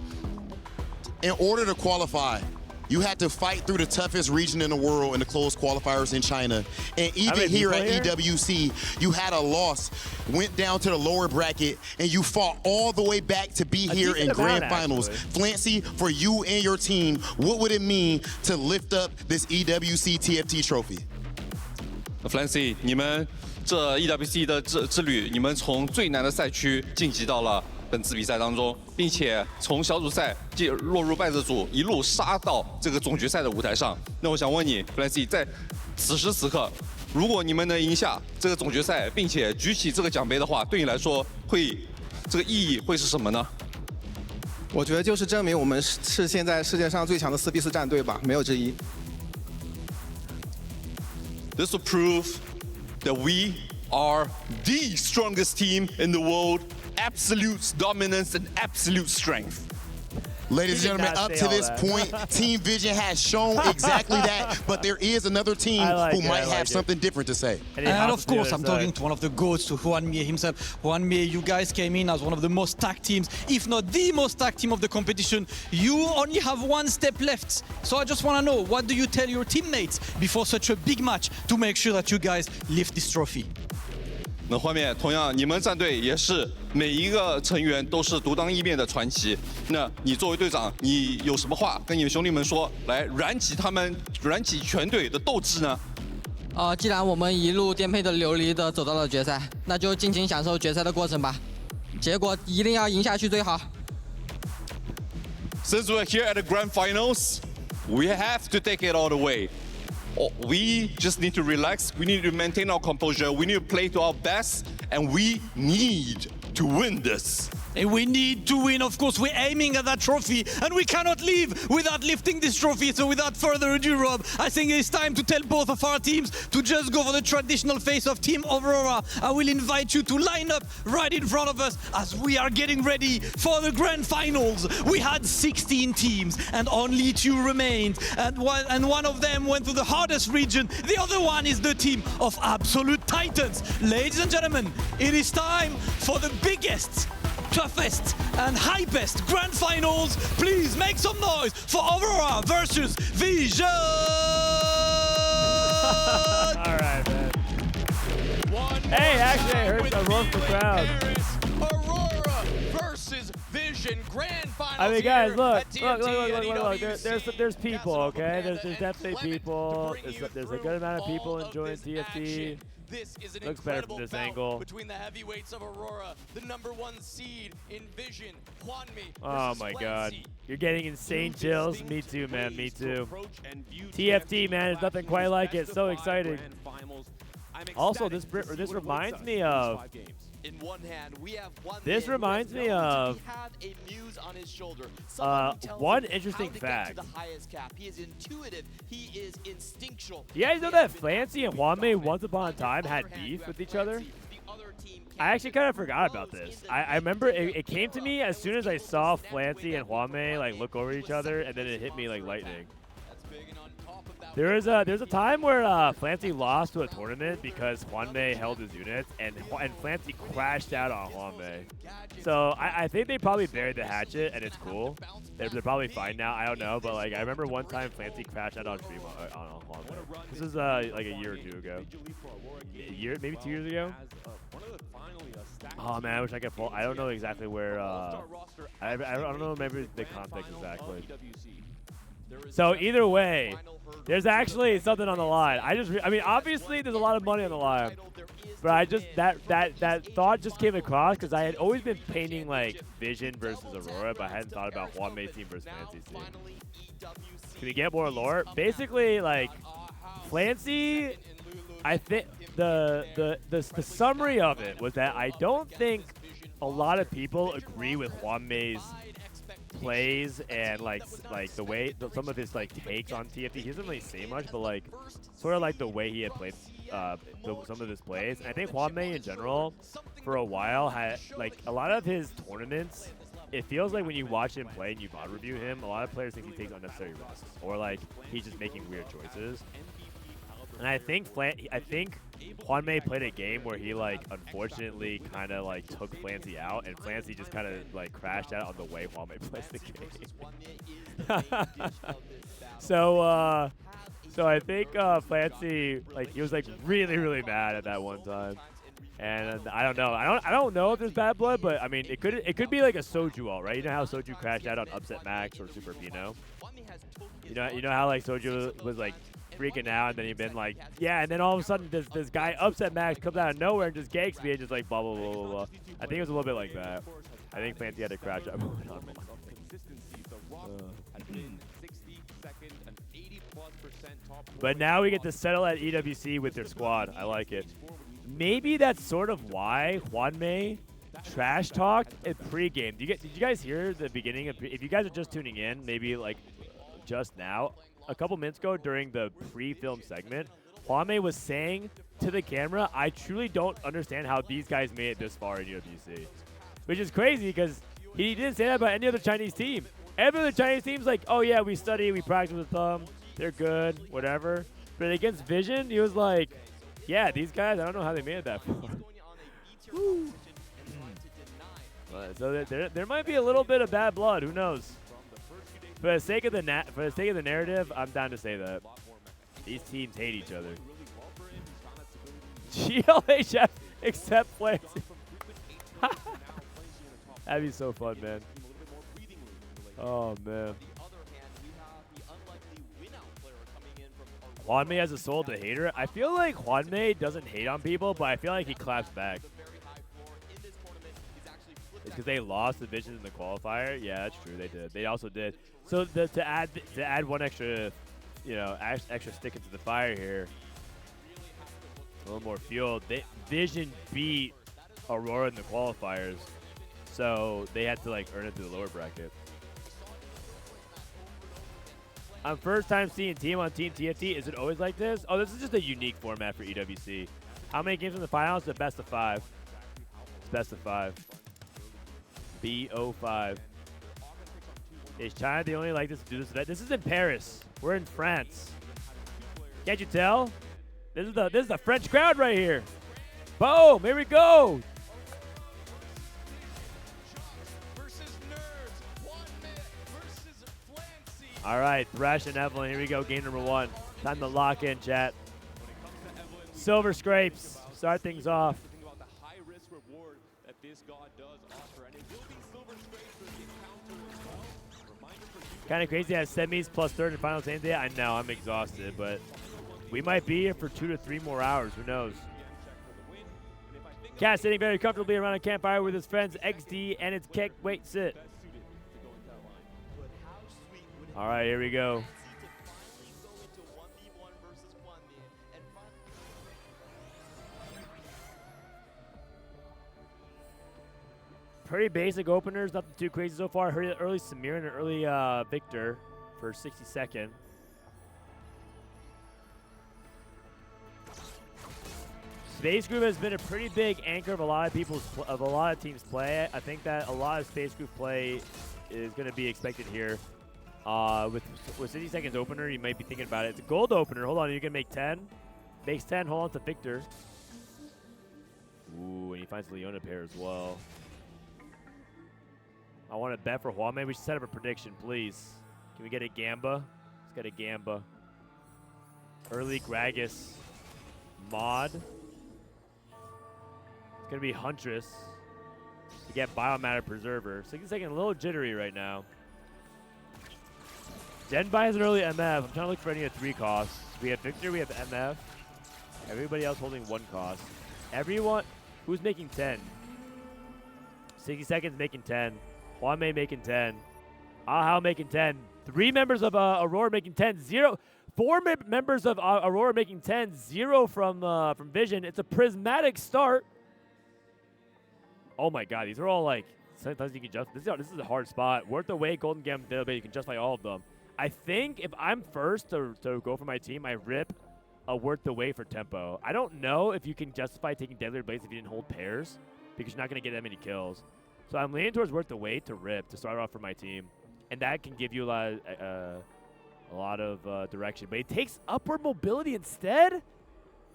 In order to qualify, you had to fight through the toughest region in the world in the closed qualifiers in China. And even here at EWC, you had a loss, went down to the lower bracket, and you fought all the way back to be here in grand finals. Flancy, for you and your team, what would it mean to lift up this EWC TFT trophy? Flancy， 你们这 EWC 的之旅，你们从最难的赛区晋级到了本次比赛当中，并且从小组赛落入败者组，一路杀到这个总决赛的舞台上。那我想问你 ，Flancy， 在此时此刻，如果你们能赢下这个总决赛，并且举起这个奖杯的话，对你来说这个意义会是什么呢？我觉得就是证明我们是现在世界上最强的4v4战队吧，没有之一。This will prove that we are the strongest team in the world, absolute dominance and absolute strength. Ladies and gentlemen, up to this point, Team Vision has shown exactly that, but there is another team who might have something different to say. And of course, I'm talking to one of the GOATs, to Huanmie himself. Huanmie, you guys came in as one of the most stacked teams, if not the most stacked team of the competition. You only have one step left. So I just want to know, what do you tell your teammates before such a big match to make sure that you guys lift this trophy? 那画面同样，你们战队也是每一个成员都是独当一面的传奇。那你作为队长，你有什么话跟你的兄弟们说，来燃起全队的斗志呢？既然我们一路颠沛的流离的走到了决赛，那就尽情享受决赛的过程吧。结果一定要赢下去最好。Since we're here at the grand finals, we have to take it all the way. We just need to relax, we need to maintain our composure, we need to play to our best, and we need to win this. And we need to win, of course. We're aiming at that trophy, and we cannot leave without lifting this trophy. So without further ado, Rob, I think it's time to tell both of our teams to just go for the traditional face of Team Aurora. I will invite you to line up right in front of us as we are getting ready for the grand finals. We had 16 teams, and only 2 remained. And one of them went to the hardest region. The other one is the team of absolute titans. Ladies and gentlemen, it is time for the biggest, toughest and hypest grand finals. Please make some noise for Aurora versus Vision. All right, man. Hey, actually, I heard a roar from the crowd. Aurora versus Vision grand finals. I mean, guys, look. There's people, okay? There's definitely people. There's a good amount of people enjoying TFT. This is an looks better from this angle. Between the heavyweights of Aurora, the #1 seed in Vision, Huanmie. Oh my God, you're getting insane chills. Me too, man. Me too. TFT, man, there's nothing quite like it. So exciting. Also, this reminds me of. In one hand, we have one. This reminds me of. A muse on his shoulder. One interesting fact. The highest cap. He is intuitive. He is instinctual. You guys know that Flancy and Huanmie once upon a time had beef with each other? I actually kind of forgot about this. I remember it came to me as soon as I saw Flancy and Huanmie like look over each other, and then it hit me like lightning. There's a time where Flancy lost to a tournament because Huanmie held his units, and Flancy crashed out on Huanmie. So I think they probably buried the hatchet, and it's cool. They're probably fine now. I don't know, but like I remember one time Flancy crashed out on stream on Huanmie. This is like a year or two ago. Maybe 2 years ago. Oh man, I wish I could pull. I don't know exactly where. I don't know maybe the context exactly. So either way, there's actually something on the line. I mean, obviously there's a lot of money on the line, but I just that thought just came across because I had always been painting like Vision versus Aurora, but I hadn't thought about Huanmie team versus Flancy team. Can we get more lore? Basically, like Flancy, I think the summary of it was that I don't think a lot of people agree with Huanmie's plays and like the way some of his like takes on TFT. He doesn't really say much, but like sort of like the way he had played some of his plays. And I think Huanmie in general for a while had like a lot of his tournaments. It feels like when you watch him play and you VOD review him, a lot of players think he takes unnecessary risks or like he's just making weird choices. And I think Huanmie played a game where he like unfortunately kind of like took Flancy out, and Flancy just kind of like crashed out on the way Huanmie plays the game. So I think Flancy, like, he was like really mad at that one time, and I don't know. I don't know if there's bad blood, but I mean it could be like a Soju ult, right? You know how Soju crashed out on Upset Max or Super Pino. You know how like Soju was like freaking out, and then he'd been like, yeah, and then all of a sudden this guy Upset Max comes out of nowhere and just ganks me and just like blah blah blah blah blah. I think it was a little bit like that. I think Flancy had to crash out on But now we get to settle at EWC with their squad. I like it. Maybe that's sort of why Huanmie trash talked at pregame. Did you guys hear the beginning of? If you guys are just tuning in, maybe like just now, a couple minutes ago during the pre-film segment, Huanmie was saying to the camera, "I truly don't understand how these guys made it this far in UWC," which is crazy because he didn't say that about any other Chinese team. Every other Chinese team's like, "Oh yeah, we study, we practice with them, they're good, whatever." But against Vision, he was like, "Yeah, these guys, I don't know how they made it that far." So there might be a little bit of bad blood. Who knows? For the sake of the narrative, I'm down to say that these teams hate each other. GLHF except Flancy. That'd be so fun, man. Oh man. Huanmie has a soul to hater. I feel like Huanmie doesn't hate on people, but I feel like he claps back. It's because they lost the Vision in the qualifier. Yeah, that's true. They did. They also did. So to add one extra, extra stick into the fire here, a little more fuel. Vision beat Aurora in the qualifiers, so they had to like earn it through the lower bracket. I'm first time seeing team on Team TFT. Is it always like this? Oh, this is just a unique format for EWC. How many games in the finals? The best of 5. It's best of 5. BO5. Is China the only like this to do this event? This is in Paris. We're in France. Can't you tell? This is the French crowd right here. Boom! Here we go. All right, Thresh and Evelynn. Here we go. Game number 1. Time to lock in, chat. Silver scrapes. Start things off. Kind of crazy. I have semis plus third and final same day. I know. I'm exhausted, but we might be here for 2 to 3 more hours. Who knows? Cat sitting very comfortably around a campfire with his friends XD and its kick. Wait, sit. All right, here we go. Pretty basic openers, nothing too crazy so far. Early Samir and an early Victor for 62nd. Space Group has been a pretty big anchor of a lot of teams' play. I think that a lot of Space Group play is going to be expected here. With 60 seconds opener, you might be thinking about it. It's a gold opener. Hold on, you can make 10. Makes 10. Hold on to Victor. Ooh, and he finds Leona pair as well. I want to bet for Huanmie. We should set up a prediction, please. Can we get a Gamba? Let's get a Gamba. Early Gragas mod. It's going to be Huntress to get Biomatter Preserver. 60 second, a little jittery right now. Zhenbai has an early MF. I'm trying to look for any of 3 costs. We have Victor, we have MF. Everybody else holding 1 cost. Everyone who's making 10. 60 seconds making 10. Huanmie making 10. Ahaoei making 10. 3 members of Aurora making 10. 4 members of Aurora making 10. 0 from Vision. It's a prismatic start. Oh my god, these are all like, sometimes you can just, this is a hard spot. Worth the wait, Golden Gambit, you can justify all of them. I think if I'm first to go for my team, I rip a worth the wait for tempo. I don't know if you can justify taking Deadly Blades if you didn't hold pairs, because you're not going to get that many kills. So I'm leaning towards worth the wait to rip to start off for my team, and that can give you a lot of direction. But it takes upward mobility instead.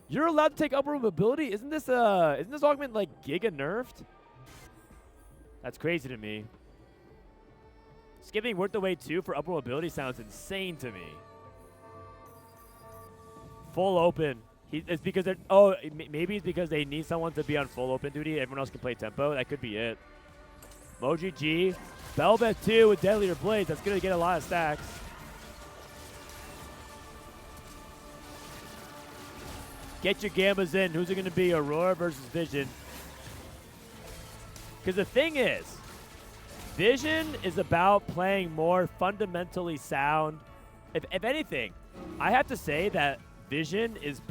You're allowed to take upward mobility. Isn't this augment like giga nerfed? That's crazy to me. Skipping worth the wait 2 for upward mobility sounds insane to me. Full open. It's because they're, maybe it's because they need someone to be on full open duty. Everyone else can play tempo. That could be it. MoGG. Belbeth 2 with Deadlier Blades. That's going to get a lot of stacks. Get your Gambas in. Who's it going to be? Aurora versus Vision. Because the thing is, Vision is about playing more fundamentally sound. If anything, I have to say that Vision is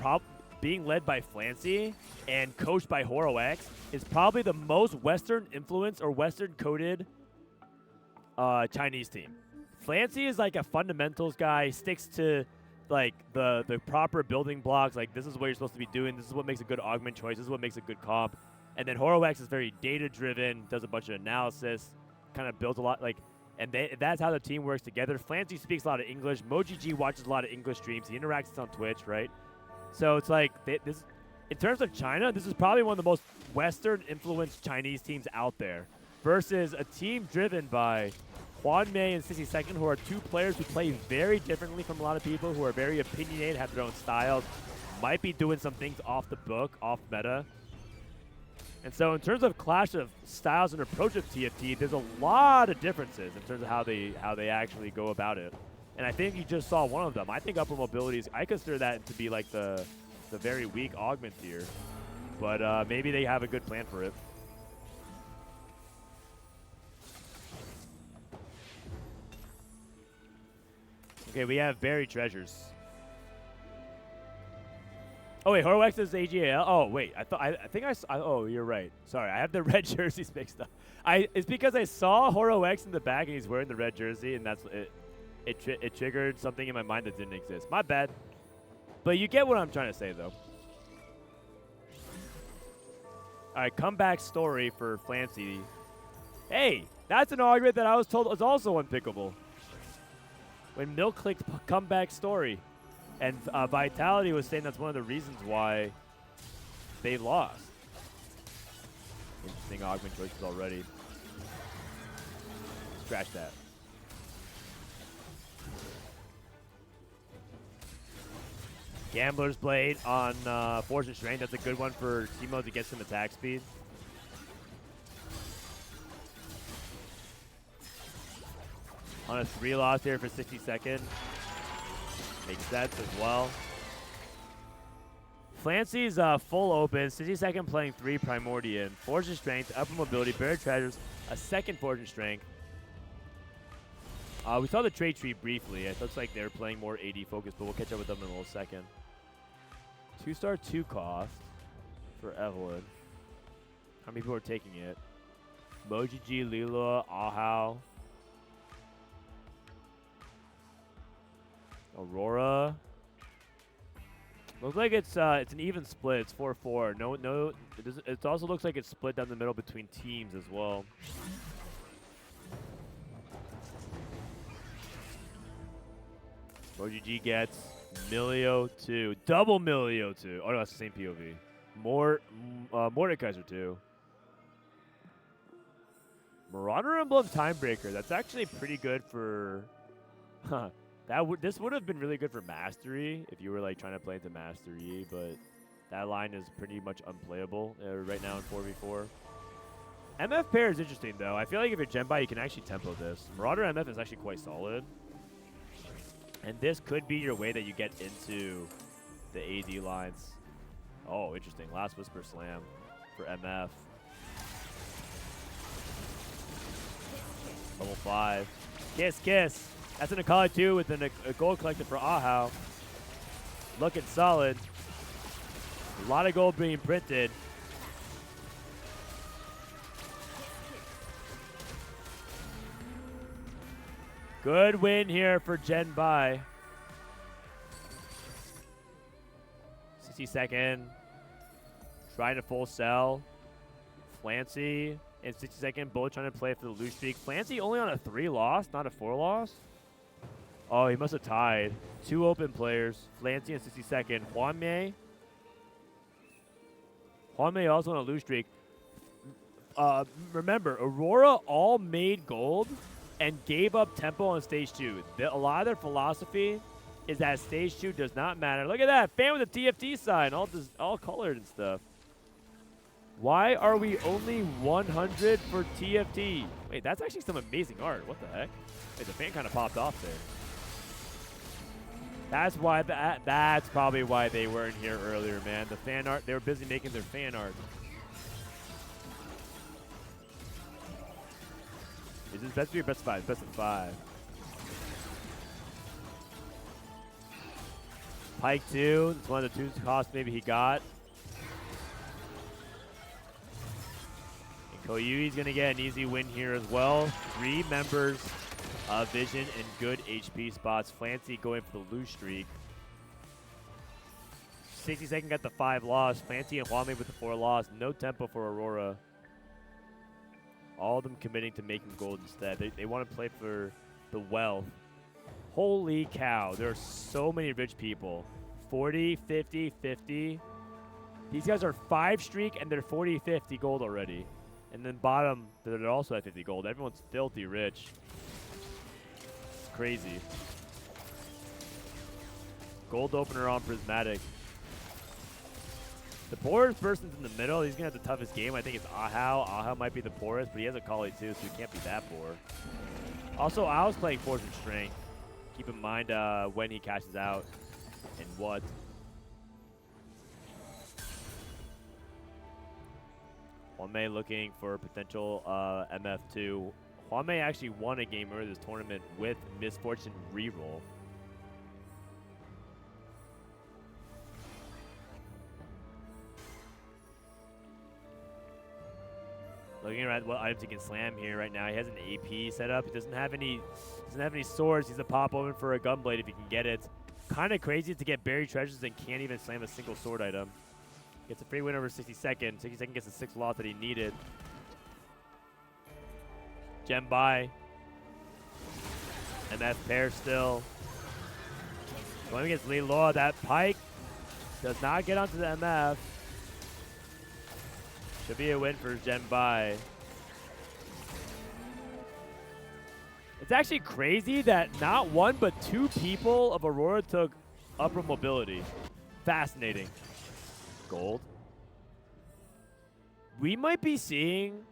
being led by Flancy and coached by HoroX is probably the most Western influenced or Western coded Chinese team. Flancy is like a fundamentals guy. He sticks to like the proper building blocks. Like, this is what you're supposed to be doing. This is what makes a good augment choice. This is what makes a good comp. And then HoroX is very data driven, does a bunch of analysis, kind of builds a lot, like, and that's how the team works together. Flancy speaks a lot of English. MoGG watches a lot of English streams. He interacts on Twitch, right? So it's like, this, in terms of China, this is probably one of the most Western-influenced Chinese teams out there versus a team driven by Huanmie and 60 Second, who are 2 players who play very differently from a lot of people, who are very opinionated, have their own styles, might be doing some things off the book, off meta. And so in terms of clash of styles and approach of TFT, there's a lot of differences in terms of how they actually go about it. And I think you just saw one of them. I think upper mobility I consider that to be like the very weak augment tier. But maybe they have a good plan for it. Okay, we have buried treasures. Oh wait, HoroX is AGAL. Oh wait, I think I oh, you're right. Sorry, I have the red jerseys mixed up. It's because I saw HoroX in the back and he's wearing the red jersey, and that's it triggered something in my mind that didn't exist. My bad. But you get what I'm trying to say though. All right, comeback story for Flancy. Hey, that's an argument that I was told was also unpickable. When Milk clicked comeback story. And Vitality was saying that's one of the reasons why they lost. Interesting augment choices already. Scratch that. Gambler's Blade on Fortune Strength. That's a good one for Timo to get some attack speed. On a 3 loss here for 60 seconds. Makes sense as well. Flancy's full open, 60 second playing 3 Primordian, Fortune Strength, Upper Mobility, Buried Treasures, a second Fortune Strength. We saw the trade tree briefly. It looks like they're playing more AD focus, but we'll catch up with them in a little second. 2-star 2 cost for Evelynn. How many people are taking it? MoGG, Liluo, Ahaoei. Aurora. Looks like it's an even split. It's 4-4. No. It also looks like it's split down the middle between teams as well. MoGG gets Milio2, double Milio2. Oh no, that's the same POV. Mordekaiser 2. Marauder Emblem Timebreaker. That's actually pretty good for. This would have been really good for Mastery if you were like trying to play into Mastery, but That line is pretty much unplayable right now in 4v4. MF pair is interesting, though. I feel like if you're Zhenbai, you can actually tempo this. Marauder MF is actually quite solid. And this could be your way that you get into the AD lines. Oh, interesting. Last Whisper Slam for MF. Level 5. Kiss, kiss. That's an Akali too with a gold collected for Ahaoei. Looking solid. A lot of gold being printed. Good win here for Zhenbai. 60-second. Trying to full sell. Flancy and 60-second, both trying to play for the lose streak. Flancy only on a 3 loss, not a 4 loss. Oh, he must have tied. 2 open players. Flancy and 60-second. Huanmie. Huanmie also on a lose streak. Remember, Aurora all made gold and gave up tempo on stage 2. A lot of their philosophy is that stage 2 does not matter. Look at that, fan with a TFT sign, all colored and stuff. Why are we only 100 for TFT? Wait, that's actually some amazing art. What the heck? Wait, the fan kind of popped off there. That's why that's probably why they weren't here earlier, man. The fan art, they were busy making their fan art. Is this best 3 or best 5? Best of 5. Pike 2. It's one of the 2 costs maybe he got. And Koyui's going to get an easy win here as well. 3 members of Vision and good HP spots. Flancy going for the lose streak. 60-second got the 5 loss. Flancy and Huanmie with the 4 loss. No tempo for Aurora. All of them committing to making gold instead. They want to play for the wealth. Holy cow. There are so many rich people. 40, 50, 50. These guys are 5 streak and they're 40, 50 gold already. And then bottom, they're also at 50 gold. Everyone's filthy rich. It's crazy. Gold opener on Prismatic. The poorest person's in the middle. He's going to have the toughest game. I think it's Ahaoei. Ahaoei might be the poorest, but he has a Kayle too, so he can't be that poor. Also, Ahaoei's playing Force and Strength. Keep in mind when he cashes out and what. Huanmie looking for potential MF2. Huanmie actually won a game earlier this tournament with Misfortune reroll. Looking at what items he can slam here right now. He has an AP set up. He doesn't have any swords. He's a pop open for a gunblade if he can get it. Kind of crazy to get buried treasures and can't even slam a single sword item. Gets a free win over 60-second. 60-second gets the 6 loss that he needed. Zhenbai. MF pair still. Going against Liluo. That pike does not get onto the MF. Should be a win for Zhenbai. It's actually crazy that not 1 but 2 people of Aurora took upper mobility. Fascinating. Gold. We might be seeing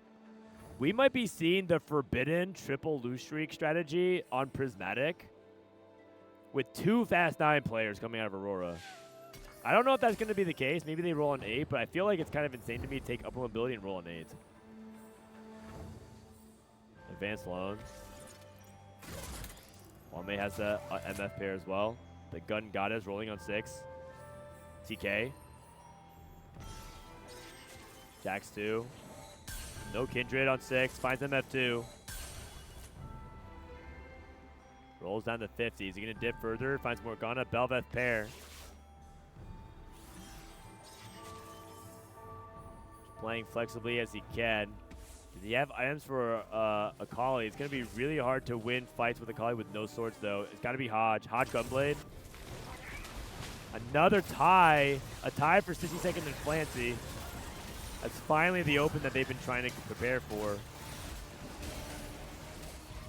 the forbidden triple lose streak strategy on Prismatic with 2 Fast 9 players coming out of Aurora. I don't know if that's going to be the case. Maybe they roll an 8, but I feel like it's kind of insane to me to take upper mobility and roll an 8. Advanced loans. Huanmie has the MF pair as well. The gun goddess rolling on 6. TK. Jax 2. No Kindred on 6. Finds MF2. Rolls down to 50. Is he going to dip further? Finds Morgana. Belveth pair. Playing flexibly as he can. Does he have items for Akali? It's going to be really hard to win fights with Akali with no swords, though. It's got to be Hodge. Hodge Gunblade. Another tie. A tie for 60-second and Flancy. That's finally the open that they've been trying to prepare for.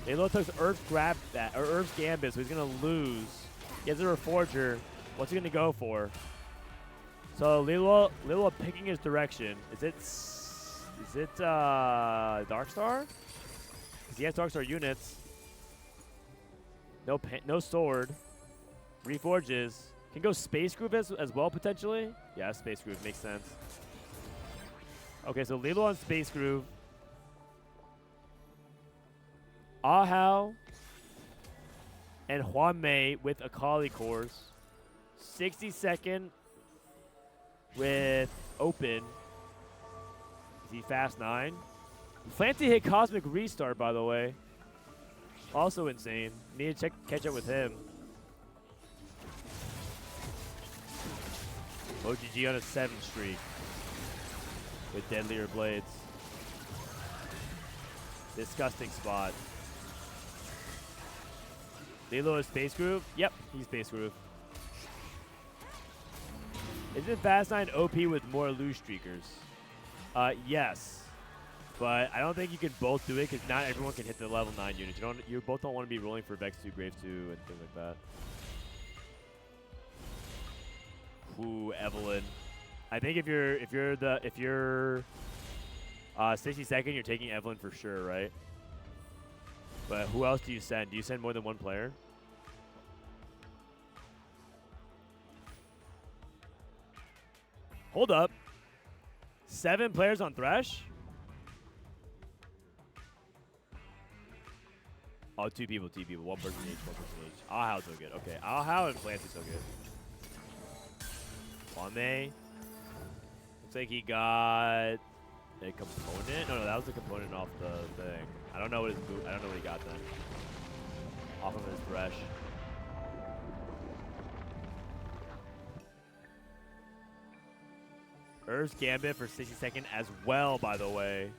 Liluo took Earth's grab that, or Earth's Gambit, so he's going to lose. He has a Reforger. What's he going to go for? So Liluo picking his direction. Is it Darkstar? Because he has Darkstar units. No sword. Reforges. Can go Space Groove as well, potentially. Yeah, Space Groove makes sense. Okay, so Liluo on Space Groove. Ahaoei and Huanmie with Akali cores. 60-second with Open. Is he fast 9? Flancy hit Cosmic Restart, by the way. Also insane. Need to catch up with him. MoGG on a 7 streak with Deadlier Blades. Disgusting spot. Liluo is Space Groove? Yep, he's Space Groove. Isn't Fast 9 OP with more loose streakers? Yes. But I don't think you can both do it because not everyone can hit the level 9 units. You both don't want to be rolling for Vex 2, Graves 2, and things like that. Ooh, Evelynn. I think if you're 60-second, you're taking Evelynn for sure, right? But who else do you send? Do you send more than one player? Hold up. 7 players on Thresh? Oh, 2 people. 1 person each, 1 person each. Ahaoei's so good. Okay, Ahaoei and Flancy's so good. Huanmie. Looks like he got a component. No, that was a component off the thing. I don't know what he got then. Off of his Thresh. Earth's Gambit for 60-second as well, by the way.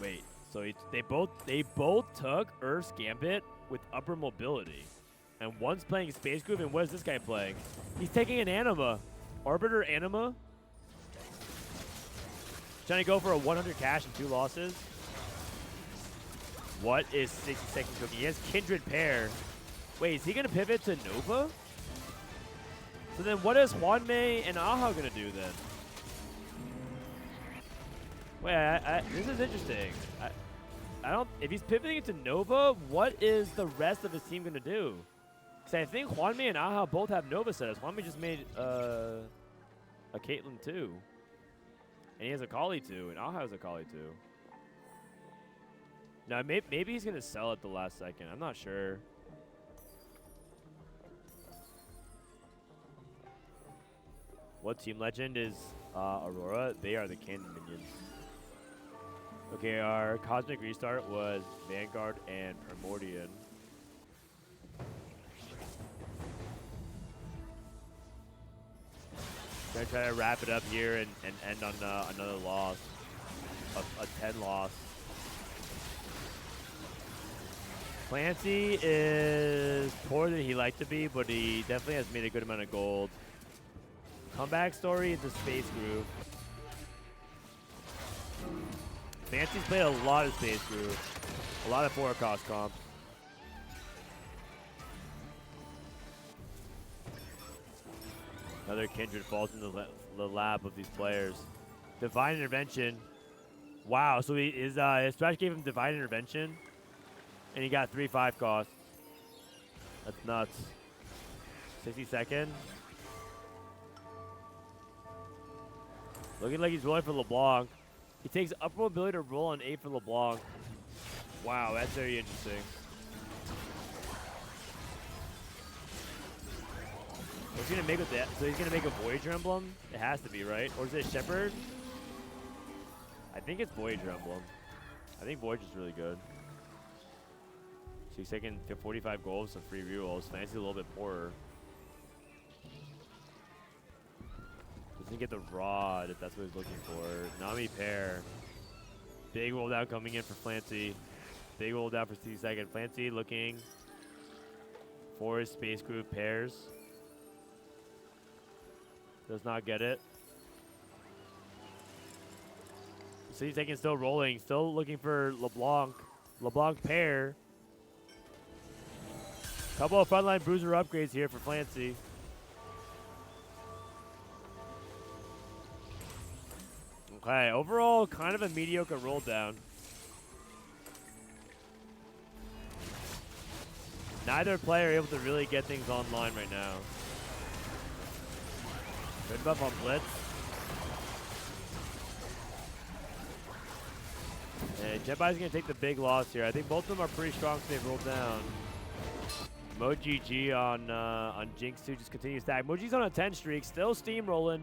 Wait, so they both took Earth's Gambit with upper mobility. And one's playing Space Groove, and what is this guy playing? He's taking an Anima. Arbiter Anima. Trying to go for a 100 cash and 2 losses. What is 60-second cooking? He has Kindred Pair. Wait, is he going to pivot to Nova? So then what is Huanmie and Ahaoei going to do then? Wait, this is interesting. I don't... If he's pivoting into Nova, what is the rest of his team going to do? Because I think Huanmie and Ahaoei both have Nova setups. Huanmie just made a Caitlyn too. And he has a Kayle too, and Ahaoei has a Kayle too. Now, maybe he's going to sell at the last second. I'm not sure. What team legend is Aurora? They are the Cannon Minions. Okay, our Cosmic Restart was Vanguard and Primordian. Gonna try to wrap it up here and end on another loss. A 10 loss. Flancy is poorer than he liked to be, but he definitely has made a good amount of gold. Comeback story into Space Groove. Fancy's played a lot of Space Groove. A lot of 4-cost comp. Another Kindred falls in the lap of these players. Divine Intervention. Wow, so his Thresh gave him Divine Intervention, and he got 3/5 costs. That's nuts. 60-second. Looking like he's rolling for LeBlanc. He takes upper mobility to roll on 8 for LeBlanc. Wow, that's very interesting. What's he gonna make with that? So he's gonna make a Voyager Emblem? It has to be, right? Or is it Shepherd? I think it's Voyager Emblem. I think Voyager's really good. So he's taking 45 gold, some free rerolls. Fancy a little bit poorer. Doesn't get the Rod if that's what he's looking for. Nami Pair. Big roll down coming in for Flancy. Big roll down for 60-second. Flancy looking for his Space Groove pairs. Does not get it. 60-second still rolling. Still looking for LeBlanc. LeBlanc pair. Couple of frontline bruiser upgrades here for Flancy. Okay, overall, kind of a mediocre roll down. Neither player able to really get things online right now. Good buff on Blitz. And Zhenbai's going to take the big loss here. I think both of them are pretty strong, so they've rolled down. MoGG on Jinx 2 just continues stack. MoGG's on a 10 streak, still steamrolling.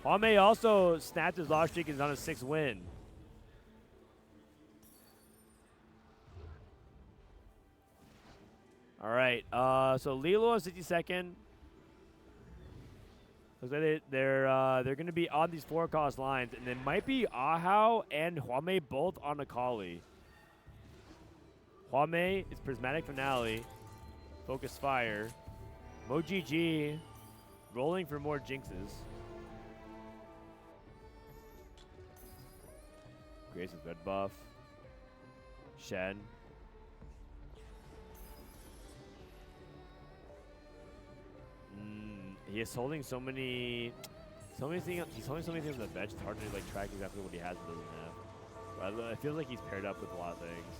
Huanmie also snapped his loss streak and is on a 6 win. All right, so Liluo on 62nd. Looks like they're going to be on these 4-cost lines, and it might be Ahaoei and Huanmie both on Akali. Huanmie is Prismatic Finale, Focus Fire. MoGG rolling for more Jinxes. Grace with red buff. Shen. He is holding so many things. He's holding so many things on the bench. It's hard to like track exactly what he has and doesn't have. But it feels like he's paired up with a lot of things.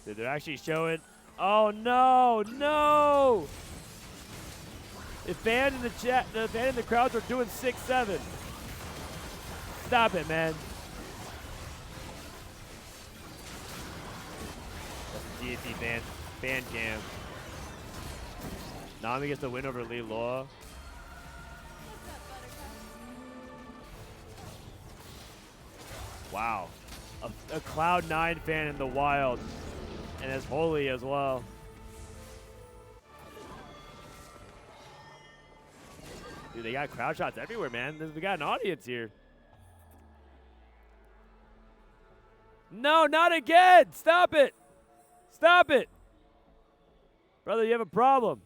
Dude, they're actually showing. Oh no, no! The fan in the chat, the fan in the crowds are doing 6-7. Stop it, man. That's the GSC fan cam. Nami gets the win over Liluo. Wow. A Cloud9 fan in the wild. And as holy as well. Dude, they got crowd shots everywhere, man. We got an audience here. No, not again! Stop it! Stop it! Brother, you have a problem.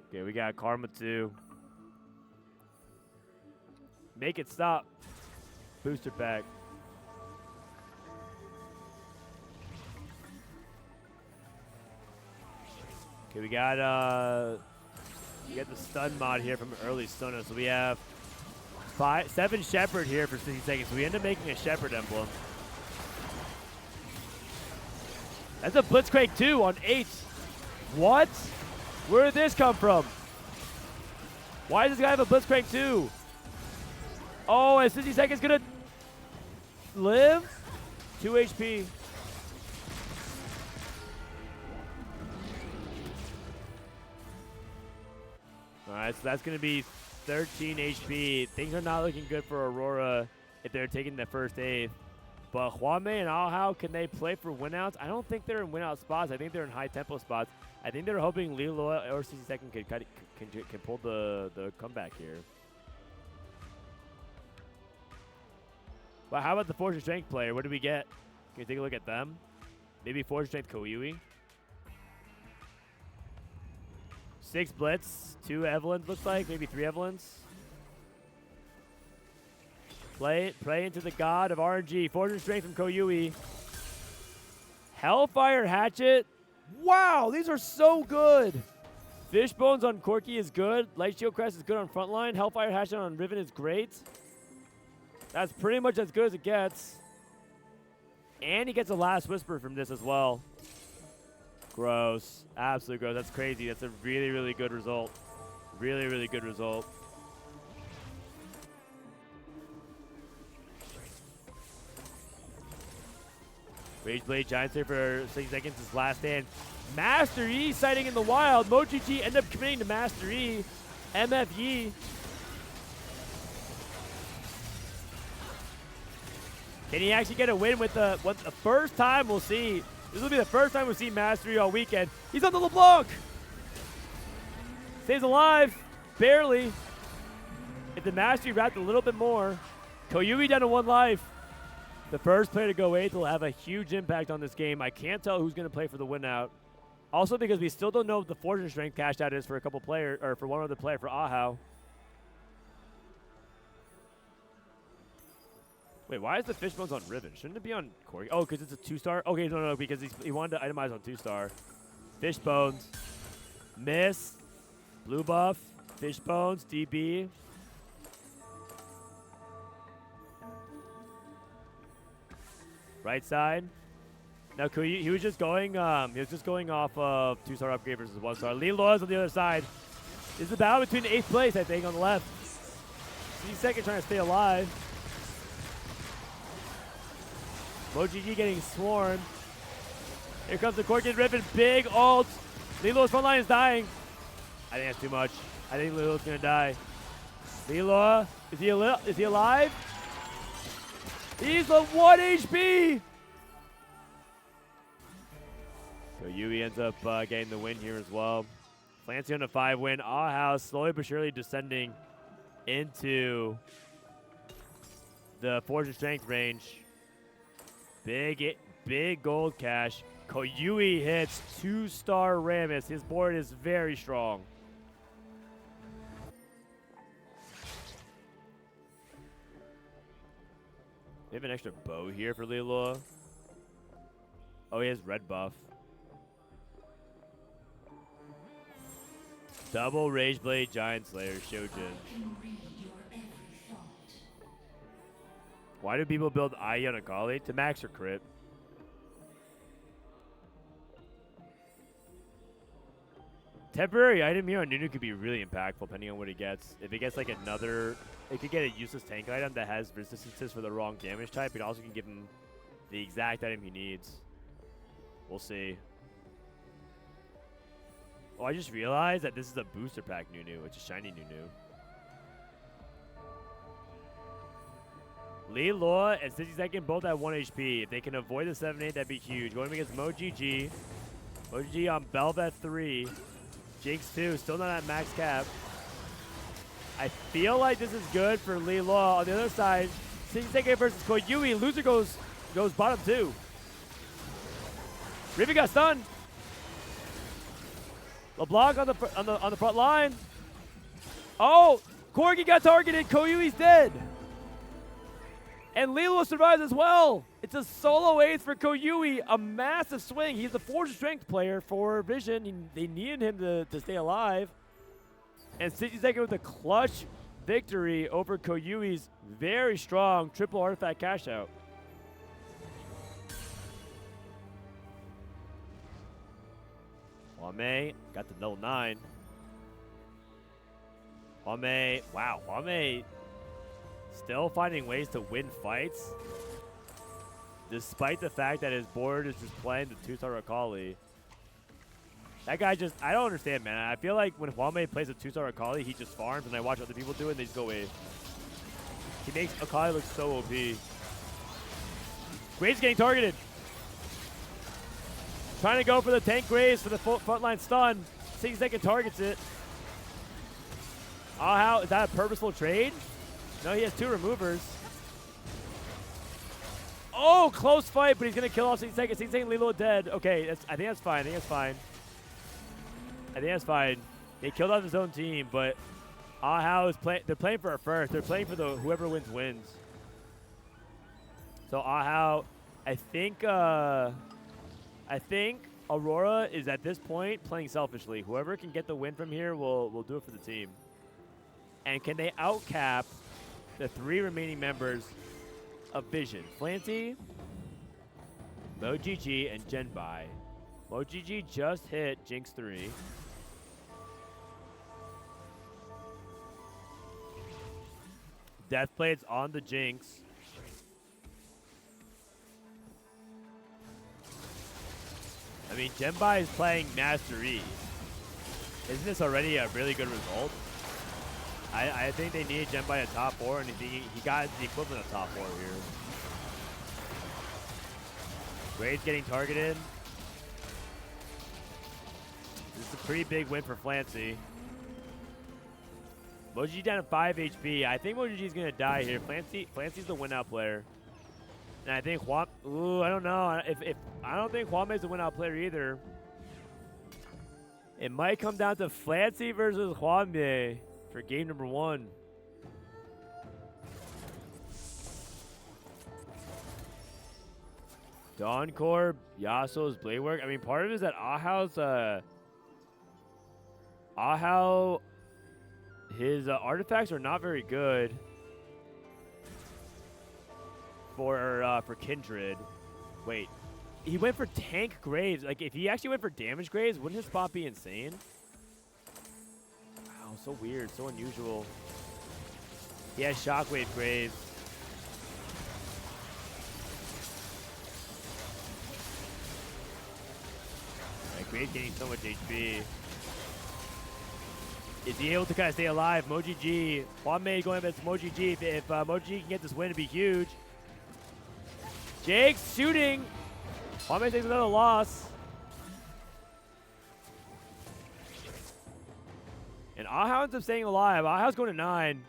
Okay, we got Karma 2. Make it stop. Booster pack. Okay, we got the stun mod here from early Stunner. So we have 7 Shepherd here for 60 seconds. So we end up making a Shepherd emblem. That's a Blitzcrank 2 on 8. What? Where did this come from? Why does this guy have a Blitzcrank 2? Oh, and 60 seconds gonna live? 2 HP. Alright, so that's gonna be 13 HP. Things are not looking good for Aurora if they're taking the first eighth. But Huanmie and Ahaoei, can they play for winouts? I don't think they're in winout spots. I think they're in high tempo spots. I think they're hoping Liluo or 60 Second can pull the comeback here. Well, how about the Fortune Strength player? What do we get? Can you take a look at them? Maybe Fortune Strength Koyui. 6 Blitz, 2 Evelynns looks like, maybe 3 Evelynns. Pray into the god of RNG. Fortune Strength from Koyui. Hellfire Hatchet. Wow, these are so good. Fishbones on Corki is good. Light Shield Crest is good on frontline. Hellfire Hatchet on Riven is great. That's pretty much as good as it gets. And he gets a Last Whisper from this as well. Gross. Absolutely gross. That's crazy. That's a really, really good result. Really, really good result. Rage Blade Giants here for 6 seconds. His last stand. Master E sighting in the wild. MoGG end up committing to Master E. MFE. Can he actually get a win with the first time we'll see? This will be the first time we'll see Master E all weekend. He's on the LeBlanc. Stays alive. Barely. If the Master E wrapped a little bit more. Koyui down to 1 life. The first player to go 8th will have a huge impact on this game. I can't tell who's going to play for the win out. Also because we still don't know what the Fortune Strength cash out is for a couple players, or for one other player for Ahaoei. Wait, why is the Fishbones on Riven? Shouldn't it be on Corgi? Oh, because it's a 2-star? Okay, no, because he wanted to itemize on 2-star. Fishbones. Miss. Blue buff. Fishbones. DB. Right side. Now Koyui, he was just going off of 2-star upgrade versus 1-star. Liluo's on the other side. This is a battle between 8th place, I think, on the left. second trying to stay alive. MoGG getting swarmed. Here comes the Corkin Riven, big ult. Liluo's front line is dying. I think that's too much. I think Liluo's gonna die. Liluo, is he alive? He's a 1 HP. Koyui ends up getting the win here as well. Flancy on a 5 win. Ahaoei slowly but surely descending into the Forge of Strength range. Big gold cash. Koyui hits 2-star Rammus. His board is very strong. We have an extra bow here for Liluo. Oh, he has red buff. Double Rage Blade Giant Slayer Shojin. Why do people build Ahri on AGAL? To max or crit? Temporary item here on Nunu could be really impactful depending on what he gets. If he gets like another, it could get a useless tank item that has resistances for the wrong damage type. It also can give him the exact item he needs. We'll see. Oh, I just realized that this is a booster pack Nunu. It's a shiny Nunu. Liluo and 60-second both at 1 HP. If they can avoid the 7-8, that'd be huge. Going against MoGG. MoGG on Bel'Veth 3. Jinx 2, still not at max cap. I feel like this is good for Liluo. On the other side, 60-second versus Koyui. Loser goes bottom 2. Riven got stunned. LeBlanc on the front line. Oh, Corgi got targeted. Koyui's dead. And Liluo survives as well. It's a solo ace for Koyui. A massive swing. He's the Forge of Strength player for Vision. They needed him to stay alive. And 60-second with a clutch victory over Koyui's very strong triple artifact cash out. Huanmie got the level 9. Huanmie, wow, Huanmie still finding ways to win fights despite the fact that his board is just playing the 2-star Akali. That guy just, I don't understand, man. I feel like when Huanmie plays a 2-star Akali, he just farms, and I watch other people do it, and they just go away. He makes Akali look so OP. Graves getting targeted. Trying to go for the tank Graves for the frontline stun. 60-second targets it. Ahaoei, is that a purposeful trade? No, he has 2 removers. Oh, close fight, but he's going to kill off 60-second. 60-second Liluo dead. Okay, I think that's fine. I think that's fine. They killed off his own team, but Ahaoei is playing. They're playing for a first. They're playing for the whoever wins. So Ahaoei, I think Aurora is at this point playing selfishly. Whoever can get the win from here will do it for the team. And can they outcap the 3 remaining members of Vision? Flancy, MoGG, and Zhenbai. MoGG just hit Jinx 3. Deathblade's on the Jinx. I mean, Zhenbai is playing Master E. Isn't this already a really good result? I think they need Zhenbai at top 4, and he got the equivalent of top 4 here. Graves getting targeted. This is a pretty big win for Flancy. MoGG down to 5 HP. I think MoGG is going to die here. Flancy's the win-out player. And I think I don't know. I don't think Huanmie's the win-out player either. It might come down to Flancy versus Huanmie for game number 1. Dawn Core, Yasuo's blade work. I mean, part of it is that Ahao, his artifacts are not very good for Kindred. Wait, he went for tank Graves. Like, if he actually went for damage Graves, wouldn't his spot be insane? Wow, so weird, so unusual. He has Shockwave Graves. Graves getting so much HP. Is he able to kind of stay alive? MoGG. Huanmie going against MoGG. If MoGG can get this win, it'd be huge. Jake's shooting. Huanmie takes another loss. And Ahao ends up staying alive. Ahao's going to 9.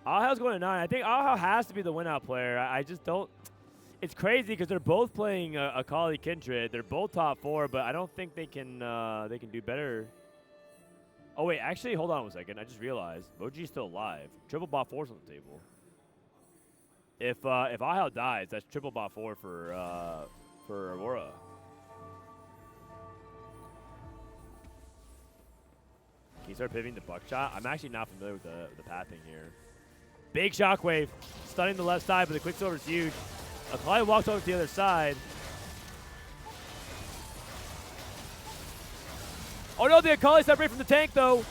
Ahao's going to 9. I think Ahao has to be the win-out player. I just don't... It's crazy because they're both playing Akali Kindred. They're both top 4, but I don't think they can do better. Oh wait, actually, hold on 1 second. I just realized MoGG's still alive. Triple bot 4's on the table. If Ahao dies, that's triple bot 4 for Aurora. Can you start pivoting to buckshot? I'm actually not familiar with the pathing here. Big shockwave, stunning the left side, but the quicksilver is huge. Akali walks over to the other side. Oh no, the Akali separate from the tank though.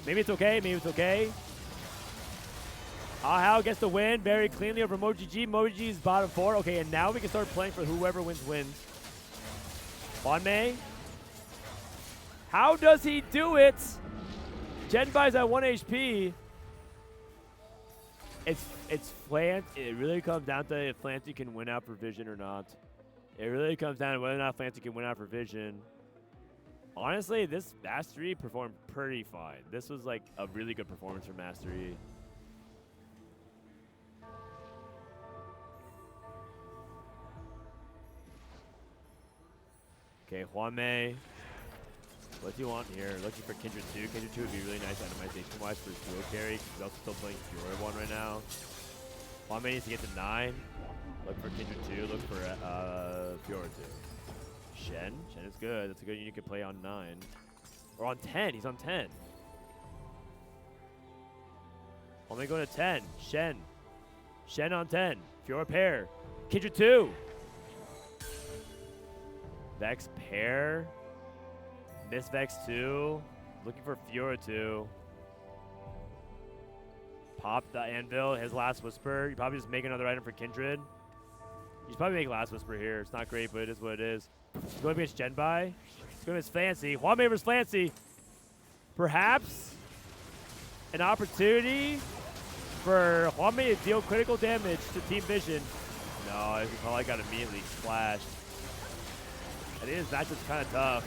Maybe it's okay, maybe it's okay. Ahao gets the win very cleanly over MoGG. MoGG's bottom 4. Okay, and now we can start playing for whoever wins. Huanmie. How does he do it? Zhenbai's at 1 HP. It's Flancy. It really comes down to if Flancy can win out for Vision or not. It really comes down to whether or not Flancy can win out for Vision. Honestly, this Mastery performed pretty fine. This was like a really good performance for Mastery. Okay, Huanmie. What do you want here? Looking for Kindred 2. Kindred 2 would be really nice itemization-wise for his duo carry. He's also still playing Fiora 1 right now. Huanmie needs to get to 9. Look for Kindred 2. Look for Fiora 2. Shen. Shen is good. That's a good unit you can play on 9. Or on 10. He's on 10. Huanmie going to 10. Shen. Shen on 10. Fiora pair. Kindred 2. Vex pair. Miss Vex 2. Looking for Fiora 2. Pop the Anvil, his Last Whisper. You probably just make another item for Kindred. You should probably make Last Whisper here. It's not great, but it is what it is. He's going against Zhenbai. He's going against Flancy. Huanmie versus Flancy. Perhaps an opportunity for Huanmie to deal critical damage to Team Vision. No, I probably got immediately splashed. I think this matchup's kind of tough.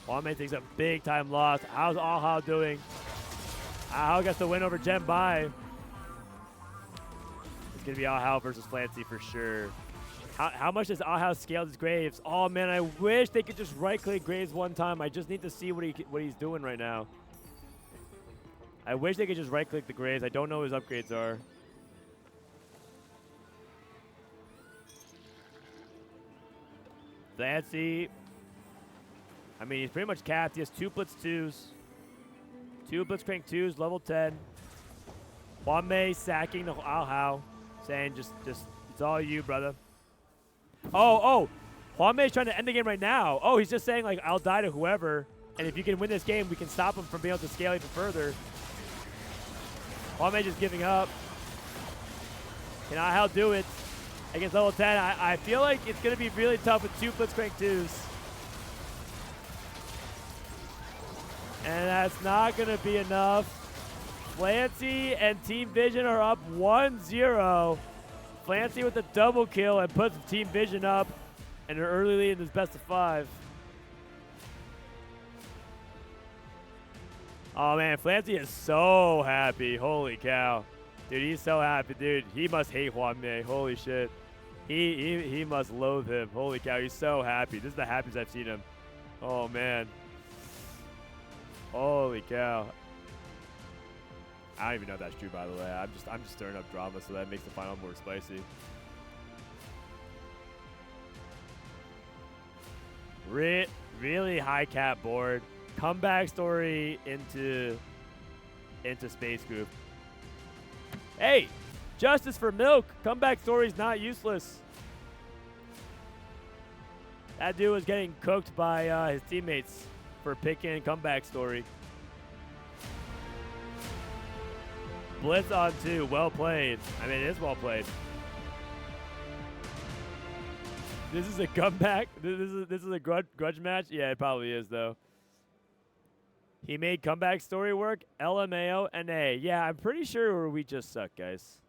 Huanmie takes a big time loss. How's Ahao doing? Ahao gets the win over Zhenbai. It's going to be Ahao versus Flancy for sure. How much does Ahao scale his Graves? Oh man, I wish they could just right click Graves one time. I just need to see what he's doing right now. I wish they could just right click the Graves. I don't know what his upgrades are. Flancy. I mean, he's pretty much capped. He has 2 Blitz 2s. 2 Blitzcrank 2s, level 10. Huanmie sacking the Ahao, saying just it's all you, brother. Oh, Huanmei's trying to end the game right now. Oh, he's just saying, like, I'll die to whoever, and if you can win this game, we can stop him from being able to scale even further. Huanmie just giving up. Can Ahao do it against level 10? I feel like it's going to be really tough with 2 Blitzcrank 2s. And that's not going to be enough. Flancy and Team Vision are up 1-0. Flancy with a double kill and puts Team Vision up in an early lead in this best of 5. Oh man, Flancy is so happy. Holy cow. Dude, he's so happy, dude. He must hate Huanmie. Holy shit. He must loathe him. Holy cow, he's so happy. This is the happiest I've seen him. Oh man. Holy cow. I don't even know if that's true, by the way. I'm just stirring up drama, so that makes the final more spicy. Really high cap board. Comeback story into Space Group. Hey, justice for Milk. Comeback story's not useless. That dude was getting cooked by his teammates for picking comeback story. Blitz on 2, well played. I mean, it is well played. This is a comeback. This is a grudge match. Yeah, it probably is though. He made comeback story work. LMAO and A. Yeah, I'm pretty sure we just suck, guys.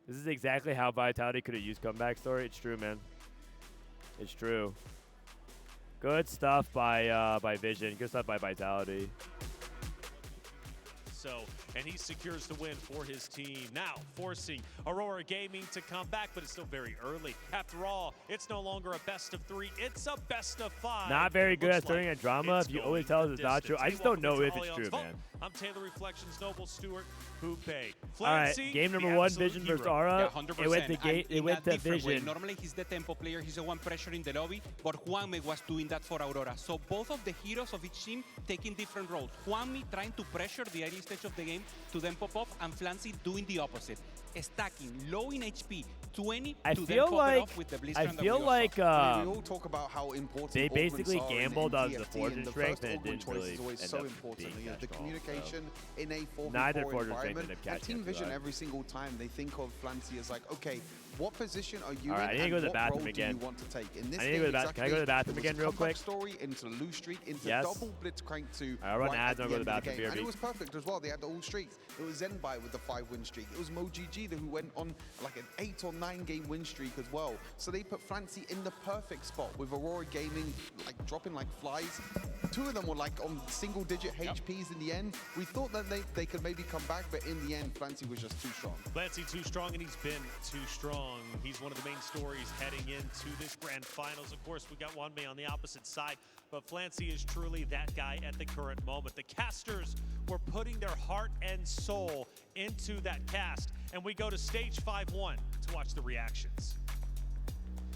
This is exactly how Vitality could have used comeback story. It's true, man. It's true. Good stuff by Vision. Good stuff by Vitality. So, and he secures the win for his team. Now, forcing Aurora Gaming to come back, but it's still very early. After all, it's no longer a best of 3, it's a best of 5. Not very good at stirring a drama. If you always tell us it's not true, I just don't know if it's true, man. I'm Taylor Reflections, Noble Stewart, Hupe. Alright, game number 1, Vision versus Aura. Yeah, it went to Vision. Way. Normally he's the tempo player, he's the one pressuring the lobby, but Huanmie was doing that for Aurora. So both of the heroes of each team taking different roles. Huanmie trying to pressure the early stage of the game to then pop off, and Flancy doing the opposite. Stacking low in HP, 20 I to feel then pop it off with the Blitzcrank we all talk about how important they basically augments are gambled on the TFT, fortune and the strength first and it augment didn't choice really is always end so up important. being The catch communication in a 4v4 Neither fortune strength environment, ended up and catching Team up to Vision that. every single time they think of Flancy as like, okay, what position are you All right, I in need to and go to the what bathroom role again. do you want to take? In this I need to game, go to the bathroom. Can I go to the bathroom it was again a real comeback quick? story into the lose streak, into Yes. double blitzcrank to I'll run right ads at and I'll go to the end of bathroom. game. And BRB. it was perfect as well. They had the all streaks. It was Zhenbai with the 5-win streak. It was MoGG who went on like an 8 or 9 game win streak as well. So they put Flancy in the perfect spot with Aurora Gaming like dropping like flies. 2 of them were like on single digit HPs in the end. We thought that they could maybe come back, but in the end, Flancy was just too strong. Flancy too strong, and he's been too strong. He's one of the main stories heading into this grand finals. Of course, we got Huanmie on the opposite side, but Flancy is truly that guy at the current moment. The casters were putting their heart and soul into that cast, and we go to stage 5-1 to watch the reactions.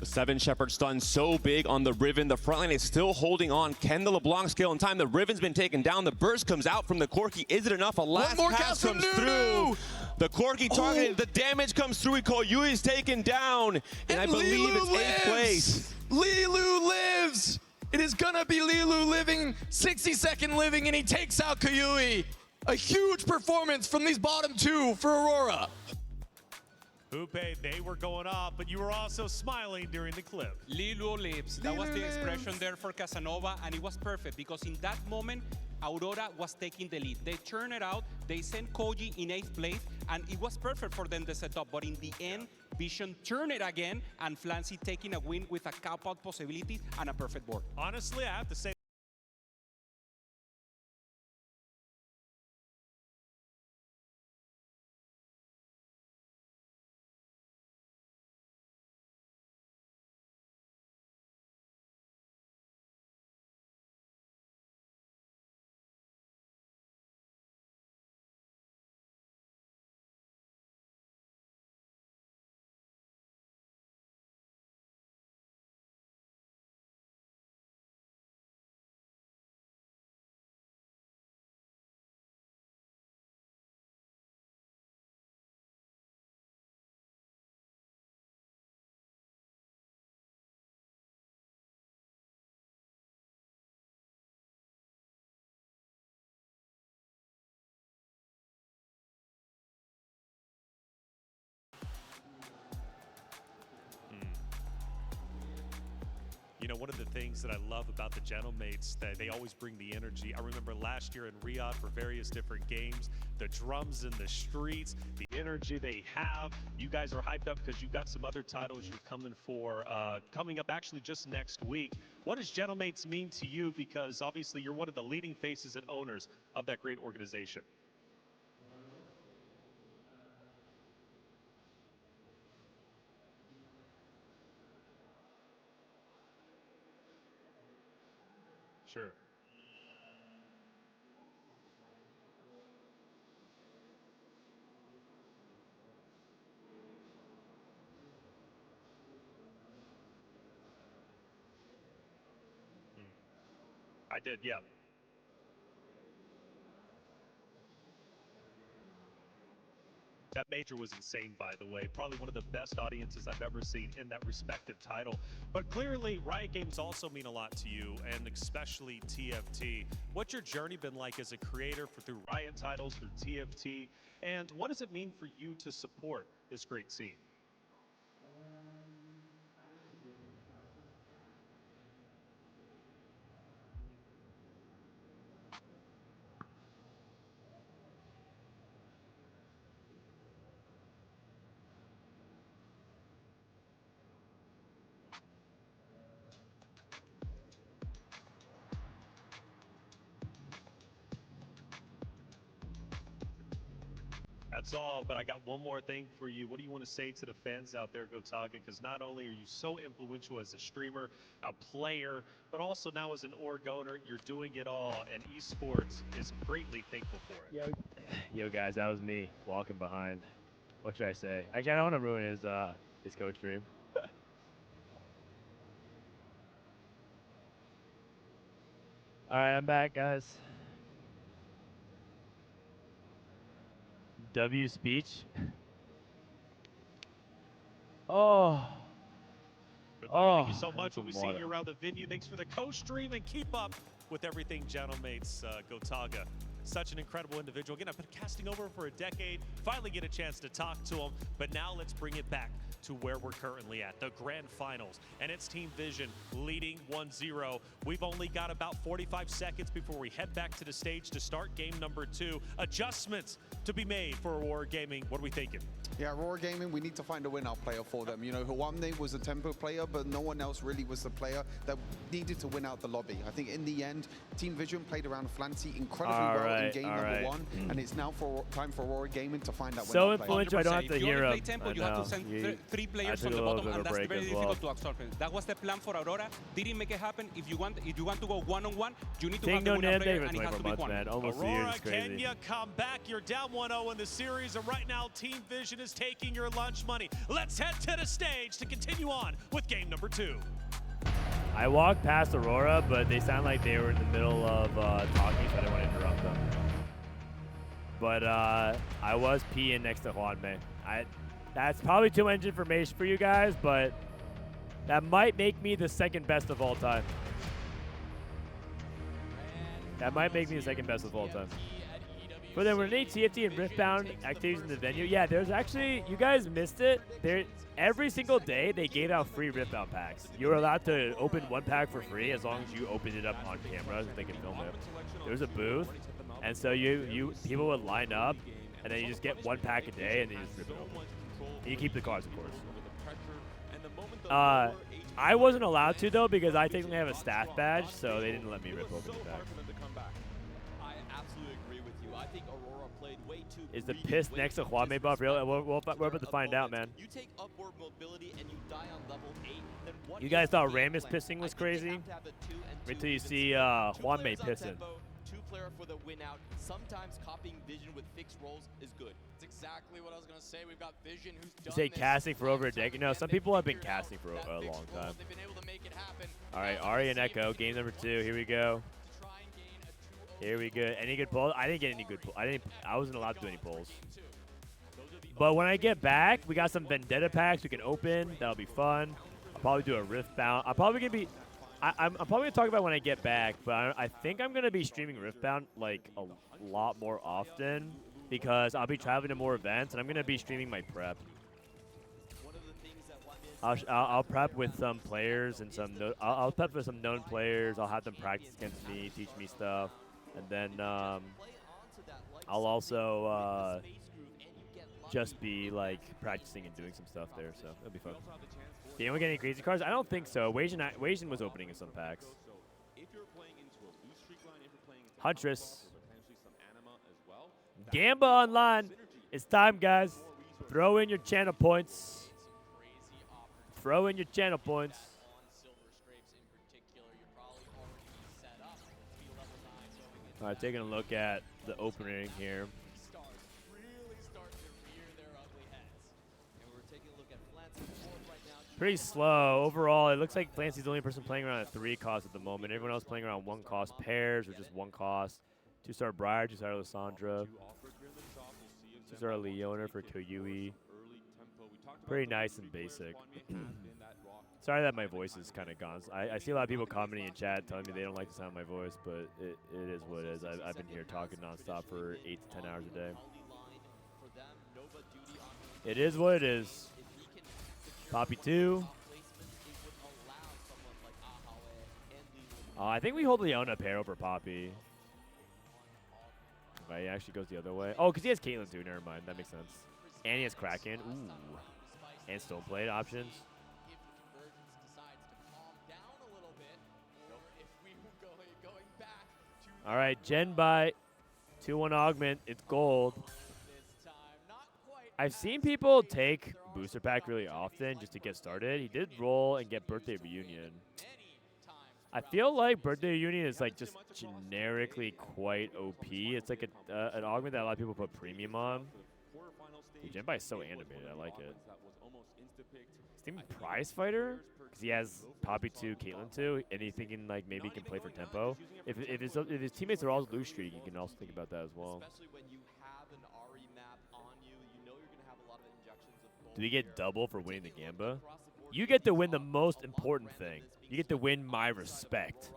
The 7 Shepherd stun so big on the Riven. The front line is still holding on. Can the LeBlanc scale in time? The Riven's been taken down. The burst comes out from the Corki. Is it enough? A last more cast cast from comes Nunu. through. The Corki targeted. The damage comes through. Koyui is taken down. And I believe Liluo it's 8th place. Liluo lives. It is gonna be Liluo living, 60-second living, and he takes out Koyui. A huge performance from these bottom 2 for Aurora. Hupe, they were going off, but you were also smiling during the clip. Liluo lives. That was the expression there for Casanova, and it was perfect because in that moment, Aurora was taking the lead. They turned it out, they sent Koyui in 8th place, and it was perfect for them to set up. But in the end, Vision turned it again, and Flancy taking a win with a cap-out possibility and a perfect board. Honestly, I have to say, you know, one of the things that I love about the Gentlemates, that they always bring the energy. I remember last year in Riyadh for various different games, the drums in the streets, the energy they have. You guys are hyped up because you've got some other titles you're coming up actually just next week. What does Gentlemates mean to you? Because obviously you're one of the leading faces and owners of that great organization. Sure. I did, yeah. That major was insane, by the way. Probably one of the best audiences I've ever seen in that respective title. But clearly, Riot Games also mean a lot to you, and especially TFT. What's your journey been like as a creator through Riot titles, through TFT, and what does it mean for you to support this great scene? That's all, but I got one more thing for you. What do you want to say to the fans out there, Gotaga? Because not only are you so influential as a streamer, a player, but also now as an org owner, you're doing it all, and esports is greatly thankful for it. Yo, guys, that was me walking behind. What should I say? Actually, I don't want to ruin his coach stream. All right, I'm back, guys. W speech. Oh. Thank you so much. We'll be seeing you around the venue. Thanks for the co-stream, and keep up with everything, gentlemates. Gotaga, such an incredible individual. Again, I've been casting over for a decade. Finally get a chance to talk to him, but now let's bring it back to where we're currently at, the grand finals, and it's Team Vision leading 1-0. We've only got about 45 seconds before we head back to the stage to start game number 2. Adjustments to be made for Aurora Gaming. What are we thinking? Yeah, Aurora Gaming, we need to find a win-out player for them. You know, Huanmie was a tempo player, but no one else really was the player that needed to win out the lobby. I think in the end, Team Vision played around Flancy incredibly well in game number 1, and it's now time for Aurora Gaming to find that so win-out player. influential, I don't have to hear him. Tempo, you have to send 3 players from the bottom, and that's very difficult to absorb. That was the plan for Aurora. Didn't make it happen. If you want to go one-on-one, you need to have the winner player, and it has to be one. Aurora, can you come back? You're down 1-0 in the series, and right now, Team Vision is taking your lunch money. Let's head to the stage to continue on with game number 2. I walked past Aurora, but they sound like they were in the middle of talking, so I didn't want to interrupt them. But I was peeing next to Huanmie. That's probably too much information for you guys, but that might make me the second best of all time. That might make me the second best of all time. But then were there any TFT and Riftbound activities in the venue? Yeah, there's actually, you guys missed it. Every single day they gave out free Riftbound packs. You were allowed to open 1 pack for free as long as you opened it up on camera so they could film it. There was a booth, and so people would line up, and then you just get 1 pack a day, and then you just rip it open. And you keep the cards, of course. I wasn't allowed to, though, because I technically have a staff badge, so they didn't let me rip open the pack. Is the piss next to Huanmie buff real? We're about to find out, man. You take upward mobility and you die on level 8, then what you guys thought Rammus pissing was crazy? Wait till you see Huanmie pissing. 2-player for the win out. Sometimes copying Vision with fixed roles is good. It's exactly what I was going to say. We've got Vision who's done You say casting for over a decade? No, some people have been casting for a long time. All right, Ahri and Ekko, game number 2. Here we go. Here we go. Any good polls? I didn't get any good polls. I wasn't allowed to do any polls. But when I get back, we got some Vendetta packs we can open. That'll be fun. I'll probably do a Riftbound. I'm probably gonna talk about when I get back, but I think I'm gonna be streaming Riftbound like a lot more often because I'll be traveling to more events and I'm gonna be streaming my prep. I'll prep with some players and I'll prep with some known players. I'll have them practice against me, teach me stuff. And then I'll also just be like practicing and doing some stuff there, so it'll be fun. Did anyone get any crazy cards? I don't think so. Weijin was opening some packs. Huntress. Gamba online. It's time, guys. Throw in your channel points. Throw in your channel points. All right, taking a look at the opening here. Pretty slow. Overall, it looks like Flancy's the only person playing around at 3 cost at the moment. Everyone else playing around 1 cost pairs or just 1 cost. 2-star Briar, 2-star Lysandra. 2-star Leona for Koyui. Pretty nice and basic. Sorry that my voice is kind of gone. I see a lot of people commenting in chat telling me they don't like the sound of my voice, but it is what it is. I've been here talking nonstop for 8 to 10 hours a day. It is what it is. Poppy 2. I think we hold Leona pair over Poppy. Right, he actually goes the other way. Oh, because he has Caitlyn too. Never mind. That makes sense. And he has Kraken. Ooh. And Stoneblade options. All right, Zhenbai. 2-1 augment. It's gold. I've seen people take booster pack really often just to get started. He did roll and get birthday reunion. I feel like birthday reunion is like just generically quite OP. It's like an augment that a lot of people put premium on. Dude, Zhenbai is so animated. I like it. Is he even prize fighter? Because he has Poppy 2, Caitlyn 2, and he's thinking like maybe he can play for tempo. If his teammates are all loose streak, you can also think about that as well. Do we get double for winning the Gamba? You get to win the most important thing. You get to win my respect.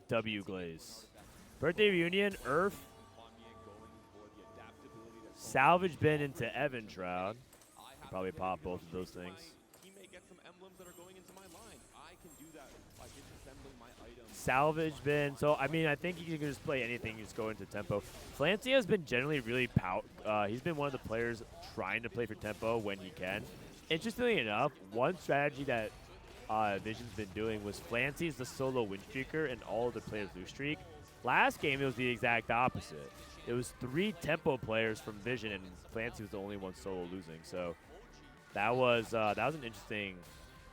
W Glaze. Birthday reunion, Earth. Salvage bin into Evan Shroud. Probably pop both of those things. Salvage bin. So, I mean, I think you can just play anything. You just go into tempo. Flancy has been generally really he's been one of the players trying to play for tempo when he can. Interestingly enough, one strategy that Vision's been doing was Flancy's the solo win streaker and all other players lose streak. Last game, it was the exact opposite. It was 3 tempo players from Vision, and Flancy was the only one solo losing. So that was an interesting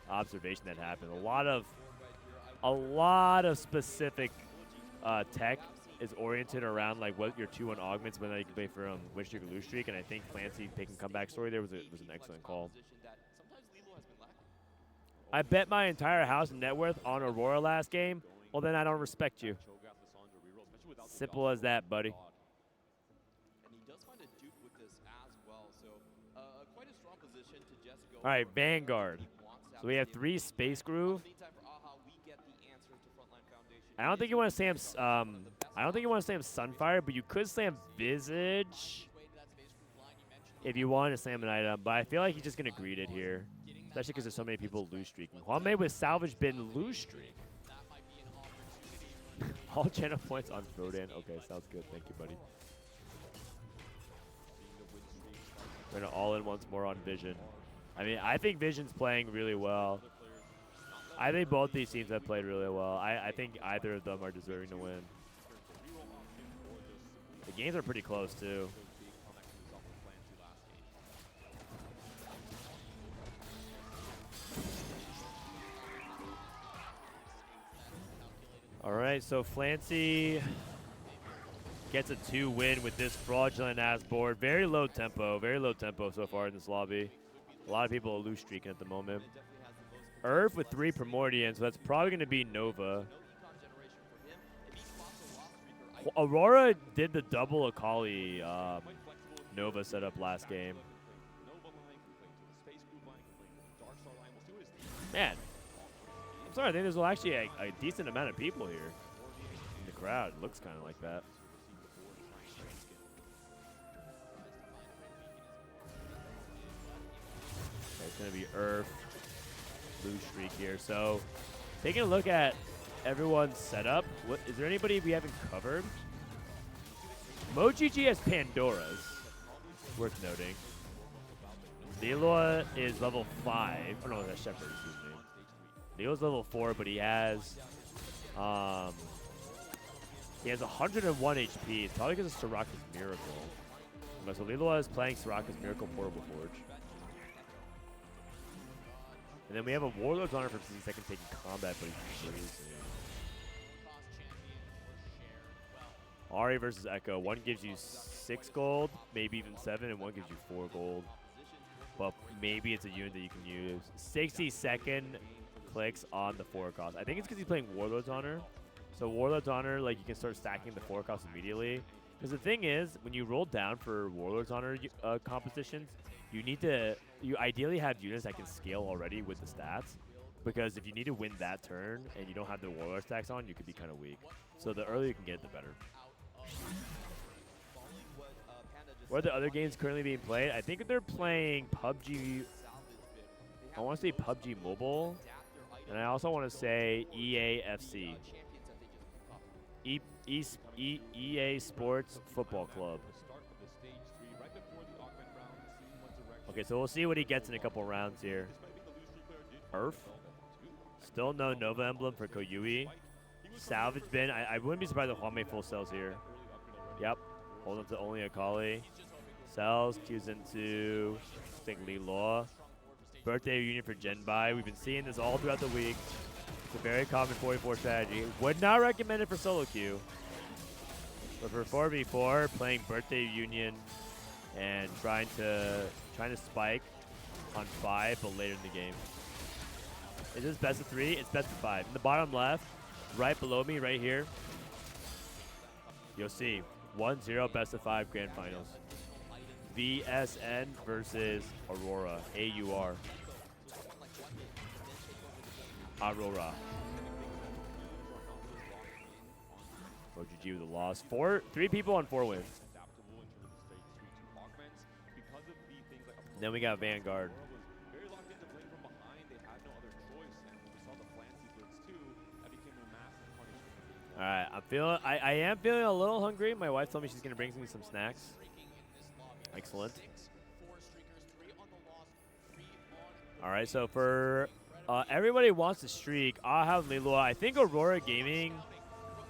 observation that happened. A lot of specific tech is oriented around like what your 2-1 augments, whether you can play for win streak or lose streak, and I think Flancy taking comeback story there was an excellent call. I bet my entire house and net worth on Aurora last game. Well, then I don't respect you. Simple as that, buddy. All right, Vanguard. So we have 3 Space Groove. I don't think you want to slam. I don't think you want to slam Sunfire, but you could slam Visage if you want to slam an item. But I feel like he's just gonna greed it here, especially because there's so many people lose streaking. Huanmie with Salvage bin lose streak. All channel points on Frodan. Okay, sounds good. Thank you, buddy. We're gonna all in once more on Vision. I mean, I think Vision's playing really well. I think both these teams have played really well. I think either of them are deserving to win. The games are pretty close, too. All right, so Flancy gets a 2 win with this fraudulent ass board. Very low tempo so far in this lobby. A lot of people are loose streaking at the moment. Earth with 3 Primordians, so that's probably going to be Nova. Aurora did the double Akali Nova setup last game. Man, I'm sorry, I think there's actually a decent amount of people here in the crowd. It looks kind of like that. Okay, it's going to be Earth. Blue streak here. So taking a look at everyone's setup, is there anybody we haven't covered? MoGG has Pandora's, worth noting. Liluo is level 5. Oh no, that's Shepherd, excuse me. Liluo's level 4, but he has 101 HP. It's probably because of Soraka's Miracle. So Liluo is playing Soraka's Miracle Portable Forge. And then we have a Warlord's Honor for 60 seconds taking combat, but he's freezing. Ahri versus Ekko. One gives you 6 gold, maybe even 7, and one gives you 4 gold. but maybe it's a unit that you can use. 60-second clicks on the 4 cost. I think it's because he's playing Warlord's Honor. So Warlord's Honor, like, you can start stacking the 4 cost immediately. Because the thing is, when you roll down for Warlord's Honor compositions, you ideally have units that can scale already with the stats. Because if you need to win that turn and you don't have the Warlord stacks on, you could be kind of weak. So the earlier you can get it, the better. What are the other games currently being played? I think they're playing PUBG. I want to say PUBG Mobile. And I also want to say EAFC. EA Sports Football Club. Okay, so we'll see what he gets in a couple rounds here. Earth. Still no Nova Emblem for Koyui. Salvage bin. I wouldn't be surprised if Huanmie full sells here. Yep. Hold on to only Akali. Sells. Queues into, I think, Liluo. Birthday reunion for Zhenbai. We've been seeing this all throughout the week. It's a very common 44 strategy. Would not recommend it for solo queue. But for 4v4, playing birthday reunion and trying to spike on 5, but later in the game. Is this best of 3? It's best of 5. In the bottom left, right below me, right here, you'll see 1-0 best of 5 grand finals. VSN versus Aurora. AUR. Aurora. MoGG with a loss. 3 people on 4 wins. And then we got Vanguard. All right, I am feeling a little hungry. My wife told me she's gonna bring me some snacks. Excellent. All right, so for everybody who wants to streak, Ahaoei and Liluo, I think Aurora Gaming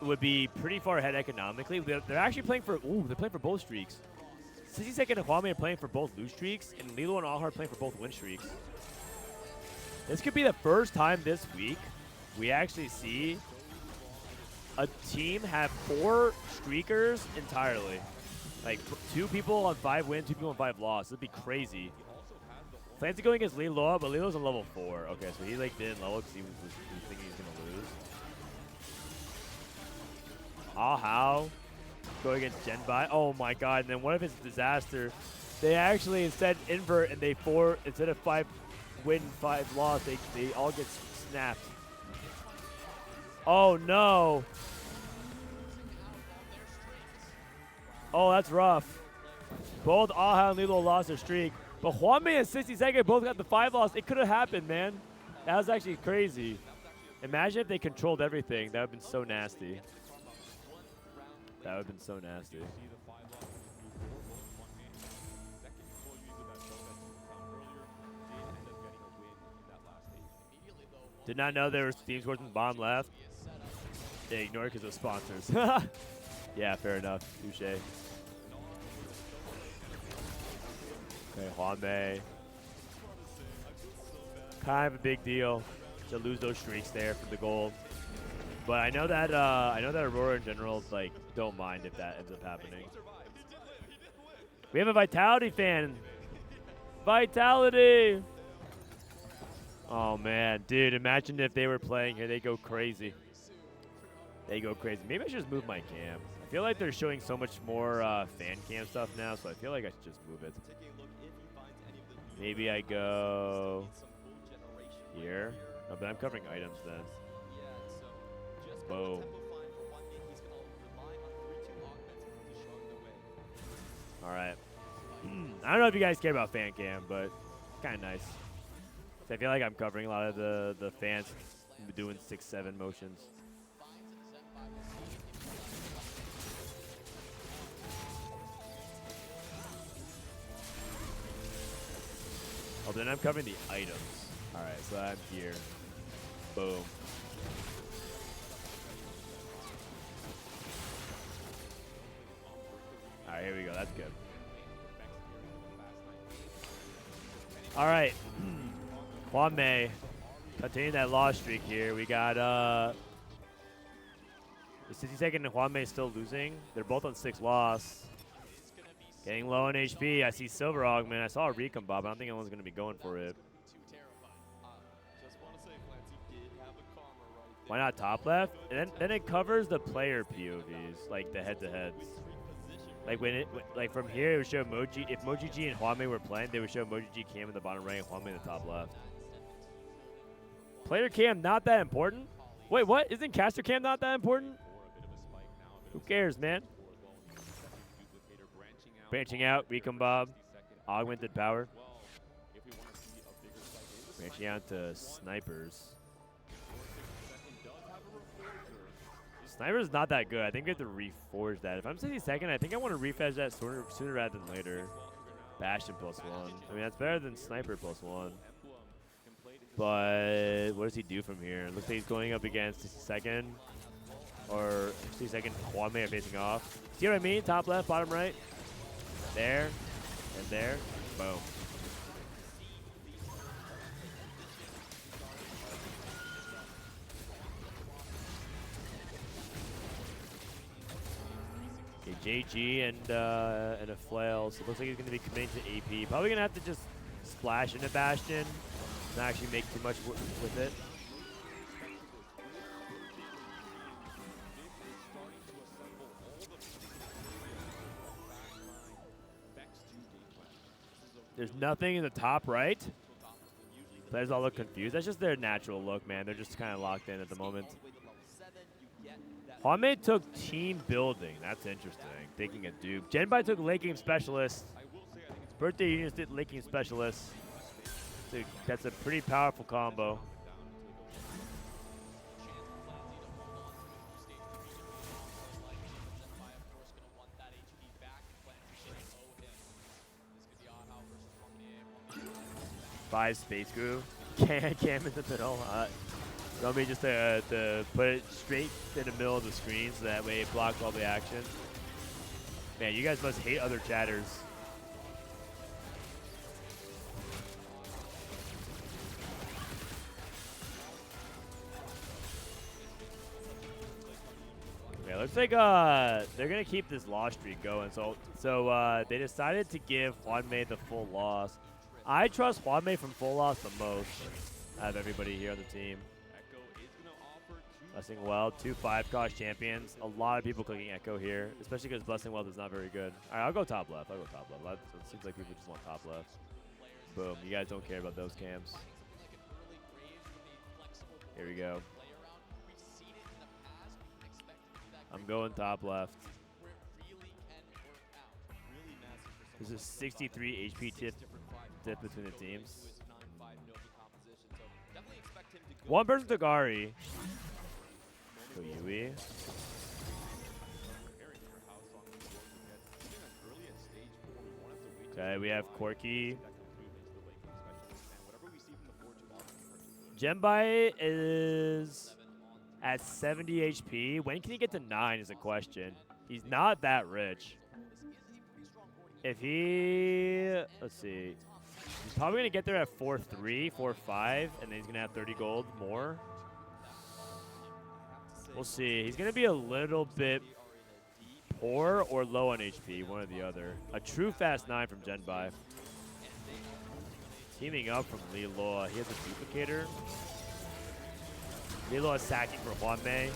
would be pretty far ahead economically. They're actually playing for they're playing for both streaks. 60-second and Huanmie are playing for both lose streaks, and Liluo and Ahaoei are playing for both win streaks. This could be the first time this week we actually see a team have 4 streakers entirely. Like 2 people on 5 wins, 2 people on 5 losses. It'd be crazy. Flancy going against Liluo, but Liluo's on level 4. Okay, so he like didn't level because he was thinking he's gonna lose. Ahaoei going against Zhenbai. Oh my god! And then what if it's a disaster? They actually instead invert and they instead of 5 win 5 loss, they all get snapped. Oh no! Oh, that's rough. Both Ahaoei and Liluo lost their streak. But Huanmie and 60-second both got the 5 loss. It could have happened, man. That was actually crazy. Imagine if they controlled everything. That would have been so nasty. That would have been so nasty. Did not know there were team scores in the bottom left. They ignored it because of sponsors. Yeah, fair enough. Touché. Okay, Huanmie. Kind of a big deal to lose those streaks there for the gold. But I know that Aurora in general like don't mind if that ends up happening. We have a Vitality fan. Vitality. Oh man, dude! Imagine if they were playing here. They go crazy. They go crazy. Maybe I should just move my cam. I feel like they're showing so much more fan cam stuff now, so I feel like I should just move it. Maybe I go here. Oh, but I'm covering items then. Boom. All right. I don't know if you guys care about fan cam, but it's kind of nice. So I feel like I'm covering a lot of the fans doing 6-7 motions. Oh, then I'm covering the items. All right, so I'm here. Boom. All right, here we go. That's good. All right. Huanmie, continuing that loss streak here. We got the 60-second and Huanmie still losing. They're both on 6 loss. Getting low on HP. I see Silver Augment. I saw a Recon Bob. I don't think anyone's going to be going for it. Why not top left? And then it covers the player POVs, like the head-to-heads. Like like from here, it would show MoGG. If MoGG and Huanmie were playing, they would show MoGG cam in the bottom right and Huanmie in the top left. Player cam not that important? Wait, what? Isn't caster cam not that important? Who cares, man? Branching out, Recon Bob, augmented power. Branching out to snipers. Sniper's not that good. I think we have to reforge that. If I'm 62nd, I think I want to refresh that sooner rather than later. Bastion +1. I mean, that's better than Sniper +1. But what does he do from here? Looks like he's going up against 62nd. Or 62nd Huanmie are facing off. See what I mean? Top left, bottom right. There. And there. Boom. JG and a flail, so it looks like he's going to be committing to AP. Probably going to have to just splash into Bastion, not actually make too much with it. There's nothing in the top right. Players all look confused. That's just their natural look, man. They're just kind of locked in at the moment. Huanmie took team building. That's interesting. Taking a dupe. Zhenbai took late game specialist. Birthday Unions did late game specialist. That's a pretty powerful combo. Five space goo. Cam in the middle. You want me just to put it straight in the middle of the screen so that way it blocks all the action? Man, you guys must hate other chatters. Okay, looks like they're gonna keep this loss streak going. So they decided to give Huanmie the full loss. I trust Huanmie from full loss the most out of everybody here on the team. Blessing Well, 2 5-cost champions. A lot of people clicking Ekko here, especially because Blessing Well is not very good. All right, I'll go top left. It seems like people just want top left. Boom. You guys don't care about those cams. Here we go. I'm going top left. There's a 63 HP dip between the teams. One person took Ahri. Koyui. Okay, we have Corki. Zhenbai is at 70 HP. When can he get to 9 is a question. He's not that rich. If he, let's see. He's probably going to get there at 4.3, 4.5, and then he's going to have 30 gold more. We'll see. He's going to be a little bit poor or low on HP, one or the other. A true fast 9 from Zhenbai. Teaming up from Liluo. He has a duplicator. Liluo is sacking for Huanmie.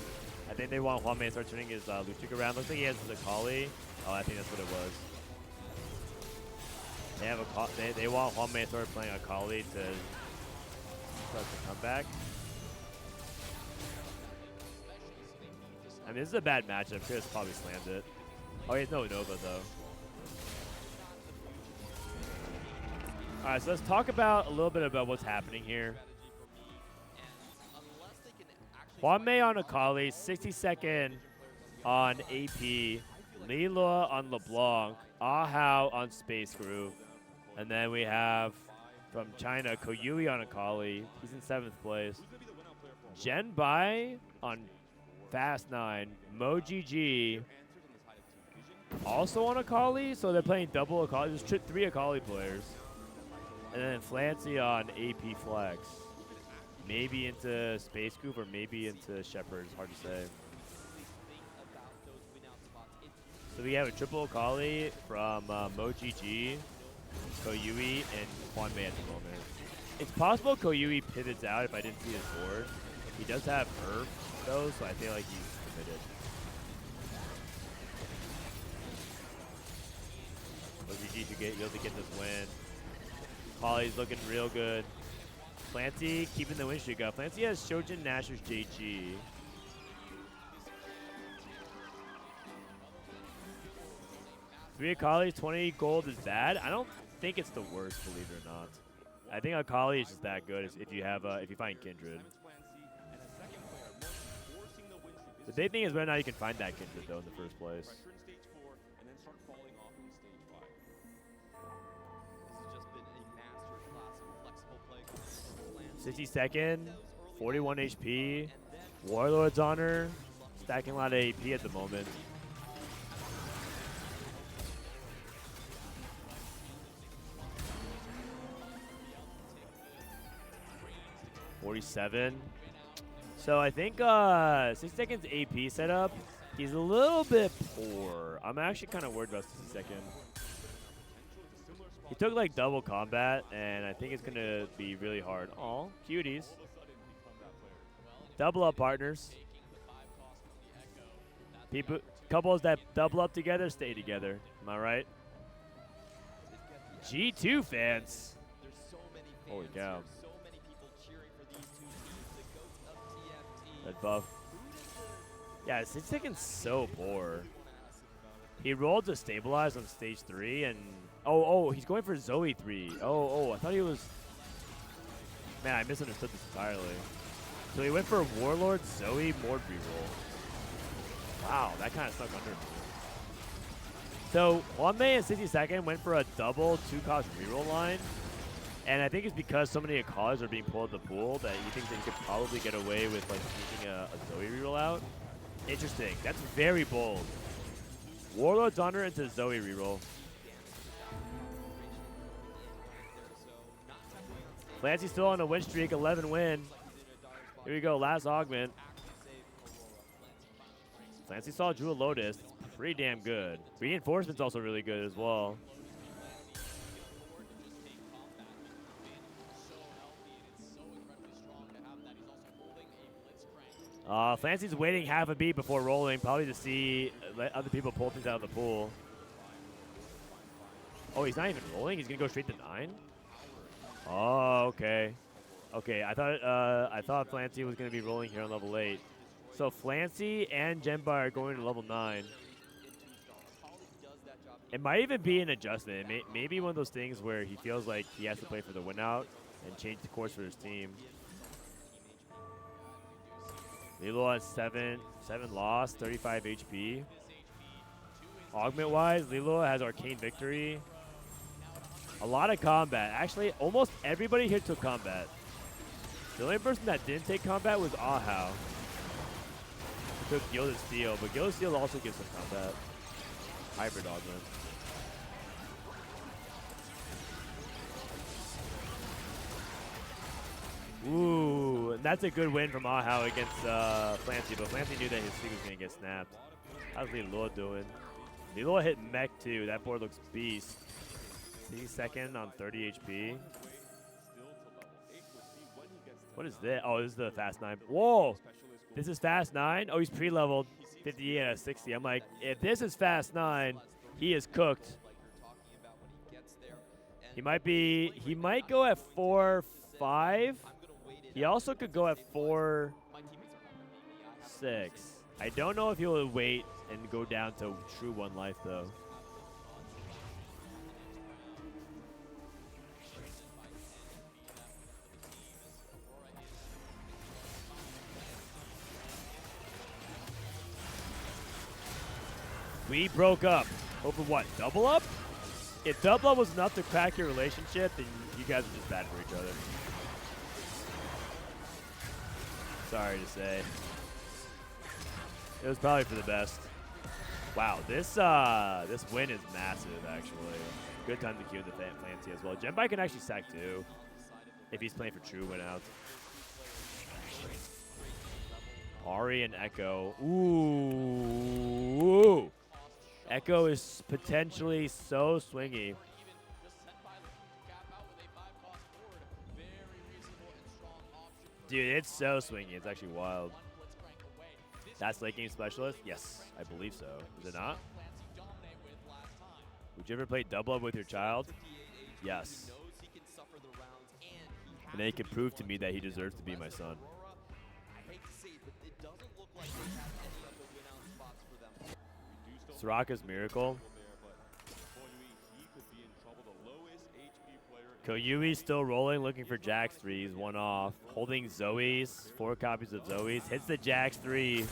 I think they want Huanmie to start turning his LiTuChuan around. Looks like he has his Akali. Oh, I think that's what it was. They have they want Huanmie to start playing Akali to start the comeback. I mean, this is a bad matchup. Chris probably slammed it. Oh, he has no Nova, though. All right, so let's talk about a little bit about what's happening here. Huanmie on Akali, 62nd on AP, Liluo on LeBlanc, Ahaoei on Space Group, and then we have from China, Koyui on Akali. He's in 7th place. Zhenbai on Fast 9, MoGG also on Akali, so they're playing double Akali. There's 3 Akali players. And then Flancy on AP Flex. Maybe into Space Group or maybe into Shepherd. It's hard to say. So we have a triple Kayle from MoGG, Koyui, and Huanmie at the moment. It's possible Koyui pivots out if I didn't see his board. He does have Earth, though, so I feel like he's committed. MoGG should be able to get this win. Kayle's looking real good. Flancy keeping the win streak up. Flancy has Shojin, Nashor's JG. Three Akali's 20 gold is bad. I don't think it's the worst, believe it or not. I think Akali is just that good if you have if you find Kindred. The big thing is whether or not you can find that Kindred though in the first place. 60-second, 41 HP. Warlord's Honor, stacking a lot of AP at the moment. $47. So I think 60 seconds AP setup. He's a little bit poor. I'm actually kind of worried about 60 second. He took like double combat, and I think it's gonna be really hard. Aw, cuties. Double up partners. People, couples that double up together stay together. Am I right? G2 fans. Holy cow. That buff. Yeah, 60 seconds so poor. He rolled to stabilize on stage 3 and oh, he's going for Zoe 3. Oh, I thought he was. Man, I misunderstood this entirely. So he went for Warlord, Zoe, Mord reroll. Wow, that kind of stuck under me. So Huanmie and 60-second went for a double 2-cost reroll line. And I think it's because so many Akals are being pulled at the pool that he thinks that he could probably get away with like sneaking a Zoe reroll out. Interesting. That's very bold. Warlord's Honor into Zoe reroll. Flancy's still on a win streak, 11 win. Here we go, last augment. Flancy saw Drew a Lotus. Pretty damn good. Reinforcement's also really good as well. Flancy's waiting half a beat before rolling, probably to see let other people pull things out of the pool. Oh, he's not even rolling? He's gonna go straight to 9? Oh, okay. Okay, I thought Flancy was gonna be rolling here on level 8. So Flancy and Zhenbai are going to level 9. It might even be an adjustment. Maybe one of those things where he feels like he has to play for the win out and change the course for his team. Liluo has 7 loss, 35 HP. Augment-wise, Liluo has Arcane Victory. A lot of combat. Actually, almost everybody here took combat. The only person that didn't take combat was Ahaoei. He took Gilded Steel, but Gilded Steel also gives some combat. Hybrid Augment. Ooh, that's a good win from Ahaoei against Flancy, but Flancy knew that his streak was going to get snapped. How's Liluo doing? Liluo hit mech too. That board looks beast. 60-second on 30 HP. What is this? Oh, this is the fast 9. Whoa! This is fast 9? Oh, he's pre-leveled. 58 out of 60. I'm like, if this is fast 9, he is cooked. He might go at 4-5. He also could go at 4-6. I don't know if he will wait and go down to true 1 life though. We broke up. Over what? Double up? If double up was enough to crack your relationship, then you guys are just bad for each other. Sorry to say. It was probably for the best. Wow, this win is massive, actually. Good time to queue the Flancy as well. Zhenbai can actually sack too, if he's playing for true win outs. Ahri and Ekko. Ooh. Ekko is potentially so swingy. Dude, it's so swingy. It's actually wild. That's late game specialist? Yes, I believe so. Is it not? Would you ever play double up with your child? Yes. And then he could prove to me that he deserves to be my son. Soraka's Miracle. Koyui still rolling, looking for Jax 3. He's one off. Holding Zoe's. 4 copies of Zoe's. Hits the Jax 3.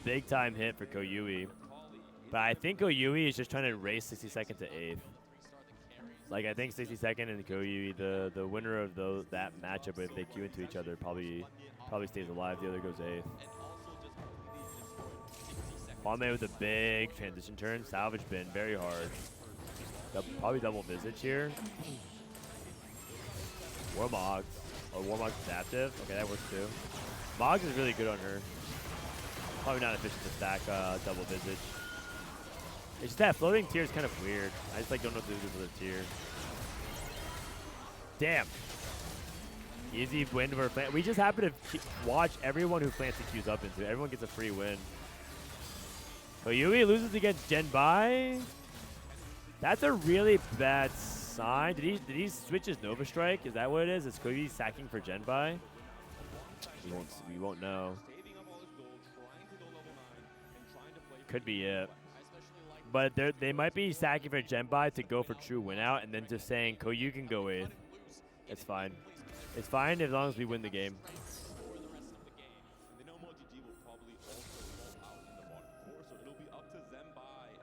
Big time hit for Koyui. But I think Koyui is just trying to race 62nd to 8th. Like, I think 62nd and Koyui, the winner of that matchup, if they queue into each other, probably stays alive. The other goes 8th. Huanmie with a big transition turn. Salvage bin, very hard. Probably double Visage here. Warmog. Oh, Warmog's adaptive. Okay, that works too. MoGG is really good on her. Probably not efficient to stack double Visage. It's just that floating tier is kind of weird. I just like don't know what to do with the tier. Damn. Easy win for Flancy. We just happen to watch everyone who Flancy queues up into. Everyone gets a free win. Koyui loses against Zhenbai. That's a really bad sign. Did he switch his Nova Strike? Is that what it is? Is Koyui sacking for Zhenbai? We won't know. Could be it. But they might be sacking for Zhenbai to go for true win out and then just saying Koyui can go 8th. It's fine. It's fine as long as we win the game.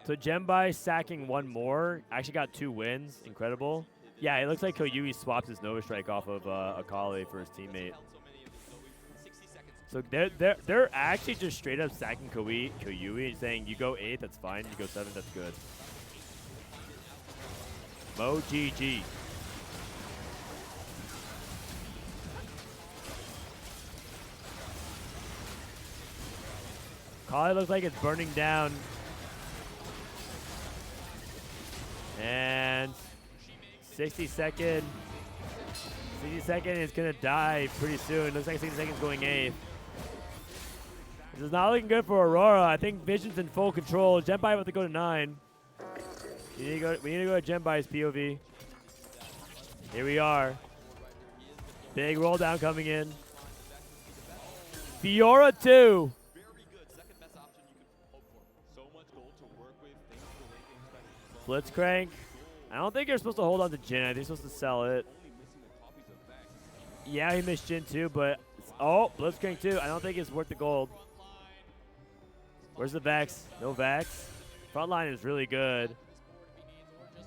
So Zhenbai sacking 1 more. Actually got 2 wins. Incredible. Yeah, it looks like Koyui swaps his Nova Strike off of Akali for his teammate. So they're actually just straight up sacking Koyui and saying, you go 8th, that's fine. You go 7th, that's good. MoGG. Kayle looks like it's burning down. And 60-second. 60-second is going to die pretty soon. Looks like 60 seconds going 8th. This is not looking good for Aurora. I think Vision's in full control. Zhenbai about to go to 9. We need to go to Zhenbai's POV. Here we are. Big roll down coming in. Fiora 2. Blitzcrank. I don't think you're supposed to hold on to Jhin. I think you're supposed to sell it. Yeah, he missed Jhin too, but... Oh, Blitzcrank too. I don't think it's worth the gold. Where's the Vex? No Vex. Frontline is really good.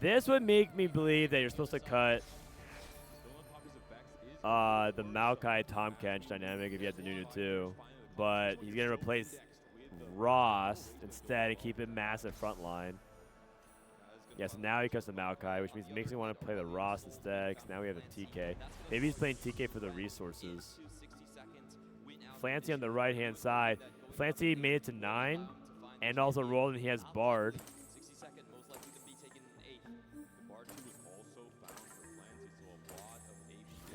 This would make me believe that you're supposed to cut the Maokai Tahm Kench dynamic if you had the Nunu too. But he's going to replace Ross instead and keep it massive frontline. Yeah, so now he cuts the Maokai, which means it makes me want to play the Ross instead, because now we have a TK. Maybe he's playing TK for the resources. Flancy on the right-hand side. Flancy made it to 9, and also rolled, and he has Bard.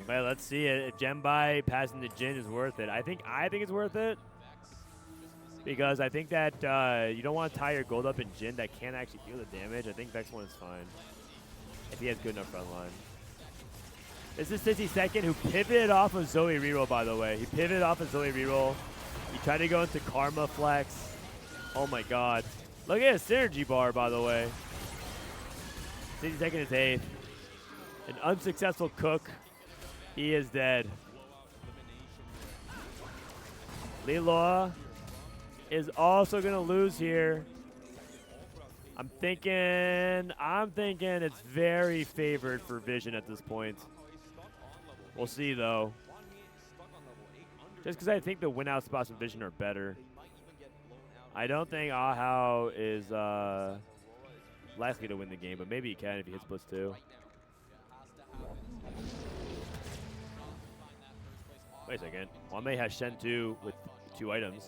Okay, let's see it. If Zhenbai passing to Jhin is worth it. I think it's worth it. Because I think that you don't want to tie your gold up in Jhin that can't actually deal the damage. I think Vex 1 is fine. If he has good enough front line. This is 62nd who pivoted off of Zoe reroll, by the way. He pivoted off of Zoe reroll. He tried to go into Karma Flex. Oh my god. Look at his synergy bar, by the way. 62nd is 8th. An unsuccessful cook. He is dead. Liluo is also going to lose here. I'm thinking it's very favored for Vision at this point. We'll see, though. Just because I think the win-out spots in Vision are better. I don't think Ahao is likely to win the game, but maybe he can if he hits Blitz 2. Wait a second. Huanmie has Shen 2 with 2 items.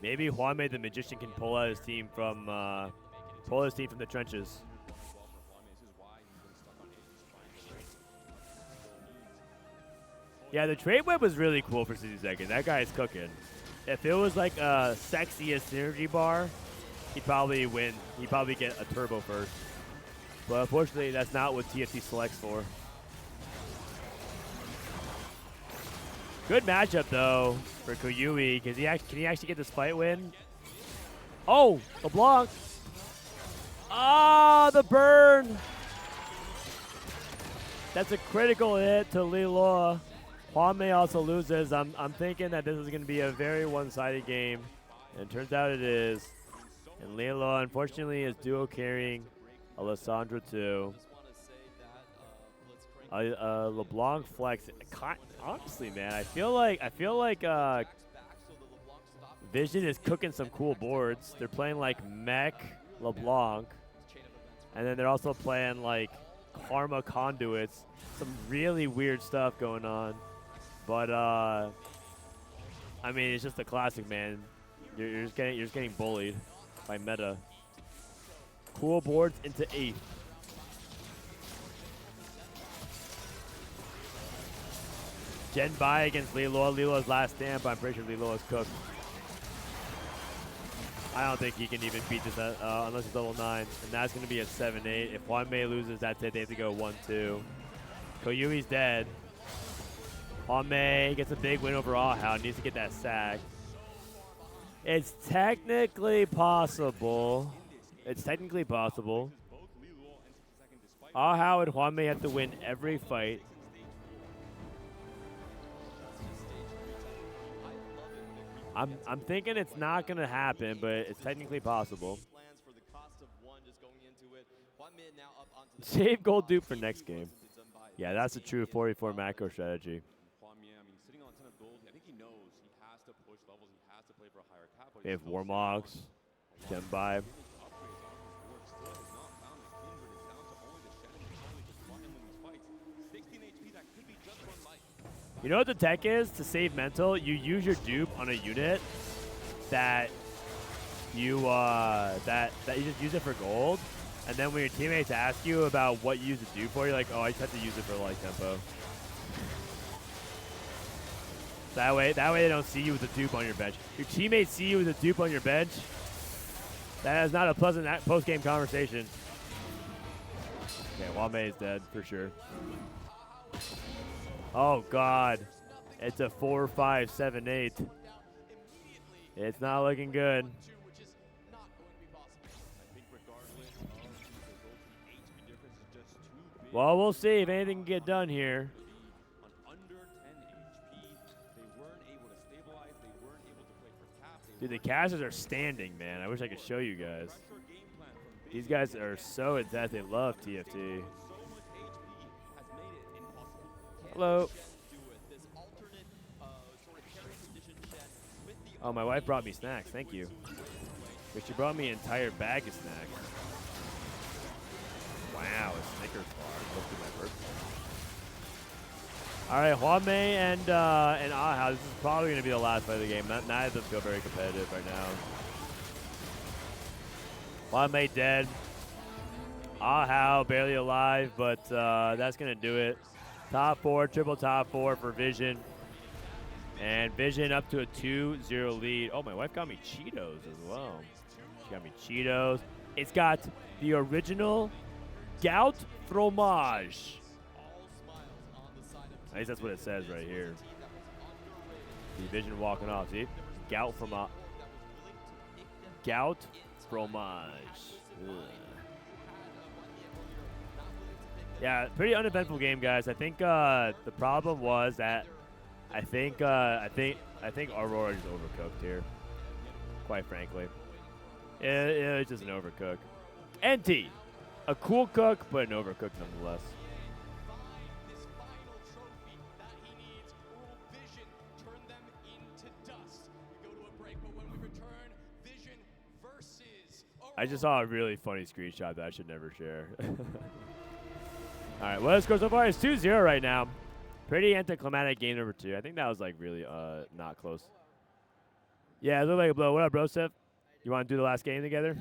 Maybe Huanmie the Magician can pull out his team from the trenches. Yeah, the trade web was really cool for 60 seconds. That guy's cooking. If it was like a sexiest synergy bar, he'd probably win. He'd probably get a turbo first. But unfortunately, that's not what TFT selects for. Good matchup though for Koyui, because can he actually get this fight win? Oh, LeBlanc. Ah, the burn. That's a critical hit to Liluo. Huanmie also loses. I'm thinking that this is going to be a very one-sided game, and it turns out it is. And Liluo, unfortunately, is duo carrying Alessandro too. LeBlanc flex. Honestly, man, I feel like Vision is cooking some cool boards. They're playing like Mech LeBlanc, and then they're also playing like Karma Conduits. Some really weird stuff going on. But I mean, it's just a classic, man. You're just getting bullied by meta. Cool boards into 8th. Zhenbai against Liluo. Liluo's last stand, but I'm pretty sure Liluo is cooked. I don't think he can even beat this unless it's level 9. And that's going to be a 7-8. If Huanmie loses, that's it. They have to go 1-2. Koyui's dead. Huanmie gets a big win over Ahao. Needs to get that sack. It's technically possible. It's technically possible. Ahao and Huanmie have to win every fight. I'm thinking it's not going to happen, but it's technically possible. Save gold dupe for next game. Yeah, that's a true 44 macro strategy. We have Warmogs, Zhenbai. You know what the tech is to save mental? You use your dupe on a unit that you just use it for gold, and then when your teammates ask you about what you use the dupe for, you're like, oh, I just have to use it for light tempo. That way they don't see you with a dupe on your bench. Your teammates see you with a dupe on your bench. That is not a pleasant post-game conversation. Okay, Huanmie is dead for sure. Oh God, it's a 4-5-7-8. It's not looking good. Well, we'll see if anything can get done here. Dude, the casters are standing, man. I wish I could show you guys. These guys are so intense. They love TFT. Hello. Oh, my wife brought me snacks. Thank you. But she brought me an entire bag of snacks. Wow, a Snickers bar. Supposed to be my birthday. All right, Huanmie and Ahao. This is probably going to be the last fight of the game. Neither of them feel very competitive right now. Huanmie dead. Ahao barely alive, but that's going to do it. Top 4, triple top 4 for Vision. And Vision up to a 2-0 lead. Oh, my wife got me Cheetos as well. She got me Cheetos. It's got the original Gout Fromage. At least that's what it says right here. The Vision walking off. See? Gout Fromage. Gout Fromage. Ugh. Yeah, pretty uneventful game, guys. I think the problem was that I think Aurora is overcooked here. Quite frankly, it's just an overcook. NT, a cool cook, but an overcook nonetheless. I just saw a really funny screenshot that I should never share. All right, well, the score so far is 2-0 right now. Pretty anticlimactic game number 2. I think that was like really not close. Yeah, it looked like a blow. What up, Broseph? You want to do the last game together?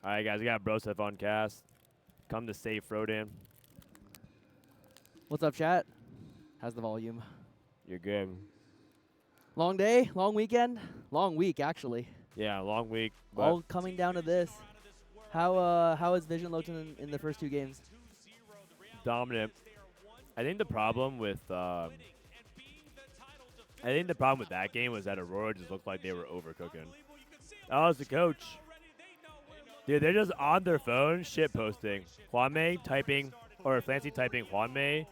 All right, guys, we got Broseph on cast. Come to save Frodan. What's up, chat? How's the volume? You're good. Long day, long weekend, long week actually. Yeah, long week. All coming down to this. How has Vision looked in the first 2 games? Dominant. I think the problem with that game was that Aurora just looked like they were overcooking. Oh, it's the coach. Dude, they're just on their phone shit posting. Huanmie typing, or Flancy typing Huanmie.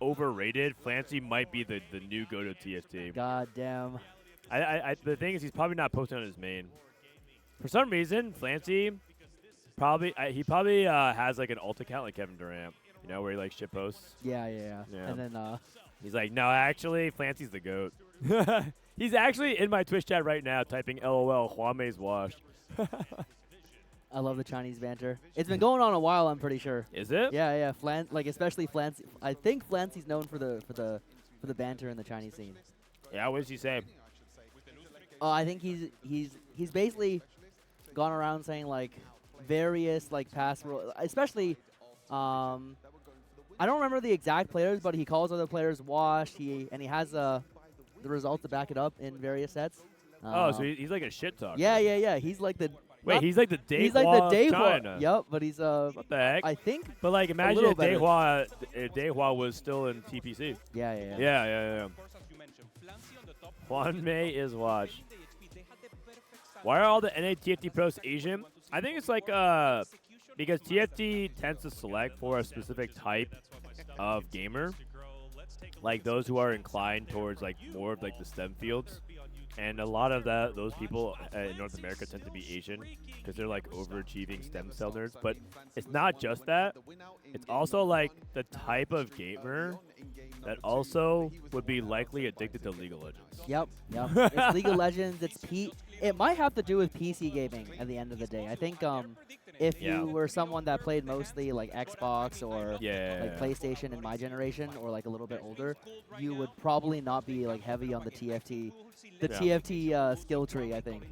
Overrated. Flancy might be the new go-to TFT. God damn. The thing is, he's probably not posting on his main. For some reason, Flancy probably has like an alt account like Kevin Durant, you know, where he like shit posts. Yeah. And then he's like, no, actually, Flancy's the goat. He's actually in my Twitch chat right now typing LOL. Huanmei's washed. I love the Chinese banter. It's been going on a while, I'm pretty sure. Is it? Yeah. Especially Flancy. I think Flancy's known for the banter in the Chinese scene. Yeah, what does he say? I think he's basically gone around saying like various like past, especially I don't remember the exact players, but he calls other players washed. He has the results to back it up in various sets. So he's like a shit talker. Yeah. He's like the. Wait, he's like the Dehua He's like the Dehua. China. Yep, but he's what the heck? I think. But like, imagine if Dehua was still in TPC. Yeah. Huanmie is watched. Why are all the NA TFT pros Asian? I think it's like because TFT tends to select for a specific type of gamer, like those who are inclined towards like more of like the STEM fields. And a lot of those people in North America tend to be Asian because they're like overachieving stem cell nerds. But it's not just that. It's also like the type of gamer that also would be likely addicted to League of Legends. Yep. It's League of Legends. It might have to do with PC gaming at the end of the day. I think if you were someone that played mostly like Xbox or like PlayStation in my generation or like a little bit older, you would probably not be like heavy on the TFT. TFT skill tree, I think.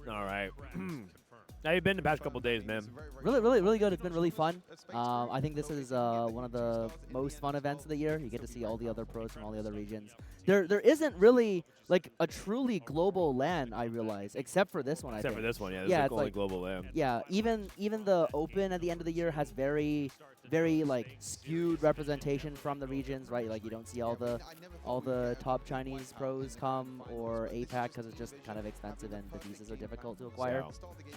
All right. How you been the past couple days, man? Really good. It's been really fun. I think this is one of the most fun events of the year. You get to see all the other pros from all the other regions. There isn't really like a truly global LAN, I realize, except for this one. Except for this one, yeah. This is the only global LAN. Yeah, even the Open at the end of the year has very like skewed representation from the regions, right? Like you don't see all the top Chinese pros come or APAC because it's just kind of expensive and the visas are difficult to acquire.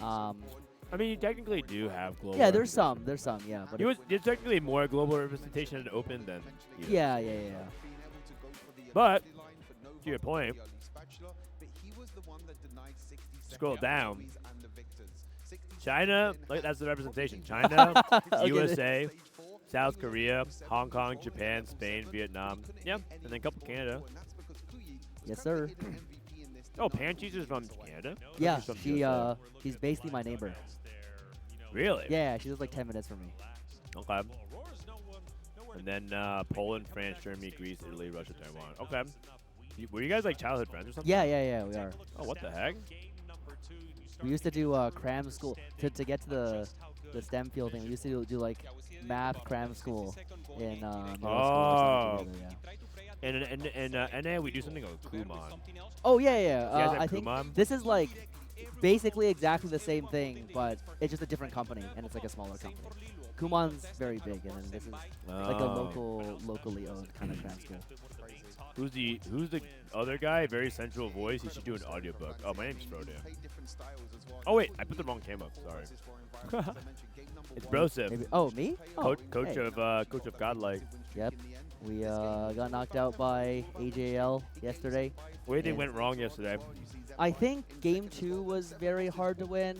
I mean, you technically do have global. Yeah, there's some, yeah. But there's technically more global representation in Open than. Yeah. But to your point, scroll down. China, like that's the representation. China, USA, South Korea, Hong Kong, Japan, Spain, Vietnam. Yep, and then a couple Canada. Yes, sir. Oh, Pancheese is from Canada? Yeah, she's basically my neighbor. Really? Yeah, she lives like 10 minutes from me. Okay. And then Poland, France, Germany, Greece, Italy, Russia, Taiwan. Okay. Were you guys like childhood friends or something? Yeah, we are. Oh, what the heck? We used to do cram school to get to the STEM field thing. We used to do like math cram school in middle school or something together, yeah. In NA, we do something called Kumon. Oh, yeah. You guys have I think Kumon? this is like basically exactly the same thing, but it's just a different company, and it's like a smaller company. Kumon's very big, and then this is like a locally owned kind of cram school. Who's the other guy? Very sensual voice. He should do an audiobook. Oh, my name's Frodan. Oh wait, I put the wrong cam up. Sorry. It's Broseph. Maybe, oh, me? Oh, coach of Godlike. Yep. We got knocked out by AGAL yesterday. What do you think went wrong yesterday? I think game 2 was very hard to win.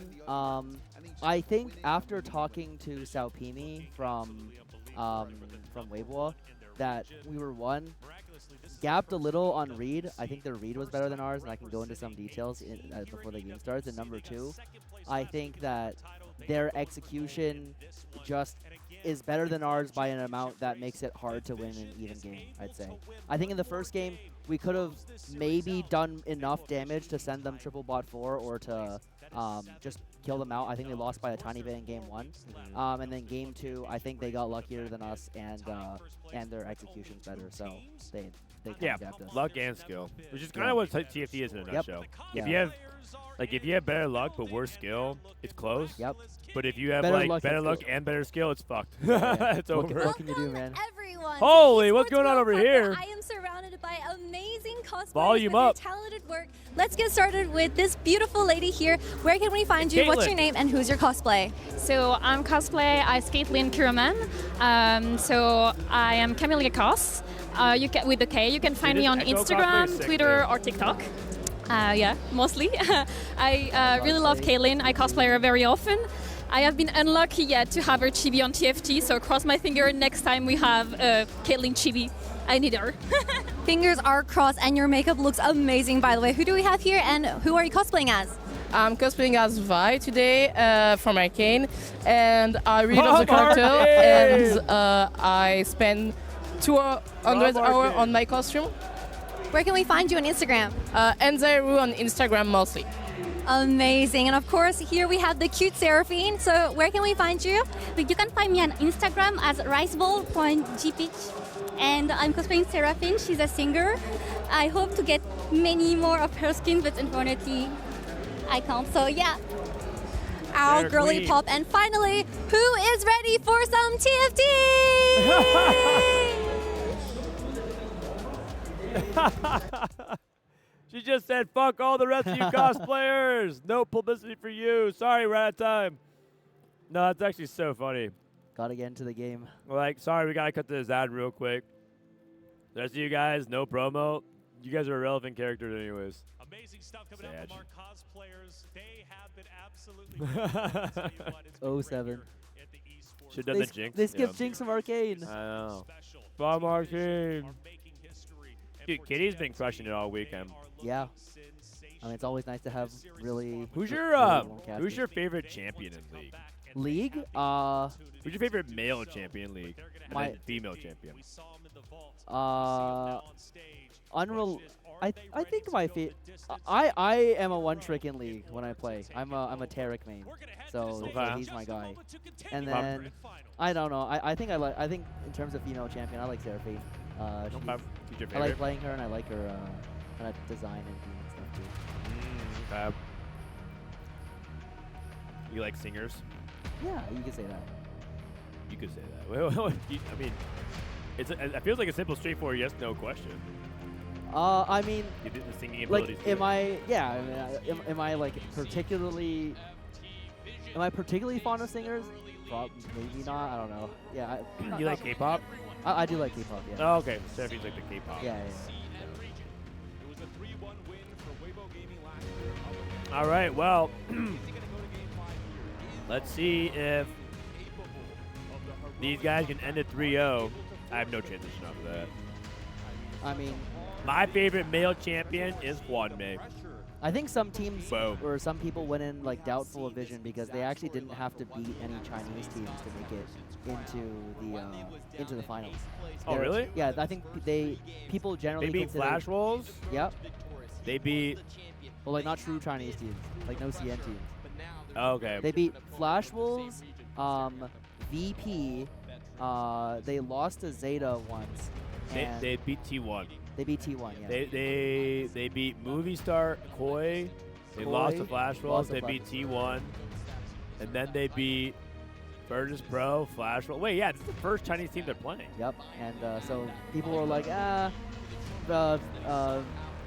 I think after talking to Saopimi from Weibo that we were gapped a little on read. I think their read was better than ours, and I can go into some details before the game starts. And number 2, I think that their execution just is better than ours by an amount that makes it hard to win an even game, I'd say. I think in the first game, we could have maybe done enough damage to send them triple bot 4 or to just kill them out. I think they lost by a tiny bit in game 1. And then game 2, I think they got luckier than us, and their execution's better, so they adapt us. Luck and skill, which is kind of what TFT is in a nutshell. If you have better luck but worse skill, it's close. Yep. But if you have better luck and better skill, it's fucked. It's over. What can you do, man? Everyone, Holy, what's going on over here? I am surrounded by amazing cosplayers Volume with up. their talented work. Let's get started with this beautiful lady here. Where can we find you? What's your name and who's your cosplay? So I'm cosplay as Caitlyn Kiraman. So I am Camellia Cos. You can, with the K. You can find me on Instagram, Twitter, or TikTok. Yeah, mostly. I really love Kaylin. I cosplay her very often. I have been unlucky yet to have her chibi on TFT, so cross my finger next time we have Caitlyn chibi. I need her. Fingers are crossed, and your makeup looks amazing, by the way. Who do we have here, and who are you cosplaying as? I'm cosplaying as Vi today from Achen, and I really love the character, and I spend 200 hours on my costume. Where can we find you on Instagram? Enzeru on Instagram mostly. Amazing. And of course, here we have the cute Seraphine. So where can we find you? You can find me on Instagram as riceball.gpitch. And I'm cosplaying Seraphine. She's a singer. I hope to get many more of her skins, but unfortunately, I can't. So yeah. Our girly pop. And finally, who is ready for some TFT? She just said, fuck all the rest of you cosplayers. No publicity for you. Sorry, we're out of time. No, that's actually so funny. Gotta get into the game. Like, sorry, we gotta cut this ad real quick. The rest of you guys, no promo. You guys are irrelevant characters anyways. Amazing stuff coming Sad. out from our cosplayers. They have been absolutely 07. Should have done the Jinx. They skipped Jinx from Arcane. I know. Bomb Arcane. Dude, Kitty's been crushing it all weekend. Yeah. I mean, it's always nice to have really. Who's your favorite champion in League? League? Who's your favorite male champion League? My female champion. I think my I am a one trick in League when I play. I'm a Tarek main, so he's my guy. And then I don't know. I think in terms of female champion, I like Seraphine. I like playing her, and I like her kind of design and stuff too. Okay. You like singers? Yeah, you could say that. You could say that. I mean, it feels like a simple, straightforward yes/no question. I mean, you did the singing abilities. Like, am I like particularly fond of singers? Maybe not. I don't know. Yeah. You like K-pop? I do like K-pop. Yeah. Oh, okay. Seraphine's like the K-pop. Yeah. All right. Well, let's see if these guys can end it 3-0. I have no transition off of that. I mean, my favorite male champion is Huanmie. I think some teams or some people went in like doubtful of vision because they actually didn't have to beat any Chinese teams to make it into the finals. Oh, really? Yeah, I think people generally they beat FlashWolves. Yep. They beat. Well, like not true Chinese teams, like no CN teams. Oh, okay. They beat FlashWolves, VP. They lost to Zeta once. They beat T1. They beat T1, yeah. They beat Movie Star, Koyui. They lost to FlashWolves. They beat T1. And then they beat Virtus Pro, FlashWolves. Wait, yeah, this is the first Chinese team they're playing. Yep, and so people were like,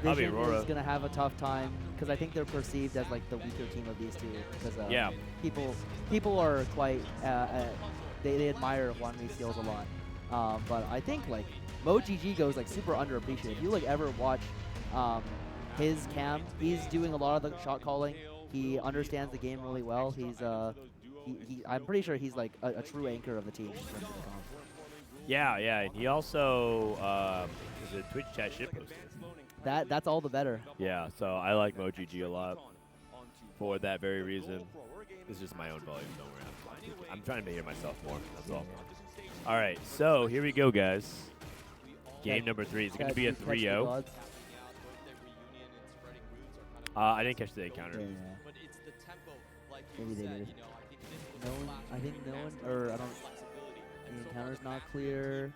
Vision is going to have a tough time because I think they're perceived as like the weaker team of these two because people are quite, they admire Huanmie's skills a lot. But I think like MoGG goes like super underappreciated. If you like ever watch his cam, he's doing a lot of the shot calling. He understands the game really well. He's I'm pretty sure he's like a true anchor of the team. Yeah, and he also is a Twitch chat shitposter. That's all the better. Yeah, so I like MoGG a lot for that very reason. It's just my own volume, don't worry. I'm trying to hear myself more. That's all. All right, so here we go, guys. Game number 3 is going to be a 3-0. I didn't catch the encounter. Yeah. Maybe they did. No one, I think no one, or I don't, the encounter's not clear.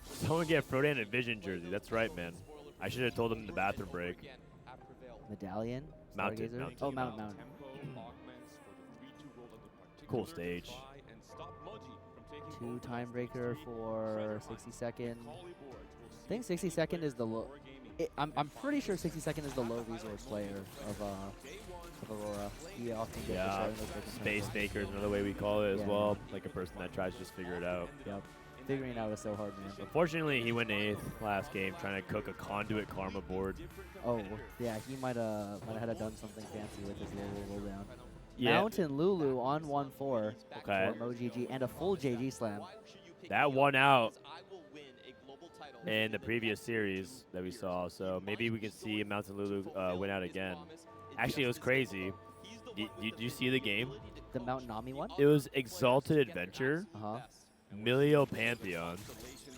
Someone get Frodan a Vision jersey. That's right, man. I should have told him in the bathroom break. Medallion? Mounted. Oh, Mountain. Cool stage. 2 time breaker for 60 second. I think 60 second is the low. I'm pretty sure 60 second is the low resource player of Aurora. He often gets the Space Maker is another way we call it as well. Like a person that tries to just figure it out. Yep. Figuring it out is so hard, man. Unfortunately, he went 8th last game trying to cook a Conduit Karma board. Oh, yeah, he might have had done something fancy with his low roll down. Yeah. Mountain Lulu on 1-4 Okay. for MoGG and a full JG slam. That won out in the previous series that we saw, so maybe we can see Mountain Lulu win out again. Actually, it was crazy. Did you see the game? The Mountain Nami one? It was Exalted Adventure. Milio Pantheon.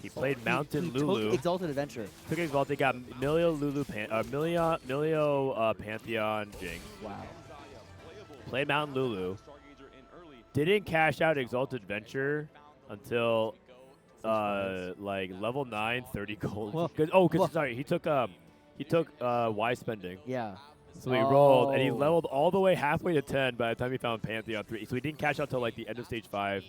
He played Mountain Lulu. Took Exalted Adventure. Took Exalted, got Milio Lulu Milio Pantheon Jinx. Wow. Played Mountain Lulu. Didn't cash out Exalted Adventure until like level 9, 30 gold. Sorry, he took Y spending. Yeah. So he rolled and he leveled all the way halfway to 10 by the time he found Pantheon 3. So he didn't cash out till like the end of stage 5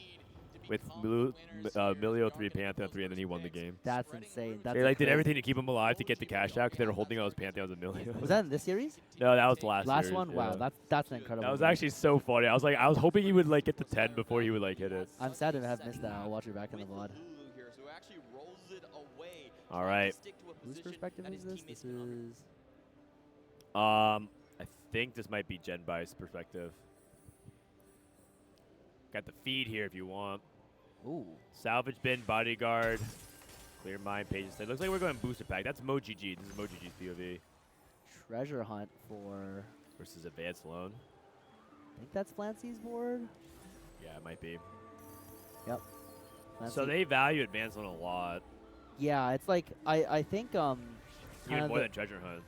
with Milio 3, Pantheon 3, and then he won the game. That's insane. They like did everything to keep him alive to get the cash out because they were holding all his Pantheons and Milios. Was that in this series? No, that was the last series, one? Yeah. Wow, that's an incredible. That was game. actually so funny. I was hoping he would like get to 10 before he would like hit it. I'm sad to have missed that. I'll watch it back in the VOD. All right. Whose perspective is this? This is. I think this might be Zhenbai's perspective. Got the feed here if you want. Ooh. Salvage bin, bodyguard, clear mind, page instead. Looks like we're going booster pack. That's MoGG. This is MoGG's POV. Treasure hunt for. Versus advanced loan. I think that's Flancy's board. Yeah, it might be. Yep. So they value advanced loan a lot. Yeah, it's like I think even more than treasure hunt.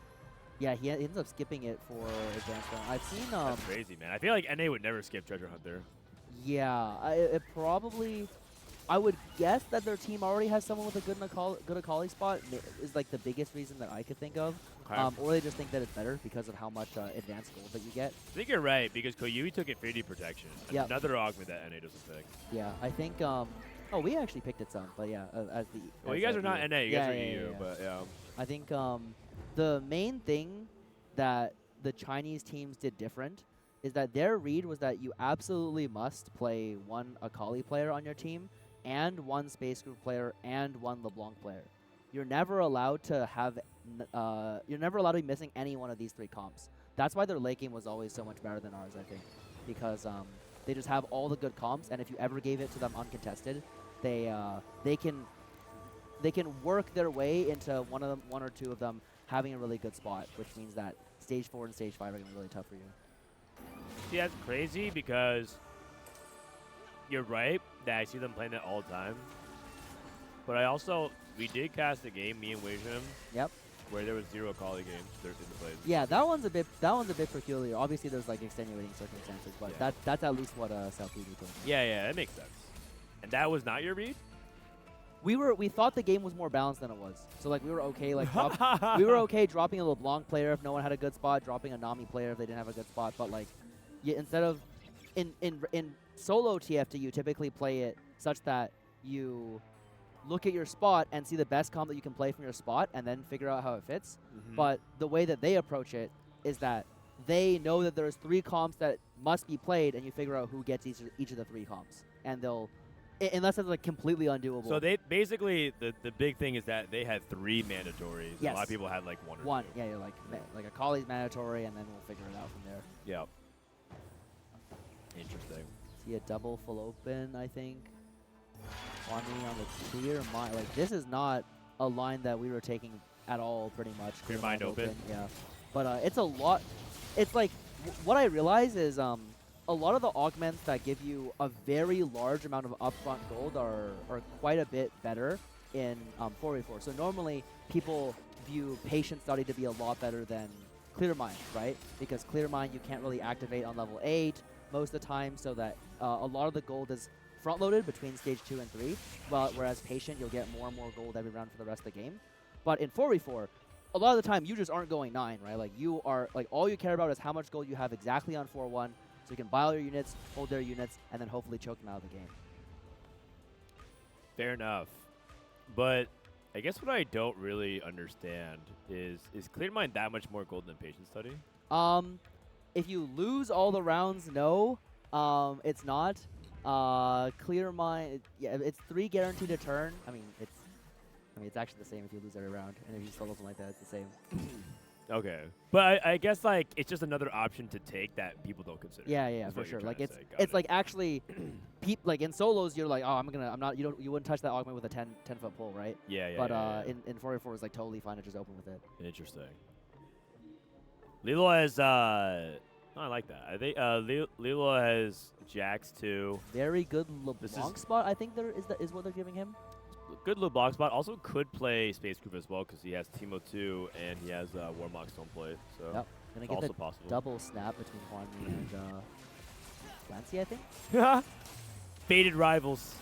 Yeah, he ends up skipping it for advanced loan. I've seen That's crazy, man. I feel like NA would never skip treasure hunt there. Yeah, it probably. I would guess that their team already has someone with a good Akali spot. Is like the biggest reason that I could think of. Okay. Or they just think that it's better because of how much advanced gold that you get. I think you're right because Koyui took Infinity Protection. Yep. Another augment that NA doesn't pick. Yeah, I think. Oh, we actually picked it some, but yeah, as the. Well, you guys are not NA. You guys are EU, but yeah. I think the main thing that the Chinese teams did different is that their read was that you absolutely must play one Akali player on your team and one Space Group player and one LeBlanc player. You're never allowed to have. You're never allowed to be missing any one of these 3 comps. That's why their late game was always so much better than ours, I think, because they just have all the good comps, and if you ever gave it to them uncontested, they can work their way into one or two of them having a really good spot, which means that stage 4 and stage 5 are going to be really tough for you. See, that's crazy because you're right that I see them playing that all the time. But we did cast a game, me and Weijun. Yep. Where there was 0 Akali games, 13 to play. Yeah, that one's a bit peculiar. Obviously, there's like extenuating circumstances, but that's at least what South told me. Yeah, that makes sense. And that was not your read? We thought the game was more balanced than it was. So like we were okay we were okay dropping a LeBlanc player if no one had a good spot, dropping a Nami player if they didn't have a good spot, but like instead of in solo TFT you typically play it such that you look at your spot and see the best comp that you can play from your spot and then figure out how it fits. But the way that they approach it is that they know that there's 3 comps that must be played and you figure out who gets each of the 3 comps. And they'll, unless it's like completely undoable. So they basically, the big thing is that they had 3 mandatories. Yes. A lot of people had like 1 or 2. Yeah, you're like Akali's mandatory and then we'll figure it out from there. Yep. Interesting. See a double full open, I think. Huanmie on the clear mind. Like, this is not a line that we were taking at all, pretty much. Clear mind open. Yeah. But it's a lot. It's like, what I realize is a lot of the augments that give you a very large amount of upfront gold are quite a bit better in 4v4. So normally people view Patient Study to be a lot better than Clear Mind, right? Because Clear Mind you can't really activate on level 8 most of the time, so that a lot of the gold is front-loaded between stage 2 and 3, whereas Patient you'll get more and more gold every round for the rest of the game. But in 4v4, a lot of the time you just aren't going 9, right? Like you are, like all you care about is how much gold you have exactly on 4-1, so you can buy all your units, hold their units, and then hopefully choke them out of the game. Fair enough. But I guess what I don't really understand is Clear Mind that much more gold than Patient Study? If you lose all the rounds, no. It's not. Clear Mind, yeah, it's 3 guaranteed a turn. I mean, it's actually the same if you lose every round, and if you solo something like that, it's the same. Okay, but I guess like it's just another option to take that people don't consider. Yeah, for sure. Like it's like actually, like in solos you're like, oh, I'm not. You wouldn't touch that augment with a 10-foot pole, right? Yeah. But in 4v4 it's like totally fine to just open with it. Interesting. Liluo has I like that. I think Liluo has Jax too. Very good LeBlanc spot. I think is what they're giving him. Good LeBlanc spot. Also could play Space Group as well because he has Teemo 2 and he has Warmock Stoneplate. So yep. Gonna get also the possible. Double snap between Huanmie and Flancy, I think. Faded rivals.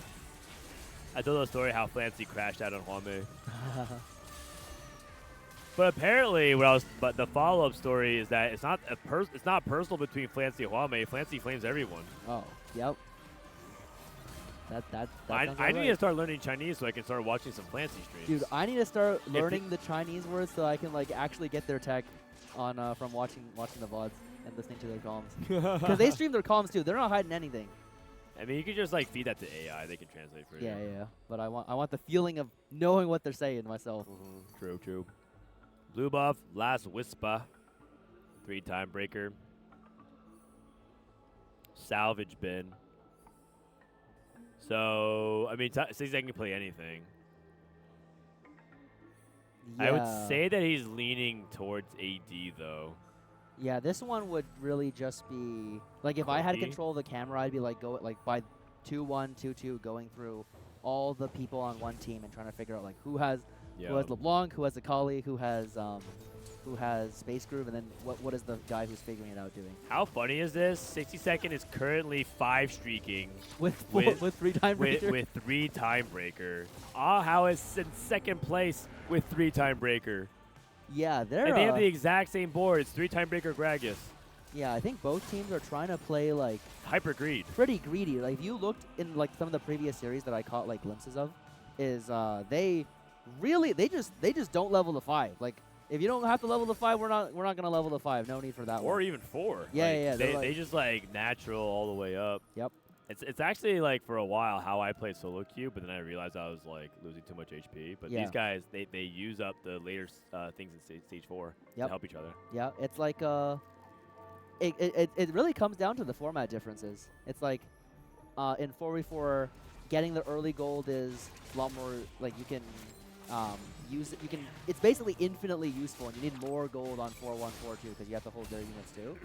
I told the story how Flancy crashed out on Huanmie. But apparently, but the follow-up story is that it's not personal between Flancy and Huanmie. Flancy flames everyone. Oh, yep. I need to start learning Chinese so I can start watching some Flancy streams. Dude, I need to start learning the Chinese words so I can like actually get their tech on from watching the VODs and listening to their comms. Because they stream their comms too. They're not hiding anything. I mean, you can just like feed that to AI. They can translate for you. Yeah. But I want the feeling of knowing what they're saying myself. True. Blue buff, Last Whisper, 3-time breaker, Salvage Bin. So, I mean, Six can play anything. Yeah. I would say that he's leaning towards AD, though. Yeah, this one would really just be like if I had control of the camera, I'd be like by 2-1, 2-2, going through all the people on one team and trying to figure out like who has LeBlanc, who has Akali, who has Space Groove, and then what is the guy who's figuring it out doing. How funny is this? 60 is currently 5-streaking with 3-time breaker. With 3-time breaker. Ahao is in second place with 3-time breaker. Yeah, they have the exact same board. It's 3-time breaker Gragas. Yeah, I think both teams are trying to play like hyper greed. Pretty greedy. Like if you looked in like some of the previous series that I caught like glimpses of, is they just don't level the 5. Like if you don't have to level the 5, we're not gonna level the 5. No need for that. Or even 4. Yeah. They just like natural all the way up. Yep. It's actually like for a while how I played solo queue, but then I realized I was like losing too much HP. But these guys they use up the later things in stage 4 to help each other. Yeah, it's like it really comes down to the format differences. It's like in 4v4, getting the early gold is a lot more like you can use it. It's basically infinitely useful, and you need more gold on 4-1, 4-2 because you have to hold their units too.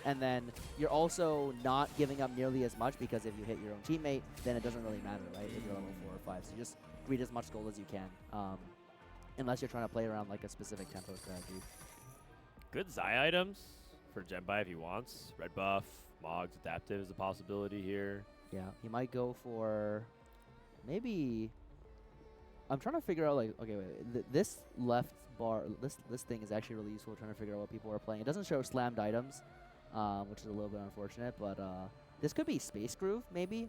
And then you're also not giving up nearly as much because if you hit your own teammate, then it doesn't really matter, right? If you're level 4 or 5, so you just greed as much gold as you can, unless you're trying to play around like a specific tempo strategy. Good Xayah items for Zhenbai if he wants. Red buff, MoGG's adaptive is a possibility here. Yeah, he might go for maybe. I'm trying to figure out like, okay, wait, this left bar, this thing is actually really useful trying to figure out what people are playing. It doesn't show slammed items, which is a little bit unfortunate, but this could be Space Groove maybe.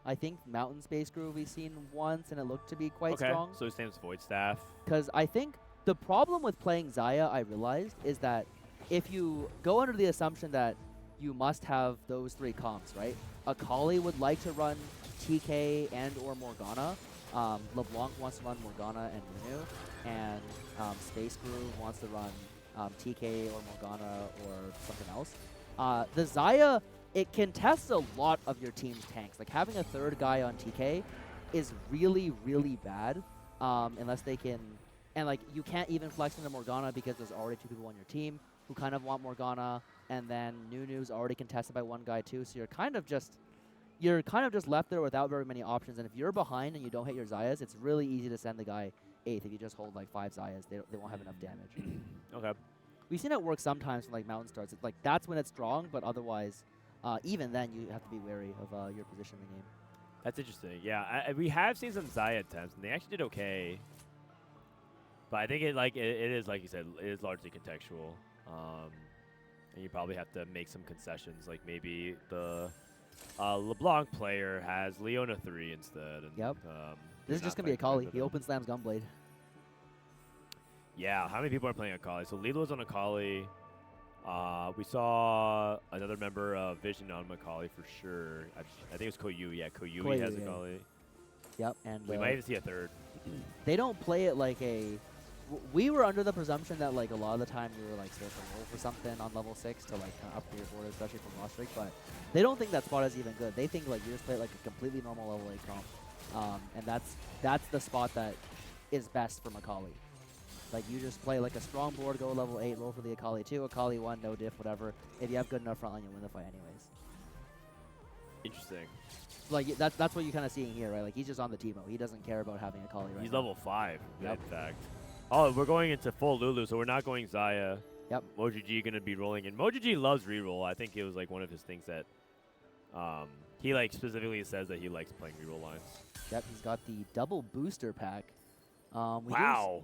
I think Mountain Space Groove we've seen once and it looked to be quite strong. So his name's Void Staff. Because I think the problem with playing Xayah, I realized, is that if you go under the assumption that you must have those 3 comps, right? Akali would like to run TK and or Morgana. LeBlanc wants to run Morgana and Renu, and Space Groove wants to run TK or Morgana or something else. The Xayah, it contests a lot of your team's tanks. Like having a 3rd guy on TK is really, really bad unless they can, and like you can't even flex into Morgana because there's already 2 people on your team who kind of want Morgana. and then Nunu's already contested by one guy too, so you're kind of just left there without very many options. And if you're behind and you don't hit your Zayas, it's really easy to send the guy 8th if you just hold like 5 Zayas. They won't have enough damage. Okay. We've seen it work sometimes when like Mountain starts. It's like that's when it's strong, but otherwise, even then you have to be wary of your position in the game. That's interesting. Yeah, we have seen some Zaya attempts, and they actually did okay. But I think it is like you said, it is largely contextual, and you probably have to make some concessions. Like maybe the LeBlanc player has Leona 3 instead. And, yep. This is just gonna be Akali. He open slams Gunblade. Yeah, how many people are playing Akali? So Liluo's on Akali. We saw another member of Vision on Akali for sure. I think it was Koyui. Yeah, Koyui has Akali. Yep, and we might even see a third. They don't play it like a. We were under the presumption that like a lot of the time you were like supposed to roll for something on level 6 to like kind of upgrade your board, especially from Lost Streak. But they don't think that spot is even good. They think like you just play it like a completely normal level 8 comp, and that's the spot that is best from Akali. Like, you just play like a strong board, go level 8, roll for the Akali 2, Akali 1, no diff, whatever. If you have good enough frontline, you'll win the fight anyways. Interesting. Like, that's what you're kind of seeing here, right? Like, he's just on the Teemo. He doesn't care about having Akali right now. He's level 5, yep. in fact. Oh, we're going into full Lulu, so we're not going Zaya. Yep. MoGG going to be rolling in. MoGG loves reroll. I think it was like one of his things that he like specifically says that he likes playing reroll lines. Yep, he's got the double booster pack. Wow.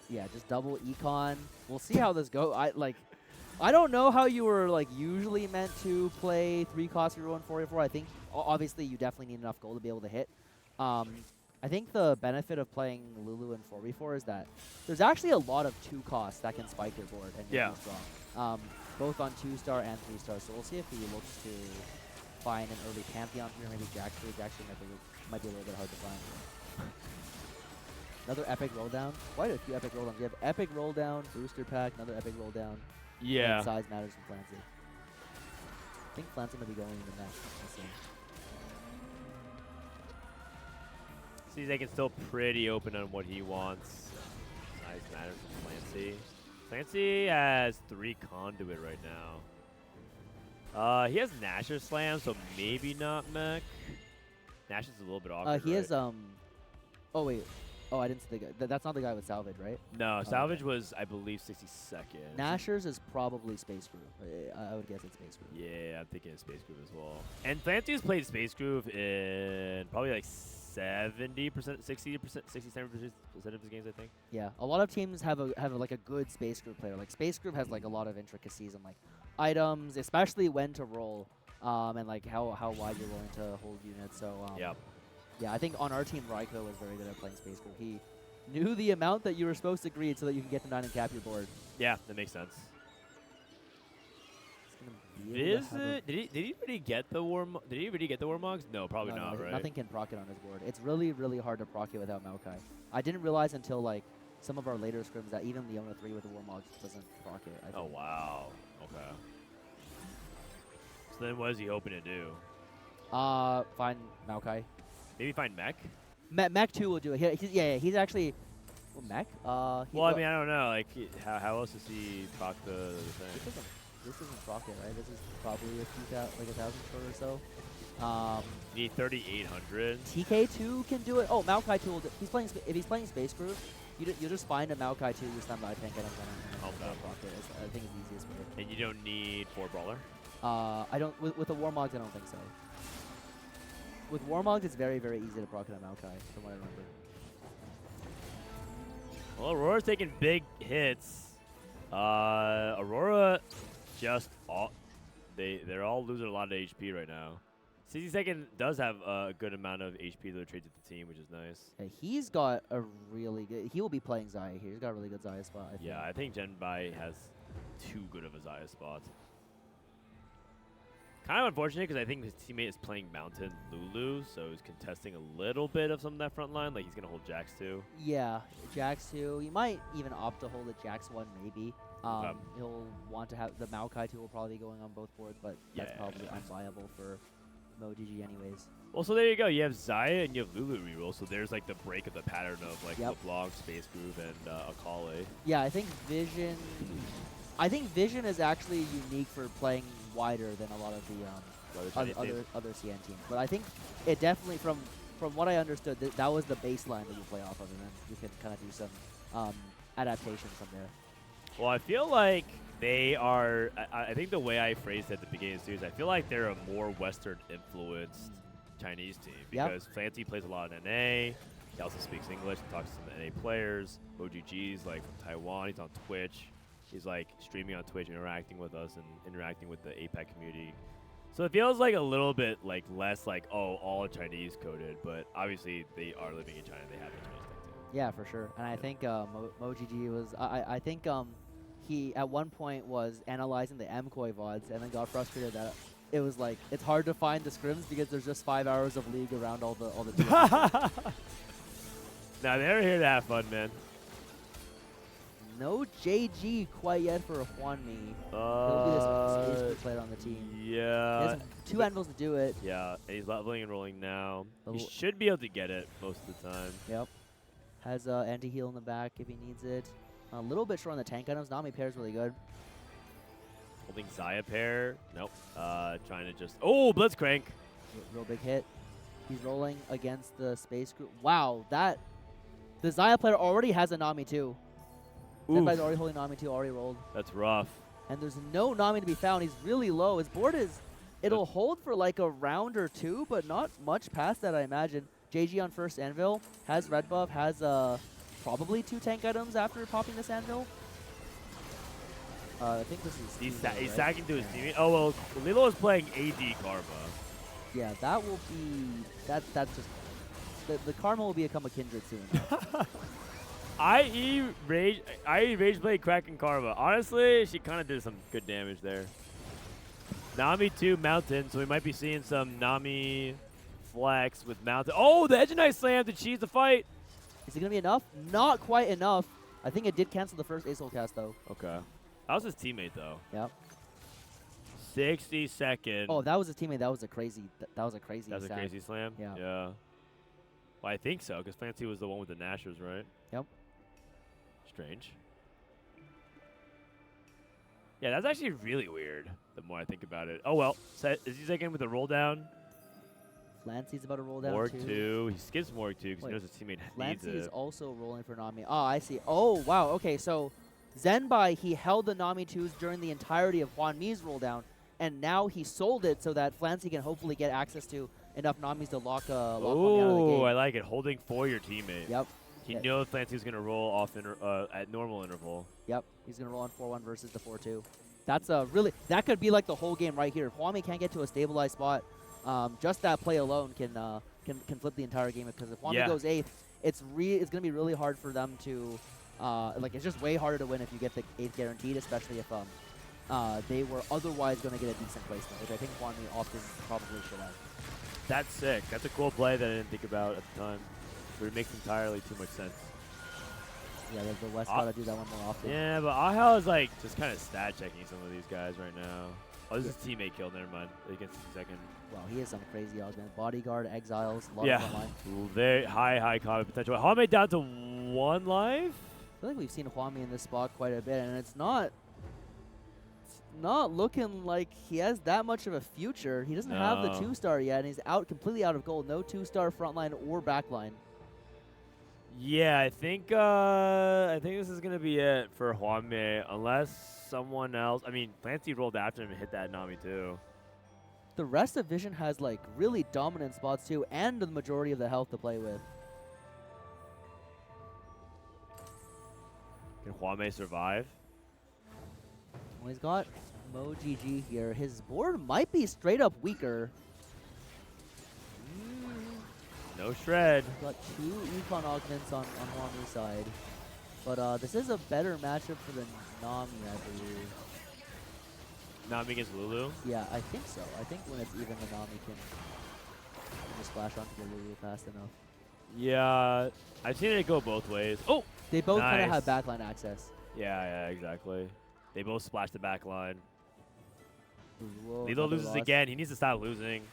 Yeah, just double econ. We'll see how this goes. I don't know how you were like usually meant to play 3 cost reroll and 4-4. I think obviously you definitely need enough gold to be able to hit. I think the benefit of playing Lulu in 4v4 is that there's actually a lot of 2 costs that can spike your board and make you strong. Both on 2-star and 3-star. So we'll see if he looks to find an early Pantheon here, maybe Jack 3. Jack 3 might be a little bit hard to find. Another epic roll down. Quite a few epic roll downs. You have epic roll down, booster pack, another epic roll down. Yeah. And size matters from Flancy. I think Flancy might be going into that. Let's see. Seems like it's still pretty open on what he wants. Size matters from Flancy. Flancy has 3 conduit right now. He has Nasher Slam, so maybe not mech. Nash is a little bit awkward. He has Oh wait. Oh, I didn't see the guy. That's not the guy with Salvage, right? No, Salvage was, I believe, 62nd. Nashers is probably Space Groove. I would guess it's Space Groove. Yeah, I'm thinking it's Space Groove as well. And Flancy's played Space Groove in probably like 70%, 60%, 67% of his games, I think. Yeah, a lot of teams have like a good Space Groove player. Like Space Groove has like a lot of intricacies and like items, especially when to roll, and like how wide you're willing to hold units. So yeah, I think on our team, Raikou was very good at playing Space Groove. He knew the amount that you were supposed to greed so that you can get to 9 and cap your board. Yeah, that makes sense. Did he already get the Warmogs? No, probably not, right? Nothing can proc it on his board. It's really, really hard to proc it without Maokai. I didn't realize until like some of our later scrims that even Leona 3 with the Warmogs doesn't proc it. I think. Oh, wow. Okay. So then what is he hoping to do? Find Maokai. Maybe find Mech? Mech 2 will do it. He's actually... Well, Mech? Well, I mean, I don't know. Like, how else does he proc the thing? This isn't proc it, right? This is probably like 1,000 short or so. You need 3,800. TK2 can do it. Oh, Maokai 2 will do it. If he's playing Space Groove, you just find a Maokai 2, you stun by tank, get him proc it. I think it's the easiest way. And you don't need 4 Brawler? I don't... With the Warmogs, I don't think so. With Warmogs, it's very, very easy to proc it on Maokai, from what I remember. Well, Aurora's taking big hits. Aurora just they're all losing a lot of HP right now. 62nd does have a good amount of HP to trade with the team, which is nice. Yeah, he's got a really good... He will be playing Zaya here. He's got a really good Zaya spot, I think. Yeah, I think Zhenbai has too good of a Zaya spot. Kind of unfortunate because I think his teammate is playing Mountain Lulu, so he's contesting a little bit of some of that front line. Like, he's going to hold Jax 2. Yeah, Jax 2. He might even opt to hold a Jax 1, maybe. He'll want to have... The Maokai 2 will probably be going on both boards, but that's probably unviable for MoGG anyways. Well, so there you go. You have Zaya and you have Lulu reroll, so there's, like, the break of the pattern of, like, LeBlanc, Space Groove, and Akali. Yeah, I think Vision... I think Vision is actually unique for playing wider than a lot of the other CN teams. But I think it definitely, from what I understood, that was the baseline that you play off of, and then you can kind of do some adaptations from there. Well, I feel like they are, I think the way I phrased it at the beginning of the series, I feel like they're a more Western influenced Chinese team because Flancy plays a lot in NA. He also speaks English and talks to some NA players. MoGG's like from Taiwan. He's on Twitch. He's like streaming on Twitch, interacting with us and interacting with the APAC community. So it feels like a little bit like less like, oh, all Chinese coded, but obviously they are living in China. They have a Chinese tech too. Yeah, for sure. And I think MoGG was, I think he at one point was analyzing the MKOI VODs and then got frustrated that it was like, it's hard to find the scrims because there's just 5 hours of League around all the teams. Nah, they're here to have fun, man. No JG quite yet for Huanmie. He'll be the space player on the team. Yeah. He has 2 anvils to do it. Yeah, and he's leveling and rolling now. He should be able to get it most of the time. Yep. Has anti-heal in the back if he needs it. A little bit short on the tank items. Nami pair's really good. Holding Xayah pair. Nope. Trying to just... Oh, Blitzcrank. Real big hit. He's rolling against the space group. Wow, that... The Xayah player already has a Nami too. Zhenbai's already holding Nami too, already rolled. That's rough. And there's no Nami to be found. He's really low. His board is... It'll hold for like a round or two, but not much past that, I imagine. JG on first anvil. Has red buff. Has probably 2 tank items after popping this anvil. I think this is... He's sacking to his teammate. Oh, well, Liluo is playing AD Karma. Yeah, that will be... That's just... The Karma will become a Kindred soon. IE Rage Blade Kraken Karma. Honestly, she kind of did some good damage there. Nami 2 Mountain, so we might be seeing some Nami flex with Mountain. Oh, the Edge of Night Slam to cheese the fight. Is it going to be enough? Not quite enough. I think it did cancel the first Ace cast, though. Okay. That was his teammate, though. Yep. 60 seconds. Oh, that was his teammate. That was a crazy. That was a crazy. That was a crazy slam. Yeah. Yeah. Well, I think so, because Flancy was the one with the Nashers, right? Yep. Strange. Yeah, that's actually really weird. The more I think about it. Oh well. Is he taking with a roll down? Flancy's about to roll down MoGG 2. He skips MoGG 2 because he knows his teammate needs it. Flancy is also rolling for Nami. Oh, I see. Oh, wow. Okay, so Zhenbai, he held the Nami 2s during the entirety of Huanmie's roll down, and now he sold it so that Flancy can hopefully get access to enough Namis to lock Huanmie out of the game. Oh, I like it. Holding for your teammate. Yep. He knows Flancy's going to roll off at normal interval. Yep. He's going to roll on 4-1 versus the 4-2. That's a really... That could be like the whole game right here. If Huanmie can't get to a stabilized spot, just that play alone can flip the entire game, because if Huanmie goes 8th, it's going to be really hard for them to... like, it's just way harder to win if you get the 8th guaranteed, especially if they were otherwise going to get a decent placement, which I think Huanmie often probably should have. That's sick. That's a cool play that I didn't think about at the time. But it makes entirely too much sense. Yeah, the West got to do that one more often. Yeah, but Ahao is like just kind of stat checking some of these guys right now. Oh, this is teammate kill. Never mind. Against 60-second. Wow, he has some crazy odds, man. Bodyguard, exiles, a lot of frontline. Ooh, very high combat potential. Huanmie down to 1 life. I feel like we've seen Huanmie in this spot quite a bit, and it's not looking like he has that much of a future. He doesn't have the 2-star yet, and he's completely out of gold. No 2-star frontline or backline. Yeah, I think this is gonna be it for Huanmie, unless someone else. I mean, Flancy rolled after him and hit that Nami too. The rest of Vision has like really dominant spots too, and the majority of the health to play with. Can Huanmie survive? Well, he's got MoGG here. His board might be straight up weaker. No shred. Got 2 econ augments on Huanmie's side. But this is a better matchup for the Nami, I believe. Nami against Liluo? Yeah, I think so. I think when it's even, the Nami can just splash onto the Liluo fast enough. Yeah, I've seen it go both ways. Oh! They both kind of have backline access. Yeah, exactly. They both splash the backline. Liluo loses again. He needs to stop losing.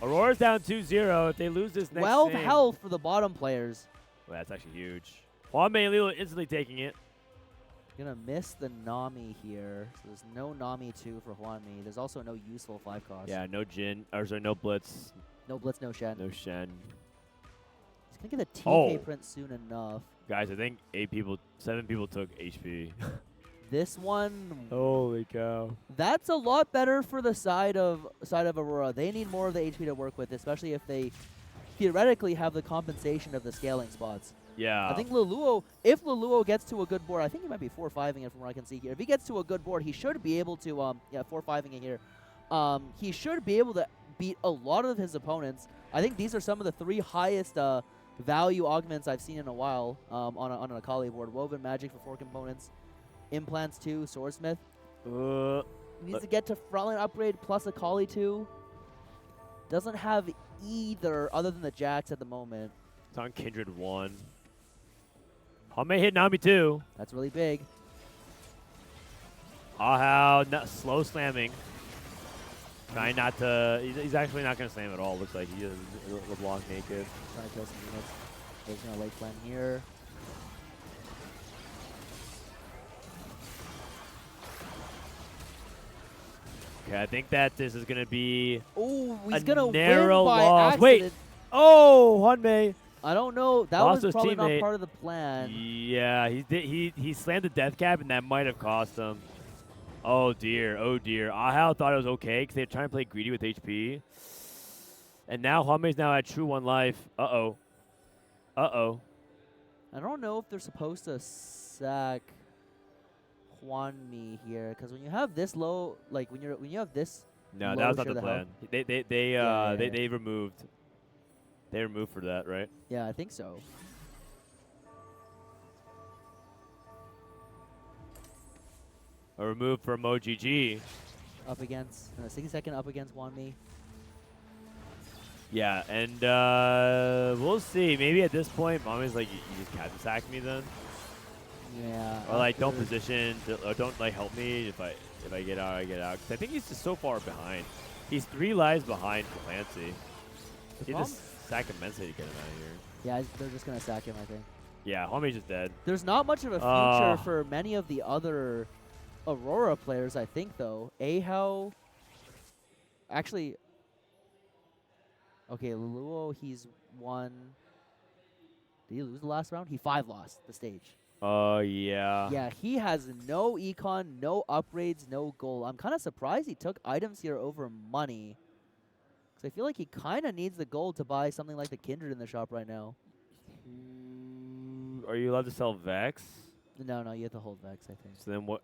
Aurora's down 2-0. If they lose this next 12 game, health for the bottom players. Well, that's actually huge. Huanmie and Liluo instantly taking it. Gonna miss the Nami here. So there's no Nami 2 for Huanmie. There's also no useful 5 cost. Yeah, no Jin. Or sorry, no Blitz. No Blitz, no Shen. No Shen. He's gonna get a TK print soon enough. Guys, I think 7 people took HP. This one. Holy cow. That's a lot better for the side of Aurora. They need more of the HP to work with, especially if they theoretically have the compensation of the scaling spots. Yeah. I think Liluo, if Liluo gets to a good board, I think he might be 4-5ing it from what I can see here. If he gets to a good board, he should be able to, 4-5ing it here. He should be able to beat a lot of his opponents. I think these are some of the 3 highest value augments I've seen in a while on an Akali board. Woven Magic for 4 components. Implants 2, Swordsmith. Needs to get to frontline upgrade plus Akali 2. Doesn't have either other than the Jax at the moment. It's on Kindred 1. Huanmie hit Nami 2. That's really big. Ahao, slow slamming. Trying not to. He's actually not going to slam at all. Looks like he is LeBlanc naked. Trying to kill some units. He's going to late plan here. Okay, I think that this is going to be he's going to narrow win by loss. accident. Wait. Oh, Huanmie. I don't know. That Lost was probably teammate. not part of the plan. Yeah, he slammed the death cap, and that might have cost him. Oh, dear. Oh, dear. Ahao thought it was okay because they were trying to play greedy with HP. And now Huanmie's now at true 1 life. Uh-oh. Uh-oh. I don't know if they're supposed to sack Huanmie here, because when you have this low, like when you have this. No, that was not the plan. They removed. They removed for that, right? Yeah, I think so. A remove for MoGG. Up against 60-second up against Huanmie. Yeah, and we'll see. Maybe at this point, Mommy's like, you just can't sack me then. Yeah. Or like, don't position, or don't like help me if I get out, I get out. Because I think he's just so far behind. He's 3 lives behind Flancy. He just sack immensely to get him out of here. Yeah, they're just gonna sack him, I think. Yeah, Huanmie's just dead. There's not much of a future for many of the other Aurora players, I think, though. Ahaoei. Actually. Okay, Liluo, he's won. Did he lose the last round? He 5 lost the stage. Oh, yeah. Yeah, he has no econ, no upgrades, no gold. I'm kind of surprised he took items here over money. Because I feel like he kind of needs the gold to buy something like the Kindred in the shop right now. Are you allowed to sell Vex? No, you have to hold Vex, I think. So then what?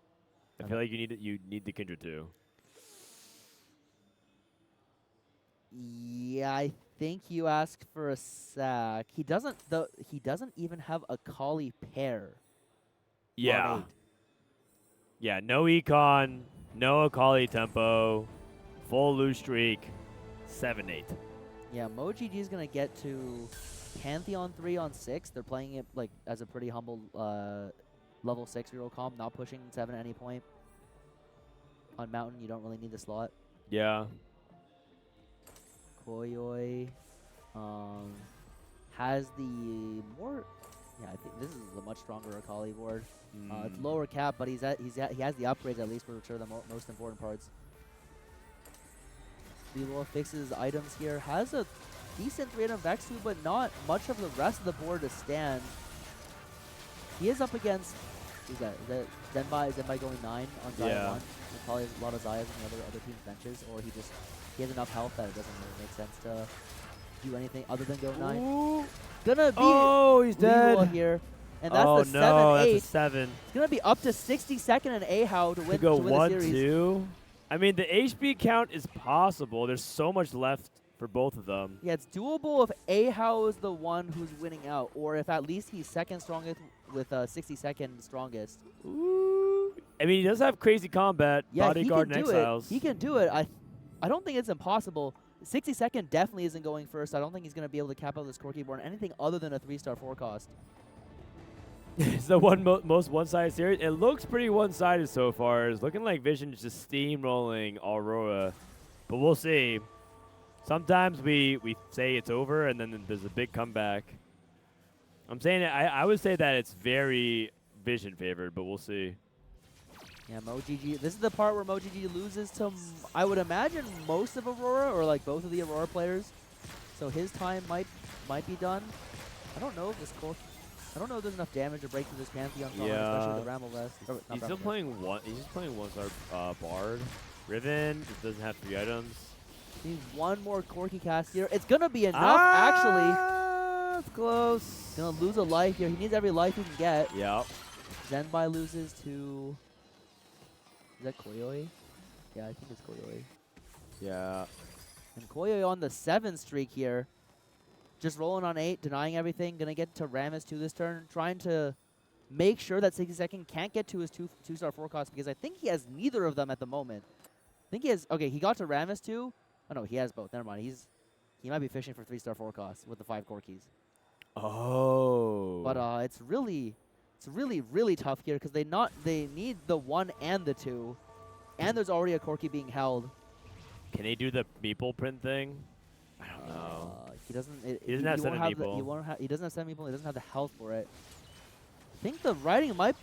I feel like you need the Kindred too. Yeah, I think you asked for a sack. He doesn't even have a Kali pair. Yeah. Yeah, no econ, no Akali tempo, full loose streak, 7-8. Yeah, MoGG is gonna get to Pantheon 3 on 6. They're playing it like as a pretty humble level 6 reroll comp, not pushing 7 at any point. On Mountain, you don't really need the slot. Yeah. Koyui has the more. Yeah, I think this is a much stronger Akali board. It's lower cap, but he has the upgrades at least for sure, the most important parts. Liluo fixes items here. Has a decent 3-item Vex too, but not much of the rest of the board to stand. He is up against. Who's that? Is that Zhenbai? Zhenbai going 9 on Zaya 1. And probably a lot of Zayas on the other team's benches, or he has enough health that it doesn't really make sense to do anything other than go 9. Ooh. Gonna be he's dead here. And that's the 7-8. That's a 7. It's gonna be up to 60-second and Ahaoei to win, go to win the series. 1-2. I mean, the HP count is possible. There's so much left for both of them. Yeah, it's doable if Ahaoei is the one who's winning out, or if at least he's second strongest with 60-second strongest. Ooh. I mean, he does have crazy combat. Yeah, Bodyguard and Exiles. He can do it. I don't think it's impossible. 60-second definitely isn't going first. I don't think he's going to be able to cap out this Corki board anything other than a 3-star 4 cost. It's the most one-sided series. It looks pretty one-sided so far. It's looking like Vision's just steamrolling Aurora. But we'll see. Sometimes we say it's over, and then there's a big comeback. I'm saying I would say that it's very, Vision favored, but we'll see. Yeah, MoGG. This is the part where MoGG loses to, I would imagine, most of Aurora, or like both of the Aurora players. So his time might be done. I don't know if this core. I don't know if there's enough damage to break through this Pantheon, especially the Ramble Vest. He's still playing one. He's just playing one star Bard. Riven doesn't have 3 items. Needs one more Corki cast here. It's gonna be enough, actually. It's close. Gonna lose a life here. He needs every life he can get. Yep. Zhenbai loses to. Is that Koyui? Yeah, I think it's Koyui. Yeah. And Koyui on the 7 streak here. Just rolling on 8, denying everything. Gonna get to Rammus 2 this turn. Trying to make sure that 60-second can't get to his 2-star forecast because I think he has neither of them at the moment. I think he has. Okay, he got to Rammus 2. Oh no, he has both. Never mind. He might be fishing for 3-star forecast with the 5 Corkis. Oh. But it's really tough here because they need the 1 and the 2, and there's already a Corki being held. Can he do the meeple print thing? I don't know. He doesn't. He doesn't have 7 meeple. He doesn't have 7 meeple. He doesn't have the health for it. I think the writing might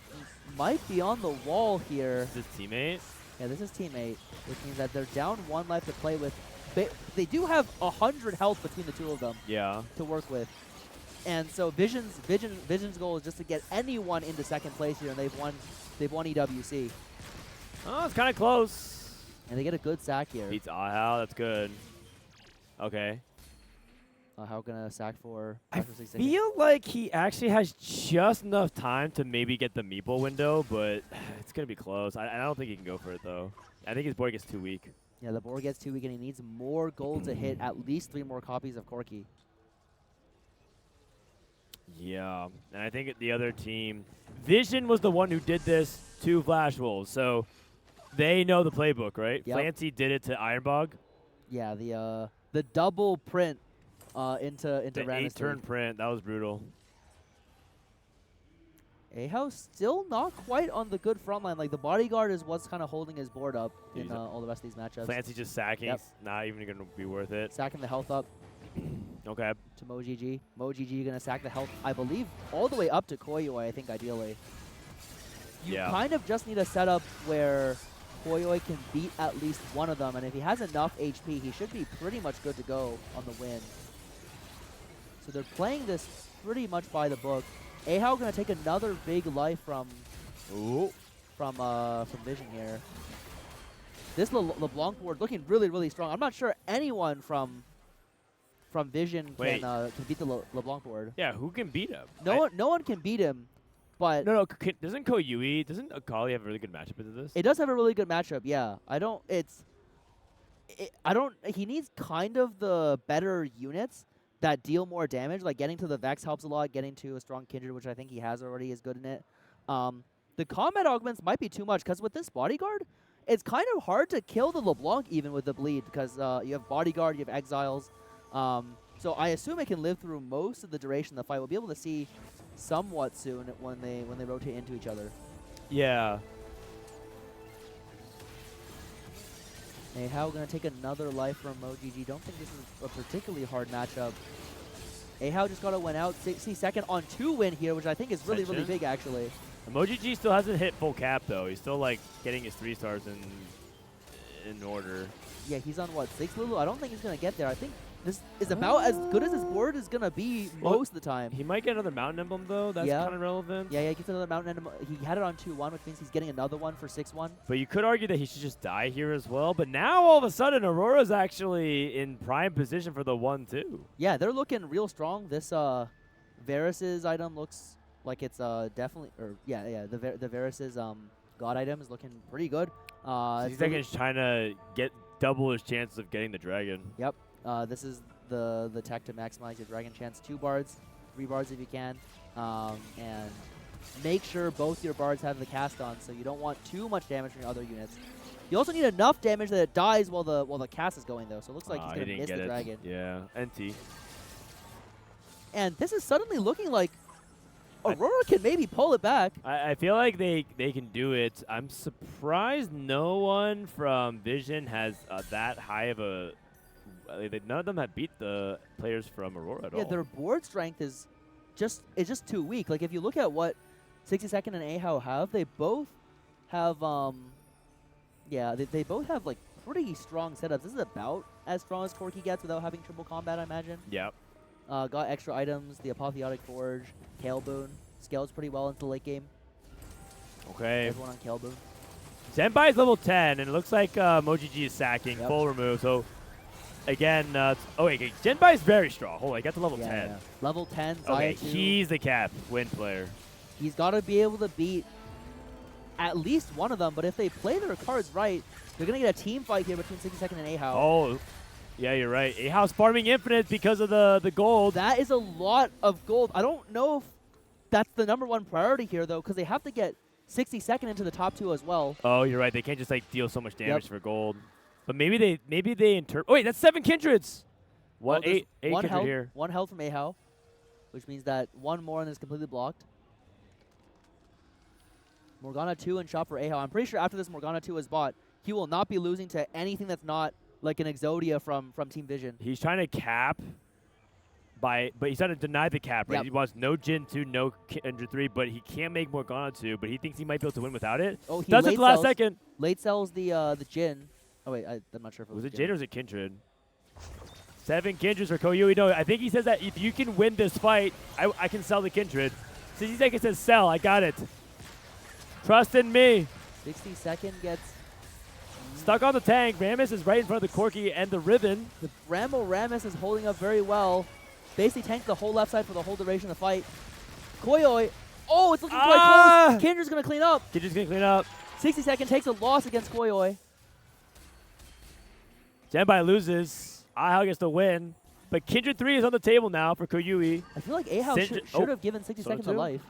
be on the wall here. Is this teammate? Yeah, this is teammate, which means that they're down 1 life to play with. They do have 100 health between the 2 of them. Yeah. To work with. And so Vision's goal is just to get anyone into 2nd place here, and they've won EWC. Oh, it's kind of close. And they get a good sack here. Beats Ahao, that's good. Okay. How gonna sack for? I feel like he actually has just enough time to maybe get the meeple window, but it's gonna be close. I don't think he can go for it though. I think his board gets too weak. Yeah, the board gets too weak, and he needs more gold to hit at least 3 more copies of Corki. Yeah, and I think the other team, Vision was the one who did this to FlashWolves, so they know the playbook, right? Yep. Flancy did it to Ironbog. Yeah, the double print into the Rammus 8-turn print, that was brutal. Ahao still not quite on the good front line. Like the bodyguard is what's kind of holding his board up in all the rest of these matchups. Flancy just sacking, Yep. not even going to be worth it. Sacking the health up. Okay. To MoGG. MoGG gonna sack the health, I believe, all the way up to Koyui, I think, ideally. You kind of just need a setup where Koyui can beat at least one of them, and if he has enough HP, he should be pretty much good to go on the win. So they're playing this pretty much by the book. Ahao gonna take another big life from Vision here. This LeBlanc board looking really strong. I'm not sure anyone from Vision can beat the LeBlanc board. Yeah, who can beat him? No one can beat him, but doesn't Koyui, doesn't Akali have a really good matchup into this? it does have a really good matchup. Yeah, he needs kind of the better units that deal more damage. Like getting to the Vex helps a lot. Getting to a strong Kindred, which I think he has already, is good in it. The combat augments might be too much because with this bodyguard, it's kind of hard to kill the LeBlanc even with the bleed because you have bodyguard, you have exiles. So I assume it can live through most of the duration of the fight. We'll be able to see somewhat soon when they rotate into each other. Yeah. Ahao gonna take another life from MoGG. Don't think this is a particularly hard matchup. Ahao just got to win out 60-second on 2 win here, which I think is really big actually. MoGG still hasn't hit full cap though. He's still like getting his 3 stars in order. Yeah, he's on what, 6 Liluo? I don't think he's gonna get there. I think this is about as good as his board is gonna be most of the time. He might get another Mountain Emblem though. That's kind of relevant. Yeah, he gets another Mountain Emblem. He had it on 2-1, which means he's getting another one for 6-1. But you could argue that he should just die here as well. But now all of a sudden, Aurora's actually in prime position for the 1-2. Yeah, they're looking real strong. This Varus's item looks like it's definitely, the Varus's God item is looking pretty good. So he's like trying to get double his chances of getting the dragon. Yep. This is the tech to maximize your dragon chance. 2 bards, 3 bards if you can, and make sure both your bards have the cast on, so you don't want too much damage from your other units. You also need enough damage that it dies while the cast is going though. So it looks like he's gonna miss the dragon. Yeah, NT. And this is suddenly looking like Aurora can maybe pull it back. I feel like they can do it. I'm surprised no one from Vision has that high of a. None of them have beat the players from Aurora at all. Yeah, their board strength is just too weak. Like if you look at what 60 Second and Ahao have. They both have, yeah, they both have like pretty strong setups. This is about as strong as Corki gets without having triple combat, I imagine. Yep. Got extra items, the Apotheotic Forge, Kayle Boon. Scales pretty well into the late game. Okay. Everyone on Kayle Boon. Zhenbai is level 10, and it looks like MoGG is sacking, full remove. So, again, oh wait, Zhenbai is very strong. Hold on, I got to level 10. Yeah. Level 10, okay, Xayah 2. he's the cap win player. He's got to be able to beat at least one of them, but if they play their cards right, they're going to get a team fight here between 60 Second and Ahao. Oh, yeah, you're right. Ahao's farming infinite because of the gold. That is a lot of gold. I don't know if that's the #1 priority here, though, because they have to get 60 Second into the top 2 as well. Oh, you're right. They can't just like deal so much damage for gold. But maybe they Oh wait, that's 7 kindreds. What? Oh, eight one kindred health, here. 1 health from Ahao, which means that 1 more and it's completely blocked. Morgana 2 and shot for Ahao. I'm pretty sure after this Morgana 2 is bought, he will not be losing to anything that's not like an Exodia from Team Vision. He's trying to cap but he's trying to deny the cap, right? Yep. He wants no Jin 2, no Kindred 3, but he can't make Morgana 2, but he thinks he might be able to win without it. Oh, he does it the last second. Late sells the Jin. Oh wait, I'm not sure if it was it Jin or was it Kindred? 7 Kindreds for Koyui. No, I think he says that if you can win this fight, I can sell the Kindred. 60 Second says sell. I got it. Trust in me. 60 Second gets stuck on the tank. Rammus is right in front of the Corki and the Ribbon. The Rammus is holding up very well. Basically tanked the whole left side for the whole duration of the fight. Koyui. Oh, it's looking quite close. Kindred's going to clean up. Kindred's going to clean up. 60 Second takes a loss against Koyui. Zhenbai loses. Ahao gets the win. But Kindred 3 is on the table now for Koyui. I feel like Ahao should have given 60 Seconds a life.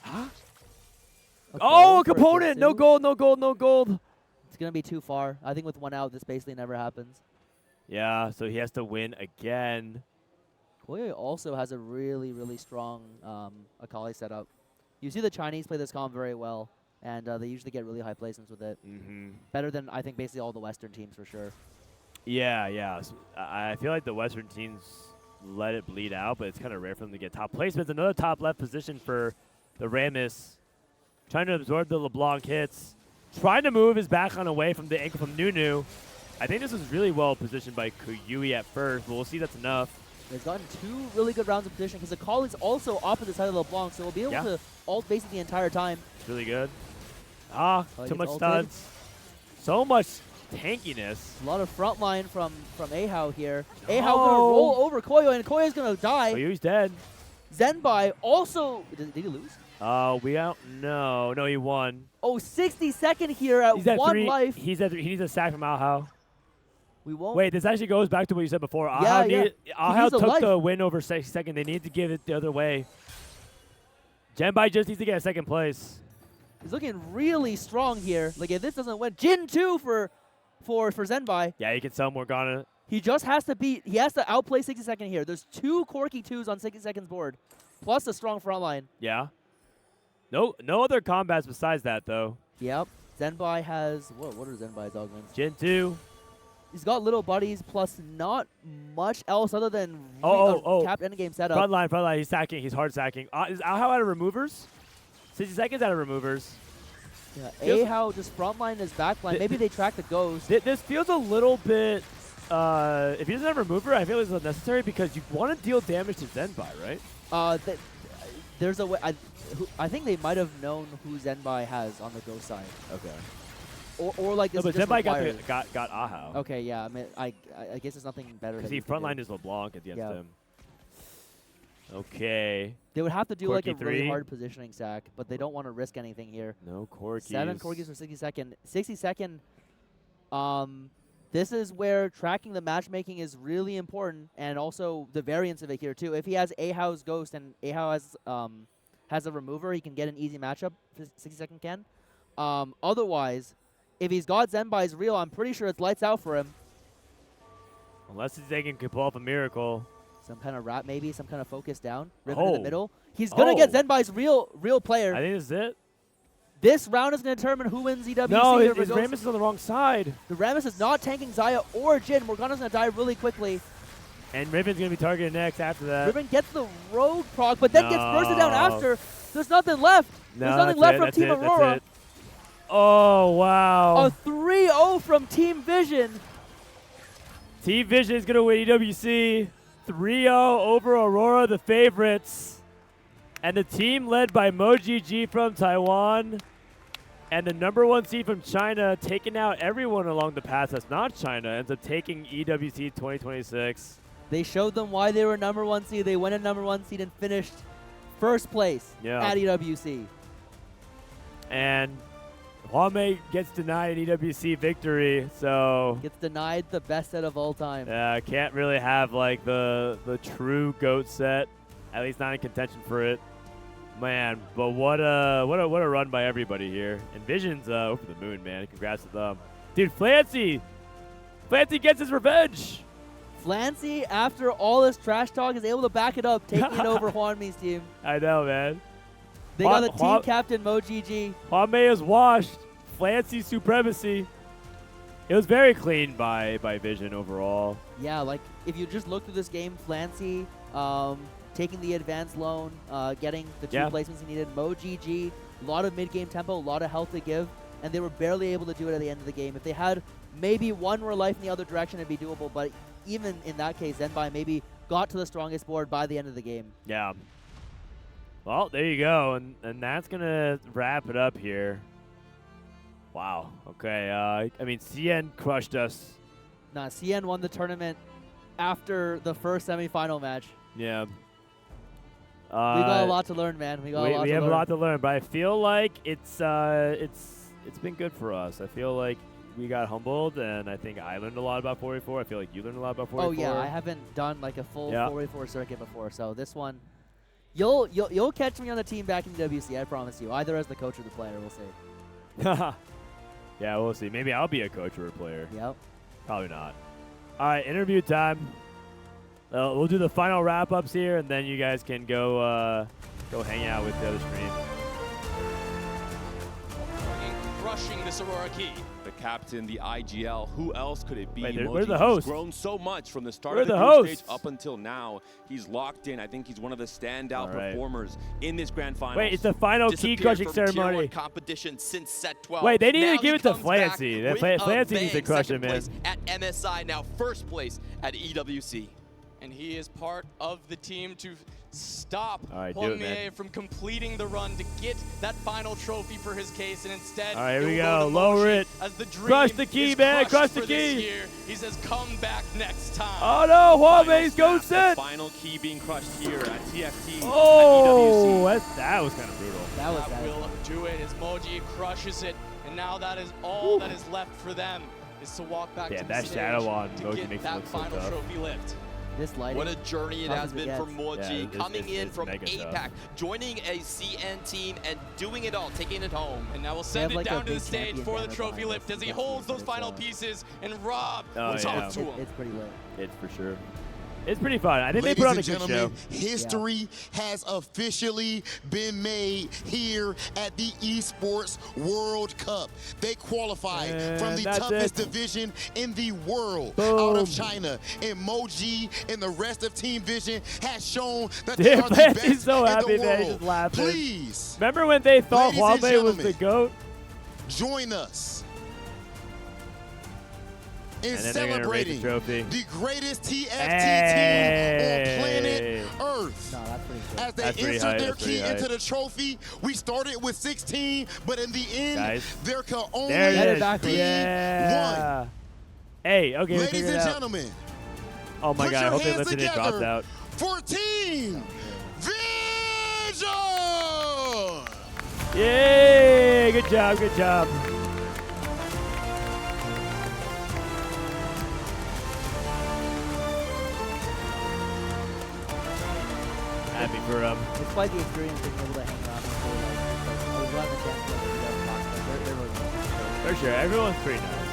Huh? Oh, component! No gold, no gold, no gold. It's going to be too far. I think with 1 out, this basically never happens. Yeah, so he has to win again. Koyui also has a really, really strong Akali setup. You see the Chinese play this comp very well, and they usually get really high placements with it. Better than, I think, basically all the Western teams for sure. Yeah, yeah. So I feel like the Western teams let it bleed out, but it's kind of rare for them to get top placements. Another top left position for the Rammus. Trying to absorb the LeBlanc hits. Trying to move his backline away from the ankle from Nunu. I think this was really well positioned by Koyui at first, but we'll see that's enough. He's gotten 2 really good rounds of position because Akali's also opposite side of LeBlanc, so we'll be able to ult basically the entire time. It's really good. Too much stuns. So much tankiness. A lot of front line from Ahao here. Ahao going to roll over Koyui, and Koyui's going to die. Koyui's dead. Zhenbai also... Did he lose? We don't know. No, he won. Oh, 60 Second here at 1 life. He needs a sack from Ahao. We won't. Wait, this actually goes back to what you said before. Ahao took the win over 60 Second. They need to give it the other way. Zhenbai just needs to get a 2nd place. He's looking really strong here. Like, if this doesn't win, Jin 2 for Zhenbai. Yeah, he can sell Morgana. He just has to he has to outplay 60 Second here. There's 2 Corki 2s on 60 Second's board, plus a strong front line. Yeah. No other combats besides that, though. Yep. Zhenbai has, what are Zhenbai's augments? Jin 2. He's got little buddies plus not much else other than capped endgame setup. Front line. He's sacking. He's hard sacking. Is Ahao out of removers? 60 Seconds out of removers. Yeah, Ahao just front line his back line. Maybe they track the ghost. This feels a little bit... if he doesn't have a remover, I feel it's unnecessary because you want to deal damage to Zhenbai, right? There's a way... I think they might have known who Zhenbai has on the ghost side. Okay. Or like this. No, but Zhenbai got Ahao. Okay, yeah. I mean, I guess there's nothing better. Because he frontline is LeBlanc against him. Okay. They would have to do Corki like a 3. really hard positioning sack, but they don't want to risk anything here. No Corkis. 7 Corkis for 60 Second. 60 Second. This is where tracking the matchmaking is really important, and also the variance of it here too. If he has Ahao's ghost and Ahao has a remover, he can get an easy matchup. 60 Second can. Otherwise, if he's got Zhenbai's real, I'm pretty sure it's lights out for him. Unless they can pull off a miracle. Some kind of wrap, maybe some kind of focus down. Ribbon in the middle. He's gonna get Zhenbai's real player. I think this is it. This round is going to determine who wins EWC. No, his Rammus is on the wrong side. The Rammus is not tanking Xayah or Jin. Morgana's going to die really quickly. And Riven's going to be targeted next after that. Riven gets the rogue proc, but then gets bursted down after. There's nothing left. There's nothing left from Team Aurora. Oh, wow. A 3-0 from Team Vision. Team Vision is going to win EWC 3-0 over Aurora, the favorites. And the team led by MoGG from Taiwan and the #1 seed from China, taking out everyone along the path that's not China, ends up taking EWC 2026. They showed them why they were #1 seed. They went in #1 seed and finished first place at EWC. And Huanmie gets denied an EWC victory, so gets denied the best set of all time. Yeah, can't really have like the true GOAT set, at least not in contention for it. Man, but what a run by everybody here. And Vision's over the moon, man. Congrats to them, dude. Flancy gets his revenge. Flancy, after all this trash talk, is able to back it up, taking it over Huanmie's team. I know, man. They got the team captain, MoGG. Huanmie is washed. Flancy supremacy. It was very clean by Vision overall. Yeah, like, if you just look through this game, Flancy taking the advanced loan, getting the 2 placements he needed. MoGG, a lot of mid-game tempo, a lot of health to give, and they were barely able to do it at the end of the game. If they had maybe one more life in the other direction, it'd be doable, but even in that case, Zhenbai maybe got to the strongest board by the end of the game. Yeah. Well, there you go, and that's going to wrap it up here. Wow. Okay. I mean, CN crushed us. Nah, CN won the tournament after the first semifinal match. Yeah. We got a lot to learn, man. We have a lot to learn, but I feel like it's been good for us. I feel like we got humbled, and I think I learned a lot about 4v4. I feel like you learned a lot about 4v4. Oh yeah, I haven't done like a full 4v4 circuit before, so this one, you'll catch me on the team back in WC. I promise you. Either as the coach or the player, we'll see. Yeah, we'll see. Maybe I'll be a coach or a player. Yep. Probably not. All right, interview time. We'll do the final wrap-ups here, and then you guys can go hang out with the other stream. Crushing this Aurora key. The captain, the IGL, who else could it be? We're the hosts. He's grown so much from the start We're of the the group hosts. stage up until now. He's locked in. I think he's one of the standout performers in this grand final. Wait, it's the final key crushing ceremony. Competition since set 12. Wait, they need to give it to Flancy. Flancy needs to crush it, man. At MSI, now first place at EWC. And he is part of the team to stop Huanmie from completing the run to get that final trophy for his case, and instead all right, here we go. Lower it. As the dream crush the key, man. Crush the key. He says, come back next time. Oh no, Huanmie's go set. Final key being crushed here at TFT. Oh, that was kind of brutal. That will do it as MoGG crushes it, and now that is all that is left for them is to walk back to the stage shadow on to MoGG get that final trophy lift. This lighting. What a journey it has been for MoGG, coming in from APAC, tough. Joining a CN team and doing it all, taking it home. And now we'll send it down to the stage for the trophy lift as he holds those final pieces, and Rob will talk to him. It's pretty lit. It's for sure. It's pretty fun. I think Ladies they put on a and good gentlemen, show. history has officially been made here at the Esports World Cup. They qualified from the toughest division in the world out of China. And MoGG and the rest of Team Vision has shown that they are the best so happy, in the man. world. Just laughing. Please. Remember when they thought Ladies and Huanmie was the gentlemen, GOAT? Join us in And then they're gonna raise the celebrating trophy. the greatest TFT team on planet Earth. No, that's pretty cool. As they insert their key into the trophy, we started with 16, but in the end, there can only be one. Hey, okay, Ladies and gentlemen, oh my put God, I your hope they hands lifted it dropped together out. for Team Vision! Yay! Good job, good job. Happy for It's quite the experience being able to hang around with people. I was glad the chance to talk to them. They're really nice. For sure, everyone's pretty nice.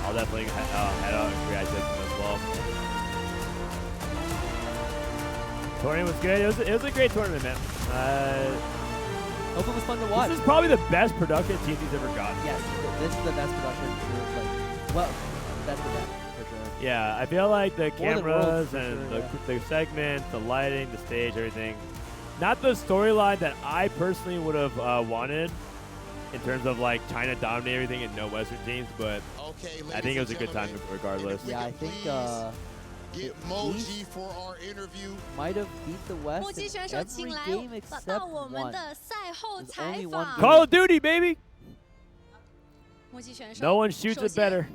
I'll definitely head out and congratulate them as well. Tournament was good. It was a great tournament, man. Hope it was fun to watch. This is probably the best production TFT's ever gotten. Yes, this is the best production. Best event for sure. Yeah, I feel like the cameras and the segments, the lighting, the stage, everything. Not the storyline that I personally would have wanted in terms of like China dominating everything and no Western teams, but I think it was a good time regardless. Yeah, I think get MoGG for our interview. Might have beat the West in every game except one. There's only one game. Call of Duty, baby! No one shoots it better.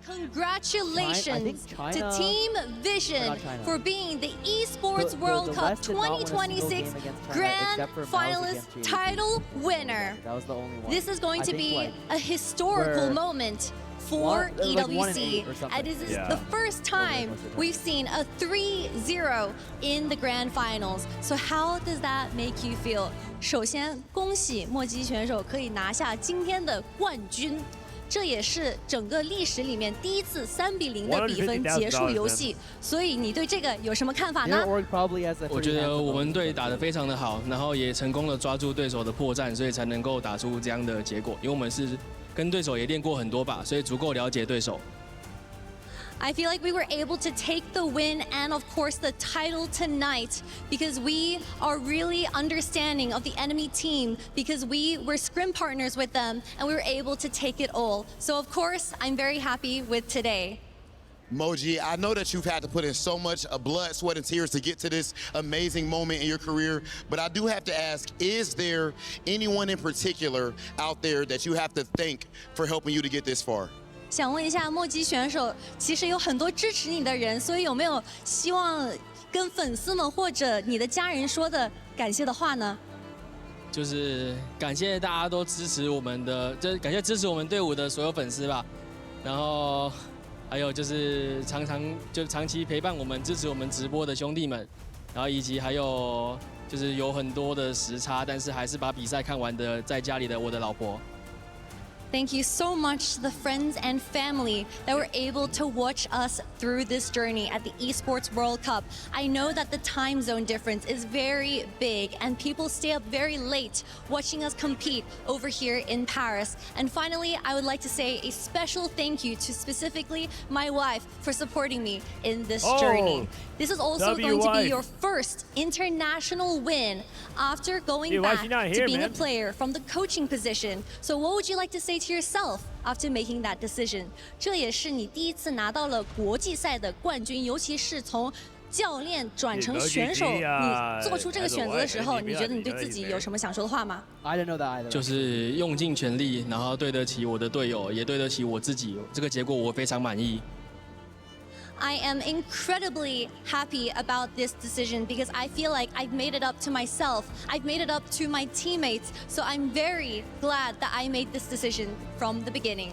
Congratulations to Team Vision for being the Esports World Cup 2026 Grand Finalist title winner. That was the only one. This is going to be a historical moment for EWC. And this is the first time we've seen a 3-0 in the Grand Finals. So how does that make you feel? 首先，恭喜墨击选手可以拿下今天的冠军。 这也是整个历史里面第一次3比0的比分结束游戏，所以你对这个有什么看法呢？我觉得我们队打得非常的好，然后也成功的抓住对手的破绽，所以才能够打出这样的结果。因为我们是跟对手也练过很多把，所以足够了解对手。 I feel like we were able to take the win and of course the title tonight because we are really understanding of the enemy team because we were scrim partners with them and we were able to take it all. So of course, I'm very happy with today. MoGG, I know that you've had to put in so much blood, sweat, and tears to get to this amazing moment in your career, but I do have to ask, is there anyone in particular out there that you have to thank for helping you to get this far? 想问一下墨击选手，其实有很多支持你的人，所以有没有希望跟粉丝们或者你的家人说的感谢的话呢？就是感谢大家都支持我们的，就是感谢支持我们队伍的所有粉丝吧。然后还有就是长期陪伴我们、支持我们直播的兄弟们，然后以及还有就是有很多的时差，但是还是把比赛看完的，在家里的我的老婆。 Thank you so much to the friends and family that were able to watch us through this journey at the Esports World Cup. I know that the time zone difference is very big and people stay up very late watching us compete over here in Paris. And finally, I would like to say a special thank you to specifically my wife for supporting me in this journey. This is also going to be your first international win after going back to being a player from the coaching position. So what would you like to say to yourself after making that decision? 这也是你第一次拿到了国际赛的冠军，尤其是从教练转成选手，你做出这个选择的时候，你觉得你对自己有什么想说的话吗 ？I don't know that either. 就是用尽全力，然后对得起我的队友，也对得起我自己。这个结果我非常满意。 I am incredibly happy about this decision because I feel like I've made it up to myself. I've made it up to my teammates. So I'm very glad that I made this decision from the beginning.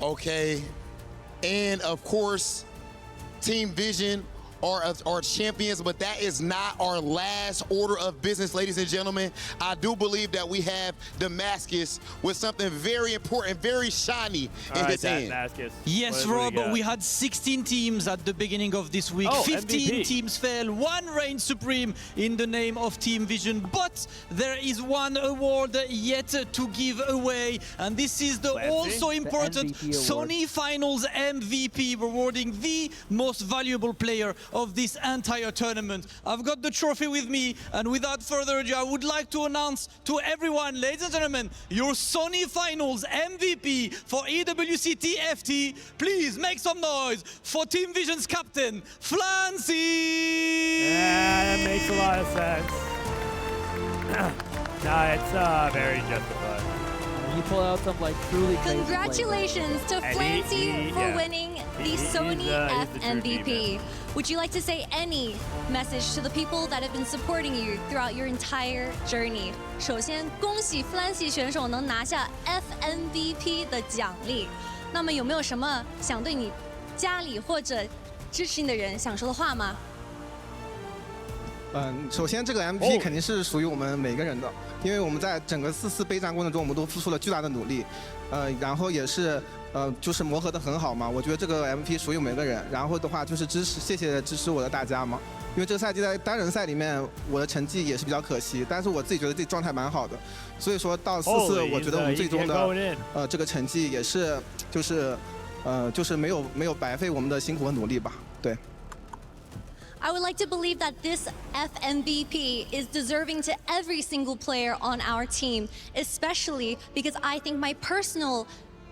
Okay. And of course, Team Vision are champions, but that is not our last order of business, ladies and gentlemen. I do believe that we have Damascus with something very important, very shiny in his hand. Yes, Rob, we had 16 teams at the beginning of this week. 15 teams fell, one reigned supreme in the name of Team Vision, but there is one award yet to give away, and this is the also important Sony Finals MVP, rewarding the most valuable player of this entire tournament. I've got the trophy with me, and without further ado, I would like to announce to everyone, ladies and gentlemen, your Sony Finals MVP for EWC TFT. Please make some noise for Team Vision's captain, Flancy! Yeah, that makes a lot of sense. No, it's very justified. You pull out some like truly crazy Congratulations to Flancy for winning the Sony F MVP. Would you like to say any message to the people that have been supporting you throughout your entire journey? 首先，恭喜 Flancy 选手能拿下 FMVP 的奖励。那么有没有什么想对你家里或者支持你的人想说的话吗？首先这个 MVP 肯定是属于我们每个人的，因为我们在整个4次备战过程中，我们都付出了巨大的努力，然后也是就是磨合得很好嘛。我觉得这个 MVP 属于每个人，然后的话就是谢谢支持我的大家嘛。因为这个赛季在单人赛里面，我的成绩也是比较可惜，但是我自己觉得自己状态蛮好的，所以说到4次，我觉得我们最终的这个成绩也是就是就是没有白费我们的辛苦和努力吧。对。 I would like to believe that this FMVP is deserving to every single player on our team, especially because I think my personal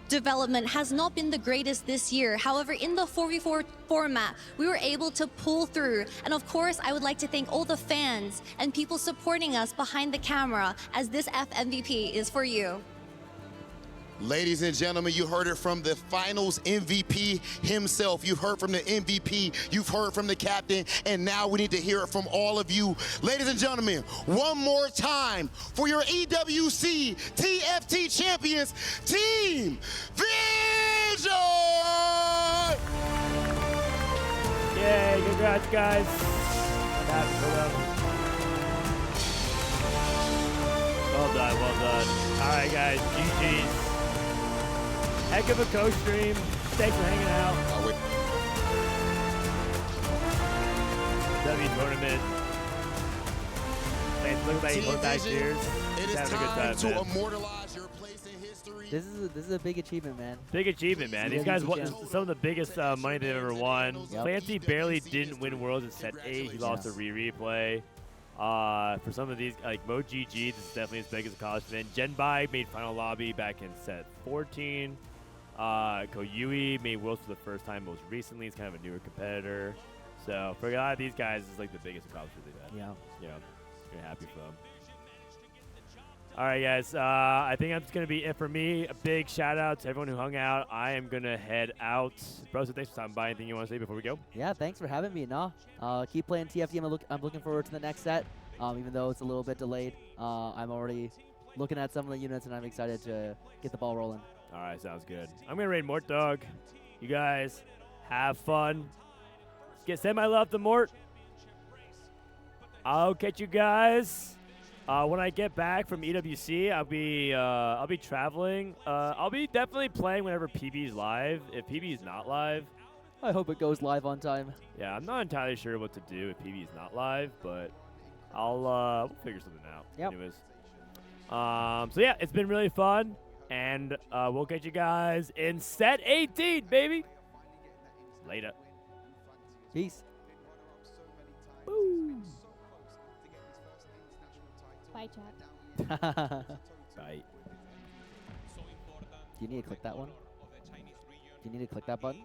development has not been the greatest this year. However, in the 4v4 format, we were able to pull through. And of course, I would like to thank all the fans and people supporting us behind the camera, as this FMVP is for you. Ladies and gentlemen, you heard it from the finals MVP himself. You've heard from the MVP, you've heard from the captain, and now we need to hear it from all of you. Ladies and gentlemen, one more time for your EWC TFT champions, Team Vision! Yay, congrats, guys. Happy for them. Well done, well done. All right, guys, GG's. Heck of a Costream. Thanks for hanging out. W tournament. Lance, look like you both back cheers. It is having a good time time, to man. immortalize your place in history. This is a big achievement, man. Big achievement, man. These guys won some of the biggest money they've ever won. Yep. Flancy barely didn't win Worlds in set 8. He lost a replay. For some of these, like MoGG, this is definitely his biggest accomplishment. Zhenbai made final lobby back in set 14. Koyui made Worlds for the first time most recently. He's kind of a newer competitor. So for a lot of these guys, it's like the biggest accomplishment they've had. Yeah. Yeah. Very happy for them. All right, guys. I think that's going to be it for me. A big shout out to everyone who hung out. I am going to head out. Bro, so thanks for stopping by. Anything you want to say before we go? Yeah, thanks for having me. No, keep playing TFT. I'm looking forward to the next set. Even though it's a little bit delayed, I'm already looking at some of the units, and I'm excited to get the ball rolling. All right, sounds good. I'm going to raid Mort Dog. You guys have fun. Send my love to Mort. I'll catch you guys when I get back from EWC. I'll be traveling. I'll be definitely playing whenever PB's live. If PB is not live, I hope it goes live on time. Yeah, I'm not entirely sure what to do if PB is not live, but we'll figure something out. Yep. Anyways. So yeah, it's been really fun. And we'll catch you guys in set 18, baby. Later. Peace. Woo. Bye, chat. Bye. Do you need to click that one? Do you need to click that button?